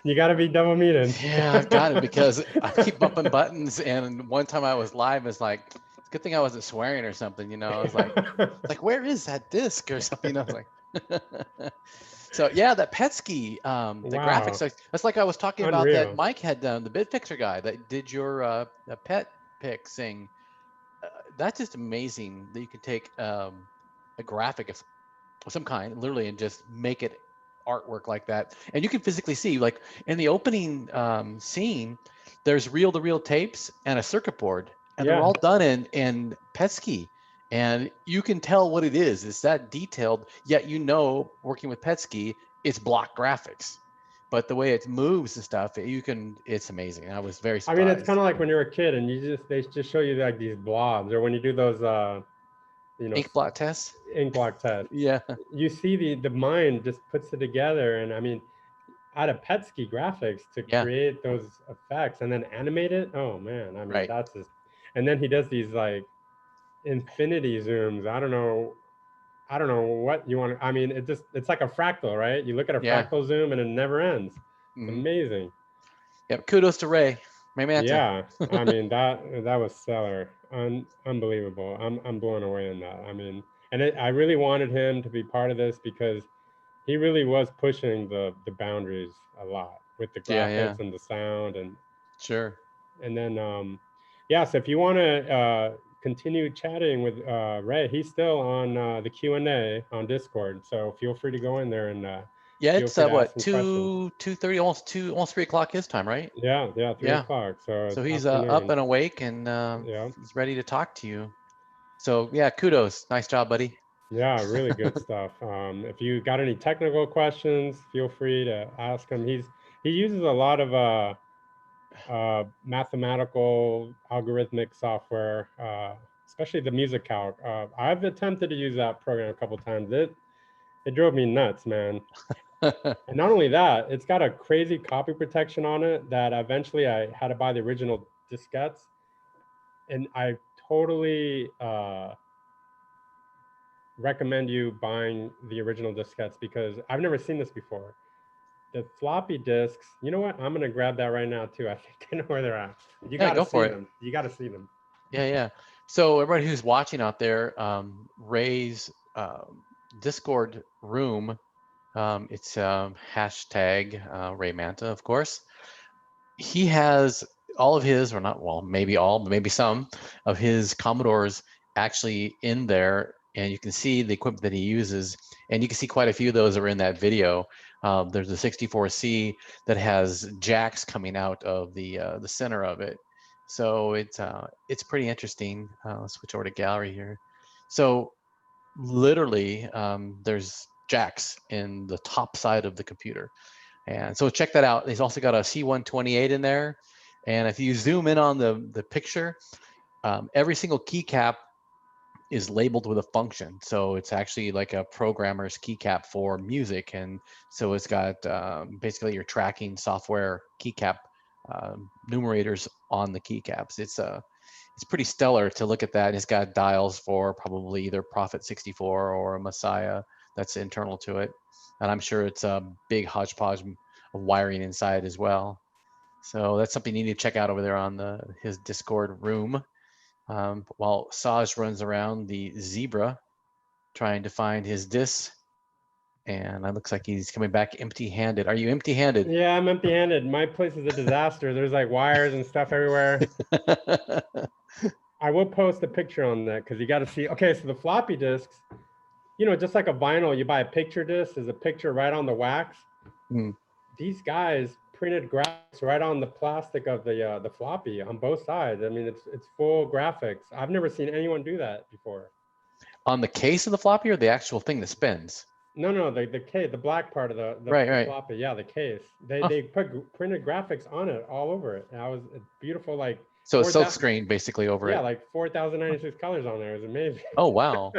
Speaker 1: You got to be double muted.
Speaker 3: Yeah, I've got it because I keep bumping buttons, and one time I was live, it's like, it's a good thing I wasn't swearing or something, you know. I was like, where is that disc or something? You know, I was like, so yeah, that Petsky, the graphics, that's like I was talking about that Mike had done, the BitFixer guy that did your pet pick thing. That's just amazing that you can take a graphic of some kind, literally, and just make it artwork like that. And you can physically see, like in the opening scene, there's reel-to-reel tapes and a circuit board, and they're all done in Petsky. And you can tell what it is. It's that detailed, yet you know, working with Petsky, it's block graphics. But the way it moves and stuff, it's amazing. I was very surprised.
Speaker 1: I mean, it's kind of like when you're a kid and they just show you like these blobs, or when you do those, you know,
Speaker 3: ink block tests.
Speaker 1: Ink block tests.
Speaker 3: Yeah.
Speaker 1: You see the mind just puts it together, and I mean, out of Petsky graphics to create those effects and then animate it. Oh man, I mean, that's just. And then he does these like infinity zooms. I don't know what you want to, I mean, it's like a fractal, right? You look at a fractal zoom and it never ends. Amazing.
Speaker 3: Yep. Kudos to Ray Manta.
Speaker 1: Yeah. I mean, that was stellar. Unbelievable. I'm blown away in that. I mean, and I really wanted him to be part of this because he really was pushing the boundaries a lot with the graphics and the sound and
Speaker 3: sure.
Speaker 1: And then so if you want to continue chatting with Ray, he's still on the Q&A on Discord, so feel free to go in there and
Speaker 3: it's what 2:30, almost 3 o'clock his time, right?
Speaker 1: Yeah, 3 o'clock. So
Speaker 3: he's up and awake, and he's ready to talk to you. So yeah, kudos, nice job, buddy.
Speaker 1: Yeah, really good stuff. If you got any technical questions, feel free to ask him. He uses a lot of mathematical algorithmic software, especially the music calc. I've attempted to use that program a couple times. It drove me nuts, man. And not only that, it's got a crazy copy protection on it that eventually I had to buy the original diskettes, and I totally recommend you buying the original diskettes because I've never seen this before. The floppy disks, you know what? I'm gonna grab that right now too. I think I know where they're at. You gotta see them. You gotta see them.
Speaker 3: Yeah. So everybody who's watching out there, Ray's Discord room, it's hashtag Ray Manta, of course. He has all of his, or not, well, maybe all, but maybe some of his Commodores actually in there, and you can see the equipment that he uses, and you can see quite a few of those are in that video. There's a 64C that has jacks coming out of the center of it, so it's pretty interesting. Let's switch over to gallery here. So literally, there's jacks in the top side of the computer, and so check that out. He's also got a C128 in there, and if you zoom in on the picture, every single keycap is labeled with a function. So it's actually like a programmer's keycap for music. And so it's got basically your tracking software keycap numerators on the keycaps. It's pretty stellar to look at that. It's got dials for probably either Prophet 64 or a Messiah that's internal to it. And I'm sure it's a big hodgepodge of wiring inside as well. So that's something you need to check out over there on his Discord room. While Saj runs around the Zebra trying to find his disc And it looks like he's coming back empty-handed. Are you empty-handed?
Speaker 1: Yeah, I'm empty-handed. My place is a disaster. There's like wires and stuff everywhere. I will post a picture on that because you got to see. Okay, so the floppy disks, you know, just like a vinyl, you buy a picture disc, there's a picture right on the wax. These guys printed graphics right on the plastic of the floppy on both sides. I mean, it's full graphics. I've never seen anyone do that before.
Speaker 3: On the case of the floppy or the actual thing that spins?
Speaker 1: No, the case, the black part of the
Speaker 3: right.
Speaker 1: floppy. Yeah, the case. They put printed graphics on it all over it. That was beautiful, like.
Speaker 3: So it's silk screen basically over it.
Speaker 1: Yeah, like 4,096 colors on there. It was amazing.
Speaker 3: Oh wow.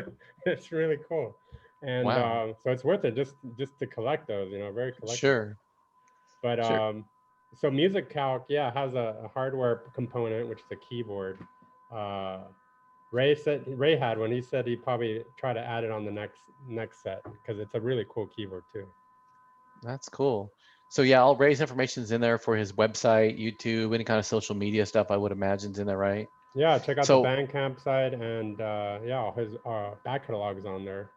Speaker 1: It's really cool. And so it's worth it just to collect those, you know, very collectible.
Speaker 3: Sure.
Speaker 1: But so Music Calc, yeah, has a hardware component, which is a keyboard. Ray had one. He said he'd probably try to add it on the next set because it's a really cool keyboard too.
Speaker 3: That's cool. So yeah, all Ray's information's in there for his website, YouTube, any kind of social media stuff. I would imagine's in there, right?
Speaker 1: Yeah, check out the Bandcamp site, and yeah, his back catalog is on there.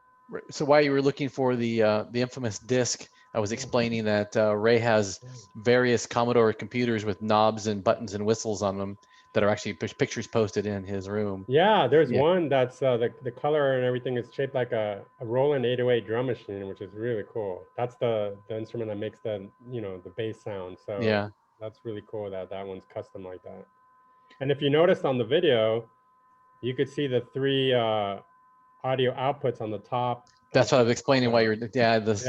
Speaker 3: So while you were looking for the infamous disc, I was explaining that Ray has various Commodore computers with knobs and buttons and whistles on them that are actually pictures posted in his room.
Speaker 1: Yeah, there's one that's the color and everything is shaped like a Roland 808 drum machine, which is really cool. That's the instrument that makes the the bass sound. So
Speaker 3: yeah,
Speaker 1: that's really cool that one's custom like that. And if you noticed on the video, you could see the 3 audio outputs on the top.
Speaker 3: That's what I was explaining why those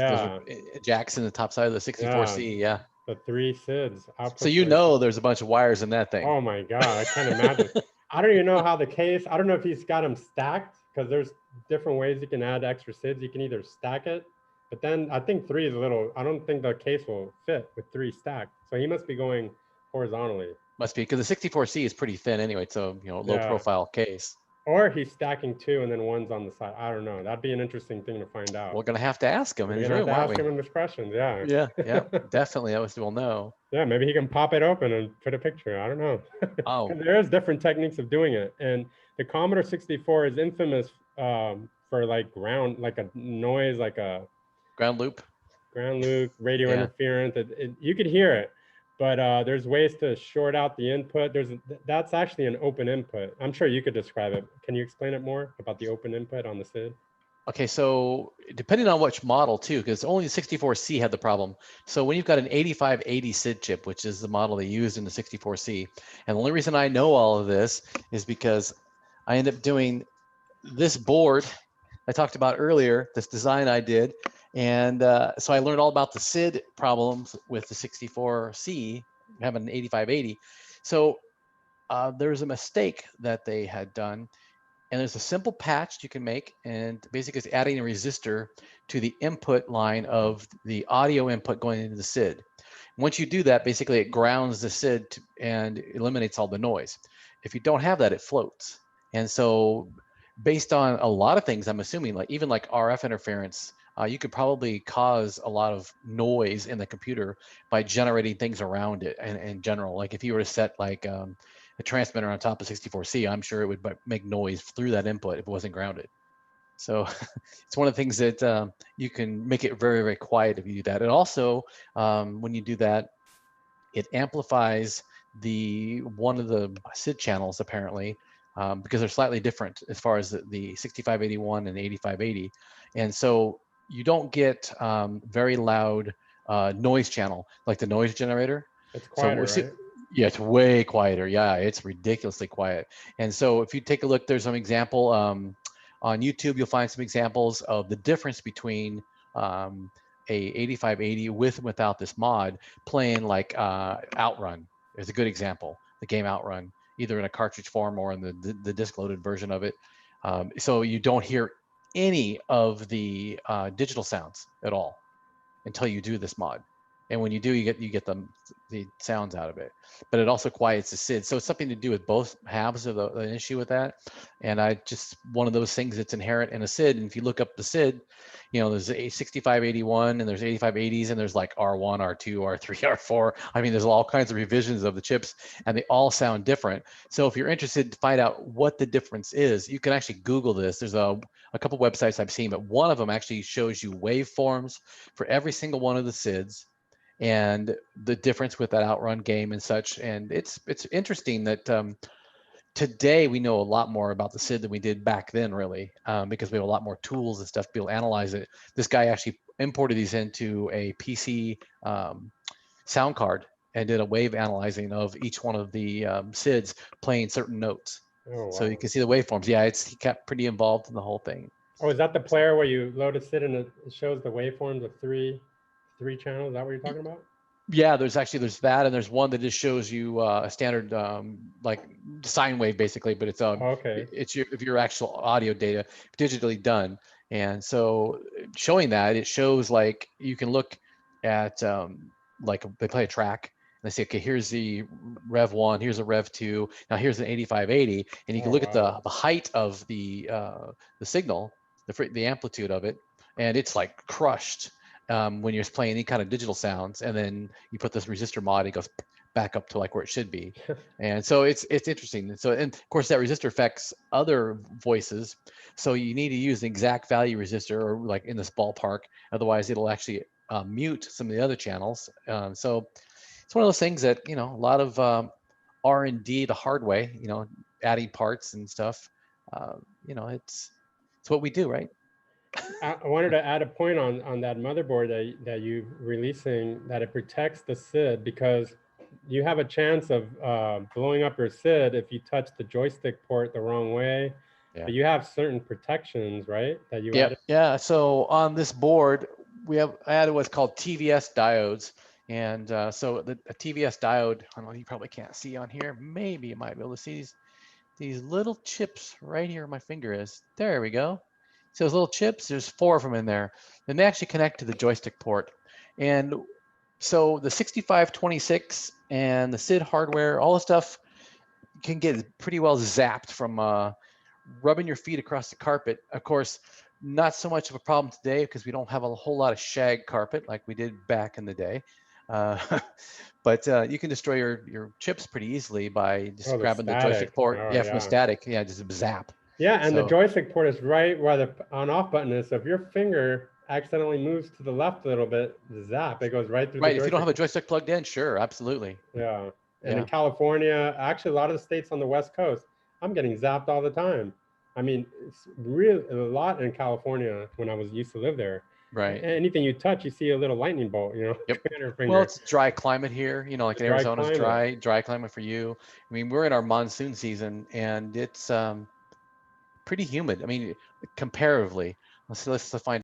Speaker 3: jacks in the top side of the 64C. Yeah.
Speaker 1: The 3 SIDs.
Speaker 3: So there's a bunch of wires in that thing.
Speaker 1: Oh my God, I can't imagine. I don't even know how the case, I don't know if he's got them stacked because there's different ways you can add extra SIDs. You can either stack it, but then I think 3 is a little, I don't think the case will fit with 3 stacked. So he must be going horizontally.
Speaker 3: Must be, because the 64C is pretty thin anyway, so low profile case.
Speaker 1: Or he's stacking 2 and then one's on the side. I don't know. That'd be an interesting thing to find out.
Speaker 3: We're gonna have to ask him in his room,
Speaker 1: ask him in his questions. Yeah.
Speaker 3: Yeah, definitely. We'll know.
Speaker 1: Yeah, maybe he can pop it open and put a picture. I don't know.
Speaker 3: Oh.
Speaker 1: There is different techniques of doing it, and the Commodore 64 is infamous for like ground, like a noise, like a
Speaker 3: ground loop,
Speaker 1: radio interference. You could hear it. But there's ways to short out the input. That's actually an open input. I'm sure you could describe it. Can you explain it more about the open input on the SID?
Speaker 3: Okay, so depending on which model too, because only the 64C had the problem. So when you've got an 8580 SID chip, which is the model they used in the 64C, and the only reason I know all of this is because I ended up doing this board I talked about earlier, this design I did. And so I learned all about the SID problems with the 64C, having an 8580. So there's a mistake that they had done. And there's a simple patch you can make. And basically it's adding a resistor to the input line of the audio input going into the SID. Once you do that, basically it grounds the SID and eliminates all the noise. If you don't have that, it floats. And so based on a lot of things, I'm assuming, like even like RF interference, you could probably cause a lot of noise in the computer by generating things around it in general. Like if you were to set like a transmitter on top of 64C, I'm sure it would make noise through that input if it wasn't grounded. So it's one of the things that you can make it very, very quiet if you do that. And also, when you do that, it amplifies one of the SID channels apparently, because they're slightly different as far as the 6581 and the 8580. And so you don't get very loud noise channel like the noise generator.
Speaker 1: It's quieter, right?
Speaker 3: Yeah, it's way quieter. Yeah, it's ridiculously quiet. And so if you take a look, there's some example on YouTube, you'll find some examples of the difference between a 8580 with and without this mod playing like Outrun. Is a good example, the game Outrun, either in a cartridge form or in the disc loaded version of it. So you don't hear any of the digital sounds at all until you do this mod. And when you do, you get the sounds out of it, but it also quiets the SID. So it's something to do with both halves of the issue with that. And I just, one of those things that's inherent in a SID. And if you look up the SID, you know, there's a 6581 and there's 8580s and there's like R1, R2, R3, R4. I mean, there's all kinds of revisions of the chips and they all sound different. So if you're interested to find out what the difference is, you can actually Google this. There's a couple websites I've seen, but one of them actually shows you waveforms for every single one of the SIDs and the difference with that outrun game and such. And it's interesting that today we know a lot more about the SID than we did back then, really, because we have a lot more tools and stuff to be able to analyze it. This guy actually imported these into a PC sound card and did a wave analyzing of each one of the SIDs playing certain notes.
Speaker 1: Oh, wow.
Speaker 3: So you can see the waveforms. Yeah, he got pretty involved in the whole thing.
Speaker 1: Oh, is that the player where you load a SID and it shows the waveforms of three channels? Is that what you're talking about?
Speaker 3: Yeah, there's that, and there's one that just shows you a standard like sine wave basically, but it's it's your actual audio data digitally done. And so showing that, it shows like you can look at like they play a track and they say, okay, here's the Rev 1, here's a Rev 2, now here's an 8580, and you can look at the height of the signal, the amplitude of it, and it's like crushed. When you're playing any kind of digital sounds, and then you put this resistor mod, it goes back up to like where it should be. And so it's interesting. So, and of course that resistor affects other voices. So you need to use an exact value resistor or like in this ballpark. Otherwise it'll actually mute some of the other channels. So it's one of those things that, you know, a lot of R&D the hard way, you know, adding parts and stuff. You know, it's what we do, right?
Speaker 1: I wanted to add a point on that motherboard that you're releasing, that it protects the SID, because you have a chance of blowing up your SID if you touch the joystick port the wrong way. Yeah. But you have certain protections, right? That you added?
Speaker 3: Yeah. So on this board, I added what's called TVS diodes. And so a TVS diode, I don't know, you probably can't see on here. Maybe you might be able to see these little chips right here where my finger is. There we go. So those little chips, there's 4 of them in there, and they actually connect to the joystick port. And so the 6526 and the SID hardware, all the stuff can get pretty well zapped from rubbing your feet across the carpet. Of course, not so much of a problem today because we don't have a whole lot of shag carpet like we did back in the day. But you can destroy your chips pretty easily by just grabbing the joystick port. From the static. Yeah, just zap.
Speaker 1: Yeah, and the joystick port is right where the on-off button is. So if your finger accidentally moves to the left a little bit, zap, it goes right through the joystick.
Speaker 3: If you don't have a joystick plugged in, sure, absolutely.
Speaker 1: Yeah, and in California, actually a lot of the states on the West Coast, I'm getting zapped all the time. I mean, it's really a lot in California when I used to live there.
Speaker 3: Right.
Speaker 1: Anything you touch, you see a little lightning bolt, you know.
Speaker 3: Yep. Well, it's dry climate here, you know, like in Arizona is dry climate for you. I mean, we're in our monsoon season and it's pretty humid. I mean, comparatively, let's find